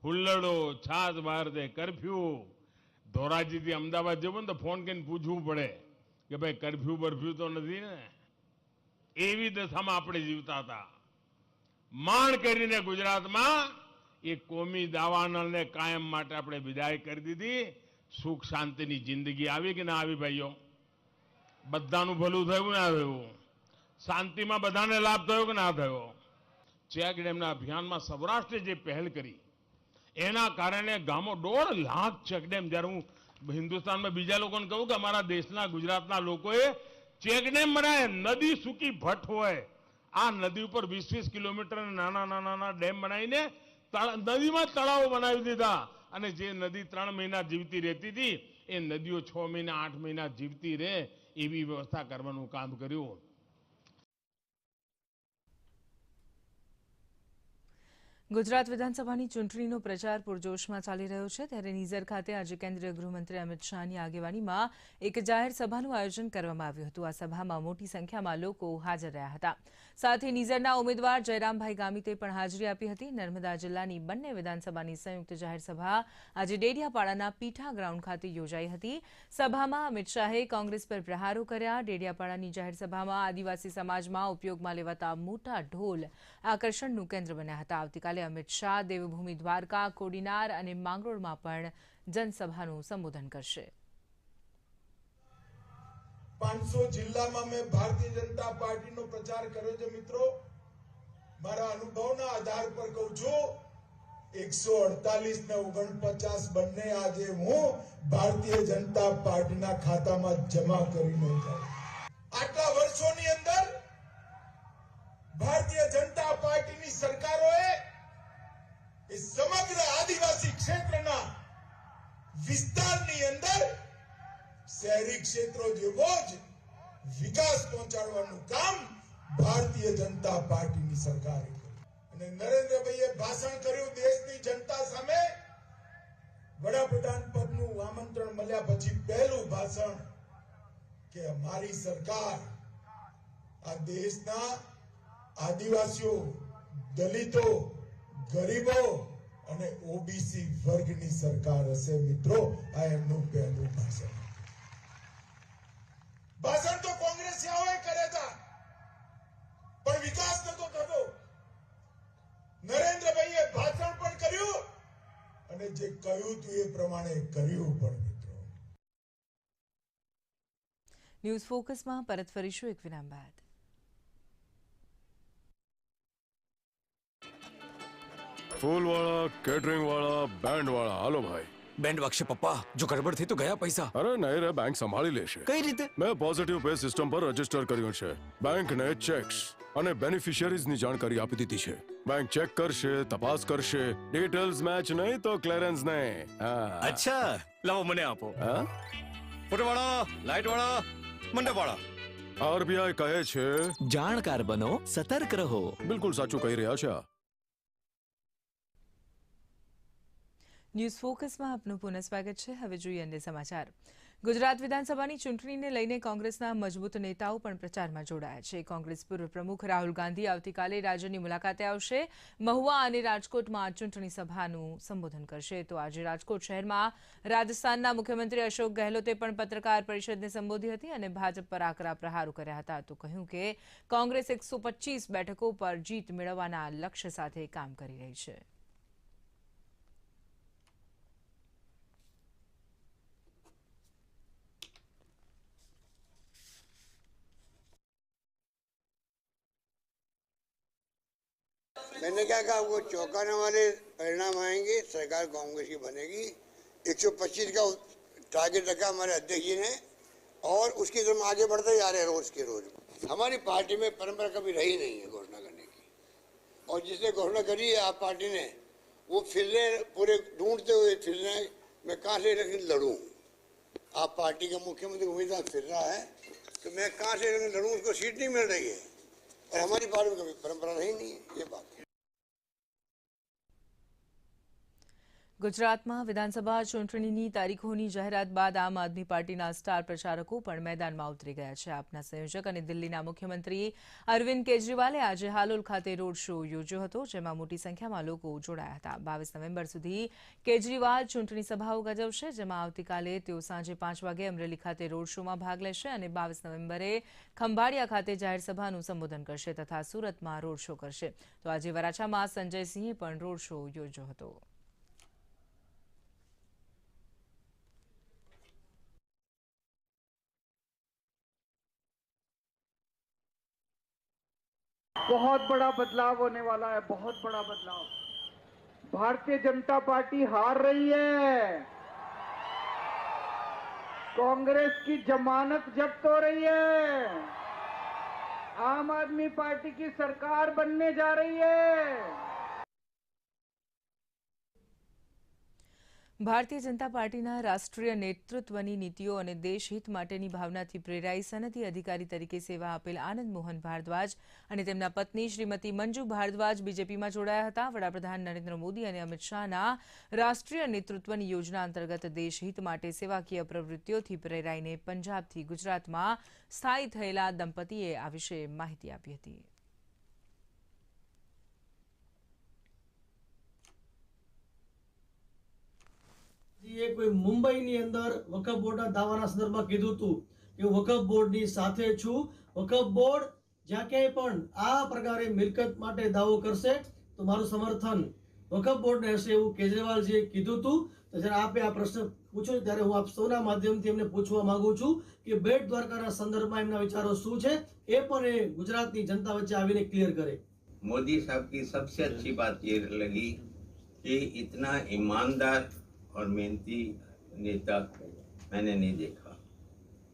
હુલ્લડો છાસ બાર દે, કરફ્યુ. ધોરાજીથી અમદાવાદ જવું ને તો ફોન કરીને પૂછવું પડે કે ભાઈ કરફ્યુ બરફ્યુ તો નથી ને. એવી દશામાં આપણે જીવતા હતા. માંડ કરીને ગુજરાતમાં એ કોમી દાવા નળને કાયમ માટે આપણે વિદાય કરી દીધી. સુખ શાંતિની જિંદગી આવી કે ના આવી ભાઈઓ? બધાનું ભલું થયું ના થયું? શાંતિમાં બધાને લાભ થયો કે ના થયો? ચેક ડેમના અભિયાનમાં સૌરાષ્ટ્રે જે પહેલ કરી એના કારણે ગામો 1.5 લાખ ચેકડેમ. જ્યારે હું હિન્દુસ્તાનમાં બીજા લોકોને કહું કે અમારા દેશના ગુજરાતના લોકોએ ચેકડેમ બનાવે, નદી સૂકી ભટ્ટ હોય, આ નદી ઉપર 20-20 કિલોમીટર નાના ડેમ બનાવીને નદીમાં તળાવો બનાવી દીધા. અને જે નદી 3 મહિના જીવતી રહેતી હતી એ નદીઓ 6 મહિના 8 મહિના જીવતી રહે એવી વ્યવસ્થા કરવાનું કામ કર્યું. ગુજરાત વિધાનસભાની ચૂંટણીનો પ્રચાર પૂરજોશમાં ચાલી રહ્યો છે. ત્યારે નિઝર ખાતે આજે કેન્દ્રીય ગૃહમંત્રી અમિત શાહની આગેવાનીમાં એક જાહેર સભાનું આયોજન કરવામાં આવ્યું હતું. આ સભામાં મોટી સંખ્યામાં લોકો હાજર રહ્યા હતા. સાથે નિઝરના ઉમેદવાર જયરામભાઈ ગામિતે પણ હાજરી આપી હતી. નર્મદા જિલ્લાની બંને વિધાનસભાની સંયુક્ત જાહેર સભા આજે ડેડિયાપાડાના પીઠા ગ્રાઉન્ડ ખાતે યોજાઈ હતી. સભામાં અમિત શાહે કોંગ્રેસ પર પ્રહારો કર્યા. ડેડિયાપાડાની જાહેર સભામાં આદિવાસી સમાજમાં ઉપયોગમાં લેવાતા મોટા ઢોલ આકર્ષણનું કેન્દ્ર બન્યા હતા. આવતીકાલે અમિત શાહ દેવભૂમિ દ્વારકા, કોડીનાર અને માંગરોળમાં પણ જનસભાનું સંબોધન કરશે. 500 જિલ્લામાં મેં ભારતીય જનતા પાર્ટીનો પ્રચાર કર્યો છે. મિત્રો, મારા અનુભવના આધાર પર કહું છું, 148 ને 49 બંને આજે હું ભારતીય જનતા પાર્ટીના ખાતામાં જમા કરીને જાઉં. આટલા વર્ષોની અંદર ભારતીય જનતા પાર્ટીની સરકારોએ એ સમગ્ર આદિવાસી ક્ષેત્રના વિસ્તારની અંદર શહેરી ક્ષેત્રો જેવો જ વિકાસ પહોંચાડવાનું કામ ભારતીય જનતા પાર્ટીની સરકારે કર્યું. અને નરેન્દ્રભાઈએ ભાષણ કર્યું દેશની જનતા સામે. વડાપ્રધાન પદનું આમંત્રણ મળ્યા પછી પહેલું ભાષણ કે અમારી સરકાર આ દેશના આદિવાસીઓ, દલિતો, ગરીબો અને ઓબીસી વર્ગની સરકાર હશે. મિત્રો, આ એમનું પહેલું ભાષણ. ભાષણ તો કોંગ્રેસીઓએ કર્યા હતા, પણ વિકાસ નતો થતો. નરેન્દ્રભાઈએ ભાષણ પણ કર્યું અને જે કહ્યું હતું એ પ્રમાણે કર્યું પણ મિત્રો. ન્યૂઝ ફોકસમાં પરત ફરીશું એક વિરામ બાદ. फूल वाला, कैटरिंग वाला, बैंड वाला, हालो भाई. બેન્ડ વાગશે પપ્પા, જો ગડબડ થઈ તો ગયા પૈસા. અરે નહીં રે, બેંક સંભાળી લેશે. કઈ રીતે? મેં પોઝિટિવ પે સિસ્ટમ પર રજીસ્ટર કર્યું છે. બેંકને ચેક્સ અને બેનિફિશિયરીઝની જાણકારી આપી દીધી છે. બેંક ચેક કરશે, તપાસ કરશે, ડિટેલ્સ મેચ નહીં તો ક્લિયરન્સ નહીં. અચ્છા, લાવો મને આપો. ફોટોવાળા, લાઇટવાળા, મંડપવાળા. આરબીઆઈ કહે છે જાણકાર બનો, સતર્ક રહો. બિલકુલ સાચું કહી રહ્યા છે. ન્યૂઝ ફોકસમાં આપનું પુનઃ સ્વાગત છે. હવે જોઈએ અન્ય સમાચાર. ગુજરાત વિધાનસભાની ચૂંટણીને લઈને કોંગ્રેસના મજબૂત નેતાઓ પણ પ્રચારમાં જોડાયા છે. કોંગ્રેસ પૂર્વ પ્રમુખ રાહુલ ગાંધી આવતીકાલે રાજ્યની મુલાકાતે આવશે. મહુવા અને રાજકોટમાં ચૂંટણી સભાનું સંબોધન કરશે. તો આજે રાજકોટ શહેરમાં રાજસ્થાનના મુખ્યમંત્રી અશોક ગહેલોતે પણ પત્રકાર પરિષદને સંબોધી હતી અને ભાજપ પર આકરા પ્રહારો કર્યા હતા. તો કહ્યું કે કોંગ્રેસ 125 બેઠકો પર જીત મેળવવાના લક્ષ્ય સાથે કામ કરી રહી છે. मैंने क्या कहा, वो चौंकाने वाले परिणाम आएंगे, सरकार कांग्रेस की बनेगी. 125 का टारगेट रखा हमारे अध्यक्ष जी ने और उसकी तरफ आगे बढ़ते जा रहे हैं रोज के रोज. हमारी पार्टी में परंपरा कभी रही नहीं है घोषणा करने की, और जिसने घोषणा करी है आप पार्टी ने, वो फिर पूरे ढूंढते हुए फिर रहे मैं कहाँ से लड़ूं. आप पार्टी का मुख्यमंत्री उम्मीदवार फिर रहा है तो मैं कहाँ से लड़ूं, उसको सीट नहीं मिल रही है. और हमारी पार्टी में कभी परंपरा रही नहीं है. ये बात है. ગુજરાતમાં વિધાનસભા ચૂંટણીની તારીખોની જાહેરાત બાદ આમ આદમી પાર્ટીના સ્ટાર પ્રચારકો પણ મેદાનમાં ઉતરી ગયા છે. આપના સંયોજક અને દિલ્હીના મુખ્યમંત્રી અરવિંદ કેજરીવાલે આજે હાલોલ ખાતે રોડ શો યોજ્યો હતો, જેમાં મોટી સંખ્યામાં લોકો જોડાયા હતા. 22 નવેમ્બર સુધી કેજરીવાલ ચૂંટણી સભાઓ ગજવશે, જેમાં આવતીકાલે તેઓ સાંજે 5 વાગે અમરેલી ખાતે રોડ શોમાં ભાગ લેશે અને 22 નવેમ્બરે ખંભાળિયા ખાતે જાહેર સભાનું સંબોધન કરશે તથા સુરતમાં રોડ શો કરશે. તો આજે વરાછામાં સંજયસિંહે પણ રોડ શો યોજ્યો હતો. बहुत बड़ा बदलाव होने वाला है, बहुत बड़ा बदलाव. भारतीय जनता पार्टी हार रही है, कांग्रेस की जमानत जब्त हो रही है, आम आदमी पार्टी की सरकार बनने जा रही है. ભારતીય જનતા પાર્ટીના રાષ્ટ્રીય નેતૃત્વની નીતિઓ અને દેશહિત માટેની ભાવનાથી પ્રેરાઈ સનદી અધિકારી તરીકે સેવા આપેલ આનંદ મોહન ભારદ્વાજ અને તેમના પત્ની શ્રીમતી મંજુ ભારદ્વાજ બીજેપીમાં જોડાયા હતા. વડાપ્રધાન નરેન્દ્ર મોદી અને અમિત શાહના રાષ્ટ્રીય નેતૃત્વની યોજના અંતર્ગત દેશહિત માટે સેવાકીય પ્રવૃત્તિઓથી પ્રેરાઈને પંજાબથી ગુજરાતમાં સ્થાયી થયેલા દંપતીએ આ વિશે માહિતી આપી હતી. કોઈ મુંબઈની અંદર વકફ બોર્ડના દાવાના સંદર્ભમાં કીધું હતું કે હું વકફ બોર્ડની સાથે છું. વકફ બોર્ડ જ્યાં ક્યાંય પણ આ પ્રકારે મિલકત માટે દાવો કરશે તો મારું સમર્થન વકફ બોર્ડને હશે એવું કેજરીવાલજીએ કીધું હતું. તો જ્યારે આપે આ પ્રશ્ન પૂછ્યો ત્યારે હું આપ સૌના માધ્યમથી એમને પૂછવા માંગુ છું કે બેટ દ્વારકાના સંદર્ભમાં એમના વિચારો શું છે, એ પણ એ ગુજરાતની जनता વચ્ચે આવીને ક્લિયર કરે. मोदी साहब की सबसे अच्छी बात ये लगी कि इतना ईमानदार और मेहनती नेता मैंने नहीं देखा.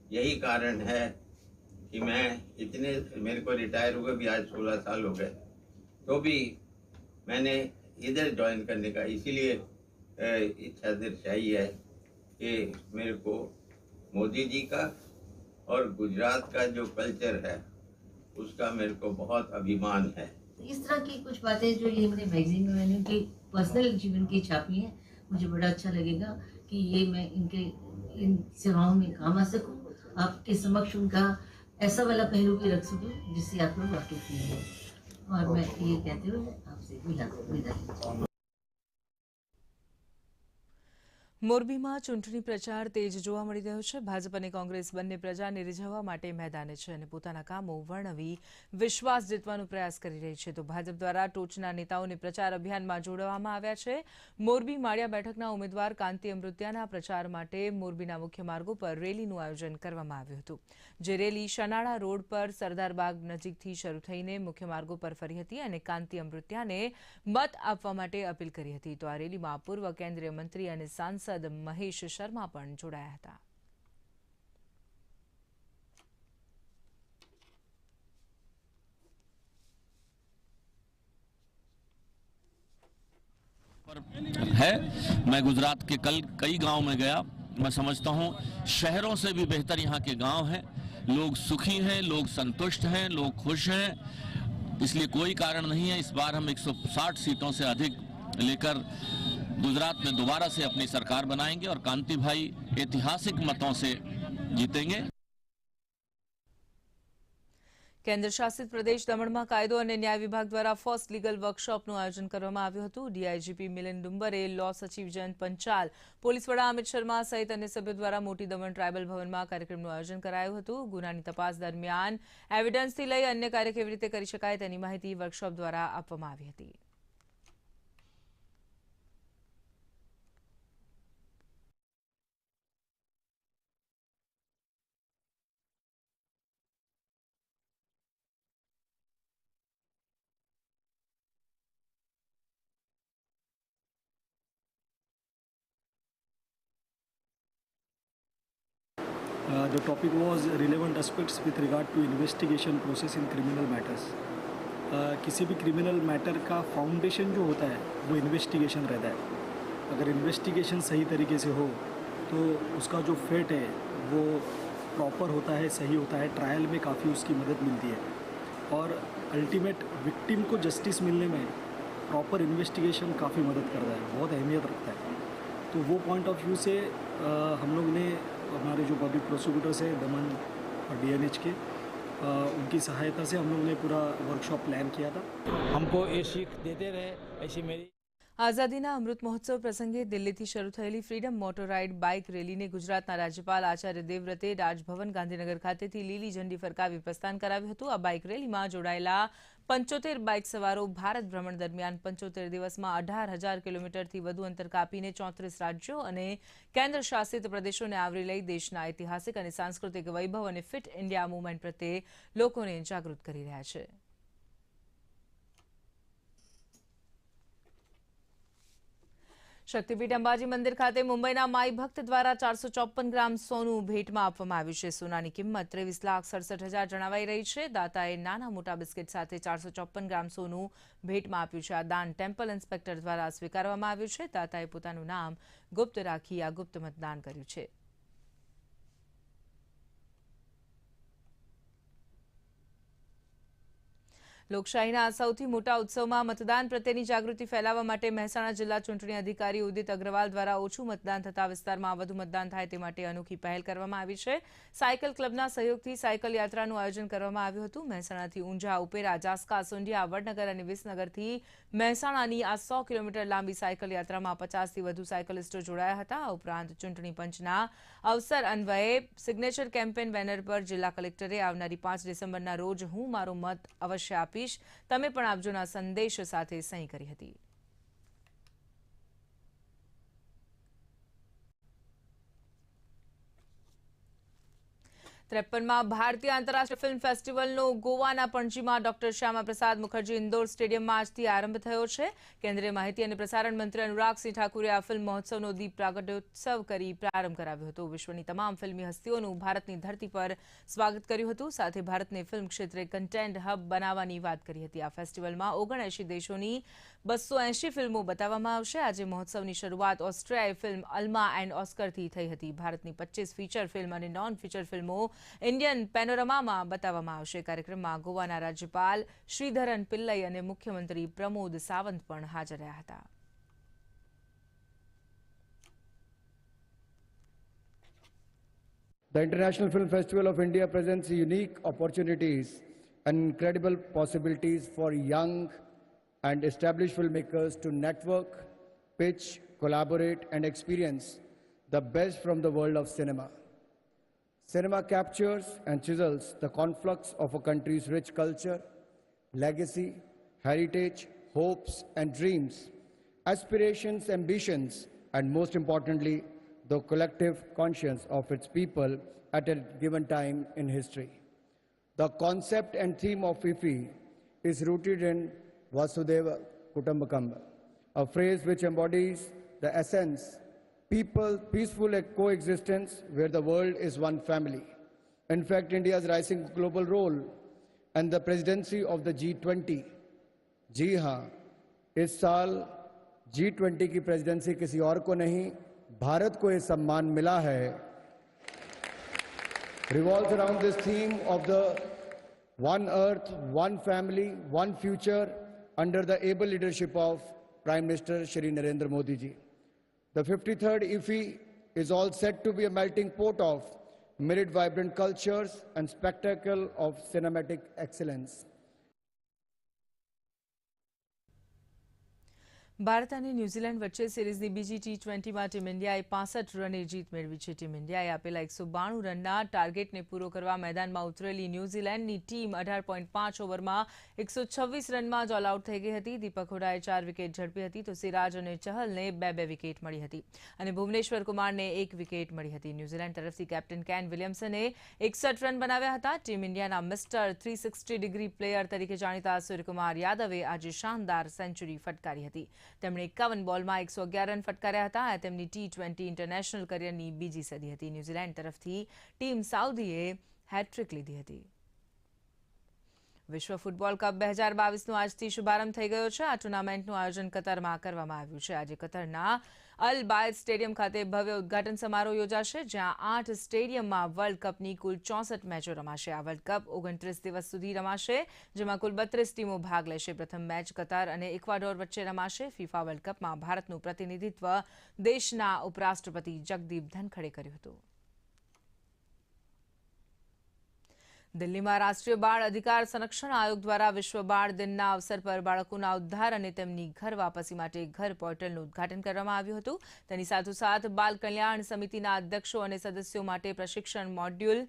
यही कारण है कि मैं इतने, मेरे को रिटायर हुए भी आज 16 साल हो गए, तो भी मैंने इधर ज्वाइन करने का इसीलिए इच्छा दर्शाई है कि मेरे को मोदी जी का और गुजरात का जो कल्चर है उसका मेरे को बहुत अभिमान है. इस तरह की कुछ बातें जो ये मैंने मैगजीन में मैंने उनके पर्सनल जीवन की छापी हैं, मुझे बड़ा अच्छा लगेगा कि ये मैं इनके इन सेवाओं में काम आ सकूं, आपके समक्ष उनका ऐसा वाला पहलू भी रख सकूं जिससे आप लोग वाकिफ नहीं हो. और मैं ये कहते हुए आपसे विदा लेती हूं. મોરબીમાં ચૂંટણી પ્રચાર તેજ જોવા મળી રહ્યો છે. ભાજપ અને કોંગ્રેસ બંને પ્રજાને રીઝવવા માટે મેદાને છે અને પોતાના કામો વર્ણવી વિશ્વાસ જીતવાનો પ્રયાસ કરી રહી છે. તો ભાજપ દ્વારા ટોચના નેતાઓને પ્રચાર અભિયાનમાં જોડવામાં આવ્યા છે. મોરબી માળિયા બેઠકના ઉમેદવાર કાંતિ અમૃત્યાના પ્રચાર માટે મોરબીના મુખ્ય માર્ગો પર રેલીનું આયોજન કરવામાં આવ્યું હતું. જે રેલી શનાળા રોડ પર સરદારબાગ નજીકથી શરૂ થઈને મુખ્ય માર્ગો પર ફરી હતી અને કાંતિ અમૃત્યાને મત આપવા માટે અપીલ કરી હતી. તો આ રેલીમાં પૂર્વ કેન્દ્રીય મંત્રી અને સાંસદ મહેશ શર્મા પણ જોડાયા હતા. है मैं गुजरात के कल कई गांव में गया. मैं समझता हूं शहरों से भी बेहतर यहां के गांव हैं. लोग सुखी हैं, लोग संतुष्ट हैं, लोग खुश हैं. इसलिए कोई कारण नहीं है इस बार हम 160 सीटों से अधिक लेकर गुजरात में दोबारा से अपनी सरकार बनाएंगे और कांति भाई ऐतिहासिक मतों से जीतेंगे. કેન્દ્ર શાસિત પ્રદેશ દમણમાં કાયદો અને ન્યાય વિભાગ દ્વારા ફર્સ્ટ લીગલ વર્કશોપનું આયોજન કરવામાં આવ્યું હતું. ડીઆઈજીપી મિલિંદ ડુંબરે, લો સચિવ જયંત પંચાલ, પોલીસ વડા અમિત શર્મા સહિત અન્ય સભ્યો દ્વારા મોટી દમણ ટ્રાયબલ ભવનમાં કાર્યક્રમનું આયોજન કરાયું હતું. ગુનાની તપાસ દરમિયાન એવિડન્સથી લઈ અન્ય કાર્ય કેવી રીતે કરી શકાય તેની માહિતી વર્કશોપ દ્વારા આપવામાં આવી હતી. The topic was relevant aspects with regard to investigation process in criminal matters. किसी भी क्रिमिनल मैटर का फाउंडेशन जो होता है वो इन्वेस्टिगेशन रहता है. अगर इन्वेस्टिगेशन सही तरीके से हो तो उसका जो फेट है वो प्रॉपर होता है, सही होता है. ट्रायल में काफ़ी उसकी मदद मिलती है और अल्टीमेट विक्टिम को जस्टिस मिलने में प्रॉपर इन्वेस्टिगेशन काफ़ी मदद करता है, बहुत अहमियत रखता है. तो वो पॉइंट ऑफ व्यू से हम लोग ने हमारे जो पब्लिक प्रोसिक्यूटर्स हैं दमन और डीएनएच के उनकी सहायता से हम लोग ने पूरा वर्कशॉप प्लान किया था. हमको ये सीख देते रहे ऐसी मेरी. આઝાદીના અમૃત મહોત્સવ પ્રસંગે દિલ્હીથી શરૂ થયેલી ફ્રીડમ મોટર રાઇડ બાઇક રેલીને ગુજરાતના રાજ્યપાલ આચાર્ય દેવવ્રતે રાજભવન ગાંધીનગર ખાતેથી લીલી ઝંડી ફરકાવી પ્રસ્થાન કરાવ્યું હતું. આ બાઇક રેલીમાં જોડાયેલા 75 બાઇક સવારો ભારત ભ્રમણ દરમિયાન 75 દિવસમાં 18,000 કિલોમીટરથી વધુ અંતર કાપીને 34 રાજ્યો અને કેન્દ્ર શાસિત પ્રદેશોને આવરી લઈ દેશના ઐતિહાસિક અને સાંસ્કૃતિક વૈભવ અને ફિટ ઇન્ડિયા મૂવમેન્ટ પ્રત્યે લોકોને જાગૃત કરી રહ્યા છે. શક્તિપીઠ અંબાજી મંદિર ખાતે મુંબઈના માઈ ભક્ત દ્વારા 454 ગ્રામ સોનું ભેટમાં આપવામાં આવ્યું છે. સોનાની કિંમત 23,67,000 જણાવાઈ રહી છે. દાતાએ નાના મોટા બિસ્કિટ સાથે 454 ગ્રામ સોનું ભેટમાં આપ્યું છે. આ દાન ટેમ્પલ ઇન્સ્પેક્ટર દ્વારા સ્વીકારવામાં આવ્યું છે. દાતાએ પોતાનું નામ ગુપ્ત રાખી આ ગુપ્ત મતદાન કર્યું છે. લોકશાહીના આ સૌથી મોટા ઉત્સવમાં મતદાન પ્રત્યેની જાગૃતિ ફેલાવવા માટે મહેસાણા જિલ્લા ચૂંટણી અધિકારી ઉદિત અગ્રવાલ દ્વારા ઓછું મતદાન થતા વિસ્તારમાં વધુ મતદાન થાય તે માટે અનોખી પહેલ કરવામાં આવી છે. સાયકલ ક્લબના સહયોગથી સાયકલ યાત્રાનું આયોજન કરવામાં આવ્યું હતું. મહેસાણાથી ઊંઝા, ઉપેરા, જાસકા, સુંઢિયા, વડનગર અને વિસનગરથી મહેસાણાની આ 100 કિલોમીટર લાંબી સાયકલ યાત્રામાં 50થી વધુ સાયકલિસ્ટો જોડાયા હતા. આ ઉપરાંત ચૂંટણી પંચના અવસર અન્વયે સિગ્નેચર કેમ્પેન બેનર પર જિલ્લા કલેક્ટરે આવનારી 5 ડિસેમ્બરના રોજ હું મારો મત અવશ્ય આપીશ, તમે પણ આપજોના સંદેશ સાથે સહી કરી હતી. ત્રેપનમાં ભારતીય આંતરરાષ્ટ્રીય ફિલ્મ ફેસ્ટિવલનો ગોવાના પણજીમાં ડોક્ટર શ્યામાપ્રસાદ મુખર્જી ઇન્ડોર સ્ટેડિયમમાં આજથી આરંભ થયો છે. કેન્દ્રીય માહિતી અને પ્રસારણ મંત્રી અનુરાગસિંહ ઠાકુરે આ ફિલ્મ મહોત્સવનો દીપ પ્રાગટ્યોત્સવ કરી પ્રારંભ કરાવ્યો હતો. વિશ્વની તમામ ફિલ્મી હસ્તીઓનું ભારતની ધરતી પર સ્વાગત કર્યું હતું. સાથે ભારતને ફિલ્મ ક્ષેત્રે કન્ટેન્ટ હબ બનાવવાની વાત કરી હતી. આ ફેસ્ટિવલમાં 79 દેશોની 280 ફિલ્મો બતાવવામાં આવશે. આજે મહોત્સવની શરૂઆત ઓસ્ટ્રિયાઈ ફિલ્મ અલ્મા એન્ડ ઓસ્કરથી થઈ હતી. ભારતની 25 ફીચર ફિલ્મ અને નોન ફીચર ફિલ્મો ઇન્ડિયન પેનોરમામાં બતાવવામાં આવશે. કાર્યક્રમમાં ગોવાના રાજ્યપાલ શ્રીધરન પિલ્લઈ અને મુખ્યમંત્રી પ્રમોદ સાવંત પણ હાજર રહ્યા હતા. The International Film Festival of India presents unique opportunities and incredible possibilities for young and established filmmakers to network, pitch, collaborate and experience the best from the world of cinema. Cinema captures and chisels the conflux of a country's rich culture, legacy, heritage, hopes and dreams, aspirations, ambitions, and most importantly, the collective conscience of its people at a given time in history. The concept and theme of IFFI is rooted in Vasudeva Kutumbakam, a phrase which embodies the essence, peaceful coexistence where the world is one family. In fact, India's rising global role and the presidency of the G20, जी हाँ, इस साल G20 की प्रेसिडेंसी किसी और को नहीं, भारत को ये सम्मान मिला है, revolves around this theme of the one earth, one family, one future under the able leadership of Prime Minister Shri Narendra Modi ji. The 53rd IFFI is all set to be a melting pot of myriad vibrant cultures and spectacle of cinematic excellence. Bharat અને ન્યૂઝીલેન્ડ વચ્ચે સિરીઝની બીજી T20માં ટીમ ઇન્ડિયાએ 65 રને જીત મેળવી છે. ટીમ ઇન્ડિયાએ આપેલા 192 રનના ટાર્ગેટને પૂરો કરવા મેદાનમાં ઉતરેલી ન્યૂઝીલેન્ડની ટીમ 18.5 ઓવરમાં 126 રનમાં જ ઓલ આઉટ થઈ ગઈ હતી. દીપક હુડાએ 4 વિકેટ ઝડપી હતી તો સિરાજ અને ચહલને 2 વિકેટ મળી હતી અને ભુવનેશ્વર કુમારને 1 વિકેટ મળી હતી. ન્યૂઝીલેન્ડ તરફથી કેપ્ટન કેન વિલિયમસને 61 રન બનાવ્યા હતા. ટીમ ઇન્ડિયાના મિસ્ટર 360 ડિગ્રી પ્લેયર તરીકે જાણીતા સૂર્યકુમાર યાદવે આજે શાનદાર સેન્ચુરી ફટકારી હતી. તેમણે 51 બોલમાં 111 રન ફટકાર્યા હતા. આ તેમની T20 ઇન્ટરનેશનલ કરિયરની બીજી સદી હતી. ન્યૂઝીલેન્ડ તરફથી ટીમ સાઉદીએ હેટ્રિક લીધી હતી. વિશ્વ ફૂટબોલ કપ 2022નો આજથી શુભારંભ થઈ ગયો છે. આ ટુર્નામેન્ટનું આયોજન કતરમાં કરવામાં આવ્યું છે. આજે કતરના અલ બાયદ સ્ટેડિયમ ખાતે ભવ્ય ઉદ્ઘાટન સમારોહ યોજાશે, જ્યાં 8 સ્ટેડિયમમાં વર્લ્ડ કપની કુલ 64 મેચો રમાશે. આ વર્લ્ડ કપ 29 દિવસ સુધી રમાશે, જેમાં કુલ 32 ટીમો ભાગ લેશે. પ્રથમ મેચ કતાર અને ઇક્વાડોર વચ્ચે રમાશે. ફિફા વર્લ્ડ કપમાં ભારતનું પ્રતિનિધિત્વ દેશના ઉપરાષ્ટ્રપતિ જગદીપ ધનખડે કર્યું હતું. દિલ્હીમાં રાષ્ટ્રીય બાળ અધિકાર સંરક્ષણ આયોગ દ્વારા વિશ્વ બાળ દિનના અવસર પર બાળકોના ઉદ્ધાર અને તેમની ઘર વાપસી માટે ઘર પોર્ટલનું ઉદ્ઘાટન કરવામાં આવ્યું હતું. તેની સાથોસાથ બાલ કલ્યાણ સમિતિના અધ્યક્ષો અને સદસ્યો માટે પ્રશિક્ષણ મોડ્યુલ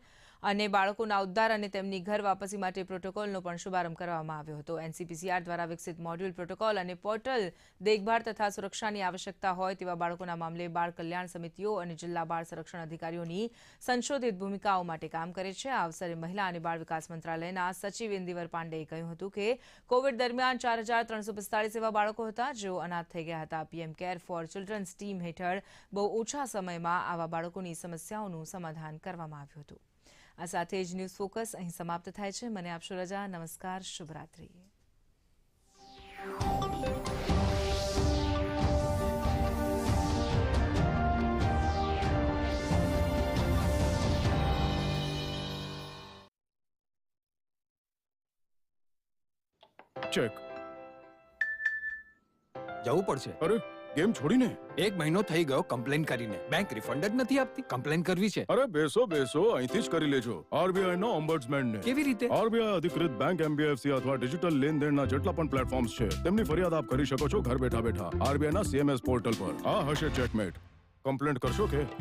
અને બાળકોના ઉદ્ધાર અને તેમની ઘર વાપસી માટે પ્રોટોકોલનો પણ શુભારંભ કરવામાં આવ્યો હતો. NCPCR દ્વારા વિકસિત મોડ્યુલ પ્રોટોકોલ અને પોર્ટલ દેખભાળ તથા સુરક્ષાની આવશ્યકતા હોય તેવા બાળકોના મામલે બાળ કલ્યાણ સમિતિઓ અને જિલ્લા બાળ સંરક્ષણ અધિકારીઓની સંશોધિત ભૂમિકાઓ માટે કામ કરે છે. આ અવસરે મહિલા અને બાળ વિકાસ મંત્રાલયના સચિવ ઇન્દિવર પાંડેએ કહ્યું હતું કે કોવિડ દરમિયાન 4345 એવા બાળકો હતા જેઓ અનાથ થઈ ગયા હતા. PM care for childrens team હેઠળ બહુ ઓછા સમયમાં આવા બાળકોની સમસ્યાઓનું સમાધાન કરવામાં આવ્યું હતું. આ સાથે જ ન્યૂઝ ફોકસ અહીં સમાપ્ત થાય છે. મને આપશો રજા. નમસ્કાર, શુભરાત્રી. ચેક જવું પડશે. અરે ગેમ છોડીને 1 મહિનો થઈ ગયો કમ્પ્લેન કરીને. બેંક રિફંડ જ નથી આપતી. કમ્પ્લેન કરવી છે. અરે બેસો અહીંથી જ કરી લેજો. RBI નો ઓમ્બડ્સમેન ને. કેવી રીતે? RBI અધિકૃત બેંક, MBFC અથવા ડિજિટલ લેનદેનના જેટલા પણ પ્લેટફોર્મ્સ છે તેમની ફરિયાદ આપ કરી શકો છો ઘર બેઠા. RBI ના CMS પોર્ટલ પર. આ હશે ચેકમેટ. કમ્પ્લેન્ટ કરશો કે